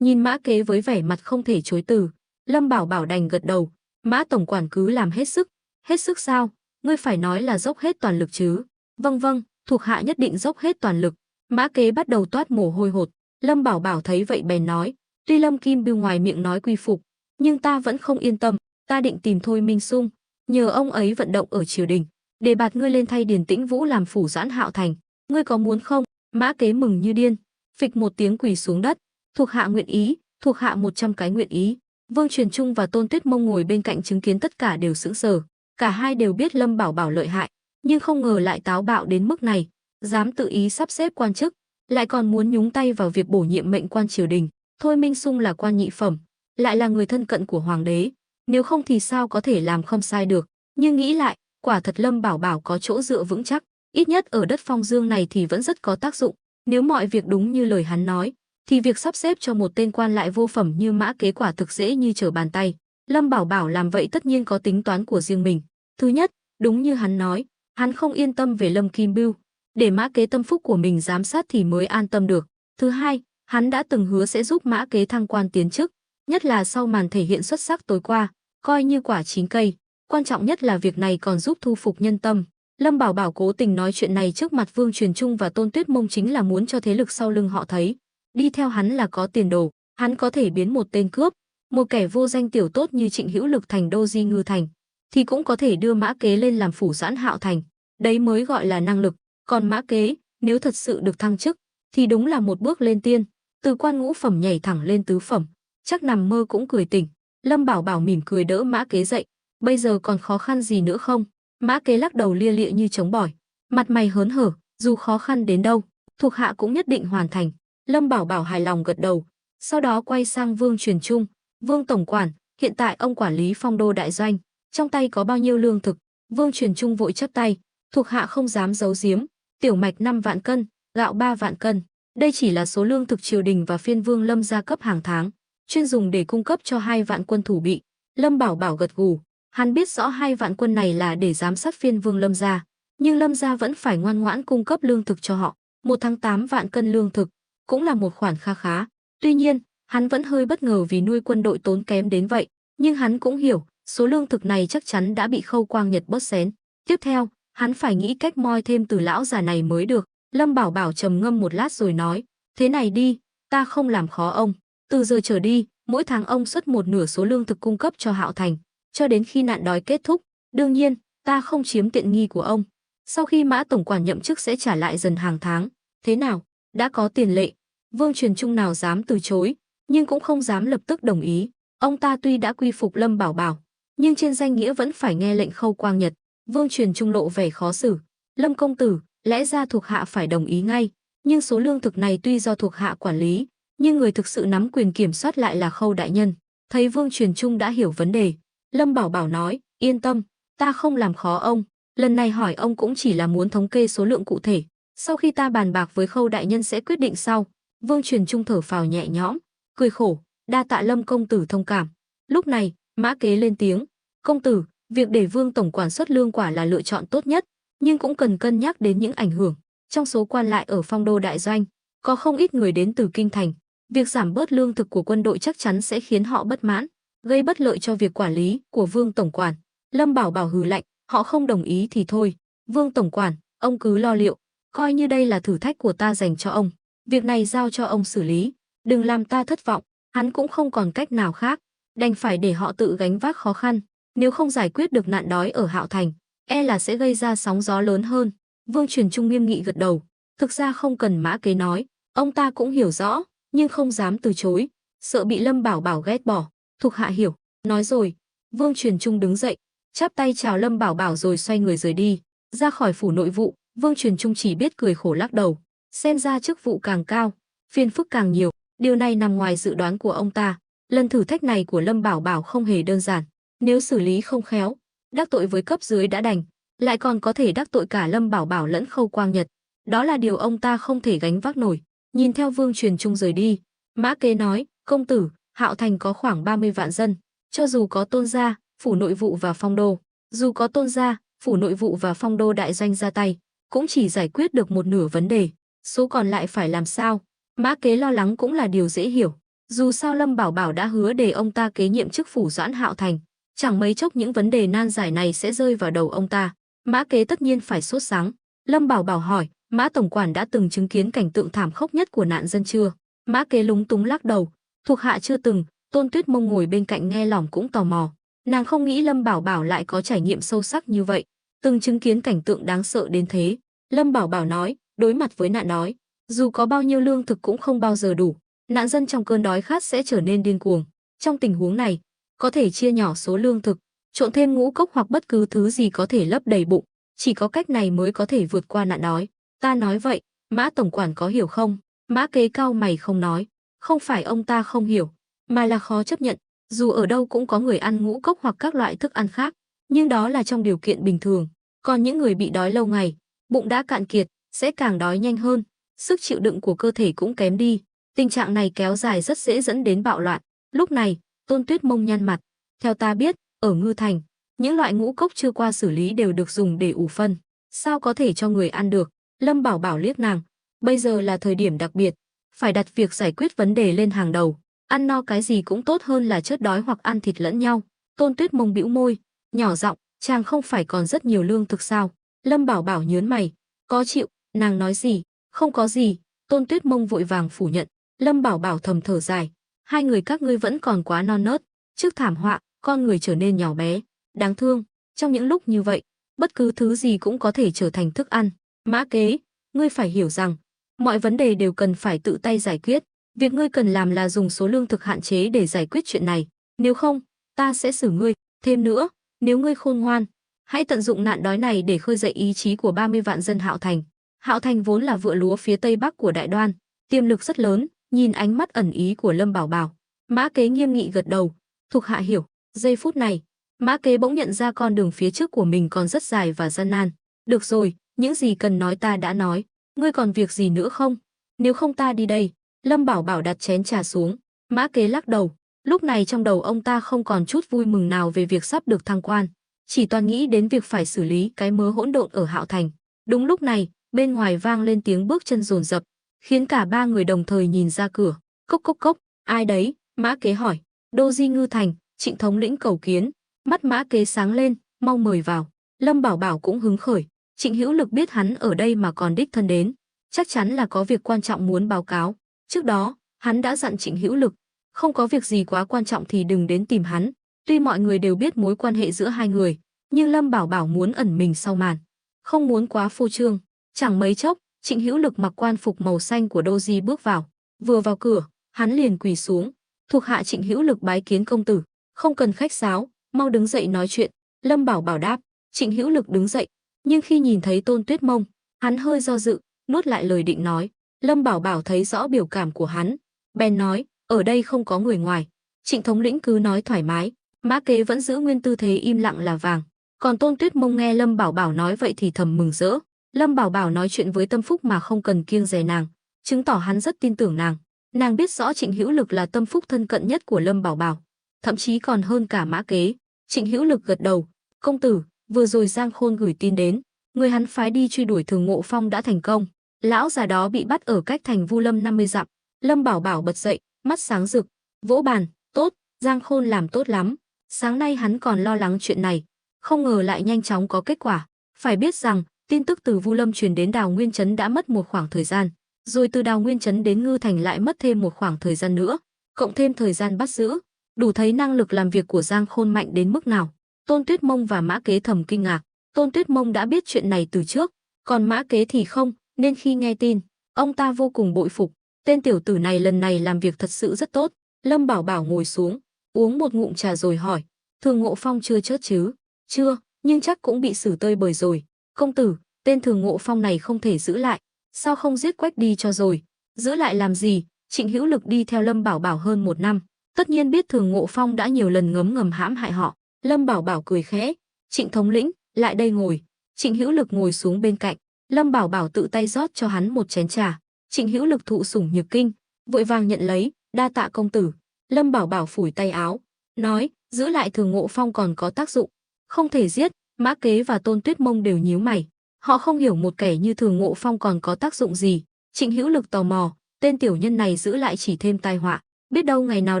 Nhìn Mã Kế với vẻ mặt không thể chối từ, Lâm Bảo Bảo đành gật đầu. Mã tổng quản cứ làm hết sức. Hết sức sao? Ngươi phải nói là dốc hết toàn lực chứ? Vâng vâng, thuộc hạ nhất định dốc hết toàn lực. Mã Kế bắt đầu toát mồ hôi hột. Lâm Bảo Bảo thấy vậy bèn nói, tuy Lâm Kim Bưu ngoài miệng nói quy phục, nhưng ta vẫn không yên tâm. Ta định tìm Thôi Minh Sung, nhờ ông ấy vận động ở triều đình, để bạt ngươi lên thay Điền Tĩnh Vũ làm phủ doãn Hạo Thành. Ngươi có muốn không? Mã Kế mừng như điên, phịch một tiếng quỳ xuống đất. Thuộc hạ nguyện ý, thuộc hạ 100 cái nguyện ý. Vương Truyền Trung và Tôn Tuyết Mông ngồi bên cạnh chứng kiến tất cả đều sững sờ. Cả hai đều biết Lâm Bảo Bảo lợi hại, nhưng không ngờ lại táo bạo đến mức này, dám tự ý sắp xếp quan chức, lại còn muốn nhúng tay vào việc bổ nhiệm mệnh quan triều đình. Thôi Minh Sung là quan nhị phẩm, lại là người thân cận của hoàng đế, nếu không thì sao có thể làm không sai được. Nhưng nghĩ lại, quả thật Lâm Bảo Bảo có chỗ dựa vững chắc, ít nhất ở đất Phong Dương này thì vẫn rất có tác dụng. Nếu mọi việc đúng như lời hắn nói, thì việc sắp xếp cho một tên quan lại vô phẩm như Mã Kế quả thực dễ như trở bàn tay. Lâm Bảo Bảo làm vậy tất nhiên có tính toán của riêng mình. Thứ nhất, đúng như hắn nói, hắn không yên tâm về Lâm Kim Bưu, để Mã Kế tâm phúc của mình giám sát thì mới an tâm được. Thứ hai, hắn đã từng hứa sẽ giúp Mã Kế thăng quan tiến chức, nhất là sau màn thể hiện xuất sắc tối qua, coi như quả chín cây. Quan trọng nhất là việc này còn giúp thu phục nhân tâm. Lâm Bảo Bảo cố tình nói chuyện này trước mặt Vương Truyền Trung và Tôn Tuyết Mông chính là muốn cho thế lực sau lưng họ thấy, đi theo hắn là có tiền đồ, hắn có thể biến một tên cướp, một kẻ vô danh tiểu tốt như Trịnh Hữu Lực thành đô di ngư thành, thì cũng có thể đưa Mã Kế lên làm phủ doãn Hạo Thành. Đấy mới gọi là năng lực. Còn Mã Kế, nếu thật sự được thăng chức, thì đúng là một bước lên tiên, từ quan ngũ phẩm nhảy thẳng lên tứ phẩm, chắc nằm mơ cũng cười tỉnh. Lâm Bảo Bảo mỉm cười đỡ Mã Kế dậy. Bây giờ còn khó khăn gì nữa không? Mã Kế lắc đầu lia lịa như trống bỏi, mặt mày hớn hở, dù khó khăn đến đâu, thuộc hạ cũng nhất định hoàn thành. Lâm Bảo Bảo hài lòng gật đầu, sau đó quay sang Vương Truyền Trung. Vương tổng quản, hiện tại ông quản lý Phong Đô đại doanh, trong tay có bao nhiêu lương thực? Vương Truyền Trung vội chắp tay, thuộc hạ không dám giấu giếm, tiểu mạch 5 vạn cân, gạo 3 vạn cân. Đây chỉ là số lương thực triều đình và phiên vương Lâm gia cấp hàng tháng, chuyên dùng để cung cấp cho 2 vạn quân thủ bị. Lâm Bảo Bảo gật gù, hắn biết rõ 2 vạn quân này là để giám sát phiên vương Lâm gia, nhưng Lâm gia vẫn phải ngoan ngoãn cung cấp lương thực cho họ. 1 tháng 8 vạn cân lương thực, cũng là một khoản kha khá. Tuy nhiên, hắn vẫn hơi bất ngờ vì nuôi quân đội tốn kém đến vậy, nhưng hắn cũng hiểu, số lương thực này chắc chắn đã bị Khâu Quang Nhật bớt xén. Tiếp theo, hắn phải nghĩ cách moi thêm từ lão già này mới được. Lâm Bảo Bảo trầm ngâm một lát rồi nói, thế này đi, ta không làm khó ông. Từ giờ trở đi, mỗi tháng ông xuất 1/2 số lương thực cung cấp cho Hạo Thành, cho đến khi nạn đói kết thúc. Đương nhiên, ta không chiếm tiện nghi của ông. Sau khi Mã tổng quản nhậm chức sẽ trả lại dần hàng tháng. Thế nào? Đã có tiền lệ. Vương Truyền Trung nào dám từ chối, nhưng cũng không dám lập tức đồng ý. Ông ta tuy đã quy phục Lâm Bảo Bảo, nhưng trên danh nghĩa vẫn phải nghe lệnh Khâu Quang Nhật. Vương Truyền Trung lộ vẻ khó xử. Lâm công tử, lẽ ra thuộc hạ phải đồng ý ngay, nhưng số lương thực này tuy do thuộc hạ quản lý, nhưng người thực sự nắm quyền kiểm soát lại là Khâu đại nhân. Thấy Vương Truyền Trung đã hiểu vấn đề, Lâm Bảo Bảo nói, yên tâm, ta không làm khó ông. Lần này hỏi ông cũng chỉ là muốn thống kê số lượng cụ thể, sau khi ta bàn bạc với Khâu đại nhân sẽ quyết định sau. Vương Truyền Trung thở phào nhẹ nhõm, cười khổ, đa tạ Lâm công tử thông cảm. Lúc này, Mã Kế lên tiếng, công tử, việc để Vương tổng quản xuất lương quả là lựa chọn tốt nhất, nhưng cũng cần cân nhắc đến những ảnh hưởng. Trong số quan lại ở Phong Đô đại doanh, có không ít người đến từ kinh thành, việc giảm bớt lương thực của quân đội chắc chắn sẽ khiến họ bất mãn, gây bất lợi cho việc quản lý của Vương tổng quản. Lâm Bảo Bảo hừ lạnh, họ không đồng ý thì thôi. Vương tổng quản, ông cứ lo liệu, coi như đây là thử thách của ta dành cho ông. Việc này giao cho ông xử lý, đừng làm ta thất vọng. Hắn cũng không còn cách nào khác, đành phải để họ tự gánh vác khó khăn. Nếu không giải quyết được nạn đói ở Hạo Thành, e là sẽ gây ra sóng gió lớn hơn. Vương Truyền Trung nghiêm nghị gật đầu. Thực ra không cần Mã Kế nói, ông ta cũng hiểu rõ, nhưng không dám từ chối, sợ bị Lâm Bảo Bảo ghét bỏ. Thuộc hạ hiểu, nói rồi. Vương Truyền Trung đứng dậy, chắp tay chào Lâm Bảo Bảo rồi xoay người rời đi. Ra khỏi phủ nội vụ, Vương Truyền Trung chỉ biết cười khổ lắc đầu. Xem ra chức vụ càng cao, phiền phức càng nhiều. Điều này nằm ngoài dự đoán của ông ta. Lần thử thách này của Lâm Bảo Bảo không hề đơn giản. Nếu xử lý không khéo, đắc tội với cấp dưới đã đành, lại còn có thể đắc tội cả Lâm Bảo Bảo lẫn Khâu Quang Nhật. Đó là điều ông ta không thể gánh vác nổi. Nhìn theo Vương Truyền Trung rời đi, Mã Kế nói, công tử, Hạo Thành có khoảng 30 vạn dân. Cho dù có Tôn gia, phủ nội vụ và Phong Đô, dù có Tôn gia, phủ nội vụ và Phong Đô đại doanh ra tay, cũng chỉ giải quyết được 1/2 vấn đề. Số còn lại phải làm sao? Mã Kế lo lắng cũng là điều dễ hiểu. Dù sao Lâm Bảo Bảo đã hứa để ông ta kế nhiệm chức phủ Doãn Hạo Thành, chẳng mấy chốc những vấn đề nan giải này sẽ rơi vào đầu ông ta. Mã Kế tất nhiên phải sốt sắng. Lâm Bảo Bảo hỏi, Mã tổng quản đã từng chứng kiến cảnh tượng thảm khốc nhất của nạn dân chưa? Mã Kế lúng túng lắc đầu, thuộc hạ chưa từng. Tôn Tuyết Mông ngồi bên cạnh nghe lỏng cũng tò mò. Nàng không nghĩ Lâm Bảo Bảo lại có trải nghiệm sâu sắc như vậy, từng chứng kiến cảnh tượng đáng sợ đến thế. Lâm Bảo Bảo nói, đối mặt với nạn đói, dù có bao nhiêu lương thực cũng không bao giờ đủ. Nạn dân trong cơn đói khát sẽ trở nên điên cuồng. Trong tình huống này, có thể chia nhỏ số lương thực, trộn thêm ngũ cốc hoặc bất cứ thứ gì có thể lấp đầy bụng. Chỉ có cách này mới có thể vượt qua nạn đói. Ta nói vậy, Mã tổng quản có hiểu không? Mã Kế cau mày không nói. Không phải ông ta không hiểu, mà là khó chấp nhận. Dù ở đâu cũng có người ăn ngũ cốc hoặc các loại thức ăn khác, nhưng đó là trong điều kiện bình thường. Còn những người bị đói lâu ngày, bụng đã cạn kiệt, sẽ càng đói nhanh hơn, sức chịu đựng của cơ thể cũng kém đi. Tình trạng này kéo dài rất dễ dẫn đến bạo loạn. Lúc này, Tôn Tuyết Mông nhăn mặt. Theo ta biết, ở Ngư Thành, những loại ngũ cốc chưa qua xử lý đều được dùng để ủ phân. Sao có thể cho người ăn được? Lâm Bảo Bảo liếc nàng. Bây giờ là thời điểm đặc biệt, phải đặt việc giải quyết vấn đề lên hàng đầu. Ăn no cái gì cũng tốt hơn là chết đói hoặc ăn thịt lẫn nhau. Tôn Tuyết Mông bĩu môi, nhỏ giọng, chàng không phải còn rất nhiều lương thực sao? Lâm Bảo Bảo nhớn mày, có chịu? Nàng nói gì? Không có gì. Tôn Tuyết Mông vội vàng phủ nhận. Lâm Bảo Bảo thầm thở dài, hai người các ngươi vẫn còn quá non nớt. Trước thảm họa, con người trở nên nhỏ bé, đáng thương. Trong những lúc như vậy, bất cứ thứ gì cũng có thể trở thành thức ăn. Mã Kế, ngươi phải hiểu rằng, mọi vấn đề đều cần phải tự tay giải quyết. Việc ngươi cần làm là dùng số lương thực hạn chế để giải quyết chuyện này. Nếu không, ta sẽ xử ngươi. Thêm nữa, nếu ngươi khôn ngoan, hãy tận dụng nạn đói này để khơi dậy ý chí của 30 vạn dân Hạo Thành. Hạo Thành vốn là vựa lúa phía tây bắc của Đại Đoan, tiềm lực rất lớn. Nhìn ánh mắt ẩn ý của Lâm Bảo Bảo, Mã Kế nghiêm nghị gật đầu. Thuộc hạ hiểu. Giây phút này, Mã Kế bỗng nhận ra con đường phía trước của mình còn rất dài và gian nan. Được rồi, những gì cần nói ta đã nói. Ngươi còn việc gì nữa không? Nếu không ta đi đây. Lâm Bảo Bảo đặt chén trà xuống. Mã Kế lắc đầu. Lúc này trong đầu ông ta không còn chút vui mừng nào về việc sắp được thăng quan, chỉ toàn nghĩ đến việc phải xử lý cái mớ hỗn độn ở Hạo Thành. Đúng lúc này, bên ngoài vang lên tiếng bước chân dồn dập, khiến cả ba người đồng thời nhìn ra cửa. Cốc cốc cốc, ai đấy? Mã Kế hỏi. Đô Di Ngư Thành, Trịnh thống lĩnh cầu kiến. Mắt Mã Kế sáng lên, mau mời vào. Lâm Bảo Bảo cũng hứng khởi. Trịnh Hữu Lực biết hắn ở đây mà còn đích thân đến, chắc chắn là có việc quan trọng muốn báo cáo. Trước đó, hắn đã dặn Trịnh Hữu Lực, không có việc gì quá quan trọng thì đừng đến tìm hắn. Tuy mọi người đều biết mối quan hệ giữa hai người, nhưng Lâm Bảo Bảo muốn ẩn mình sau màn, không muốn quá phô trương. Chẳng mấy chốc, Trịnh Hữu Lực mặc quan phục màu xanh của Đô Di bước vào. Vừa vào cửa, hắn liền quỳ xuống. Thuộc hạ Trịnh Hữu Lực bái kiến công tử. Không cần khách sáo, mau đứng dậy nói chuyện. Lâm Bảo Bảo đáp. Trịnh Hữu Lực đứng dậy, nhưng khi nhìn thấy Tôn Tuyết Mông, hắn hơi do dự, nuốt lại lời định nói. Lâm Bảo Bảo thấy rõ biểu cảm của hắn, bèn nói, ở đây không có người ngoài. Trịnh thống lĩnh cứ nói thoải mái. Mã Kế vẫn giữ nguyên tư thế im lặng là vàng. Còn Tôn Tuyết Mông nghe Lâm Bảo Bảo nói vậy thì thầm mừng rỡ. Lâm Bảo Bảo nói chuyện với tâm phúc mà không cần kiêng dè nàng, chứng tỏ hắn rất tin tưởng nàng. Nàng biết rõ Trịnh Hữu Lực là tâm phúc thân cận nhất của Lâm Bảo Bảo, thậm chí còn hơn cả Mã Kế. Trịnh Hữu Lực gật đầu. Công tử, vừa rồi Giang Khôn gửi tin đến, người hắn phái đi truy đuổi Thường Ngộ Phong đã thành công. Lão già đó bị bắt ở cách thành Vu Lâm 50 dặm. Lâm Bảo Bảo bật dậy, mắt sáng rực, vỗ bàn. Tốt, Giang Khôn làm tốt lắm. Sáng nay hắn còn lo lắng chuyện này, không ngờ lại nhanh chóng có kết quả. Phải biết rằng, tin tức từ Vu Lâm truyền đến Đào Nguyên Trấn đã mất một khoảng thời gian, rồi từ Đào Nguyên Trấn đến Ngư Thành lại mất thêm một khoảng thời gian nữa, cộng thêm thời gian bắt giữ, đủ thấy năng lực làm việc của Giang Khôn mạnh đến mức nào. Tôn Tuyết Mông và Mã Kế thầm kinh ngạc. Tôn Tuyết Mông đã biết chuyện này từ trước, còn Mã Kế thì không, nên khi nghe tin, ông ta vô cùng bội phục. Tên tiểu tử này lần này làm việc thật sự rất tốt. Lâm Bảo Bảo ngồi xuống, uống một ngụm trà rồi hỏi, Thường Ngộ Phong chưa chết chứ? Chưa, nhưng chắc cũng bị xử tơi bời rồi. Công tử, tên Thường Ngộ Phong này không thể giữ lại, sao không giết quách đi cho rồi? Giữ lại làm gì? Trịnh Hữu Lực đi theo Lâm Bảo Bảo hơn 1 năm, tất nhiên biết Thường Ngộ Phong đã nhiều lần ngấm ngầm hãm hại họ. Lâm Bảo Bảo cười khẽ. Trịnh thống lĩnh, lại đây ngồi. Trịnh Hữu Lực ngồi xuống bên cạnh. Lâm Bảo Bảo tự tay rót cho hắn một chén trà. Trịnh Hữu Lực thụ sủng nhược kinh, vội vàng nhận lấy, đa tạ công tử. Lâm Bảo Bảo phủi tay áo, nói, giữ lại Thường Ngộ Phong còn có tác dụng, không thể giết. Mã Kế và Tôn Tuyết Mông đều nhíu mày, họ không hiểu một kẻ như Thường Ngộ Phong còn có tác dụng gì. Trịnh Hữu Lực tò mò, tên tiểu nhân này giữ lại chỉ thêm tai họa. biết đâu ngày nào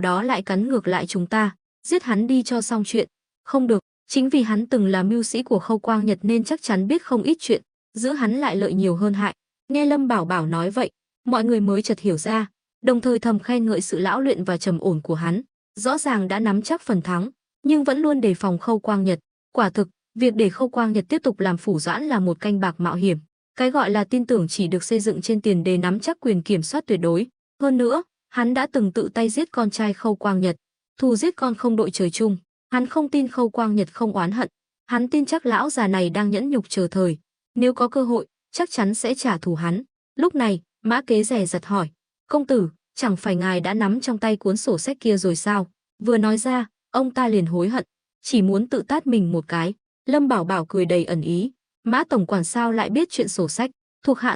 đó lại cắn ngược lại chúng ta, giết hắn đi cho xong chuyện. Không được, chính vì hắn từng là mưu sĩ của Khâu Quang Nhật nên chắc chắn biết không ít chuyện, giữ hắn lại lợi nhiều hơn hại. Nghe Lâm Bảo Bảo nói vậy, mọi người mới chợt hiểu ra, đồng thời thầm khen ngợi sự lão luyện và trầm ổn của hắn. Rõ ràng đã nắm chắc phần thắng, nhưng vẫn luôn đề phòng Khâu Quang Nhật. Quả thực, việc để Khâu Quang Nhật tiếp tục làm phủ doãn là một canh bạc mạo hiểm. Cái gọi là tin tưởng chỉ được xây dựng trên tiền đề nắm chắc quyền kiểm soát tuyệt đối. Hơn nữa, hắn đã từng tự tay giết con trai Khâu Quang Nhật, thù giết con không đội trời chung. Hắn không tin Khâu Quang Nhật không oán hận, hắn tin chắc lão già này đang nhẫn nhục chờ thời, nếu có cơ hội, chắc chắn sẽ trả thù hắn. Lúc này, Mã Kế dè dặt hỏi: "Công tử, chẳng phải ngài đã nắm trong tay cuốn sổ sách kia rồi sao?" Vừa nói ra, ông ta liền hối hận, chỉ muốn tự tát mình một cái. Lâm Bảo Bảo cười đầy ẩn ý: "Mã tổng quản sao lại biết chuyện sổ sách?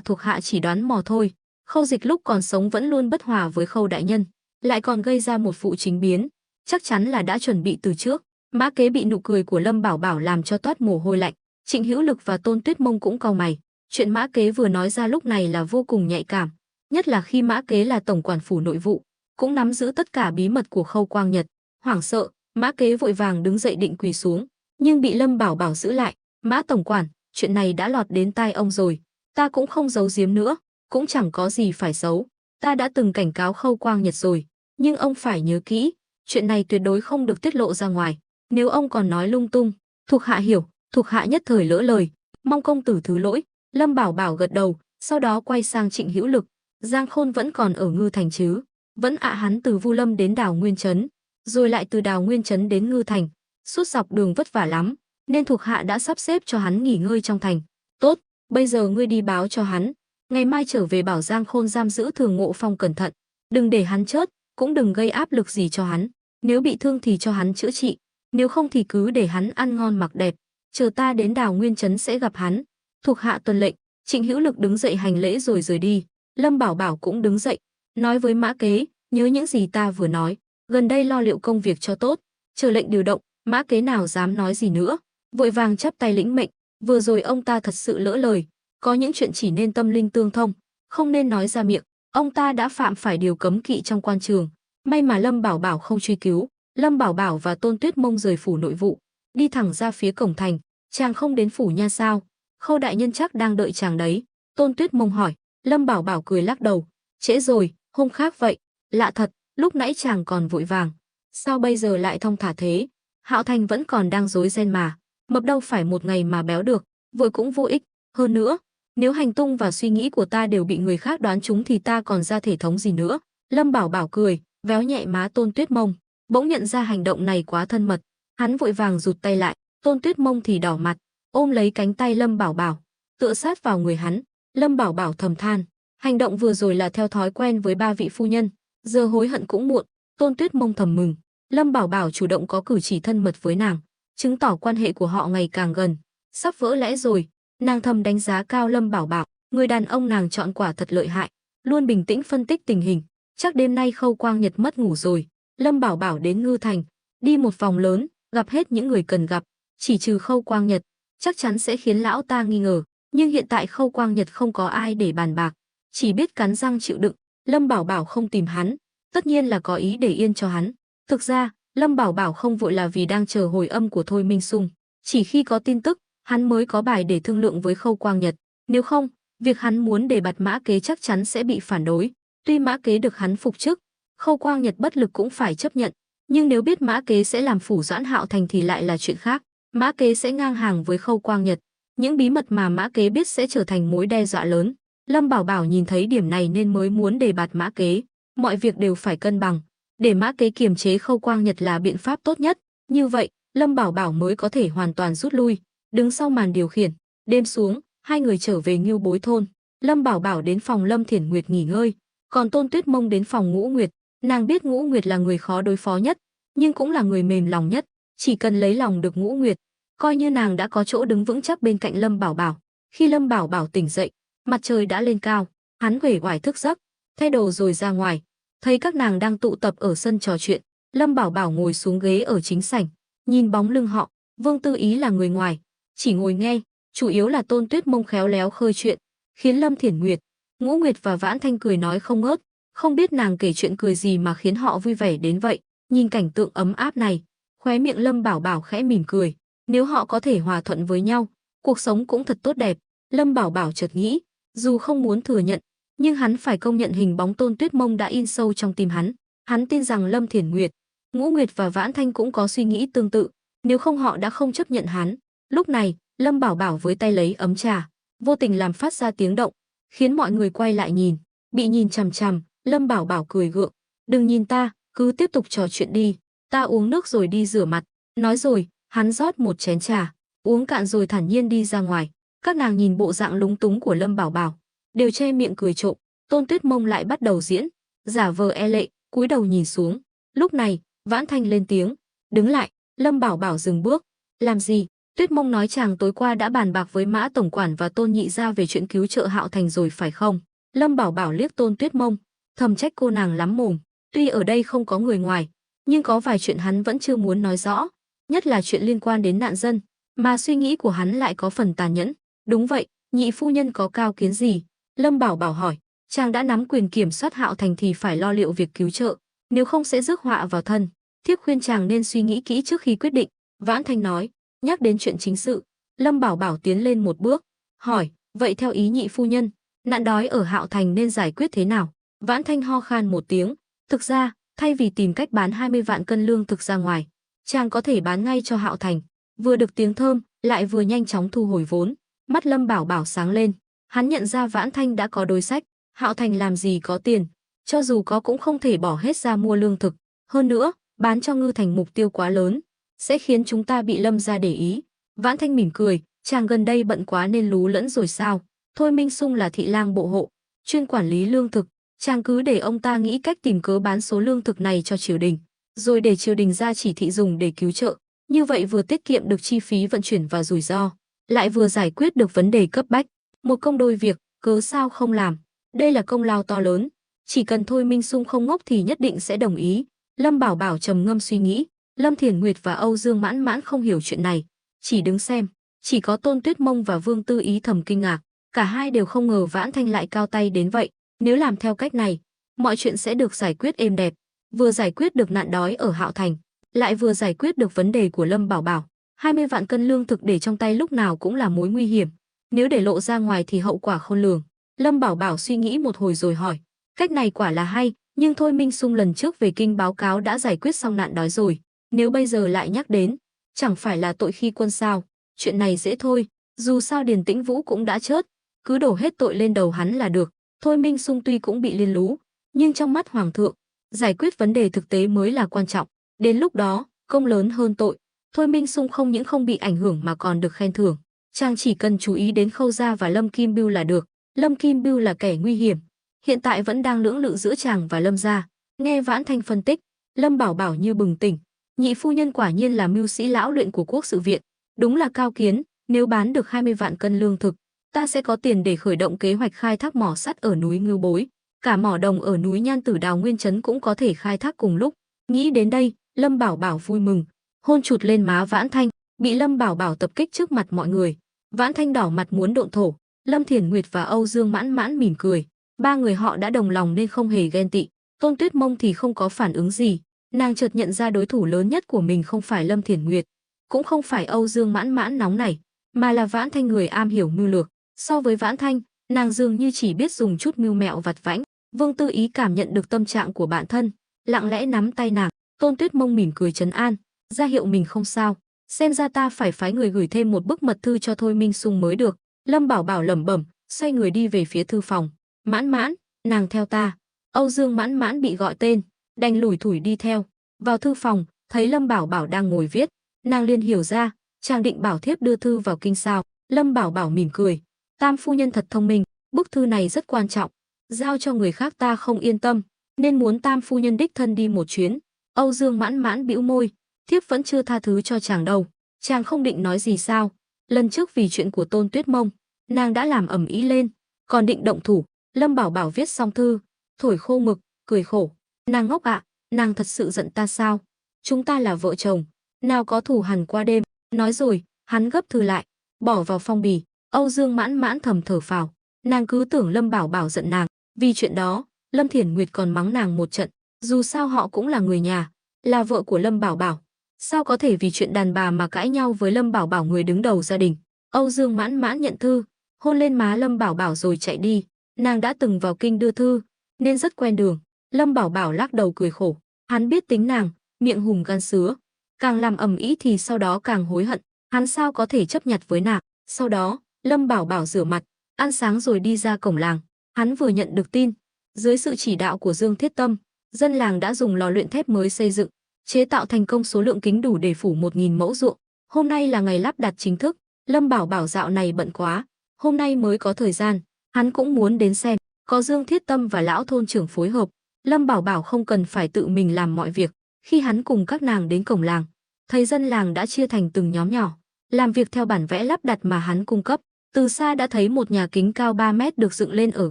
Thuộc hạ chỉ đoán mò thôi. Khâu Dịch lúc còn sống vẫn luôn bất hòa với Khâu đại nhân, lại còn gây ra một vụ chính biến, chắc chắn là đã chuẩn bị từ trước." Mã Kế bị nụ cười của Lâm Bảo Bảo làm cho toát mồ hôi lạnh. Trịnh Hữu Lực và Tôn Tuyết Mông cũng cau mày. Chuyện Mã Kế vừa nói ra lúc này là vô cùng nhạy cảm, nhất là khi Mã Kế là tổng quản phủ nội vụ, cũng nắm giữ tất cả bí mật của Khâu Quang Nhật. Hoảng sợ, Mã Kế vội vàng đứng dậy định quỳ xuống, nhưng bị Lâm Bảo Bảo giữ lại. "Mã tổng quản, chuyện này đã lọt đến tai ông rồi, ta cũng không giấu giếm nữa, cũng chẳng có gì phải giấu. Ta đã từng cảnh cáo Khâu Quang Nhật rồi, nhưng ông phải nhớ kỹ, chuyện này tuyệt đối không được tiết lộ ra ngoài. Nếu ông còn nói lung tung, thuộc hạ hiểu." Thuộc hạ nhất thời lỡ lời, mong công tử thứ lỗi. Lâm Bảo Bảo gật đầu, sau đó quay sang Trịnh Hữu Lực: "Giang Khôn vẫn còn ở Ngư Thành chứ?" "Vẫn ạ." "Hắn từ Vu Lâm đến Đào Nguyên Trấn, rồi lại từ Đào Nguyên Trấn đến Ngư Thành, suốt dọc đường vất vả lắm, nên thuộc hạ đã sắp xếp cho hắn nghỉ ngơi trong thành." "Tốt, bây giờ ngươi đi báo cho hắn, ngày mai trở về bảo Giang Khôn giam giữ Thường Ngộ Phong cẩn thận, đừng để hắn chớt, cũng đừng gây áp lực gì cho hắn. Nếu bị thương thì cho hắn chữa trị, nếu không thì cứ để hắn ăn ngon mặc đẹp, chờ ta đến Đào Nguyên Trấn sẽ gặp hắn." "Thuộc hạ tuân lệnh." Trịnh Hữu Lực đứng dậy hành lễ rồi rời đi. Lâm Bảo Bảo cũng đứng dậy, nói với Mã Kế: "Nhớ những gì ta vừa nói, gần đây lo liệu công việc cho tốt, chờ lệnh điều động." Mã Kế nào dám nói gì nữa, vội vàng chắp tay lĩnh mệnh. Vừa rồi ông ta thật sự lỡ lời, có những chuyện chỉ nên tâm linh tương thông, không nên nói ra miệng. Ông ta đã phạm phải điều cấm kỵ trong quan trường. May mà Lâm Bảo Bảo không truy cứu. Lâm Bảo Bảo và Tôn Tuyết Mông rời phủ nội vụ, đi thẳng ra phía cổng thành. "Chàng không đến phủ nha sao? Khâu đại nhân chắc đang đợi chàng đấy." Tôn Tuyết Mông hỏi. Lâm Bảo Bảo cười lắc đầu: "Trễ rồi, hôm khác vậy." "Lạ thật, lúc nãy chàng còn vội vàng, sao bây giờ lại thong thả thế? Hạo Thành vẫn còn đang rối ren mà, mập đâu phải một ngày mà béo được, vội cũng vô ích. Hơn nữa, nếu hành tung và suy nghĩ của ta đều bị người khác đoán trúng thì ta còn ra thể thống gì nữa." Lâm Bảo Bảo cười, véo nhẹ má Tôn Tuyết Mông, bỗng nhận ra hành động này quá thân mật, hắn vội vàng rụt tay lại. Tôn Tuyết Mông thì đỏ mặt, ôm lấy cánh tay Lâm Bảo Bảo, tựa sát vào người hắn. Lâm Bảo Bảo thầm than, hành động vừa rồi là theo thói quen với ba vị phu nhân, giờ hối hận cũng muộn. Tôn Tuyết Mông thầm mừng, Lâm Bảo Bảo chủ động có cử chỉ thân mật với nàng, chứng tỏ quan hệ của họ ngày càng gần, sắp vỡ lẽ rồi. Nàng thầm đánh giá cao Lâm Bảo Bảo, người đàn ông nàng chọn quả thật lợi hại, luôn bình tĩnh phân tích tình hình. Chắc đêm nay Khâu Quang Nhật mất ngủ rồi. Lâm Bảo Bảo đến Ngư Thành, đi một vòng lớn, gặp hết những người cần gặp, chỉ trừ Khâu Quang Nhật, chắc chắn sẽ khiến lão ta nghi ngờ. Nhưng hiện tại Khâu Quang Nhật không có ai để bàn bạc, chỉ biết cắn răng chịu đựng. Lâm Bảo Bảo không tìm hắn, tất nhiên là có ý để yên cho hắn. Thực ra, Lâm Bảo Bảo không vội là vì đang chờ hồi âm của Thôi Minh Sung, chỉ khi có tin tức, hắn mới có bài để thương lượng với Khâu Quang Nhật. Nếu không, việc hắn muốn để bạt Mã Kế chắc chắn sẽ bị phản đối. Tuy Mã Kế được hắn phục chức, Khâu Quang Nhật bất lực cũng phải chấp nhận, nhưng nếu biết Mã Kế sẽ làm phủ doãn Hạo Thành thì lại là chuyện khác. Mã Kế sẽ ngang hàng với Khâu Quang Nhật, những bí mật mà Mã Kế biết sẽ trở thành mối đe dọa lớn. Lâm Bảo Bảo nhìn thấy điểm này nên mới muốn đề bạt Mã Kế. Mọi việc đều phải cân bằng, để Mã Kế kiềm chế Khâu Quang Nhật là biện pháp tốt nhất. Như vậy, Lâm Bảo Bảo mới có thể hoàn toàn rút lui, đứng sau màn điều khiển. Đêm xuống, hai người trở về Ngưu Bối thôn. Lâm Bảo Bảo đến phòng Lâm Thiển Nguyệt nghỉ ngơi, còn Tôn Tuyết Mông đến phòng Ngũ Nguyệt. Nàng biết Ngũ Nguyệt là người khó đối phó nhất, nhưng cũng là người mềm lòng nhất. Chỉ cần lấy lòng được Ngũ Nguyệt, coi như nàng đã có chỗ đứng vững chắc bên cạnh Lâm Bảo Bảo. Khi Lâm Bảo Bảo tỉnh dậy, mặt trời đã lên cao, hắn uể oải thức giấc, thay đồ rồi ra ngoài, thấy các nàng đang tụ tập ở sân trò chuyện. Lâm Bảo Bảo ngồi xuống ghế ở chính sảnh, nhìn bóng lưng họ. Vương Tư Ý là người ngoài, chỉ ngồi nghe, chủ yếu là Tôn Tuyết Mông khéo léo khơi chuyện, khiến Lâm Thiển Nguyệt, Ngũ Nguyệt và Vãn Thanh cười nói không ngớt. Không biết nàng kể chuyện cười gì mà khiến họ vui vẻ đến vậy. Nhìn cảnh tượng ấm áp này, khóe miệng Lâm Bảo Bảo khẽ mỉm cười. Nếu họ có thể hòa thuận với nhau, cuộc sống cũng thật tốt đẹp. Lâm Bảo Bảo chợt nghĩ, dù không muốn thừa nhận, nhưng hắn phải công nhận hình bóng Tôn Tuyết Mông đã in sâu trong tim hắn. Hắn tin rằng Lâm Thiển Nguyệt, Ngũ Nguyệt và Vãn Thanh cũng có suy nghĩ tương tự, nếu không họ đã không chấp nhận hắn. Lúc này, Lâm Bảo Bảo với tay lấy ấm trà, vô tình làm phát ra tiếng động, khiến mọi người quay lại nhìn. Bị nhìn chằm chằm, Lâm Bảo Bảo cười gượng, "Đừng nhìn ta, cứ tiếp tục trò chuyện đi, ta uống nước rồi đi rửa mặt." Nói rồi, hắn rót một chén trà, uống cạn rồi thản nhiên đi ra ngoài. Các nàng nhìn bộ dạng lúng túng của Lâm Bảo Bảo, đều che miệng cười trộm. Tôn Tuyết Mông lại bắt đầu diễn, giả vờ e lệ, cúi đầu nhìn xuống. Lúc này, Vãn Thanh lên tiếng, "Đứng lại." Lâm Bảo Bảo dừng bước. "Làm gì?" Tuyết Mông nói chàng tối qua đã bàn bạc với Mã tổng quản và Tôn nhị gia về chuyện cứu trợ Hạo Thành rồi phải không? Lâm Bảo Bảo liếc Tôn Tuyết Mông, thầm trách cô nàng lắm mồm. Tuy ở đây không có người ngoài, nhưng có vài chuyện hắn vẫn chưa muốn nói rõ, nhất là chuyện liên quan đến nạn dân, mà suy nghĩ của hắn lại có phần tàn nhẫn. "Đúng vậy, nhị phu nhân có cao kiến gì?" Lâm Bảo Bảo hỏi. "Chàng đã nắm quyền kiểm soát Hạo Thành thì phải lo liệu việc cứu trợ, nếu không sẽ rước họa vào thân. Thiếp khuyên chàng nên suy nghĩ kỹ trước khi quyết định." Vãn Thanh nói. Nhắc đến chuyện chính sự, Lâm Bảo Bảo tiến lên một bước, hỏi, "Vậy theo ý nhị phu nhân, nạn đói ở Hạo Thành nên giải quyết thế nào?" Vãn Thanh ho khan một tiếng, "Thực ra, thay vì tìm cách bán 20 vạn cân lương thực ra ngoài, chàng có thể bán ngay cho Hạo Thành, vừa được tiếng thơm, lại vừa nhanh chóng thu hồi vốn." Mắt Lâm Bảo Bảo sáng lên, hắn nhận ra Vãn Thanh đã có đối sách. Hạo Thành làm gì có tiền, cho dù có cũng không thể bỏ hết ra mua lương thực. Hơn nữa, bán cho Ngư Thành mục tiêu quá lớn, sẽ khiến chúng ta bị Lâm gia để ý. Vãn Thanh mỉm cười, "Chàng gần đây bận quá nên lú lẫn rồi sao? Thôi Minh Sung là thị lang bộ hộ, chuyên quản lý lương thực, chàng cứ để ông ta nghĩ cách tìm cớ bán số lương thực này cho triều đình, rồi để triều đình ra chỉ thị dùng để cứu trợ. Như vậy vừa tiết kiệm được chi phí vận chuyển và rủi ro, lại vừa giải quyết được vấn đề cấp bách. Một công đôi việc, cớ sao không làm? Đây là công lao to lớn. Chỉ cần Thôi Minh Sung không ngốc thì nhất định sẽ đồng ý." Lâm Bảo Bảo trầm ngâm suy nghĩ. Lâm Thiển Nguyệt và Âu Dương Mãn Mãn không hiểu chuyện này, chỉ đứng xem. Chỉ có Tôn Tuyết Mông và Vương Tư Ý thầm kinh ngạc, cả hai đều không ngờ Vãn Thanh lại cao tay đến vậy. Nếu làm theo cách này, mọi chuyện sẽ được giải quyết êm đẹp, vừa giải quyết được nạn đói ở Hạo Thành, lại vừa giải quyết được vấn đề của Lâm Bảo Bảo. 20 vạn cân lương thực để trong tay lúc nào cũng là mối nguy hiểm, nếu để lộ ra ngoài thì hậu quả khôn lường. Lâm Bảo Bảo suy nghĩ một hồi rồi hỏi, "Cách này quả là hay, nhưng Thôi Minh Sung lần trước về kinh báo cáo đã giải quyết xong nạn đói rồi, nếu bây giờ lại nhắc đến, chẳng phải là tội khi quân sao? Chuyện này dễ thôi, dù sao Điền Tĩnh Vũ cũng đã chết, cứ đổ hết tội lên đầu hắn là được." Thôi Minh Sung tuy cũng bị liên lú, nhưng trong mắt hoàng thượng, giải quyết vấn đề thực tế mới là quan trọng. Đến lúc đó, công lớn hơn tội. Thôi Minh Sung không những không bị ảnh hưởng mà còn được khen thưởng. Chàng chỉ cần chú ý đến Khâu Gia và Lâm Kim Bưu là được. Lâm Kim Bưu là kẻ nguy hiểm, hiện tại vẫn đang lưỡng lự giữa chàng và Lâm gia. Nghe Vãn Thanh phân tích, Lâm Bảo Bảo như bừng tỉnh. Nhị phu nhân quả nhiên là mưu sĩ lão luyện của Quốc sự viện, đúng là cao kiến. Nếu bán được 20 vạn cân lương thực, ta sẽ có tiền để khởi động kế hoạch khai thác mỏ sắt ở núi Ngưu Bối, cả mỏ đồng ở núi Nhan Tử Đào Nguyên Trấn cũng có thể khai thác cùng lúc. Nghĩ đến đây, Lâm Bảo Bảo vui mừng, hôn chụt lên má Vãn Thanh, bị Lâm Bảo Bảo tập kích trước mặt mọi người. Vãn Thanh đỏ mặt muốn độn thổ. Lâm Thiển Nguyệt và Âu Dương Mãn Mãn mỉm cười, ba người họ đã đồng lòng nên không hề ghen tị. Tôn Tuyết Mông thì không có phản ứng gì, nàng chợt nhận ra đối thủ lớn nhất của mình không phải Lâm Thiển Nguyệt, cũng không phải Âu Dương Mãn Mãn nóng nảy, mà là Vãn Thanh, người am hiểu mưu lược. So với Vãn Thanh, nàng dường như chỉ biết dùng chút mưu mẹo vặt vãnh. Vương Tư Ý cảm nhận được tâm trạng của bạn thân, lặng lẽ nắm tay nàng. Tôn Tuyết Mông mỉm cười trấn an, ra hiệu mình không sao. Xem ra ta phải phái người gửi thêm một bức mật thư cho Thôi Minh Sung mới được. Lâm Bảo Bảo lẩm bẩm, xoay người đi về phía thư phòng. Mãn Mãn, nàng theo ta. Âu Dương Mãn Mãn bị gọi tên, đành lủi thủi đi theo. Vào thư phòng, thấy Lâm Bảo Bảo đang ngồi viết, nàng liền hiểu ra, chàng định bảo thiếp đưa thư vào kinh sao. Lâm Bảo Bảo mỉm cười, tam phu nhân thật thông minh, bức thư này rất quan trọng, giao cho người khác ta không yên tâm, nên muốn tam phu nhân đích thân đi một chuyến. Âu Dương Mãn Mãn bĩu môi, thiếp vẫn chưa tha thứ cho chàng đâu. Chàng không định nói gì sao? Lần trước vì chuyện của Tôn Tuyết Mông, nàng đã làm ầm ĩ lên, còn định động thủ. Lâm Bảo Bảo viết xong thư, thổi khô mực, cười khổ. Nàng ngốc ạ, nàng thật sự giận ta sao? Chúng ta là vợ chồng, nào có thù hằn qua đêm. Nói rồi, hắn gấp thư lại, bỏ vào phong bì. Âu Dương Mãn Mãn thầm thở phào, nàng cứ tưởng Lâm Bảo Bảo giận nàng. Vì chuyện đó, Lâm Thiển Nguyệt còn mắng nàng một trận, dù sao họ cũng là người nhà, là vợ của Lâm Bảo Bảo, sao có thể vì chuyện đàn bà mà cãi nhau với Lâm Bảo Bảo người đứng đầu gia đình. Âu Dương Mãn Mãn nhận thư, hôn lên má Lâm Bảo Bảo rồi chạy đi. Nàng đã từng vào kinh đưa thư, nên rất quen đường. Lâm Bảo Bảo lắc đầu cười khổ, hắn biết tính nàng, miệng hùm gan sứa, càng làm ầm ĩ thì sau đó càng hối hận, hắn sao có thể chấp nhặt với nàng. Sau đó, Lâm Bảo Bảo rửa mặt, ăn sáng rồi đi ra cổng làng. Hắn vừa nhận được tin, dưới sự chỉ đạo của Dương Thiết Tâm, dân làng đã dùng lò luyện thép mới xây dựng, chế tạo thành công số lượng kính đủ để phủ 1000 mẫu ruộng. Hôm nay là ngày lắp đặt chính thức. Lâm Bảo Bảo dạo này bận quá, hôm nay mới có thời gian, hắn cũng muốn đến xem. Có Dương Thiết Tâm và lão thôn trưởng phối hợp, Lâm Bảo Bảo không cần phải tự mình làm mọi việc. Khi hắn cùng các nàng đến cổng làng, thấy dân làng đã chia thành từng nhóm nhỏ, làm việc theo bản vẽ lắp đặt mà hắn cung cấp. Từ xa đã thấy một nhà kính cao 3 mét được dựng lên ở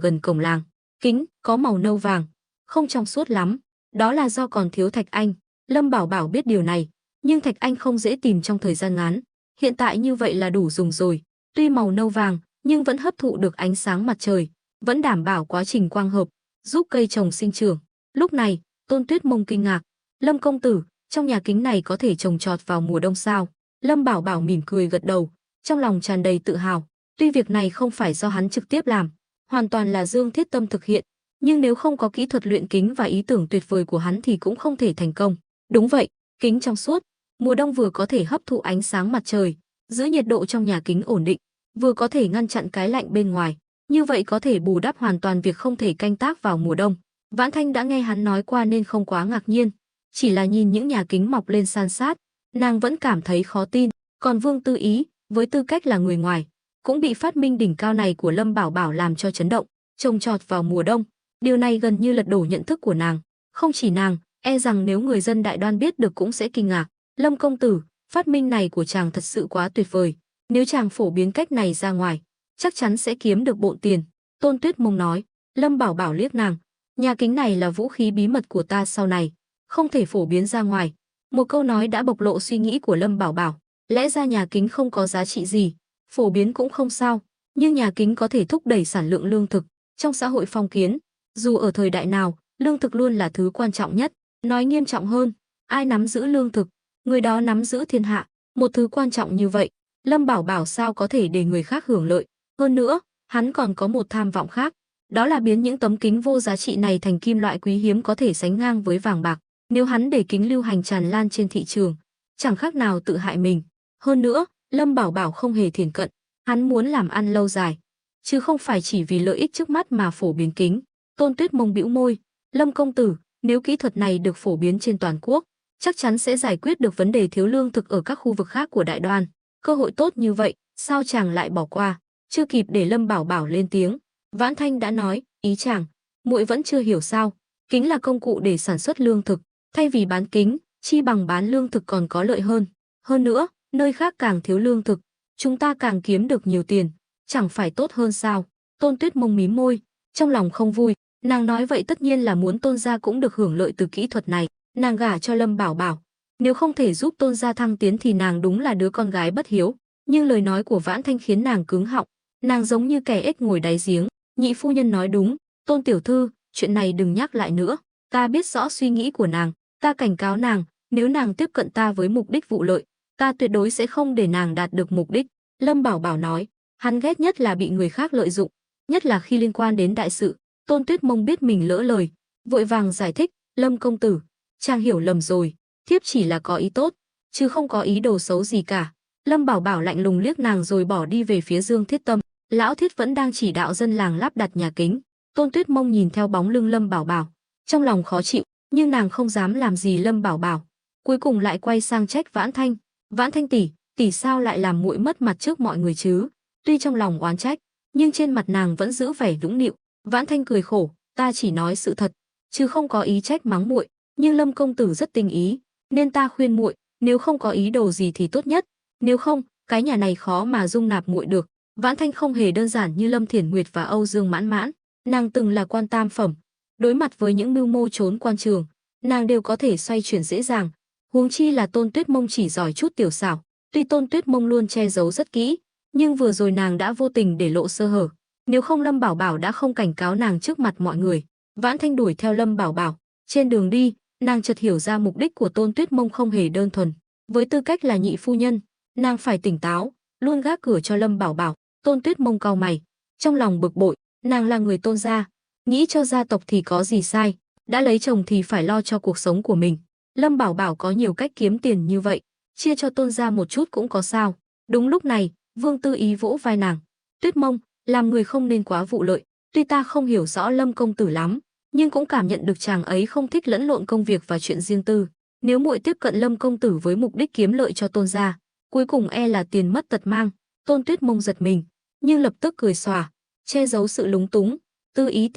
gần cổng làng. Kính có màu nâu vàng, không trong suốt lắm, đó là do còn thiếu thạch anh. Lâm Bảo Bảo biết điều này, nhưng thạch anh không dễ tìm trong thời gian ngắn. Hiện tại như vậy là đủ dùng rồi, tuy màu nâu vàng nhưng vẫn hấp thụ được ánh sáng mặt trời, vẫn đảm bảo quá trình quang hợp, giúp cây trồng sinh trưởng. Lúc này, Tôn Tuyết Mông kinh ngạc, Lâm công tử, trong nhà kính này có thể trồng trọt vào mùa đông sao? Lâm Bảo Bảo mỉm cười gật đầu, trong lòng tràn đầy tự hào. Tuy việc này không phải do hắn trực tiếp làm, hoàn toàn là Dương Thiết Tâm thực hiện, nhưng nếu không có kỹ thuật luyện kính và ý tưởng tuyệt vời của hắn thì cũng không thể thành công. Đúng vậy, kính trong suốt, mùa đông vừa có thể hấp thụ ánh sáng mặt trời, giữ nhiệt độ trong nhà kính ổn định, vừa có thể ngăn chặn cái lạnh bên ngoài, như vậy có thể bù đắp hoàn toàn việc không thể canh tác vào mùa đông. Vãn Thanh đã nghe hắn nói qua nên không quá ngạc nhiên, chỉ là nhìn những nhà kính mọc lên san sát, nàng vẫn cảm thấy khó tin. Còn Vương Tư Ý, với tư cách là người ngoài, cũng bị phát minh đỉnh cao này của Lâm Bảo Bảo làm cho chấn động. Trồng trọt vào mùa đông, điều này gần như lật đổ nhận thức của nàng. Không chỉ nàng, e rằng nếu người dân Đại Đoan biết được cũng sẽ kinh ngạc. Lâm công tử, phát minh này của chàng thật sự quá tuyệt vời. Nếu chàng phổ biến cách này ra ngoài, chắc chắn sẽ kiếm được bộn tiền. Tôn Tuyết Mông nói. Lâm Bảo Bảo liếc nàng. Nhà kính này là vũ khí bí mật của ta sau này, không thể phổ biến ra ngoài. Một câu nói đã bộc lộ suy nghĩ của Lâm Bảo Bảo. Lẽ ra nhà kính không có giá trị gì, phổ biến cũng không sao, nhưng nhà kính có thể thúc đẩy sản lượng lương thực. Trong xã hội phong kiến, dù ở thời đại nào, lương thực luôn là thứ quan trọng nhất. Nói nghiêm trọng hơn, ai nắm giữ lương thực, người đó nắm giữ thiên hạ. Một thứ quan trọng như vậy, Lâm Bảo Bảo sao có thể để người khác hưởng lợi. Hơn nữa, hắn còn có một tham vọng khác, đó là biến những tấm kính vô giá trị này thành kim loại quý hiếm có thể sánh ngang với vàng bạc. Nếu hắn để kính lưu hành tràn lan trên thị trường, chẳng khác nào tự hại mình. Hơn nữa, Lâm Bảo Bảo không hề thiển cận, hắn muốn làm ăn lâu dài, chứ không phải chỉ vì lợi ích trước mắt mà phổ biến kính. Tôn Tuyết Mông bĩu môi, Lâm công tử, nếu kỹ thuật này được phổ biến trên toàn quốc, chắc chắn sẽ giải quyết được vấn đề thiếu lương thực ở các khu vực khác của Đại Đoan. Cơ hội tốt như vậy, sao chàng lại bỏ qua? Chưa kịp để Lâm Bảo Bảo lên tiếng, Vãn Thanh đã nói, ý chàng, muội vẫn chưa hiểu sao? Kính là công cụ để sản xuất lương thực, thay vì bán kính, chi bằng bán lương thực còn có lợi hơn. Hơn nữa, nơi khác càng thiếu lương thực, chúng ta càng kiếm được nhiều tiền, chẳng phải tốt hơn sao? Tôn Tuyết Mông mím môi, trong lòng không vui. Nàng nói vậy tất nhiên là muốn Tôn gia cũng được hưởng lợi từ kỹ thuật này. Nàng gả cho Lâm Bảo Bảo, nếu không thể giúp Tôn gia thăng tiến thì nàng đúng là đứa con gái bất hiếu. Nhưng lời nói của Vãn Thanh khiến nàng cứng họng, nàng giống như kẻ ếch ngồi đáy giếng. Nhị phu nhân nói đúng, Tôn tiểu thư, chuyện này đừng nhắc lại nữa. Ta biết rõ suy nghĩ của nàng, ta cảnh cáo nàng, nếu nàng tiếp cận ta với mục đích vụ lợi, ta tuyệt đối sẽ không để nàng đạt được mục đích. Lâm Bảo Bảo nói, hắn ghét nhất là bị người khác lợi dụng, nhất là khi liên quan đến đại sự. Tôn Tuyết Mông biết mình lỡ lời, vội vàng giải thích, Lâm công tử, chàng hiểu lầm rồi, thiếp chỉ là có ý tốt, chứ không có ý đồ xấu gì cả. Lâm Bảo Bảo lạnh lùng liếc nàng rồi bỏ đi về phía Dương Thiết Tâm. Lão Thiết vẫn đang chỉ đạo dân làng lắp đặt nhà kính. Tôn Tuyết Mông nhìn theo bóng lưng Lâm Bảo Bảo, trong lòng khó chịu, nhưng nàng không dám làm gì Lâm Bảo Bảo. Cuối cùng lại quay sang trách Vãn Thanh, Vãn Thanh tỷ, tỷ sao lại làm muội mất mặt trước mọi người chứ? Tuy trong lòng oán trách, nhưng trên mặt nàng vẫn giữ vẻ nũng nịu. Vãn Thanh cười khổ, ta chỉ nói sự thật, chứ không có ý trách mắng muội, nhưng Lâm công tử rất tình ý, nên ta khuyên muội, nếu không có ý đồ gì thì tốt nhất, nếu không, cái nhà này khó mà dung nạp muội được. Vãn Thanh không hề đơn giản như Lâm Thiển Nguyệt và Âu Dương Mãn Mãn, nàng từng là quan tam phẩm, đối mặt với những mưu mô trốn quan trường, nàng đều có thể xoay chuyển dễ dàng, huống chi là Tôn Tuyết Mông chỉ giỏi chút tiểu xảo. Tuy Tôn Tuyết Mông luôn che giấu rất kỹ, nhưng vừa rồi nàng đã vô tình để lộ sơ hở, nếu không Lâm Bảo Bảo đã không cảnh cáo nàng trước mặt mọi người. Vãn Thanh đuổi theo Lâm Bảo Bảo. Trên đường đi, nàng chợt hiểu ra mục đích của Tôn Tuyết Mông không hề đơn thuần. Với tư cách là nhị phu nhân, nàng phải tỉnh táo, luôn gác cửa cho Lâm Bảo Bảo. Tôn Tuyết Mông cau mày, trong lòng bực bội, nàng là người Tôn gia, nghĩ cho gia tộc thì có gì sai, đã lấy chồng thì phải lo cho cuộc sống của mình. Lâm Bảo Bảo có nhiều cách kiếm tiền như vậy, chia cho Tôn gia một chút cũng có sao. Đúng lúc này, Vương Tư Ý vỗ vai nàng, Tuyết Mông, làm người không nên quá vụ lợi, tuy ta không hiểu rõ Lâm công tử lắm, nhưng cũng cảm nhận được chàng ấy không thích lẫn lộn công việc và chuyện riêng tư. Nếu muội tiếp cận Lâm công tử với mục đích kiếm lợi cho Tôn gia, cuối cùng e là tiền mất tật mang. Tôn Tuyết Mông giật mình, nhưng lập tức cười xòa, che giấu sự lúng túng. Tư Ý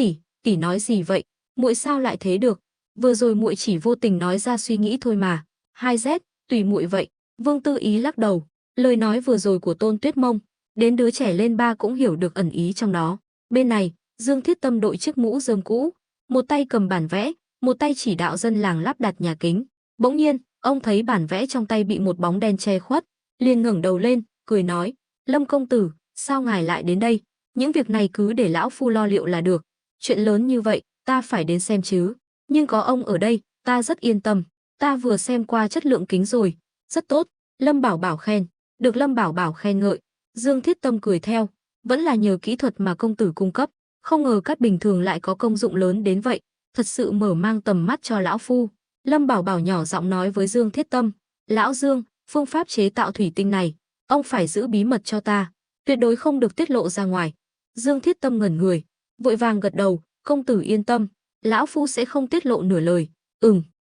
tỷ nói gì vậy? Muội sao lại thế được? Vừa rồi muội chỉ vô tình nói ra suy nghĩ thôi mà. 2Z, tùy muội vậy. Vương Tư Ý lắc đầu, lời nói vừa rồi của Tôn Tuyết Mông, đến đứa trẻ lên 3 cũng hiểu được ẩn ý trong đó. Bên này, Dương Thiết Tâm đội chiếc mũ rơm cũ, một tay cầm bản vẽ, một tay chỉ đạo dân làng lắp đặt nhà kính. Bỗng nhiên, ông thấy bản vẽ trong tay bị một bóng đen che khuất, liền ngẩng đầu lên, cười nói: "Lâm công tử, sao ngài lại đến đây? Những việc này cứ để lão phu lo liệu là được. Chuyện lớn như vậy, ta phải đến xem chứ. Nhưng có ông ở đây, ta rất yên tâm. Ta vừa xem qua chất lượng kính rồi, rất tốt." Lâm Bảo Bảo khen. Được Lâm Bảo Bảo khen ngợi, Dương Thiết Tâm cười theo, vẫn là nhờ kỹ thuật mà công tử cung cấp, không ngờ cát bình thường lại có công dụng lớn đến vậy, thật sự mở mang tầm mắt cho lão phu. Lâm Bảo Bảo nhỏ giọng nói với Dương Thiết Tâm: "Lão Dương, phương pháp chế tạo thủy tinh này, ông phải giữ bí mật cho ta, tuyệt đối không được tiết lộ ra ngoài." Dương Thiết Tâm ngẩn người, vội vàng gật đầu: "Công tử yên tâm, lão phu sẽ không tiết lộ nửa lời."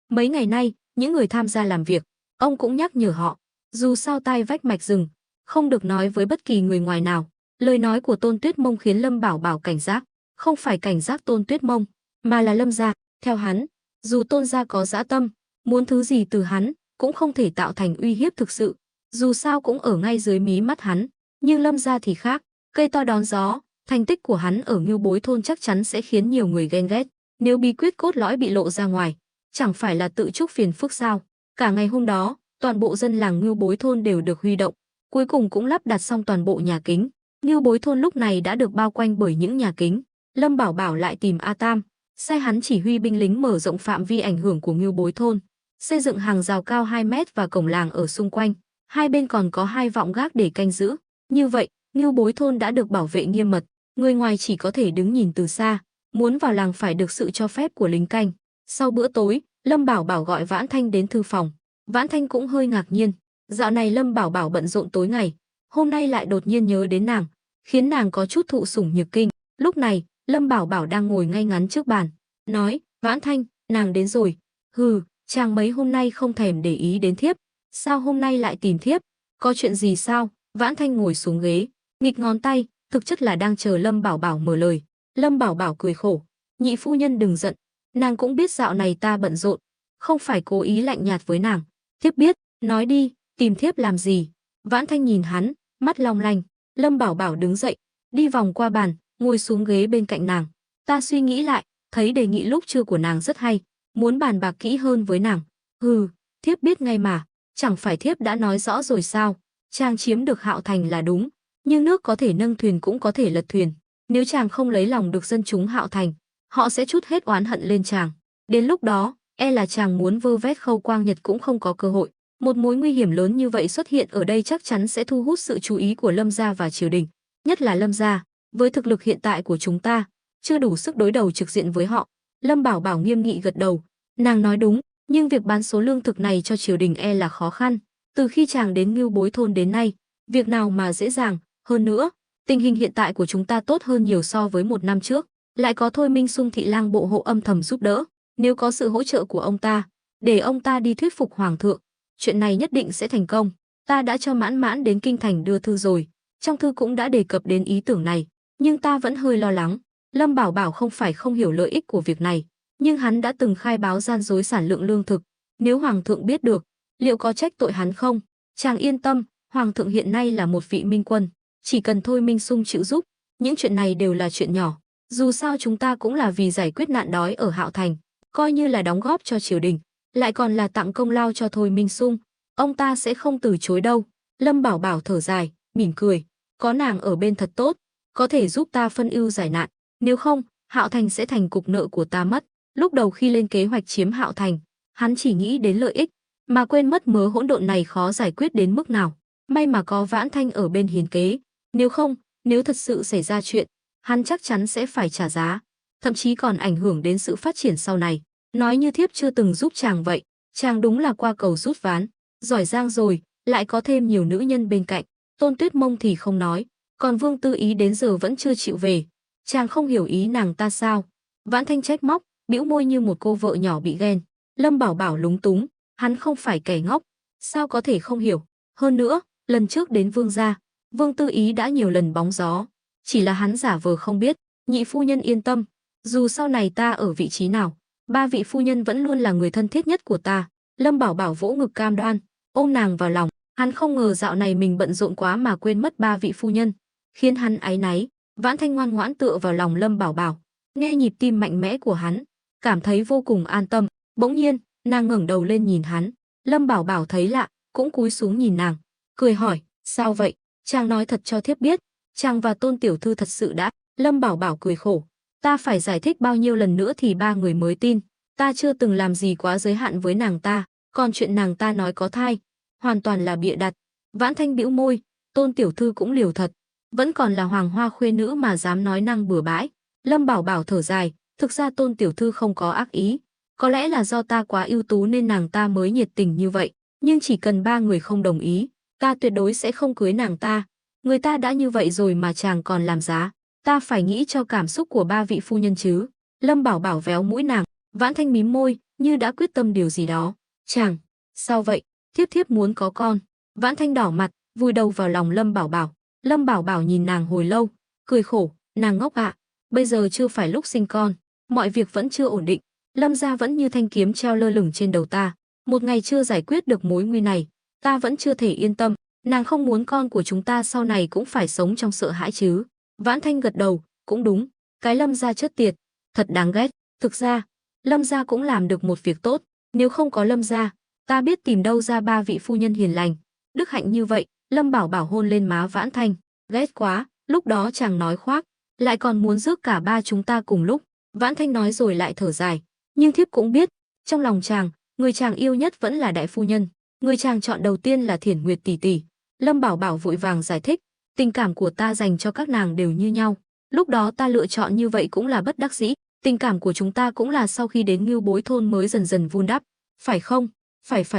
Mấy ngày nay, những người tham gia làm việc, ông cũng nhắc nhở họ, dù sao tai vách mạch rừng, không được nói với bất kỳ người ngoài nào. Lời nói của Tôn Tuyết Mông khiến Lâm Bảo Bảo cảnh giác, không phải cảnh giác Tôn Tuyết Mông, mà là Lâm gia. Theo hắn, dù Tôn gia có dã tâm, muốn thứ gì từ hắn, cũng không thể tạo thành uy hiếp thực sự, dù sao cũng ở ngay dưới mí mắt hắn. Nhưng Lâm gia thì khác, cây to đón gió, thành tích của hắn ở Ngưu Bối thôn chắc chắn sẽ khiến nhiều người ghen ghét. Nếu bí quyết cốt lõi bị lộ ra ngoài, chẳng phải là tự chuốc phiền phức sao? Cả ngày hôm đó, toàn bộ dân làng Ngưu Bối thôn đều được huy động, cuối cùng cũng lắp đặt xong toàn bộ nhà kính. Ngưu Bối thôn lúc này đã được bao quanh bởi những nhà kính. Lâm Bảo Bảo lại tìm A Tam, sai hắn chỉ huy binh lính mở rộng phạm vi ảnh hưởng của Ngưu Bối thôn, xây dựng hàng rào cao 2 mét và cổng làng ở xung quanh. Hai bên còn có 2 vọng gác để canh giữ. Như vậy, Ngưu Bối thôn đã được bảo vệ nghiêm mật, người ngoài chỉ có thể đứng nhìn từ xa, muốn vào làng phải được sự cho phép của lính canh. Sau bữa tối, Lâm Bảo Bảo gọi Vãn Thanh đến thư phòng. Vãn Thanh cũng hơi ngạc nhiên, dạo này Lâm Bảo Bảo bận rộn tối ngày, hôm nay lại đột nhiên nhớ đến nàng, khiến nàng có chút thụ sủng nhược kinh. Lúc này, Lâm Bảo Bảo đang ngồi ngay ngắn trước bàn, nói: "Vãn Thanh, nàng đến rồi." "Hừ, chàng mấy hôm nay không thèm để ý đến thiếp, sao hôm nay lại tìm thiếp? Có chuyện gì sao?" Vãn Thanh ngồi xuống ghế, nghịch ngón tay, thực chất là đang chờ Lâm Bảo Bảo mở lời. Lâm Bảo Bảo cười khổ: "Nhị phu nhân đừng giận, nàng cũng biết dạo này ta bận rộn, không phải cố ý lạnh nhạt với nàng. Thiếp biết, nói đi, tìm thiếp làm gì?" Vãn Thanh nhìn hắn, mắt long lanh. Lâm Bảo Bảo đứng dậy, đi vòng qua bàn, ngồi xuống ghế bên cạnh nàng. "Ta suy nghĩ lại, thấy đề nghị lúc trưa của nàng rất hay, muốn bàn bạc kỹ hơn với nàng." "Hừ, thiếp biết ngay mà, chẳng phải thiếp đã nói rõ rồi sao? Chàng chiếm được Hạo Thành là đúng, nhưng nước có thể nâng thuyền cũng có thể lật thuyền. Nếu chàng không lấy lòng được dân chúng Hạo Thành, họ sẽ trút hết oán hận lên chàng. Đến lúc đó, e là chàng muốn vơ vét Khâu Quang Nhật cũng không có cơ hội. Một mối nguy hiểm lớn như vậy xuất hiện ở đây chắc chắn sẽ thu hút sự chú ý của Lâm gia và triều đình, nhất là Lâm gia, với thực lực hiện tại của chúng ta, chưa đủ sức đối đầu trực diện với họ." Lâm Bảo Bảo nghiêm nghị gật đầu, nàng nói đúng, nhưng việc bán số lương thực này cho triều đình e là khó khăn. Từ khi chàng đến Ngưu Bối thôn đến nay, việc nào mà dễ dàng, hơn nữa, tình hình hiện tại của chúng ta tốt hơn nhiều so với 1 năm trước, lại có Thôi Minh Sung thị lang bộ hộ âm thầm giúp đỡ, nếu có sự hỗ trợ của ông ta, để ông ta đi thuyết phục hoàng thượng, chuyện này nhất định sẽ thành công. Ta đã cho Mãn Mãn đến kinh thành đưa thư rồi, trong thư cũng đã đề cập đến ý tưởng này, nhưng ta vẫn hơi lo lắng. Lâm Bảo Bảo không phải không hiểu lợi ích của việc này, nhưng hắn đã từng khai báo gian dối sản lượng lương thực, nếu hoàng thượng biết được, liệu có trách tội hắn không? Chàng yên tâm, hoàng thượng hiện nay là một vị minh quân, chỉ cần Thôi Minh Sung chịu giúp, những chuyện này đều là chuyện nhỏ. Dù sao chúng ta cũng là vì giải quyết nạn đói ở Hạo Thành, coi như là đóng góp cho triều đình, lại còn là tặng công lao cho Thôi Minh Sung, ông ta sẽ không từ chối đâu." Lâm Bảo Bảo thở dài, mỉm cười, có nàng ở bên thật tốt, có thể giúp ta phân ưu giải nạn, nếu không, Hạo Thành sẽ thành cục nợ của ta mất. Lúc đầu khi lên kế hoạch chiếm Hạo Thành, hắn chỉ nghĩ đến lợi ích, mà quên mất mớ hỗn độn này khó giải quyết đến mức nào. May mà có Vãn Thanh ở bên hiến kế, nếu không, nếu thật sự xảy ra chuyện, hắn chắc chắn sẽ phải trả giá, thậm chí còn ảnh hưởng đến sự phát triển sau này. Nói như thiếp chưa từng giúp chàng vậy, chàng đúng là qua cầu rút ván, giỏi giang rồi, lại có thêm nhiều nữ nhân bên cạnh. Tôn Tuyết Mông thì không nói, còn Vương Tư Ý đến giờ vẫn chưa chịu về. Chàng không hiểu ý nàng ta sao? Vãn Thanh trách móc, bĩu môi như một cô vợ nhỏ bị ghen. Lâm Bảo Bảo lúng túng, hắn không phải kẻ ngốc, sao có thể không hiểu. Hơn nữa, lần trước đến Vương gia, Vương Tư Ý đã nhiều lần bóng gió, chỉ là hắn giả vờ không biết. Nhị phu nhân yên tâm, dù sau này ta ở vị trí nào, ba vị phu nhân vẫn luôn là người thân thiết nhất của ta. Lâm Bảo Bảo vỗ ngực cam đoan, ôm nàng vào lòng. Hắn không ngờ dạo này mình bận rộn quá mà quên mất ba vị phu nhân, khiến hắn áy náy. Vãn Thanh ngoan ngoãn tựa vào lòng Lâm Bảo Bảo, nghe nhịp tim mạnh mẽ của hắn, cảm thấy vô cùng an tâm. Bỗng nhiên, nàng ngẩng đầu lên nhìn hắn. Lâm Bảo Bảo thấy lạ, cũng cúi xuống nhìn nàng, cười hỏi, sao vậy? Chàng nói thật cho thiếp biết, chàng và Tôn tiểu thư thật sự đã. Lâm Bảo Bảo cười khổ, ta phải giải thích bao nhiêu lần nữa thì ba người mới tin. Ta chưa từng làm gì quá giới hạn với nàng ta, còn chuyện nàng ta nói có thai, hoàn toàn là bịa đặt. Vãn Thanh bĩu môi, Tôn tiểu thư cũng liều thật, vẫn còn là hoàng hoa khuê nữ mà dám nói năng bừa bãi. Lâm Bảo Bảo thở dài, thực ra Tôn tiểu thư không có ác ý, có lẽ là do ta quá ưu tú nên nàng ta mới nhiệt tình như vậy, nhưng chỉ cần ba người không đồng ý, ta tuyệt đối sẽ không cưới nàng ta. Người ta đã như vậy rồi mà chàng còn làm giá, ta phải nghĩ cho cảm xúc của ba vị phu nhân chứ. Lâm Bảo Bảo véo mũi nàng. Vãn Thanh mím môi, như đã quyết tâm điều gì đó. Chàng, sao vậy? Thiếp thiếp muốn có con. Vãn Thanh đỏ mặt, vùi đầu vào lòng Lâm Bảo Bảo. Lâm Bảo Bảo nhìn nàng hồi lâu, cười khổ, nàng ngốc ạ, bây giờ chưa phải lúc sinh con, mọi việc vẫn chưa ổn định, Lâm gia vẫn như thanh kiếm treo lơ lửng trên đầu ta, một ngày chưa giải quyết được mối nguy này, ta vẫn chưa thể yên tâm, nàng không muốn con của chúng ta sau này cũng phải sống trong sợ hãi chứ. Vãn Thanh gật đầu, cũng đúng, cái Lâm gia chết tiệt, thật đáng ghét. Thực ra, Lâm gia cũng làm được một việc tốt, nếu không có Lâm gia, ta biết tìm đâu ra ba vị phu nhân hiền lành, đức hạnh như vậy. Lâm Bảo Bảo hôn lên má Vãn Thanh, ghét quá, lúc đó chàng nói khoác, lại còn muốn rước cả ba chúng ta cùng lúc. Vãn Thanh nói rồi lại thở dài, nhưng thiếp cũng biết, trong lòng chàng, người chàng yêu nhất vẫn là đại phu nhân, người chàng chọn đầu tiên là Thiển Nguyệt tỷ tỷ. Lâm Bảo Bảo vội vàng giải thích, tình cảm của ta dành cho các nàng đều như nhau, lúc đó ta lựa chọn như vậy cũng là bất đắc dĩ, tình cảm của chúng ta cũng là sau khi đến Ngưu Bối thôn mới dần dần vun đắp, phải không?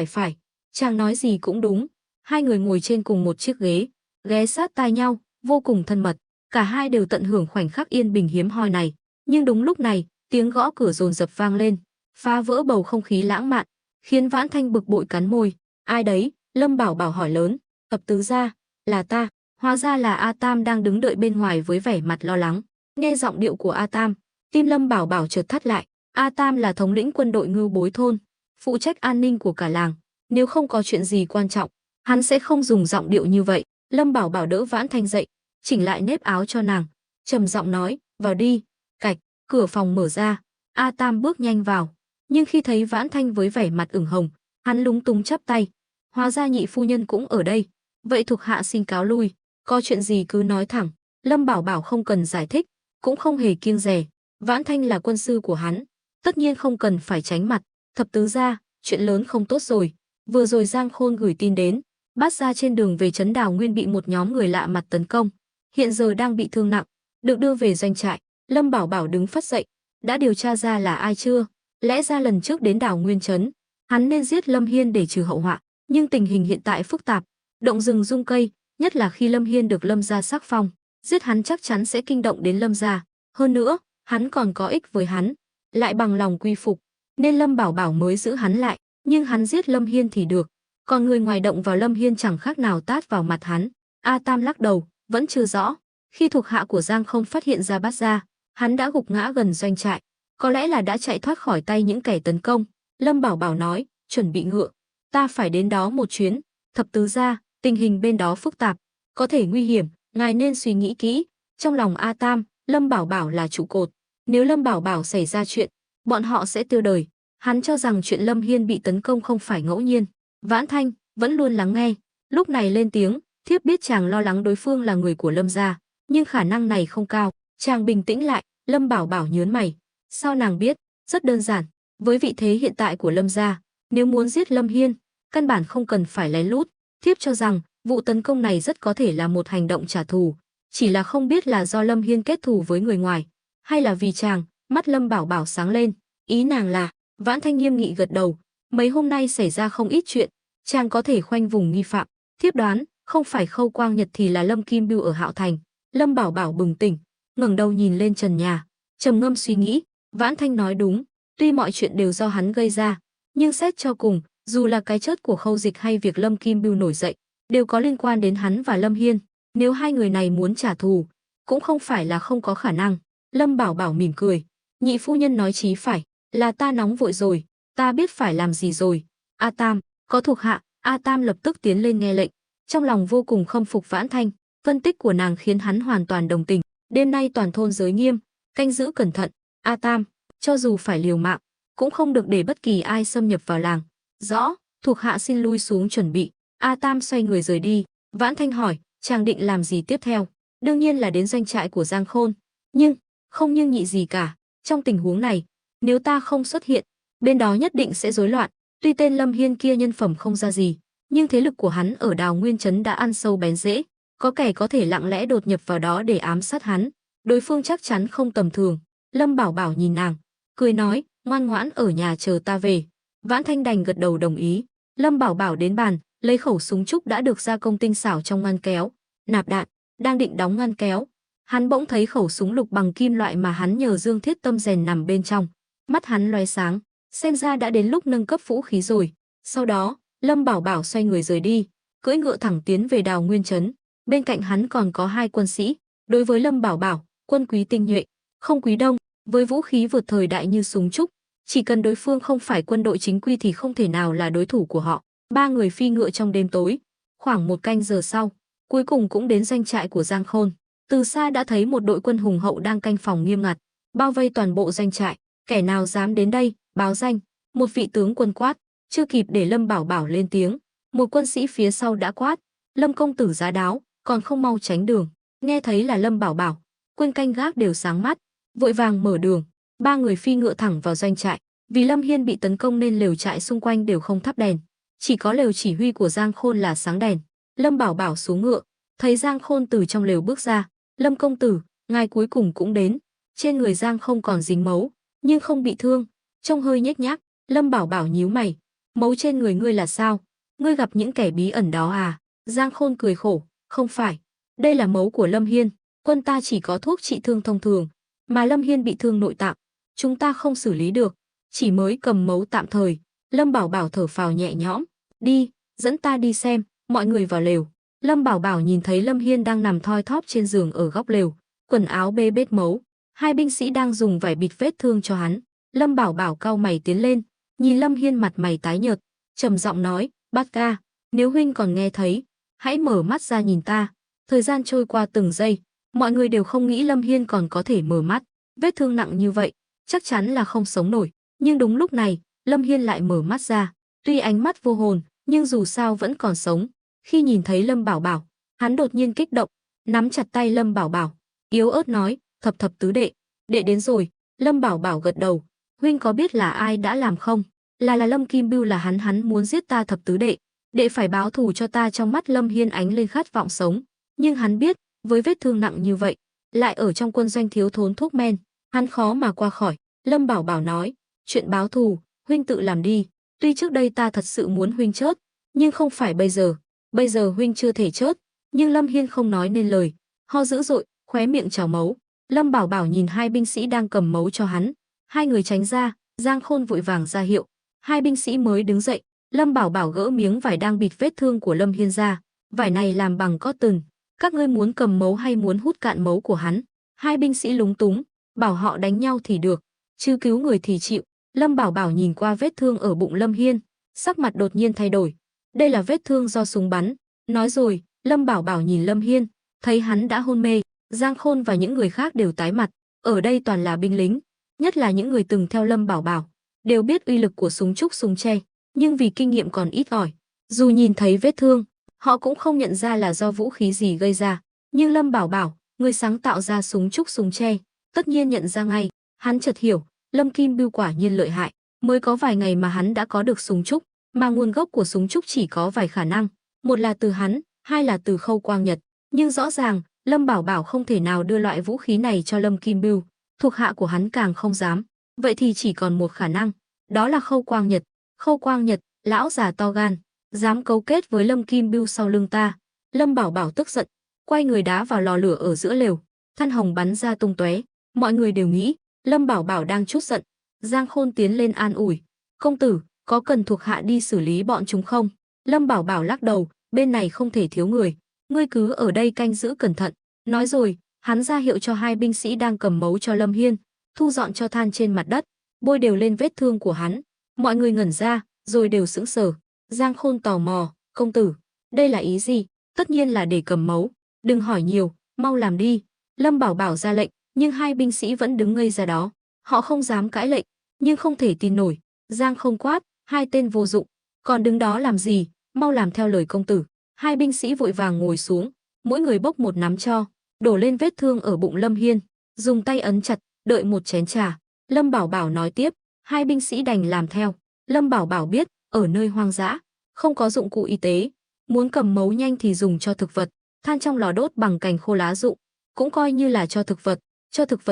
Phải. Chàng nói gì cũng đúng. Hai người ngồi trên cùng một chiếc ghế, ghé sát tai nhau, vô cùng thân mật. Cả hai đều tận hưởng khoảnh khắc yên bình hiếm hoi này. Nhưng đúng lúc này, tiếng gõ cửa dồn dập vang lên, phá vỡ bầu không khí lãng mạn, khiến Vãn Thanh bực bội cắn môi. Ai đấy? Lâm Bảo Bảo hỏi lớn. Ập tứ gia, là ta. Hóa ra là A Tam đang đứng đợi bên ngoài với vẻ mặt lo lắng. Nghe giọng điệu của A Tam, tim Lâm Bảo Bảo chợt thắt lại. A Tam là thống lĩnh quân đội Ngưu Bối thôn, phụ trách an ninh của cả làng. Nếu không có chuyện gì quan trọng, hắn sẽ không dùng giọng điệu như vậy. Lâm Bảo Bảo đỡ Vãn Thanh dậy, chỉnh lại nếp áo cho nàng, trầm giọng nói, vào đi. Cạch, cửa phòng mở ra, A Tam bước nhanh vào, nhưng khi thấy Vãn Thanh với vẻ mặt ửng hồng, hắn lúng túng chắp tay. Hóa ra nhị phu nhân cũng ở đây, vậy thuộc hạ xin cáo lui, có chuyện gì cứ nói thẳng. Lâm Bảo Bảo không cần giải thích, cũng không hề kiêng dè, Vãn Thanh là quân sư của hắn, tất nhiên không cần phải tránh mặt. Thập tứ gia, chuyện lớn không tốt rồi, vừa rồi Giang Khôn gửi tin đến, Bát gia trên đường về trấn Đào Nguyên bị một nhóm người lạ mặt tấn công, hiện giờ đang bị thương nặng, được đưa về doanh trại. Lâm Bảo Bảo đứng phắt dậy, đã điều tra ra là ai chưa? Lẽ ra lần trước đến Đào Nguyên trấn, hắn nên giết Lâm Hiên để trừ hậu họa, nhưng tình hình hiện tại phức tạp, động rừng rung cây, nhất là khi Lâm Hiên được Lâm gia sắc phong, giết hắn chắc chắn sẽ kinh động đến Lâm gia, hơn nữa, hắn còn có ích với hắn, lại bằng lòng quy phục, nên Lâm Bảo Bảo mới giữ hắn lại, nhưng hắn giết Lâm Hiên thì được, còn người ngoài động vào Lâm Hiên chẳng khác nào tát vào mặt hắn. A Tam lắc đầu, vẫn chưa rõ. Khi thuộc hạ của Giang Không phát hiện ra Bát gia, hắn đã gục ngã gần doanh trại, có lẽ là đã chạy thoát khỏi tay những kẻ tấn công. Lâm Bảo Bảo nói, chuẩn bị ngựa, ta phải đến đó một chuyến. Thập tứ gia, tình hình bên đó phức tạp, có thể nguy hiểm, ngài nên suy nghĩ kỹ. Trong lòng A Tam, Lâm Bảo Bảo là trụ cột, nếu Lâm Bảo Bảo xảy ra chuyện, bọn họ sẽ tiêu đời. Hắn cho rằng chuyện Lâm Hiên bị tấn công không phải ngẫu nhiên. Vãn Thanh vẫn luôn lắng nghe, lúc này lên tiếng, thiếp biết chàng lo lắng đối phương là người của Lâm gia, nhưng khả năng này không cao. Chàng bình tĩnh lại, Lâm Bảo Bảo nhớn mày. Sao nàng biết? Rất đơn giản. Với vị thế hiện tại của Lâm gia, nếu muốn giết Lâm Hiên, căn bản không cần phải lén lút. Thiếp cho rằng vụ tấn công này rất có thể là một hành động trả thù. Chỉ là không biết là do Lâm Hiên kết thù với người ngoài, hay là vì chàng. Mắt Lâm Bảo Bảo sáng lên. Ý nàng là... Vãn Thanh nghiêm nghị gật đầu. Mấy hôm nay xảy ra không ít chuyện, chàng có thể khoanh vùng nghi phạm. Thiếp đoán không phải Khâu Quang Nhật thì là Lâm Kim Bưu ở Hạo Thành. Lâm Bảo Bảo bừng tỉnh, ngẩng đầu nhìn lên trần nhà, trầm ngâm suy nghĩ. Vãn Thanh nói đúng, tuy mọi chuyện đều do hắn gây ra, nhưng xét cho cùng, dù là cái chết của Khâu Dịch hay việc Lâm Kim Bưu nổi dậy, đều có liên quan đến hắn và Lâm Hiên. Nếu hai người này muốn trả thù, cũng không phải là không có khả năng. Lâm Bảo Bảo mỉm cười. Nhị phu nhân nói chí phải, là ta nóng vội rồi, ta biết phải làm gì rồi. A Tam, có thuộc hạ. A Tam lập tức tiến lên nghe lệnh, trong lòng vô cùng khâm phục Vãn Thanh. Phân tích của nàng khiến hắn hoàn toàn đồng tình. Đêm nay toàn thôn giới nghiêm, canh giữ cẩn thận. A Tam, cho dù phải liều mạng, cũng không được để bất kỳ ai xâm nhập vào làng. Rõ, thuộc hạ xin lui xuống chuẩn bị. A Tam xoay người rời đi. Vãn Thanh hỏi, chàng định làm gì tiếp theo? Đương nhiên là đến doanh trại của Giang Khôn. Nhưng, không nhưng nhị gì cả. Trong tình huống này, nếu ta không xuất hiện, bên đó nhất định sẽ rối loạn. Tuy tên Lâm Hiên kia nhân phẩm không ra gì, nhưng thế lực của hắn ở Đào Nguyên Trấn đã ăn sâu bén rễ. Có kẻ có thể lặng lẽ đột nhập vào đó để ám sát hắn. Đối phương chắc chắn không tầm thường. Lâm Bảo Bảo nhìn nàng, cười nói, ngoan ngoãn ở nhà chờ ta về. Vãn Thanh đành gật đầu đồng ý. Lâm Bảo Bảo đến bàn, lấy khẩu súng trúc đã được gia công tinh xảo trong ngăn kéo, nạp đạn, đang định đóng ngăn kéo. Hắn bỗng thấy khẩu súng lục bằng kim loại mà hắn nhờ Dương Thiết Tâm rèn nằm bên trong. Mắt hắn lóe sáng, xem ra đã đến lúc nâng cấp vũ khí rồi. Sau đó, Lâm Bảo Bảo xoay người rời đi, cưỡi ngựa thẳng tiến về Đào Nguyên Trấn. Bên cạnh hắn còn có hai quân sĩ. Đối với Lâm Bảo Bảo, quân quý tinh nhuệ, không quý đông, với vũ khí vượt thời đại như súng trúc, chỉ cần đối phương không phải quân đội chính quy thì không thể nào là đối thủ của họ. Ba người phi ngựa trong đêm tối. Khoảng một canh giờ sau, cuối cùng cũng đến doanh trại của Giang Khôn. Từ xa đã thấy một đội quân hùng hậu đang canh phòng nghiêm ngặt, bao vây toàn bộ doanh trại. Kẻ nào dám đến đây, báo danh. Một vị tướng quân quát. Chưa kịp để Lâm Bảo Bảo lên tiếng, một quân sĩ phía sau đã quát. Lâm công tử giá đáo, còn không mau tránh đường. Nghe thấy là Lâm Bảo Bảo, quân canh gác đều sáng mắt, vội vàng mở đường. Ba người phi ngựa thẳng vào doanh trại. Vì Lâm Hiên bị tấn công nên lều trại xung quanh đều không thắp đèn, chỉ có lều chỉ huy của Giang Khôn là sáng đèn. Lâm Bảo Bảo xuống ngựa, thấy Giang Khôn từ trong lều bước ra. Lâm công tử, ngài cuối cùng cũng đến. Trên người Giang không còn dính máu, nhưng không bị thương, trông hơi nhếch nhác. Lâm Bảo Bảo nhíu mày, máu trên người ngươi là sao? Ngươi gặp những kẻ bí ẩn đó à? Giang Khôn cười khổ, không phải, đây là máu của Lâm Hiên. Quân ta chỉ có thuốc trị thương thông thường, mà Lâm Hiên bị thương nội tạng, chúng ta không xử lý được, chỉ mới cầm máu tạm thời. Lâm Bảo Bảo thở phào nhẹ nhõm, đi, dẫn ta đi xem. Mọi người vào lều. Lâm Bảo Bảo nhìn thấy Lâm Hiên đang nằm thoi thóp trên giường ở góc lều, quần áo bê bết máu. Hai binh sĩ đang dùng vải bịt vết thương cho hắn. Lâm Bảo Bảo cau mày tiến lên, nhìn Lâm Hiên mặt mày tái nhợt, trầm giọng nói, Bát ca, nếu huynh còn nghe thấy, hãy mở mắt ra nhìn ta. Thời gian trôi qua từng giây, mọi người đều không nghĩ Lâm Hiên còn có thể mở mắt. Vết thương nặng như vậy, chắc chắn là không sống nổi. Nhưng đúng lúc này, Lâm Hiên lại mở mắt ra. Tuy ánh mắt vô hồn, nhưng dù sao vẫn còn sống. Khi nhìn thấy Lâm Bảo Bảo, hắn đột nhiên kích động, nắm chặt tay Lâm Bảo Bảo, yếu ớt nói, thập thập tứ đệ, đệ đến rồi. Lâm Bảo Bảo gật đầu, huynh có biết là ai đã làm không? Là Lâm Kim Bưu, là hắn muốn giết ta thập tứ đệ. Đệ phải báo thù cho ta. Trong mắt Lâm Hiên ánh lên khát vọng sống, nhưng hắn biết, với vết thương nặng như vậy, lại ở trong quân doanh thiếu thốn thuốc men, hắn khó mà qua khỏi. Lâm Bảo Bảo nói, chuyện báo thù, huynh tự làm đi. Tuy trước đây ta thật sự muốn huynh chết, nhưng không phải bây giờ. Bây giờ huynh chưa thể chết. Nhưng Lâm Hiên không nói nên lời, ho dữ dội, khóe miệng trào máu. Lâm Bảo Bảo nhìn hai binh sĩ đang cầm máu cho hắn, hai người tránh ra. Giang Khôn vội vàng ra hiệu, hai binh sĩ mới đứng dậy. Lâm Bảo Bảo gỡ miếng vải đang bịt vết thương của Lâm Hiên ra. Vải này làm bằng cotton, các ngươi muốn cầm máu hay muốn hút cạn máu của hắn? Hai binh sĩ lúng túng, bảo họ đánh nhau thì được, chứ cứu người thì chịu. Lâm Bảo Bảo nhìn qua vết thương ở bụng Lâm Hiên, sắc mặt đột nhiên thay đổi. Đây là vết thương do súng bắn. Nói rồi, Lâm Bảo Bảo nhìn Lâm Hiên, thấy hắn đã hôn mê. Giang Khôn và những người khác đều tái mặt. Ở đây toàn là binh lính, nhất là những người từng theo Lâm Bảo Bảo, đều biết uy lực của súng trúc súng tre, nhưng vì kinh nghiệm còn ít ỏi, dù nhìn thấy vết thương, họ cũng không nhận ra là do vũ khí gì gây ra. Nhưng Lâm Bảo Bảo, người sáng tạo ra súng trúc súng tre, tất nhiên nhận ra ngay. Hắn chợt hiểu, Lâm Kim Bưu quả nhiên lợi hại, mới có vài ngày mà hắn đã có được súng trúc, mà nguồn gốc của súng trúc chỉ có vài khả năng, một là từ hắn, hai là từ Khâu Quang Nhật, nhưng rõ ràng Lâm Bảo Bảo không thể nào đưa loại vũ khí này cho Lâm Kim Bưu, thuộc hạ của hắn càng không dám. Vậy thì chỉ còn một khả năng, đó là Khâu Quang Nhật. Khâu Quang Nhật, lão già to gan, dám cấu kết với Lâm Kim Bưu sau lưng ta. Lâm Bảo Bảo tức giận, quay người đá vào lò lửa ở giữa lều, than hồng bắn ra tung tóe. Mọi người đều nghĩ Lâm Bảo Bảo đang trút giận. Giang Khôn tiến lên an ủi, công tử, có cần thuộc hạ đi xử lý bọn chúng không? Lâm Bảo Bảo lắc đầu, bên này không thể thiếu người, ngươi cứ ở đây canh giữ cẩn thận. Nói rồi, hắn ra hiệu cho hai binh sĩ đang cầm mấu cho Lâm Hiên, thu dọn cho than trên mặt đất, bôi đều lên vết thương của hắn. Mọi người ngẩn ra, rồi đều sững sờ. Giang Khôn tò mò, công tử, đây là ý gì? Tất nhiên là để cầm mấu, đừng hỏi nhiều, mau làm đi. Lâm Bảo Bảo ra lệnh, nhưng hai binh sĩ vẫn đứng ngây ra đó. Họ không dám cãi lệnh, nhưng không thể tin nổi. Giang Không quát, hai tên vô dụng, còn đứng đó làm gì, mau làm theo lời công tử. Hai binh sĩ vội vàng ngồi xuống, mỗi người bốc một nắm tro, đổ lên vết thương ở bụng Lâm Hiên, dùng tay ấn chặt, đợi một chén trà. Lâm Bảo Bảo nói tiếp, hai binh sĩ đành làm theo. Lâm Bảo Bảo biết, ở nơi hoang dã, không có dụng cụ y tế, muốn cầm mấu nhanh thì dùng cho thực vật, than trong lò đốt bằng cành khô lá rụng, cũng coi như là cho thực vật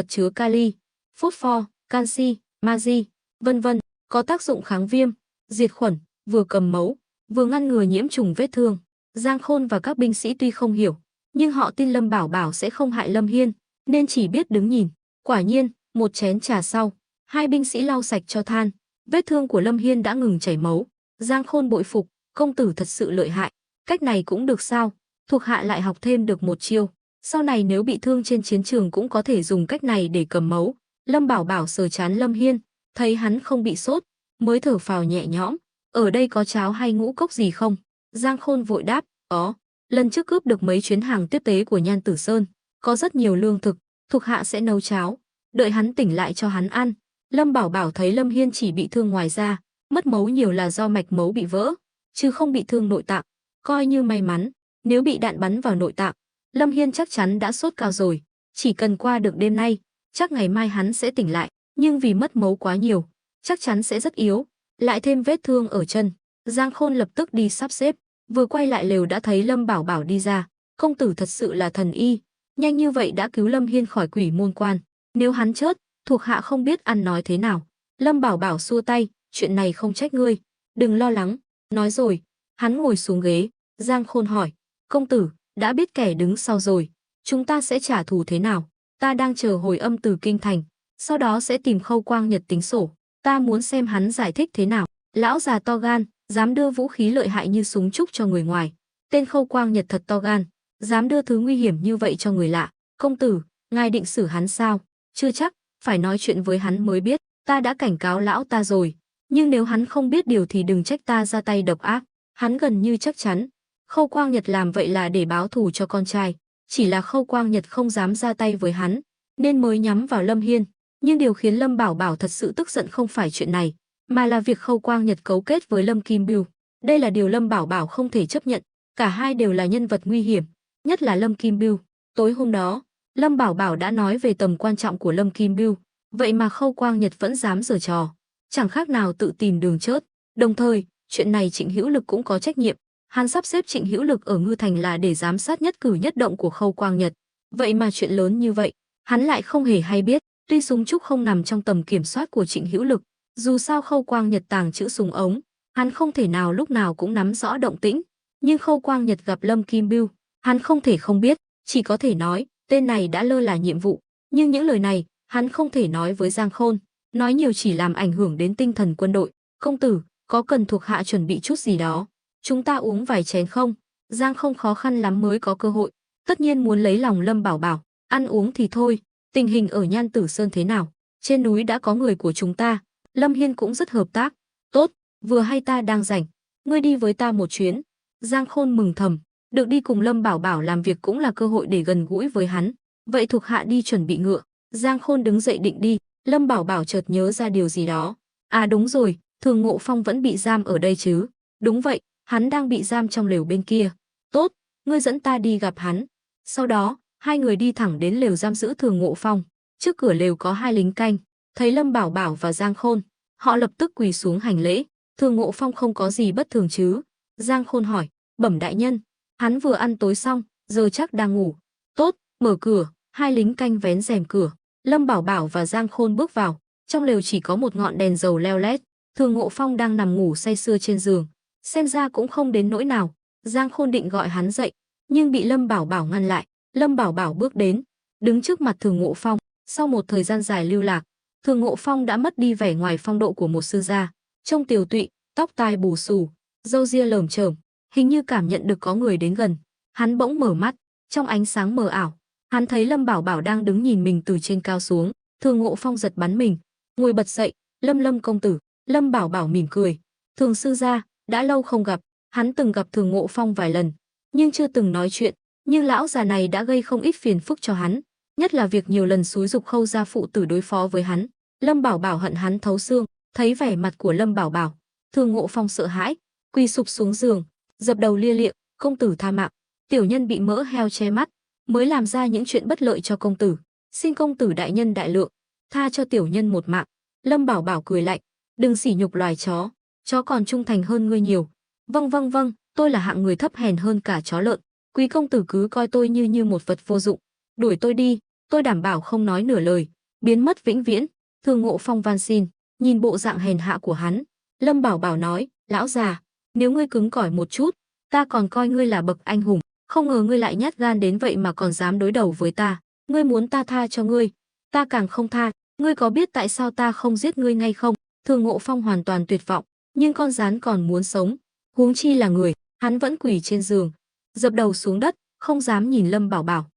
chứa kali, phosphor, canxi, magie, vân vân, có tác dụng kháng viêm, diệt khuẩn, vừa cầm mấu, vừa ngăn ngừa nhiễm trùng vết thương. Giang Khôn và các binh sĩ tuy không hiểu, nhưng họ tin Lâm Bảo Bảo sẽ không hại Lâm Hiên, nên chỉ biết đứng nhìn. Quả nhiên, một chén trà sau, hai binh sĩ lau sạch cho than, vết thương của Lâm Hiên đã ngừng chảy máu. Giang Khôn bội phục, công tử thật sự lợi hại, cách này cũng được sao? Thuộc hạ lại học thêm được một chiêu, sau này nếu bị thương trên chiến trường cũng có thể dùng cách này để cầm máu. Lâm Bảo Bảo sờ trán Lâm Hiên, thấy hắn không bị sốt, mới thở phào nhẹ nhõm. Ở đây có cháo hay ngũ cốc gì không? Giang Khôn vội đáp, có. Lần trước cướp được mấy chuyến hàng tiếp tế của Nhan Tử Sơn, có rất nhiều lương thực, thuộc hạ sẽ nấu cháo, đợi hắn tỉnh lại cho hắn ăn. Lâm Bảo Bảo thấy Lâm Hiên chỉ bị thương ngoài da, mất máu nhiều là do mạch máu bị vỡ, chứ không bị thương nội tạng, coi như may mắn. Nếu bị đạn bắn vào nội tạng, Lâm Hiên chắc chắn đã sốt cao rồi, chỉ cần qua được đêm nay, chắc ngày mai hắn sẽ tỉnh lại, nhưng vì mất máu quá nhiều, chắc chắn sẽ rất yếu, lại thêm vết thương ở chân. Giang Khôn lập tức đi sắp xếp, vừa quay lại lều đã thấy Lâm Bảo Bảo đi ra. Công tử thật sự là thần y, nhanh như vậy đã cứu Lâm Hiên khỏi quỷ môn quan, nếu hắn chết, thuộc hạ không biết ăn nói thế nào. Lâm Bảo Bảo xua tay, chuyện này không trách ngươi, đừng lo lắng. Nói rồi, hắn ngồi xuống ghế. Giang Khôn hỏi, công tử, đã biết kẻ đứng sau rồi, chúng ta sẽ trả thù thế nào? Ta đang chờ hồi âm từ kinh thành, sau đó sẽ tìm Khâu Quang Nhật tính sổ, ta muốn xem hắn giải thích thế nào. Lão già to gan, dám đưa vũ khí lợi hại như súng trúc cho người ngoài. Tên Khâu Quang Nhật thật to gan, dám đưa thứ nguy hiểm như vậy cho người lạ. Công tử, ngài định xử hắn sao? Chưa chắc, phải nói chuyện với hắn mới biết. Ta đã cảnh cáo lão ta rồi, nhưng nếu hắn không biết điều thì đừng trách ta ra tay độc ác. Hắn gần như chắc chắn Khâu Quang Nhật làm vậy là để báo thù cho con trai, chỉ là Khâu Quang Nhật không dám ra tay với hắn, nên mới nhắm vào Lâm Hiên. Nhưng điều khiến Lâm Bảo Bảo thật sự tức giận không phải chuyện này, mà là việc Khâu Quang Nhật cấu kết với Lâm Kim Bưu. Đây là điều Lâm Bảo Bảo không thể chấp nhận, cả hai đều là nhân vật nguy hiểm, nhất là Lâm Kim Bưu. Tối hôm đó, Lâm Bảo Bảo đã nói về tầm quan trọng của Lâm Kim Bưu, vậy mà Khâu Quang Nhật vẫn dám giở trò, chẳng khác nào tự tìm đường chết. Đồng thời, chuyện này Trịnh Hữu Lực cũng có trách nhiệm. Hắn sắp xếp Trịnh Hữu Lực ở Ngư Thành là để giám sát nhất cử nhất động của Khâu Quang Nhật. Vậy mà chuyện lớn như vậy, hắn lại không hề hay biết. Tuy súng trúc không nằm trong tầm kiểm soát của Trịnh Hữu Lực, dù sao Khâu Quang Nhật tàng trữ súng ống, hắn không thể nào lúc nào cũng nắm rõ động tĩnh. Nhưng Khâu Quang Nhật gặp Lâm Kim Bưu, hắn không thể không biết, chỉ có thể nói tên này đã lơ là nhiệm vụ. Nhưng những lời này, hắn không thể nói với Giang Khôn, nói nhiều chỉ làm ảnh hưởng đến tinh thần quân đội. Công tử, có cần thuộc hạ chuẩn bị chút gì đó? Chúng ta uống vài chén không? Giang không khó khăn lắm mới có cơ hội, tất nhiên muốn lấy lòng Lâm Bảo Bảo. Ăn uống thì thôi, tình hình ở Nhan Tử Sơn thế nào? Trên núi đã có người của chúng ta, Lâm Hiên cũng rất hợp tác. Tốt, vừa hay ta đang rảnh, ngươi đi với ta một chuyến. Giang Khôn mừng thầm, được đi cùng Lâm Bảo Bảo làm việc cũng là cơ hội để gần gũi với hắn. Vậy thuộc hạ đi chuẩn bị ngựa. Giang Khôn đứng dậy định đi, Lâm Bảo Bảo chợt nhớ ra điều gì đó. À đúng rồi, Thường Ngộ Phong vẫn bị giam ở đây chứ? Đúng vậy, hắn đang bị giam trong lều bên kia. Tốt, ngươi dẫn ta đi gặp hắn. Sau đó, hai người đi thẳng đến lều giam giữ Thường Ngộ Phong. Trước cửa lều có hai lính canh, thấy Lâm Bảo Bảo và Giang Khôn, họ lập tức quỳ xuống hành lễ. Thường Ngộ Phong không có gì bất thường chứ? Giang Khôn hỏi. Bẩm đại nhân, hắn vừa ăn tối xong, giờ chắc đang ngủ. Tốt, mở cửa. Hai lính canh vén rèm cửa. Lâm Bảo Bảo và Giang Khôn bước vào. Trong lều chỉ có một ngọn đèn dầu leo lét. Thường Ngộ Phong đang nằm ngủ say sưa trên giường, xem ra cũng không đến nỗi nào. Giang Khôn định gọi hắn dậy, nhưng bị Lâm Bảo Bảo ngăn lại. Lâm Bảo Bảo bước đến, đứng trước mặt Thường Ngộ Phong. Sau một thời gian dài lưu lạc, Thường Ngộ Phong đã mất đi vẻ ngoài phong độ của một sư gia, trông tiều tụy, tóc tai bù xù, râu ria lởm chởm, hình như cảm nhận được có người đến gần. Hắn bỗng mở mắt, trong ánh sáng mờ ảo, hắn thấy Lâm Bảo Bảo đang đứng nhìn mình từ trên cao xuống. Thường Ngộ Phong giật bắn mình, ngồi bật dậy. Lâm công tử. Lâm Bảo Bảo mỉm cười. Thường sư gia, đã lâu không gặp. Hắn từng gặp Thường Ngộ Phong vài lần, nhưng chưa từng nói chuyện. Nhưng lão già này đã gây không ít phiền phức cho hắn, nhất là việc nhiều lần xúi giục Khâu gia phụ tử đối phó với hắn. Lâm Bảo Bảo hận hắn thấu xương. Thấy vẻ mặt của Lâm Bảo Bảo, Thường Ngộ Phong sợ hãi, quỳ sụp xuống giường, dập đầu lia lịa. Công tử tha mạng, tiểu nhân bị mỡ heo che mắt, mới làm ra những chuyện bất lợi cho công tử. Xin công tử đại nhân đại lượng, tha cho tiểu nhân một mạng. Lâm Bảo Bảo cười lạnh. Đừng sỉ nhục loài chó còn trung thành hơn ngươi nhiều. Vâng, tôi là hạng người thấp hèn hơn cả chó lợn. Quý công tử cứ coi tôi như một vật vô dụng. Đuổi tôi đi, tôi đảm bảo không nói nửa lời, biến mất vĩnh viễn. Thường Ngộ Phong van xin. Nhìn bộ dạng hèn hạ của hắn, Lâm Bảo Bảo nói, lão già, nếu ngươi cứng cỏi một chút, ta còn coi ngươi là bậc anh hùng. Không ngờ ngươi lại nhát gan đến vậy mà còn dám đối đầu với ta. Ngươi muốn ta tha cho ngươi, ta càng không tha. Ngươi có biết tại sao ta không giết ngươi ngay không? Thường Ngộ Phong hoàn toàn tuyệt vọng, nhưng con rắn còn muốn sống, huống chi là người. Hắn vẫn quỳ trên giường, dập đầu xuống đất, không dám nhìn Lâm Bảo Bảo.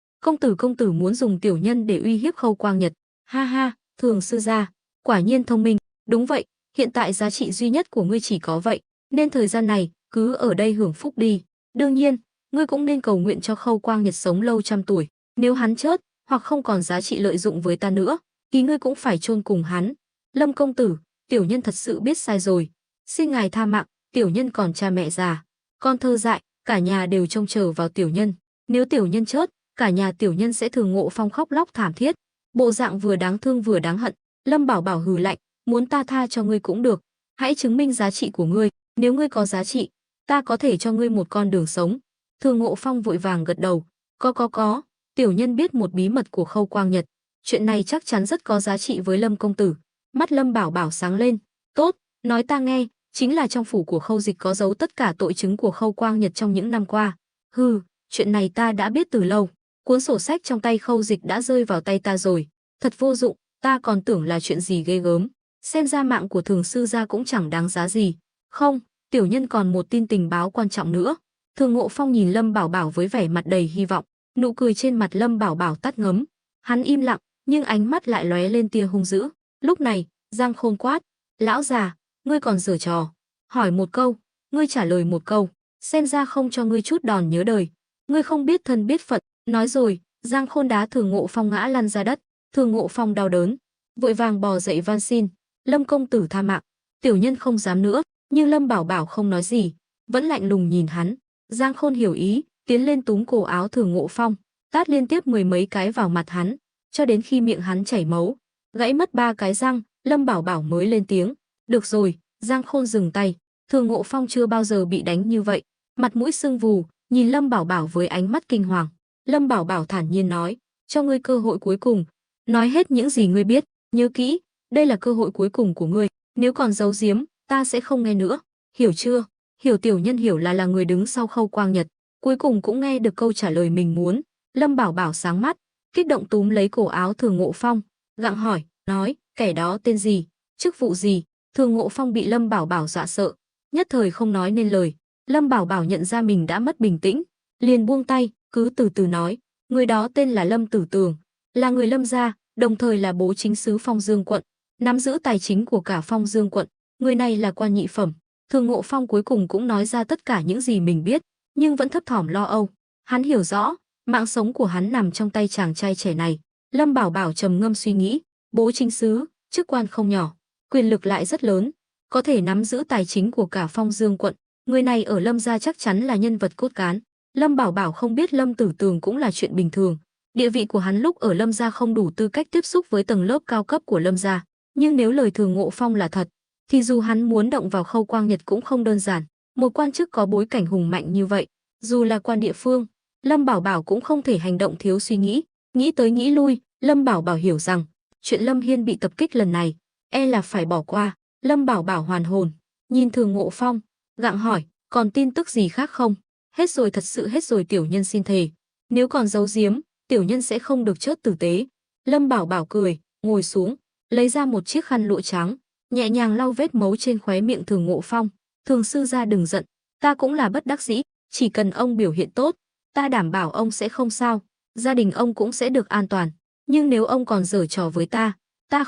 Công tử muốn dùng tiểu nhân để uy hiếp Khâu Quang Nhật. Ha ha, Thường sư gia, quả nhiên thông minh. Đúng vậy, hiện tại giá trị duy nhất của ngươi chỉ có vậy, nên thời gian này cứ ở đây hưởng phúc đi. Đương nhiên, ngươi cũng nên cầu nguyện cho Khâu Quang Nhật sống lâu trăm tuổi. Nếu hắn chết hoặc không còn giá trị lợi dụng với ta nữa, thì ngươi cũng phải chôn cùng hắn. Lâm công tử, tiểu nhân thật sự biết sai rồi, xin ngài tha mạng. Tiểu nhân còn cha mẹ già, con thơ dại, cả nhà đều trông chờ vào tiểu nhân. Nếu tiểu nhân chết, cả nhà tiểu nhân sẽ. Thường Ngộ Phong khóc lóc thảm thiết, bộ dạng vừa đáng thương vừa đáng hận. Lâm Bảo Bảo hừ lạnh, muốn ta tha cho ngươi cũng được, hãy chứng minh giá trị của ngươi. Nếu ngươi có giá trị, ta có thể cho ngươi một con đường sống. Thường Ngộ Phong vội vàng gật đầu, có, tiểu nhân biết một bí mật của Khâu Quang Nhật, chuyện này chắc chắn rất có giá trị với Lâm công tử. Mắt Lâm Bảo Bảo sáng lên, tốt, nói ta nghe. Chính là trong phủ của Khâu Dịch có giấu tất cả tội chứng của Khâu Quang Nhật trong những năm qua. Hừ, chuyện này ta đã biết từ lâu. Cuốn sổ sách trong tay Khâu Dịch đã rơi vào tay ta rồi. Thật vô dụng, ta còn tưởng là chuyện gì ghê gớm. Xem ra mạng của Thường sư gia cũng chẳng đáng giá gì. Không, tiểu nhân còn một tin tình báo quan trọng nữa. Thường Ngộ Phong nhìn Lâm Bảo Bảo với vẻ mặt đầy hy vọng. Nụ cười trên mặt Lâm Bảo Bảo tắt ngấm. Hắn im lặng, nhưng ánh mắt lại lóe lên tia hung dữ. Lúc này, Giang Khôn quát, lão già, ngươi còn giở trò. Hỏi một câu, ngươi trả lời một câu. Xem ra không cho ngươi chút đòn nhớ đời. Ngươi không biết thân biết phận. Nói rồi, Giang Khôn đá Thường Ngộ Phong ngã lăn ra đất. Thường Ngộ Phong đau đớn, vội vàng bò dậy van xin, Lâm công tử tha mạng. Tiểu nhân không dám nữa. Nhưng Lâm Bảo Bảo không nói gì, vẫn lạnh lùng nhìn hắn. Giang Khôn hiểu ý, tiến lên túm cổ áo Thường Ngộ Phong, tát liên tiếp mười mấy cái vào mặt hắn, cho đến khi miệng hắn chảy máu, gãy mất 3 cái răng. Lâm Bảo Bảo mới lên tiếng, được rồi. Giang Khôn dừng tay. Thường Ngộ Phong chưa bao giờ bị đánh như vậy, mặt mũi sưng vù, nhìn Lâm Bảo Bảo với ánh mắt kinh hoàng. Lâm Bảo Bảo thản nhiên nói, cho ngươi cơ hội cuối cùng, nói hết những gì ngươi biết. Nhớ kỹ, đây là cơ hội cuối cùng của ngươi. Nếu còn giấu giếm, ta sẽ không nghe nữa. Hiểu chưa? Hiểu. Tiểu nhân hiểu là người đứng sau Khâu Quang Nhật. Cuối cùng cũng nghe được câu trả lời mình muốn. Lâm Bảo Bảo sáng mắt, kích động túm lấy cổ áo Thường Ngộ Phong, gặng hỏi, nói, kẻ đó tên gì, chức vụ gì? Thường Ngộ Phong bị Lâm Bảo Bảo dọa sợ, nhất thời không nói nên lời. Lâm Bảo Bảo nhận ra mình đã mất bình tĩnh, liền buông tay, cứ từ từ nói, người đó tên là Lâm Tử Tường, là người Lâm gia, đồng thời là bố chính sứ Phong Dương quận, nắm giữ tài chính của cả Phong Dương quận. Người này là quan nhị phẩm. Thường Ngộ Phong cuối cùng cũng nói ra tất cả những gì mình biết, nhưng vẫn thấp thỏm lo âu. Hắn hiểu rõ, mạng sống của hắn nằm trong tay chàng trai trẻ này. Lâm Bảo Bảo trầm ngâm suy nghĩ, bố chính sứ, chức quan không nhỏ, quyền lực lại rất lớn, có thể nắm giữ tài chính của cả Phong Dương quận. Người này ở Lâm gia chắc chắn là nhân vật cốt cán. Lâm Bảo Bảo không biết Lâm Tử Tường cũng là chuyện bình thường, Địa vị của hắn lúc ở Lâm gia không đủ tư cách tiếp xúc với tầng lớp cao cấp của Lâm gia, nhưng nếu lời Thường Ngộ Phong là thật, thì dù hắn muốn động vào Khâu Quang Nhật cũng không đơn giản. Một quan chức có bối cảnh hùng mạnh như vậy, dù là quan địa phương, Lâm Bảo Bảo cũng không thể hành động thiếu suy nghĩ. Nghĩ tới nghĩ lui, Lâm Bảo Bảo hiểu rằng chuyện Lâm Hiên bị tập kích lần này e là phải bỏ qua. Lâm Bảo Bảo hoàn hồn, nhìn Thường Ngộ Phong, gặng hỏi, còn tin tức gì khác không? Hết rồi, thật sự hết rồi, tiểu nhân xin thề. Nếu còn giấu giếm, tiểu nhân sẽ không được chớt tử tế. Lâm Bảo Bảo cười, ngồi xuống, lấy ra một chiếc khăn lụa trắng, nhẹ nhàng lau vết máu trên khóe miệng Thường Ngộ Phong. Thường sư gia đừng giận, ta cũng là bất đắc dĩ, chỉ cần ông biểu hiện tốt, ta đảm bảo ông sẽ không sao, gia đình ông cũng sẽ được an toàn. Nhưng nếu ông còn giở trò với ta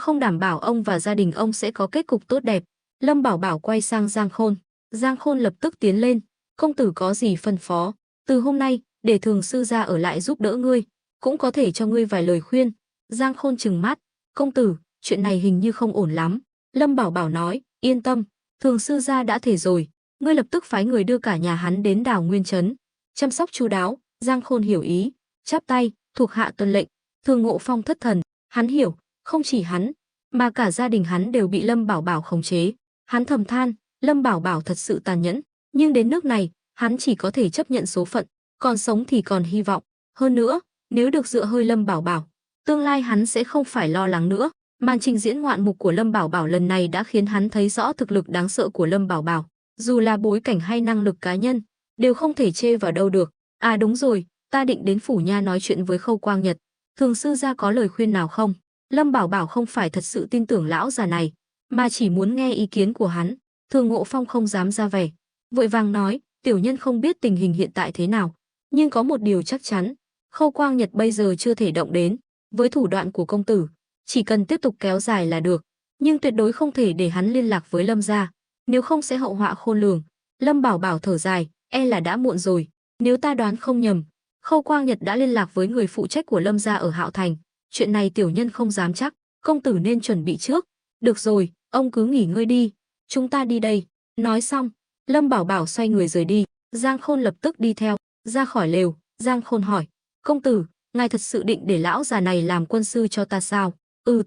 không đảm bảo ông và gia đình ông sẽ có kết cục tốt đẹp. Lâm Bảo Bảo quay sang Giang Khôn. Giang Khôn lập tức tiến lên, công tử có gì phân phó? Từ hôm nay, để Thường sư gia ở lại giúp đỡ ngươi, cũng có thể cho ngươi vài lời khuyên. Giang Khôn trừng mắt, công tử, chuyện này hình như không ổn lắm. Lâm Bảo Bảo nói, yên tâm, Thường sư gia đã thể rồi, ngươi lập tức phái người đưa cả nhà hắn đến Đào Nguyên Trấn, chăm sóc chu đáo. Giang Khôn hiểu ý, chắp tay, thuộc hạ tuân lệnh. Thường Ngộ Phong thất thần, hắn hiểu, không chỉ hắn, mà cả gia đình hắn đều bị Lâm Bảo Bảo khống chế. Hắn thầm than, Lâm Bảo Bảo thật sự tàn nhẫn, nhưng đến nước này, hắn chỉ có thể chấp nhận số phận, còn sống thì còn hy vọng. Hơn nữa, nếu được dựa hơi Lâm Bảo Bảo, tương lai hắn sẽ không phải lo lắng nữa. Màn trình diễn ngoạn mục của Lâm Bảo Bảo lần này đã khiến hắn thấy rõ thực lực đáng sợ của Lâm Bảo Bảo, dù là bối cảnh hay năng lực cá nhân, đều không thể chê vào đâu được. À đúng rồi, ta định đến phủ nha nói chuyện với Khâu Quang Nhật. Thường sư gia có lời khuyên nào không? Lâm Bảo Bảo không phải thật sự tin tưởng lão già này, mà chỉ muốn nghe ý kiến của hắn. Thường Ngộ Phong không dám ra vẻ, vội vàng nói, tiểu nhân không biết tình hình hiện tại thế nào, nhưng có một điều chắc chắn, Khâu Quang Nhật bây giờ chưa thể động đến. Với thủ đoạn của công tử, chỉ cần tiếp tục kéo dài là được, nhưng tuyệt đối không thể để hắn liên lạc với Lâm gia, nếu không sẽ hậu họa khôn lường. Lâm Bảo Bảo thở dài, e là đã muộn rồi. Nếu ta đoán không nhầm, Khâu Quang Nhật đã liên lạc với người phụ trách của Lâm gia ở Hạo Thành. Chuyện này tiểu nhân không dám chắc, công tử nên chuẩn bị trước. Được rồi, ông cứ nghỉ ngơi đi, chúng ta đi đây. Nói xong, Lâm Bảo Bảo xoay người rời đi. Giang Khôn lập tức đi theo. Ra khỏi lều, Giang Khôn hỏi, công tử, ngài thật sự định để lão già này làm quân sư cho ta sao?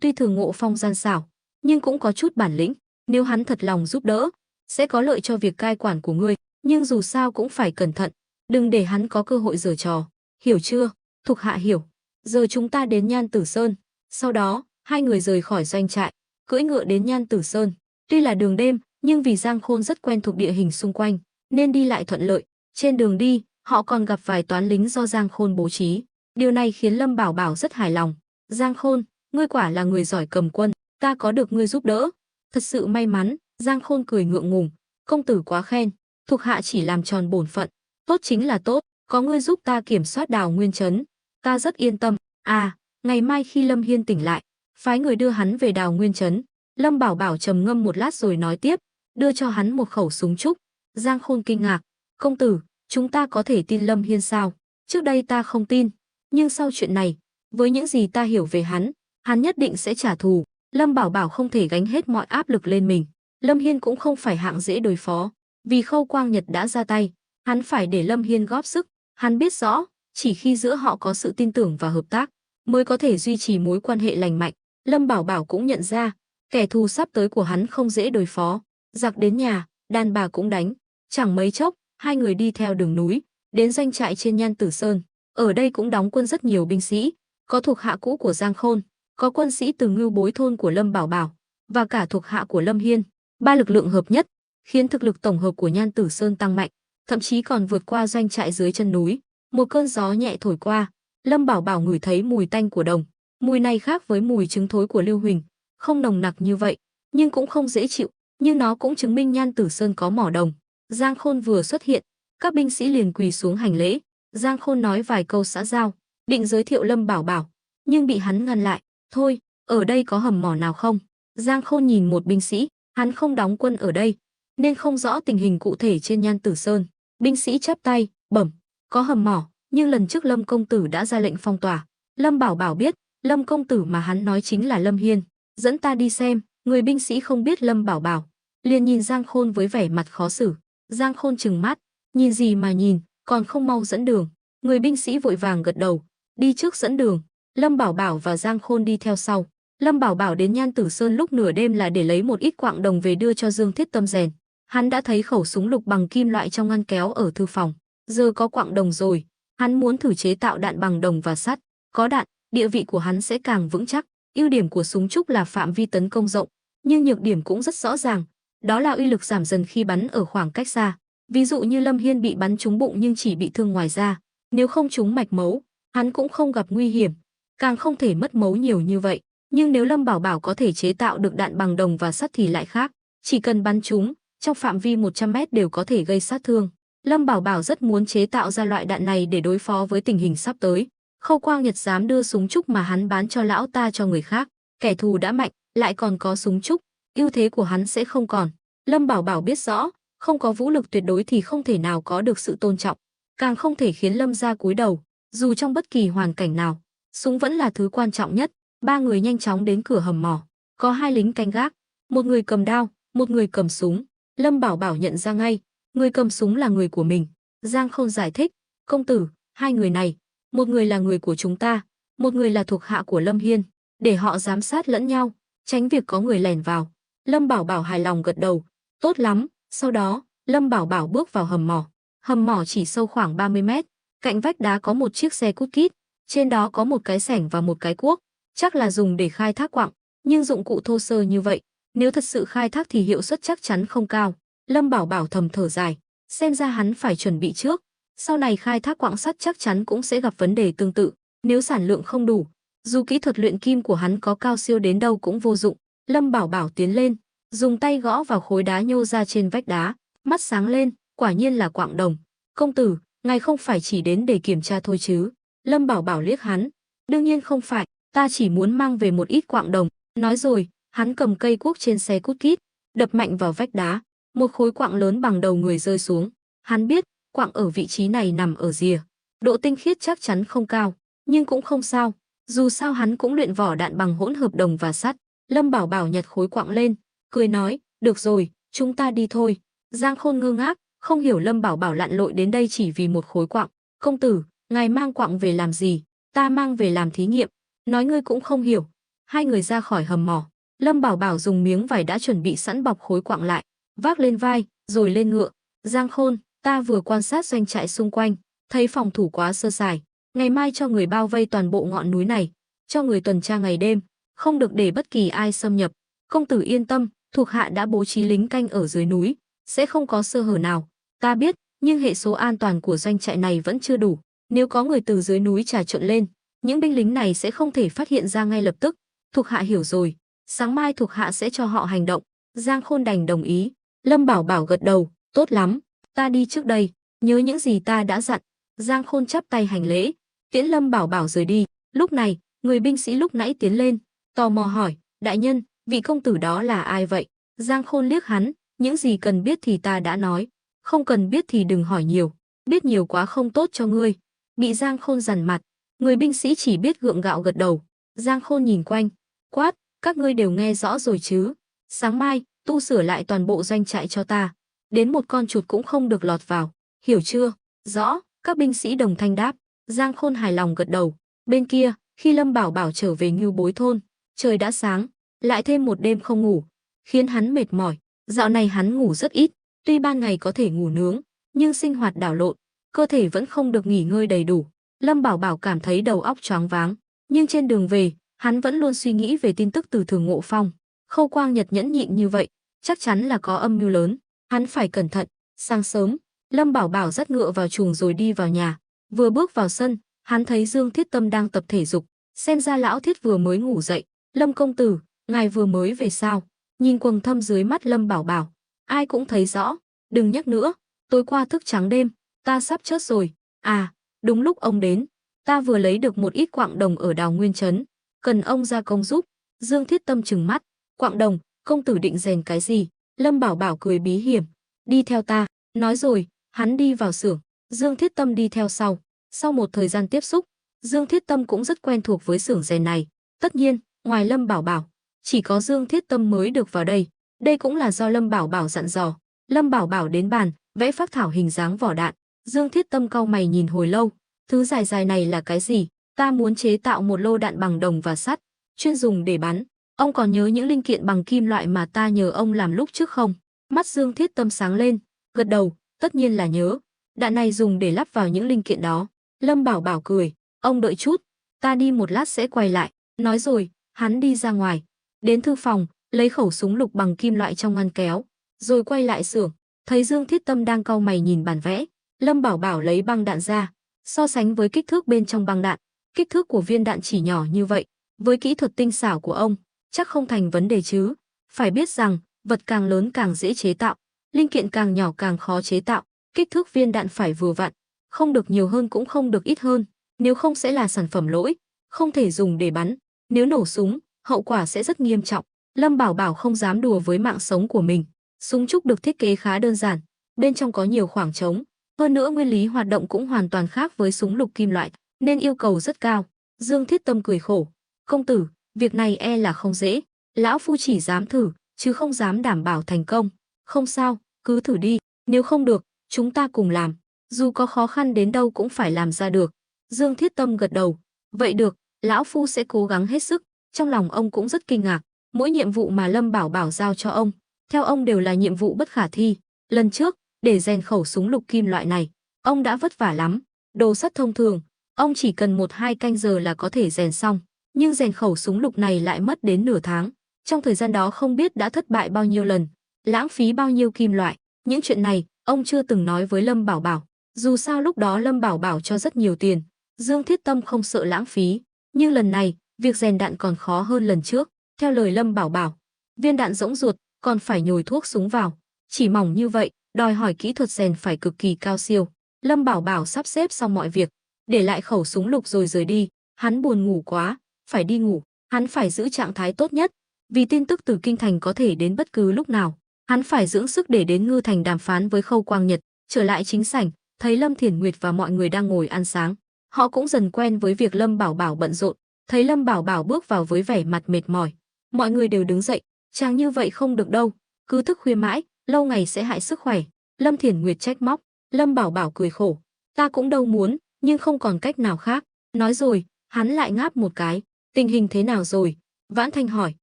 Tuy Thường Ngộ Phong gian xảo, nhưng cũng có chút bản lĩnh, nếu hắn thật lòng giúp đỡ, sẽ có lợi cho việc cai quản của ngươi, nhưng dù sao cũng phải cẩn thận, đừng để hắn có cơ hội giở trò. Hiểu chưa? Thuộc hạ hiểu. Giờ chúng ta đến Nhan Tử Sơn. Sau đó, hai người rời khỏi doanh trại, cưỡi ngựa đến Nhan Tử Sơn. Tuy là đường đêm, nhưng vì Giang Khôn rất quen thuộc địa hình xung quanh, nên đi lại thuận lợi. Trên đường đi, họ còn gặp vài toán lính do Giang Khôn bố trí. Điều này khiến Lâm Bảo Bảo rất hài lòng. Giang Khôn, ngươi quả là người giỏi cầm quân, ta có được ngươi giúp đỡ, thật sự may mắn. Giang Khôn cười ngượng ngùng, công tử quá khen, thuộc hạ chỉ làm tròn bổn phận, tốt chính là tốt, có ngươi giúp ta kiểm soát Đào Nguyên Trấn, ta rất yên tâm. À, ngày mai khi Lâm Hiên tỉnh lại, phái người đưa hắn về Đào Nguyên Trấn. Lâm Bảo Bảo trầm ngâm một lát rồi nói tiếp, đưa cho hắn một khẩu súng trúc. Giang Khôn kinh ngạc, công tử, chúng ta có thể tin Lâm Hiên sao? Trước đây ta không tin, nhưng sau chuyện này, với những gì ta hiểu về hắn nhất định sẽ trả thù. Lâm Bảo Bảo không thể gánh hết mọi áp lực lên mình. Lâm Hiên cũng không phải hạng dễ đối phó, vì Khâu Quang Nhật đã ra tay, hắn phải để Lâm Hiên góp sức. Hắn biết rõ, chỉ khi giữa họ có sự tin tưởng và hợp tác, mới có thể duy trì mối quan hệ lành mạnh. Lâm Bảo Bảo cũng nhận ra, kẻ thù sắp tới của hắn không dễ đối phó. Giặc đến nhà, đàn bà cũng đánh. Chẳng mấy chốc, hai người đi theo đường núi, đến doanh trại trên Nhan Tử Sơn. Ở đây cũng đóng quân rất nhiều binh sĩ, có thuộc hạ cũ của Giang Khôn, có quân sĩ từ Ngưu Bối thôn của Lâm Bảo Bảo, và cả thuộc hạ của Lâm Hiên. Ba lực lượng hợp nhất, khiến thực lực tổng hợp của Nhan Tử Sơn tăng mạnh, thậm chí còn vượt qua doanh trại dưới chân núi. Một cơn gió nhẹ thổi qua, Lâm Bảo Bảo ngửi thấy mùi tanh của đồng. Mùi này khác với mùi trứng thối của Lưu Huỳnh, không nồng nặc như vậy, nhưng cũng không dễ chịu, nhưng nó cũng chứng minh Nhan Tử Sơn có mỏ đồng. Giang Khôn vừa xuất hiện, các binh sĩ liền quỳ xuống hành lễ. Giang Khôn nói vài câu xã giao, định giới thiệu Lâm Bảo Bảo, nhưng bị hắn ngăn lại. Thôi, ở đây có hầm mỏ nào không? Giang Khôn nhìn một binh sĩ, hắn không đóng quân ở đây, nên không rõ tình hình cụ thể trên Nhan Tử Sơn. Binh sĩ chắp tay, bẩm, có hầm mỏ, nhưng lần trước Lâm công tử đã ra lệnh phong tỏa. Lâm Bảo Bảo biết, Lâm công tử mà hắn nói chính là Lâm Hiên. Dẫn ta đi xem. Người binh sĩ không biết Lâm Bảo Bảo, liền nhìn Giang Khôn với vẻ mặt khó xử. Giang Khôn trừng mắt, nhìn gì mà nhìn, còn không mau dẫn đường. Người binh sĩ vội vàng gật đầu, đi trước dẫn đường. Lâm Bảo Bảo và Giang Khôn đi theo sau. Lâm Bảo Bảo đến Nhan Tử Sơn lúc nửa đêm là để lấy một ít quặng đồng về đưa cho Dương Thiết Tâm rèn. Hắn đã thấy khẩu súng lục bằng kim loại trong ngăn kéo ở thư phòng. Giờ có quặng đồng rồi, hắn muốn thử chế tạo đạn bằng đồng và sắt. Có đạn, địa vị của hắn sẽ càng vững chắc. Ưu điểm của súng trúc là phạm vi tấn công rộng, nhưng nhược điểm cũng rất rõ ràng. Đó là uy lực giảm dần khi bắn ở khoảng cách xa. Ví dụ như Lâm Hiên bị bắn trúng bụng nhưng chỉ bị thương ngoài da. Nếu không trúng mạch máu, hắn cũng không gặp nguy hiểm, càng không thể mất máu nhiều như vậy. Nhưng nếu Lâm Bảo Bảo có thể chế tạo được đạn bằng đồng và sắt thì lại khác. Chỉ cần bắn trúng, trong phạm vi 100 mét đều có thể gây sát thương. Lâm Bảo Bảo rất muốn chế tạo ra loại đạn này để đối phó với tình hình sắp tới. Khâu Quang Nhật dám đưa súng trúc mà hắn bán cho lão ta cho người khác. Kẻ thù đã mạnh, lại còn có súng trúc, ưu thế của hắn sẽ không còn. Lâm Bảo Bảo biết rõ, không có vũ lực tuyệt đối thì không thể nào có được sự tôn trọng, càng không thể khiến Lâm gia cúi đầu. Dù trong bất kỳ hoàn cảnh nào, súng vẫn là thứ quan trọng nhất. Ba người nhanh chóng đến cửa hầm mỏ. Có hai lính canh gác, một người cầm đao, một người cầm súng. Lâm Bảo Bảo nhận ra ngay, người cầm súng là người của mình. Giang Khôn giải thích, công tử, hai người này, một người là người của chúng ta, một người là thuộc hạ của Lâm Hiên, để họ giám sát lẫn nhau, tránh việc có người lẻn vào. Lâm Bảo Bảo hài lòng gật đầu, tốt lắm. Sau đó, Lâm Bảo Bảo bước vào hầm mỏ. Hầm mỏ chỉ sâu khoảng 30 mét, cạnh vách đá có một chiếc xe cút kít, trên đó có một cái xẻng và một cái cuốc, chắc là dùng để khai thác quặng, nhưng dụng cụ thô sơ như vậy, nếu thật sự khai thác thì hiệu suất chắc chắn không cao. Lâm Bảo Bảo thầm thở dài, xem ra hắn phải chuẩn bị trước, sau này khai thác quặng sắt chắc chắn cũng sẽ gặp vấn đề tương tự, nếu sản lượng không đủ, dù kỹ thuật luyện kim của hắn có cao siêu đến đâu cũng vô dụng. Lâm Bảo Bảo tiến lên, dùng tay gõ vào khối đá nhô ra trên vách đá, mắt sáng lên, quả nhiên là quặng đồng. Công tử, ngài không phải chỉ đến để kiểm tra thôi chứ? Lâm Bảo Bảo liếc hắn, đương nhiên không phải, ta chỉ muốn mang về một ít quặng đồng. Nói rồi, hắn cầm cây cuốc trên xe cút kít, đập mạnh vào vách đá, một khối quặng lớn bằng đầu người rơi xuống. Hắn biết, quặng ở vị trí này nằm ở rìa, độ tinh khiết chắc chắn không cao, nhưng cũng không sao, dù sao hắn cũng luyện vỏ đạn bằng hỗn hợp đồng và sắt. Lâm Bảo Bảo nhặt khối quặng lên, cười nói, được rồi, chúng ta đi thôi. Giang Khôn ngơ ngác, không hiểu Lâm Bảo Bảo lặn lội đến đây chỉ vì một khối quặng. Công tử, ngài mang quặng về làm gì? Ta mang về làm thí nghiệm. Nói ngươi cũng không hiểu. Hai người ra khỏi hầm mỏ. Lâm Bảo Bảo dùng miếng vải đã chuẩn bị sẵn bọc khối quặng lại, vác lên vai, rồi lên ngựa. Giang Khôn, ta vừa quan sát doanh trại xung quanh, thấy phòng thủ quá sơ sài. Ngày mai cho người bao vây toàn bộ ngọn núi này, cho người tuần tra ngày đêm, không được để bất kỳ ai xâm nhập. Công tử yên tâm, thuộc hạ đã bố trí lính canh ở dưới núi, sẽ không có sơ hở nào. Ta biết, nhưng hệ số an toàn của doanh trại này vẫn chưa đủ. Nếu có người từ dưới núi trà trộn lên, những binh lính này sẽ không thể phát hiện ra ngay lập tức. Thuộc hạ hiểu rồi, sáng mai thuộc hạ sẽ cho họ hành động. Giang Khôn đành đồng ý. Lâm Bảo Bảo gật đầu, tốt lắm, ta đi trước đây, nhớ những gì ta đã dặn. Giang Khôn chắp tay hành lễ, tiễn Lâm Bảo Bảo rời đi. Lúc này, người binh sĩ lúc nãy tiến lên, tò mò hỏi, đại nhân, vị công tử đó là ai vậy? Giang Khôn liếc hắn, những gì cần biết thì ta đã nói, không cần biết thì đừng hỏi nhiều, biết nhiều quá không tốt cho ngươi. Bị Giang Khôn dằn mặt, người binh sĩ chỉ biết gượng gạo gật đầu. Giang Khôn nhìn quanh, quát, các ngươi đều nghe rõ rồi chứ? Sáng mai, tu sửa lại toàn bộ doanh trại cho ta, đến một con chuột cũng không được lọt vào, hiểu chưa? Rõ, các binh sĩ đồng thanh đáp. Giang Khôn hài lòng gật đầu. Bên kia, khi Lâm Bảo Bảo trở về Ngưu Bối thôn, trời đã sáng, lại thêm một đêm không ngủ, khiến hắn mệt mỏi. Dạo này hắn ngủ rất ít, tuy ban ngày có thể ngủ nướng, nhưng sinh hoạt đảo lộn, cơ thể vẫn không được nghỉ ngơi đầy đủ. Lâm Bảo Bảo cảm thấy đầu óc choáng váng, nhưng trên đường về, hắn vẫn luôn suy nghĩ về tin tức từ Thường Ngộ Phong. Khâu Quang Nhật nhẫn nhịn như vậy, chắc chắn là có âm mưu lớn, hắn phải cẩn thận. Sáng sớm, Lâm Bảo Bảo dắt ngựa vào chuồng rồi đi vào nhà. Vừa bước vào sân, hắn thấy Dương Thiết Tâm đang tập thể dục, xem ra lão Thiết vừa mới ngủ dậy. Lâm công tử, ngài vừa mới về sao? Nhìn quầng thâm dưới mắt Lâm Bảo Bảo, ai cũng thấy rõ. Đừng nhắc nữa, tối qua thức trắng đêm, ta sắp chết rồi. À, đúng lúc ông đến, ta vừa lấy được một ít quặng đồng ở Đào Nguyên trấn, cần ông ra công giúp. Dương Thiết Tâm trừng mắt, quặng đồng, công tử định rèn cái gì? Lâm Bảo Bảo cười bí hiểm, đi theo ta. Nói rồi, hắn đi vào xưởng, Dương Thiết Tâm đi theo sau. Sau một thời gian tiếp xúc, Dương Thiết Tâm cũng rất quen thuộc với xưởng rèn này. Tất nhiên, ngoài Lâm Bảo Bảo, chỉ có Dương Thiết Tâm mới được vào đây. Đây cũng là do Lâm Bảo Bảo dặn dò. Lâm Bảo Bảo đến bàn, vẽ phác thảo hình dáng vỏ đạn. Dương Thiết Tâm cau mày nhìn hồi lâu. Thứ dài dài này là cái gì? Ta muốn chế tạo một lô đạn bằng đồng và sắt, chuyên dùng để bắn. Ông còn nhớ những linh kiện bằng kim loại mà ta nhờ ông làm lúc trước không? Mắt Dương Thiết Tâm sáng lên, gật đầu, tất nhiên là nhớ. Đạn này dùng để lắp vào những linh kiện đó. Lâm Bảo Bảo cười, ông đợi chút, ta đi một lát sẽ quay lại. Nói rồi, hắn đi ra ngoài, đến thư phòng, lấy khẩu súng lục bằng kim loại trong ngăn kéo, rồi quay lại xưởng, thấy Dương Thiết Tâm đang cau mày nhìn bản vẽ. Lâm Bảo Bảo lấy băng đạn ra, so sánh với kích thước bên trong băng đạn, kích thước của viên đạn chỉ nhỏ như vậy, với kỹ thuật tinh xảo của ông, chắc không thành vấn đề chứ. Phải biết rằng, vật càng lớn càng dễ chế tạo, linh kiện càng nhỏ càng khó chế tạo, kích thước viên đạn phải vừa vặn, không được nhiều hơn cũng không được ít hơn, nếu không sẽ là sản phẩm lỗi, không thể dùng để bắn. Nếu nổ súng, hậu quả sẽ rất nghiêm trọng. Lâm Bảo Bảo không dám đùa với mạng sống của mình. Súng trúc được thiết kế khá đơn giản, bên trong có nhiều khoảng trống, hơn nữa nguyên lý hoạt động cũng hoàn toàn khác với súng lục kim loại, nên yêu cầu rất cao. Dương Thiết Tâm cười khổ, công tử, việc này e là không dễ, lão phu chỉ dám thử, chứ không dám đảm bảo thành công. Không sao, cứ thử đi, nếu không được, chúng ta cùng làm, dù có khó khăn đến đâu cũng phải làm ra được. Dương Thiết Tâm gật đầu, vậy được, lão phu sẽ cố gắng hết sức. Trong lòng ông cũng rất kinh ngạc, mỗi nhiệm vụ mà Lâm Bảo Bảo giao cho ông, theo ông đều là nhiệm vụ bất khả thi. Lần trước, để rèn khẩu súng lục kim loại này, ông đã vất vả lắm. Đồ sắt thông thường, ông chỉ cần 1-2 canh giờ là có thể rèn xong, nhưng rèn khẩu súng lục này lại mất đến nửa tháng. Trong thời gian đó không biết đã thất bại bao nhiêu lần, lãng phí bao nhiêu kim loại. Những chuyện này, ông chưa từng nói với Lâm Bảo Bảo. Dù sao lúc đó Lâm Bảo Bảo cho rất nhiều tiền, Dương Thiết Tâm không sợ lãng phí. Nhưng lần này, việc rèn đạn còn khó hơn lần trước. Theo lời Lâm Bảo Bảo, viên đạn rỗng ruột, còn phải nhồi thuốc súng vào. Chỉ mỏng như vậy, đòi hỏi kỹ thuật rèn phải cực kỳ cao siêu. Lâm Bảo Bảo sắp xếp xong mọi việc, để lại khẩu súng lục rồi rời đi. Hắn buồn ngủ quá, phải đi ngủ. Hắn phải giữ trạng thái tốt nhất, vì tin tức từ kinh thành có thể đến bất cứ lúc nào. Hắn phải dưỡng sức để đến Ngư Thành đàm phán với Khâu Quang Nhật. Trở lại chính sảnh, thấy Lâm Thiển Nguyệt và mọi người đang ngồi ăn sáng. Họ cũng dần quen với việc Lâm Bảo Bảo bận rộn. Thấy Lâm Bảo Bảo bước vào với vẻ mặt mệt mỏi, mọi người đều đứng dậy. Chàng như vậy không được đâu, cứ thức khuya mãi, lâu ngày sẽ hại sức khỏe. Lâm Thiển Nguyệt trách móc. Lâm Bảo Bảo cười khổ, ta cũng đâu muốn, nhưng không còn cách nào khác. Nói rồi, hắn lại ngáp một cái. Tình hình thế nào rồi? Vãn Thanh hỏi.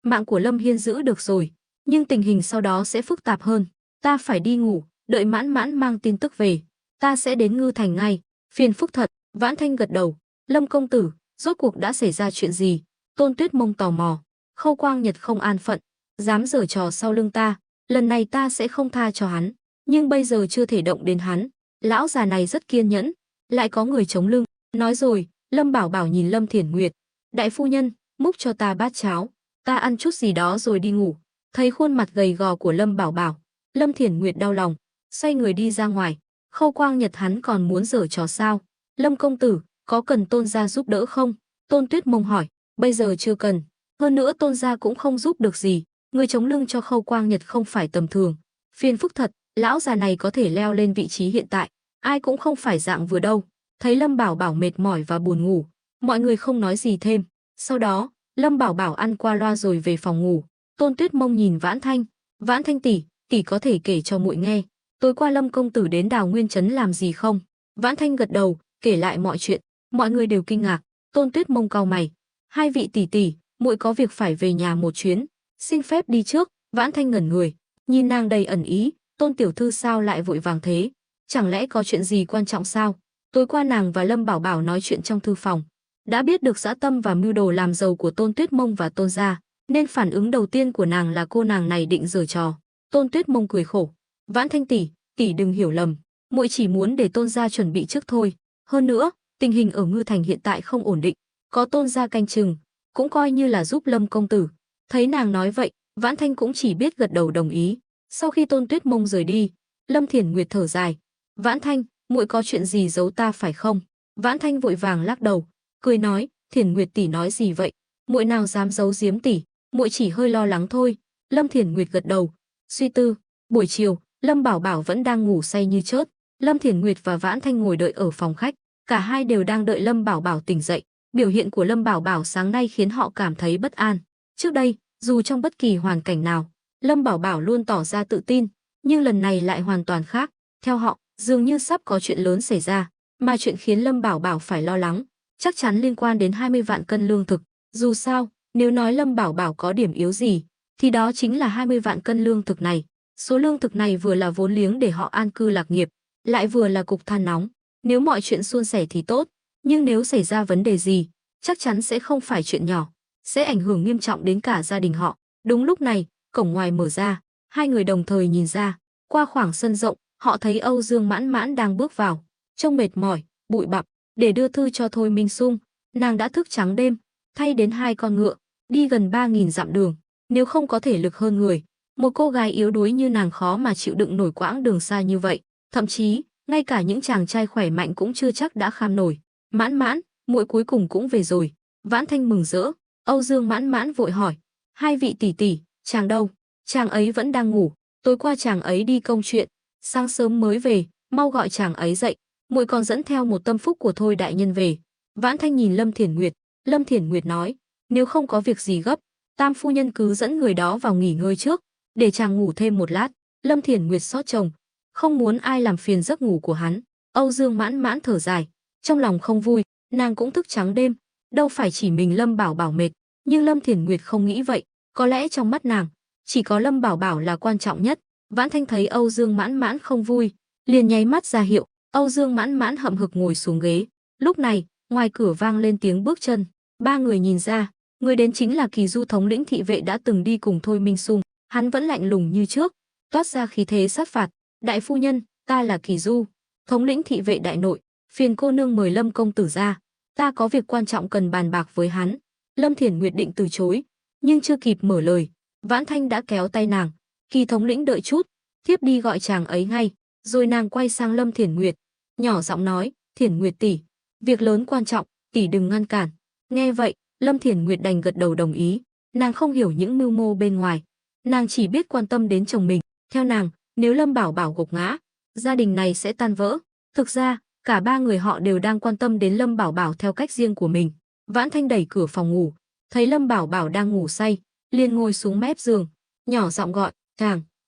Mạng của Lâm Hiên giữ được rồi, nhưng tình hình sau đó sẽ phức tạp hơn. Ta phải đi ngủ, đợi Mãn Mãn mang tin tức về, ta sẽ đến Ngư Thành ngay. Phiền phức thật. Vãn Thanh gật đầu. Lâm công tử, rốt cuộc đã xảy ra chuyện gì? Tôn Tuyết Mông tò mò. Khâu Quang Nhật không an phận, dám giở trò sau lưng ta, lần này ta sẽ không tha cho hắn. Nhưng bây giờ chưa thể động đến hắn. Lão già này rất kiên nhẫn, lại có người chống lưng. Nói rồi, Lâm Bảo Bảo nhìn Lâm Thiển Nguyệt. Đại phu nhân, múc cho ta bát cháo, ta ăn chút gì đó rồi đi ngủ. Thấy khuôn mặt gầy gò của Lâm Bảo Bảo, Lâm Thiển Nguyệt đau lòng, xoay người đi ra ngoài. Khâu Quang Nhật hắn còn muốn giở trò sao? Lâm công tử, có cần Tôn gia giúp đỡ không? Tôn Tuyết Mông hỏi. Bây giờ chưa cần, hơn nữa Tôn gia cũng không giúp được gì. Người chống lưng cho Khâu Quang Nhật không phải tầm thường. Phiền phức thật, lão già này có thể leo lên vị trí hiện tại, ai cũng không phải dạng vừa đâu. Thấy Lâm Bảo Bảo mệt mỏi và buồn ngủ, mọi người không nói gì thêm. Sau đó, Lâm Bảo Bảo ăn qua loa rồi về phòng ngủ. Tôn Tuyết Mông nhìn Vãn Thanh. Vãn Thanh tỷ, tỷ có thể kể cho muội nghe, tối qua Lâm công tử đến Đào Nguyên trấn làm gì không? Vãn Thanh gật đầu, kể lại mọi chuyện. Mọi người đều kinh ngạc. Tôn Tuyết Mông cau mày. Hai vị tỷ tỷ, muội có việc phải về nhà một chuyến, xin phép đi trước. Vãn Thanh ngẩn người, nhìn nàng đầy ẩn ý. Tôn tiểu thư sao lại vội vàng thế? Chẳng lẽ có chuyện gì quan trọng sao? Tối qua nàng và Lâm Bảo Bảo nói chuyện trong thư phòng, đã biết được dã tâm và mưu đồ làm giàu của Tôn Tuyết Mông và Tôn gia, nên phản ứng đầu tiên của nàng là cô nàng này định giở trò. Tôn Tuyết Mông cười khổ. Vãn Thanh tỷ, tỷ đừng hiểu lầm, muội chỉ muốn để Tôn gia chuẩn bị trước thôi. Hơn nữa, tình hình ở Ngư Thành hiện tại không ổn định, có Tôn gia canh chừng, cũng coi như là giúp Lâm công tử. Thấy nàng nói vậy, Vãn Thanh cũng chỉ biết gật đầu đồng ý. Sau khi Tôn Tuyết Mông rời đi, Lâm Thiển Nguyệt thở dài. Vãn Thanh, muội có chuyện gì giấu ta phải không? Vãn Thanh vội vàng lắc đầu, cười nói, Thiển Nguyệt tỷ nói gì vậy? Muội nào dám giấu giếm tỷ, muội chỉ hơi lo lắng thôi. Lâm Thiển Nguyệt gật đầu, suy tư. Buổi chiều, Lâm Bảo Bảo vẫn đang ngủ say như chớt. Lâm Thiển Nguyệt và Vãn Thanh ngồi đợi ở phòng khách, cả hai đều đang đợi Lâm Bảo Bảo tỉnh dậy. Biểu hiện của Lâm Bảo Bảo sáng nay khiến họ cảm thấy bất an. Trước đây, dù trong bất kỳ hoàn cảnh nào, Lâm Bảo Bảo luôn tỏ ra tự tin, nhưng lần này lại hoàn toàn khác. Theo họ, dường như sắp có chuyện lớn xảy ra, mà chuyện khiến Lâm Bảo Bảo phải lo lắng chắc chắn liên quan đến 20 vạn cân lương thực. Dù sao, nếu nói Lâm Bảo Bảo có điểm yếu gì, thì đó chính là 20 vạn cân lương thực này. Số lương thực này vừa là vốn liếng để họ an cư lạc nghiệp, lại vừa là cục than nóng. Nếu mọi chuyện suôn sẻ thì tốt, nhưng nếu xảy ra vấn đề gì, chắc chắn sẽ không phải chuyện nhỏ, sẽ ảnh hưởng nghiêm trọng đến cả gia đình họ. Đúng lúc này, cổng ngoài mở ra, hai người đồng thời nhìn ra. Qua khoảng sân rộng, họ thấy Âu Dương Mãn Mãn đang bước vào, trông mệt mỏi, bụi bặm, để đưa thư cho Thôi Minh Sung. Nàng đã thức trắng đêm, thay đến 2 con ngựa, đi gần 3.000 dặm đường. Nếu không có thể lực hơn người, một cô gái yếu đuối như nàng khó mà chịu đựng nổi quãng đường xa như vậy. Thậm chí, ngay cả những chàng trai khỏe mạnh cũng chưa chắc đã kham nổi. Mãn Mãn, muội cuối cùng cũng về rồi. Vãn Thanh mừng rỡ. Âu Dương Mãn Mãn vội hỏi, hai vị tỷ tỷ, chàng đâu? Chàng ấy vẫn đang ngủ, tối qua chàng ấy đi công chuyện, sáng sớm mới về, mau gọi chàng ấy dậy, muội còn dẫn theo một tâm phúc của Thôi đại nhân về. Vãn Thanh nhìn Lâm Thiển Nguyệt, Lâm Thiển Nguyệt nói, nếu không có việc gì gấp, Tam phu nhân cứ dẫn người đó vào nghỉ ngơi trước, để chàng ngủ thêm một lát. Lâm Thiển Nguyệt xót chồng, không muốn ai làm phiền giấc ngủ của hắn. Âu Dương Mãn Mãn thở dài, trong lòng không vui, nàng cũng thức trắng đêm, đâu phải chỉ mình Lâm Bảo Bảo mệt, nhưng Lâm Thiển Nguyệt không nghĩ vậy, có lẽ trong mắt nàng, chỉ có Lâm Bảo Bảo là quan trọng nhất. Vãn Thanh thấy Âu Dương Mãn Mãn không vui, liền nháy mắt ra hiệu. Âu Dương Mãn Mãn hậm hực ngồi xuống ghế. Lúc này, ngoài cửa vang lên tiếng bước chân, ba người nhìn ra, người đến chính là Kỳ Du thống lĩnh thị vệ đã từng đi cùng Thôi Minh Sung. Hắn vẫn lạnh lùng như trước, toát ra khí thế sát phạt. Đại phu nhân, ta là Kỳ Du, thống lĩnh thị vệ đại nội, phiền cô nương mời Lâm công tử ra, ta có việc quan trọng cần bàn bạc với hắn. Lâm Thiển Nguyệt định từ chối, nhưng chưa kịp mở lời, Vãn Thanh đã kéo tay nàng. Kỳ thống lĩnh đợi chút, thiếp đi gọi chàng ấy ngay. Rồi nàng quay sang Lâm Thiển Nguyệt, nhỏ giọng nói, Thiển Nguyệt tỷ, việc lớn quan trọng, tỷ đừng ngăn cản. Nghe vậy, Lâm Thiển Nguyệt đành gật đầu đồng ý. Nàng không hiểu những mưu mô bên ngoài, nàng chỉ biết quan tâm đến chồng mình. Theo nàng, nếu Lâm Bảo Bảo gục ngã, gia đình này sẽ tan vỡ. Thực ra, cả ba người họ đều đang quan tâm đến Lâm Bảo Bảo theo cách riêng của mình. Vãn Thanh đẩy cửa phòng ngủ, thấy Lâm Bảo Bảo đang ngủ say, liền ngồi xuống mép giường, nhỏ giọng gọi,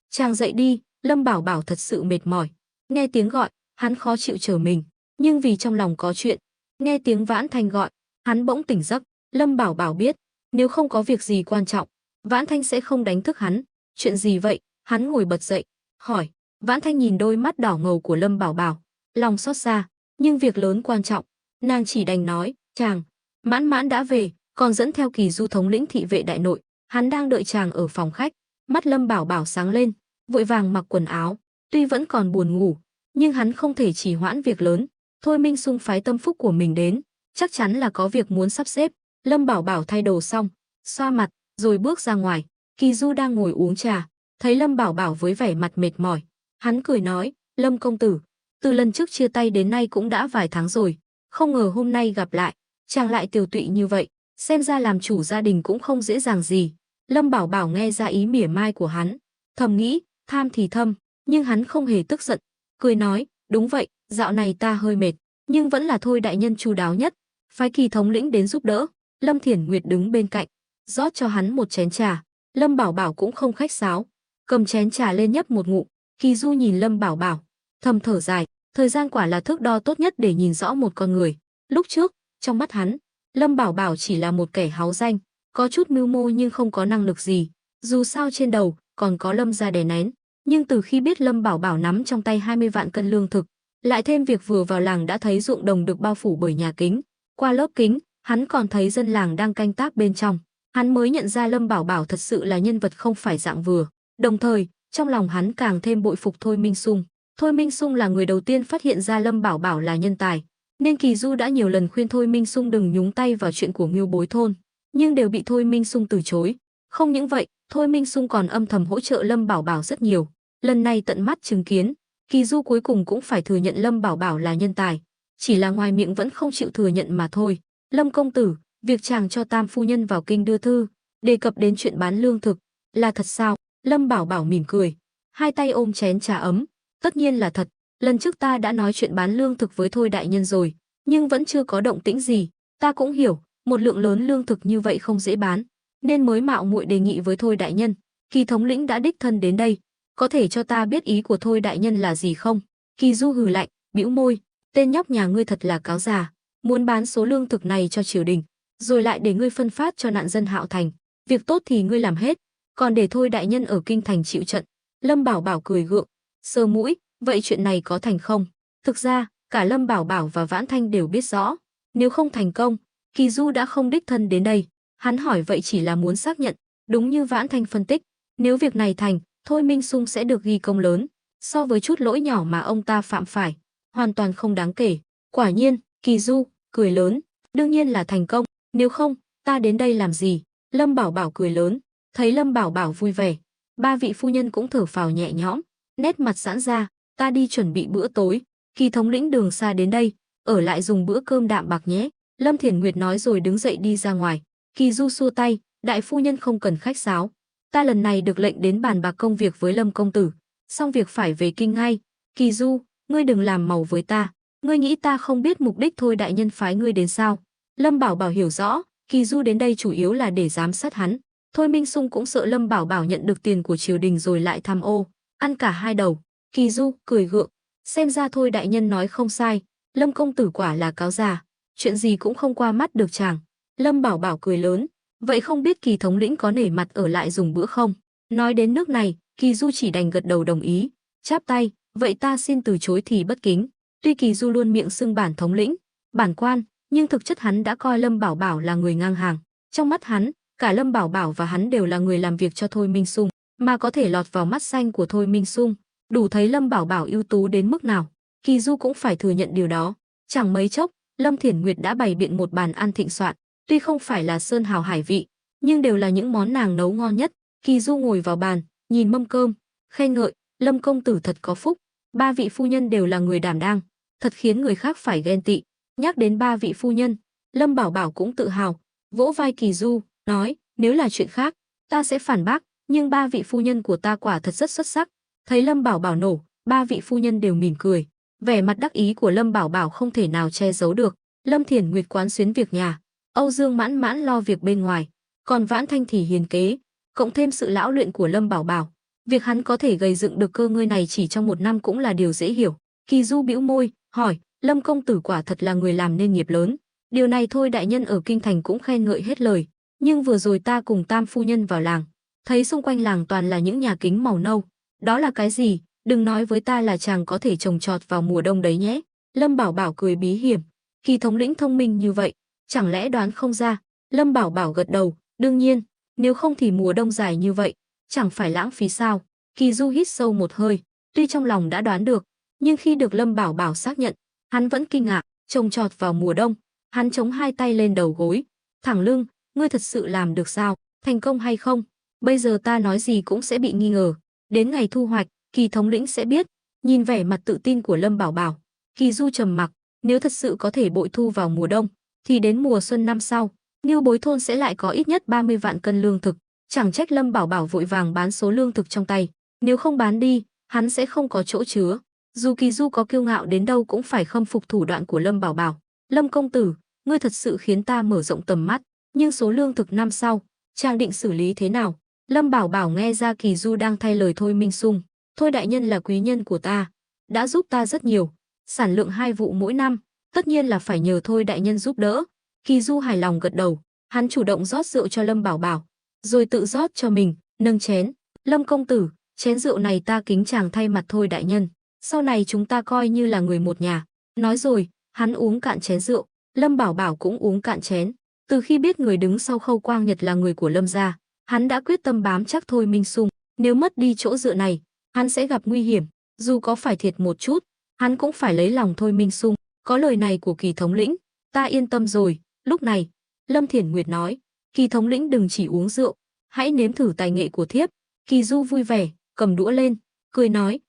chàng dậy đi. Lâm Bảo Bảo thật sự mệt mỏi, nghe tiếng gọi, hắn khó chịu trở mình, nhưng vì trong lòng có chuyện, nghe tiếng Vãn Thanh gọi, hắn bỗng tỉnh giấc. Lâm Bảo Bảo biết, nếu không có việc gì quan trọng, Vãn Thanh sẽ không đánh thức hắn. Chuyện gì vậy? Hắn ngồi bật dậy, hỏi. Vãn Thanh nhìn đôi mắt đỏ ngầu của Lâm Bảo Bảo, lòng xót xa, nhưng việc lớn quan trọng, nàng chỉ đành nói, chàng, Mãn Mãn đã về, còn dẫn theo Kỳ Du thống lĩnh thị vệ đại nội, hắn đang đợi chàng ở phòng khách. Mắt Lâm Bảo Bảo sáng lên, vội vàng mặc quần áo, tuy vẫn còn buồn ngủ, nhưng hắn không thể trì hoãn việc lớn. Thôi Minh Sung phái tâm phúc của mình đến, chắc chắn là có việc muốn sắp xếp. Lâm Bảo Bảo thay đồ xong, xoa mặt, rồi bước ra ngoài. Kỳ Du đang ngồi uống trà, thấy Lâm Bảo Bảo với vẻ mặt mệt mỏi, hắn cười nói, Lâm công tử, từ lần trước chia tay đến nay cũng đã vài tháng rồi, không ngờ hôm nay gặp lại, chàng lại tiều tụy như vậy, xem ra làm chủ gia đình cũng không dễ dàng gì. Lâm Bảo Bảo nghe ra ý mỉa mai của hắn, thầm nghĩ, tham thì thâm, nhưng hắn không hề tức giận, cười nói, đúng vậy, dạo này ta hơi mệt, nhưng vẫn là Thôi đại nhân chu đáo nhất, phái Kỳ thống lĩnh đến giúp đỡ. Lâm Thiển Nguyệt đứng bên cạnh, rót cho hắn một chén trà. Lâm Bảo Bảo cũng không khách sáo, cầm chén trà lên nhấp một ngụm. Kỳ Du nhìn Lâm Bảo Bảo, thầm thở dài, thời gian quả là thước đo tốt nhất để nhìn rõ một con người. Lúc trước, trong mắt hắn, Lâm Bảo Bảo chỉ là một kẻ háo danh, có chút mưu mô nhưng không có năng lực gì. Dù sao trên đầu còn có Lâm gia đè nén, nhưng từ khi biết Lâm Bảo Bảo nắm trong tay 20 vạn cân lương thực, lại thêm việc vừa vào làng đã thấy ruộng đồng được bao phủ bởi nhà kính, qua lớp kính, hắn còn thấy dân làng đang canh tác bên trong, hắn mới nhận ra Lâm Bảo Bảo thật sự là nhân vật không phải dạng vừa. Đồng thời, trong lòng hắn càng thêm bội phục Thôi Minh Sung. Thôi Minh Sung là người đầu tiên phát hiện ra Lâm Bảo Bảo là nhân tài, nên Kỳ Du đã nhiều lần khuyên Thôi Minh Sung đừng nhúng tay vào chuyện của Ngưu Bối thôn, nhưng đều bị Thôi Minh Sung từ chối. Không những vậy, Thôi Minh Sung còn âm thầm hỗ trợ Lâm Bảo Bảo rất nhiều. Lần này tận mắt chứng kiến, Kỳ Du cuối cùng cũng phải thừa nhận Lâm Bảo Bảo là nhân tài, chỉ là ngoài miệng vẫn không chịu thừa nhận mà thôi. Lâm công tử, việc chàng cho Tam phu nhân vào kinh đưa thư, đề cập đến chuyện bán lương thực, là thật sao? Lâm Bảo Bảo mỉm cười, hai tay ôm chén trà ấm, tất nhiên là thật, lần trước ta đã nói chuyện bán lương thực với Thôi đại nhân rồi, nhưng vẫn chưa có động tĩnh gì. Ta cũng hiểu, một lượng lớn lương thực như vậy không dễ bán, nên mới mạo muội đề nghị với Thôi đại nhân. Kỳ thống lĩnh đã đích thân đến đây, có thể cho ta biết ý của Thôi đại nhân là gì không? Kỳ Du hừ lạnh, bĩu môi, tên nhóc nhà ngươi thật là cáo già, muốn bán số lương thực này cho triều đình, rồi lại để ngươi phân phát cho nạn dân Hạo Thành. Việc tốt thì ngươi làm hết, còn để thôi đại nhân ở kinh thành chịu trận. Lâm Bảo Bảo cười gượng, sờ mũi, vậy chuyện này có thành không? Thực ra, cả Lâm Bảo Bảo và Vãn Thanh đều biết rõ, nếu không thành công, Kỳ Du đã không đích thân đến đây. Hắn hỏi vậy chỉ là muốn xác nhận, đúng như Vãn Thanh phân tích, nếu việc này thành, Thôi Minh Sung sẽ được ghi công lớn, so với chút lỗi nhỏ mà ông ta phạm phải, hoàn toàn không đáng kể. Quả nhiên, Kỳ Du cười lớn, đương nhiên là thành công, nếu không, ta đến đây làm gì? Lâm Bảo Bảo cười lớn, thấy Lâm Bảo Bảo vui vẻ, ba vị phu nhân cũng thở phào nhẹ nhõm, nét mặt giãn ra, ta đi chuẩn bị bữa tối, Kỳ thống lĩnh đường xa đến đây, ở lại dùng bữa cơm đạm bạc nhé. Lâm Thiển Nguyệt nói rồi đứng dậy đi ra ngoài. Kỳ Du xua tay, đại phu nhân không cần khách sáo, ta lần này được lệnh đến bàn bạc công việc với Lâm công tử, xong việc phải về kinh ngay. Kỳ Du, ngươi đừng làm màu với ta, ngươi nghĩ ta không biết mục đích Thôi đại nhân phái ngươi đến sao? Lâm Bảo Bảo hiểu rõ, Kỳ Du đến đây chủ yếu là để giám sát hắn. Thôi Minh Sung cũng sợ Lâm Bảo Bảo nhận được tiền của triều đình rồi lại tham ô, ăn cả hai đầu. Kỳ Du cười gượng, xem ra Thôi đại nhân nói không sai, Lâm công tử quả là cáo già, chuyện gì cũng không qua mắt được chàng. Lâm Bảo Bảo cười lớn, vậy không biết Kỳ thống lĩnh có nể mặt ở lại dùng bữa không? Nói đến nước này, Kỳ Du chỉ đành gật đầu đồng ý, chắp tay, vậy ta xin từ chối thì bất kính. Tuy Kỳ Du luôn miệng xưng bản thống lĩnh, bản quan, nhưng thực chất hắn đã coi Lâm Bảo Bảo là người ngang hàng. Trong mắt hắn, cả Lâm Bảo Bảo và hắn đều là người làm việc cho Thôi Minh Sung, mà có thể lọt vào mắt xanh của Thôi Minh Sung, đủ thấy Lâm Bảo Bảo ưu tú đến mức nào. Kỳ Du cũng phải thừa nhận điều đó. Chẳng mấy chốc, Lâm Thiển Nguyệt đã bày biện một bàn ăn thịnh soạn, tuy không phải là sơn hào hải vị, nhưng đều là những món nàng nấu ngon nhất. Kỳ Du ngồi vào bàn, nhìn mâm cơm, khen ngợi, Lâm công tử thật có phúc, ba vị phu nhân đều là người đảm đang, thật khiến người khác phải ghen tị. Nhắc đến ba vị phu nhân, Lâm Bảo Bảo cũng tự hào, vỗ vai Kỳ Du, nói, nếu là chuyện khác, ta sẽ phản bác, nhưng ba vị phu nhân của ta quả thật rất xuất sắc. Thấy Lâm Bảo Bảo nổ, ba vị phu nhân đều mỉm cười, vẻ mặt đắc ý của Lâm Bảo Bảo không thể nào che giấu được. Lâm Thiển Nguyệt quán xuyến việc nhà, Âu Dương Mãn Mãn lo việc bên ngoài, còn Vãn Thanh thì hiền kế, cộng thêm sự lão luyện của Lâm Bảo Bảo, việc hắn có thể gầy dựng được cơ ngơi này chỉ trong một năm cũng là điều dễ hiểu. Kỳ Du bĩu môi, hỏi, Lâm công tử quả thật là người làm nên nghiệp lớn, điều này Thôi đại nhân ở kinh thành cũng khen ngợi hết lời, nhưng vừa rồi ta cùng Tam phu nhân vào làng, thấy xung quanh làng toàn là những nhà kính màu nâu, đó là cái gì? Đừng nói với ta là chàng có thể trồng trọt vào mùa đông đấy nhé. Lâm Bảo Bảo cười bí hiểm, Kỳ thống lĩnh thông minh như vậy, chẳng lẽ đoán không ra? Lâm Bảo Bảo gật đầu, đương nhiên, nếu không thì mùa đông dài như vậy, chẳng phải lãng phí sao? Kỳ Du hít sâu một hơi, tuy trong lòng đã đoán được, nhưng khi được Lâm Bảo Bảo xác nhận, hắn vẫn kinh ngạc. Trồng trọt vào mùa đông. Hắn chống hai tay lên đầu gối, thẳng lưng, ngươi thật sự làm được sao? Thành công hay không? Bây giờ ta nói gì cũng sẽ bị nghi ngờ. Đến ngày thu hoạch, Kỳ thống lĩnh sẽ biết. Nhìn vẻ mặt tự tin của Lâm Bảo Bảo, Kỳ Du trầm mặc. Nếu thật sự có thể bội thu vào mùa đông, thì đến mùa xuân năm sau, Ngưu Bối thôn sẽ lại có ít nhất 30 vạn cân lương thực. Chẳng trách Lâm Bảo Bảo vội vàng bán số lương thực trong tay. Nếu không bán đi, hắn sẽ không có chỗ chứa. Dù Kỳ Du có kiêu ngạo đến đâu cũng phải khâm phục thủ đoạn của Lâm Bảo Bảo. Lâm công tử, ngươi thật sự khiến ta mở rộng tầm mắt, nhưng số lương thực năm sau, chàng định xử lý thế nào? Lâm Bảo Bảo nghe ra Kỳ Du đang thay lời Thôi Minh Sung. Thôi đại nhân là quý nhân của ta, đã giúp ta rất nhiều, sản lượng 2 vụ mỗi năm, tất nhiên là phải nhờ Thôi đại nhân giúp đỡ. Kỳ Du hài lòng gật đầu, hắn chủ động rót rượu cho Lâm Bảo Bảo, rồi tự rót cho mình, nâng chén. Lâm công tử, chén rượu này ta kính chàng thay mặt Thôi đại nhân, sau này chúng ta coi như là người một nhà. Nói rồi, hắn uống cạn chén rượu, Lâm Bảo Bảo cũng uống cạn chén. Từ khi biết người đứng sau Khâu Quang Nhật là người của Lâm gia, hắn đã quyết tâm bám chắc Thôi Minh Sung, nếu mất đi chỗ dựa này, hắn sẽ gặp nguy hiểm, dù có phải thiệt một chút, hắn cũng phải lấy lòng Thôi Minh Sung. Có lời này của Kỳ thống lĩnh, ta yên tâm rồi. Lúc này, Lâm Thiển Nguyệt nói, Kỳ thống lĩnh đừng chỉ uống rượu, hãy nếm thử tài nghệ của thiếp. Kỳ Du vui vẻ, cầm đũa lên, cười nói,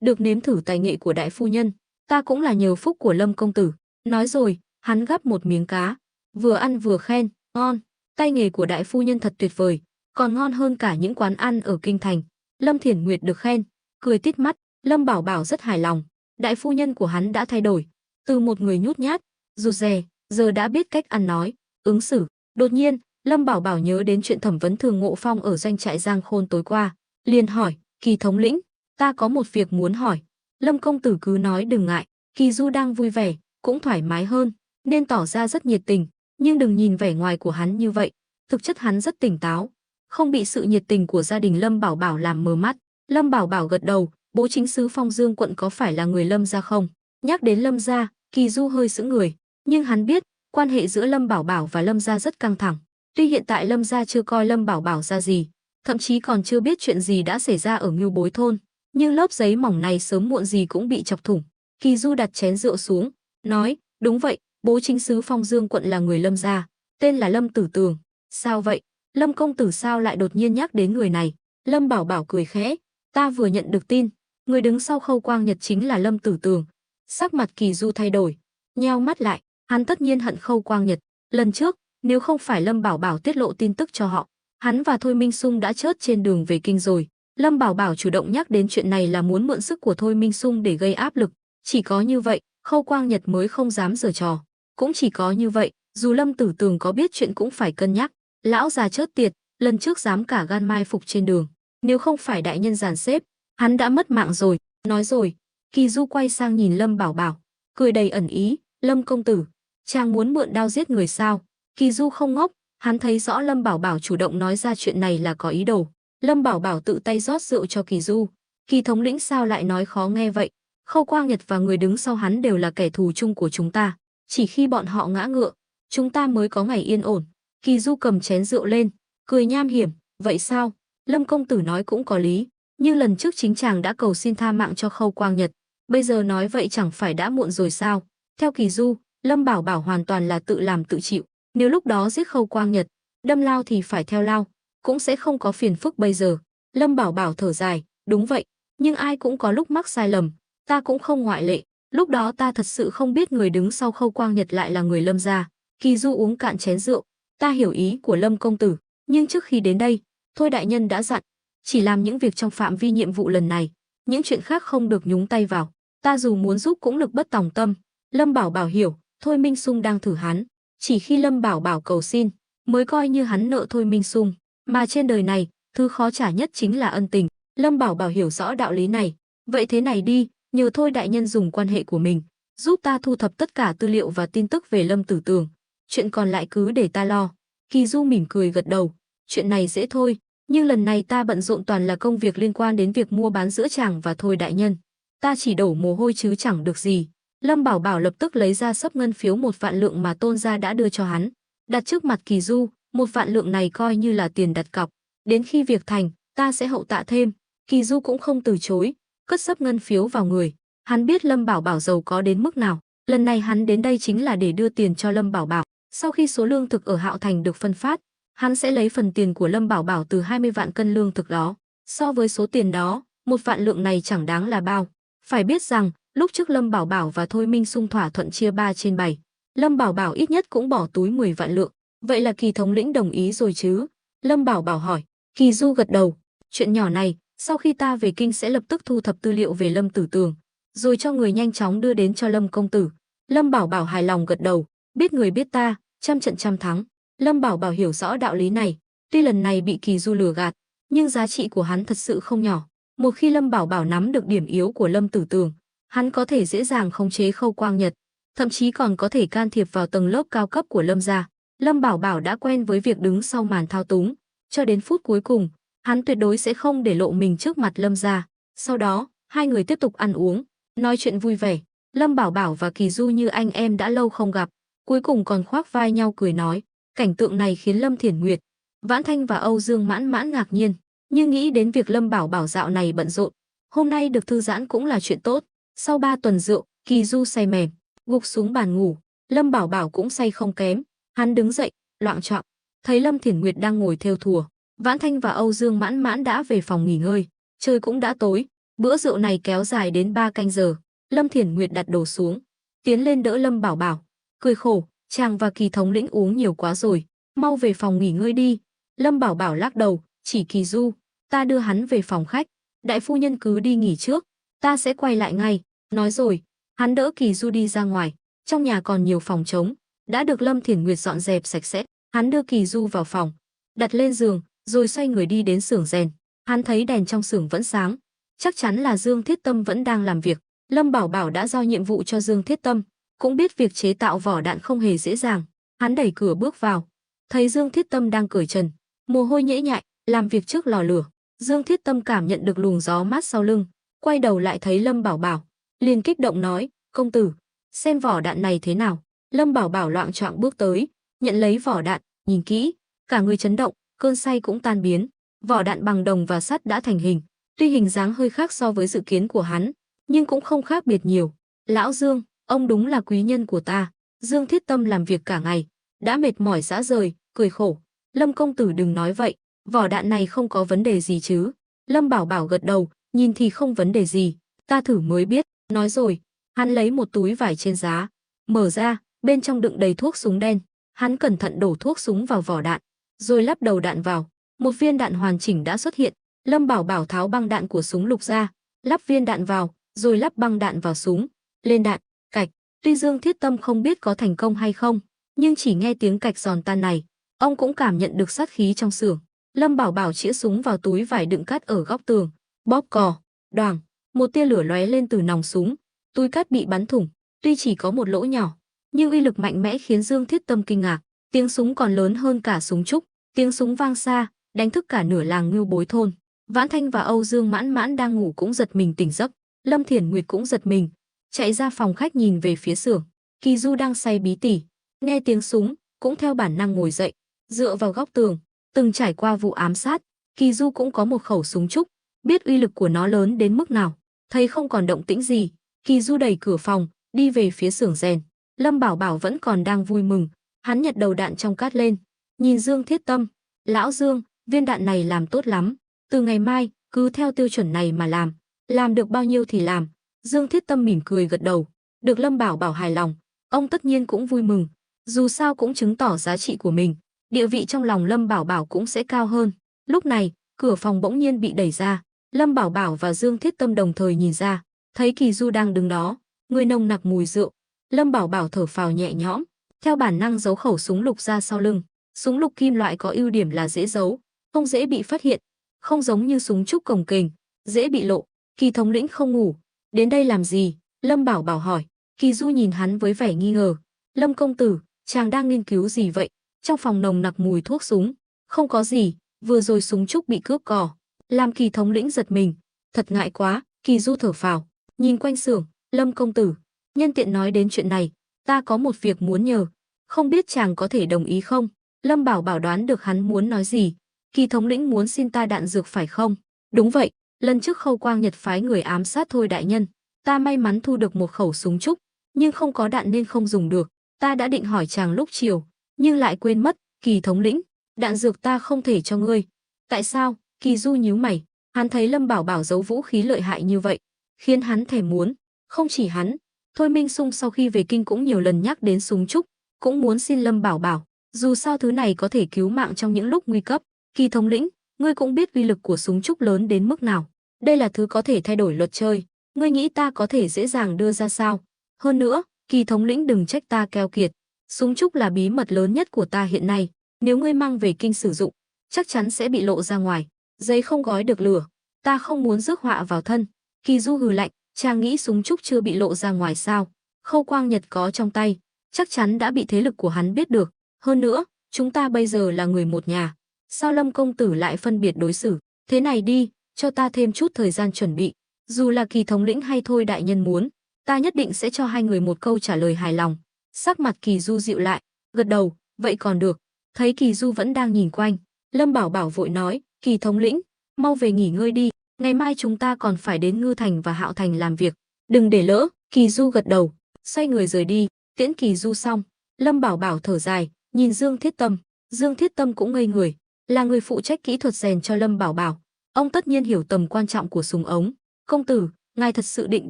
được nếm thử tài nghệ của đại phu nhân, ta cũng là nhờ phúc của Lâm công tử. Nói rồi, hắn gắp một miếng cá, vừa ăn vừa khen, ngon, tay nghề của đại phu nhân thật tuyệt vời, còn ngon hơn cả những quán ăn ở kinh thành. Lâm Thiển Nguyệt được khen, cười tít mắt. Lâm Bảo Bảo rất hài lòng, đại phu nhân của hắn đã thay đổi, từ một người nhút nhát, rụt rè, giờ đã biết cách ăn nói, ứng xử. Đột nhiên, Lâm Bảo Bảo nhớ đến chuyện thẩm vấn Thường Ngộ Phong ở doanh trại Giang Khôn tối qua, liền hỏi, Kỳ thống lĩnh, ta có một việc muốn hỏi. Lâm công tử cứ nói đừng ngại. Kỳ Du đang vui vẻ, cũng thoải mái hơn, nên tỏ ra rất nhiệt tình, nhưng đừng nhìn vẻ ngoài của hắn như vậy, thực chất hắn rất tỉnh táo, không bị sự nhiệt tình của gia đình Lâm Bảo Bảo làm mờ mắt. Lâm Bảo Bảo gật đầu, bố chính sứ Phong Dương quận có phải là người Lâm gia không? Nhắc đến Lâm gia, Kỳ Du hơi sững người, nhưng hắn biết quan hệ giữa Lâm Bảo Bảo và Lâm gia rất căng thẳng. Tuy hiện tại Lâm gia chưa coi Lâm Bảo Bảo ra gì, thậm chí còn chưa biết chuyện gì đã xảy ra ở Ngưu Bối thôn, nhưng lớp giấy mỏng này sớm muộn gì cũng bị chọc thủng. Kỳ Du đặt chén rượu xuống, nói, đúng vậy, bố chính sứ Phong Dương quận là người Lâm gia, tên là Lâm Tử Tường. Sao vậy? Lâm công tử sao lại đột nhiên nhắc đến người này? Lâm Bảo Bảo cười khẽ, ta vừa nhận được tin, người đứng sau Khâu Quang Nhật chính là Lâm Tử Tường. Sắc mặt Kỳ Du thay đổi, nheo mắt lại, hắn tất nhiên hận Khâu Quang Nhật. Lần trước, nếu không phải Lâm Bảo Bảo tiết lộ tin tức cho họ, hắn và Thôi Minh Sung đã chớt trên đường về kinh rồi. Lâm Bảo Bảo chủ động nhắc đến chuyện này là muốn mượn sức của Thôi Minh Sung để gây áp lực. Chỉ có như vậy, Khâu Quang Nhật mới không dám giở trò. Cũng chỉ có như vậy, dù Lâm Tử Tường có biết chuyện cũng phải cân nhắc. Lão già chớt tiệt, lần trước dám cả gan mai phục trên đường. Nếu không phải đại nhân dàn xếp, hắn đã mất mạng rồi. Nói rồi, Kỳ Du quay sang nhìn Lâm Bảo Bảo, cười đầy ẩn ý, Lâm công tử, chàng muốn mượn đao giết người sao? Kỳ Du không ngốc, hắn thấy rõ Lâm Bảo Bảo chủ động nói ra chuyện này là có ý đồ. Lâm Bảo Bảo tự tay rót rượu cho Kỳ Du. Kỳ thống lĩnh sao lại nói khó nghe vậy? Khâu Quang Nhật và người đứng sau hắn đều là kẻ thù chung của chúng ta. Chỉ khi bọn họ ngã ngựa, chúng ta mới có ngày yên ổn. Kỳ Du cầm chén rượu lên, cười nham hiểm, vậy sao? Lâm công tử nói cũng có lý, nhưng lần trước chính chàng đã cầu xin tha mạng cho Khâu Quang Nhật, bây giờ nói vậy chẳng phải đã muộn rồi sao? Theo Kỳ Du, Lâm Bảo Bảo hoàn toàn là tự làm tự chịu, nếu lúc đó giết Khâu Quang Nhật, đâm lao thì phải theo lao, cũng sẽ không có phiền phức bây giờ. Lâm Bảo Bảo thở dài, đúng vậy, nhưng ai cũng có lúc mắc sai lầm, ta cũng không ngoại lệ, lúc đó ta thật sự không biết người đứng sau Khâu Quang Nhật lại là người Lâm gia. Kỳ Du uống cạn chén rượu, ta hiểu ý của Lâm công tử, nhưng trước khi đến đây, Thôi đại nhân đã dặn, chỉ làm những việc trong phạm vi nhiệm vụ lần này, những chuyện khác không được nhúng tay vào. Ta dù muốn giúp cũng lực bất tòng tâm. Lâm Bảo Bảo hiểu, Thôi Minh Sung đang thử hắn, chỉ khi Lâm Bảo Bảo cầu xin, mới coi như hắn nợ Thôi Minh Sung, mà trên đời này, thứ khó trả nhất chính là ân tình. Lâm Bảo Bảo hiểu rõ đạo lý này, vậy thế này đi, nhờ Thôi đại nhân dùng quan hệ của mình, giúp ta thu thập tất cả tư liệu và tin tức về Lâm Tử Tường, chuyện còn lại cứ để ta lo. Kỳ Du mỉm cười gật đầu, chuyện này dễ thôi, nhưng lần này ta bận rộn toàn là công việc liên quan đến việc mua bán giữa chàng và Thôi đại nhân. Ta chỉ đổ mồ hôi chứ chẳng được gì. Lâm Bảo Bảo lập tức lấy ra xấp ngân phiếu 1 vạn lượng mà Tôn gia đã đưa cho hắn, đặt trước mặt Kỳ Du. 1 vạn lượng này coi như là tiền đặt cọc, đến khi việc thành, ta sẽ hậu tạ thêm. Kỳ Du cũng không từ chối, cất xấp ngân phiếu vào người. Hắn biết Lâm Bảo Bảo giàu có đến mức nào, lần này hắn đến đây chính là để đưa tiền cho Lâm Bảo Bảo. Sau khi số lương thực ở Hạo Thành được phân phát, hắn sẽ lấy phần tiền của Lâm Bảo Bảo từ 20 vạn cân lương thực đó. So với số tiền đó, 1 vạn lượng này chẳng đáng là bao. Phải biết rằng, lúc trước Lâm Bảo Bảo và Thôi Minh Sung thỏa thuận chia 3/7. Lâm Bảo Bảo ít nhất cũng bỏ túi 10 vạn lượng. Vậy là Kỳ thống lĩnh đồng ý rồi chứ? Lâm Bảo Bảo hỏi. Kỳ Du gật đầu. Chuyện nhỏ này, sau khi ta về kinh sẽ lập tức thu thập tư liệu về Lâm Tử Tường, rồi cho người nhanh chóng đưa đến cho Lâm công tử. Lâm Bảo Bảo hài lòng gật đầu. Biết người biết ta, trăm trận trăm thắng. Lâm Bảo Bảo hiểu rõ đạo lý này. Tuy lần này bị Kỳ Du lừa gạt, nhưng giá trị của hắn thật sự không nhỏ. Một khi Lâm Bảo Bảo nắm được điểm yếu của Lâm Tử Tường, hắn có thể dễ dàng khống chế Khâu Quang Nhật, thậm chí còn có thể can thiệp vào tầng lớp cao cấp của Lâm gia. Lâm Bảo Bảo đã quen với việc đứng sau màn thao túng, cho đến phút cuối cùng, hắn tuyệt đối sẽ không để lộ mình trước mặt Lâm gia. Sau đó, hai người tiếp tục ăn uống, nói chuyện vui vẻ. Lâm Bảo Bảo và Kỳ Du như anh em đã lâu không gặp, cuối cùng còn khoác vai nhau cười nói. Cảnh tượng này khiến Lâm Thiển Nguyệt, Vãn Thanh và Âu Dương Mãn Mãn ngạc nhiên, nhưng nghĩ đến việc Lâm Bảo Bảo dạo này bận rộn, hôm nay được thư giãn cũng là chuyện tốt. Sau 3 tuần rượu, Kỳ Du say mềm, gục xuống bàn ngủ. Lâm Bảo Bảo cũng say không kém, hắn đứng dậy, loạng choạng, thấy Lâm Thiển Nguyệt đang ngồi thêu thùa. Vãn Thanh và Âu Dương Mãn Mãn đã về phòng nghỉ ngơi, trời cũng đã tối. Bữa rượu này kéo dài đến 3 canh giờ. Lâm Thiển Nguyệt đặt đồ xuống, tiến lên đỡ Lâm Bảo Bảo, cười khổ, chàng và Kỳ thống lĩnh uống nhiều quá rồi, mau về phòng nghỉ ngơi đi. Lâm Bảo Bảo lắc đầu, chỉ Kỳ Du, ta đưa hắn về phòng khách, đại phu nhân cứ đi nghỉ trước, ta sẽ quay lại ngay. Nói rồi, hắn đỡ Kỳ Du đi ra ngoài, trong nhà còn nhiều phòng trống, đã được Lâm Thiển Nguyệt dọn dẹp sạch sẽ. Hắn đưa Kỳ Du vào phòng, đặt lên giường, rồi xoay người đi đến xưởng rèn. Hắn thấy đèn trong xưởng vẫn sáng, chắc chắn là Dương Thiết Tâm vẫn đang làm việc. Lâm Bảo Bảo đã giao nhiệm vụ cho Dương Thiết Tâm, cũng biết việc chế tạo vỏ đạn không hề dễ dàng. Hắn đẩy cửa bước vào, thấy Dương Thiết Tâm đang cởi trần, mồ hôi nhễ nhại, làm việc trước lò lửa. Dương Thiết Tâm cảm nhận được luồng gió mát sau lưng, quay đầu lại thấy Lâm Bảo Bảo, liền kích động nói, công tử, xem vỏ đạn này thế nào. Lâm Bảo Bảo loạng choạng bước tới, nhận lấy vỏ đạn, nhìn kỹ, cả người chấn động, cơn say cũng tan biến. Vỏ đạn bằng đồng và sắt đã thành hình, tuy hình dáng hơi khác so với dự kiến của hắn, nhưng cũng không khác biệt nhiều. Lão Dương, ông đúng là quý nhân của ta. Dương Thiết Tâm làm việc cả ngày, đã mệt mỏi rã rời, cười khổ. Lâm công tử đừng nói vậy, vỏ đạn này không có vấn đề gì chứ? Lâm Bảo Bảo gật đầu, nhìn thì không vấn đề gì, ta thử mới biết. Nói rồi, hắn lấy một túi vải trên giá, mở ra, bên trong đựng đầy thuốc súng đen. Hắn cẩn thận đổ thuốc súng vào vỏ đạn, rồi lắp đầu đạn vào. Một viên đạn hoàn chỉnh đã xuất hiện. Lâm Bảo Bảo tháo băng đạn của súng lục ra, lắp viên đạn vào, rồi lắp băng đạn vào súng. Lên đạn, cạch. Tuy Dương Thiết Tâm không biết có thành công hay không, nhưng chỉ nghe tiếng cạch giòn tan này, ông cũng cảm nhận được sát khí trong xưởng. Lâm Bảo Bảo chĩa súng vào túi vải đựng cát ở góc tường, bóp cò, đoàng, một tia lửa lóe lên từ nòng súng, túi cát bị bắn thủng, tuy chỉ có một lỗ nhỏ, nhưng uy lực mạnh mẽ khiến Dương Thiết Tâm kinh ngạc. Tiếng súng còn lớn hơn cả súng trúc, tiếng súng vang xa, đánh thức cả nửa làng Ngưu Bối thôn. Vãn Thanh và Âu Dương Mãn Mãn đang ngủ cũng giật mình tỉnh giấc, Lâm Thiển Nguyệt cũng giật mình, chạy ra phòng khách nhìn về phía xưởng. Kỳ Du đang say bí tỉ, nghe tiếng súng, cũng theo bản năng ngồi dậy, dựa vào góc tường. Từng trải qua vụ ám sát, Kỳ Du cũng có một khẩu súng trúc, biết uy lực của nó lớn đến mức nào. Thấy không còn động tĩnh gì, Kỳ Du đẩy cửa phòng, đi về phía xưởng rèn. Lâm Bảo Bảo vẫn còn đang vui mừng, hắn nhặt đầu đạn trong cát lên, nhìn Dương Thiết Tâm, lão Dương, viên đạn này làm tốt lắm, từ ngày mai cứ theo tiêu chuẩn này mà làm được bao nhiêu thì làm. Dương Thiết Tâm mỉm cười gật đầu, được Lâm Bảo Bảo hài lòng, ông tất nhiên cũng vui mừng, dù sao cũng chứng tỏ giá trị của mình, địa vị trong lòng Lâm Bảo Bảo cũng sẽ cao hơn. Lúc này, cửa phòng bỗng nhiên bị đẩy ra, Lâm Bảo Bảo và Dương Thiết Tâm đồng thời nhìn ra, thấy Kỳ Du đang đứng đó, người nồng nặc mùi rượu. Lâm Bảo Bảo thở phào nhẹ nhõm, theo bản năng giấu khẩu súng lục ra sau lưng. Súng lục kim loại có ưu điểm là dễ giấu, không dễ bị phát hiện, không giống như súng trúc cồng kềnh, dễ bị lộ. Kỳ thống lĩnh không ngủ, đến đây làm gì? Lâm Bảo Bảo hỏi. Kỳ Du nhìn hắn với vẻ nghi ngờ. Lâm công tử, chàng đang nghiên cứu gì vậy? Trong phòng nồng nặc mùi thuốc súng. Không có gì, vừa rồi súng trúc bị cướp cò, làm Kỳ thống lĩnh giật mình. Thật ngại quá. Kỳ Du thở phào, nhìn quanh xưởng. Lâm công tử, nhân tiện nói đến chuyện này, ta có một việc muốn nhờ, không biết chàng có thể đồng ý không? Lâm Bảo Bảo đoán được hắn muốn nói gì. Kỳ thống lĩnh muốn xin ta đạn dược phải không? Đúng vậy, lần trước Khâu Quang Nhật phái người ám sát Thôi đại nhân, ta may mắn thu được một khẩu súng trúc, nhưng không có đạn nên không dùng được. Ta đã định hỏi chàng lúc chiều, nhưng lại quên mất. Kỳ thống lĩnh, đạn dược ta không thể cho ngươi. Tại sao? Kỳ Du nhíu mày, hắn thấy Lâm Bảo Bảo giấu vũ khí lợi hại như vậy, khiến hắn thèm muốn. Không chỉ hắn, Thôi Minh Sung sau khi về kinh cũng nhiều lần nhắc đến súng trúc, cũng muốn xin Lâm Bảo Bảo, dù sao thứ này có thể cứu mạng trong những lúc nguy cấp. Kỳ thống lĩnh, ngươi cũng biết uy lực của súng trúc lớn đến mức nào, đây là thứ có thể thay đổi luật chơi, ngươi nghĩ ta có thể dễ dàng đưa ra sao? Hơn nữa, Kỳ thống lĩnh đừng trách ta keo kiệt, súng trúc là bí mật lớn nhất của ta hiện nay, nếu ngươi mang về kinh sử dụng, chắc chắn sẽ bị lộ ra ngoài, giấy không gói được lửa, ta không muốn rước họa vào thân. Kỳ Du hừ lạnh, chàng nghĩ súng trúc chưa bị lộ ra ngoài sao? Khâu Quang Nhật có trong tay, chắc chắn đã bị thế lực của hắn biết được. Hơn nữa, chúng ta bây giờ là người một nhà, sao Lâm công tử lại phân biệt đối xử? Thế này đi, cho ta thêm chút thời gian chuẩn bị, dù là Kỳ thống lĩnh hay Thôi đại nhân muốn, ta nhất định sẽ cho hai người một câu trả lời hài lòng. Sắc mặt Kỳ Du dịu lại, gật đầu, vậy còn được. Thấy Kỳ Du vẫn đang nhìn quanh, Lâm Bảo Bảo vội nói, Kỳ thống lĩnh, mau về nghỉ ngơi đi, ngày mai chúng ta còn phải đến Ngư Thành và Hạo Thành làm việc, đừng để lỡ. Kỳ Du gật đầu, xoay người rời đi. Tiễn Kỳ Du xong, Lâm Bảo Bảo thở dài, nhìn Dương Thiết Tâm. Dương Thiết Tâm cũng ngây người, là người phụ trách kỹ thuật rèn cho Lâm Bảo Bảo, ông tất nhiên hiểu tầm quan trọng của súng ống. Công tử, ngài thật sự định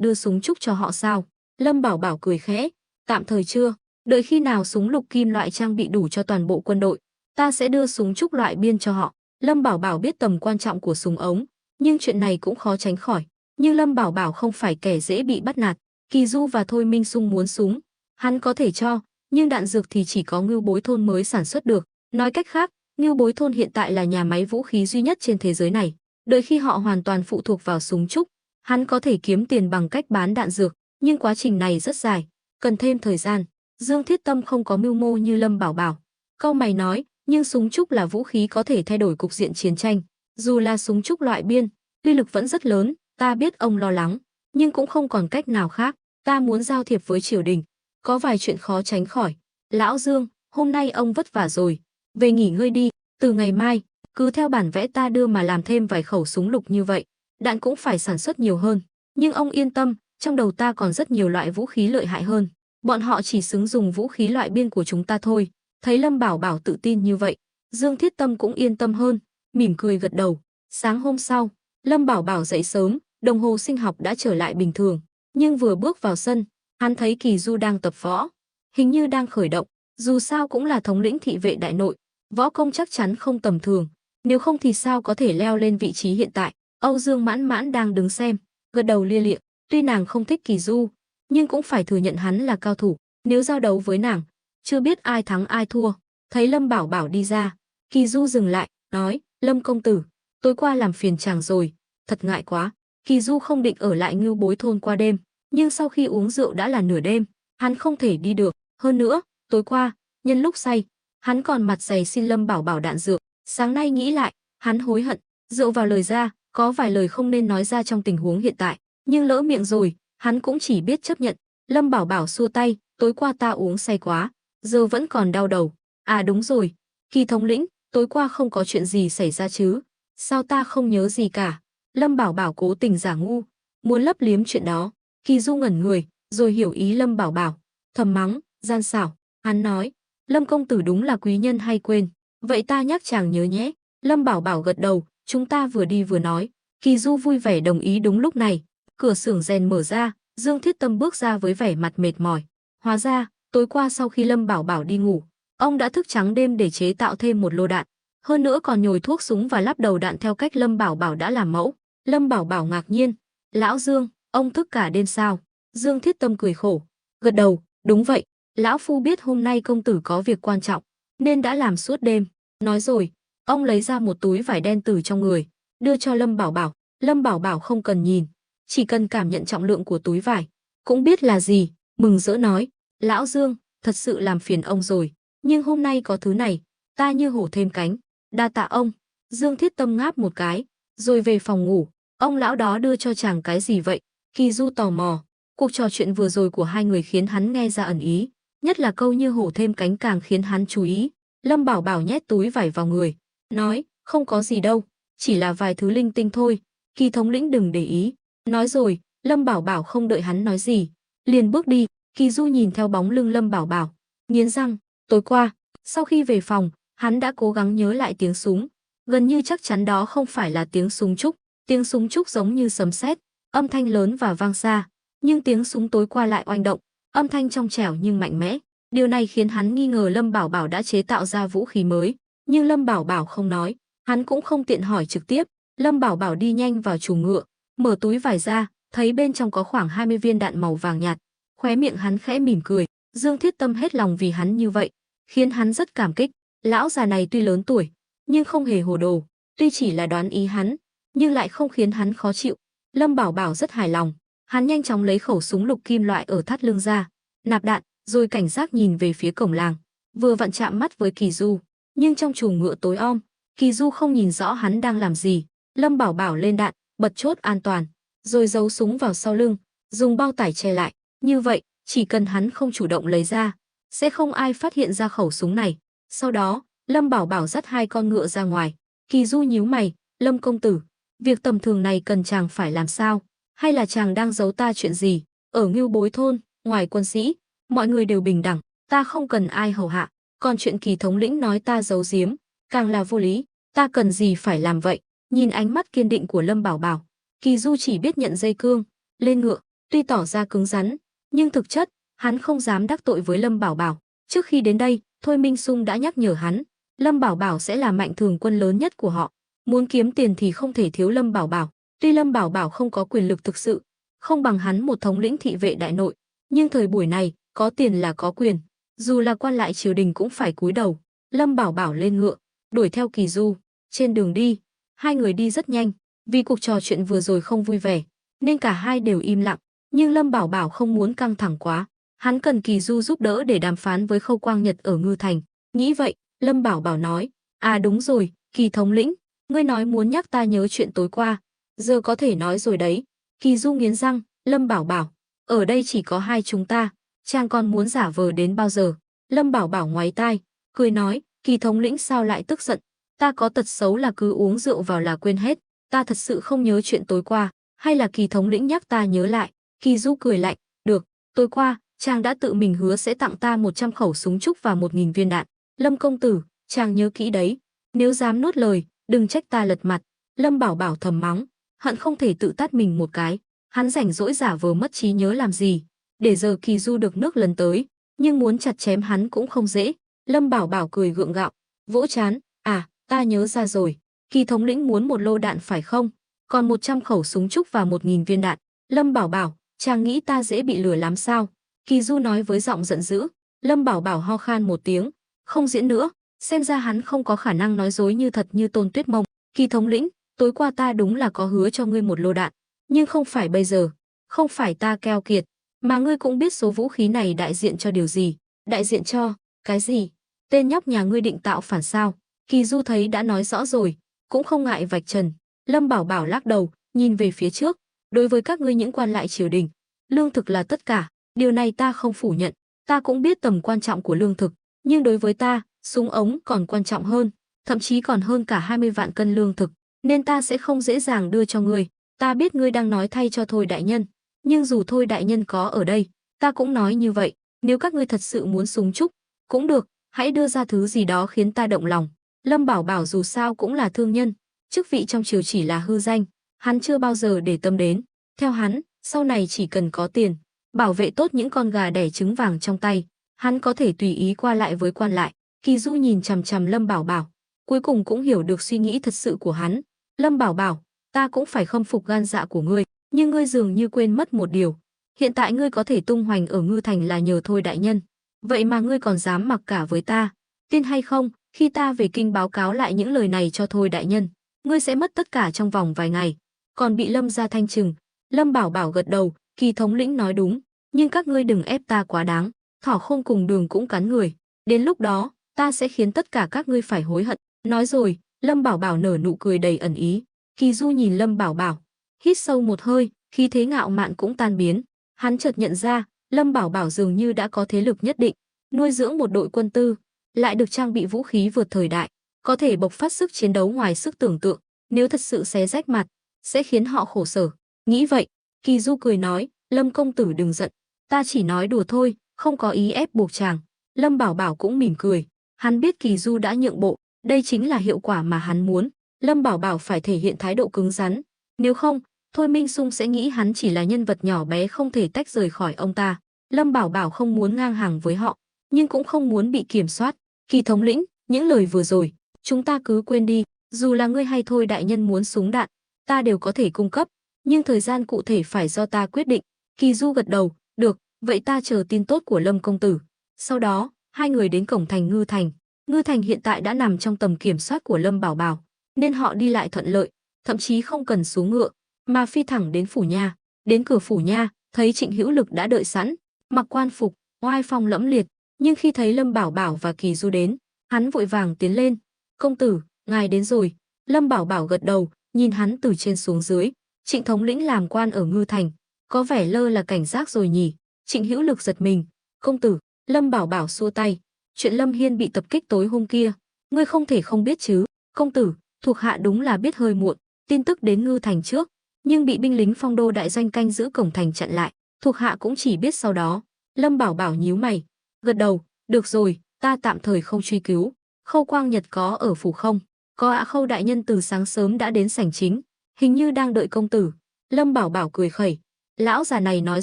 đưa súng trúc cho họ sao? Lâm Bảo Bảo cười khẽ, tạm thời chưa, đợi khi nào súng lục kim loại trang bị đủ cho toàn bộ quân đội, ta sẽ đưa súng trúc loại biên cho họ. Lâm Bảo Bảo biết tầm quan trọng của súng ống, nhưng chuyện này cũng khó tránh khỏi. Nhưng Lâm Bảo Bảo không phải kẻ dễ bị bắt nạt. Kỳ Du và Thôi Minh Sung muốn súng, hắn có thể cho, nhưng đạn dược thì chỉ có Ngưu Bối thôn mới sản xuất được. Nói cách khác, Ngưu Bối thôn hiện tại là nhà máy vũ khí duy nhất trên thế giới này. Đợi khi họ hoàn toàn phụ thuộc vào súng trúc, hắn có thể kiếm tiền bằng cách bán đạn dược, nhưng quá trình này rất dài. cần thêm thời gian. Dương Thiết Tâm không có mưu mô như Lâm Bảo Bảo. Cau mày nói, nhưng súng trúc là vũ khí có thể thay đổi cục diện chiến tranh. Dù là súng trúc loại biên, uy lực vẫn rất lớn, ta biết ông lo lắng, nhưng cũng không còn cách nào khác. Ta muốn giao thiệp với triều đình, có vài chuyện khó tránh khỏi. Lão Dương, hôm nay ông vất vả rồi, về nghỉ ngơi đi, từ ngày mai, cứ theo bản vẽ ta đưa mà làm thêm vài khẩu súng lục như vậy, đạn cũng phải sản xuất nhiều hơn. Nhưng ông yên tâm, trong đầu ta còn rất nhiều loại vũ khí lợi hại hơn. Bọn họ chỉ xứng dùng vũ khí loại biên của chúng ta thôi. Thấy Lâm Bảo Bảo tự tin như vậy, Dương Thiết Tâm cũng yên tâm hơn, mỉm cười gật đầu. Sáng hôm sau, Lâm Bảo Bảo dậy sớm, đồng hồ sinh học đã trở lại bình thường, nhưng vừa bước vào sân, hắn thấy Kỳ Du đang tập võ, hình như đang khởi động, dù sao cũng là thống lĩnh thị vệ đại nội, võ công chắc chắn không tầm thường, nếu không thì sao có thể leo lên vị trí hiện tại. Âu Dương Mãn Mãn đang đứng xem, gật đầu lia lịa, tuy nàng không thích Kỳ Du, nhưng cũng phải thừa nhận hắn là cao thủ, nếu giao đấu với nàng, chưa biết ai thắng ai thua. Thấy Lâm Bảo Bảo đi ra, Kỳ Du dừng lại, nói, Lâm công tử, tối qua làm phiền chàng rồi, thật ngại quá. Kỳ Du không định ở lại Ngưu Bối thôn qua đêm, nhưng sau khi uống rượu đã là nửa đêm, hắn không thể đi được. Hơn nữa, tối qua, nhân lúc say, hắn còn mặt dày xin Lâm Bảo Bảo đạn dược. Sáng nay nghĩ lại, hắn hối hận, rượu vào lời ra, có vài lời không nên nói ra trong tình huống hiện tại, nhưng lỡ miệng rồi, hắn cũng chỉ biết chấp nhận. Lâm Bảo Bảo xua tay, tối qua ta uống say quá, giờ vẫn còn đau đầu. À đúng rồi, Kỳ thống lĩnh, tối qua không có chuyện gì xảy ra chứ? Sao ta không nhớ gì cả? Lâm Bảo Bảo cố tình giả ngu, muốn lấp liếm chuyện đó. Kỳ Du ngẩn người, rồi hiểu ý Lâm Bảo Bảo, thầm mắng, gian xảo. Hắn nói, Lâm công tử đúng là quý nhân hay quên, vậy ta nhắc chàng nhớ nhé. Lâm Bảo Bảo gật đầu, chúng ta vừa đi vừa nói. Kỳ Du vui vẻ đồng ý. Đúng lúc này, cửa xưởng rèn mở ra, Dương Thiết Tâm bước ra với vẻ mặt mệt mỏi. Hóa ra, tối qua sau khi Lâm Bảo Bảo đi ngủ, ông đã thức trắng đêm để chế tạo thêm một lô đạn, hơn nữa còn nhồi thuốc súng và lắp đầu đạn theo cách Lâm Bảo Bảo đã làm mẫu. Lâm Bảo Bảo ngạc nhiên, lão Dương, ông thức cả đêm sao? Dương Thiết Tâm cười khổ, gật đầu, đúng vậy, lão phu biết hôm nay công tử có việc quan trọng, nên đã làm suốt đêm. Nói rồi, ông lấy ra một túi vải đen từ trong người, đưa cho Lâm Bảo Bảo. Lâm Bảo Bảo không cần nhìn, chỉ cần cảm nhận trọng lượng của túi vải, cũng biết là gì, mừng rỡ nói, lão Dương, thật sự làm phiền ông rồi, nhưng hôm nay có thứ này, ta như hổ thêm cánh, đa tạ ông. Dương Thiết Tâm ngáp một cái, rồi về phòng ngủ. Ông lão đó đưa cho chàng cái gì vậy? Kỳ Du tò mò. Cuộc trò chuyện vừa rồi của hai người khiến hắn nghe ra ẩn ý, nhất là câu như hổ thêm cánh càng khiến hắn chú ý. Lâm Bảo Bảo nhét túi vải vào người, nói, không có gì đâu, chỉ là vài thứ linh tinh thôi, Kỳ thống lĩnh đừng để ý. Nói rồi, Lâm Bảo Bảo không đợi hắn nói gì, liền bước đi. Kỳ Du nhìn theo bóng lưng Lâm Bảo Bảo, nghiến răng, tối qua, sau khi về phòng, hắn đã cố gắng nhớ lại tiếng súng, gần như chắc chắn đó không phải là tiếng súng trúc, tiếng súng trúc giống như sấm sét, âm thanh lớn và vang xa, nhưng tiếng súng tối qua lại oanh động, âm thanh trong trẻo nhưng mạnh mẽ. Điều này khiến hắn nghi ngờ Lâm Bảo Bảo đã chế tạo ra vũ khí mới, nhưng Lâm Bảo Bảo không nói, hắn cũng không tiện hỏi trực tiếp. Lâm Bảo Bảo đi nhanh vào chuồng ngựa, mở túi vải ra, thấy bên trong có khoảng 20 viên đạn màu vàng nhạt, khóe miệng hắn khẽ mỉm cười. Dương Thiết Tâm hết lòng vì hắn như vậy, khiến hắn rất cảm kích. Lão già này tuy lớn tuổi, nhưng không hề hồ đồ, tuy chỉ là đoán ý hắn, nhưng lại không khiến hắn khó chịu. Lâm Bảo Bảo rất hài lòng, hắn nhanh chóng lấy khẩu súng lục kim loại ở thắt lưng ra, nạp đạn, rồi cảnh giác nhìn về phía cổng làng, vừa vặn chạm mắt với Kỳ Du, nhưng trong chuồng ngựa tối om, Kỳ Du không nhìn rõ hắn đang làm gì. Lâm Bảo Bảo lên đạn, bật chốt an toàn, rồi giấu súng vào sau lưng, dùng bao tải che lại, như vậy, chỉ cần hắn không chủ động lấy ra, sẽ không ai phát hiện ra khẩu súng này. Sau đó, Lâm Bảo Bảo dắt hai con ngựa ra ngoài. Kỳ Du nhíu mày, Lâm công tử, việc tầm thường này cần chàng phải làm sao? Hay là chàng đang giấu ta chuyện gì? Ở Ngưu Bối thôn, ngoài quân sĩ, mọi người đều bình đẳng, ta không cần ai hầu hạ. Còn chuyện Kỳ thống lĩnh nói ta giấu giếm, càng là vô lý, ta cần gì phải làm vậy? Nhìn ánh mắt kiên định của Lâm Bảo Bảo, Kỳ Du chỉ biết nhận dây cương, lên ngựa, tuy tỏ ra cứng rắn, nhưng thực chất, hắn không dám đắc tội với Lâm Bảo Bảo. Trước khi đến đây, Thôi Minh Sung đã nhắc nhở hắn, Lâm Bảo Bảo sẽ là mạnh thường quân lớn nhất của họ. Muốn kiếm tiền thì không thể thiếu Lâm Bảo Bảo. Tuy Lâm Bảo Bảo không có quyền lực thực sự, không bằng hắn một thống lĩnh thị vệ đại nội, nhưng thời buổi này, có tiền là có quyền. Dù là quan lại triều đình cũng phải cúi đầu. Lâm Bảo Bảo lên ngựa, đuổi theo Kỳ Du. Trên đường đi, hai người đi rất nhanh. Vì cuộc trò chuyện vừa rồi không vui vẻ, nên cả hai đều im lặng. Nhưng Lâm Bảo Bảo không muốn căng thẳng quá, Hắn cần Kỳ Du giúp đỡ để đàm phán với Khâu Quang Nhật ở Ngư Thành. Nghĩ vậy, Lâm Bảo Bảo nói, à đúng rồi, Kỳ thống lĩnh, ngươi nói muốn nhắc ta nhớ chuyện tối qua. Giờ có thể nói rồi đấy. Kỳ Du nghiến răng, Lâm Bảo Bảo, ở đây chỉ có hai chúng ta, chàng còn muốn giả vờ đến bao giờ? Lâm Bảo Bảo ngoáy tai, cười nói, Kỳ thống lĩnh sao lại tức giận? Ta có tật xấu là cứ uống rượu vào là quên hết, ta thật sự không nhớ chuyện tối qua, hay là Kỳ thống lĩnh nhắc ta nhớ lại? Kỳ Du cười lạnh, được, tối qua, chàng đã tự mình hứa sẽ tặng ta 100 khẩu súng trúc và 1000 viên đạn. Lâm công tử, chàng nhớ kỹ đấy, nếu dám nuốt lời, đừng trách ta lật mặt. Lâm Bảo Bảo thầm mắng, hận không thể tự tát mình một cái. Hắn rảnh rỗi giả vờ mất trí nhớ làm gì? Để giờ Kỳ Du được nước lần tới, nhưng muốn chặt chém hắn cũng không dễ. Lâm Bảo Bảo cười gượng gạo, vỗ chán, à, ta nhớ ra rồi. Kỳ thống lĩnh muốn một lô đạn phải không? Còn 100 khẩu súng trúc và 1000 viên đạn. Lâm Bảo Bảo, chàng nghĩ ta dễ bị lừa lắm sao? Kỳ Du nói với giọng giận dữ. Lâm Bảo Bảo ho khan một tiếng, không diễn nữa, xem ra hắn không có khả năng nói dối như thật như Tôn Tuyết Mông. Kỳ thống lĩnh, tối qua ta đúng là có hứa cho ngươi một lô đạn, nhưng không phải bây giờ, không phải ta keo kiệt, mà ngươi cũng biết số vũ khí này đại diện cho điều gì. Đại diện cho cái gì? Tên nhóc nhà ngươi định tạo phản sao? Kỳ Du thấy đã nói rõ rồi, cũng không ngại vạch trần. Lâm Bảo Bảo lắc đầu, nhìn về phía trước, đối với các ngươi những quan lại triều đình, lương thực là tất cả, điều này ta không phủ nhận, ta cũng biết tầm quan trọng của lương thực, nhưng đối với ta, súng ống còn quan trọng hơn, thậm chí còn hơn cả 20 vạn cân lương thực, nên ta sẽ không dễ dàng đưa cho ngươi. Ta biết ngươi đang nói thay cho Thôi đại nhân, nhưng dù Thôi đại nhân có ở đây, ta cũng nói như vậy, nếu các ngươi thật sự muốn súng trúc, cũng được, hãy đưa ra thứ gì đó khiến ta động lòng. Lâm Bảo Bảo dù sao cũng là thương nhân, chức vị trong triều chỉ là hư danh, hắn chưa bao giờ để tâm đến. Theo hắn, sau này chỉ cần có tiền, bảo vệ tốt những con gà đẻ trứng vàng trong tay, hắn có thể tùy ý qua lại với quan lại. Kỳ Du nhìn chằm chằm Lâm Bảo Bảo, cuối cùng cũng hiểu được suy nghĩ thật sự của hắn. Lâm Bảo Bảo, ta cũng phải khâm phục gan dạ của ngươi, nhưng ngươi dường như quên mất một điều. Hiện tại ngươi có thể tung hoành ở Ngư Thành là nhờ Thôi đại nhân. Vậy mà ngươi còn dám mặc cả với ta. Tin hay không, khi ta về kinh báo cáo lại những lời này cho Thôi đại nhân, ngươi sẽ mất tất cả trong vòng vài ngày, còn bị Lâm gia thanh trừng. Lâm Bảo Bảo gật đầu, Kỳ thống lĩnh nói đúng, nhưng các ngươi đừng ép ta quá đáng. Thỏ không cùng đường cũng cắn người. Đến lúc đó, ta sẽ khiến tất cả các ngươi phải hối hận. Nói rồi, Lâm Bảo Bảo nở nụ cười đầy ẩn ý. Kỳ Du nhìn Lâm Bảo Bảo, hít sâu một hơi, khí thế ngạo mạn cũng tan biến. Hắn chợt nhận ra, Lâm Bảo Bảo dường như đã có thế lực nhất định, nuôi dưỡng một đội quân tư, lại được trang bị vũ khí vượt thời đại, có thể bộc phát sức chiến đấu ngoài sức tưởng tượng. Nếu thật sự xé rách mặt, sẽ khiến họ khổ sở. Nghĩ vậy, Kỳ Du cười nói, Lâm công tử đừng giận, ta chỉ nói đùa thôi, không có ý ép buộc chàng. Lâm Bảo Bảo cũng mỉm cười, hắn biết Kỳ Du đã nhượng bộ, đây chính là hiệu quả mà hắn muốn. Lâm Bảo Bảo phải thể hiện thái độ cứng rắn, nếu không, Thôi Minh Sung sẽ nghĩ hắn chỉ là nhân vật nhỏ bé không thể tách rời khỏi ông ta. Lâm Bảo Bảo không muốn ngang hàng với họ, nhưng cũng không muốn bị kiểm soát. Kỳ thống lĩnh, những lời vừa rồi, chúng ta cứ quên đi, dù là ngươi hay Thôi đại nhân muốn súng đạn, ta đều có thể cung cấp, nhưng thời gian cụ thể phải do ta quyết định. Kỳ Du gật đầu, được, vậy ta chờ tin tốt của Lâm công tử. Sau đó, hai người đến cổng thành Ngư Thành. Ngư Thành hiện tại đã nằm trong tầm kiểm soát của Lâm Bảo Bảo, nên họ đi lại thuận lợi, thậm chí không cần xuống ngựa, mà phi thẳng đến phủ nha. Đến cửa phủ nha, thấy Trịnh Hữu Lực đã đợi sẵn, mặc quan phục, oai phong lẫm liệt, nhưng khi thấy Lâm Bảo Bảo và Kỳ Du đến, hắn vội vàng tiến lên. Công tử, ngài đến rồi. Lâm Bảo Bảo gật đầu, nhìn hắn từ trên xuống dưới. Trịnh thống lĩnh làm quan ở Ngư Thành, có vẻ lơ là cảnh giác rồi nhỉ? Trịnh Hữu Lực giật mình. Công tử, Lâm Bảo Bảo xua tay. Chuyện Lâm Hiên bị tập kích tối hôm kia, ngươi không thể không biết chứ? Công tử, thuộc hạ đúng là biết hơi muộn, tin tức đến Ngư Thành trước, nhưng bị binh lính Phong Đô đại doanh canh giữ cổng thành chặn lại, thuộc hạ cũng chỉ biết sau đó. Lâm Bảo Bảo nhíu mày, gật đầu, được rồi, ta tạm thời không truy cứu. Khâu Quang Nhật có ở phủ không? Có ạ. Khâu đại nhân từ sáng sớm đã đến sảnh chính, hình như đang đợi công tử. Lâm Bảo Bảo cười khẩy, lão già này nói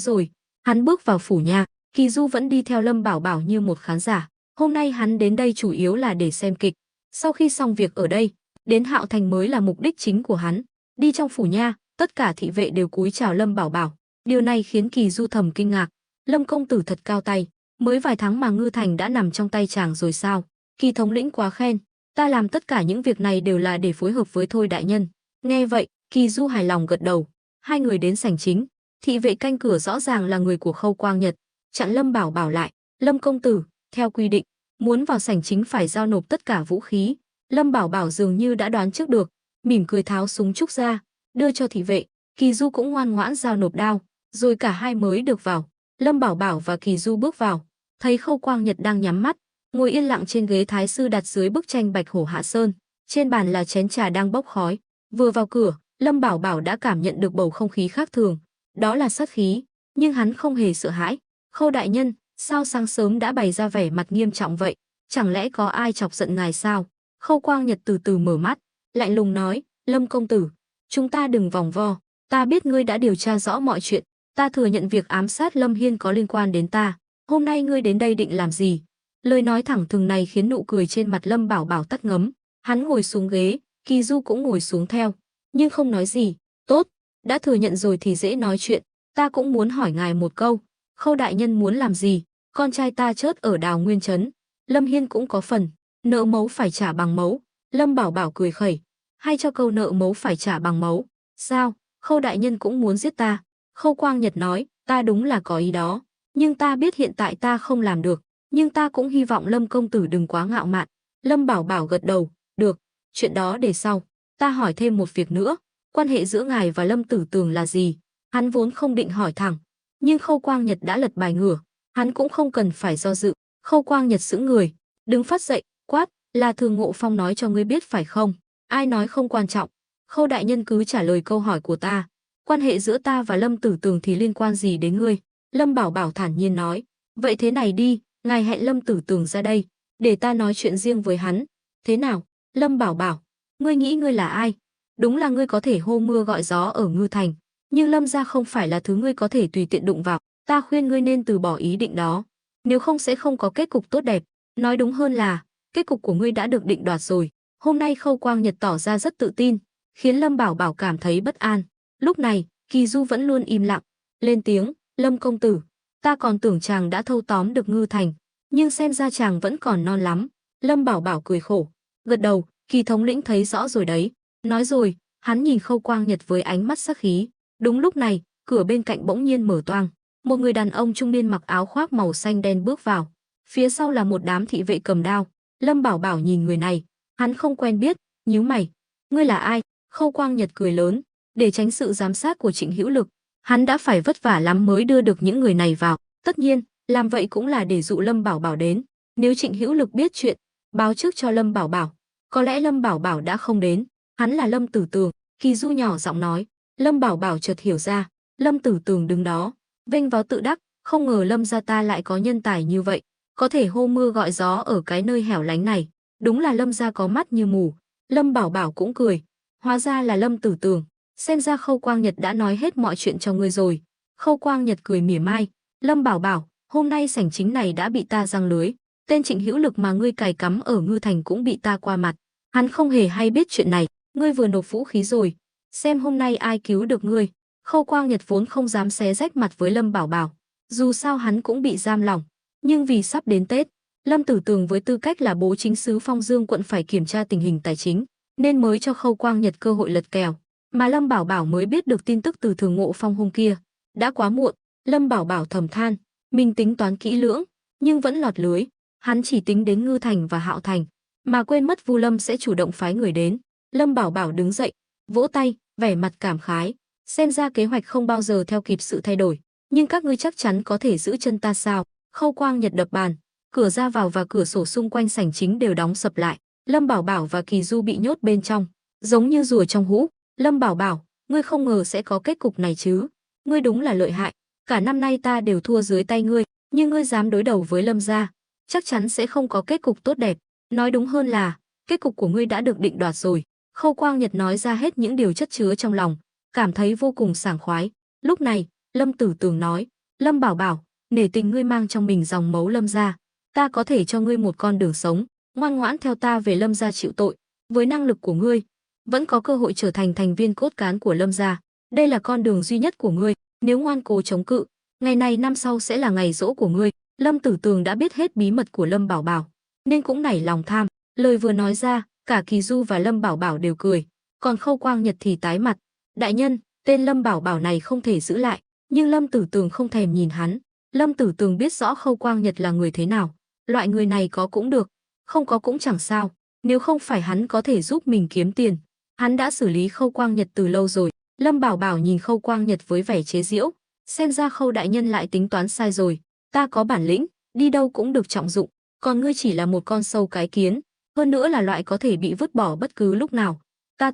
rồi. Hắn bước vào phủ nha, Kỳ Du vẫn đi theo Lâm Bảo Bảo như một khán giả. Hôm nay hắn đến đây chủ yếu là để xem kịch. Sau khi xong việc ở đây, đến Hạo Thành mới là mục đích chính của hắn. Đi trong phủ nha, tất cả thị vệ đều cúi chào Lâm Bảo Bảo. Điều này khiến Kỳ Du thầm kinh ngạc. Lâm công tử thật cao tay, mới vài tháng mà Ngư Thành đã nằm trong tay chàng rồi sao? Kỳ thống lĩnh quá khen, ta làm tất cả những việc này đều là để phối hợp với Thôi đại nhân. Nghe vậy, Kỳ Du hài lòng gật đầu. Hai người đến sảnh chính, thị vệ canh cửa rõ ràng là người của Khâu Quang Nhật. chặn Lâm Bảo Bảo lại. Lâm công tử, theo quy định, muốn vào sảnh chính phải giao nộp tất cả vũ khí. Lâm Bảo Bảo dường như đã đoán trước được, mỉm cười tháo súng trúc ra, đưa cho thị vệ. Kỳ Du cũng ngoan ngoãn giao nộp đao, rồi cả hai mới được vào. Lâm Bảo Bảo và Kỳ Du bước vào, thấy Khâu Quang Nhật đang nhắm mắt, ngồi yên lặng trên ghế thái sư đặt dưới bức tranh Bạch Hổ Hạ Sơn. Trên bàn là chén trà đang bốc khói. Vừa vào cửa, Lâm Bảo Bảo đã cảm nhận được bầu không khí khác thường, đó là sát khí, nhưng hắn không hề sợ hãi. Khâu đại nhân, sao sáng sớm đã bày ra vẻ mặt nghiêm trọng vậy? Chẳng lẽ có ai chọc giận ngài sao? Khâu Quang Nhật từ từ mở mắt, lạnh lùng nói, Lâm công tử, chúng ta đừng vòng vo, ta biết ngươi đã điều tra rõ mọi chuyện, ta thừa nhận việc ám sát Lâm Hiên có liên quan đến ta. Hôm nay ngươi đến đây định làm gì? Lời nói thẳng thừng này khiến nụ cười trên mặt Lâm Bảo Bảo tắt ngấm. Hắn ngồi xuống ghế, Kỳ Du cũng ngồi xuống theo, nhưng không nói gì. Tốt, đã thừa nhận rồi thì dễ nói chuyện, ta cũng muốn hỏi ngài một câu. Khâu đại nhân muốn làm gì? Con trai ta chớt ở Đào Nguyên trấn, Lâm Hiên cũng có phần, nợ mấu phải trả bằng mấu. Lâm Bảo Bảo cười khẩy, hay cho câu nợ mấu phải trả bằng mấu. Sao, Khâu đại nhân cũng muốn giết ta? Khâu Quang Nhật nói, ta đúng là có ý đó, nhưng ta biết hiện tại ta không làm được, nhưng ta cũng hy vọng Lâm công tử đừng quá ngạo mạn. Lâm Bảo Bảo gật đầu, được, chuyện đó để sau. Ta hỏi thêm một việc nữa, quan hệ giữa ngài và Lâm Tử Tường là gì? Hắn vốn không định hỏi thẳng, nhưng Khâu Quang Nhật đã lật bài ngửa, hắn cũng không cần phải do dự. Khâu Quang Nhật sững người, đứng phát dậy, quát, là Thường Ngộ Phong nói cho ngươi biết phải không? Ai nói không quan trọng? Khâu đại nhân cứ trả lời câu hỏi của ta. Quan hệ giữa ta và Lâm Tử Tường thì liên quan gì đến ngươi? Lâm Bảo Bảo thản nhiên nói, vậy thế này đi, ngài hẹn Lâm Tử Tường ra đây, để ta nói chuyện riêng với hắn. Thế nào? Lâm Bảo Bảo, ngươi nghĩ ngươi là ai? Đúng là ngươi có thể hô mưa gọi gió ở Ngư Thành, nhưng Lâm gia không phải là thứ ngươi có thể tùy tiện đụng vào. Ta khuyên ngươi nên từ bỏ ý định đó, nếu không sẽ không có kết cục tốt đẹp. Nói đúng hơn là, kết cục của ngươi đã được định đoạt rồi. Hôm nay Khâu Quang Nhật tỏ ra rất tự tin, khiến Lâm Bảo Bảo cảm thấy bất an. Lúc này, Kỳ Du vẫn luôn im lặng, lên tiếng, Lâm công tử, ta còn tưởng chàng đã thâu tóm được Ngư Thành, nhưng xem ra chàng vẫn còn non lắm. Lâm Bảo Bảo cười khổ, gật đầu, Kỳ thống lĩnh thấy rõ rồi đấy. Nói rồi, hắn nhìn Khâu Quang Nhật với ánh mắt sắc khí. Đúng lúc này, cửa bên cạnh bỗng nhiên mở toang, một người đàn ông trung niên mặc áo khoác màu xanh đen bước vào. Phía sau là một đám thị vệ cầm đao. Lâm Bảo Bảo nhìn người này, hắn không quen biết, nhíu mày. Ngươi là ai? Khâu Quang Nhật cười lớn, để tránh sự giám sát của Trịnh Hữu Lực, hắn đã phải vất vả lắm mới đưa được những người này vào. Tất nhiên, làm vậy cũng là để dụ Lâm Bảo Bảo đến. Nếu Trịnh Hữu Lực biết chuyện, báo trước cho Lâm Bảo Bảo, có lẽ Lâm Bảo Bảo đã không đến. Hắn là Lâm Tử Tường, Kỳ Du nhỏ giọng nói. Lâm Bảo Bảo chợt hiểu ra, Lâm Tử Tường đứng đó, vênh váo tự đắc, không ngờ Lâm gia ta lại có nhân tài như vậy, có thể hô mưa gọi gió ở cái nơi hẻo lánh này, đúng là Lâm gia có mắt như mù. Lâm Bảo Bảo cũng cười, hóa ra là Lâm Tử Tường, xem ra Khâu Quang Nhật đã nói hết mọi chuyện cho ngươi rồi. Khâu Quang Nhật cười mỉa mai, Lâm Bảo Bảo, hôm nay sảnh chính này đã bị ta giăng lưới, tên Trịnh Hữu Lực mà ngươi cài cắm ở Ngư Thành cũng bị ta qua mặt, hắn không hề hay biết chuyện này, ngươi vừa nộp vũ khí rồi, xem hôm nay ai cứu được ngươi. Khâu Quang Nhật vốn không dám xé rách mặt với Lâm Bảo Bảo, dù sao hắn cũng bị giam lỏng, nhưng vì sắp đến Tết, Lâm Tử Tường với tư cách là bố chính sứ Phong Dương quận phải kiểm tra tình hình tài chính, nên mới cho Khâu Quang Nhật cơ hội lật kèo, mà Lâm Bảo Bảo mới biết được tin tức từ Thường Ngộ Phong hôm kia. Đã quá muộn, Lâm Bảo Bảo thầm than, mình tính toán kỹ lưỡng, nhưng vẫn lọt lưới, hắn chỉ tính đến Ngư Thành và Hạo Thành, mà quên mất Vu Lâm sẽ chủ động phái người đến. Lâm Bảo Bảo đứng dậy, vỗ tay, vẻ mặt cảm khái, xem ra kế hoạch không bao giờ theo kịp sự thay đổi, nhưng các ngươi chắc chắn có thể giữ chân ta sao? Khâu Quang Nhật đập bàn, cửa ra vào và cửa sổ xung quanh sảnh chính đều đóng sập lại. Lâm Bảo Bảo và Kỳ Du bị nhốt bên trong, giống như rùa trong hũ. Lâm Bảo Bảo, ngươi không ngờ sẽ có kết cục này chứ? Ngươi đúng là lợi hại, cả năm nay ta đều thua dưới tay ngươi, nhưng ngươi dám đối đầu với Lâm gia, chắc chắn sẽ không có kết cục tốt đẹp. Nói đúng hơn là, kết cục của ngươi đã được định đoạt rồi. Khâu Quang Nhật nói ra hết những điều chất chứa trong lòng, cảm thấy vô cùng sảng khoái. Lúc này, Lâm Tử Tường nói, Lâm Bảo Bảo, nể tình ngươi mang trong mình dòng máu Lâm gia, ta có thể cho ngươi một con đường sống, ngoan ngoãn theo ta về Lâm gia chịu tội. Với năng lực của ngươi, vẫn có cơ hội trở thành thành viên cốt cán của Lâm gia. Đây là con đường duy nhất của ngươi, nếu ngoan cố chống cự, ngày này năm sau sẽ là ngày giỗ của ngươi. Lâm Tử Tường đã biết hết bí mật của Lâm Bảo Bảo, nên cũng nảy lòng tham. Lời vừa nói ra, cả Kỳ Du và Lâm Bảo Bảo đều cười, còn Khâu Quang Nhật thì tái mặt. Đại nhân, tên Lâm Bảo Bảo này không thể giữ lại, nhưng Lâm Tử Tường không thèm nhìn hắn. Lâm Tử Tường biết rõ Khâu Quang Nhật là người thế nào, loại người này có cũng được, không có cũng chẳng sao, nếu không phải hắn có thể giúp mình kiếm tiền, hắn đã xử lý Khâu Quang Nhật từ lâu rồi. Lâm Bảo Bảo nhìn Khâu Quang Nhật với vẻ chế giễu, xem ra Khâu đại nhân lại tính toán sai rồi, ta có bản lĩnh, đi đâu cũng được trọng dụng, còn ngươi chỉ là một con sâu cái kiến, hơn nữa là loại có thể bị vứt bỏ bất cứ lúc nào.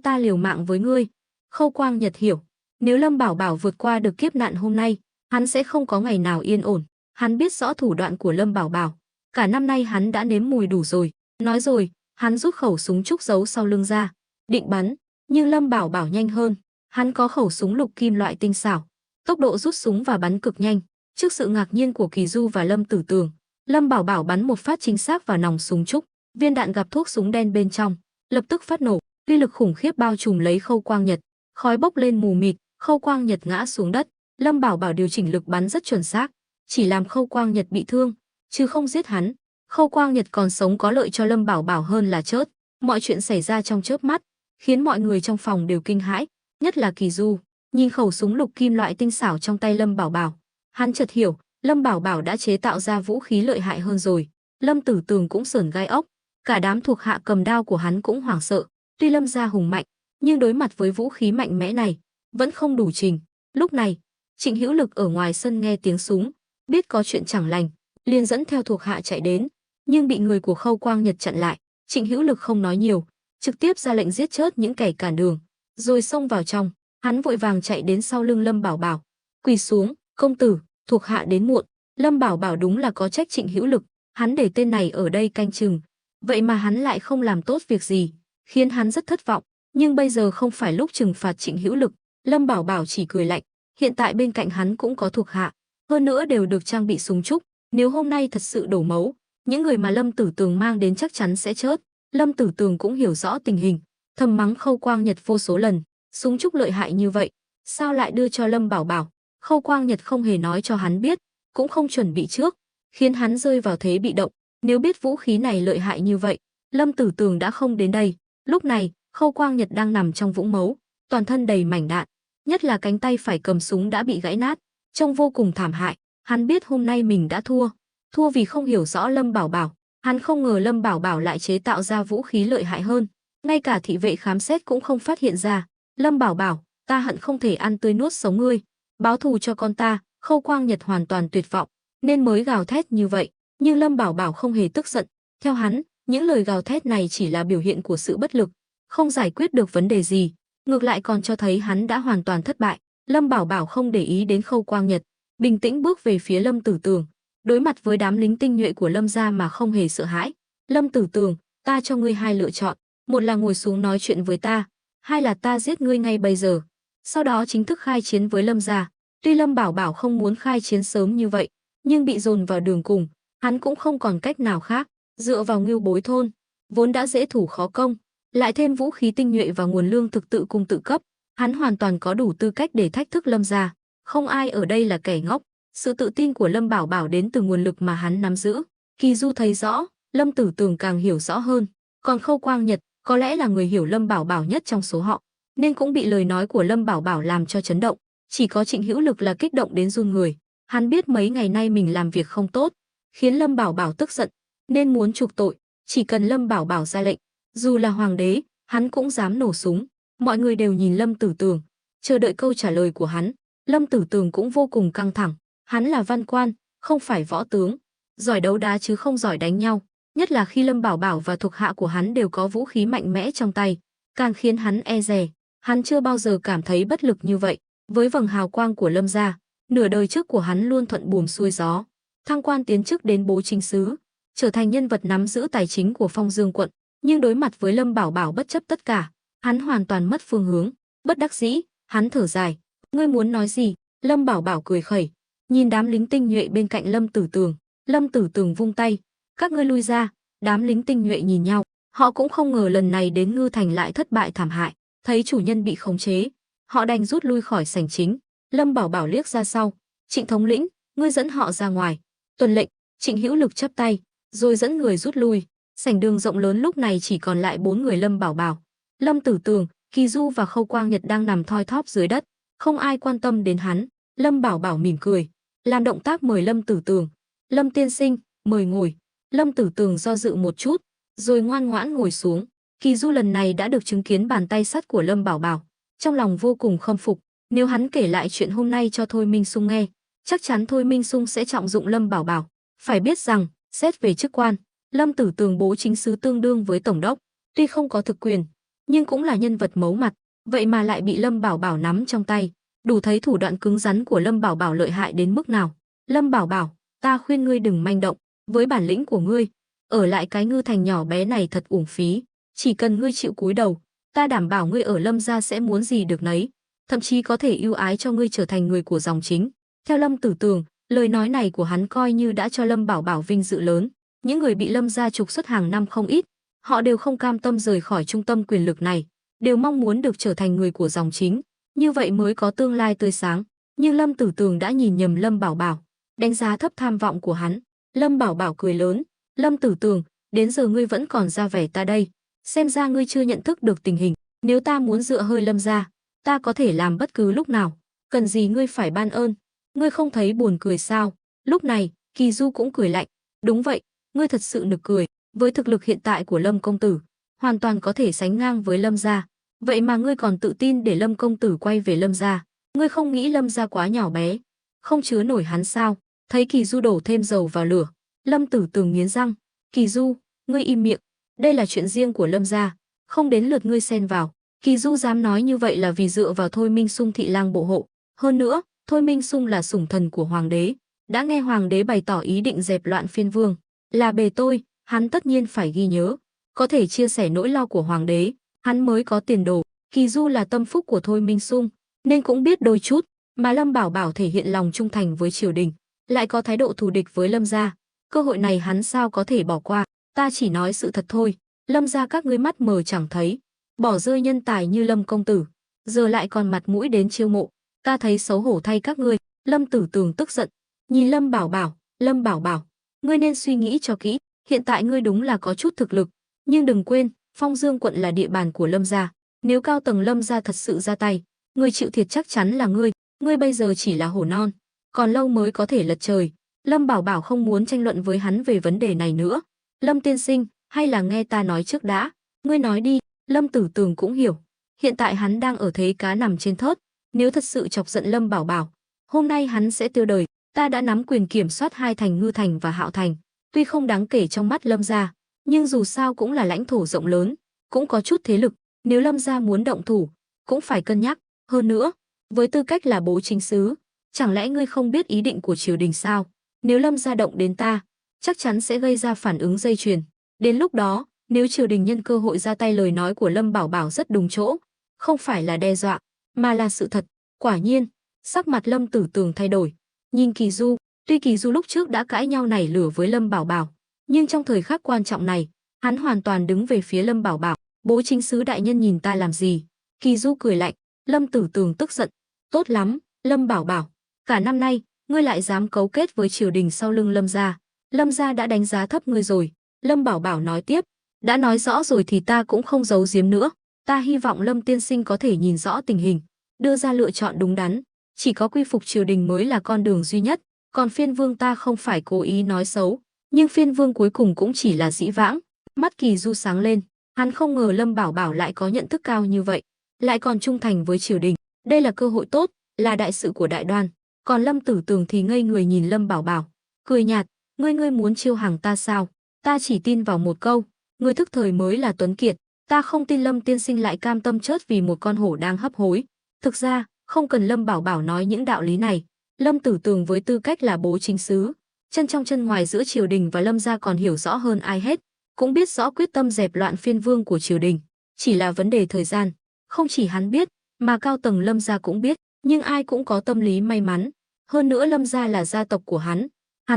Ta liều mạng với ngươi. Khâu Quang Nhật hiểu, nếu Lâm Bảo Bảo vượt qua được kiếp nạn hôm nay, hắn sẽ không có ngày nào yên ổn. Hắn biết rõ thủ đoạn của Lâm Bảo Bảo, cả năm nay hắn đã nếm mùi đủ rồi. Nói rồi, hắn rút khẩu súng trúc giấu sau lưng ra, định bắn, nhưng Lâm Bảo Bảo nhanh hơn. Hắn có khẩu súng lục kim loại tinh xảo, tốc độ rút súng và bắn cực nhanh. Trước sự ngạc nhiên của Kỳ Du và Lâm Tử Tường, Lâm Bảo Bảo bắn một phát chính xác vào nòng súng trúc, viên đạn gặp thuốc súng đen bên trong, lập tức phát nổ, uy lực khủng khiếp bao trùm lấy Khâu Quang Nhật, khói bốc lên mù mịt, Khâu Quang Nhật ngã xuống đất. Lâm Bảo Bảo điều chỉnh lực bắn rất chuẩn xác, chỉ làm Khâu Quang Nhật bị thương, chứ không giết hắn. Khâu Quang Nhật còn sống có lợi cho Lâm Bảo Bảo hơn là chết. Mọi chuyện xảy ra trong chớp mắt, khiến mọi người trong phòng đều kinh hãi, nhất là Kỳ Du. Nhìn khẩu súng lục kim loại tinh xảo trong tay Lâm Bảo Bảo, hắn chợt hiểu, Lâm Bảo Bảo đã chế tạo ra vũ khí lợi hại hơn rồi. Lâm Tử Tường cũng sởn gai ốc, cả đám thuộc hạ cầm đao của hắn cũng hoảng sợ. Tuy Lâm gia hùng mạnh, nhưng đối mặt với vũ khí mạnh mẽ này, vẫn không đủ trình. Lúc này, Trịnh Hữu Lực ở ngoài sân nghe tiếng súng, biết có chuyện chẳng lành, liền dẫn theo thuộc hạ chạy đến, nhưng bị người của Khâu Quang Nhật chặn lại. Trịnh Hữu Lực không nói nhiều, trực tiếp ra lệnh giết chết những kẻ cản đường, rồi xông vào trong. Hắn vội vàng chạy đến sau lưng Lâm Bảo Bảo, quỳ xuống, công tử, thuộc hạ đến muộn. Lâm Bảo Bảo đúng là có trách Trịnh Hữu Lực, hắn để tên này ở đây canh chừng, vậy mà hắn lại không làm tốt việc gì, khiến hắn rất thất vọng. Nhưng bây giờ không phải lúc trừng phạt Trịnh Hữu Lực. Lâm Bảo Bảo chỉ cười lạnh, hiện tại bên cạnh hắn cũng có thuộc hạ, hơn nữa đều được trang bị súng trúc, nếu hôm nay thật sự đổ máu, những người mà Lâm Tử Tường mang đến chắc chắn sẽ chết. Lâm Tử Tường cũng hiểu rõ tình hình, thầm mắng Khâu Quang Nhật vô số lần, súng trúc lợi hại như vậy, sao lại đưa cho Lâm Bảo Bảo? Khâu Quang Nhật không hề nói cho hắn biết, cũng không chuẩn bị trước, khiến hắn rơi vào thế bị động. Nếu biết vũ khí này lợi hại như vậy, Lâm Tử Tường đã không đến đây. Lúc này, Khâu Quang Nhật đang nằm trong vũng máu, toàn thân đầy mảnh đạn, nhất là cánh tay phải cầm súng đã bị gãy nát, trông vô cùng thảm hại. Hắn biết hôm nay mình đã thua vì không hiểu rõ Lâm Bảo Bảo. Hắn không ngờ Lâm Bảo Bảo lại chế tạo ra vũ khí lợi hại hơn, ngay cả thị vệ khám xét cũng không phát hiện ra. Lâm Bảo Bảo, ta hận không thể ăn tươi nuốt sống ngươi, báo thù cho con ta. Khâu Quang Nhật hoàn toàn tuyệt vọng, nên mới gào thét như vậy, nhưng Lâm Bảo Bảo không hề tức giận. Theo hắn, những lời gào thét này chỉ là biểu hiện của sự bất lực, không giải quyết được vấn đề gì, ngược lại còn cho thấy hắn đã hoàn toàn thất bại. Lâm Bảo Bảo không để ý đến Khâu Quang Nhật, bình tĩnh bước về phía Lâm Tử Tường, đối mặt với đám lính tinh nhuệ của Lâm gia mà không hề sợ hãi. Lâm Tử Tường, ta cho ngươi hai lựa chọn, một là ngồi xuống nói chuyện với ta, hai là ta giết ngươi ngay bây giờ, sau đó chính thức khai chiến với Lâm gia. Tuy Lâm Bảo Bảo không muốn khai chiến sớm như vậy, nhưng bị dồn vào đường cùng, hắn cũng không còn cách nào khác. Dựa vào Ngưu Bối thôn, vốn đã dễ thủ khó công, lại thêm vũ khí tinh nhuệ và nguồn lương thực tự cung tự cấp, hắn hoàn toàn có đủ tư cách để thách thức Lâm gia. Không ai ở đây là kẻ ngốc. Sự tự tin của Lâm Bảo Bảo đến từ nguồn lực mà hắn nắm giữ. Kỳ Du thấy rõ, Lâm Tử Tường càng hiểu rõ hơn. Còn Khâu Quang Nhật có lẽ là người hiểu Lâm Bảo Bảo nhất trong số họ, nên cũng bị lời nói của Lâm Bảo Bảo làm cho chấn động. Chỉ có Trịnh Hữu Lực là kích động đến run người. Hắn biết mấy ngày nay mình làm việc không tốt, khiến Lâm Bảo Bảo tức giận, nên muốn chuộc tội. Chỉ cần Lâm Bảo Bảo ra lệnh, dù là hoàng đế, hắn cũng dám nổ súng. Mọi người đều nhìn Lâm Tử Tường, chờ đợi câu trả lời của hắn. Lâm Tử Tường cũng vô cùng căng thẳng. Hắn là văn quan, không phải võ tướng, giỏi đấu đá chứ không giỏi đánh nhau, nhất là khi Lâm Bảo Bảo và thuộc hạ của hắn đều có vũ khí mạnh mẽ trong tay, càng khiến hắn e dè. Hắn chưa bao giờ cảm thấy bất lực như vậy. Với vầng hào quang của Lâm gia, nửa đời trước của hắn luôn thuận buồm xuôi gió, thăng quan tiến chức đến bố chính sứ, trở thành nhân vật nắm giữ tài chính của Phong Dương quận. Nhưng đối mặt với Lâm Bảo Bảo bất chấp tất cả, hắn hoàn toàn mất phương hướng. Bất đắc dĩ, hắn thở dài. Ngươi muốn nói gì? Lâm Bảo Bảo cười khẩy, nhìn đám lính tinh nhuệ bên cạnh Lâm Tử Tường. Lâm Tử Tường vung tay, các ngươi lui ra. Đám lính tinh nhuệ nhìn nhau, họ cũng không ngờ lần này đến Ngư Thành lại thất bại thảm hại. Thấy chủ nhân bị khống chế, họ đành rút lui khỏi sảnh chính. Lâm Bảo Bảo liếc ra sau, Trịnh thống lĩnh, ngươi dẫn họ ra ngoài. Tuân lệnh. Trịnh Hữu Lực chắp tay, rồi dẫn người rút lui. Sảnh đường rộng lớn lúc này chỉ còn lại 4 người Lâm Bảo Bảo, Lâm Tử Tường, Kỳ Du và Khâu Quang Nhật đang nằm thoi thóp dưới đất, không ai quan tâm đến hắn. Lâm Bảo Bảo mỉm cười, làm động tác mời Lâm Tử Tường. Lâm tiên sinh, mời ngồi. Lâm Tử Tường do dự một chút, rồi ngoan ngoãn ngồi xuống. Kỳ Du lần này đã được chứng kiến bàn tay sắt của Lâm Bảo Bảo, trong lòng vô cùng khâm phục. Nếu hắn kể lại chuyện hôm nay cho Thôi Minh Sung nghe, chắc chắn Thôi Minh Sung sẽ trọng dụng Lâm Bảo Bảo. Phải biết rằng, xét về chức quan, Lâm Tử Tường bố chính sứ tương đương với tổng đốc, tuy không có thực quyền, nhưng cũng là nhân vật mấu mặt, vậy mà lại bị Lâm Bảo Bảo nắm trong tay, đủ thấy thủ đoạn cứng rắn của Lâm Bảo Bảo lợi hại đến mức nào. Lâm Bảo Bảo, ta khuyên ngươi đừng manh động, với bản lĩnh của ngươi, ở lại cái Ngư Thành nhỏ bé này thật uổng phí, chỉ cần ngươi chịu cúi đầu, ta đảm bảo ngươi ở Lâm gia sẽ muốn gì được nấy, thậm chí có thể ưu ái cho ngươi trở thành người của dòng chính. Theo Lâm Tử Tường, lời nói này của hắn coi như đã cho Lâm Bảo Bảo vinh dự lớn. Những người bị Lâm gia trục xuất hàng năm không ít, họ đều không cam tâm rời khỏi trung tâm quyền lực này, đều mong muốn được trở thành người của dòng chính, như vậy mới có tương lai tươi sáng. Nhưng Lâm Tử Tường đã nhìn nhầm Lâm Bảo Bảo, đánh giá thấp tham vọng của hắn. Lâm Bảo Bảo cười lớn, Lâm Tử Tường, đến giờ ngươi vẫn còn ra vẻ ta đây, xem ra ngươi chưa nhận thức được tình hình. Nếu ta muốn dựa hơi Lâm gia, ta có thể làm bất cứ lúc nào, cần gì ngươi phải ban ơn, ngươi không thấy buồn cười sao? Lúc này, Kỳ Du cũng cười lạnh, đúng vậy, ngươi thật sự nực cười, với thực lực hiện tại của Lâm công tử, hoàn toàn có thể sánh ngang với Lâm gia, vậy mà ngươi còn tự tin để Lâm công tử quay về Lâm gia, ngươi không nghĩ Lâm gia quá nhỏ bé, không chứa nổi hắn sao? Thấy Kỳ Du đổ thêm dầu vào lửa, Lâm Tử Tường nghiến răng, Kỳ Du, ngươi im miệng, đây là chuyện riêng của Lâm gia, không đến lượt ngươi xen vào. Kỳ Du dám nói như vậy là vì dựa vào Thôi Minh Sung thị lang bộ hộ, hơn nữa, Thôi Minh Sung là sủng thần của hoàng đế, đã nghe hoàng đế bày tỏ ý định dẹp loạn phiên vương, là bề tôi, hắn tất nhiên phải ghi nhớ, có thể chia sẻ nỗi lo của hoàng đế, hắn mới có tiền đồ. Kỳ Du là tâm phúc của Thôi Minh Sung, nên cũng biết đôi chút, mà Lâm Bảo Bảo thể hiện lòng trung thành với triều đình, lại có thái độ thù địch với Lâm gia, cơ hội này hắn sao có thể bỏ qua. Ta chỉ nói sự thật thôi, Lâm gia các ngươi mắt mờ chẳng thấy, bỏ rơi nhân tài như Lâm công tử, giờ lại còn mặt mũi đến chiêu mộ, ta thấy xấu hổ thay các ngươi. Lâm Tử Tường tức giận, nhìn Lâm Bảo Bảo, Lâm Bảo Bảo, ngươi nên suy nghĩ cho kỹ, hiện tại ngươi đúng là có chút thực lực, nhưng đừng quên, Phong Dương quận là địa bàn của Lâm gia, nếu cao tầng Lâm gia thật sự ra tay, người chịu thiệt chắc chắn là ngươi bây giờ chỉ là hổ non, còn lâu mới có thể lật trời. Lâm Bảo Bảo không muốn tranh luận với hắn về vấn đề này nữa. Lâm tiên sinh, hay là nghe ta nói trước đã, ngươi nói đi. Lâm Tử Tường cũng hiểu, hiện tại hắn đang ở thế cá nằm trên thớt, nếu thật sự chọc giận Lâm Bảo Bảo, hôm nay hắn sẽ tiêu đời. Ta đã nắm quyền kiểm soát hai thành Ngư Thành và Hạo Thành, tuy không đáng kể trong mắt Lâm gia, nhưng dù sao cũng là lãnh thổ rộng lớn, cũng có chút thế lực, nếu Lâm gia muốn động thủ, cũng phải cân nhắc. Hơn nữa, với tư cách là bố chính sứ, chẳng lẽ ngươi không biết ý định của triều đình sao? Nếu Lâm gia động đến ta, chắc chắn sẽ gây ra phản ứng dây chuyền. Đến lúc đó, nếu triều đình nhân cơ hội ra tay, lời nói của Lâm Bảo Bảo rất đúng chỗ, không phải là đe dọa, mà là sự thật. Quả nhiên, sắc mặt Lâm Tử Tường thay đổi, nhìn Kỳ Du, tuy Kỳ Du lúc trước đã cãi nhau nảy lửa với Lâm Bảo Bảo, nhưng trong thời khắc quan trọng này, hắn hoàn toàn đứng về phía Lâm Bảo Bảo. Bố chính sứ đại nhân nhìn ta làm gì? Kỳ Du cười lạnh. Lâm Tử Tường tức giận, tốt lắm, Lâm Bảo Bảo, cả năm nay, ngươi lại dám cấu kết với triều đình sau lưng Lâm gia. Lâm gia đã đánh giá thấp ngươi rồi. Lâm Bảo Bảo nói tiếp, đã nói rõ rồi thì ta cũng không giấu giếm nữa. Ta hy vọng Lâm tiên sinh có thể nhìn rõ tình hình, đưa ra lựa chọn đúng đắn. Chỉ có quy phục triều đình mới là con đường duy nhất. Còn phiên vương ta không phải cố ý nói xấu, nhưng phiên vương cuối cùng cũng chỉ là dĩ vãng. Mắt Kỳ Du sáng lên, hắn không ngờ Lâm Bảo Bảo lại có nhận thức cao như vậy, lại còn trung thành với triều đình. Đây là cơ hội tốt, là đại sự của đại đoan. Còn Lâm Tử Tường thì ngây người nhìn Lâm Bảo Bảo, cười nhạt, ngươi muốn chiêu hàng ta sao? Ta chỉ tin vào một câu, ngươi thức thời mới là tuấn kiệt. Ta không tin Lâm tiên sinh lại cam tâm chớt vì một con hổ đang hấp hối. Thực ra, không cần Lâm Bảo Bảo nói những đạo lý này. Lâm Tử Tường với tư cách là bố chính sứ, chân trong chân ngoài giữa triều đình và Lâm gia còn hiểu rõ hơn ai hết, cũng biết rõ quyết tâm dẹp loạn phiên vương của triều đình, chỉ là vấn đề thời gian. Không chỉ hắn biết, mà cao tầng Lâm gia cũng biết, nhưng ai cũng có tâm lý may mắn. Hơn nữa Lâm gia là gia tộc của hắn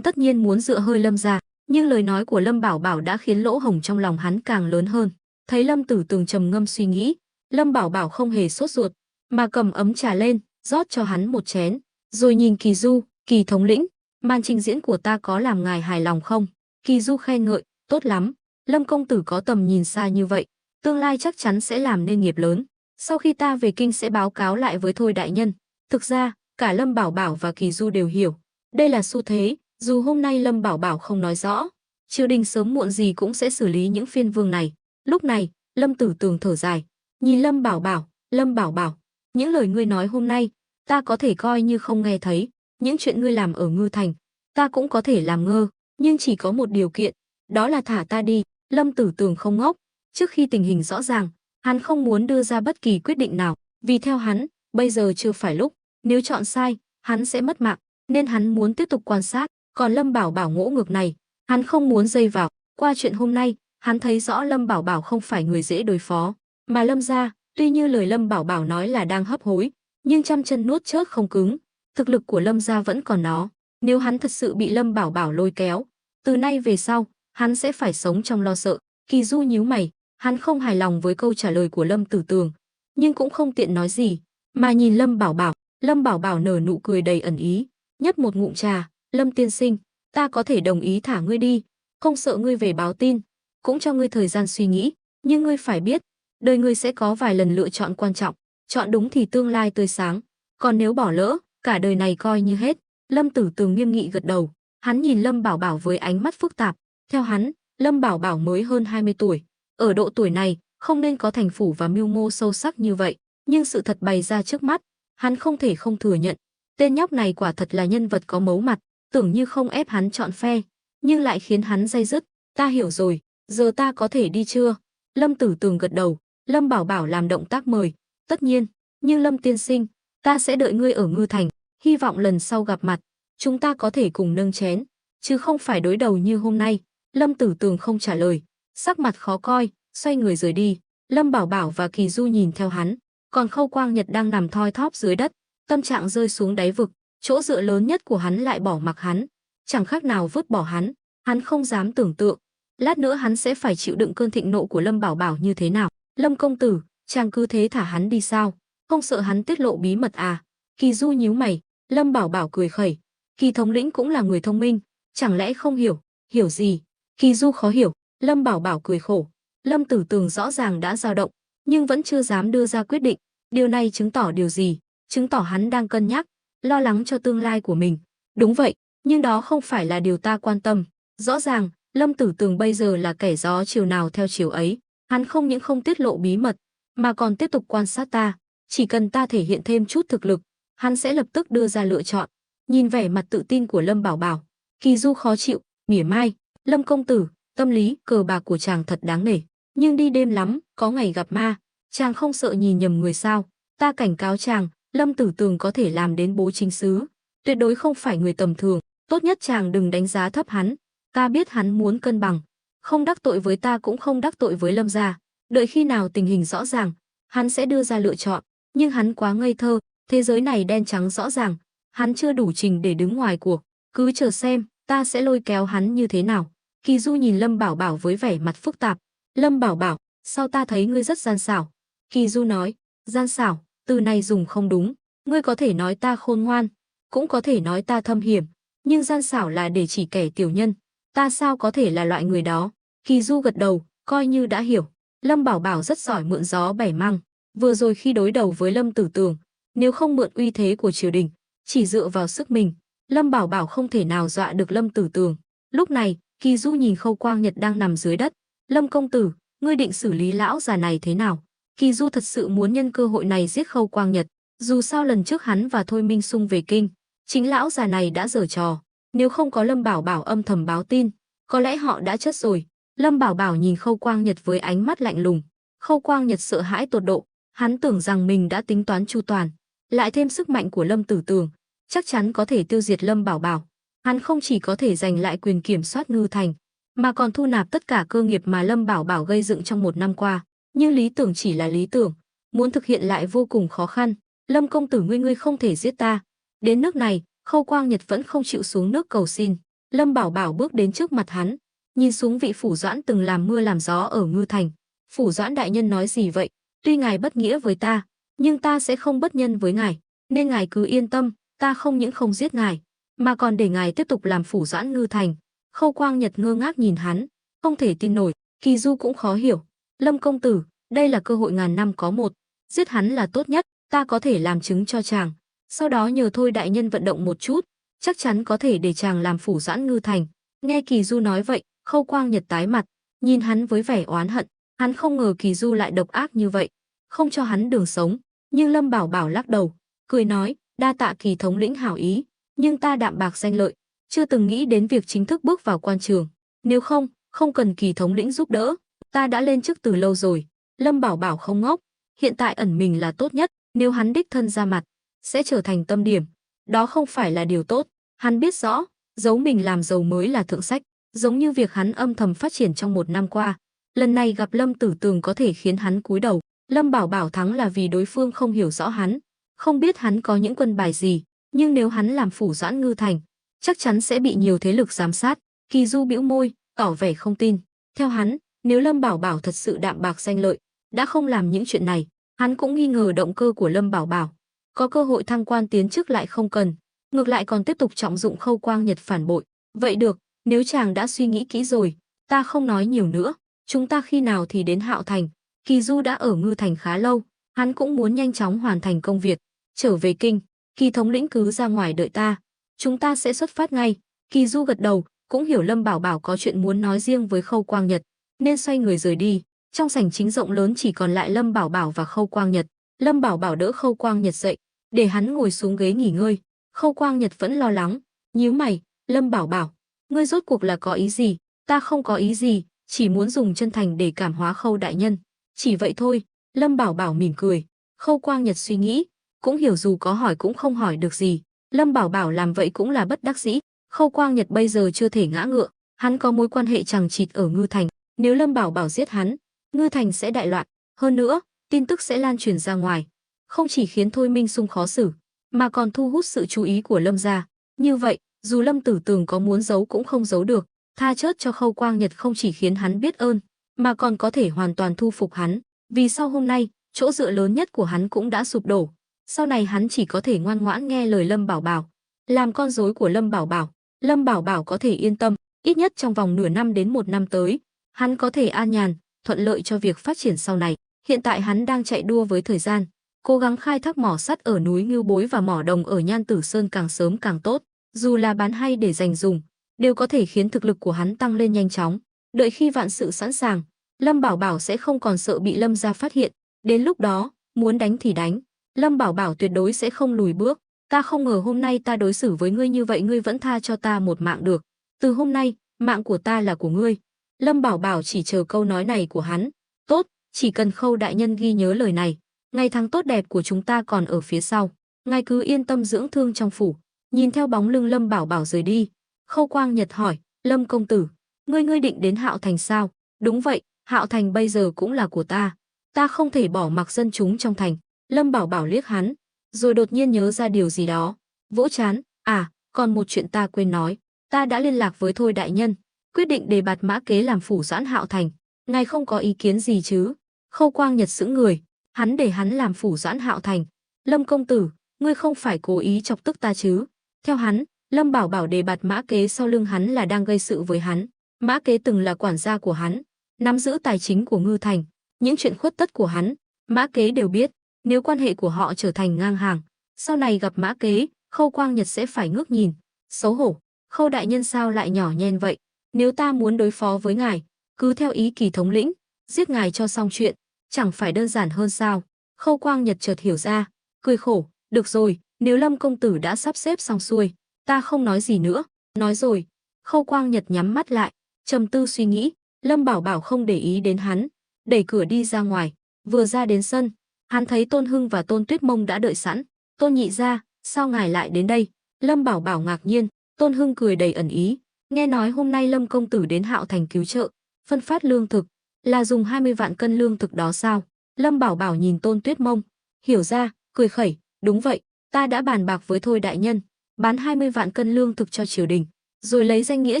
tất nhiên muốn dựa hơi Lâm gia. Nhưng lời nói của Lâm Bảo Bảo đã khiến lỗ hổng trong lòng hắn càng lớn hơn. Thấy Lâm Tử Tường trầm ngâm suy nghĩ, Lâm Bảo Bảo không hề sốt ruột, mà cầm ấm trà lên, rót cho hắn một chén, rồi nhìn Kỳ Du, Kỳ thống lĩnh, màn trình diễn của ta có làm ngài hài lòng không? Kỳ Du khen ngợi, tốt lắm, Lâm công tử có tầm nhìn xa như vậy, tương lai chắc chắn sẽ làm nên nghiệp lớn. Sau khi ta về kinh sẽ báo cáo lại với Thôi đại nhân. Thực ra, cả Lâm Bảo Bảo và Kỳ Du đều hiểu, Đây là xu thế, dù hôm nay Lâm Bảo Bảo không nói rõ, triều đình sớm muộn gì cũng sẽ xử lý những phiên vương này. Lúc này, Lâm Tử Tường thở dài, nhìn Lâm Bảo Bảo, Lâm Bảo Bảo, những lời ngươi nói hôm nay, ta có thể coi như không nghe thấy, những chuyện ngươi làm ở Ngư Thành, ta cũng có thể làm ngơ, nhưng chỉ có một điều kiện, đó là thả ta đi. Lâm Tử Tường không ngốc, trước khi tình hình rõ ràng, hắn không muốn đưa ra bất kỳ quyết định nào, vì theo hắn, bây giờ chưa phải lúc, nếu chọn sai, hắn sẽ mất mạng, nên hắn muốn tiếp tục quan sát, còn Lâm Bảo Bảo ngỗ ngược này, hắn không muốn dây vào. Qua chuyện hôm nay, hắn thấy rõ Lâm Bảo Bảo không phải người dễ đối phó, mà Lâm gia, tuy như lời Lâm Bảo Bảo nói là đang hấp hối, nhưng trăm chân nuốt chớt không cứng, thực lực của Lâm gia vẫn còn nó. Nếu hắn thật sự bị Lâm Bảo Bảo lôi kéo, từ nay về sau, hắn sẽ phải sống trong lo sợ. Kỳ Du nhíu mày, hắn không hài lòng với câu trả lời của Lâm Tử Tường, nhưng cũng không tiện nói gì, mà nhìn Lâm Bảo Bảo. Lâm Bảo Bảo nở nụ cười đầy ẩn ý, nhấp một ngụm trà, Lâm tiên sinh, ta có thể đồng ý thả ngươi đi, không sợ ngươi về báo tin, cũng cho ngươi thời gian suy nghĩ, nhưng ngươi phải biết, đời ngươi sẽ có vài lần lựa chọn quan trọng, chọn đúng thì tương lai tươi sáng, còn nếu bỏ lỡ, cả đời này coi như hết. Lâm Tử Tường nghiêm nghị gật đầu, hắn nhìn Lâm Bảo Bảo với ánh mắt phức tạp, theo hắn, Lâm Bảo Bảo mới hơn 20 tuổi, ở độ tuổi này không nên có thành phủ và mưu mô sâu sắc như vậy, nhưng sự thật bày ra trước mắt, hắn không thể không thừa nhận, tên nhóc này quả thật là nhân vật có mấu mặt, tưởng như không ép hắn chọn phe, nhưng lại khiến hắn day dứt. Ta hiểu rồi, giờ ta có thể đi chưa? Lâm Tử Tường gật đầu, Lâm Bảo Bảo làm động tác mời, tất nhiên, nhưng Lâm tiên sinh, ta sẽ đợi ngươi ở Ngư Thành, hy vọng lần sau gặp mặt, chúng ta có thể cùng nâng chén, chứ không phải đối đầu như hôm nay. Lâm Tử Tường không trả lời, sắc mặt khó coi, xoay người rời đi. Lâm Bảo Bảo và Kỳ Du nhìn theo hắn, còn Khâu Quang Nhật đang nằm thoi thóp dưới đất, tâm trạng rơi xuống đáy vực, chỗ dựa lớn nhất của hắn lại bỏ mặc hắn, chẳng khác nào vứt bỏ hắn. Hắn không dám tưởng tượng, lát nữa hắn sẽ phải chịu đựng cơn thịnh nộ của Lâm Bảo Bảo như thế nào. Lâm công tử, chàng cứ thế thả hắn đi sao? Không sợ hắn tiết lộ bí mật à? Kỳ Du nhíu mày, Lâm Bảo Bảo cười khẩy, Kỳ thống lĩnh cũng là người thông minh, chẳng lẽ không hiểu? Hiểu gì? Kỳ Du khó hiểu. Lâm Bảo Bảo cười khổ. Lâm Tử Tường rõ ràng đã dao động, nhưng vẫn chưa dám đưa ra quyết định. Điều này chứng tỏ điều gì? Chứng tỏ hắn đang cân nhắc, lo lắng cho tương lai của mình. Đúng vậy, nhưng đó không phải là điều ta quan tâm. Rõ ràng, Lâm Tử Tường bây giờ là kẻ gió chiều nào theo chiều ấy. Hắn không những không tiết lộ bí mật, mà còn tiếp tục quan sát ta. Chỉ cần ta thể hiện thêm chút thực lực, hắn sẽ lập tức đưa ra lựa chọn. Nhìn vẻ mặt tự tin của Lâm Bảo Bảo, Kỳ Du khó chịu, mỉa mai. Lâm công tử, tâm lý cờ bạc của chàng thật đáng nể, nhưng đi đêm lắm, có ngày gặp ma, chàng không sợ nhìn nhầm người sao? Ta cảnh cáo chàng, Lâm Tử Tường có thể làm đến bố chính sứ, tuyệt đối không phải người tầm thường, tốt nhất chàng đừng đánh giá thấp hắn. Ta biết hắn muốn cân bằng, không đắc tội với ta cũng không đắc tội với Lâm gia, đợi khi nào tình hình rõ ràng, hắn sẽ đưa ra lựa chọn, nhưng hắn quá ngây thơ, thế giới này đen trắng rõ ràng, hắn chưa đủ trình để đứng ngoài cuộc, cứ chờ xem, ta sẽ lôi kéo hắn như thế nào. Kỳ Du nhìn Lâm Bảo Bảo với vẻ mặt phức tạp. Lâm Bảo Bảo, sao ta thấy ngươi rất gian xảo? Kỳ Du nói, gian xảo, từ này dùng không đúng, ngươi có thể nói ta khôn ngoan, cũng có thể nói ta thâm hiểm, nhưng gian xảo là để chỉ kẻ tiểu nhân, ta sao có thể là loại người đó? Kỳ Du gật đầu, coi như đã hiểu. Lâm Bảo Bảo rất giỏi mượn gió bẻ măng, vừa rồi khi đối đầu với Lâm Tử Tường, nếu không mượn uy thế của triều đình, chỉ dựa vào sức mình, Lâm Bảo Bảo không thể nào dọa được Lâm Tử Tường. Lúc này, Kỳ Du nhìn Khâu Quang Nhật đang nằm dưới đất. Lâm công tử, ngươi định xử lý lão già này thế nào? Kỳ Du thật sự muốn nhân cơ hội này giết Khâu Quang Nhật. Dù sao lần trước hắn và Thôi Minh Sung về kinh, chính lão già này đã giở trò. Nếu không có Lâm Bảo Bảo âm thầm báo tin, có lẽ họ đã chết rồi. Lâm Bảo Bảo nhìn Khâu Quang Nhật với ánh mắt lạnh lùng. Khâu Quang Nhật sợ hãi tột độ, hắn tưởng rằng mình đã tính toán chu toàn, lại thêm sức mạnh của Lâm Tử Tường, chắc chắn có thể tiêu diệt Lâm Bảo Bảo. Hắn không chỉ có thể giành lại quyền kiểm soát Ngư Thành, mà còn thu nạp tất cả cơ nghiệp mà Lâm Bảo Bảo gây dựng trong 1 năm qua. Nhưng lý tưởng chỉ là lý tưởng, muốn thực hiện lại vô cùng khó khăn. Lâm công tử, ngươi không thể giết ta. Đến nước này, Khâu Quang Nhật vẫn không chịu xuống nước cầu xin. Lâm Bảo Bảo bước đến trước mặt hắn, nhìn xuống vị phủ doãn từng làm mưa làm gió ở Ngư Thành. Phủ doãn đại nhân nói gì vậy? Tuy ngài bất nghĩa với ta, nhưng ta sẽ không bất nhân với ngài, nên ngài cứ yên tâm, ta không những không giết ngài, mà còn để ngài tiếp tục làm phủ doãn Ngư Thành. Khâu Quang Nhật ngơ ngác nhìn hắn, không thể tin nổi. Kỳ Du cũng khó hiểu. Lâm công tử, đây là cơ hội ngàn năm có một, giết hắn là tốt nhất, ta có thể làm chứng cho chàng. Sau đó nhờ Thôi đại nhân vận động một chút, chắc chắn có thể để chàng làm phủ doãn Ngư Thành. Nghe Kỳ Du nói vậy, Khâu Quang Nhật tái mặt, nhìn hắn với vẻ oán hận. Hắn không ngờ Kỳ Du lại độc ác như vậy, không cho hắn đường sống. Nhưng Lâm Bảo Bảo lắc đầu, cười nói, đa tạ Kỳ thống lĩnh hảo ý, nhưng ta đạm bạc danh lợi, chưa từng nghĩ đến việc chính thức bước vào quan trường. Nếu không, không cần Kỳ thống lĩnh giúp đỡ, ta đã lên chức từ lâu rồi. Lâm Bảo Bảo không ngốc, hiện tại ẩn mình là tốt nhất, nếu hắn đích thân ra mặt, sẽ trở thành tâm điểm. Đó không phải là điều tốt. Hắn biết rõ, giấu mình làm giàu mới là thượng sách, giống như việc hắn âm thầm phát triển trong 1 năm qua. Lần này gặp Lâm Tử Tường có thể khiến hắn cúi đầu. Lâm Bảo Bảo thắng là vì đối phương không hiểu rõ hắn, không biết hắn có những quân bài gì, nhưng nếu hắn làm phủ doãn Ngư Thành, chắc chắn sẽ bị nhiều thế lực giám sát. Kỳ Du bĩu môi, tỏ vẻ không tin. Theo hắn, nếu Lâm Bảo Bảo thật sự đạm bạc danh lợi, đã không làm những chuyện này, hắn cũng nghi ngờ động cơ của Lâm Bảo Bảo. Có cơ hội thăng quan tiến chức lại không cần, ngược lại còn tiếp tục trọng dụng Khâu Quang Nhật phản bội. Vậy được, nếu chàng đã suy nghĩ kỹ rồi, ta không nói nhiều nữa. Chúng ta khi nào thì đến Hạo Thành? Kỳ Du đã ở Ngư Thành khá lâu, hắn cũng muốn nhanh chóng hoàn thành công việc, trở về kinh. Kỳ thống lĩnh cứ ra ngoài đợi ta, chúng ta sẽ xuất phát ngay. Kỳ Du gật đầu, cũng hiểu Lâm Bảo Bảo có chuyện muốn nói riêng với Khâu Quang Nhật, nên xoay người rời đi. Trong sảnh chính rộng lớn chỉ còn lại Lâm Bảo Bảo và Khâu Quang Nhật. Lâm Bảo Bảo đỡ Khâu Quang Nhật dậy, để hắn ngồi xuống ghế nghỉ ngơi. Khâu Quang Nhật vẫn lo lắng, nhíu mày, Lâm Bảo Bảo, ngươi rốt cuộc là có ý gì? Ta không có ý gì, chỉ muốn dùng chân thành để cảm hóa Khâu đại nhân. Chỉ vậy thôi. Lâm Bảo Bảo mỉm cười. Khâu Quang Nhật suy nghĩ, cũng hiểu dù có hỏi cũng không hỏi được gì. Lâm Bảo Bảo làm vậy cũng là bất đắc dĩ. Khâu Quang Nhật bây giờ chưa thể ngã ngựa, hắn có mối quan hệ chằng chịt ở Ngư Thành. Nếu Lâm Bảo Bảo giết hắn, Ngư Thành sẽ đại loạn. Hơn nữa, tin tức sẽ lan truyền ra ngoài, không chỉ khiến Thôi Minh Sung khó xử, mà còn thu hút sự chú ý của Lâm gia. Như vậy, dù Lâm Tử Tường có muốn giấu cũng không giấu được. Tha chớt cho Khâu Quang Nhật không chỉ khiến hắn biết ơn, mà còn có thể hoàn toàn thu phục hắn. Vì sau hôm nay, chỗ dựa lớn nhất của hắn cũng đã sụp đổ. Sau này hắn chỉ có thể ngoan ngoãn nghe lời Lâm Bảo Bảo, làm con rối của Lâm Bảo Bảo. Lâm Bảo Bảo có thể yên tâm, ít nhất trong vòng nửa năm đến 1 năm tới, hắn có thể an nhàn, thuận lợi cho việc phát triển sau này. Hiện tại hắn đang chạy đua với thời gian, cố gắng khai thác mỏ sắt ở núi Ngưu Bối và mỏ đồng ở Nhan Tử Sơn càng sớm càng tốt. Dù là bán hay để dành dùng, đều có thể khiến thực lực của hắn tăng lên nhanh chóng. Đợi khi vạn sự sẵn sàng, Lâm Bảo Bảo sẽ không còn sợ bị Lâm gia phát hiện. Đến lúc đó, muốn đánh thì đánh. Lâm Bảo Bảo tuyệt đối sẽ không lùi bước. Ta không ngờ hôm nay ta đối xử với ngươi như vậy, ngươi vẫn tha cho ta một mạng được. Từ hôm nay, mạng của ta là của ngươi. Lâm Bảo Bảo chỉ chờ câu nói này của hắn. Tốt, chỉ cần Khâu đại nhân ghi nhớ lời này, ngày tháng tốt đẹp của chúng ta còn ở phía sau. Ngài cứ yên tâm dưỡng thương trong phủ. Nhìn theo bóng lưng Lâm Bảo Bảo rời đi, Khâu Quang Nhật hỏi, Lâm công tử, ngươi định đến Hạo Thành sao? Đúng vậy, Hạo Thành bây giờ cũng là của ta. Ta không thể bỏ mặc dân chúng trong thành. Lâm Bảo Bảo liếc hắn, rồi đột nhiên nhớ ra điều gì đó, vỗ trán, à, còn một chuyện ta quên nói. Ta đã liên lạc với Thôi đại nhân, quyết định đề bạt Mã Kế làm phủ doãn Hạo Thành. Ngài không có ý kiến gì chứ? Khâu Quang Nhật sững người, hắn để hắn làm phủ doãn Hạo Thành. Lâm công tử, ngươi không phải cố ý chọc tức ta chứ? Theo hắn, Lâm Bảo Bảo đề bạt Mã Kế sau lưng hắn là đang gây sự với hắn. Mã Kế từng là quản gia của hắn, nắm giữ tài chính của Ngư Thành, những chuyện khuất tất của hắn, Mã Kế đều biết. Nếu quan hệ của họ trở thành ngang hàng, sau này gặp Mã Kế, Khâu Quang Nhật sẽ phải ngước nhìn. Xấu hổ, Khâu đại nhân sao lại nhỏ nhen vậy? Nếu ta muốn đối phó với ngài, cứ theo ý Kỳ thống lĩnh, giết ngài cho xong chuyện, chẳng phải đơn giản hơn sao? Khâu Quang Nhật chợt hiểu ra, cười khổ, được rồi, nếu Lâm công tử đã sắp xếp xong xuôi, ta không nói gì nữa. Nói rồi. Khâu Quang Nhật nhắm mắt lại, trầm tư suy nghĩ. Lâm Bảo Bảo không để ý đến hắn, đẩy cửa đi ra ngoài. Vừa ra đến sân, hắn thấy Tôn Hưng và Tôn Tuyết Mông đã đợi sẵn. Tôn nhị gia, sao ngài lại đến đây? Lâm Bảo Bảo ngạc nhiên. Tôn Hưng cười đầy ẩn ý, nghe nói hôm nay Lâm công tử đến Hạo Thành cứu trợ, phân phát lương thực, là dùng 20 vạn cân lương thực đó sao? Lâm Bảo Bảo nhìn Tôn Tuyết Mông, hiểu ra, cười khẩy, đúng vậy, ta đã bàn bạc với Thôi đại nhân, bán 20 vạn cân lương thực cho triều đình, rồi lấy danh nghĩa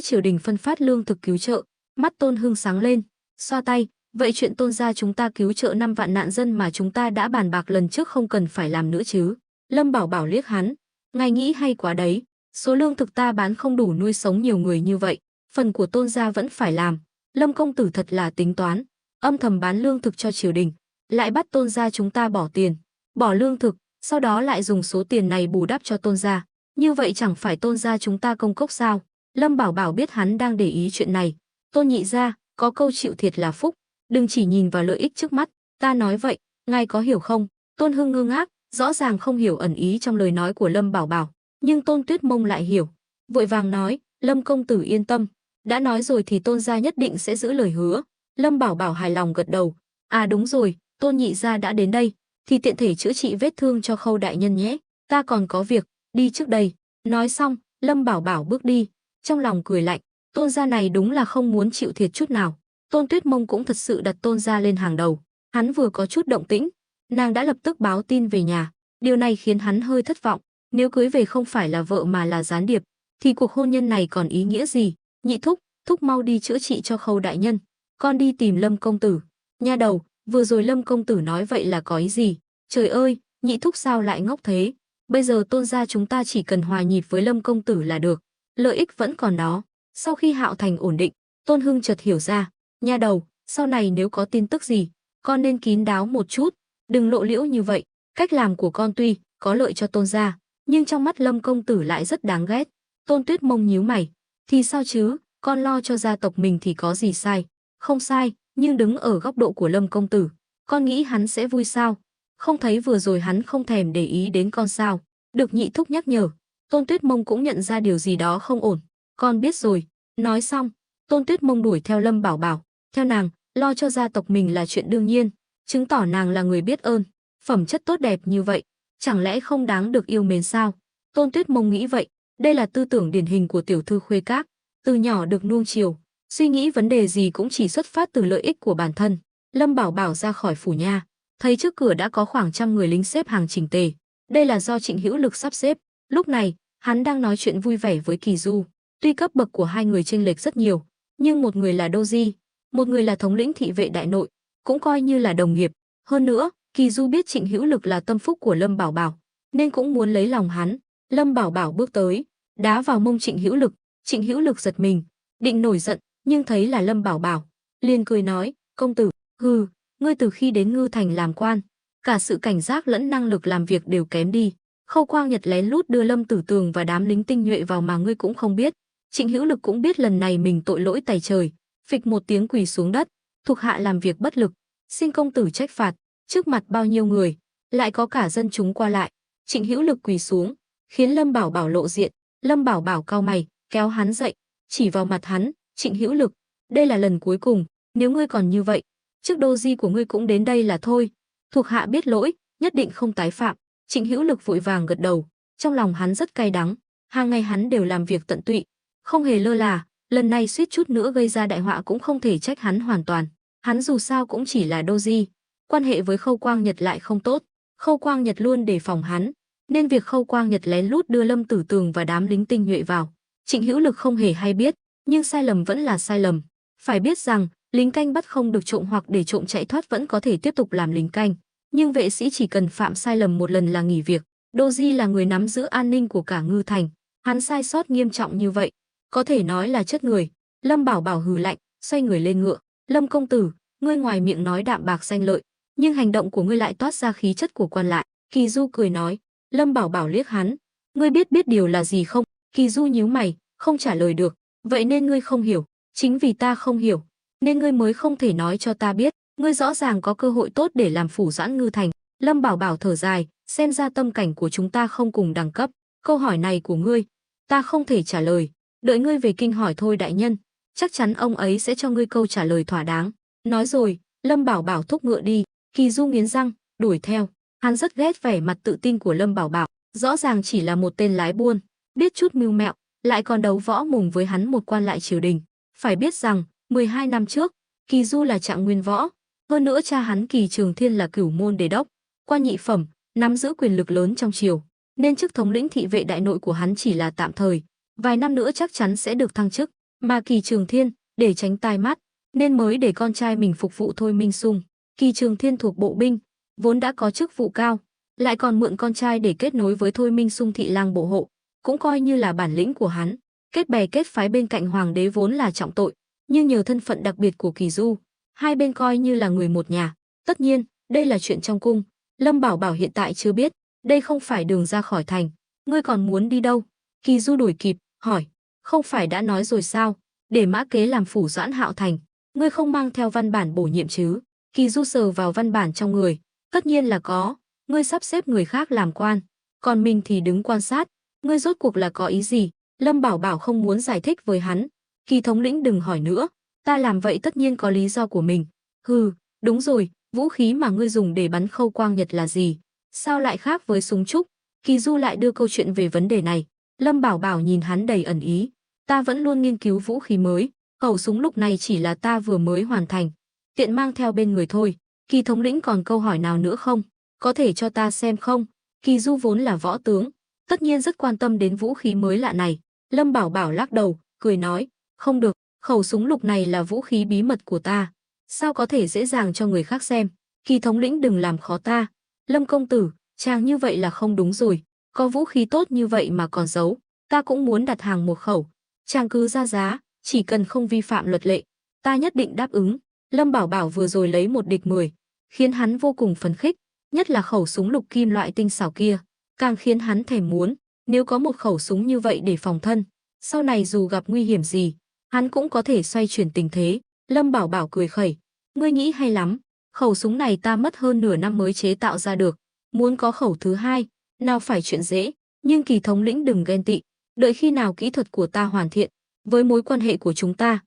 triều đình phân phát lương thực cứu trợ. Mắt Tôn Hưng sáng lên, xoa tay, vậy chuyện Tôn gia chúng ta cứu trợ 5 vạn nạn dân mà chúng ta đã bàn bạc lần trước không cần phải làm nữa chứ? Lâm Bảo Bảo liếc hắn, ngài nghĩ hay quá đấy, số lương thực ta bán không đủ nuôi sống nhiều người như vậy, phần của Tôn gia vẫn phải làm. Lâm công tử thật là tính toán, âm thầm bán lương thực cho triều đình, lại bắt Tôn gia chúng ta bỏ tiền, bỏ lương thực, sau đó lại dùng số tiền này bù đắp cho Tôn gia. Như vậy chẳng phải Tôn gia chúng ta công cốc sao? Lâm Bảo Bảo biết hắn đang để ý chuyện này. Tôn nhị gia, có câu chịu thiệt là phúc, đừng chỉ nhìn vào lợi ích trước mắt, ta nói vậy, ngài có hiểu không? Tôn Hưng ngơ ngác, rõ ràng không hiểu ẩn ý trong lời nói của Lâm Bảo Bảo, nhưng Tôn Tuyết Mông lại hiểu, vội vàng nói, Lâm công tử yên tâm, đã nói rồi thì Tôn gia nhất định sẽ giữ lời hứa. Lâm Bảo Bảo hài lòng gật đầu, à đúng rồi, Tôn nhị gia đã đến đây, thì tiện thể chữa trị vết thương cho Khâu đại nhân nhé, ta còn có việc, đi trước đây. Nói xong, Lâm Bảo Bảo bước đi, trong lòng cười lạnh, Tôn gia này đúng là không muốn chịu thiệt chút nào. Tôn Tuyết Mông cũng thật sự đặt Tôn gia lên hàng đầu, hắn vừa có chút động tĩnh, nàng đã lập tức báo tin về nhà, điều này khiến hắn hơi thất vọng, nếu cưới về không phải là vợ mà là gián điệp, thì cuộc hôn nhân này còn ý nghĩa gì? Nhị thúc, thúc mau đi chữa trị cho Khâu đại nhân, con đi tìm Lâm công tử. Nha đầu, vừa rồi Lâm công tử nói vậy là có ý gì? Trời ơi, nhị thúc sao lại ngốc thế? Bây giờ Tôn gia chúng ta chỉ cần hòa nhịp với Lâm công tử là được, lợi ích vẫn còn đó. Sau khi Hạo Thành ổn định, Tôn Hưng chợt hiểu ra, nha đầu, sau này nếu có tin tức gì, con nên kín đáo một chút, đừng lộ liễu như vậy. Cách làm của con tuy có lợi cho Tôn gia, nhưng trong mắt Lâm công tử lại rất đáng ghét. Tôn Tuyết Mông nhíu mày, thì sao chứ, con lo cho gia tộc mình thì có gì sai? Không sai, nhưng đứng ở góc độ của Lâm công tử, con nghĩ hắn sẽ vui sao? Không thấy vừa rồi hắn không thèm để ý đến con sao? Được nhị thúc nhắc nhở, Tôn Tuyết Mông cũng nhận ra điều gì đó không ổn. Con biết rồi. Nói xong, Tôn Tuyết Mông đuổi theo Lâm Bảo Bảo. Theo nàng, lo cho gia tộc mình là chuyện đương nhiên, chứng tỏ nàng là người biết ơn. Phẩm chất tốt đẹp như vậy, chẳng lẽ không đáng được yêu mến sao? Tôn Tuyết Mông nghĩ vậy, đây là tư tưởng điển hình của tiểu thư khuê các. Từ nhỏ được nuông chiều, suy nghĩ vấn đề gì cũng chỉ xuất phát từ lợi ích của bản thân. Lâm Bảo Bảo ra khỏi phủ nha, thấy trước cửa đã có khoảng 100 người lính xếp hàng chỉnh tề. Đây là do Trịnh Hữu Lực sắp xếp. Lúc này, hắn đang nói chuyện vui vẻ với Kỳ Du. Tuy cấp bậc của hai người chênh lệch rất nhiều, nhưng một người là Đô Di, một người là thống lĩnh thị vệ đại nội, cũng coi như là đồng nghiệp. Hơn nữa, Kỳ Du biết Trịnh Hữu Lực là tâm phúc của Lâm Bảo Bảo, nên cũng muốn lấy lòng hắn. Lâm Bảo Bảo bước tới, đá vào mông Trịnh Hữu Lực. Trịnh Hữu Lực giật mình, định nổi giận, nhưng thấy là Lâm Bảo Bảo, liền cười nói, công tử, hừ, ngươi từ khi đến Ngư Thành làm quan, cả sự cảnh giác lẫn năng lực làm việc đều kém đi. Khâu Quang Nhật lén lút đưa Lâm Tử Tường và đám lính tinh nhuệ vào mà ngươi cũng không biết. Trịnh Hữu Lực cũng biết lần này mình tội lỗi tày trời, phịch một tiếng quỳ xuống đất, thuộc hạ làm việc bất lực, xin công tử trách phạt. Trước mặt bao nhiêu người, lại có cả dân chúng qua lại, Trịnh Hữu Lực quỳ xuống, khiến Lâm Bảo Bảo lộ diện. Lâm Bảo Bảo cau mày, kéo hắn dậy, chỉ vào mặt hắn, Trịnh Hữu Lực, đây là lần cuối cùng, nếu ngươi còn như vậy, trước Đô Di của ngươi cũng đến đây là thôi. Thuộc hạ biết lỗi, nhất định không tái phạm. Trịnh Hữu Lực vội vàng gật đầu, trong lòng hắn rất cay đắng, hàng ngày hắn đều làm việc tận tụy, không hề lơ là, lần này suýt chút nữa gây ra đại họa cũng không thể trách hắn hoàn toàn. Hắn dù sao cũng chỉ là Đô Di, quan hệ với Khâu Quang Nhật lại không tốt, Khâu Quang Nhật luôn đề phòng hắn, nên việc Khâu Quang Nhật lén lút đưa Lâm Tử Tường và đám lính tinh nhuệ vào, Trịnh Hữu Lực không hề hay biết, nhưng sai lầm vẫn là sai lầm. Phải biết rằng, lính canh bắt không được trộm hoặc để trộm chạy thoát vẫn có thể tiếp tục làm lính canh, nhưng vệ sĩ chỉ cần phạm sai lầm một lần là nghỉ việc. Đô Di là người nắm giữ an ninh của cả Ngư Thành, hắn sai sót nghiêm trọng như vậy, có thể nói là chất người. Lâm Bảo Bảo hừ lạnh, xoay người lên ngựa. Lâm công tử, ngươi ngoài miệng nói đạm bạc xanh lợi, nhưng hành động của ngươi lại toát ra khí chất của quan lại. Kỳ Du cười nói. Lâm Bảo Bảo liếc hắn, ngươi biết điều là gì không? Kỳ Du nhíu mày, không trả lời được. Vậy nên ngươi không hiểu, chính vì ta không hiểu, nên ngươi mới không thể nói cho ta biết. Ngươi rõ ràng có cơ hội tốt để làm phủ doãn Ngư Thành. Lâm Bảo Bảo thở dài, xem ra tâm cảnh của chúng ta không cùng đẳng cấp. Câu hỏi này của ngươi, ta không thể trả lời. Đợi ngươi về kinh hỏi thôi đại nhân, chắc chắn ông ấy sẽ cho ngươi câu trả lời thỏa đáng. Nói rồi, Lâm Bảo Bảo thúc ngựa đi. Kỳ Du nghiến răng, đuổi theo. Hắn rất ghét vẻ mặt tự tin của Lâm Bảo Bảo, rõ ràng chỉ là một tên lái buôn, biết chút mưu mẹo, lại còn đấu võ mồm với hắn một quan lại triều đình. Phải biết rằng, 12 năm trước, Kỳ Du là trạng nguyên võ, hơn nữa cha hắn Kỳ Trường Thiên là cửu môn đế đốc, quan nhị phẩm, nắm giữ quyền lực lớn trong triều, nên chức thống lĩnh thị vệ đại nội của hắn chỉ là tạm thời, vài năm nữa chắc chắn sẽ được thăng chức. Mà Kỳ Trường Thiên, để tránh tai mắt, nên mới để con trai mình phục vụ Thôi Minh Sung. Kỳ Trường Thiên thuộc bộ binh, vốn đã có chức vụ cao, lại còn mượn con trai để kết nối với Thôi Minh Sung thị lang bộ hộ, cũng coi như là bản lĩnh của hắn. Kết bè kết phái bên cạnh hoàng đế vốn là trọng tội, nhưng nhờ thân phận đặc biệt của Kỳ Du, hai bên coi như là người một nhà. Tất nhiên, đây là chuyện trong cung, Lâm Bảo Bảo hiện tại chưa biết, đây không phải đường ra khỏi thành, ngươi còn muốn đi đâu? Kỳ Du đuổi kịp, hỏi, không phải đã nói rồi sao, để Mã Kế làm phủ doãn Hạo Thành, ngươi không mang theo văn bản bổ nhiệm chứ? Kỳ Du sờ vào văn bản trong người, tất nhiên là có, ngươi sắp xếp người khác làm quan, còn mình thì đứng quan sát, ngươi rốt cuộc là có ý gì? Lâm Bảo Bảo không muốn giải thích với hắn, Kỳ thống lĩnh đừng hỏi nữa, ta làm vậy tất nhiên có lý do của mình. Hừ, đúng rồi, vũ khí mà ngươi dùng để bắn Khâu Quang Nhật là gì? Sao lại khác với súng trúc? Kỳ Du lại đưa câu chuyện về vấn đề này. Lâm Bảo Bảo nhìn hắn đầy ẩn ý. Ta vẫn luôn nghiên cứu vũ khí mới, khẩu súng lục này chỉ là ta vừa mới hoàn thành, tiện mang theo bên người thôi. Kỳ thống lĩnh còn câu hỏi nào nữa không? Có thể cho ta xem không? Kỳ Du vốn là võ tướng, tất nhiên rất quan tâm đến vũ khí mới lạ này. Lâm Bảo Bảo lắc đầu, cười nói, không được, khẩu súng lục này là vũ khí bí mật của ta, sao có thể dễ dàng cho người khác xem. Kỳ thống lĩnh đừng làm khó ta. Lâm công tử, chàng như vậy là không đúng rồi, có vũ khí tốt như vậy mà còn giấu, ta cũng muốn đặt hàng một khẩu, chàng cứ ra giá, chỉ cần không vi phạm luật lệ, ta nhất định đáp ứng. Lâm Bảo Bảo vừa rồi lấy một địch 10, khiến hắn vô cùng phấn khích, nhất là khẩu súng lục kim loại tinh xảo kia, càng khiến hắn thèm muốn, nếu có một khẩu súng như vậy để phòng thân, sau này dù gặp nguy hiểm gì, hắn cũng có thể xoay chuyển tình thế. Lâm Bảo Bảo cười khẩy, ngươi nghĩ hay lắm, khẩu súng này ta mất hơn nửa năm mới chế tạo ra được, muốn có khẩu thứ hai, nào phải chuyện dễ, nhưng Kỳ thống lĩnh đừng ghen tị, đợi khi nào kỹ thuật của ta hoàn thiện, với mối quan hệ của chúng ta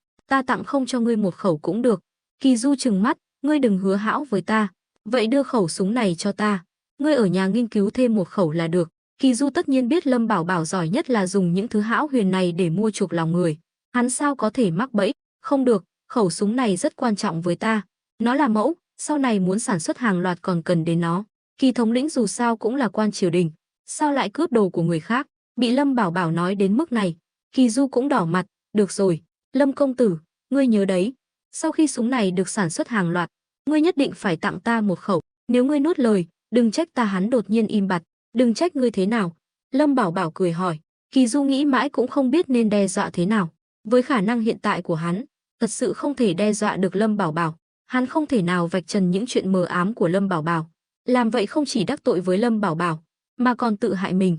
tặng không cho ngươi một khẩu cũng được. Kỳ Du trừng mắt, ngươi đừng hứa hão với ta, vậy đưa khẩu súng này cho ta, ngươi ở nhà nghiên cứu thêm một khẩu là được. Kỳ Du tất nhiên biết Lâm Bảo Bảo giỏi nhất là dùng những thứ hão huyền này để mua chuộc lòng người, hắn sao có thể mắc bẫy. Không được, khẩu súng này rất quan trọng với ta, nó là mẫu, sau này muốn sản xuất hàng loạt còn cần đến nó. Kỳ thống lĩnh dù sao cũng là quan triều đình, sao lại cướp đồ của người khác? Bị Lâm Bảo Bảo nói đến mức này, Kỳ Du cũng đỏ mặt. Được rồi, Lâm công tử, ngươi nhớ đấy, sau khi súng này được sản xuất hàng loạt, ngươi nhất định phải tặng ta một khẩu, nếu ngươi nuốt lời, đừng trách ta. Hắn đột nhiên im bặt, đừng trách ngươi thế nào? Lâm Bảo Bảo cười hỏi. Kỳ Du nghĩ mãi cũng không biết nên đe dọa thế nào, với khả năng hiện tại của hắn, thật sự không thể đe dọa được Lâm Bảo Bảo, hắn không thể nào vạch trần những chuyện mờ ám của Lâm Bảo Bảo, làm vậy không chỉ đắc tội với Lâm Bảo Bảo, mà còn tự hại mình.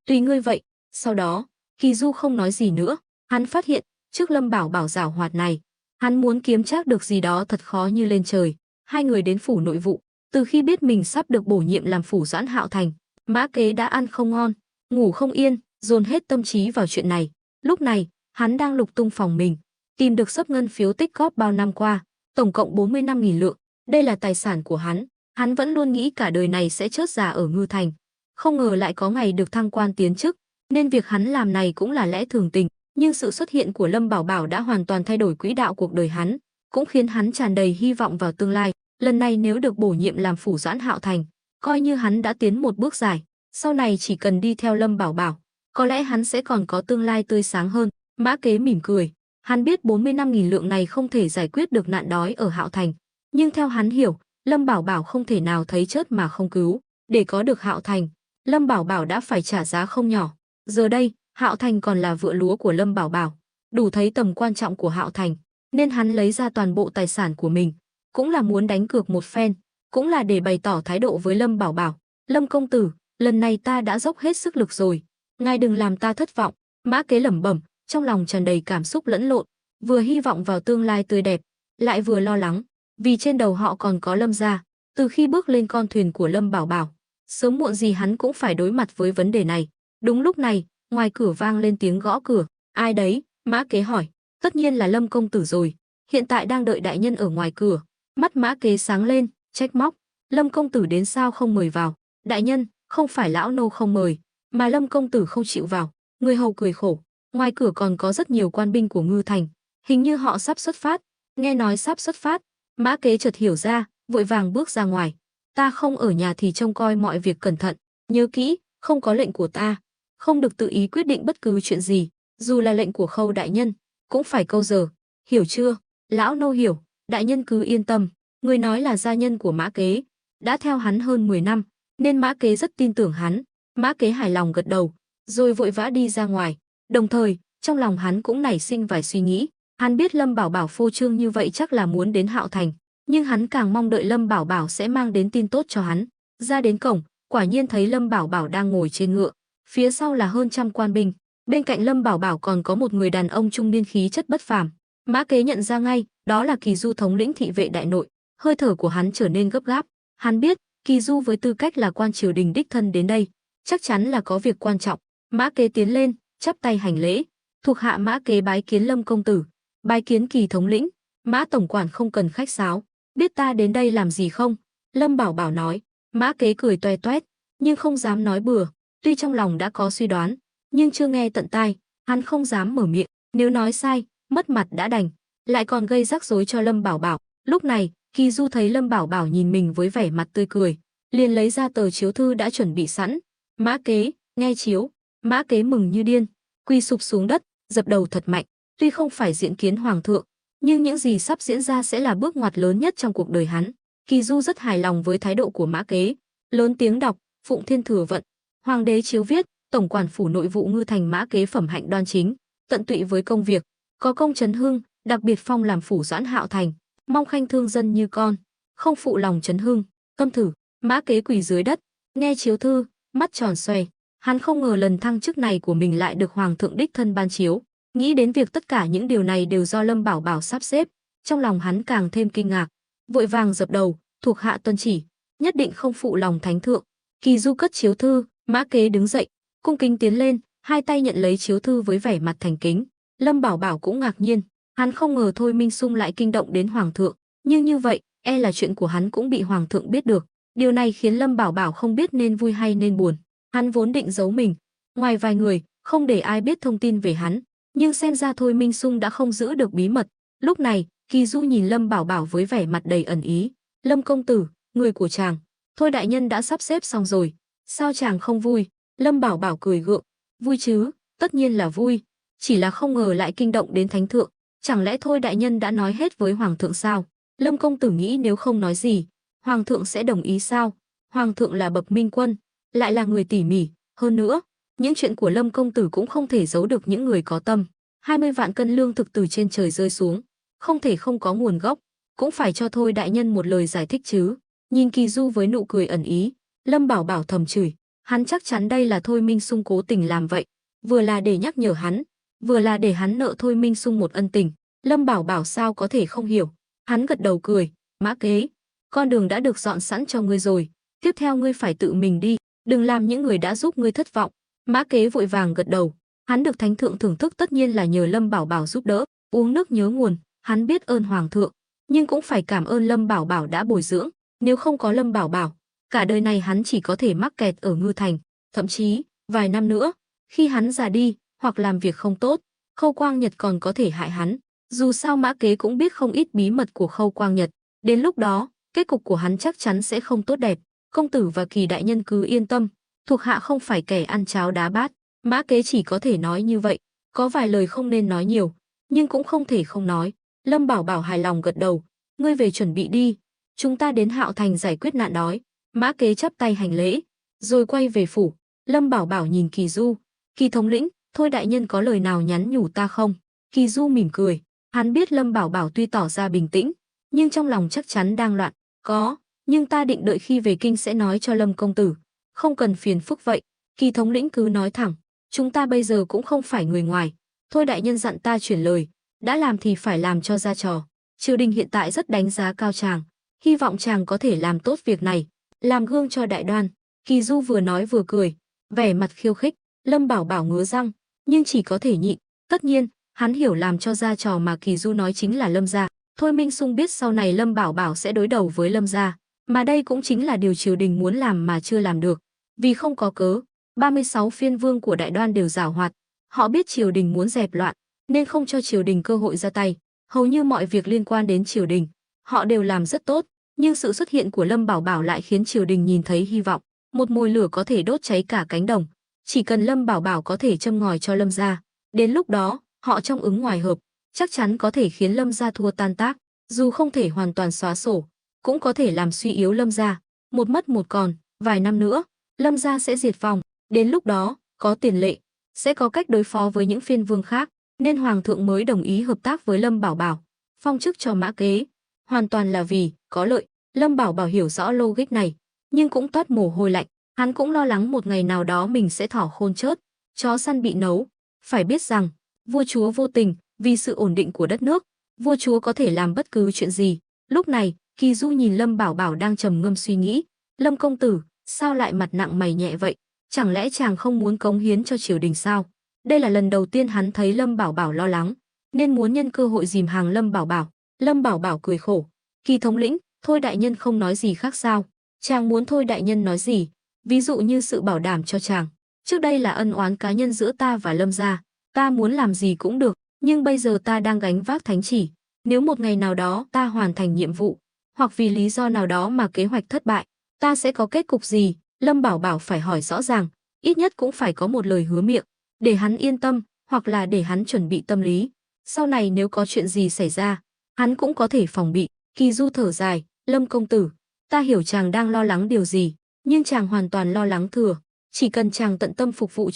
Tùy ngươi vậy. Sau đó, Kỳ Du không nói gì nữa, hắn phát hiện, trước Lâm Bảo Bảo giảo hoạt này, hắn muốn kiếm trác được gì đó thật khó như lên trời. Hai người đến phủ nội vụ, từ khi biết mình sắp được bổ nhiệm làm phủ doãn Hạo Thành, Mã Kế đã ăn không ngon, ngủ không yên, dồn hết tâm trí vào chuyện này. Lúc này, hắn đang lục tung phòng mình, tìm được xấp ngân phiếu tích góp bao năm qua, tổng cộng 45.000 lượng. Đây là tài sản của hắn vẫn luôn nghĩ cả đời này sẽ chớt già ở Ngư Thành, không ngờ lại có ngày được thăng quan tiến chức, nên việc hắn làm này cũng là lẽ thường tình. Nhưng sự xuất hiện của Lâm Bảo Bảo đã hoàn toàn thay đổi quỹ đạo cuộc đời hắn, cũng khiến hắn tràn đầy hy vọng vào tương lai. Lần này nếu được bổ nhiệm làm phủ doãn Hạo Thành, coi như hắn đã tiến một bước dài, sau này chỉ cần đi theo Lâm Bảo Bảo, có lẽ hắn sẽ còn có tương lai tươi sáng hơn. Mã Kế mỉm cười, hắn biết 45.000 lượng này không thể giải quyết được nạn đói ở Hạo Thành, nhưng theo hắn hiểu, Lâm Bảo Bảo không thể nào thấy chớt mà không cứu. Để có được Hạo Thành, Lâm Bảo Bảo đã phải trả giá không nhỏ. Giờ đây, Hạo Thành còn là vựa lúa của Lâm Bảo Bảo, đủ thấy tầm quan trọng của Hạo Thành, nên hắn lấy ra toàn bộ tài sản của mình, cũng là muốn đánh cược một phen, cũng là để bày tỏ thái độ với Lâm Bảo Bảo. Lâm công tử, lần này ta đã dốc hết sức lực rồi, ngài đừng làm ta thất vọng. Mã Kế lẩm bẩm, trong lòng tràn đầy cảm xúc lẫn lộn, vừa hy vọng vào tương lai tươi đẹp, lại vừa lo lắng, vì trên đầu họ còn có Lâm gia. Từ khi bước lên con thuyền của Lâm Bảo Bảo, sớm muộn gì hắn cũng phải đối mặt với vấn đề này. Đúng lúc này, ngoài cửa vang lên tiếng gõ cửa. Ai đấy? Mã Kế hỏi. Tất nhiên là Lâm công tử rồi, hiện tại đang đợi đại nhân ở ngoài cửa. Mắt Mã Kế sáng lên, trách móc. Lâm công tử đến sao không mời vào? Đại nhân, không phải lão nô không mời, mà Lâm công tử không chịu vào. Người hầu cười khổ. Ngoài cửa còn có rất nhiều quan binh của Ngư Thành, hình như họ sắp xuất phát. Nghe nói sắp xuất phát, Mã Kế chợt hiểu ra, vội vàng bước ra ngoài. Ta không ở nhà thì trông coi mọi việc cẩn thận, nhớ kỹ, không có lệnh của ta, không được tự ý quyết định bất cứ chuyện gì, dù là lệnh của Khâu đại nhân, cũng phải câu giờ, hiểu chưa? Lão nô hiểu, đại nhân cứ yên tâm. Người nói là gia nhân của Mã Kế, đã theo hắn hơn 10 năm, nên Mã Kế rất tin tưởng hắn. Mã Kế hài lòng gật đầu, rồi vội vã đi ra ngoài. Đồng thời, trong lòng hắn cũng nảy sinh vài suy nghĩ. Hắn biết Lâm Bảo Bảo phô trương như vậy chắc là muốn đến Hạo Thành, nhưng hắn càng mong đợi Lâm Bảo Bảo sẽ mang đến tin tốt cho hắn. Ra đến cổng, quả nhiên thấy Lâm Bảo Bảo đang ngồi trên ngựa, phía sau là hơn trăm quan binh. Bên cạnh Lâm Bảo Bảo còn có một người đàn ông trung niên khí chất bất phàm. Mã Kế nhận ra ngay, đó là Kỳ Du thống lĩnh thị vệ đại nội. Hơi thở của hắn trở nên gấp gáp. Hắn biết, Kỳ Du với tư cách là quan triều đình đích thân đến đây, chắc chắn là có việc quan trọng. Mã Kế tiến lên, chắp tay hành lễ. Thuộc hạ Mã Kế bái kiến Lâm công tử, bái kiến Kỳ thống lĩnh. Mã tổng quản không cần khách sáo, biết ta đến đây làm gì không? Lâm Bảo Bảo nói. Mã Kế cười toe toét, nhưng không dám nói bừa. Tuy trong lòng đã có suy đoán, nhưng chưa nghe tận tai, hắn không dám mở miệng. Nếu nói sai, mất mặt đã đành, lại còn gây rắc rối cho Lâm Bảo Bảo. Lúc này, Kỳ Du thấy Lâm Bảo Bảo nhìn mình với vẻ mặt tươi cười, liền lấy ra tờ chiếu thư đã chuẩn bị sẵn. Mã Kế, nghe chiếu. Mã Kế mừng như điên, quỳ sụp xuống đất, dập đầu thật mạnh. Tuy không phải diện kiến hoàng thượng, nhưng những gì sắp diễn ra sẽ là bước ngoặt lớn nhất trong cuộc đời hắn. Kỳ Du rất hài lòng với thái độ của Mã Kế, lớn tiếng đọc: Phụng Thiên Thừa vận, Hoàng đế chiếu viết, tổng quản phủ nội vụ Ngư Thành Mã Kế phẩm hạnh đoan chính, tận tụy với công việc, có công trấn hưng, đặc biệt phong làm phủ doãn Hạo Thành, mong khanh thương dân như con, không phụ lòng trấn hưng. Câm thử. Mã Kế quỳ dưới đất, nghe chiếu thư, mắt tròn xoe. Hắn không ngờ lần thăng chức này của mình lại được hoàng thượng đích thân ban chiếu. Nghĩ đến việc tất cả những điều này đều do Lâm Bảo Bảo sắp xếp, trong lòng hắn càng thêm kinh ngạc, vội vàng dập đầu: thuộc hạ tuân chỉ, nhất định không phụ lòng thánh thượng. Kỳ Du cất chiếu thư, Mã Kế đứng dậy, cung kính tiến lên, hai tay nhận lấy chiếu thư với vẻ mặt thành kính. Lâm Bảo Bảo cũng ngạc nhiên, hắn không ngờ Thôi Minh Sung lại kinh động đến hoàng thượng, nhưng như vậy, e là chuyện của hắn cũng bị hoàng thượng biết được. Điều này khiến Lâm Bảo Bảo không biết nên vui hay nên buồn. Hắn vốn định giấu mình, ngoài vài người, không để ai biết thông tin về hắn, nhưng xem ra Thôi Minh Sung đã không giữ được bí mật. Lúc này, Kỳ Du nhìn Lâm Bảo Bảo với vẻ mặt đầy ẩn ý. Lâm công tử, người của chàng, Thôi đại nhân đã sắp xếp xong rồi, sao chàng không vui? Lâm Bảo Bảo cười gượng, vui chứ, tất nhiên là vui, chỉ là không ngờ lại kinh động đến thánh thượng. Chẳng lẽ Thôi đại nhân đã nói hết với hoàng thượng sao? Lâm công tử nghĩ nếu không nói gì, hoàng thượng sẽ đồng ý sao? Hoàng thượng là bậc minh quân, lại là người tỉ mỉ, hơn nữa, những chuyện của Lâm công tử cũng không thể giấu được những người có tâm. 20 vạn cân lương thực từ trên trời rơi xuống, không thể không có nguồn gốc, cũng phải cho Thôi đại nhân một lời giải thích chứ. Nhìn Kỳ Du với nụ cười ẩn ý, Lâm Bảo Bảo thầm chửi, hắn chắc chắn đây là Thôi Minh Sung cố tình làm vậy, vừa là để nhắc nhở hắn, vừa là để hắn nợ Thôi Minh Sung một ân tình. Lâm Bảo Bảo sao có thể không hiểu, hắn gật đầu cười, Mã Kế, con đường đã được dọn sẵn cho ngươi rồi, tiếp theo ngươi phải tự mình đi, đừng làm những người đã giúp ngươi thất vọng. Mã Kế vội vàng gật đầu, hắn được thánh thượng thưởng thức tất nhiên là nhờ Lâm Bảo Bảo giúp đỡ. Uống nước nhớ nguồn, hắn biết ơn hoàng thượng, nhưng cũng phải cảm ơn Lâm Bảo Bảo đã bồi dưỡng, nếu không có Lâm Bảo Bảo, cả đời này hắn chỉ có thể mắc kẹt ở Ngư Thành, thậm chí vài năm nữa, khi hắn già đi hoặc làm việc không tốt, Khâu Quang Nhật còn có thể hại hắn. Dù sao Mã Kế cũng biết không ít bí mật của Khâu Quang Nhật, đến lúc đó, kết cục của hắn chắc chắn sẽ không tốt đẹp. Công tử và Kỳ đại nhân cứ yên tâm, thuộc hạ không phải kẻ ăn cháo đá bát. Mã Kế chỉ có thể nói như vậy, có vài lời không nên nói nhiều, nhưng cũng không thể không nói. Lâm Bảo Bảo hài lòng gật đầu, ngươi về chuẩn bị đi, chúng ta đến Hạo Thành giải quyết nạn đói. Mã Kế chắp tay hành lễ, rồi quay về phủ. Lâm Bảo Bảo nhìn Kỳ Du, Kỳ thống lĩnh, Thôi đại nhân có lời nào nhắn nhủ ta không? Kỳ Du mỉm cười, hắn biết Lâm Bảo Bảo tuy tỏ ra bình tĩnh, nhưng trong lòng chắc chắn đang loạn. Có, nhưng ta định đợi khi về kinh sẽ nói cho Lâm công tử, không cần phiền phức vậy. Kỳ thống lĩnh cứ nói thẳng, chúng ta bây giờ cũng không phải người ngoài. Thôi đại nhân dặn ta chuyển lời, đã làm thì phải làm cho ra trò. Triều đình hiện tại rất đánh giá cao chàng, hy vọng chàng có thể làm tốt việc này, làm gương cho đại đoan. Kỳ Du vừa nói vừa cười, vẻ mặt khiêu khích. Lâm Bảo Bảo ngứa răng, nhưng chỉ có thể nhịn. Tất nhiên, hắn hiểu làm cho ra trò mà Kỳ Du nói chính là Lâm gia. Thôi Minh Sung biết sau này Lâm Bảo Bảo sẽ đối đầu với Lâm gia, mà đây cũng chính là điều triều đình muốn làm mà chưa làm được. Vì không có cớ, 36 phiên vương của Đại Đoan đều giảo hoạt, họ biết triều đình muốn dẹp loạn, nên không cho triều đình cơ hội ra tay. Hầu như mọi việc liên quan đến triều đình, họ đều làm rất tốt, nhưng sự xuất hiện của Lâm Bảo Bảo lại khiến triều đình nhìn thấy hy vọng, một mồi lửa có thể đốt cháy cả cánh đồng. Chỉ cần Lâm Bảo Bảo có thể châm ngòi cho Lâm gia, đến lúc đó, họ trong ứng ngoài hợp, chắc chắn có thể khiến Lâm gia thua tan tác, dù không thể hoàn toàn xóa sổ, cũng có thể làm suy yếu Lâm gia, một mất một còn, vài năm nữa, Lâm gia sẽ diệt vong, đến lúc đó, có tiền lệ, sẽ có cách đối phó với những phiên vương khác, nên hoàng thượng mới đồng ý hợp tác với Lâm Bảo Bảo, phong chức cho Mã Kế, hoàn toàn là vì có lợi. Lâm Bảo Bảo hiểu rõ logic này, nhưng cũng toát mồ hôi lạnh, Hắn cũng lo lắng một ngày nào đó mình sẽ thỏ khôn chớt, chó săn bị nấu. Phải biết rằng, vua chúa vô tình, vì sự ổn định của đất nước, vua chúa có thể làm bất cứ chuyện gì. Lúc này, Kỳ Du nhìn Lâm Bảo Bảo đang trầm ngâm suy nghĩ. Lâm công tử, sao lại mặt nặng mày nhẹ vậy? Chẳng lẽ chàng không muốn cống hiến cho triều đình sao? Đây là lần đầu tiên hắn thấy Lâm Bảo Bảo lo lắng, nên muốn nhân cơ hội dìm hàng Lâm Bảo Bảo. Lâm Bảo Bảo cười khổ. Kỳ thống lĩnh, thôi đại nhân không nói gì khác sao? Chàng muốn thôi đại nhân nói gì? Ví dụ như sự bảo đảm cho chàng. Trước đây là ân oán cá nhân giữa ta và Lâm gia. Ta muốn làm gì cũng được, nhưng bây giờ ta đang gánh vác thánh chỉ. Nếu một ngày nào đó ta hoàn thành nhiệm vụ, hoặc vì lý do nào đó mà kế hoạch thất bại, ta sẽ có kết cục gì? Lâm Bảo Bảo phải hỏi rõ ràng, ít nhất cũng phải có một lời hứa miệng, để hắn yên tâm, hoặc là để hắn chuẩn bị tâm lý. Sau này nếu có chuyện gì xảy ra, hắn cũng có thể phòng bị. Kỳ Du thở dài, Lâm công tử, ta hiểu chàng đang lo lắng điều gì, nhưng chàng hoàn toàn lo lắng thừa. Chỉ cần chàng tận tâm phục vụ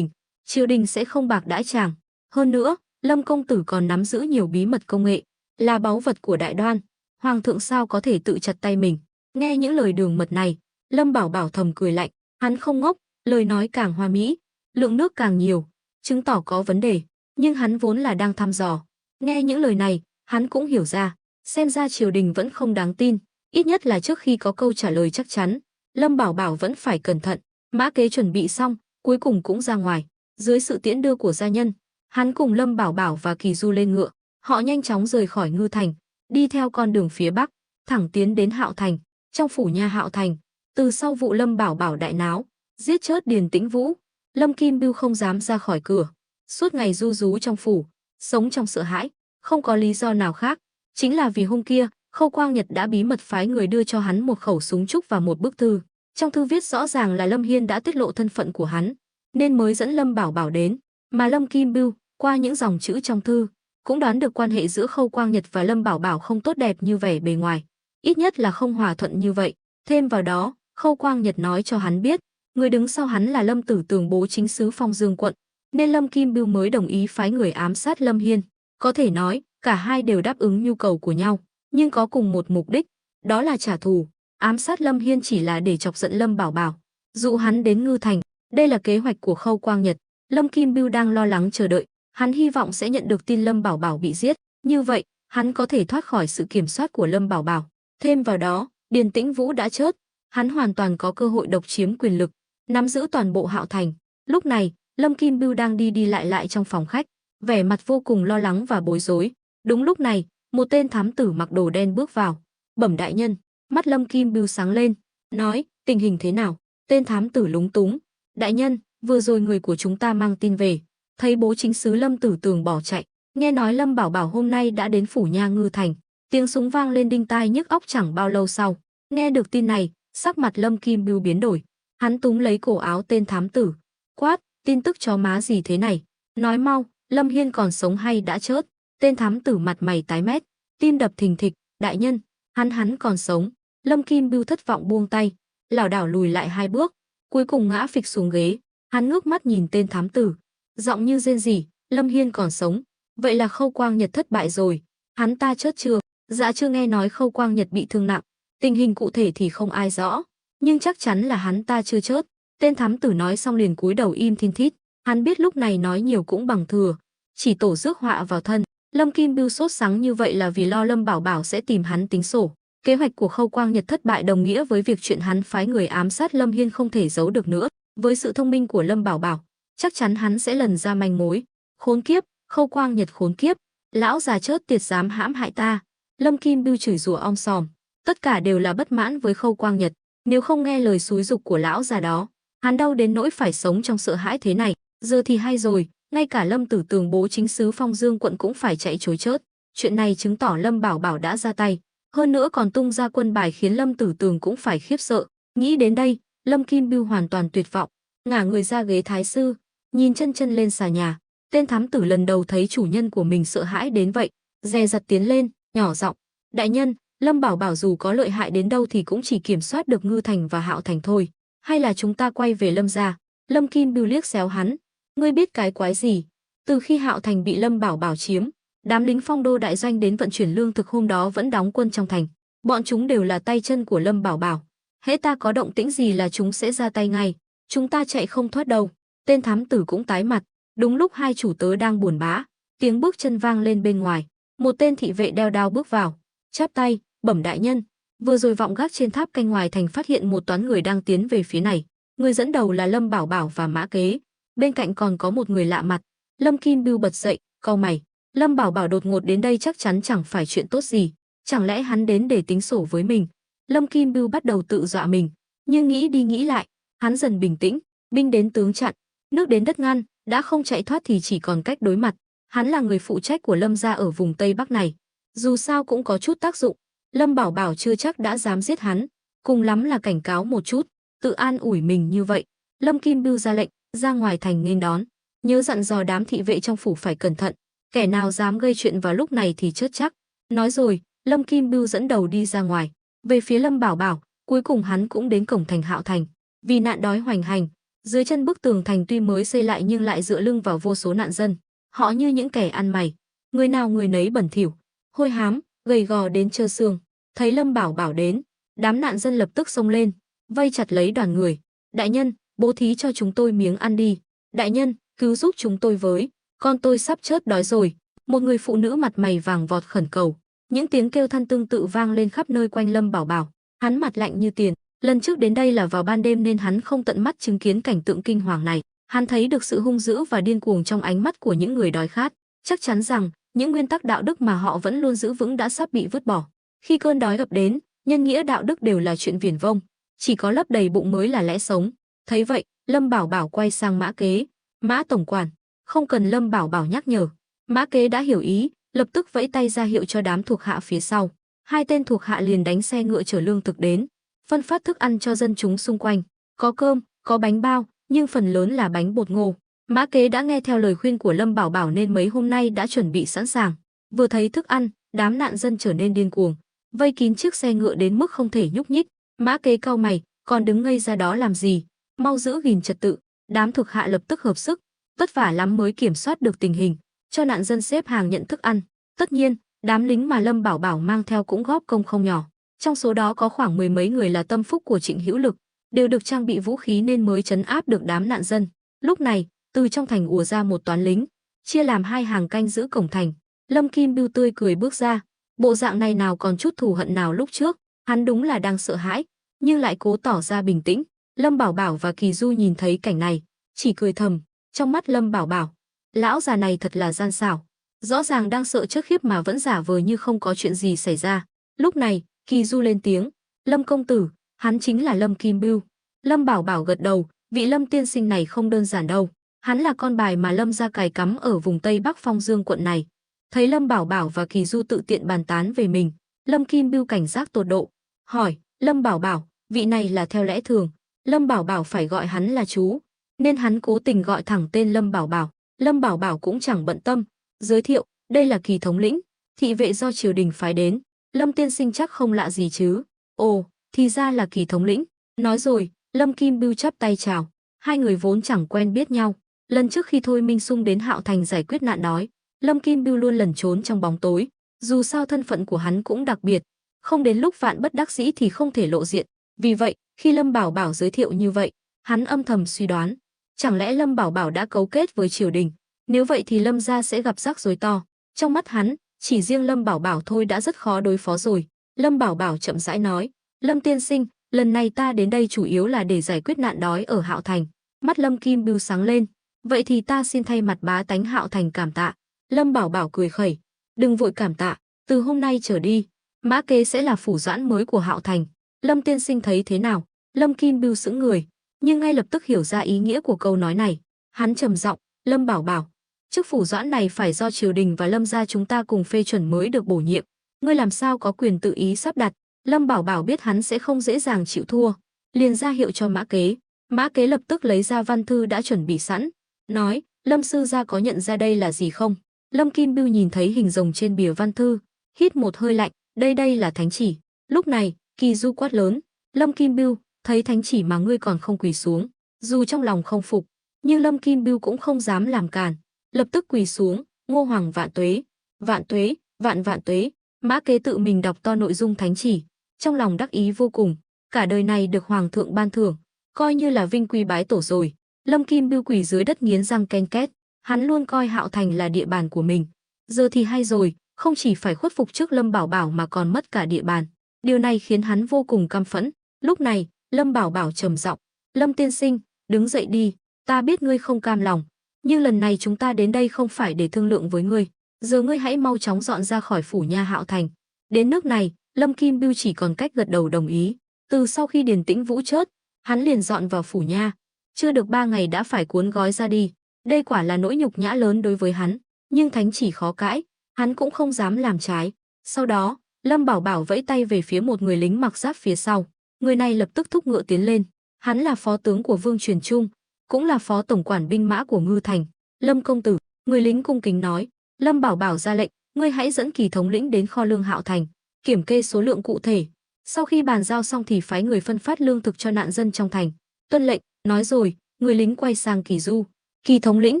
triều đình sẽ không bạc đãi chàng. Hơn nữa, Lâm công tử còn nắm giữ nhiều bí mật công nghệ, là báu vật của Đại Đoan. Hoàng thượng sao có thể tự chặt tay mình? Nghe những lời đường mật này, Lâm Bảo Bảo thầm cười lạnh. Hắn không ngốc, lời nói càng hoa mỹ, lượng nước càng nhiều, chứng tỏ có vấn đề. Nhưng hắn vốn là đang thăm dò. Nghe những lời này, hắn cũng hiểu ra, xem ra triều đình vẫn không đáng tin. Ít nhất là trước khi có câu trả lời chắc chắn, Lâm Bảo Bảo vẫn phải cẩn thận. Mã kế chuẩn bị xong, cuối cùng cũng ra ngoài. Dưới sự tiễn đưa của gia nhân, hắn cùng Lâm Bảo Bảo và Kỳ Du lên ngựa. Họ nhanh chóng rời khỏi Ngư Thành, đi theo con đường phía bắc, thẳng tiến đến Hạo Thành. Trong phủ nha Hạo Thành, từ sau vụ Lâm Bảo Bảo đại náo, giết chết Điền Tĩnh Vũ, Lâm Kim Bưu không dám ra khỏi cửa, suốt ngày ru rú trong phủ, sống trong sợ hãi, không có lý do nào khác, chính là vì hôm kia, Khâu Quang Nhật đã bí mật phái người đưa cho hắn một khẩu súng trúc và một bức thư. Trong thư viết rõ ràng là Lâm Hiên đã tiết lộ thân phận của hắn, nên mới dẫn Lâm Bảo Bảo đến, mà Lâm Kim Bưu, qua những dòng chữ trong thư, cũng đoán được quan hệ giữa Khâu Quang Nhật và Lâm Bảo Bảo không tốt đẹp như vẻ bề ngoài, ít nhất là không hòa thuận như vậy. Thêm vào đó, Khâu Quang Nhật nói cho hắn biết, người đứng sau hắn là Lâm Tử Tường bố chính sứ Phong Dương quận, nên Lâm Kim Bưu mới đồng ý phái người ám sát Lâm Hiên. Có thể nói, cả hai đều đáp ứng nhu cầu của nhau, nhưng có cùng một mục đích, đó là trả thù. Ám sát Lâm Hiên chỉ là để chọc giận Lâm Bảo Bảo, dụ hắn đến Ngư Thành. Đây là kế hoạch của Khâu Quang Nhật. Lâm Kim Bưu đang lo lắng chờ đợi, hắn hy vọng sẽ nhận được tin Lâm Bảo Bảo bị giết, như vậy, hắn có thể thoát khỏi sự kiểm soát của Lâm Bảo Bảo. Thêm vào đó, Điền Tĩnh Vũ đã chết, hắn hoàn toàn có cơ hội độc chiếm quyền lực, nắm giữ toàn bộ Hạo Thành. Lúc này, Lâm Kim Bưu đang đi đi lại trong phòng khách, vẻ mặt vô cùng lo lắng và bối rối. Đúng lúc này, một tên thám tử mặc đồ đen bước vào. Bẩm đại nhân. Mắt Lâm Kim Bưu sáng lên, nói, tình hình thế nào? Tên thám tử lúng túng. Đại nhân, vừa rồi người của chúng ta mang tin về, thấy bố chính sứ Lâm Tử Tường bỏ chạy. Nghe nói Lâm Bảo Bảo hôm nay đã đến phủ nha Ngư Thành. Tiếng súng vang lên đinh tai nhức óc chẳng bao lâu sau. Nghe được tin này, sắc mặt Lâm Kim Bưu biến đổi. Hắn túm lấy cổ áo tên thám tử, quát, tin tức chó má gì thế này? Nói mau, Lâm Hiên còn sống hay đã chết? Tên thám tử mặt mày tái mét, tim đập thình thịch. Đại nhân, hắn còn sống. Lâm Kim Bưu thất vọng buông tay, lảo đảo lùi lại 2 bước, cuối cùng ngã phịch xuống ghế. Hắn ngước mắt nhìn tên thám tử, giọng như rên rỉ, Lâm Hiên còn sống, vậy là Khâu Quang Nhật thất bại rồi. Hắn ta chết chưa? Dạ chưa, nghe nói Khâu Quang Nhật bị thương nặng, tình hình cụ thể thì không ai rõ, nhưng chắc chắn là hắn ta chưa chết. Tên thám tử nói xong liền cúi đầu im thin thít. Hắn biết lúc này nói nhiều cũng bằng thừa, chỉ tổ rước họa vào thân. Lâm Kim Bưu sốt sắng như vậy là vì lo Lâm Bảo Bảo sẽ tìm hắn tính sổ. Kế hoạch của Khâu Quang Nhật thất bại đồng nghĩa với việc chuyện hắn phái người ám sát Lâm Hiên không thể giấu được nữa. Với sự thông minh của Lâm Bảo Bảo, chắc chắn hắn sẽ lần ra manh mối. Khốn kiếp, Khâu Quang Nhật khốn kiếp, lão già chớt tiệt dám hãm hại ta. Lâm Kim Bưu chửi rủa om sòm, tất cả đều là bất mãn với Khâu Quang Nhật. Nếu không nghe lời xúi giục của lão già đó, hắn đau đến nỗi phải sống trong sợ hãi thế này. Giờ thì hay rồi, ngay cả Lâm Tử Tường bố chính sứ Phong Dương quận cũng phải chạy trối chớt. Chuyện này chứng tỏ Lâm Bảo Bảo đã ra tay, hơn nữa còn tung ra quân bài khiến Lâm Tử Tường cũng phải khiếp sợ. Nghĩ đến đây, Lâm Kim Bưu hoàn toàn tuyệt vọng, ngả người ra ghế thái sư, nhìn chân chân lên xà nhà. Tên thám tử lần đầu thấy chủ nhân của mình sợ hãi đến vậy, dè dặt tiến lên, nhỏ giọng, đại nhân, Lâm Bảo Bảo dù có lợi hại đến đâu thì cũng chỉ kiểm soát được Ngư Thành và Hạo Thành thôi, hay là chúng ta quay về Lâm gia? Lâm Kim Bưu liếc xéo hắn, ngươi biết cái quái gì? Từ khi Hạo Thành bị Lâm Bảo Bảo chiếm, đám lính Phong Đô đại doanh đến vận chuyển lương thực hôm đó vẫn đóng quân trong thành, bọn chúng đều là tay chân của Lâm Bảo Bảo. hễ ta có động tĩnh gì là chúng sẽ ra tay ngay, chúng ta chạy không thoát đâu. Tên thám tử cũng tái mặt. Đúng lúc hai chủ tớ đang buồn bã, tiếng bước chân vang lên bên ngoài. Một tên thị vệ đeo đao bước vào, chắp tay, bẩm đại nhân. Vừa rồi vọng gác trên tháp canh ngoài thành phát hiện một toán người đang tiến về phía này. Người dẫn đầu là Lâm Bảo Bảo và Mã Kế. Bên cạnh còn có một người lạ mặt. Lâm Kim Bưu bật dậy, cau mày. Lâm Bảo Bảo đột ngột đến đây chắc chắn chẳng phải chuyện tốt gì. Chẳng lẽ hắn đến để tính sổ với mình? Lâm Kim Bưu bắt đầu tự dọa mình. Nhưng nghĩ đi nghĩ lại, hắn dần bình tĩnh. Binh đến tướng chặn, nước đến đất ngăn, đã không chạy thoát thì chỉ còn cách đối mặt. Hắn là người phụ trách của Lâm gia ở vùng Tây Bắc này. Dù sao cũng có chút tác dụng. Lâm Bảo Bảo chưa chắc đã dám giết hắn. Cùng lắm là cảnh cáo một chút, tự an ủi mình như vậy. Lâm Kim Bưu ra lệnh, ra ngoài thành nghênh đón. Nhớ dặn dò đám thị vệ trong phủ phải cẩn thận. Kẻ nào dám gây chuyện vào lúc này thì chết chắc. Nói rồi, Lâm Kim Bưu dẫn đầu đi ra ngoài. Về phía Lâm Bảo Bảo, cuối cùng hắn cũng đến cổng thành Hạo Thành. Vì nạn đói hoành hành, dưới chân bức tường thành tuy mới xây lại nhưng lại dựa lưng vào vô số nạn dân. Họ như những kẻ ăn mày, người nào người nấy bẩn thỉu, hôi hám, gầy gò đến trơ xương. Thấy Lâm Bảo Bảo đến, đám nạn dân lập tức xông lên, vây chặt lấy đoàn người. Đại nhân, bố thí cho chúng tôi miếng ăn đi. Đại nhân, cứu giúp chúng tôi với, con tôi sắp chết đói rồi. Một người phụ nữ mặt mày vàng vọt khẩn cầu. Những tiếng kêu than tương tự vang lên khắp nơi quanh Lâm Bảo Bảo. Hắn mặt lạnh như tiền. Lần trước đến đây là vào ban đêm nên hắn không tận mắt chứng kiến cảnh tượng kinh hoàng này. Hắn thấy được sự hung dữ và điên cuồng trong ánh mắt của những người đói khát. Chắc chắn rằng những nguyên tắc đạo đức mà họ vẫn luôn giữ vững đã sắp bị vứt bỏ. Khi cơn đói ập đến, nhân nghĩa đạo đức đều là chuyện viển vông, chỉ có lấp đầy bụng mới là lẽ sống. Thấy vậy, Lâm Bảo Bảo quay sang Mã Kế. Mã tổng quản, không cần Lâm Bảo Bảo nhắc nhở. Mã Kế đã hiểu ý, lập tức vẫy tay ra hiệu cho đám thuộc hạ phía sau. Hai tên thuộc hạ liền đánh xe ngựa chở lương thực đến, phân phát thức ăn cho dân chúng xung quanh. Có cơm, có bánh bao, nhưng phần lớn là bánh bột ngô. Mã Kế đã nghe theo lời khuyên của Lâm Bảo Bảo nên mấy hôm nay đã chuẩn bị sẵn sàng. Vừa thấy thức ăn, đám nạn dân trở nên điên cuồng, vây kín chiếc xe ngựa đến mức không thể nhúc nhích. Mã Kế cau mày, còn đứng ngây ra đó làm gì? Mau giữ gìn trật tự. Đám thuộc hạ lập tức hợp sức, vất vả lắm mới kiểm soát được tình hình, cho nạn dân xếp hàng nhận thức ăn. Tất nhiên, đám lính mà Lâm Bảo Bảo mang theo cũng góp công không nhỏ. Trong số đó có khoảng mười mấy người là tâm phúc của Trịnh Hữu Lực, đều được trang bị vũ khí nên mới trấn áp được đám nạn dân. Lúc này, từ trong thành ùa ra một toán lính, chia làm hai hàng canh giữ cổng thành. Lâm Kim Bưu tươi cười bước ra, bộ dạng này nào còn chút thù hận nào lúc trước, hắn đúng là đang sợ hãi, nhưng lại cố tỏ ra bình tĩnh. Lâm Bảo Bảo và Kỳ Du nhìn thấy cảnh này, chỉ cười thầm, trong mắt Lâm Bảo Bảo, lão già này thật là gian xảo, rõ ràng đang sợ chết khiếp mà vẫn giả vờ như không có chuyện gì xảy ra. Lúc này, Kỳ Du lên tiếng, Lâm công tử, hắn chính là Lâm Kim Bưu. Lâm Bảo Bảo gật đầu, vị Lâm tiên sinh này không đơn giản đâu, hắn là con bài mà Lâm gia cài cắm ở vùng Tây Bắc Phong Dương quận này. Thấy Lâm Bảo Bảo và Kỳ Du tự tiện bàn tán về mình, Lâm Kim Bưu cảnh giác tột độ, hỏi, Lâm Bảo Bảo, vị này là theo lẽ thường, Lâm Bảo Bảo phải gọi hắn là chú, nên hắn cố tình gọi thẳng tên Lâm Bảo Bảo. Lâm Bảo Bảo cũng chẳng bận tâm, giới thiệu, đây là Kỳ thống lĩnh, thị vệ do triều đình phái đến, Lâm tiên sinh chắc không lạ gì chứ. Ồ, thì ra là Kỳ thống lĩnh. Nói rồi, Lâm Kim Bưu chắp tay chào. Hai người vốn chẳng quen biết nhau. Lần trước khi Thôi Minh Sung đến Hạo Thành giải quyết nạn đói, Lâm Kim Bưu luôn lẩn trốn trong bóng tối. Dù sao thân phận của hắn cũng đặc biệt, không đến lúc vạn bất đắc dĩ thì không thể lộ diện. Vì vậy, khi Lâm Bảo Bảo giới thiệu như vậy, hắn âm thầm suy đoán, chẳng lẽ Lâm Bảo Bảo đã cấu kết với triều đình? Nếu vậy thì Lâm gia sẽ gặp rắc rối to. Trong mắt hắn, chỉ riêng Lâm Bảo Bảo thôi đã rất khó đối phó rồi. Lâm Bảo Bảo chậm rãi nói, Lâm tiên sinh, lần này ta đến đây chủ yếu là để giải quyết nạn đói ở Hạo Thành. Mắt Lâm Kim Bưu sáng lên, vậy thì ta xin thay mặt bá tánh Hạo Thành cảm tạ. Lâm Bảo Bảo cười khẩy, đừng vội cảm tạ, từ hôm nay trở đi, Mã Kế sẽ là phủ doãn mới của Hạo Thành. Lâm tiên sinh thấy thế nào? Lâm Kim Bưu sững người, nhưng ngay lập tức hiểu ra ý nghĩa của câu nói này. Hắn trầm giọng, Lâm Bảo Bảo, chức phủ doãn này phải do triều đình và Lâm gia chúng ta cùng phê chuẩn mới được bổ nhiệm. Ngươi làm sao có quyền tự ý sắp đặt? Lâm Bảo Bảo biết hắn sẽ không dễ dàng chịu thua, liền ra hiệu cho Mã Kế. Mã Kế lập tức lấy ra văn thư đã chuẩn bị sẵn, nói, Lâm sư gia có nhận ra đây là gì không? Lâm Kim Bưu nhìn thấy hình rồng trên bìa văn thư, hít một hơi lạnh, đây là thánh chỉ. Lúc này, Kỳ Du quát lớn, Lâm Kim Bưu, thấy thánh chỉ mà ngươi còn không quỳ xuống. Dù trong lòng không phục, nhưng Lâm Kim Bưu cũng không dám làm càn, lập tức quỳ xuống, Ngô Hoàng vạn tuế, vạn tuế, vạn tuế. Mã Kế tự mình đọc to nội dung thánh chỉ, trong lòng đắc ý vô cùng, cả đời này được hoàng thượng ban thưởng, coi như là vinh quy bái tổ rồi. Lâm Kim Bưu quỳ dưới đất nghiến răng ken két, hắn luôn coi Hạo Thành là địa bàn của mình. Giờ thì hay rồi, không chỉ phải khuất phục trước Lâm Bảo Bảo mà còn mất cả địa bàn. Điều này khiến hắn vô cùng căm phẫn. Lúc này, Lâm Bảo Bảo trầm giọng, Lâm tiên sinh, đứng dậy đi, ta biết ngươi không cam lòng, nhưng lần này chúng ta đến đây không phải để thương lượng với ngươi. Giờ ngươi hãy mau chóng dọn ra khỏi phủ nha Hạo Thành. Đến nước này, Lâm Kim Bưu chỉ còn cách gật đầu đồng ý. Từ sau khi Điền Tĩnh Vũ chết, hắn liền dọn vào phủ nha. Chưa được 3 ngày đã phải cuốn gói ra đi. Đây quả là nỗi nhục nhã lớn đối với hắn. Nhưng thánh chỉ khó cãi, hắn cũng không dám làm trái. Sau đó, Lâm Bảo Bảo vẫy tay về phía một người lính mặc giáp phía sau. Người này lập tức thúc ngựa tiến lên. Hắn là phó tướng của Vương Truyền Trung, cũng là phó tổng quản binh mã của Ngư Thành. Lâm công tử, người lính cung kính nói. Lâm Bảo Bảo ra lệnh, ngươi hãy dẫn Kỳ thống lĩnh đến kho lương Hạo Thành, kiểm kê số lượng cụ thể. Sau khi bàn giao xong thì phái người phân phát lương thực cho nạn dân trong thành. Tuân lệnh, nói rồi, người lính quay sang Kỳ Du. Kỳ thống lĩnh,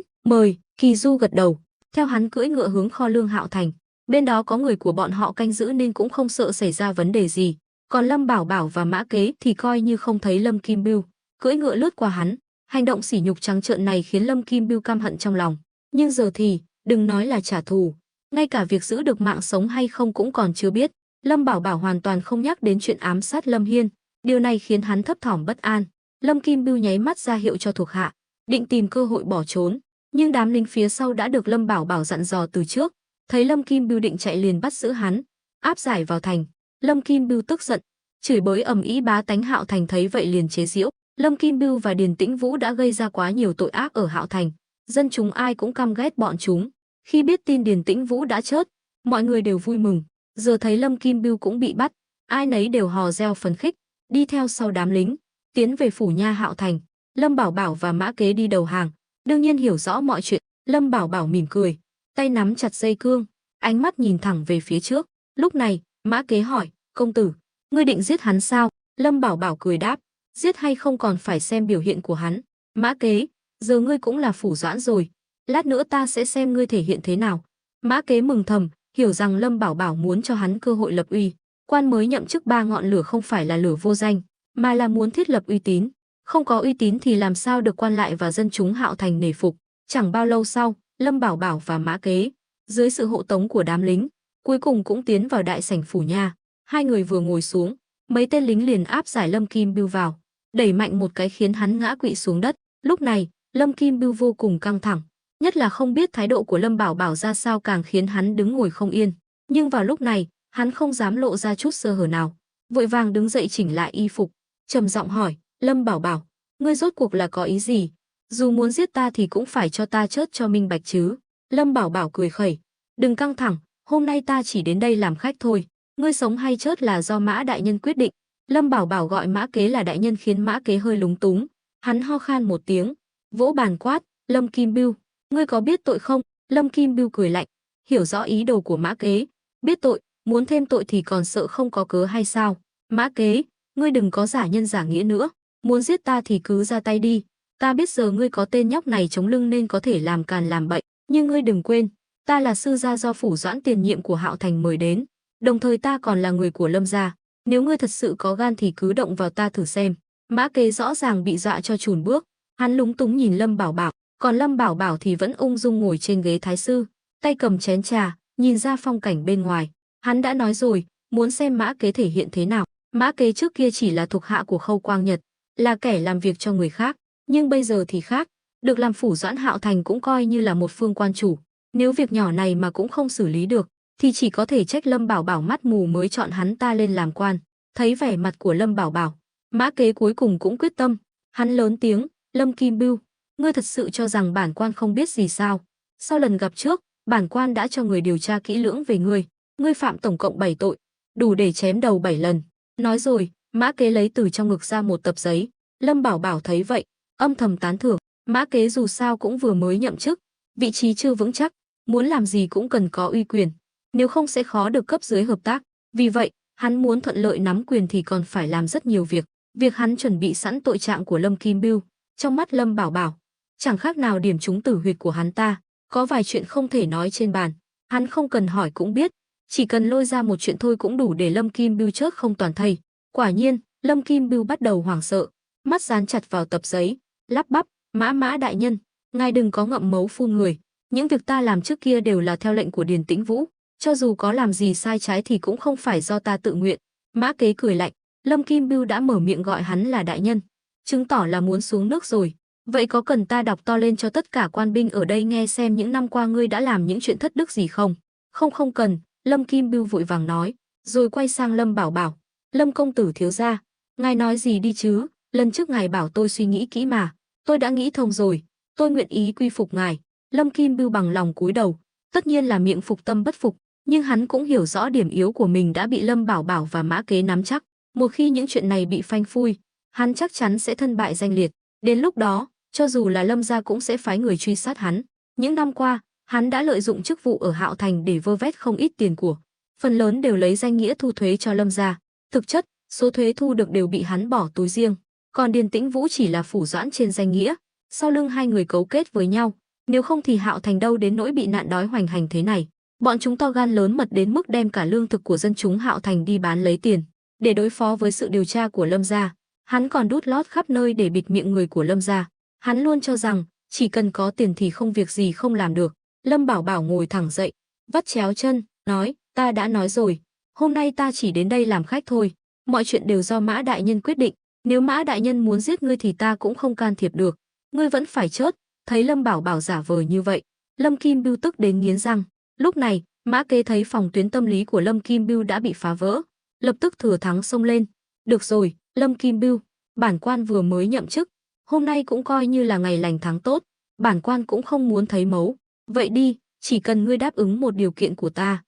mời. Kỳ Du gật đầu, theo hắn cưỡi ngựa hướng kho lương Hạo Thành. Bên đó có người của bọn họ canh giữ nên cũng không sợ xảy ra vấn đề gì. Còn Lâm Bảo Bảo và Mã Kế thì coi như không thấy Lâm Kim Bưu, cưỡi ngựa lướt qua hắn. Hành động sỉ nhục trắng trợn này khiến Lâm Kim Bưu căm hận trong lòng. Nhưng giờ thì, đừng nói là trả thù, ngay cả việc giữ được mạng sống hay không cũng còn chưa biết. Lâm Bảo Bảo hoàn toàn không nhắc đến chuyện ám sát Lâm Hiên, điều này khiến hắn thấp thỏm bất an. Lâm Kim Bưu nháy mắt ra hiệu cho thuộc hạ, định tìm cơ hội bỏ trốn, nhưng đám lính phía sau đã được Lâm Bảo Bảo dặn dò từ trước, thấy Lâm Kim Bưu định chạy liền bắt giữ hắn, áp giải vào thành. Lâm Kim Bưu tức giận, chửi bới ầm ĩ, bá tánh Hạo Thành thấy vậy liền chế giễu. Lâm Kim Bưu và Điền Tĩnh Vũ đã gây ra quá nhiều tội ác ở Hạo Thành, dân chúng ai cũng căm ghét bọn chúng. Khi biết tin Điền Tĩnh Vũ đã chết, mọi người đều vui mừng. Giờ thấy Lâm Kim Bưu cũng bị bắt, ai nấy đều hò reo phấn khích, đi theo sau đám lính, tiến về phủ nha Hạo Thành. Lâm Bảo Bảo và Mã Kế đi đầu hàng, đương nhiên hiểu rõ mọi chuyện. Lâm Bảo Bảo mỉm cười, tay nắm chặt dây cương, ánh mắt nhìn thẳng về phía trước. Lúc này, Mã Kế hỏi, công tử, ngươi định giết hắn sao? Lâm Bảo Bảo cười đáp, giết hay không còn phải xem biểu hiện của hắn. Mã Kế, giờ ngươi cũng là phủ doãn rồi, lát nữa ta sẽ xem ngươi thể hiện thế nào. Mã Kế mừng thầm, hiểu rằng Lâm Bảo Bảo muốn cho hắn cơ hội lập uy. Quan mới nhậm chức 3 ngọn lửa không phải là lửa vô danh, mà là muốn thiết lập uy tín. Không có uy tín thì làm sao được quan lại và dân chúng Hạo Thành nể phục. Chẳng bao lâu sau, Lâm Bảo Bảo và Mã Kế, dưới sự hộ tống của đám lính, cuối cùng cũng tiến vào đại sảnh phủ nha. Hai người vừa ngồi xuống, mấy tên lính liền áp giải Lâm Kim Bưu vào, đẩy mạnh một cái khiến hắn ngã quỵ xuống đất. Lúc này, Lâm Kim Bưu vô cùng căng thẳng, nhất là không biết thái độ của Lâm Bảo Bảo ra sao càng khiến hắn đứng ngồi không yên. Nhưng vào lúc này, hắn không dám lộ ra chút sơ hở nào, vội vàng đứng dậy chỉnh lại y phục, trầm giọng hỏi, Lâm Bảo Bảo, ngươi rốt cuộc là có ý gì? Dù muốn giết ta thì cũng phải cho ta chết cho minh bạch chứ. Lâm Bảo Bảo cười khẩy, đừng căng thẳng, hôm nay ta chỉ đến đây làm khách thôi, ngươi sống hay chết là do Mã đại nhân quyết định. Lâm Bảo Bảo gọi Mã Kế là đại nhân khiến Mã Kế hơi lúng túng, hắn ho khan một tiếng, vỗ bàn quát, Lâm Kim Bưu, ngươi có biết tội không? Lâm Kim Bưu cười lạnh, hiểu rõ ý đồ của Mã Kế, biết tội, muốn thêm tội thì còn sợ không có cớ hay sao? Mã Kế, ngươi đừng có giả nhân giả nghĩa nữa, muốn giết ta thì cứ ra tay đi. Ta biết giờ ngươi có tên nhóc này chống lưng nên có thể làm càn làm bậy, nhưng ngươi đừng quên, ta là sư gia do phủ doãn tiền nhiệm của Hạo Thành mời đến, đồng thời ta còn là người của Lâm gia. Nếu ngươi thật sự có gan thì cứ động vào ta thử xem. Mã Kế rõ ràng bị dọa cho chùn bước, hắn lúng túng nhìn Lâm Bảo Bảo, còn Lâm Bảo Bảo thì vẫn ung dung ngồi trên ghế thái sư, tay cầm chén trà, nhìn ra phong cảnh bên ngoài. Hắn đã nói rồi, muốn xem Mã Kế thể hiện thế nào. Mã Kế trước kia chỉ là thuộc hạ của Khâu Quang Nhật, là kẻ làm việc cho người khác, nhưng bây giờ thì khác, được làm phủ doãn Hạo Thành cũng coi như là một phương quan chủ. Nếu việc nhỏ này mà cũng không xử lý được, thì chỉ có thể trách Lâm Bảo Bảo mắt mù mới chọn hắn ta lên làm quan. Thấy vẻ mặt của Lâm Bảo Bảo, Mã Kế cuối cùng cũng quyết tâm, hắn lớn tiếng, Lâm Kim Bưu, ngươi thật sự cho rằng bản quan không biết gì sao? Sau lần gặp trước, bản quan đã cho người điều tra kỹ lưỡng về ngươi, ngươi phạm tổng cộng 7 tội, đủ để chém đầu 7 lần. Nói rồi, Mã Kế lấy từ trong ngực ra một tập giấy. Lâm Bảo Bảo thấy vậy, âm thầm tán thưởng, Mã Kế dù sao cũng vừa mới nhậm chức, vị trí chưa vững chắc, muốn làm gì cũng cần có uy quyền, nếu không sẽ khó được cấp dưới hợp tác. Vì vậy, hắn muốn thuận lợi nắm quyền thì còn phải làm rất nhiều việc. Việc hắn chuẩn bị sẵn tội trạng của Lâm Kim Bưu, trong mắt Lâm Bảo Bảo, chẳng khác nào điểm trúng tử huyệt của hắn ta. Có vài chuyện không thể nói trên bàn, hắn không cần hỏi cũng biết, chỉ cần lôi ra một chuyện thôi cũng đủ để Lâm Kim Bưu chết không toàn thây. Quả nhiên, Lâm Kim Bưu bắt đầu hoảng sợ, mắt dán chặt vào tập giấy, lắp bắp, Mã đại nhân, ngài đừng có ngậm máu phun người, những việc ta làm trước kia đều là theo lệnh của Điền Tĩnh Vũ, cho dù có làm gì sai trái thì cũng không phải do ta tự nguyện. Mã Kế cười lạnh, Lâm Kim Bưu đã mở miệng gọi hắn là đại nhân, chứng tỏ là muốn xuống nước rồi. Vậy có cần ta đọc to lên cho tất cả quan binh ở đây nghe xem những năm qua ngươi đã làm những chuyện thất đức gì không? Không cần, Lâm Kim Bưu vội vàng nói, rồi quay sang Lâm Bảo Bảo, Lâm công tử thiếu gia, ngài nói gì đi chứ, lần trước ngài bảo tôi suy nghĩ kỹ mà, tôi đã nghĩ thông rồi, tôi nguyện ý quy phục ngài. Lâm Kim Bưu bằng lòng cúi đầu, tất nhiên là miệng phục tâm bất phục, nhưng hắn cũng hiểu rõ điểm yếu của mình đã bị Lâm Bảo Bảo và Mã Kế nắm chắc, một khi những chuyện này bị phanh phui, hắn chắc chắn sẽ thân bại danh liệt, đến lúc đó, cho dù là Lâm gia cũng sẽ phái người truy sát hắn. Những năm qua, hắn đã lợi dụng chức vụ ở Hạo Thành để vơ vét không ít tiền của, phần lớn đều lấy danh nghĩa thu thuế cho Lâm gia. Thực chất, số thuế thu được đều bị hắn bỏ túi riêng, còn Điền Tĩnh Vũ chỉ là phủ doãn trên danh nghĩa, sau lưng hai người cấu kết với nhau, nếu không thì Hạo Thành đâu đến nỗi bị nạn đói hoành hành thế này. Bọn chúng to gan lớn mật đến mức đem cả lương thực của dân chúng Hạo Thành đi bán lấy tiền, để đối phó với sự điều tra của Lâm gia. Hắn còn đút lót khắp nơi để bịt miệng người của Lâm gia. Hắn luôn cho rằng chỉ cần có tiền thì không việc gì không làm được. Lâm Bảo Bảo ngồi thẳng dậy, vắt chéo chân, nói, ta đã nói rồi, hôm nay ta chỉ đến đây làm khách thôi, mọi chuyện đều do Mã đại nhân quyết định, nếu Mã đại nhân muốn giết ngươi thì ta cũng không can thiệp được, ngươi vẫn phải chớt. Thấy Lâm Bảo Bảo giả vờ như vậy, Lâm Kim Bưu tức đến nghiến răng. Lúc này, Mã Kế thấy phòng tuyến tâm lý của Lâm Kim Bưu đã bị phá vỡ, lập tức thừa thắng xông lên. Được rồi, Lâm Kim Bưu, bản quan vừa mới nhậm chức, hôm nay cũng coi như là ngày lành tháng tốt, bản quan cũng không muốn thấy máu. Vậy đi, chỉ cần ngươi đáp ứng một điều kiện của ta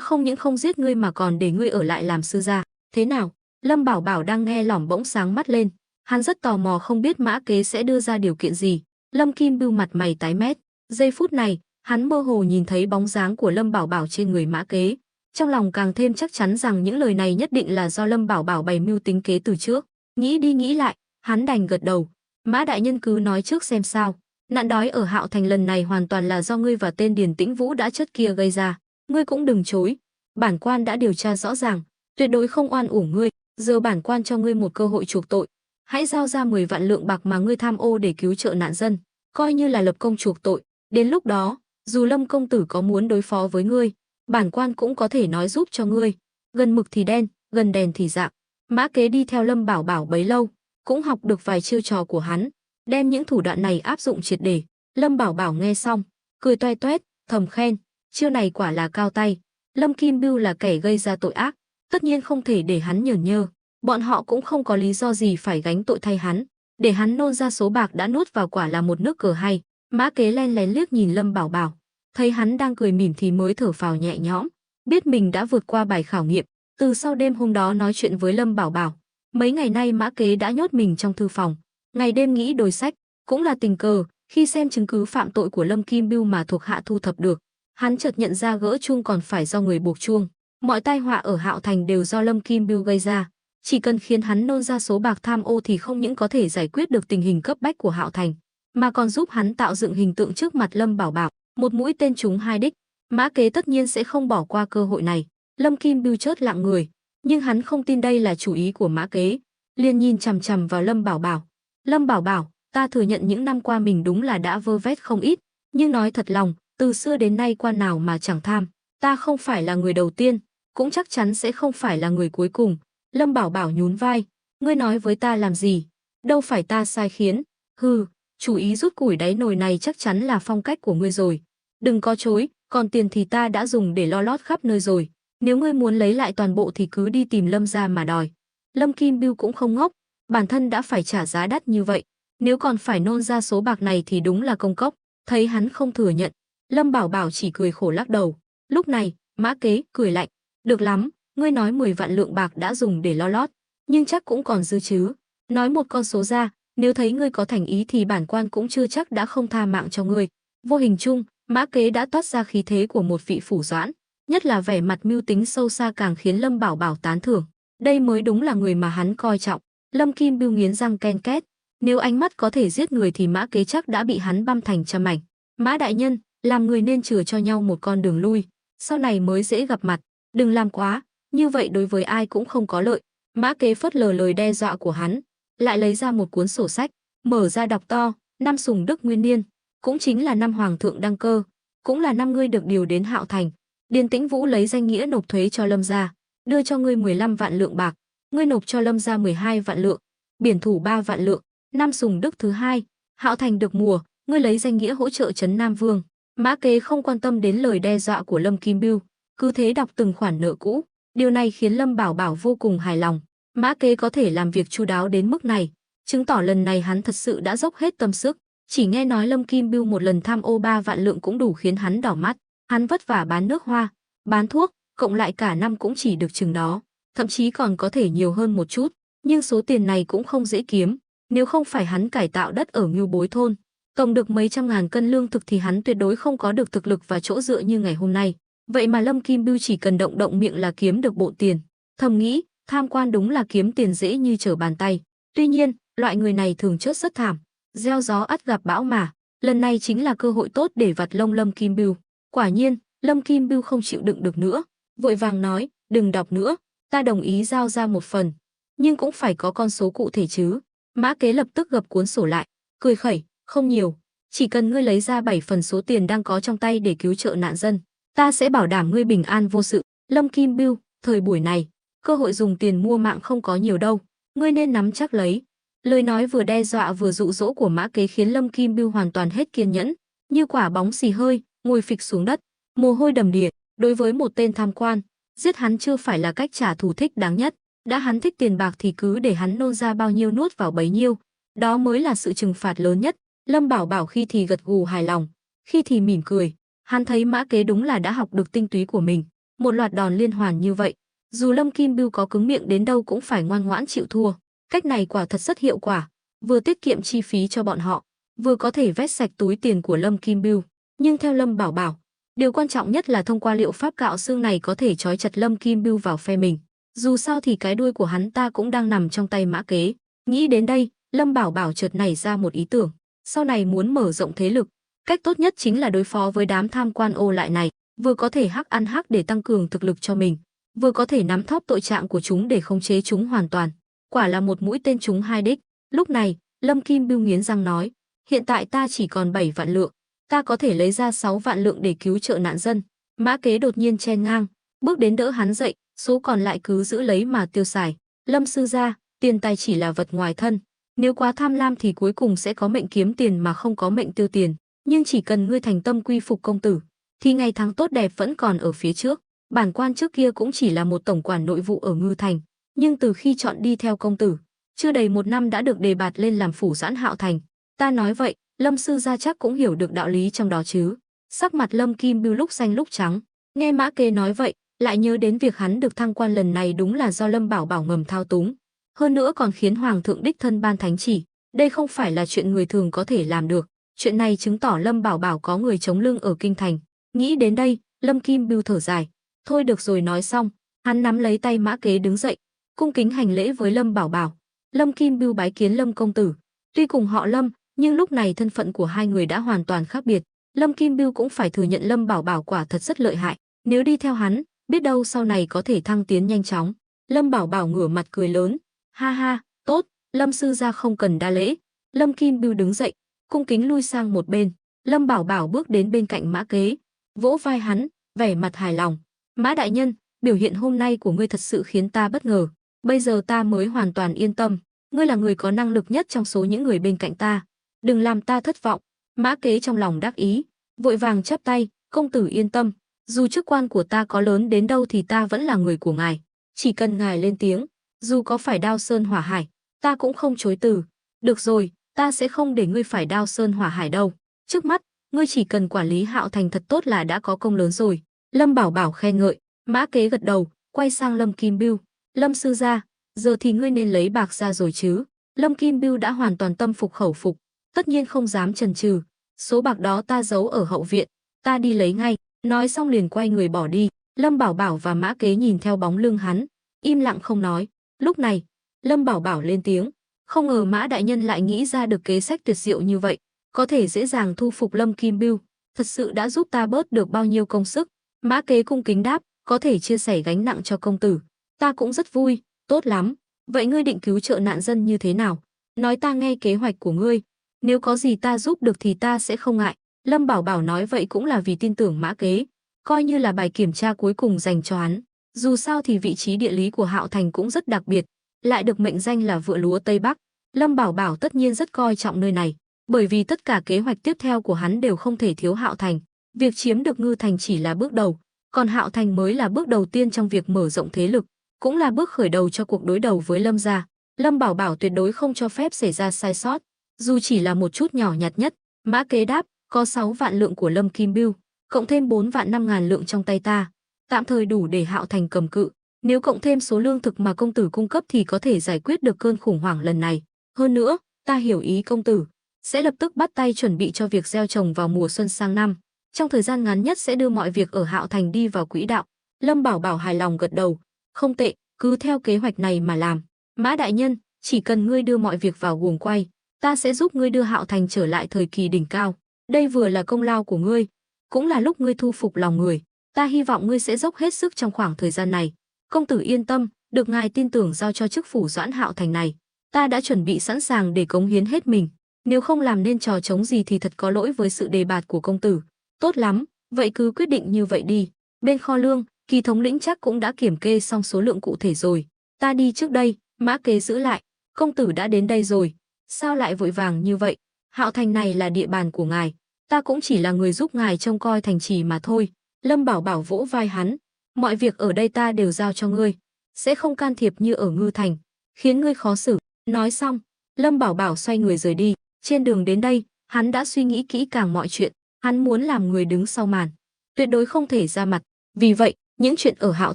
không những không giết ngươi mà còn để ngươi ở lại làm sư gia. Thế nào? Lâm Bảo Bảo đang nghe lỏng bỗng sáng mắt lên, hắn rất tò mò không biết Mã Kế sẽ đưa ra điều kiện gì. Lâm Kim Bưu mặt mày tái mét, giây phút này, hắn mơ hồ nhìn thấy bóng dáng của Lâm Bảo Bảo trên người Mã Kế, trong lòng càng thêm chắc chắn rằng những lời này nhất định là do Lâm Bảo Bảo bày mưu tính kế từ trước. Nghĩ đi nghĩ lại, hắn đành gật đầu. Mã đại nhân cứ nói trước xem sao. Nạn đói ở Hạo Thành lần này hoàn toàn là do ngươi và tên Điền Tĩnh Vũ đã chất kia gây ra. Ngươi cũng đừng chối. Bản quan đã điều tra rõ ràng, tuyệt đối không oan uổng ngươi. Giờ bản quan cho ngươi một cơ hội chuộc tội. Hãy giao ra 10 vạn lượng bạc mà ngươi tham ô để cứu trợ nạn dân, coi như là lập công chuộc tội. Đến lúc đó, dù Lâm công tử có muốn đối phó với ngươi, bản quan cũng có thể nói giúp cho ngươi. Gần mực thì đen, gần đèn thì rạng. Mã Kế đi theo Lâm Bảo Bảo bấy lâu, cũng học được vài chiêu trò của hắn, đem những thủ đoạn này áp dụng triệt để. Lâm Bảo Bảo nghe xong, cười toe toét, thầm khen, chiêu này quả là cao tay. Lâm Kim Bưu là kẻ gây ra tội ác, tất nhiên không thể để hắn nhởn nhơ. Bọn họ cũng không có lý do gì phải gánh tội thay hắn, để hắn nôn ra số bạc đã nuốt vào quả là một nước cờ hay. Mã Kế len lén liếc nhìn Lâm Bảo Bảo, thấy hắn đang cười mỉm thì mới thở phào nhẹ nhõm, biết mình đã vượt qua bài khảo nghiệm. Từ sau đêm hôm đó nói chuyện với Lâm Bảo Bảo, mấy ngày nay Mã Kế đã nhốt mình trong thư phòng, ngày đêm nghĩ đồi sách, cũng là tình cờ khi xem chứng cứ phạm tội của Lâm Kim Bưu mà thuộc hạ thu thập được, hắn chợt nhận ra gỡ chuông còn phải do người buộc chuông. Mọi tai họa ở Hạo Thành đều do Lâm Kim Bưu gây ra. Chỉ cần khiến hắn nôn ra số bạc tham ô thì không những có thể giải quyết được tình hình cấp bách của Hạo Thành, mà còn giúp hắn tạo dựng hình tượng trước mặt Lâm Bảo Bảo, một mũi tên trúng hai đích. Mã Kế tất nhiên sẽ không bỏ qua cơ hội này. Lâm Kim Bưu chớt lặng người, nhưng hắn không tin đây là chủ ý của Mã Kế, liền nhìn chằm chằm vào Lâm Bảo Bảo. Lâm Bảo Bảo, ta thừa nhận những năm qua mình đúng là đã vơ vét không ít, nhưng nói thật lòng, từ xưa đến nay quan nào mà chẳng tham, ta không phải là người đầu tiên, cũng chắc chắn sẽ không phải là người cuối cùng. Lâm Bảo Bảo nhún vai, ngươi nói với ta làm gì? Đâu phải ta sai khiến. Hừ, chủ ý rút củi đáy nồi này chắc chắn là phong cách của ngươi rồi. Đừng có chối, còn tiền thì ta đã dùng để lo lót khắp nơi rồi. Nếu ngươi muốn lấy lại toàn bộ thì cứ đi tìm Lâm gia mà đòi. Lâm Kim Bưu cũng không ngốc, bản thân đã phải trả giá đắt như vậy, nếu còn phải nôn ra số bạc này thì đúng là công cốc. Thấy hắn không thừa nhận, Lâm Bảo Bảo chỉ cười khổ lắc đầu. Lúc này, Mã Kế cười lạnh, được lắm, ngươi nói 10 vạn lượng bạc đã dùng để lo lót, nhưng chắc cũng còn dư chứ. Nói một con số ra, nếu thấy ngươi có thành ý thì bản quan cũng chưa chắc đã không tha mạng cho ngươi. Vô hình chung, Mã Kế đã toát ra khí thế của một vị phủ doãn, nhất là vẻ mặt mưu tính sâu xa càng khiến Lâm Bảo Bảo tán thưởng. Đây mới đúng là người mà hắn coi trọng. Lâm Kim Bưu nghiến răng ken két, nếu ánh mắt có thể giết người thì Mã Kế chắc đã bị hắn băm thành trăm mảnh. Mã đại nhân, làm người nên chừa cho nhau một con đường lui, sau này mới dễ gặp mặt, đừng làm quá, như vậy đối với ai cũng không có lợi. Mã Kế phớt lờ lời đe dọa của hắn, lại lấy ra một cuốn sổ sách, mở ra đọc to, năm Sùng Đức Nguyên Niên, cũng chính là năm Hoàng thượng đăng cơ, cũng là năm ngươi được điều đến Hạo Thành. Điền Tĩnh Vũ lấy danh nghĩa nộp thuế cho Lâm gia, đưa cho ngươi 15 vạn lượng bạc, ngươi nộp cho Lâm gia 12 vạn lượng, biển thủ 3 vạn lượng, năm Sùng Đức thứ hai, Hạo Thành được mùa, ngươi lấy danh nghĩa hỗ trợ trấn Nam Vương. Mã Kế không quan tâm đến lời đe dọa của Lâm Kim Bưu, cứ thế đọc từng khoản nợ cũ. Điều này khiến Lâm Bảo Bảo vô cùng hài lòng. Mã Kế có thể làm việc chu đáo đến mức này, chứng tỏ lần này hắn thật sự đã dốc hết tâm sức. Chỉ nghe nói Lâm Kim Bưu một lần tham ô 3 vạn lượng cũng đủ khiến hắn đỏ mắt. Hắn vất vả bán nước hoa, bán thuốc, cộng lại cả năm cũng chỉ được chừng đó, thậm chí còn có thể nhiều hơn một chút. Nhưng số tiền này cũng không dễ kiếm. Nếu không phải hắn cải tạo đất ở Ngưu Bối thôn, tổng được mấy trăm ngàn cân lương thực thì hắn tuyệt đối không có được thực lực và chỗ dựa như ngày hôm nay. Vậy mà Lâm Kim Bưu chỉ cần động động miệng là kiếm được bộ tiền. Thầm nghĩ, tham quan đúng là kiếm tiền dễ như trở bàn tay. Tuy nhiên, loại người này thường chết rất thảm. Gieo gió ắt gặp bão mà. Lần này chính là cơ hội tốt để vặt lông Lâm Kim Bưu. Quả nhiên, Lâm Kim Bưu không chịu đựng được nữa, vội vàng nói, đừng đọc nữa, ta đồng ý giao ra một phần, nhưng cũng phải có con số cụ thể chứ. Mã Kế lập tức gập cuốn sổ lại, cười khẩy, không nhiều, chỉ cần ngươi lấy ra 7 phần số tiền đang có trong tay để cứu trợ nạn dân, ta sẽ bảo đảm ngươi bình an vô sự. Lâm Kim Bưu, thời buổi này, cơ hội dùng tiền mua mạng không có nhiều đâu, ngươi nên nắm chắc lấy. Lời nói vừa đe dọa vừa dụ dỗ của Mã Kế khiến Lâm Kim Bưu hoàn toàn hết kiên nhẫn, như quả bóng xì hơi, ngồi phịch xuống đất, mồ hôi đầm đìa. Đối với một tên tham quan, giết hắn chưa phải là cách trả thù thích đáng nhất. Đã hắn thích tiền bạc thì cứ để hắn nôn ra bao nhiêu nuốt vào bấy nhiêu, đó mới là sự trừng phạt lớn nhất. Lâm Bảo Bảo khi thì gật gù hài lòng, khi thì mỉm cười. Hắn thấy Mã Kế đúng là đã học được tinh túy của mình, một loạt đòn liên hoàn như vậy, dù Lâm Kim Bưu có cứng miệng đến đâu cũng phải ngoan ngoãn chịu thua. Cách này quả thật rất hiệu quả, vừa tiết kiệm chi phí cho bọn họ, vừa có thể vét sạch túi tiền của Lâm Kim Bưu. Nhưng theo Lâm Bảo Bảo, điều quan trọng nhất là thông qua liệu pháp cạo xương này có thể trói chặt Lâm Kim Bưu vào phe mình. Dù sao thì cái đuôi của hắn ta cũng đang nằm trong tay Mã Kế. Nghĩ đến đây, Lâm Bảo Bảo chợt nảy ra một ý tưởng. Sau này muốn mở rộng thế lực, cách tốt nhất chính là đối phó với đám tham quan ô lại này, vừa có thể hắc ăn hắc để tăng cường thực lực cho mình, vừa có thể nắm thóp tội trạng của chúng để khống chế chúng hoàn toàn. Quả là một mũi tên trúng hai đích. Lúc này, Lâm Kim Bưu nghiến răng nói, hiện tại ta chỉ còn 7 vạn lượng, ta có thể lấy ra 6 vạn lượng để cứu trợ nạn dân. Mã Kế đột nhiên chen ngang, bước đến đỡ hắn dậy, số còn lại cứ giữ lấy mà tiêu xài. Lâm sư gia, tiền tài chỉ là vật ngoài thân, nếu quá tham lam thì cuối cùng sẽ có mệnh kiếm tiền mà không có mệnh tiêu tiền. Nhưng chỉ cần ngươi thành tâm quy phục công tử, thì ngày tháng tốt đẹp vẫn còn ở phía trước. Bản quan trước kia cũng chỉ là một tổng quản nội vụ ở Ngư Thành, nhưng từ khi chọn đi theo công tử, chưa đầy 1 năm đã được đề bạt lên làm phủ doãn Hạo Thành. Ta nói vậy, Lâm sư gia chắc cũng hiểu được đạo lý trong đó chứ. Sắc mặt Lâm Kim Bưu lúc xanh lúc trắng, nghe Mã Kế nói vậy, lại nhớ đến việc hắn được thăng quan lần này đúng là do Lâm Bảo Bảo ngầm thao túng, hơn nữa còn khiến hoàng thượng đích thân ban thánh chỉ. Đây không phải là chuyện người thường có thể làm được. Chuyện này chứng tỏ Lâm Bảo Bảo có người chống lưng ở kinh thành. Nghĩ đến đây, Lâm Kim Bưu thở dài, thôi được rồi. Nói xong, hắn nắm lấy tay Mã Kế đứng dậy, cung kính hành lễ với Lâm Bảo Bảo. Lâm Kim Bưu bái kiến Lâm công tử. Tuy cùng họ Lâm, nhưng lúc này thân phận của hai người đã hoàn toàn khác biệt. Lâm Kim Bưu cũng phải thừa nhận Lâm Bảo Bảo quả thật rất lợi hại, nếu đi theo hắn, biết đâu sau này có thể thăng tiến nhanh chóng. Lâm Bảo Bảo ngửa mặt cười lớn, ha ha, tốt, Lâm sư gia không cần đa lễ. Lâm Kim Bưu đứng dậy, cung kính lui sang một bên. Lâm Bảo Bảo bước đến bên cạnh Mã Kế, vỗ vai hắn, vẻ mặt hài lòng. Mã đại nhân, biểu hiện hôm nay của ngươi thật sự khiến ta bất ngờ. Bây giờ ta mới hoàn toàn yên tâm. Ngươi là người có năng lực nhất trong số những người bên cạnh ta. Đừng làm ta thất vọng. Mã Kế trong lòng đắc ý, vội vàng chắp tay, công tử yên tâm. Dù chức quan của ta có lớn đến đâu thì ta vẫn là người của ngài. Chỉ cần ngài lên tiếng, dù có phải đao sơn hỏa hải, ta cũng không chối từ. Được rồi, ta sẽ không để ngươi phải đao sơn hỏa hải đâu. Trước mắt, ngươi chỉ cần quản lý Hạo Thành thật tốt là đã có công lớn rồi. Lâm Bảo Bảo khen ngợi. Mã Kế gật đầu, quay sang Lâm Kim Bưu. Lâm sư gia, giờ thì ngươi nên lấy bạc ra rồi chứ. Lâm Kim Bưu đã hoàn toàn tâm phục khẩu phục, tất nhiên không dám chần chừ. Số bạc đó ta giấu ở hậu viện, ta đi lấy ngay. Nói xong liền quay người bỏ đi. Lâm Bảo Bảo và Mã Kế nhìn theo bóng lưng hắn, im lặng không nói. Lúc này, Lâm Bảo Bảo lên tiếng, không ngờ Mã đại nhân lại nghĩ ra được kế sách tuyệt diệu như vậy, có thể dễ dàng thu phục Lâm Kim Bưu, thật sự đã giúp ta bớt được bao nhiêu công sức. Mã Kế cung kính đáp, có thể chia sẻ gánh nặng cho công tử, ta cũng rất vui. Tốt lắm, Vậy ngươi định cứu trợ nạn dân như thế nào? Nói ta nghe kế hoạch của ngươi. Nếu có gì ta giúp được thì ta sẽ không ngại. Lâm Bảo Bảo nói vậy cũng là vì tin tưởng Mã Kế, coi như là bài kiểm tra cuối cùng dành cho hắn. Dù sao thì vị trí địa lý của Hạo Thành cũng rất đặc biệt, lại được mệnh danh là vựa lúa Tây Bắc. Lâm Bảo Bảo tất nhiên rất coi trọng nơi này, bởi vì tất cả kế hoạch tiếp theo của hắn đều không thể thiếu Hạo Thành. Việc chiếm được Ngư Thành chỉ là bước đầu, còn Hạo Thành mới là bước đầu tiên trong việc mở rộng thế lực, cũng là bước khởi đầu cho cuộc đối đầu với Lâm gia. Lâm Bảo Bảo tuyệt đối không cho phép xảy ra sai sót, dù chỉ là một chút nhỏ nhặt nhất. Mã Kế đáp, có 6 vạn lượng của Lâm Kim Bưu, cộng thêm 4 vạn 5 ngàn lượng trong tay ta, tạm thời đủ để Hạo Thành cầm cự. Nếu cộng thêm số lương thực mà công tử cung cấp thì có thể giải quyết được cơn khủng hoảng lần này. Hơn nữa, ta hiểu ý công tử, sẽ lập tức bắt tay chuẩn bị cho việc gieo trồng vào mùa xuân sang năm. Trong thời gian ngắn nhất sẽ đưa mọi việc ở Hạo Thành đi vào quỹ đạo. Lâm Bảo Bảo hài lòng gật đầu, không tệ, cứ theo kế hoạch này mà làm. Mã đại nhân, chỉ cần ngươi đưa mọi việc vào guồng quay, ta sẽ giúp ngươi đưa Hạo Thành trở lại thời kỳ đỉnh cao. Đây vừa là công lao của ngươi, cũng là lúc ngươi thu phục lòng người. Ta hy vọng ngươi sẽ dốc hết sức trong khoảng thời gian này. Công tử yên tâm, được ngài tin tưởng giao cho chức phủ Doãn Hạo Thành này, ta đã chuẩn bị sẵn sàng để cống hiến hết mình. Nếu không làm nên trò trống gì thì thật có lỗi với sự đề bạt của công tử. Tốt lắm, vậy cứ quyết định như vậy đi. Bên kho lương, Kỳ thống lĩnh chắc cũng đã kiểm kê xong số lượng cụ thể rồi. Ta đi trước đây. Mã Kế giữ lại. Công tử đã đến đây rồi, sao lại vội vàng như vậy? Hạo Thành này là địa bàn của ngài, ta cũng chỉ là người giúp ngài trông coi thành trì mà thôi. Lâm Bảo Bảo vỗ vai hắn, mọi việc ở đây ta đều giao cho ngươi, sẽ không can thiệp như ở Ngư Thành, khiến ngươi khó xử. Nói xong, Lâm Bảo Bảo xoay người rời đi. Trên đường đến đây, hắn đã suy nghĩ kỹ càng mọi chuyện, hắn muốn làm người đứng sau màn, tuyệt đối không thể ra mặt. Vì vậy, những chuyện ở Hạo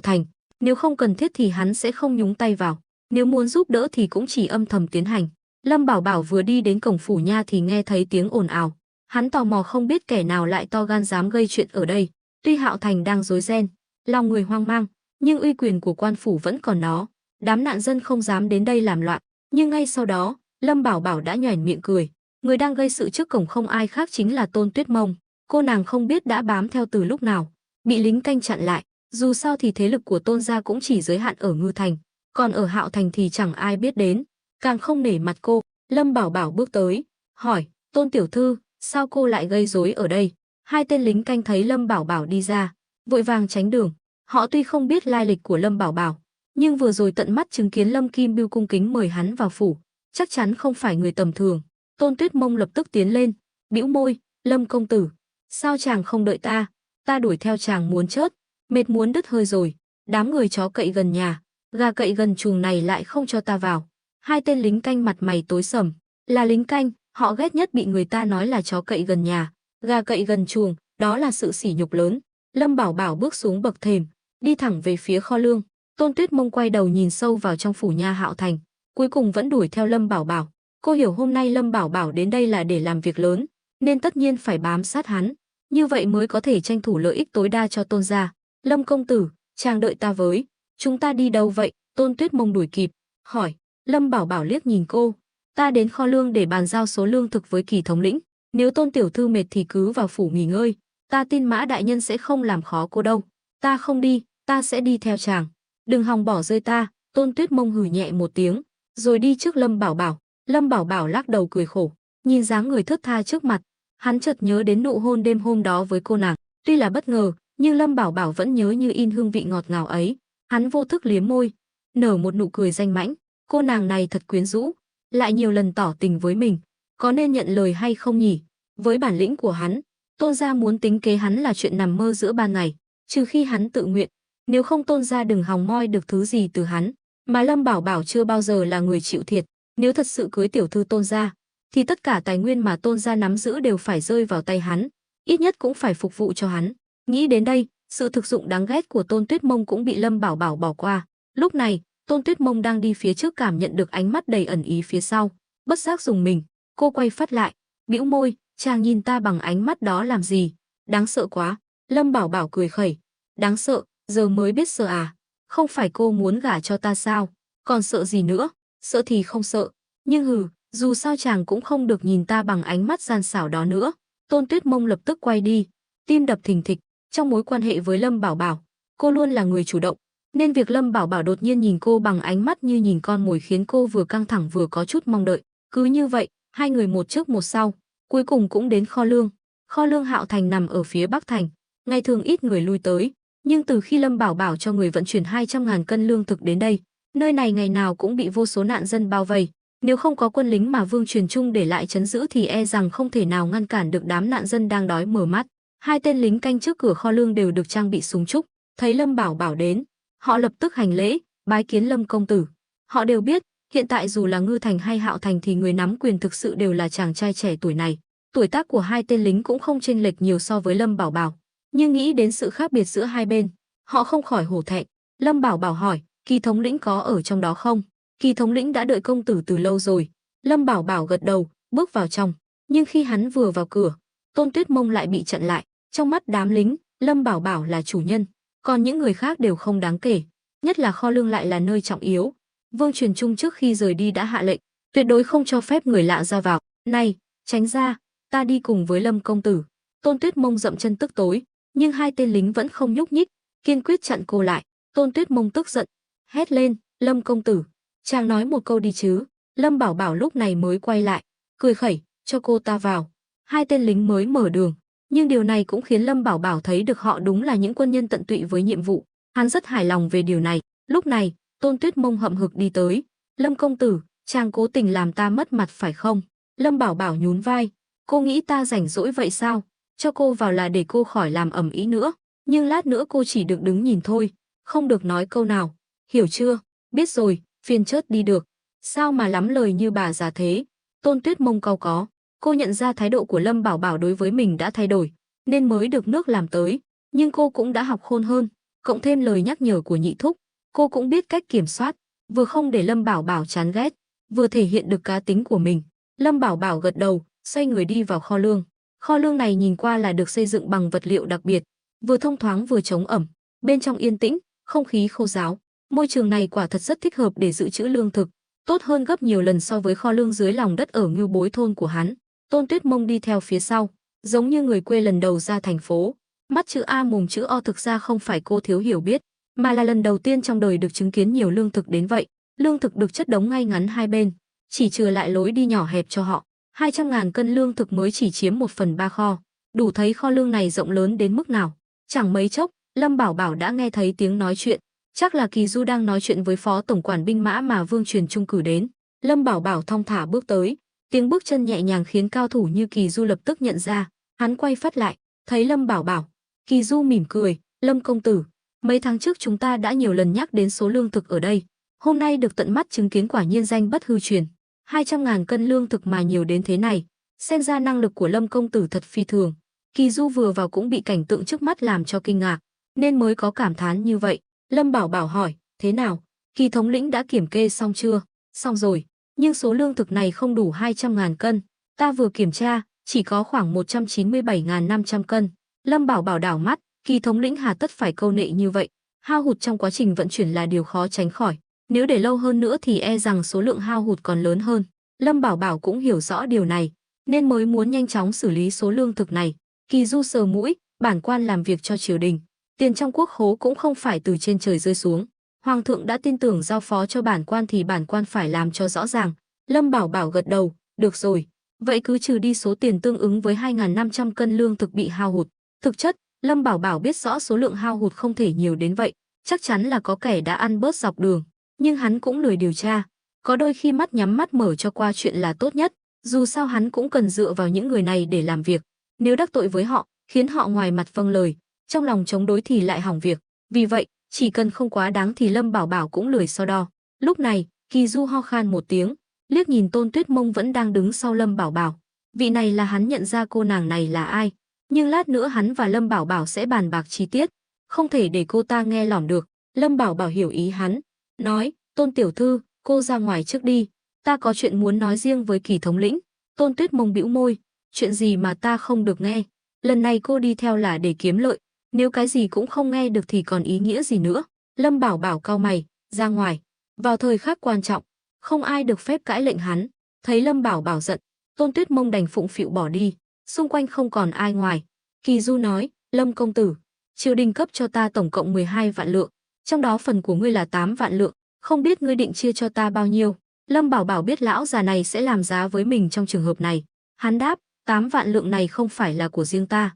Thành, nếu không cần thiết thì hắn sẽ không nhúng tay vào, nếu muốn giúp đỡ thì cũng chỉ âm thầm tiến hành. Lâm Bảo Bảo vừa đi đến cổng phủ nha thì nghe thấy tiếng ồn ào, hắn tò mò không biết kẻ nào lại to gan dám gây chuyện ở đây. Tuy Hạo Thành đang rối ren, lòng người hoang mang, nhưng uy quyền của quan phủ vẫn còn đó, đám nạn dân không dám đến đây làm loạn. Nhưng ngay sau đó, Lâm Bảo Bảo đã nhoẻn miệng cười, người đang gây sự trước cổng không ai khác chính là Tôn Tuyết Mông. Cô nàng không biết đã bám theo từ lúc nào, bị lính canh chặn lại. Dù sao thì thế lực của Tôn gia cũng chỉ giới hạn ở Ngư Thành, còn ở Hạo Thành thì chẳng ai biết đến, càng không nể mặt cô. Lâm Bảo Bảo bước tới, hỏi, Tôn tiểu thư, sao cô lại gây rối ở đây? Hai tên lính canh thấy Lâm Bảo Bảo đi ra, vội vàng tránh đường. Họ tuy không biết lai lịch của Lâm Bảo Bảo, nhưng vừa rồi tận mắt chứng kiến Lâm Kim Bưu cung kính mời hắn vào phủ, chắc chắn không phải người tầm thường. Tôn Tuyết Mông lập tức tiến lên, bĩu môi, Lâm công tử, sao chàng không đợi ta? Ta đuổi theo chàng muốn chết, mệt muốn đứt hơi rồi. Đám người chó cậy gần nhà, gà cậy gần chuồng này lại không cho ta vào. Hai tên lính canh mặt mày tối sầm, là lính canh, họ ghét nhất bị người ta nói là chó cậy gần nhà, gà cậy gần chuồng, đó là sự sỉ nhục lớn. Lâm Bảo Bảo bước xuống bậc thềm, đi thẳng về phía kho lương. Tôn Tuyết Mông quay đầu nhìn sâu vào trong phủ nha Hạo Thành, cuối cùng vẫn đuổi theo Lâm Bảo Bảo. Cô hiểu hôm nay Lâm Bảo Bảo đến đây là để làm việc lớn, nên tất nhiên phải bám sát hắn, như vậy mới có thể tranh thủ lợi ích tối đa cho Tôn gia. Lâm công tử, chàng đợi ta với, chúng ta đi đâu vậy? Tôn Tuyết Mông đuổi kịp, hỏi. Lâm Bảo Bảo liếc nhìn cô, ta đến kho lương để bàn giao số lương thực với Kỳ thống lĩnh, nếu Tôn tiểu thư mệt thì cứ vào phủ nghỉ ngơi, ta tin Mã đại nhân sẽ không làm khó cô đâu. Ta không đi, ta sẽ đi theo chàng, đừng hòng bỏ rơi ta. Tôn Tuyết Mông hừ nhẹ một tiếng, rồi đi trước Lâm Bảo Bảo. Lâm Bảo Bảo lắc đầu cười khổ, nhìn dáng người thướt tha trước mặt, hắn chợt nhớ đến nụ hôn đêm hôm đó với cô nàng. Tuy là bất ngờ, nhưng Lâm Bảo Bảo vẫn nhớ như in hương vị ngọt ngào ấy. Hắn vô thức liếm môi, nở một nụ cười danh mãnh. Cô nàng này thật quyến rũ, lại nhiều lần tỏ tình với mình, có nên nhận lời hay không nhỉ? Với bản lĩnh của hắn, Tôn gia muốn tính kế hắn là chuyện nằm mơ giữa ban ngày, trừ khi hắn tự nguyện, nếu không Tôn gia đừng hòng moi được thứ gì từ hắn. Mà Lâm Bảo Bảo chưa bao giờ là người chịu thiệt, nếu thật sự cưới tiểu thư Tôn gia, thì tất cả tài nguyên mà Tôn gia nắm giữ đều phải rơi vào tay hắn, ít nhất cũng phải phục vụ cho hắn. Nghĩ đến đây, sự thực dụng đáng ghét của Tôn Tuyết Mông cũng bị Lâm Bảo Bảo bỏ qua. Lúc này, Tôn Tuyết Mông đang đi phía trước cảm nhận được ánh mắt đầy ẩn ý phía sau, bất giác dùng mình, cô quay phát lại, bĩu môi, chàng nhìn ta bằng ánh mắt đó làm gì? Đáng sợ quá. Lâm Bảo Bảo cười khẩy, đáng sợ, giờ mới biết sợ à? Không phải cô muốn gả cho ta sao? Còn sợ gì nữa? Sợ thì không sợ, nhưng dù sao chàng cũng không được nhìn ta bằng ánh mắt gian xảo đó nữa. Tôn Tuyết Mông lập tức quay đi, tim đập thình thịch. Trong mối quan hệ với Lâm Bảo Bảo, cô luôn là người chủ động, nên việc Lâm Bảo Bảo đột nhiên nhìn cô bằng ánh mắt như nhìn con mồi khiến cô vừa căng thẳng vừa có chút mong đợi. Cứ như vậy, hai người một trước một sau, cuối cùng cũng đến kho lương. Kho lương Hạo Thành nằm ở phía Bắc thành, ngày thường ít người lui tới, nhưng từ khi Lâm Bảo Bảo cho người vận chuyển 200.000 cân lương thực đến đây, nơi này ngày nào cũng bị vô số nạn dân bao vây. Nếu không có quân lính mà Vương Truyền Trung để lại trấn giữ thì e rằng không thể nào ngăn cản được đám nạn dân đang đói mở mắt. Hai tên lính canh trước cửa kho lương đều được trang bị súng trúc, thấy Lâm Bảo Bảo đến, họ lập tức hành lễ, bái kiến Lâm công tử. Họ đều biết, hiện tại dù là Ngư Thành hay Hạo Thành thì người nắm quyền thực sự đều là chàng trai trẻ tuổi này. Tuổi tác của hai tên lính cũng không chênh lệch nhiều so với Lâm Bảo Bảo, nhưng nghĩ đến sự khác biệt giữa hai bên, họ không khỏi hổ thẹn. Lâm Bảo Bảo hỏi, Kỳ thống lĩnh có ở trong đó không? Kỳ thống lĩnh đã đợi công tử từ lâu rồi. Lâm Bảo Bảo gật đầu, bước vào trong. Nhưng khi hắn vừa vào cửa, Tôn Tuyết Mông lại bị chặn lại. Trong mắt đám lính, Lâm Bảo Bảo là chủ nhân, còn những người khác đều không đáng kể. Nhất là kho lương lại là nơi trọng yếu. Vương Truyền Trung trước khi rời đi đã hạ lệnh, tuyệt đối không cho phép người lạ ra vào. Này, tránh ra, ta đi cùng với Lâm công tử. Tôn Tuyết Mông dậm chân tức tối, nhưng hai tên lính vẫn không nhúc nhích, kiên quyết chặn cô lại. Tôn Tuyết Mông tức giận, hét lên, Lâm công tử, chàng nói một câu đi chứ. Lâm Bảo Bảo lúc này mới quay lại, cười khẩy, cho cô ta vào. Hai tên lính mới mở đường, nhưng điều này cũng khiến Lâm Bảo Bảo thấy được họ đúng là những quân nhân tận tụy với nhiệm vụ. Hắn rất hài lòng về điều này. Lúc này, Tôn Tuyết Mông hậm hực đi tới. Lâm công tử, chàng cố tình làm ta mất mặt phải không? Lâm Bảo Bảo nhún vai, cô nghĩ ta rảnh rỗi vậy sao? Cho cô vào là để cô khỏi làm ầm ĩ nữa. Nhưng lát nữa cô chỉ được đứng nhìn thôi, không được nói câu nào. Hiểu chưa? Biết rồi, phiền chớt đi được. Sao mà lắm lời như bà già thế? Tôn Tuyết Mông cau có. Cô nhận ra thái độ của Lâm Bảo Bảo đối với mình đã thay đổi, nên mới được nước làm tới. Nhưng cô cũng đã học khôn hơn, cộng thêm lời nhắc nhở của nhị thúc, cô cũng biết cách kiểm soát, vừa không để Lâm Bảo Bảo chán ghét, vừa thể hiện được cá tính của mình. Lâm Bảo Bảo gật đầu, xoay người đi vào kho lương. Kho lương này nhìn qua là được xây dựng bằng vật liệu đặc biệt, vừa thông thoáng vừa chống ẩm. Bên trong yên tĩnh, không khí khô ráo. Môi trường này quả thật rất thích hợp để dự trữ lương thực, tốt hơn gấp nhiều lần so với kho lương dưới lòng đất ở Ngưu Bối thôn của hắn. Tôn Tuyết Mông đi theo phía sau, giống như người quê lần đầu ra thành phố. Mắt chữ A mồm chữ O thực ra không phải cô thiếu hiểu biết, mà là lần đầu tiên trong đời được chứng kiến nhiều lương thực đến vậy. Lương thực được chất đống ngay ngắn hai bên, chỉ trừ lại lối đi nhỏ hẹp cho họ. 200.000 cân lương thực mới chỉ chiếm 1/3 kho, đủ thấy kho lương này rộng lớn đến mức nào. Chẳng mấy chốc, Lâm Bảo Bảo đã nghe thấy tiếng nói chuyện, chắc là Kỳ Du đang nói chuyện với phó tổng quản binh mã mà Vương Truyền Trung cử đến. Lâm Bảo Bảo thong thả bước tới, tiếng bước chân nhẹ nhàng khiến cao thủ như Kỳ Du lập tức nhận ra. Hắn quay phát lại, thấy Lâm Bảo Bảo. Kỳ Du mỉm cười, Lâm công tử, mấy tháng trước chúng ta đã nhiều lần nhắc đến số lương thực ở đây, hôm nay được tận mắt chứng kiến quả nhiên danh bất hư truyền. 200.000 cân lương thực mà nhiều đến thế này, xem ra năng lực của Lâm công tử thật phi thường. Kỳ Du vừa vào cũng bị cảnh tượng trước mắt làm cho kinh ngạc, nên mới có cảm thán như vậy. Lâm Bảo Bảo hỏi, thế nào, Kỳ thống lĩnh đã kiểm kê xong chưa? Xong rồi, nhưng số lương thực này không đủ 200.000 cân, ta vừa kiểm tra, chỉ có khoảng 197.500 cân. Lâm Bảo Bảo đảo mắt, Kỳ thống lĩnh hà tất phải câu nệ như vậy, hao hụt trong quá trình vận chuyển là điều khó tránh khỏi. Nếu để lâu hơn nữa thì e rằng số lượng hao hụt còn lớn hơn. Lâm Bảo Bảo cũng hiểu rõ điều này, nên mới muốn nhanh chóng xử lý số lương thực này. Kỳ Du sờ mũi, bản quan làm việc cho triều đình, tiền trong quốc khố cũng không phải từ trên trời rơi xuống. Hoàng thượng đã tin tưởng giao phó cho bản quan thì bản quan phải làm cho rõ ràng. Lâm Bảo Bảo gật đầu, được rồi, vậy cứ trừ đi số tiền tương ứng với 2.500 cân lương thực bị hao hụt. Thực chất, Lâm Bảo Bảo biết rõ số lượng hao hụt không thể nhiều đến vậy, chắc chắn là có kẻ đã ăn bớt dọc đường, nhưng hắn cũng lười điều tra. Có đôi khi mắt nhắm mắt mở cho qua chuyện là tốt nhất, dù sao hắn cũng cần dựa vào những người này để làm việc. Nếu đắc tội với họ, khiến họ ngoài mặt vâng lời, trong lòng chống đối thì lại hỏng việc. Vì vậy, chỉ cần không quá đáng thì Lâm Bảo Bảo cũng lười so đo. Lúc này, Kỳ Du ho khan một tiếng, liếc nhìn Tôn Tuyết Mông vẫn đang đứng sau Lâm Bảo Bảo. Vị này là hắn nhận ra cô nàng này là ai, nhưng lát nữa hắn và Lâm Bảo Bảo sẽ bàn bạc chi tiết, không thể để cô ta nghe lỏm được. Lâm Bảo Bảo hiểu ý hắn, nói, Tôn tiểu thư, cô ra ngoài trước đi, ta có chuyện muốn nói riêng với Kỳ thống lĩnh. Tôn Tuyết Mông bĩu môi, chuyện gì mà ta không được nghe? Lần này cô đi theo là để kiếm lợi, nếu cái gì cũng không nghe được thì còn ý nghĩa gì nữa? Lâm Bảo Bảo cau mày, ra ngoài. Vào thời khắc quan trọng, không ai được phép cãi lệnh hắn. Thấy Lâm Bảo Bảo giận, Tôn Tuyết Mông đành phụng phịu bỏ đi. Xung quanh không còn ai ngoài. Kỳ Du nói, Lâm công tử, triều đình cấp cho ta tổng cộng 12 vạn lượng, trong đó phần của ngươi là 8 vạn lượng, không biết ngươi định chia cho ta bao nhiêu. Lâm Bảo Bảo biết lão già này sẽ làm giá với mình trong trường hợp này. Hắn đáp, 8 vạn lượng này không phải là của riêng ta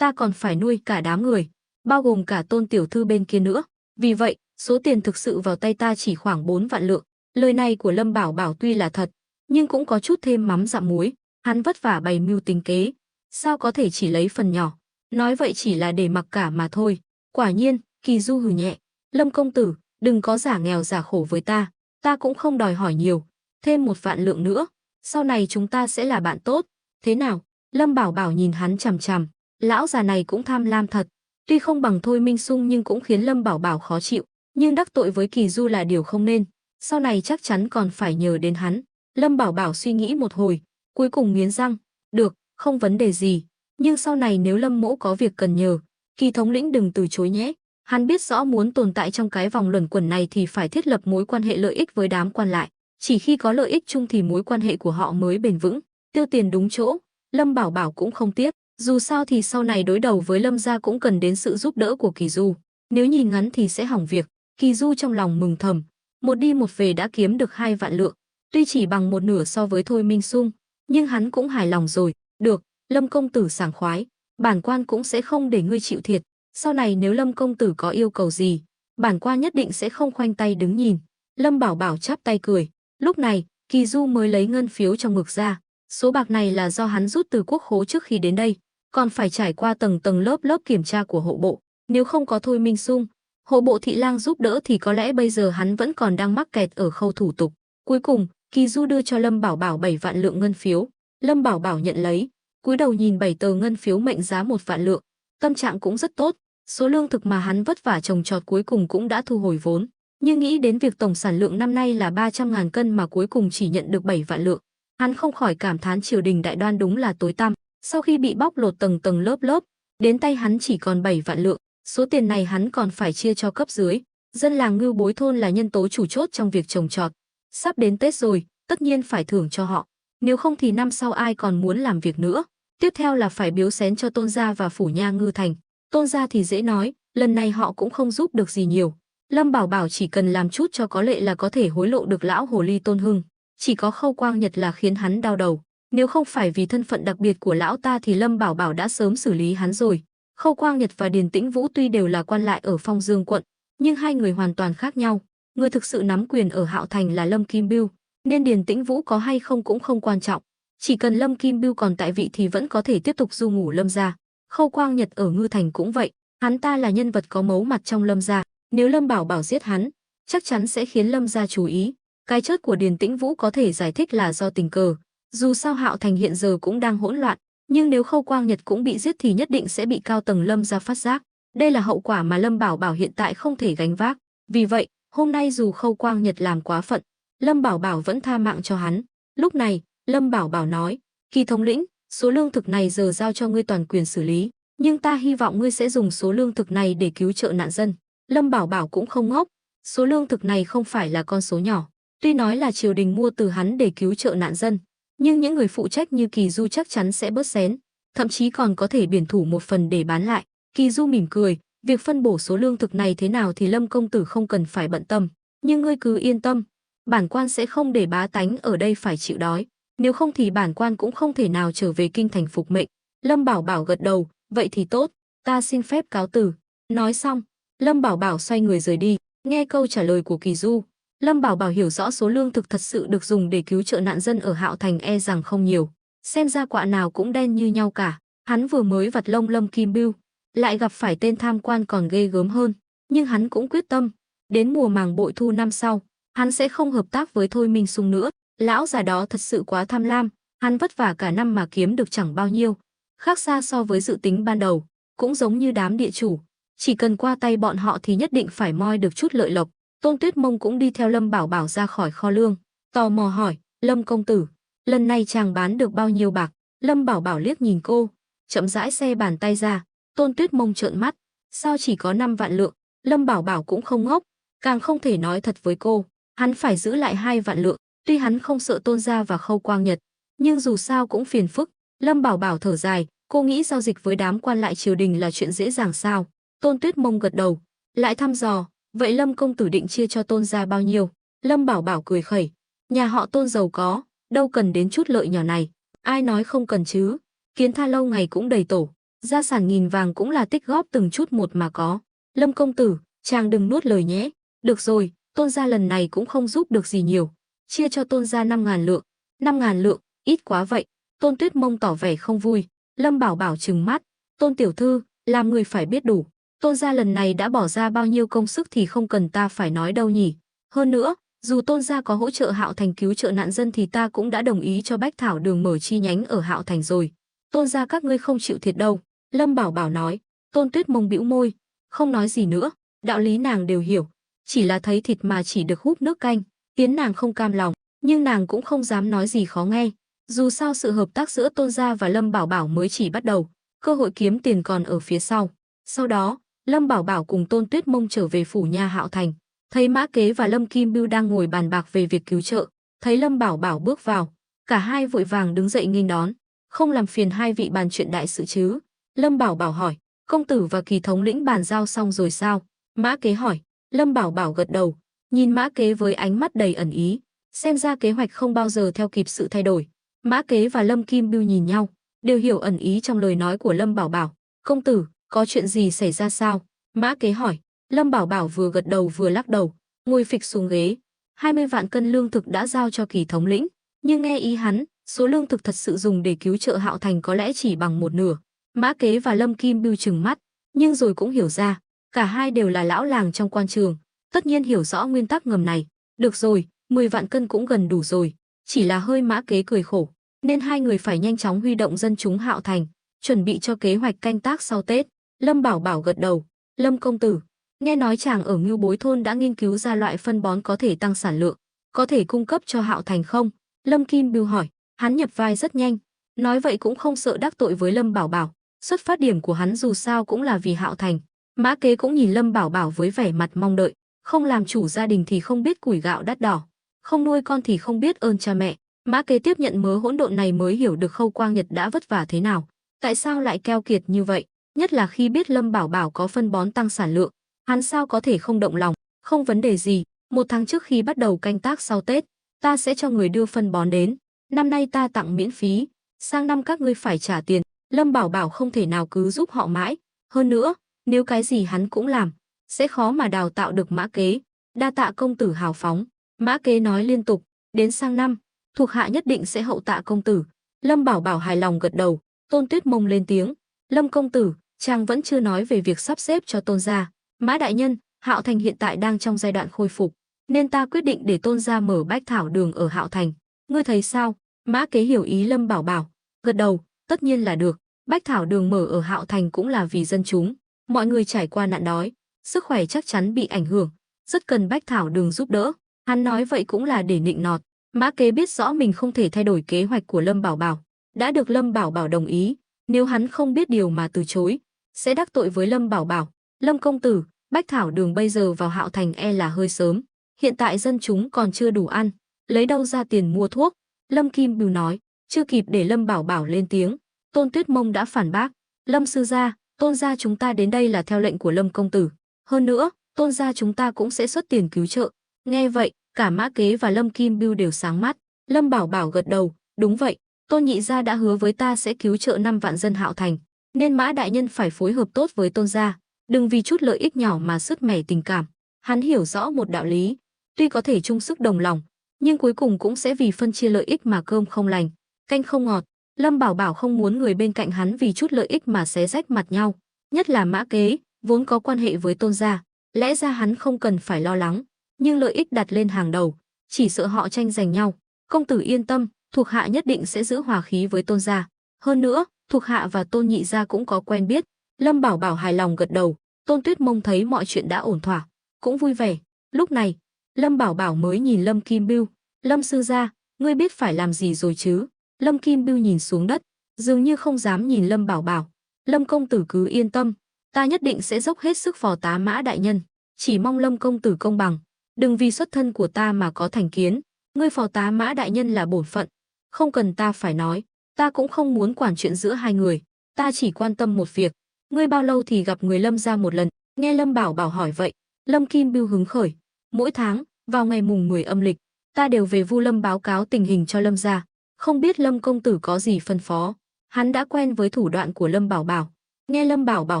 còn phải nuôi cả đám người, bao gồm cả Tôn tiểu thư bên kia nữa. Vì vậy, số tiền thực sự vào tay ta chỉ khoảng 4 vạn lượng. Lời này của Lâm Bảo Bảo tuy là thật, nhưng cũng có chút thêm mắm dặm muối. Hắn vất vả bày mưu tính kế, sao có thể chỉ lấy phần nhỏ. Nói vậy chỉ là để mặc cả mà thôi. Quả nhiên, Kỳ Du hừ nhẹ, Lâm công tử, đừng có giả nghèo giả khổ với ta cũng không đòi hỏi nhiều, thêm 1 vạn lượng nữa, sau này chúng ta sẽ là bạn tốt, thế nào? Lâm Bảo Bảo nhìn hắn chằm chằm, lão già này cũng tham lam thật, tuy không bằng Thôi Minh Sung nhưng cũng khiến Lâm Bảo Bảo khó chịu, nhưng đắc tội với Kỳ Du là điều không nên, sau này chắc chắn còn phải nhờ đến hắn. Lâm Bảo Bảo suy nghĩ một hồi, cuối cùng nghiến răng, được, không vấn đề gì, nhưng sau này nếu Lâm mỗ có việc cần nhờ, Kỳ thống lĩnh đừng từ chối nhé. Hắn biết rõ muốn tồn tại trong cái vòng luẩn quẩn này thì phải thiết lập mối quan hệ lợi ích với đám quan lại. Chỉ khi có lợi ích chung thì mối quan hệ của họ mới bền vững. Tiêu tiền đúng chỗ, Lâm Bảo Bảo cũng không tiếc. Dù sao thì sau này đối đầu với Lâm gia cũng cần đến sự giúp đỡ của Kỳ Du. Nếu nhìn ngắn thì sẽ hỏng việc. Kỳ Du trong lòng mừng thầm. Một đi một về đã kiếm được 2 vạn lượng. Tuy chỉ bằng một nửa so với Thôi Minh Sung, nhưng hắn cũng hài lòng rồi. Được, Lâm công tử sảng khoái. Bản quan cũng sẽ không để ngươi chịu thiệt. Sau này nếu Lâm công tử có yêu cầu gì, bản quan nhất định sẽ không khoanh tay đứng nhìn. Lâm Bảo Bảo chắp tay cười. Lúc này, Kỳ Du mới lấy ngân phiếu trong ngực ra. Số bạc này là do hắn rút từ quốc khố trước khi đến đây, còn phải trải qua tầng tầng lớp lớp kiểm tra của hộ bộ. Nếu không có Thôi Minh Sung, hộ bộ thị lang giúp đỡ thì có lẽ bây giờ hắn vẫn còn đang mắc kẹt ở khâu thủ tục. Cuối cùng, Kỳ Du đưa cho Lâm Bảo Bảo 7 vạn lượng ngân phiếu. Lâm Bảo Bảo nhận lấy, cúi đầu nhìn 7 tờ ngân phiếu mệnh giá 1 vạn lượng. Tâm trạng cũng rất tốt. Số lương thực mà hắn vất vả trồng trọt cuối cùng cũng đã thu hồi vốn, nhưng nghĩ đến việc tổng sản lượng năm nay là 300.000 cân mà cuối cùng chỉ nhận được 7 vạn lượng, hắn không khỏi cảm thán triều đình đại đoan đúng là tối tăm. Sau khi bị bóc lột tầng tầng lớp lớp, đến tay hắn chỉ còn 7 vạn lượng, số tiền này hắn còn phải chia cho cấp dưới. Dân làng Ngưu Bối thôn là nhân tố chủ chốt trong việc trồng trọt. Sắp đến Tết rồi, tất nhiên phải thưởng cho họ, nếu không thì năm sau ai còn muốn làm việc nữa. Tiếp theo là phải biếu xén cho Tôn gia và phủ nha Ngư Thành. Tôn gia thì dễ nói, lần này họ cũng không giúp được gì nhiều. Lâm Bảo Bảo chỉ cần làm chút cho có lệ là có thể hối lộ được lão hồ ly Tôn Hưng. Chỉ có Khâu Quang Nhật là khiến hắn đau đầu. Nếu không phải vì thân phận đặc biệt của lão ta thì Lâm Bảo Bảo đã sớm xử lý hắn rồi. Khâu Quang Nhật và Điền Tĩnh Vũ tuy đều là quan lại ở Phong Dương quận, nhưng hai người hoàn toàn khác nhau. Người thực sự nắm quyền ở Hạo Thành là Lâm Kim Bưu, nên Điền Tĩnh Vũ có hay không cũng không quan trọng. Chỉ cần Lâm Kim Bưu còn tại vị thì vẫn có thể tiếp tục du ngủ Lâm gia. Khâu Quang Nhật ở Ngư Thành cũng vậy, hắn ta là nhân vật có mấu mặt trong Lâm gia, nếu Lâm Bảo Bảo giết hắn, chắc chắn sẽ khiến Lâm gia chú ý. Cái chết của Điền Tĩnh Vũ có thể giải thích là do tình cờ, dù sao Hạo Thành hiện giờ cũng đang hỗn loạn, nhưng nếu Khâu Quang Nhật cũng bị giết thì nhất định sẽ bị cao tầng Lâm gia phát giác. Đây là hậu quả mà Lâm Bảo Bảo hiện tại không thể gánh vác. Vì vậy, hôm nay dù Khâu Quang Nhật làm quá phận, Lâm Bảo Bảo vẫn tha mạng cho hắn. Lúc này, Lâm Bảo Bảo nói, Kỳ thống lĩnh, số lương thực này giờ giao cho ngươi toàn quyền xử lý, nhưng ta hy vọng ngươi sẽ dùng số lương thực này để cứu trợ nạn dân. Lâm Bảo Bảo cũng không ngốc, số lương thực này không phải là con số nhỏ. Tuy nói là triều đình mua từ hắn để cứu trợ nạn dân, nhưng những người phụ trách như Kỳ Du chắc chắn sẽ bớt xén, thậm chí còn có thể biển thủ một phần để bán lại. Kỳ Du mỉm cười, việc phân bổ số lương thực này thế nào thì Lâm công tử không cần phải bận tâm, nhưng ngươi cứ yên tâm, bản quan sẽ không để bá tánh ở đây phải chịu đói, nếu không thì bản quan cũng không thể nào trở về kinh thành phục mệnh. Lâm Bảo Bảo gật đầu, vậy thì tốt, ta xin phép cáo từ. Nói xong, Lâm Bảo Bảo xoay người rời đi. Nghe câu trả lời của Kỳ Du, Lâm Bảo Bảo hiểu rõ số lương thực thật sự được dùng để cứu trợ nạn dân ở Hạo Thành e rằng không nhiều. Xem ra quạ nào cũng đen như nhau cả. Hắn vừa mới vặt lông Lâm Kim Bưu, lại gặp phải tên tham quan còn ghê gớm hơn. Nhưng hắn cũng quyết tâm, đến mùa màng bội thu năm sau, hắn sẽ không hợp tác với Thôi Minh Sung nữa. Lão già đó thật sự quá tham lam, hắn vất vả cả năm mà kiếm được chẳng bao nhiêu, khác xa so với dự tính ban đầu. Cũng giống như đám địa chủ, chỉ cần qua tay bọn họ thì nhất định phải moi được chút lợi lộc. Tôn Tuyết Mông cũng đi theo Lâm Bảo Bảo ra khỏi kho lương, tò mò hỏi, Lâm công tử, lần này chàng bán được bao nhiêu bạc? Lâm Bảo Bảo liếc nhìn cô, chậm rãi xe bàn tay ra. Tôn Tuyết Mông trợn mắt, sao chỉ có 5 vạn lượng? Lâm Bảo Bảo cũng không ngốc, càng không thể nói thật với cô, hắn phải giữ lại 2 vạn lượng. Tuy hắn không sợ Tôn gia và Khâu Quang Nhật, nhưng dù sao cũng phiền phức. Lâm Bảo Bảo thở dài, cô nghĩ giao dịch với đám quan lại triều đình là chuyện dễ dàng sao? Tôn Tuyết Mông gật đầu, lại thăm dò, Vậy Lâm công tử định chia cho Tôn gia bao nhiêu? Lâm Bảo Bảo cười khẩy, nhà họ Tôn giàu có, đâu cần đến chút lợi nhỏ này. Ai nói không cần chứ? Kiến tha lâu ngày cũng đầy tổ, gia sản nghìn vàng cũng là tích góp từng chút một mà có. Lâm công tử, chàng đừng nuốt lời nhé. Được rồi, Tôn gia lần này cũng không giúp được gì nhiều. Chia cho Tôn gia 5.000 lượng. 5.000 lượng, ít quá vậy. Tôn Tuyết Mông tỏ vẻ không vui. Lâm Bảo Bảo trừng mắt. Tôn tiểu thư, làm người phải biết đủ. Tôn gia lần này đã bỏ ra bao nhiêu công sức thì không cần ta phải nói đâu nhỉ. Hơn nữa, dù Tôn gia có hỗ trợ Hạo Thành cứu trợ nạn dân thì ta cũng đã đồng ý cho Bách Thảo Đường mở chi nhánh ở Hạo Thành rồi. Tôn gia các ngươi không chịu thiệt đâu. Lâm Bảo Bảo nói. Tôn Tuyết Mông bĩu môi, không nói gì nữa. Đạo lý nàng đều hiểu, chỉ là thấy thịt mà chỉ được húp nước canh, khiến nàng không cam lòng, nhưng nàng cũng không dám nói gì khó nghe. Dù sao sự hợp tác giữa Tôn gia và Lâm Bảo Bảo mới chỉ bắt đầu, cơ hội kiếm tiền còn ở phía sau. Sau đó, Lâm Bảo Bảo cùng Tôn Tuyết Mông trở về phủ nha Hạo Thành, thấy Mã Kế và Lâm Kim Bưu đang ngồi bàn bạc về việc cứu trợ, thấy Lâm Bảo Bảo bước vào, cả hai vội vàng đứng dậy nghênh đón. Không làm phiền hai vị bàn chuyện đại sự chứ? Lâm Bảo Bảo hỏi. Công tử và Kỳ thống lĩnh bàn giao xong rồi sao? Mã Kế hỏi. Lâm Bảo Bảo gật đầu, nhìn Mã Kế với ánh mắt đầy ẩn ý, xem ra kế hoạch không bao giờ theo kịp sự thay đổi. Mã Kế và Lâm Kim Bưu nhìn nhau, đều hiểu ẩn ý trong lời nói của Lâm Bảo Bảo. Công tử, có chuyện gì xảy ra sao? Mã Kế hỏi. Lâm Bảo Bảo vừa gật đầu vừa lắc đầu, ngồi phịch xuống ghế. 20 vạn cân lương thực đã giao cho Kỳ thống lĩnh, nhưng nghe ý hắn, số lương thực thật sự dùng để cứu trợ Hạo Thành có lẽ chỉ bằng một nửa. Mã Kế và Lâm Kim Bưu trừng mắt, nhưng rồi cũng hiểu ra, cả hai đều là lão làng trong quan trường, tất nhiên hiểu rõ nguyên tắc ngầm này. Được rồi, 10 vạn cân cũng gần đủ rồi, chỉ là hơi Mã Kế cười khổ, nên hai người phải nhanh chóng huy động dân chúng Hạo Thành, chuẩn bị cho kế hoạch canh tác sau Tết. Lâm Bảo Bảo gật đầu. Lâm công tử, nghe nói chàng ở Ngưu Bối thôn đã nghiên cứu ra loại phân bón có thể tăng sản lượng, có thể cung cấp cho Hạo Thành không? Lâm Kim Bưu hỏi. Hắn nhập vai rất nhanh, nói vậy cũng không sợ đắc tội với Lâm Bảo Bảo. Xuất phát điểm của hắn dù sao cũng là vì Hạo Thành. Mã Kế cũng nhìn Lâm Bảo Bảo với vẻ mặt mong đợi, không làm chủ gia đình thì không biết củi gạo đắt đỏ, không nuôi con thì không biết ơn cha mẹ. Mã Kế tiếp nhận mớ hỗn độn này mới hiểu được Khâu Quang Nhật đã vất vả thế nào, tại sao lại keo kiệt như vậy, nhất là khi biết Lâm Bảo Bảo có phân bón tăng sản lượng, hắn sao có thể không động lòng. Không vấn đề gì, 1 tháng trước khi bắt đầu canh tác sau Tết, ta sẽ cho người đưa phân bón đến, năm nay ta tặng miễn phí, sang năm các ngươi phải trả tiền. Lâm Bảo Bảo không thể nào cứ giúp họ mãi, hơn nữa, nếu cái gì hắn cũng làm, sẽ khó mà đào tạo được Mã Kế. Đa tạ công tử hào phóng. Mã Kế nói liên tục, đến sang năm, thuộc hạ nhất định sẽ hậu tạ công tử. Lâm Bảo Bảo hài lòng gật đầu. Tôn Tuyết Mông lên tiếng, Lâm công tử, chàng vẫn chưa nói về việc sắp xếp cho Tôn gia. Mã đại nhân, Hạo Thành hiện tại đang trong giai đoạn khôi phục, nên ta quyết định để Tôn gia mở Bách Thảo Đường ở Hạo Thành. Ngươi thấy sao? Mã Kế hiểu ý Lâm Bảo Bảo, gật đầu, tất nhiên là được. Bách Thảo Đường mở ở Hạo Thành cũng là vì dân chúng, mọi người trải qua nạn đói, sức khỏe chắc chắn bị ảnh hưởng, rất cần Bách Thảo Đường giúp đỡ. Hắn nói vậy cũng là để nịnh nọt. Mã Kế biết rõ mình không thể thay đổi kế hoạch của Lâm Bảo Bảo, đã được Lâm Bảo Bảo đồng ý, nếu hắn không biết điều mà từ chối, sẽ đắc tội với Lâm Bảo Bảo. Lâm công tử, Bách Thảo Đường bây giờ vào Hạo Thành e là hơi sớm, hiện tại dân chúng còn chưa đủ ăn, lấy đâu ra tiền mua thuốc? Lâm Kim Bưu nói. Chưa kịp để Lâm Bảo Bảo lên tiếng, Tôn Tuyết Mông đã phản bác. Lâm sư gia, Tôn gia chúng ta đến đây là theo lệnh của Lâm công tử, hơn nữa, Tôn gia chúng ta cũng sẽ xuất tiền cứu trợ. Nghe vậy, cả Mã Kế và Lâm Kim Bưu đều sáng mắt. Lâm Bảo Bảo gật đầu, đúng vậy, Tôn nhị gia đã hứa với ta sẽ cứu trợ 5 vạn dân Hạo Thành, nên Mã đại nhân phải phối hợp tốt với Tôn gia, đừng vì chút lợi ích nhỏ mà sứt mẻ tình cảm. Hắn hiểu rõ một đạo lý, tuy có thể chung sức đồng lòng, nhưng cuối cùng cũng sẽ vì phân chia lợi ích mà cơm không lành, canh không ngọt. Lâm Bảo Bảo không muốn người bên cạnh hắn vì chút lợi ích mà xé rách mặt nhau, nhất là Mã Kế, vốn có quan hệ với Tôn gia, lẽ ra hắn không cần phải lo lắng, nhưng lợi ích đặt lên hàng đầu, chỉ sợ họ tranh giành nhau. Công tử yên tâm, thuộc hạ nhất định sẽ giữ hòa khí với Tôn gia, hơn nữa, thuộc hạ và Tôn nhị gia cũng có quen biết. Lâm Bảo Bảo hài lòng gật đầu. Tôn Tuyết Mông thấy mọi chuyện đã ổn thỏa, cũng vui vẻ. Lúc này, Lâm Bảo Bảo mới nhìn Lâm Kim Bưu, Lâm sư gia, ngươi biết phải làm gì rồi chứ? Lâm Kim Bưu nhìn xuống đất, dường như không dám nhìn Lâm Bảo Bảo. Lâm công tử cứ yên tâm, ta nhất định sẽ dốc hết sức phò tá Mã đại nhân, chỉ mong Lâm công tử công bằng, đừng vì xuất thân của ta mà có thành kiến. Ngươi phò tá Mã đại nhân là bổn phận, không cần ta phải nói, ta cũng không muốn quản chuyện giữa hai người, ta chỉ quan tâm một việc, ngươi bao lâu thì gặp người Lâm gia một lần? Nghe Lâm Bảo Bảo hỏi vậy, Lâm Kim Bưu hứng khởi. Mỗi tháng, vào ngày mùng 10 âm lịch, ta đều về Vu Lâm báo cáo tình hình cho Lâm gia. Không biết Lâm công tử có gì phân phó. Hắn đã quen với thủ đoạn của Lâm Bảo Bảo. Nghe Lâm Bảo Bảo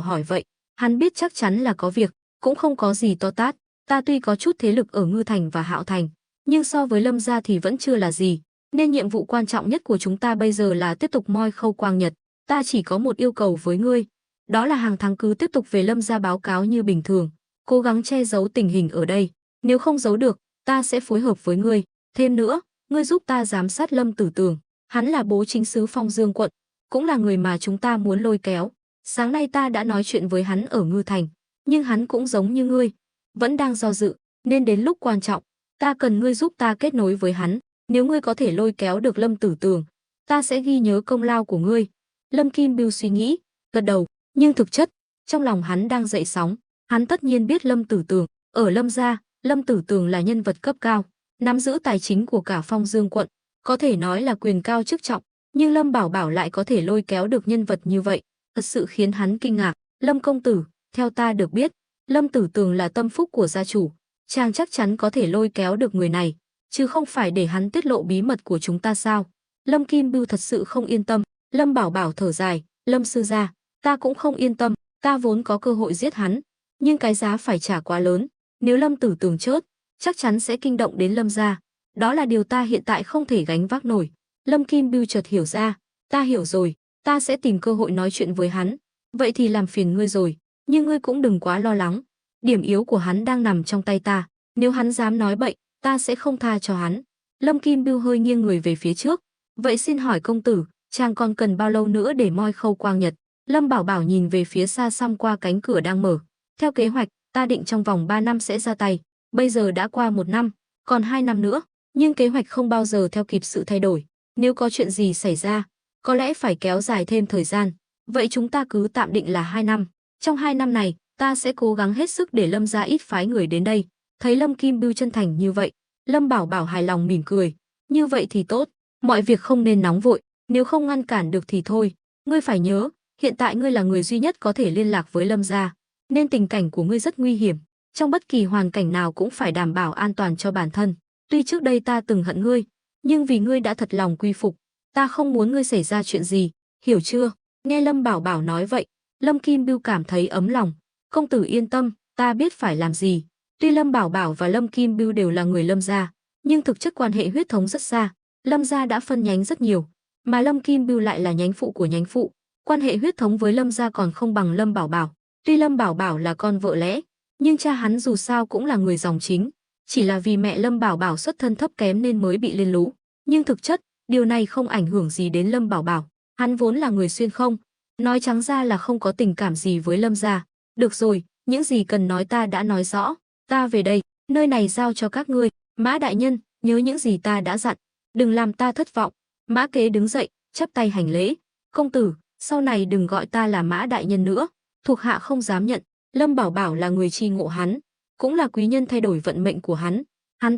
hỏi vậy, hắn biết chắc chắn là có việc, cũng không có gì to tát. Ta tuy có chút thế lực ở Ngư Thành và Hạo Thành, nhưng so với Lâm gia thì vẫn chưa là gì, nên nhiệm vụ quan trọng nhất của chúng ta bây giờ là tiếp tục moi Khâu Quang Nhật. Ta chỉ có một yêu cầu với ngươi, đó là hàng tháng cứ tiếp tục về Lâm gia báo cáo như bình thường, cố gắng che giấu tình hình ở đây, nếu không giấu được, ta sẽ phối hợp với ngươi. Thêm nữa, ngươi giúp ta giám sát Lâm Tử Tường, hắn là bố chính sứ Phong Dương quận, cũng là người mà chúng ta muốn lôi kéo. Sáng nay ta đã nói chuyện với hắn ở Ngư Thành, nhưng hắn cũng giống như ngươi, vẫn đang do dự, nên đến lúc quan trọng, ta cần ngươi giúp ta kết nối với hắn. Nếu ngươi có thể lôi kéo được Lâm Tử Tường, ta sẽ ghi nhớ công lao của ngươi. Lâm Kim Bưu suy nghĩ, gật đầu, nhưng thực chất, trong lòng hắn đang dậy sóng. Hắn tất nhiên biết Lâm Tử Tường, ở Lâm gia, Lâm Tử Tường là nhân vật cấp cao, nắm giữ tài chính của cả Phong Dương quận, có thể nói là quyền cao chức trọng, nhưng Lâm Bảo Bảo lại có thể lôi kéo được nhân vật như vậy, thật sự khiến hắn kinh ngạc. Lâm công tử, theo ta được biết, Lâm Tử Tường là tâm phúc của gia chủ, chàng chắc chắn có thể lôi kéo được người này, chứ không phải để hắn tiết lộ bí mật của chúng ta sao? Lâm Kim Bưu thật sự không yên tâm. Lâm Bảo Bảo thở dài, Lâm sư gia, ta cũng không yên tâm, ta vốn có cơ hội giết hắn, nhưng cái giá phải trả quá lớn, nếu Lâm Tử Tường chớt, chắc chắn sẽ kinh động đến Lâm gia, đó là điều ta hiện tại không thể gánh vác nổi. Lâm Kim Bưu chợt hiểu ra, ta hiểu rồi, ta sẽ tìm cơ hội nói chuyện với hắn. Vậy thì làm phiền ngươi rồi, nhưng ngươi cũng đừng quá lo lắng, điểm yếu của hắn đang nằm trong tay ta, nếu hắn dám nói bậy, ta sẽ không tha cho hắn. Lâm Kim Bưu hơi nghiêng người về phía trước, vậy xin hỏi công tử, chàng còn cần bao lâu nữa để moi Khâu Quang Nhật? Lâm Bảo Bảo nhìn về phía xa xăm qua cánh cửa đang mở. Theo kế hoạch, ta định trong vòng 3 năm sẽ ra tay, bây giờ đã qua 1 năm, còn 2 năm nữa, nhưng kế hoạch không bao giờ theo kịp sự thay đổi. Nếu có chuyện gì xảy ra, có lẽ phải kéo dài thêm thời gian. Vậy chúng ta cứ tạm định là 2 năm. Trong 2 năm này, ta sẽ cố gắng hết sức để Lâm gia ít phái người đến đây. Thấy Lâm Kim Bưu chân thành như vậy, Lâm Bảo Bảo hài lòng mỉm cười. Như vậy thì tốt, mọi việc không nên nóng vội, nếu không ngăn cản được thì thôi. Ngươi phải nhớ, hiện tại ngươi là người duy nhất có thể liên lạc với Lâm gia, nên tình cảnh của ngươi rất nguy hiểm. Trong bất kỳ hoàn cảnh nào cũng phải đảm bảo an toàn cho bản thân. Tuy trước đây ta từng hận ngươi, nhưng vì ngươi đã thật lòng quy phục, ta không muốn ngươi xảy ra chuyện gì, hiểu chưa? Nghe Lâm Bảo Bảo nói vậy, Lâm Kim Bưu cảm thấy ấm lòng. Công tử yên tâm, ta biết phải làm gì. Tuy Lâm Bảo Bảo và Lâm Kim Bưu đều là người Lâm gia, nhưng thực chất quan hệ huyết thống rất xa. Lâm gia đã phân nhánh rất nhiều, mà Lâm Kim Bưu lại là nhánh phụ của nhánh phụ. Quan hệ huyết thống với Lâm gia còn không bằng Lâm Bảo Bảo. Tuy Lâm Bảo Bảo là con vợ lẽ, nhưng cha hắn dù sao cũng là người dòng chính, chỉ là vì mẹ Lâm Bảo Bảo xuất thân thấp kém nên mới bị lên lũ. Nhưng thực chất, điều này không ảnh hưởng gì đến Lâm Bảo Bảo. Hắn vốn là người xuyên không, nói trắng ra là không có tình cảm gì với Lâm gia. Được rồi, những gì cần nói ta đã nói rõ, ta về đây, nơi này giao cho các ngươi. Mã đại nhân, nhớ những gì ta đã dặn, đừng làm ta thất vọng. Mã Kế đứng dậy, chắp tay hành lễ. Công tử, sau này đừng gọi ta là Mã đại nhân nữa, thuộc hạ không dám nhận. Lâm Bảo Bảo là người tri ngộ hắn, cũng là quý nhân thay đổi vận mệnh của hắn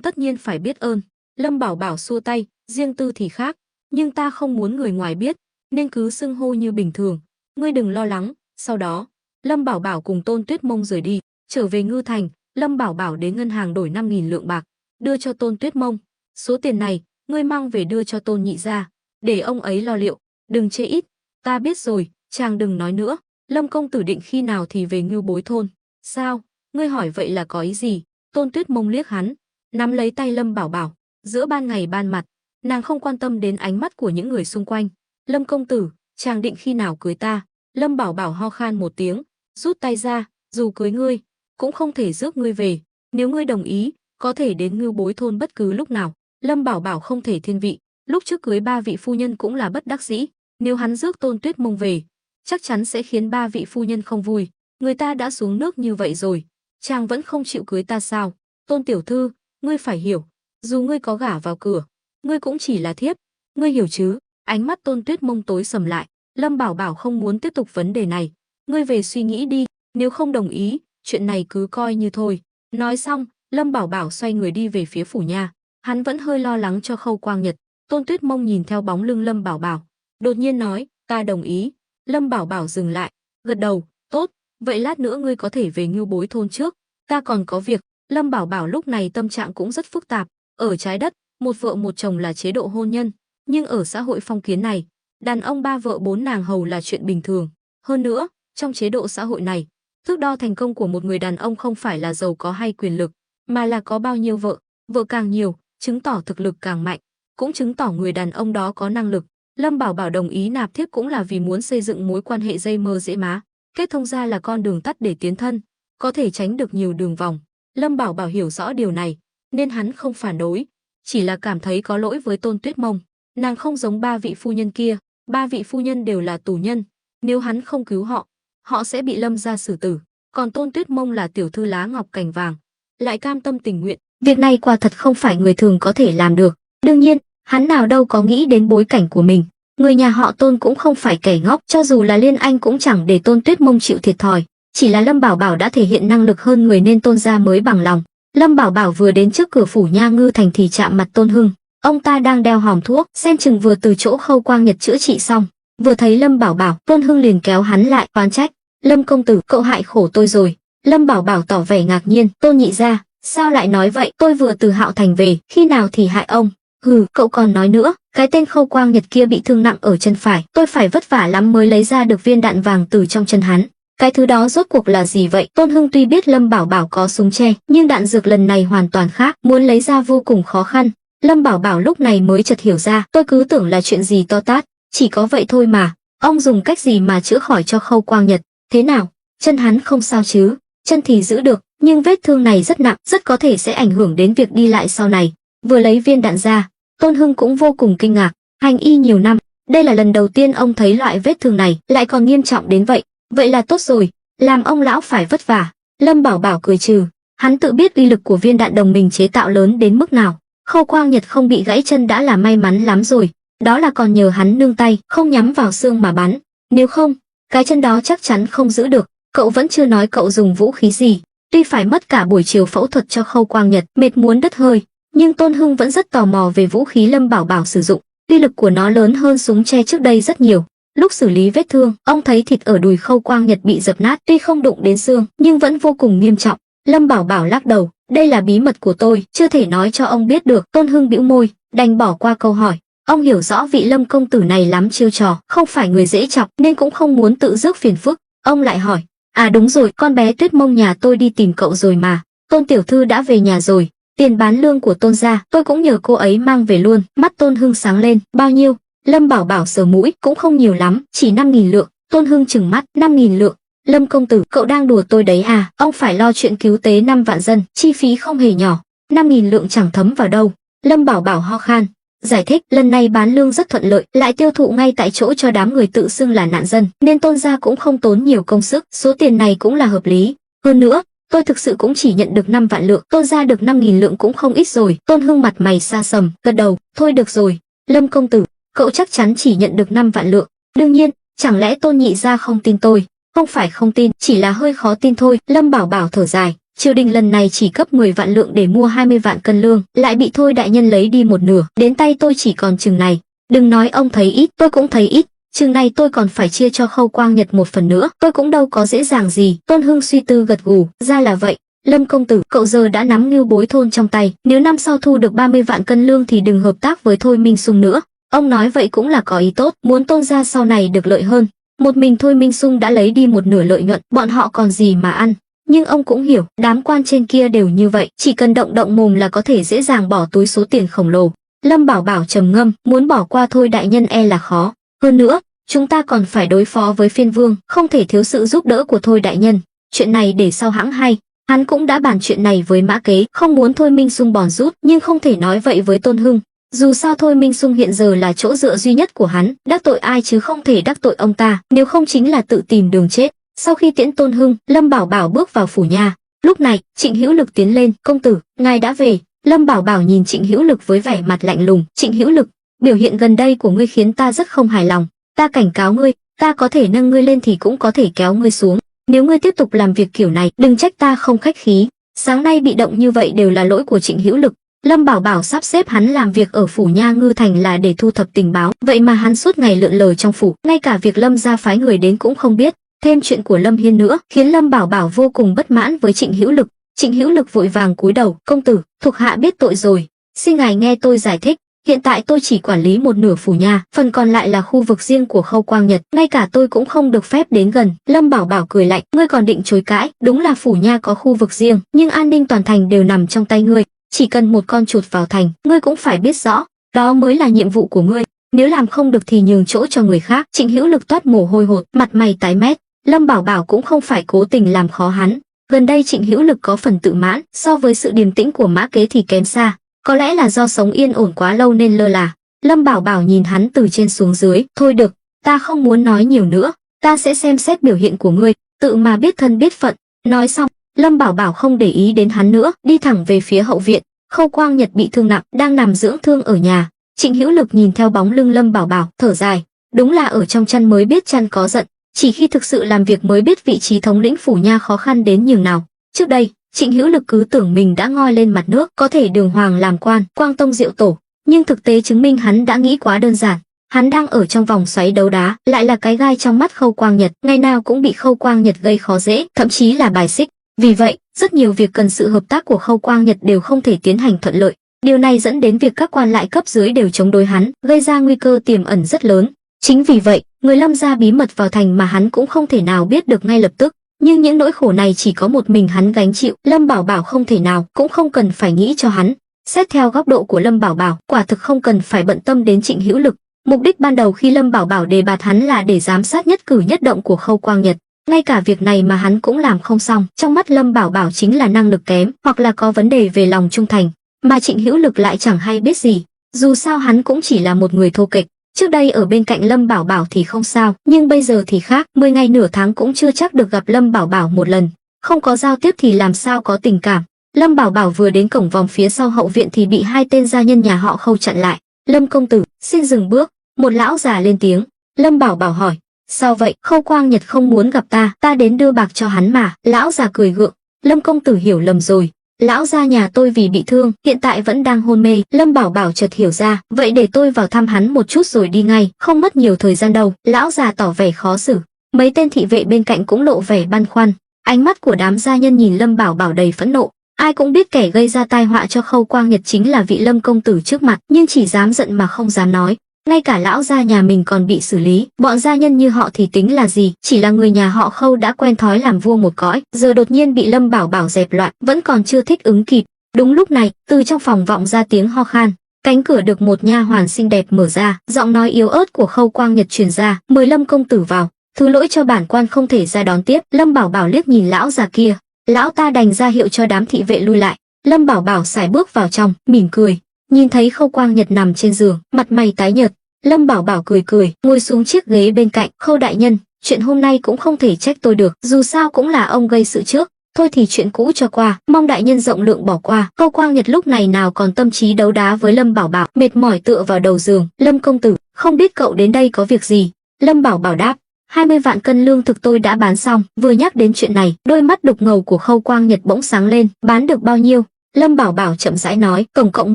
tất nhiên phải biết ơn. Lâm Bảo Bảo xua tay, riêng tư thì khác, nhưng ta không muốn người ngoài biết, nên cứ xưng hô như bình thường. Ngươi đừng lo lắng. Sau đó, Lâm Bảo Bảo cùng Tôn Tuyết Mông rời đi, trở về Ngư Thành. Lâm Bảo Bảo đến ngân hàng đổi 5.000 lượng bạc, đưa cho Tôn Tuyết Mông. Số tiền này, ngươi mang về đưa cho Tôn nhị gia, để ông ấy lo liệu, đừng chê ít. Ta biết rồi, chàng đừng nói nữa. Lâm công tử định khi nào thì về Ngưu Bối thôn? Sao? Ngươi hỏi vậy là có ý gì? Tôn Tuyết Mông liếc hắn, nắm lấy tay Lâm Bảo Bảo. Giữa ban ngày ban mặt, nàng không quan tâm đến ánh mắt của những người xung quanh. Lâm công tử, chàng định khi nào cưới ta? Lâm Bảo Bảo ho khan một tiếng, rút tay ra. Dù cưới ngươi, cũng không thể rước ngươi về. Nếu ngươi đồng ý, có thể đến Ngưu Bối thôn bất cứ lúc nào. Lâm Bảo Bảo không thể thiên vị, lúc trước cưới 3 vị phu nhân cũng là bất đắc dĩ. Nếu hắn rước Tôn Tuyết Mông về, chắc chắn sẽ khiến 3 vị phu nhân không vui. Người ta đã xuống nước như vậy rồi, chàng vẫn không chịu cưới ta sao? Tôn tiểu thư, ngươi phải hiểu, dù ngươi có gả vào cửa, ngươi cũng chỉ là thiếp, ngươi hiểu chứ? Ánh mắt Tôn Tuyết Mông tối sầm lại. Lâm Bảo Bảo không muốn tiếp tục vấn đề này. Ngươi về suy nghĩ đi, nếu không đồng ý, chuyện này cứ coi như thôi. Nói xong, Lâm Bảo Bảo xoay người đi về phía phủ nhà. Hắn vẫn hơi lo lắng cho Khâu Quang Nhật. Tôn Tuyết Mông nhìn theo bóng lưng Lâm Bảo Bảo, đột nhiên nói, ta đồng ý. Lâm Bảo Bảo dừng lại, gật đầu, tốt, vậy lát nữa ngươi có thể về Ngưu Bối thôn trước. Ta còn có việc. Lâm Bảo Bảo lúc này tâm trạng cũng rất phức tạp. Ở trái đất, một vợ một chồng là chế độ hôn nhân, nhưng ở xã hội phong kiến này, đàn ông ba vợ bốn nàng hầu là chuyện bình thường. Hơn nữa, trong chế độ xã hội này, thước đo thành công của một người đàn ông không phải là giàu có hay quyền lực, mà là có bao nhiêu vợ. Vợ càng nhiều, chứng tỏ thực lực càng mạnh, cũng chứng tỏ người đàn ông đó có năng lực. Lâm Bảo Bảo đồng ý nạp thiếp cũng là vì muốn xây dựng mối quan hệ dây mơ dễ má. Kết thông gia là con đường tắt để tiến thân, có thể tránh được nhiều đường vòng. Lâm Bảo Bảo hiểu rõ điều này, nên hắn không phản đối, chỉ là cảm thấy có lỗi với Tôn Tuyết Mông. Nàng không giống ba vị phu nhân kia, ba vị phu nhân đều là tù nhân, nếu hắn không cứu họ, họ sẽ bị Lâm gia xử tử. Còn Tôn Tuyết Mông là tiểu thư lá ngọc cành vàng, lại cam tâm tình nguyện. Việc này quả thật không phải người thường có thể làm được. Đương nhiên, hắn nào đâu có nghĩ đến bối cảnh của mình. Người nhà họ Tôn cũng không phải kẻ ngốc, cho dù là Liên Anh cũng chẳng để Tôn Tuyết Mông chịu thiệt thòi. Chỉ là Lâm Bảo Bảo đã thể hiện năng lực hơn người nên Tôn gia mới bằng lòng. Lâm Bảo Bảo vừa đến trước cửa phủ Nha Ngư Thành thì chạm mặt Tôn Hưng. Ông ta đang đeo hòm thuốc, xem chừng vừa từ chỗ Khâu Quang Nhật chữa trị xong. Vừa thấy Lâm Bảo Bảo, Tôn Hưng liền kéo hắn lại, oán trách: "Lâm công tử, cậu hại khổ tôi rồi." Lâm Bảo Bảo tỏ vẻ ngạc nhiên: "Tôn nhị gia, sao lại nói vậy? Tôi vừa từ Hạo Thành về, khi nào thì hại ông?" "Hừ, cậu còn nói nữa, cái tên Khâu Quang Nhật kia bị thương nặng ở chân phải, tôi phải vất vả lắm mới lấy ra được viên đạn vàng từ trong chân hắn. Cái thứ đó rốt cuộc là gì vậy?" Tôn Hưng tuy biết Lâm Bảo Bảo có súng tre, nhưng đạn dược lần này hoàn toàn khác, muốn lấy ra vô cùng khó khăn. Lâm Bảo Bảo lúc này mới chợt hiểu ra, tôi cứ tưởng là chuyện gì to tát, chỉ có vậy thôi mà. Ông dùng cách gì mà chữa khỏi cho Khâu Quang Nhật? Thế nào, chân hắn không sao chứ? Chân thì giữ được, nhưng vết thương này rất nặng, rất có thể sẽ ảnh hưởng đến việc đi lại sau này. Vừa lấy viên đạn ra, Tôn Hưng cũng vô cùng kinh ngạc. Hành y nhiều năm, đây là lần đầu tiên ông thấy loại vết thương này lại còn nghiêm trọng đến vậy. Vậy là tốt rồi, làm ông lão phải vất vả. Lâm Bảo Bảo cười trừ, hắn tự biết uy lực của viên đạn đồng mình chế tạo lớn đến mức nào. Khâu Quang Nhật không bị gãy chân đã là may mắn lắm rồi, đó là còn nhờ hắn nương tay, không nhắm vào xương mà bắn. Nếu không, cái chân đó chắc chắn không giữ được. Cậu vẫn chưa nói cậu dùng vũ khí gì. Tuy phải mất cả buổi chiều phẫu thuật cho Khâu Quang Nhật, mệt muốn đứt hơi, nhưng Tôn Hưng vẫn rất tò mò về vũ khí Lâm Bảo Bảo sử dụng. Uy lực của nó lớn hơn súng tre trước đây rất nhiều. Lúc xử lý vết thương, ông thấy thịt ở đùi Khâu Quang Nhật bị dập nát, tuy không đụng đến xương, nhưng vẫn vô cùng nghiêm trọng. Lâm Bảo Bảo lắc đầu, đây là bí mật của tôi, chưa thể nói cho ông biết được. Tôn Hưng bĩu môi, đành bỏ qua câu hỏi. Ông hiểu rõ vị Lâm công tử này lắm chiêu trò, không phải người dễ chọc nên cũng không muốn tự rước phiền phức. Ông lại hỏi, à đúng rồi, con bé Tuyết Mông nhà tôi đi tìm cậu rồi mà. Tôn tiểu thư đã về nhà rồi, tiền bán lương của Tôn gia, tôi cũng nhờ cô ấy mang về luôn. Mắt Tôn Hưng sáng lên, bao nhiêu? Lâm Bảo Bảo sờ mũi, cũng không nhiều lắm, chỉ 5.000 lượng. Tôn Hưng trừng mắt, 5.000 lượng. Lâm công tử, cậu đang đùa tôi đấy à? Ông phải lo chuyện cứu tế 5 vạn dân, chi phí không hề nhỏ. 5.000 lượng chẳng thấm vào đâu. Lâm Bảo Bảo ho khan, giải thích, lần này bán lương rất thuận lợi, lại tiêu thụ ngay tại chỗ cho đám người tự xưng là nạn dân, nên Tôn gia cũng không tốn nhiều công sức, số tiền này cũng là hợp lý. Hơn nữa, tôi thực sự cũng chỉ nhận được 5 vạn lượng, Tôn gia được 5.000 lượng cũng không ít rồi. Tôn Hưng mặt mày xa sầm, gật đầu, thôi được rồi. Lâm công tử, cậu chắc chắn chỉ nhận được 5 vạn lượng. Đương nhiên, chẳng lẽ Tôn nhị gia không tin tôi? Không phải không tin, chỉ là hơi khó tin thôi. Lâm Bảo Bảo thở dài, triều đình lần này chỉ cấp 10 vạn lượng để mua 20 vạn cân lương, lại bị Thôi đại nhân lấy đi một nửa, đến tay tôi chỉ còn chừng này. Đừng nói ông thấy ít, tôi cũng thấy ít, chừng này tôi còn phải chia cho Khâu Quang Nhật một phần nữa, tôi cũng đâu có dễ dàng gì. Tôn Hưng suy tư gật gù, ra là vậy. Lâm công tử, cậu giờ đã nắm Ngưu Bối thôn trong tay, nếu năm sau thu được 30 vạn cân lương thì đừng hợp tác với Thôi Minh Sung nữa. Ông nói vậy cũng là có ý tốt, muốn Tôn gia sau này được lợi hơn. Một mình Thôi Minh Sung đã lấy đi một nửa lợi nhuận, bọn họ còn gì mà ăn. Nhưng ông cũng hiểu, đám quan trên kia đều như vậy, chỉ cần động động mồm là có thể dễ dàng bỏ túi số tiền khổng lồ. Lâm Bảo Bảo trầm ngâm, muốn bỏ qua Thôi đại nhân e là khó. Hơn nữa, chúng ta còn phải đối phó với Phiên Vương, không thể thiếu sự giúp đỡ của Thôi đại nhân. Chuyện này để sau hãng hay. Hắn cũng đã bàn chuyện này với Mã Kế, không muốn Thôi Minh Sung bòn rút, nhưng không thể nói vậy với Tôn Hưng. Dù sao Thôi Minh Sung hiện giờ là chỗ dựa duy nhất của hắn, đắc tội ai chứ không thể đắc tội ông ta, nếu không chính là tự tìm đường chết. Sau khi tiễn Tôn Hưng, Lâm Bảo Bảo bước vào phủ nhà. Lúc này, Trịnh Hữu Lực tiến lên, công tử, ngài đã về. Lâm Bảo Bảo nhìn Trịnh Hữu Lực với vẻ mặt lạnh lùng. Trịnh Hữu Lực, biểu hiện gần đây của ngươi khiến ta rất không hài lòng. Ta cảnh cáo ngươi, ta có thể nâng ngươi lên thì cũng có thể kéo ngươi xuống. Nếu ngươi tiếp tục làm việc kiểu này, đừng trách ta không khách khí. Sáng nay bị động như vậy đều là lỗi của Trịnh Hữu Lực. Lâm Bảo Bảo sắp xếp hắn làm việc ở phủ Nha Ngư Thành là để thu thập tình báo, vậy mà hắn suốt ngày lượn lờ trong phủ, ngay cả việc Lâm gia phái người đến cũng không biết. Thêm chuyện của Lâm Hiên nữa, khiến Lâm Bảo Bảo vô cùng bất mãn với Trịnh Hữu Lực. Trịnh Hữu Lực vội vàng cúi đầu, công tử, thuộc hạ biết tội rồi, xin ngài nghe tôi giải thích. Hiện tại tôi chỉ quản lý một nửa phủ nha, phần còn lại là khu vực riêng của Khâu Quang Nhật, ngay cả tôi cũng không được phép đến gần. Lâm Bảo Bảo cười lạnh, ngươi còn định chối cãi? Đúng là phủ nha có khu vực riêng, nhưng an ninh toàn thành đều nằm trong tay ngươi. Chỉ cần một con chuột vào thành, ngươi cũng phải biết rõ, đó mới là nhiệm vụ của ngươi. Nếu làm không được thì nhường chỗ cho người khác. Trịnh Hữu Lực toát mồ hôi hột, mặt mày tái mét. Lâm Bảo Bảo cũng không phải cố tình làm khó hắn. Gần đây Trịnh Hữu Lực có phần tự mãn, so với sự điềm tĩnh của Mã Kế thì kém xa. Có lẽ là do sống yên ổn quá lâu nên lơ là. Lâm Bảo Bảo nhìn hắn từ trên xuống dưới, thôi được, ta không muốn nói nhiều nữa, ta sẽ xem xét biểu hiện của ngươi, tự mà biết thân biết phận. Nói xong, Lâm Bảo Bảo không để ý đến hắn nữa, đi thẳng về phía hậu viện. Khâu Quang Nhật bị thương nặng, đang nằm dưỡng thương ở nhà. Trịnh Hữu Lực nhìn theo bóng lưng Lâm Bảo Bảo, thở dài, đúng là ở trong chăn mới biết chăn có giận, chỉ khi thực sự làm việc mới biết vị trí thống lĩnh phủ nha khó khăn đến nhường nào. Trước đây, Trịnh Hữu Lực cứ tưởng mình đã ngoi lên mặt nước, có thể đường hoàng làm quan, quang tông diệu tổ, nhưng thực tế chứng minh hắn đã nghĩ quá đơn giản. Hắn đang ở trong vòng xoáy đấu đá, lại là cái gai trong mắt Khâu Quang Nhật, ngày nào cũng bị Khâu Quang Nhật gây khó dễ, thậm chí là bài xích. Vì vậy, rất nhiều việc cần sự hợp tác của Khâu Quang Nhật đều không thể tiến hành thuận lợi. Điều này dẫn đến việc các quan lại cấp dưới đều chống đối hắn, gây ra nguy cơ tiềm ẩn rất lớn. Chính vì vậy, người Lâm gia bí mật vào thành mà hắn cũng không thể nào biết được ngay lập tức. Nhưng những nỗi khổ này chỉ có một mình hắn gánh chịu, Lâm Bảo Bảo không thể nào, cũng không cần phải nghĩ cho hắn. Xét theo góc độ của Lâm Bảo Bảo, quả thực không cần phải bận tâm đến Trịnh Hữu Lực. Mục đích ban đầu khi Lâm Bảo Bảo đề bạt hắn là để giám sát nhất cử nhất động của Khâu Quang Nhật. Ngay cả việc này mà hắn cũng làm không xong, trong mắt Lâm Bảo Bảo chính là năng lực kém, hoặc là có vấn đề về lòng trung thành, mà Trịnh Hữu Lực lại chẳng hay biết gì. Dù sao hắn cũng chỉ là một người thô kệch. Trước đây ở bên cạnh Lâm Bảo Bảo thì không sao, nhưng bây giờ thì khác, 10 ngày nửa tháng cũng chưa chắc được gặp Lâm Bảo Bảo một lần. Không có giao tiếp thì làm sao có tình cảm. Lâm Bảo Bảo vừa đến cổng vòng phía sau hậu viện thì bị hai tên gia nhân nhà họ Khâu chặn lại. Lâm công tử, xin dừng bước. Một lão già lên tiếng. Lâm Bảo Bảo hỏi, sao vậy? Khâu Quang Nhật không muốn gặp ta đến đưa bạc cho hắn mà. Lão già cười gượng, Lâm công tử hiểu lầm rồi. Lão gia nhà tôi vì bị thương, hiện tại vẫn đang hôn mê. Lâm Bảo Bảo chợt hiểu ra, vậy để tôi vào thăm hắn một chút rồi đi ngay, không mất nhiều thời gian đâu. Lão già tỏ vẻ khó xử. Mấy tên thị vệ bên cạnh cũng lộ vẻ băn khoăn. Ánh mắt của đám gia nhân nhìn Lâm Bảo Bảo đầy phẫn nộ. Ai cũng biết kẻ gây ra tai họa cho Khâu Quang Nhật chính là vị Lâm công tử trước mặt, nhưng chỉ dám giận mà không dám nói. Ngay cả lão gia nhà mình còn bị xử lý, bọn gia nhân như họ thì tính là gì, chỉ là người nhà họ Khâu đã quen thói làm vua một cõi, giờ đột nhiên bị Lâm Bảo Bảo dẹp loạn, vẫn còn chưa thích ứng kịp. Đúng lúc này, từ trong phòng vọng ra tiếng ho khan, cánh cửa được một nha hoàn xinh đẹp mở ra, giọng nói yếu ớt của Khâu Quang Nhật truyền ra, mời Lâm công tử vào. Thứ lỗi cho bản quan không thể ra đón tiếp. Lâm Bảo Bảo liếc nhìn lão già kia, lão ta đành ra hiệu cho đám thị vệ lui lại. Lâm Bảo Bảo sải bước vào trong, mỉm cười. Nhìn thấy Khâu Quang Nhật nằm trên giường, mặt mày tái nhợt, Lâm Bảo Bảo cười cười, ngồi xuống chiếc ghế bên cạnh. Khâu đại nhân, chuyện hôm nay cũng không thể trách tôi được, dù sao cũng là ông gây sự trước, thôi thì chuyện cũ cho qua, mong đại nhân rộng lượng bỏ qua. Khâu Quang Nhật lúc này nào còn tâm trí đấu đá với Lâm Bảo Bảo, mệt mỏi tựa vào đầu giường. Lâm công tử, không biết cậu đến đây có việc gì? Lâm Bảo Bảo đáp, 20 vạn cân lương thực tôi đã bán xong. Vừa nhắc đến chuyện này, đôi mắt đục ngầu của Khâu Quang Nhật bỗng sáng lên. Bán được bao nhiêu? Lâm Bảo Bảo chậm rãi nói, tổng cộng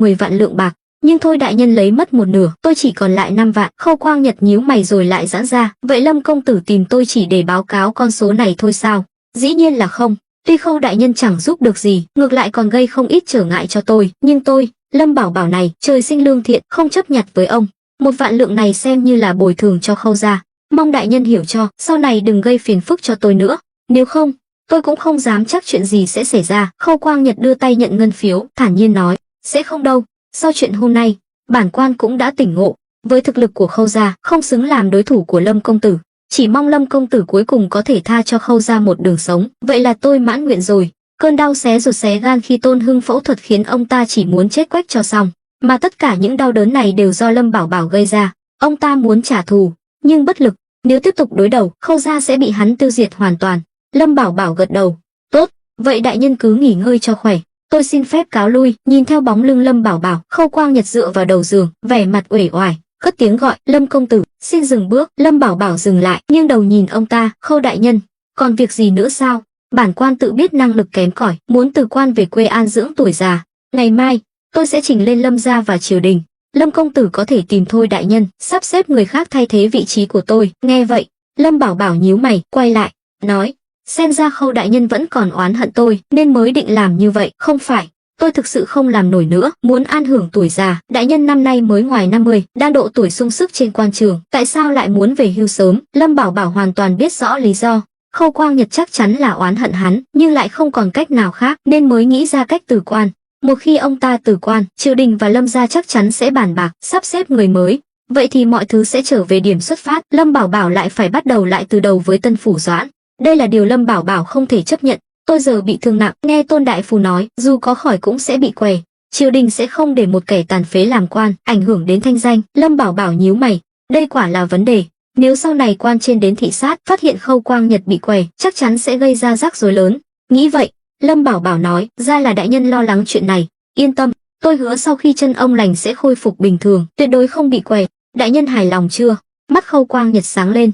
10 vạn lượng bạc. Nhưng thôi đại nhân lấy mất một nửa, tôi chỉ còn lại 5 vạn. Khâu Quang Nhật nhíu mày rồi lại giãn ra, vậy Lâm công tử tìm tôi chỉ để báo cáo con số này thôi sao? Dĩ nhiên là không. Tuy Khâu đại nhân chẳng giúp được gì, ngược lại còn gây không ít trở ngại cho tôi, nhưng tôi, Lâm Bảo Bảo này, trời sinh lương thiện, không chấp nhặt với ông. 1 vạn lượng này xem như là bồi thường cho Khâu gia. Mong đại nhân hiểu cho, sau này đừng gây phiền phức cho tôi nữa. Nếu không, tôi cũng không dám chắc chuyện gì sẽ xảy ra. Khâu Quang Nhật đưa tay nhận ngân phiếu, thản nhiên nói, sẽ không đâu. Sau chuyện hôm nay, bản quan cũng đã tỉnh ngộ, với thực lực của Khâu gia, không xứng làm đối thủ của Lâm công tử. Chỉ mong Lâm công tử cuối cùng có thể tha cho Khâu gia một đường sống, vậy là tôi mãn nguyện rồi. Cơn đau xé ruột xé gan khi Tôn Hưng phẫu thuật khiến ông ta chỉ muốn chết quách cho xong, mà tất cả những đau đớn này đều do Lâm Bảo Bảo gây ra. Ông ta muốn trả thù, nhưng bất lực. Nếu tiếp tục đối đầu, Khâu gia sẽ bị hắn tiêu diệt hoàn toàn. Lâm Bảo Bảo gật đầu, tốt, vậy đại nhân cứ nghỉ ngơi cho khỏe. Tôi xin phép cáo lui. Nhìn theo bóng lưng Lâm Bảo Bảo, Khâu Quang Nhật dựa vào đầu giường, vẻ mặt uể oải, cất tiếng gọi, Lâm công tử, xin dừng bước. Lâm Bảo Bảo dừng lại, nghiêng đầu nhìn ông ta, Khâu đại nhân, còn việc gì nữa sao? Bản quan tự biết năng lực kém cỏi, muốn từ quan về quê an dưỡng tuổi già. Ngày mai, tôi sẽ trình lên Lâm gia và triều đình. Lâm công tử có thể tìm Thôi đại nhân, sắp xếp người khác thay thế vị trí của tôi. Nghe vậy, Lâm Bảo Bảo nhíu mày, quay lại, nói, xem ra Khâu đại nhân vẫn còn oán hận tôi nên mới định làm như vậy. Không phải, tôi thực sự không làm nổi nữa, muốn an hưởng tuổi già. Đại nhân năm nay mới ngoài 50, đang độ tuổi sung sức trên quan trường, tại sao lại muốn về hưu sớm? Lâm Bảo Bảo hoàn toàn biết rõ lý do. Khâu Quang Nhật chắc chắn là oán hận hắn, nhưng lại không còn cách nào khác nên mới nghĩ ra cách từ quan. Một khi ông ta từ quan, triều đình và Lâm gia chắc chắn sẽ bàn bạc, sắp xếp người mới. Vậy thì mọi thứ sẽ trở về điểm xuất phát. Lâm Bảo Bảo lại phải bắt đầu lại từ đầu với Tân Phủ Doãn. Đây là điều Lâm Bảo Bảo không thể chấp nhận. Tôi giờ bị thương nặng, nghe Tôn đại phu nói, dù có khỏi cũng sẽ bị què. Triều đình sẽ không để một kẻ tàn phế làm quan, ảnh hưởng đến thanh danh. Lâm Bảo Bảo nhíu mày, đây quả là vấn đề. Nếu sau này quan trên đến thị sát, phát hiện Khâu Quang Nhật bị què, chắc chắn sẽ gây ra rắc rối lớn. Nghĩ vậy, Lâm Bảo Bảo nói, ra là đại nhân lo lắng chuyện này. Yên tâm, tôi hứa sau khi chân ông lành sẽ khôi phục bình thường, tuyệt đối không bị què. Đại nhân hài lòng chưa? Mắt Khâu Quang Nhật sáng lên,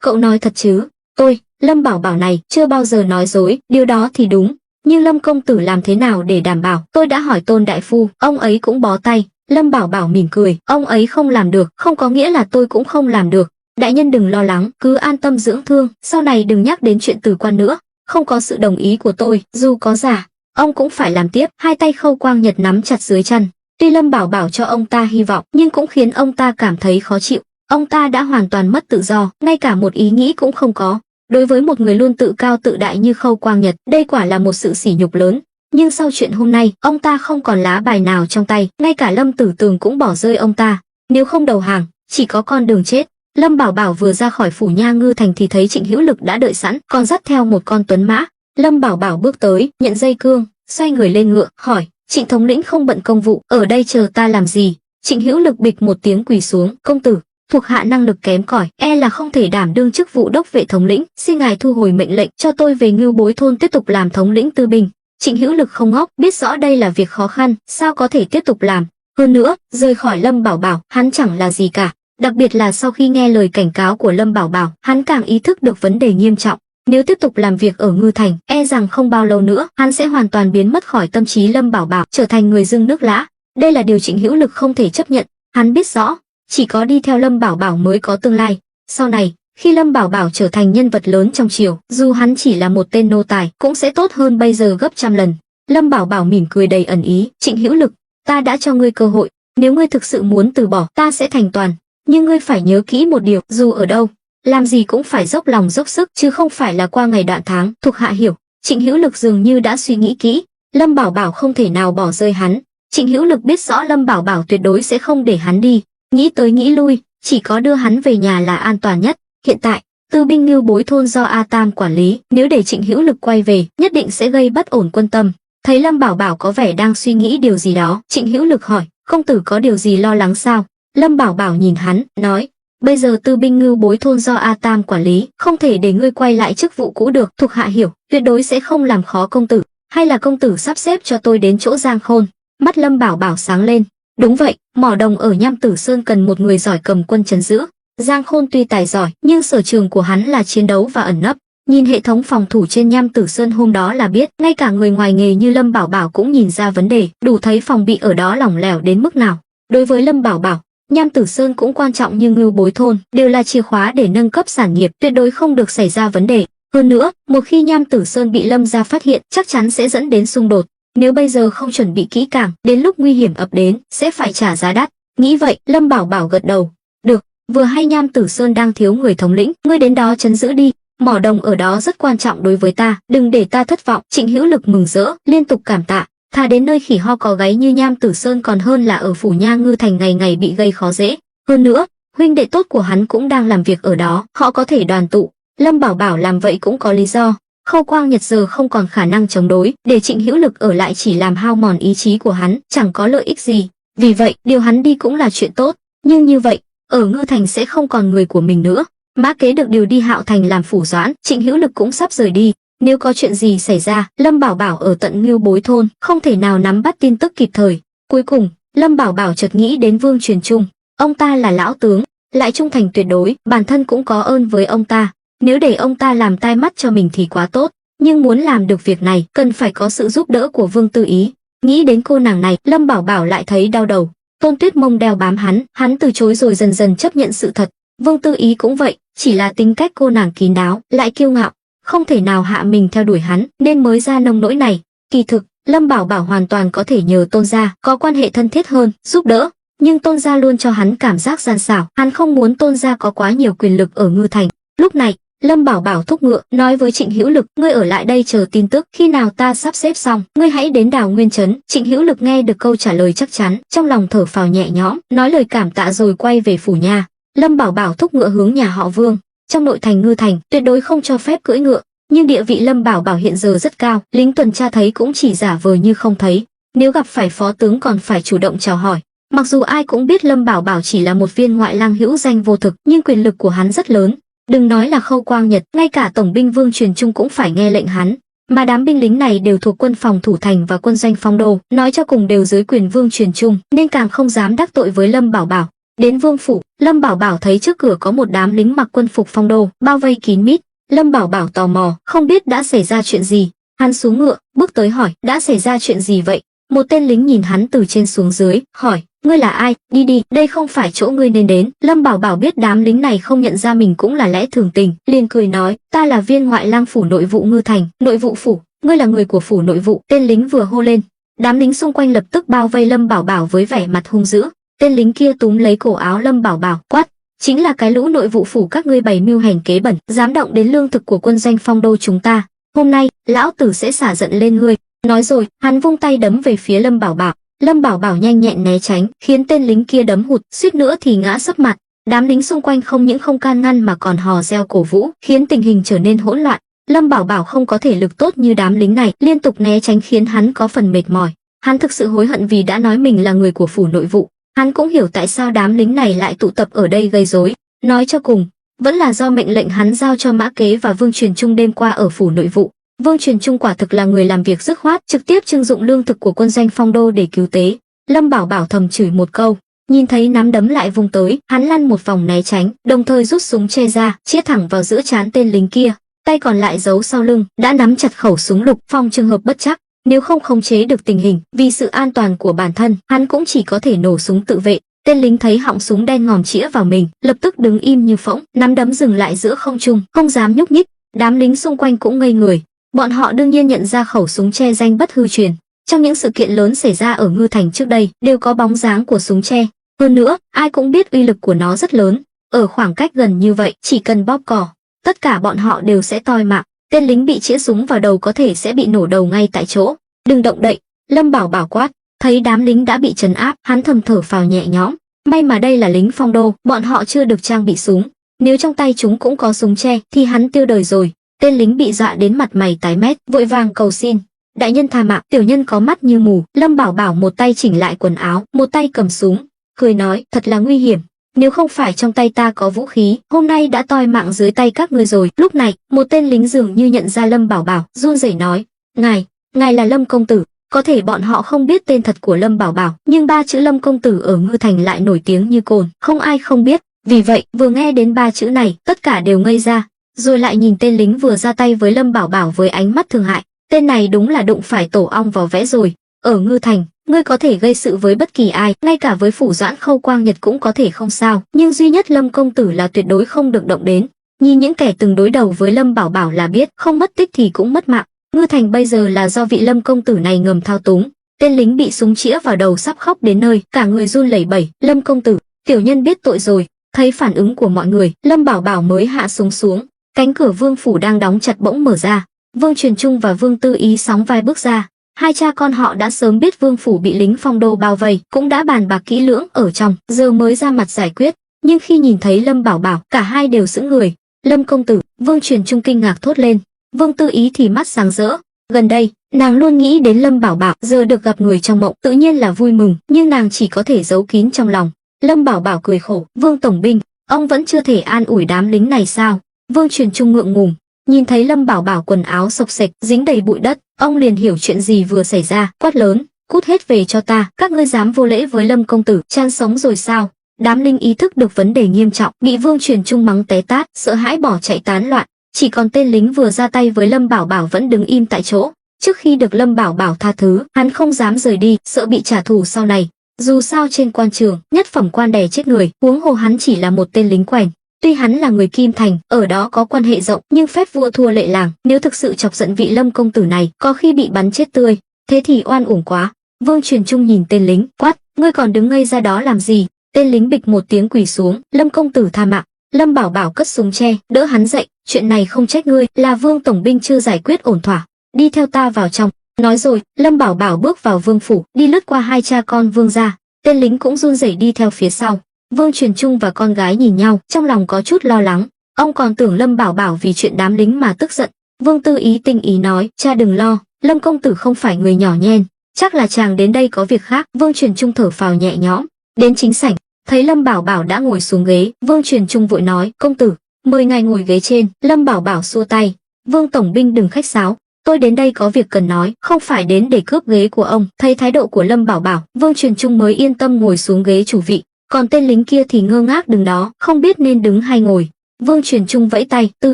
cậu nói thật chứ? Tôi, Lâm Bảo Bảo này, chưa bao giờ nói dối, điều đó thì đúng. Nhưng Lâm công tử làm thế nào để đảm bảo? Tôi đã hỏi Tôn đại phu, ông ấy cũng bó tay. Lâm Bảo Bảo mỉm cười, ông ấy không làm được, không có nghĩa là tôi cũng không làm được. Đại nhân đừng lo lắng, cứ an tâm dưỡng thương, sau này đừng nhắc đến chuyện từ quan nữa. Không có sự đồng ý của tôi, dù có giả, ông cũng phải làm tiếp. Hai tay Khâu Quang Nhật nắm chặt dưới chân. Tuy Lâm Bảo Bảo cho ông ta hy vọng, nhưng cũng khiến ông ta cảm thấy khó chịu. Ông ta đã hoàn toàn mất tự do, ngay cả một ý nghĩ cũng không có. Đối với một người luôn tự cao tự đại như Khâu Quang Nhật, đây quả là một sự sỉ nhục lớn. Nhưng sau chuyện hôm nay, ông ta không còn lá bài nào trong tay, ngay cả Lâm Tử Tường cũng bỏ rơi ông ta. Nếu không đầu hàng, chỉ có con đường chết. Lâm Bảo Bảo vừa ra khỏi phủ Nha Ngư Thành thì thấy Trịnh Hữu Lực đã đợi sẵn, còn dắt theo một con tuấn mã. Lâm Bảo Bảo bước tới, nhận dây cương, xoay người lên ngựa, hỏi: Trịnh thống lĩnh không bận công vụ, ở đây chờ ta làm gì? Trịnh Hữu Lực bịch một tiếng quỳ xuống: công tử, thuộc hạ năng lực kém cỏi, e là không thể đảm đương chức vụ đốc vệ thống lĩnh, xin ngài thu hồi mệnh lệnh, cho tôi về Ngưu Bối thôn tiếp tục làm thống lĩnh tư binh. Trịnh Hữu Lực không ngốc, biết rõ đây là việc khó khăn, sao có thể tiếp tục làm? Hơn nữa, rời khỏi Lâm Bảo Bảo, hắn chẳng là gì cả. Đặc biệt là sau khi nghe lời cảnh cáo của Lâm Bảo Bảo, hắn càng ý thức được vấn đề nghiêm trọng. Nếu tiếp tục làm việc ở Ngư Thành, e rằng không bao lâu nữa, hắn sẽ hoàn toàn biến mất khỏi tâm trí Lâm Bảo Bảo, trở thành người dưng nước lã. Đây là điều Trịnh Hữu Lực không thể chấp nhận. Hắn biết rõ, chỉ có đi theo Lâm Bảo Bảo mới có tương lai. Sau này, khi Lâm Bảo Bảo trở thành nhân vật lớn trong triều, dù hắn chỉ là một tên nô tài, cũng sẽ tốt hơn bây giờ gấp trăm lần. Lâm Bảo Bảo mỉm cười đầy ẩn ý, Trịnh Hữu Lực, ta đã cho ngươi cơ hội, nếu ngươi thực sự muốn từ bỏ, ta sẽ thành toàn. Nhưng ngươi phải nhớ kỹ một điều, dù ở đâu, làm gì cũng phải dốc lòng dốc sức, chứ không phải là qua ngày đoạn tháng. Thuộc hạ hiểu. Trịnh Hữu Lực dường như đã suy nghĩ kỹ, Lâm Bảo Bảo không thể nào bỏ rơi hắn. Trịnh Hữu Lực biết rõ Lâm Bảo Bảo tuyệt đối sẽ không để hắn đi, nghĩ tới nghĩ lui, chỉ có đưa hắn về nhà là an toàn nhất. Hiện tại, tư binh Ngưu Bối thôn do A Tam quản lý, nếu để Trịnh Hữu Lực quay về, nhất định sẽ gây bất ổn quân tâm. Thấy Lâm Bảo Bảo có vẻ đang suy nghĩ điều gì đó, Trịnh Hữu Lực hỏi: công tử có điều gì lo lắng sao? Lâm Bảo Bảo nhìn hắn, nói: bây giờ tư binh Ngưu Bối thôn do A Tam quản lý, không thể để ngươi quay lại chức vụ cũ được. Thuộc hạ hiểu, tuyệt đối sẽ không làm khó công tử. Hay là công tử sắp xếp cho tôi đến chỗ Giang Khôn? Mắt Lâm Bảo Bảo sáng lên. Đúng vậy, mỏ đồng ở Nham Tử Sơn cần một người giỏi cầm quân trấn giữ. Giang Khôn tuy tài giỏi, nhưng sở trường của hắn là chiến đấu và ẩn nấp. Nhìn hệ thống phòng thủ trên Nham Tử Sơn hôm đó là biết, ngay cả người ngoài nghề như Lâm Bảo Bảo cũng nhìn ra vấn đề, đủ thấy phòng bị ở đó lỏng lẻo đến mức nào. Đối với Lâm Bảo Bảo, Nham Tử Sơn cũng quan trọng như Ngưu Bối thôn, đều là chìa khóa để nâng cấp sản nghiệp, tuyệt đối không được xảy ra vấn đề. Hơn nữa, một khi Nham Tử Sơn bị Lâm gia phát hiện, chắc chắn sẽ dẫn đến xung đột. Nếu bây giờ không chuẩn bị kỹ càng, đến lúc nguy hiểm ập đến, sẽ phải trả giá đắt. Nghĩ vậy, Lâm Bảo Bảo gật đầu. Được, vừa hay Nham Tử Sơn đang thiếu người thống lĩnh, ngươi đến đó trấn giữ đi. Mỏ đồng ở đó rất quan trọng đối với ta, đừng để ta thất vọng. Trịnh Hữu Lực mừng rỡ, liên tục cảm tạ. Thà đến nơi khỉ ho có gáy như Nham Tử Sơn còn hơn là ở phủ Nha Ngư Thành ngày ngày bị gây khó dễ. Hơn nữa, huynh đệ tốt của hắn cũng đang làm việc ở đó, họ có thể đoàn tụ. Lâm Bảo Bảo làm vậy cũng có lý do. Khâu Quang Nhật giờ không còn khả năng chống đối, để Trịnh Hữu Lực ở lại chỉ làm hao mòn ý chí của hắn, chẳng có lợi ích gì. Vì vậy, điều hắn đi cũng là chuyện tốt. Nhưng như vậy, ở Ngư Thành sẽ không còn người của mình nữa. Mã Kế được điều đi Hạo Thành làm phủ doãn, Trịnh Hữu Lực cũng sắp rời đi. Nếu có chuyện gì xảy ra, Lâm Bảo Bảo ở tận Ngưu Bối thôn, không thể nào nắm bắt tin tức kịp thời. Cuối cùng, Lâm Bảo Bảo chợt nghĩ đến Vương Truyền Trung. Ông ta là lão tướng, lại trung thành tuyệt đối, bản thân cũng có ơn với ông ta. Nếu để ông ta làm tai mắt cho mình thì quá tốt. Nhưng muốn làm được việc này, cần phải có sự giúp đỡ của Vương Tư Ý. Nghĩ đến cô nàng này, Lâm Bảo Bảo lại thấy đau đầu. Tôn Tuyết Mông đeo bám hắn từ chối rồi dần dần chấp nhận sự thật. Vương Tư Ý cũng vậy, chỉ là tính cách cô nàng kín đáo, lại kiêu ngạo, không thể nào hạ mình theo đuổi hắn, nên mới ra nông nỗi này. Kỳ thực, Lâm Bảo Bảo hoàn toàn có thể nhờ Tôn gia có quan hệ thân thiết hơn, giúp đỡ, nhưng Tôn gia luôn cho hắn cảm giác gian xảo, hắn không muốn Tôn gia có quá nhiều quyền lực ở Ngư Thành. Lúc này, Lâm Bảo Bảo thúc ngựa, nói với Trịnh Hữu Lực, ngươi ở lại đây chờ tin tức, khi nào ta sắp xếp xong, ngươi hãy đến Đào Nguyên trấn. Trịnh Hữu Lực nghe được câu trả lời chắc chắn, trong lòng thở phào nhẹ nhõm, nói lời cảm tạ rồi quay về phủ nhà. Lâm Bảo Bảo thúc ngựa hướng nhà họ Vương. Trong nội thành Ngư Thành, tuyệt đối không cho phép cưỡi ngựa, nhưng địa vị Lâm Bảo Bảo hiện giờ rất cao, lính tuần tra thấy cũng chỉ giả vờ như không thấy. Nếu gặp phải phó tướng còn phải chủ động chào hỏi. Mặc dù ai cũng biết Lâm Bảo Bảo chỉ là một viên ngoại lang hữu danh vô thực, nhưng quyền lực của hắn rất lớn. Đừng nói là Khâu Quang Nhật, ngay cả tổng binh Vương Truyền Trung cũng phải nghe lệnh hắn. Mà đám binh lính này đều thuộc quân phòng thủ thành và quân doanh Phong Đô, nói cho cùng đều dưới quyền Vương Truyền Trung, nên càng không dám đắc tội với Lâm Bảo Bảo. Đến Vương phủ, Lâm Bảo Bảo thấy trước cửa có một đám lính mặc quân phục Phong Đô, bao vây kín mít. Lâm Bảo Bảo tò mò, không biết đã xảy ra chuyện gì. Hắn xuống ngựa, bước tới hỏi, đã xảy ra chuyện gì vậy? Một tên lính nhìn hắn từ trên xuống dưới, hỏi, ngươi là ai? Đi đi, đây không phải chỗ ngươi nên đến. Lâm Bảo Bảo biết đám lính này không nhận ra mình cũng là lẽ thường tình, liền cười nói, ta là viên ngoại lang phủ nội vụ Ngư Thành. Nội vụ phủ? Ngươi là người của phủ nội vụ? Tên lính vừa hô lên, đám lính xung quanh lập tức bao vây Lâm Bảo Bảo với vẻ mặt hung dữ. Tên lính kia túm lấy cổ áo Lâm Bảo Bảo, quát, chính là cái lũ nội vụ phủ các ngươi bày mưu hành kế bẩn, dám động đến lương thực của quân doanh Phong Đô chúng ta. Hôm nay, lão tử sẽ xả giận lên ngươi. Nói rồi, hắn vung tay đấm về phía Lâm Bảo Bảo. Lâm Bảo Bảo nhanh nhẹn né tránh, khiến tên lính kia đấm hụt, suýt nữa thì ngã sấp mặt. Đám lính xung quanh không những không can ngăn mà còn hò reo cổ vũ, khiến tình hình trở nên hỗn loạn. Lâm Bảo Bảo không có thể lực tốt như đám lính này, liên tục né tránh khiến hắn có phần mệt mỏi. Hắn thực sự hối hận vì đã nói mình là người của phủ nội vụ. Hắn cũng hiểu tại sao đám lính này lại tụ tập ở đây gây rối. Nói cho cùng, vẫn là do mệnh lệnh hắn giao cho Mã Kế và Vương Truyền Trung đêm qua ở phủ nội vụ. Vương Truyền Trung quả thực là người làm việc dứt khoát, trực tiếp trưng dụng lương thực của quân doanh Phong Đô để cứu tế. Lâm Bảo Bảo thầm chửi một câu, nhìn thấy nắm đấm lại vung tới, hắn lăn một vòng né tránh, đồng thời rút súng che ra, chĩa thẳng vào giữa trán tên lính kia, tay còn lại giấu sau lưng, đã nắm chặt khẩu súng lục, phòng trường hợp bất trắc, nếu không khống chế được tình hình, vì sự an toàn của bản thân, hắn cũng chỉ có thể nổ súng tự vệ. Tên lính thấy họng súng đen ngòm chĩa vào mình, lập tức đứng im như phỗng, nắm đấm dừng lại giữa không trung, không dám nhúc nhích. Đám lính xung quanh cũng ngây người. Bọn họ đương nhiên nhận ra khẩu súng che danh bất hư truyền. Trong những sự kiện lớn xảy ra ở Ngư Thành trước đây, đều có bóng dáng của súng che. Hơn nữa, ai cũng biết uy lực của nó rất lớn. Ở khoảng cách gần như vậy, chỉ cần bóp cò, tất cả bọn họ đều sẽ toi mạng. Tên lính bị chĩa súng vào đầu có thể sẽ bị nổ đầu ngay tại chỗ. Đừng động đậy, Lâm Bảo Bảo quát. Thấy đám lính đã bị trấn áp, hắn thầm thở phào nhẹ nhõm. May mà đây là lính Phong Đô, bọn họ chưa được trang bị súng. Nếu trong tay chúng cũng có súng che, thì hắn tiêu đời rồi. Tên lính bị dọa đến mặt mày tái mét, vội vàng cầu xin, đại nhân tha mạng, tiểu nhân có mắt như mù. Lâm Bảo Bảo một tay chỉnh lại quần áo, một tay cầm súng, cười nói, thật là nguy hiểm. Nếu không phải trong tay ta có vũ khí, hôm nay đã toi mạng dưới tay các ngươi rồi. Lúc này, một tên lính dường như nhận ra Lâm Bảo Bảo, run rẩy nói, ngài là Lâm công tử. Có thể bọn họ không biết tên thật của Lâm Bảo Bảo, nhưng ba chữ Lâm công tử ở Ngư Thành lại nổi tiếng như cồn, không ai không biết. Vì vậy, vừa nghe đến ba chữ này, tất cả đều ngây ra, rồi lại nhìn tên lính vừa ra tay với Lâm Bảo Bảo với ánh mắt thương hại. Tên này đúng là đụng phải tổ ong vò vẽ rồi. Ở Ngư Thành, ngươi có thể gây sự với bất kỳ ai, ngay cả với phủ doãn Khâu Quang Nhật cũng có thể không sao, nhưng duy nhất Lâm công tử là tuyệt đối không được động đến. Nhìn những kẻ từng đối đầu với Lâm Bảo Bảo là biết, không mất tích thì cũng mất mạng. Ngư Thành bây giờ là do vị Lâm công tử này ngầm thao túng. Tên lính bị súng chĩa vào đầu sắp khóc đến nơi, cả người run lẩy bẩy. Lâm công tử, tiểu nhân biết tội rồi. Thấy phản ứng của mọi người, Lâm Bảo Bảo mới hạ súng xuống. Cánh cửa vương phủ đang đóng chặt bỗng mở ra. Vương Truyền Trung và Vương Tư Ý sóng vai bước ra. Hai cha con họ đã sớm biết vương phủ bị lính Phong Đô bao vây, cũng đã bàn bạc kỹ lưỡng ở trong, giờ mới ra mặt giải quyết. Nhưng khi nhìn thấy Lâm Bảo Bảo, cả hai đều sững người. Lâm công tử, Vương Truyền Trung kinh ngạc thốt lên. Vương Tư Ý thì mắt sáng rỡ. Gần đây, nàng luôn nghĩ đến Lâm Bảo Bảo, giờ được gặp người trong mộng, tự nhiên là vui mừng, nhưng nàng chỉ có thể giấu kín trong lòng. Lâm Bảo Bảo cười khổ, Vương tổng binh, ông vẫn chưa thể an ủi đám lính này sao? Vương Truyền Trung ngượng ngùng, nhìn thấy Lâm Bảo Bảo quần áo xộc xệch, dính đầy bụi đất, ông liền hiểu chuyện gì vừa xảy ra, quát lớn, cút hết về cho ta, các ngươi dám vô lễ với Lâm công tử, chán sống rồi sao? Đám lính ý thức được vấn đề nghiêm trọng, bị Vương Truyền Trung mắng té tát, sợ hãi bỏ chạy tán loạn. Chỉ còn tên lính vừa ra tay với Lâm Bảo Bảo vẫn đứng im tại chỗ. Trước khi được Lâm Bảo Bảo tha thứ, hắn không dám rời đi, sợ bị trả thù sau này. Dù sao trên quan trường, nhất phẩm quan đè chết người, huống hồ hắn chỉ là một tên lính quèn. Tuy hắn là người Kim Thành, ở đó có quan hệ rộng, nhưng phép vua thua lệ làng, nếu thực sự chọc giận vị Lâm công tử này, có khi bị bắn chết tươi, thế thì oan uổng quá. Vương Truyền Trung nhìn tên lính, quát, ngươi còn đứng ngây ra đó làm gì? Tên lính bịch một tiếng quỳ xuống, Lâm công tử tha mạng. Lâm Bảo Bảo cất súng che, đỡ hắn dậy, chuyện này không trách ngươi, là Vương tổng binh chưa giải quyết ổn thỏa, đi theo ta vào trong. Nói rồi, Lâm Bảo Bảo bước vào vương phủ, đi lướt qua hai cha con Vương gia, tên lính cũng run rẩy đi theo phía sau. Vương Truyền Trung và con gái nhìn nhau, trong lòng có chút lo lắng. Ông còn tưởng Lâm Bảo Bảo vì chuyện đám lính mà tức giận. Vương Tư Ý tinh ý nói, cha đừng lo, Lâm công tử không phải người nhỏ nhen, chắc là chàng đến đây có việc khác. Vương Truyền Trung thở phào nhẹ nhõm, đến chính sảnh, thấy Lâm Bảo Bảo đã ngồi xuống ghế, Vương Truyền Trung vội nói, công tử, mời ngài ngồi ghế trên. Lâm Bảo Bảo xua tay, Vương tổng binh đừng khách sáo, tôi đến đây có việc cần nói, không phải đến để cướp ghế của ông. Thấy thái độ của Lâm Bảo Bảo, Vương Truyền Trung mới yên tâm ngồi xuống ghế chủ vị, còn tên lính kia thì ngơ ngác đứng đó, không biết nên đứng hay ngồi. Vương Truyền Trung vẫy tay, Tư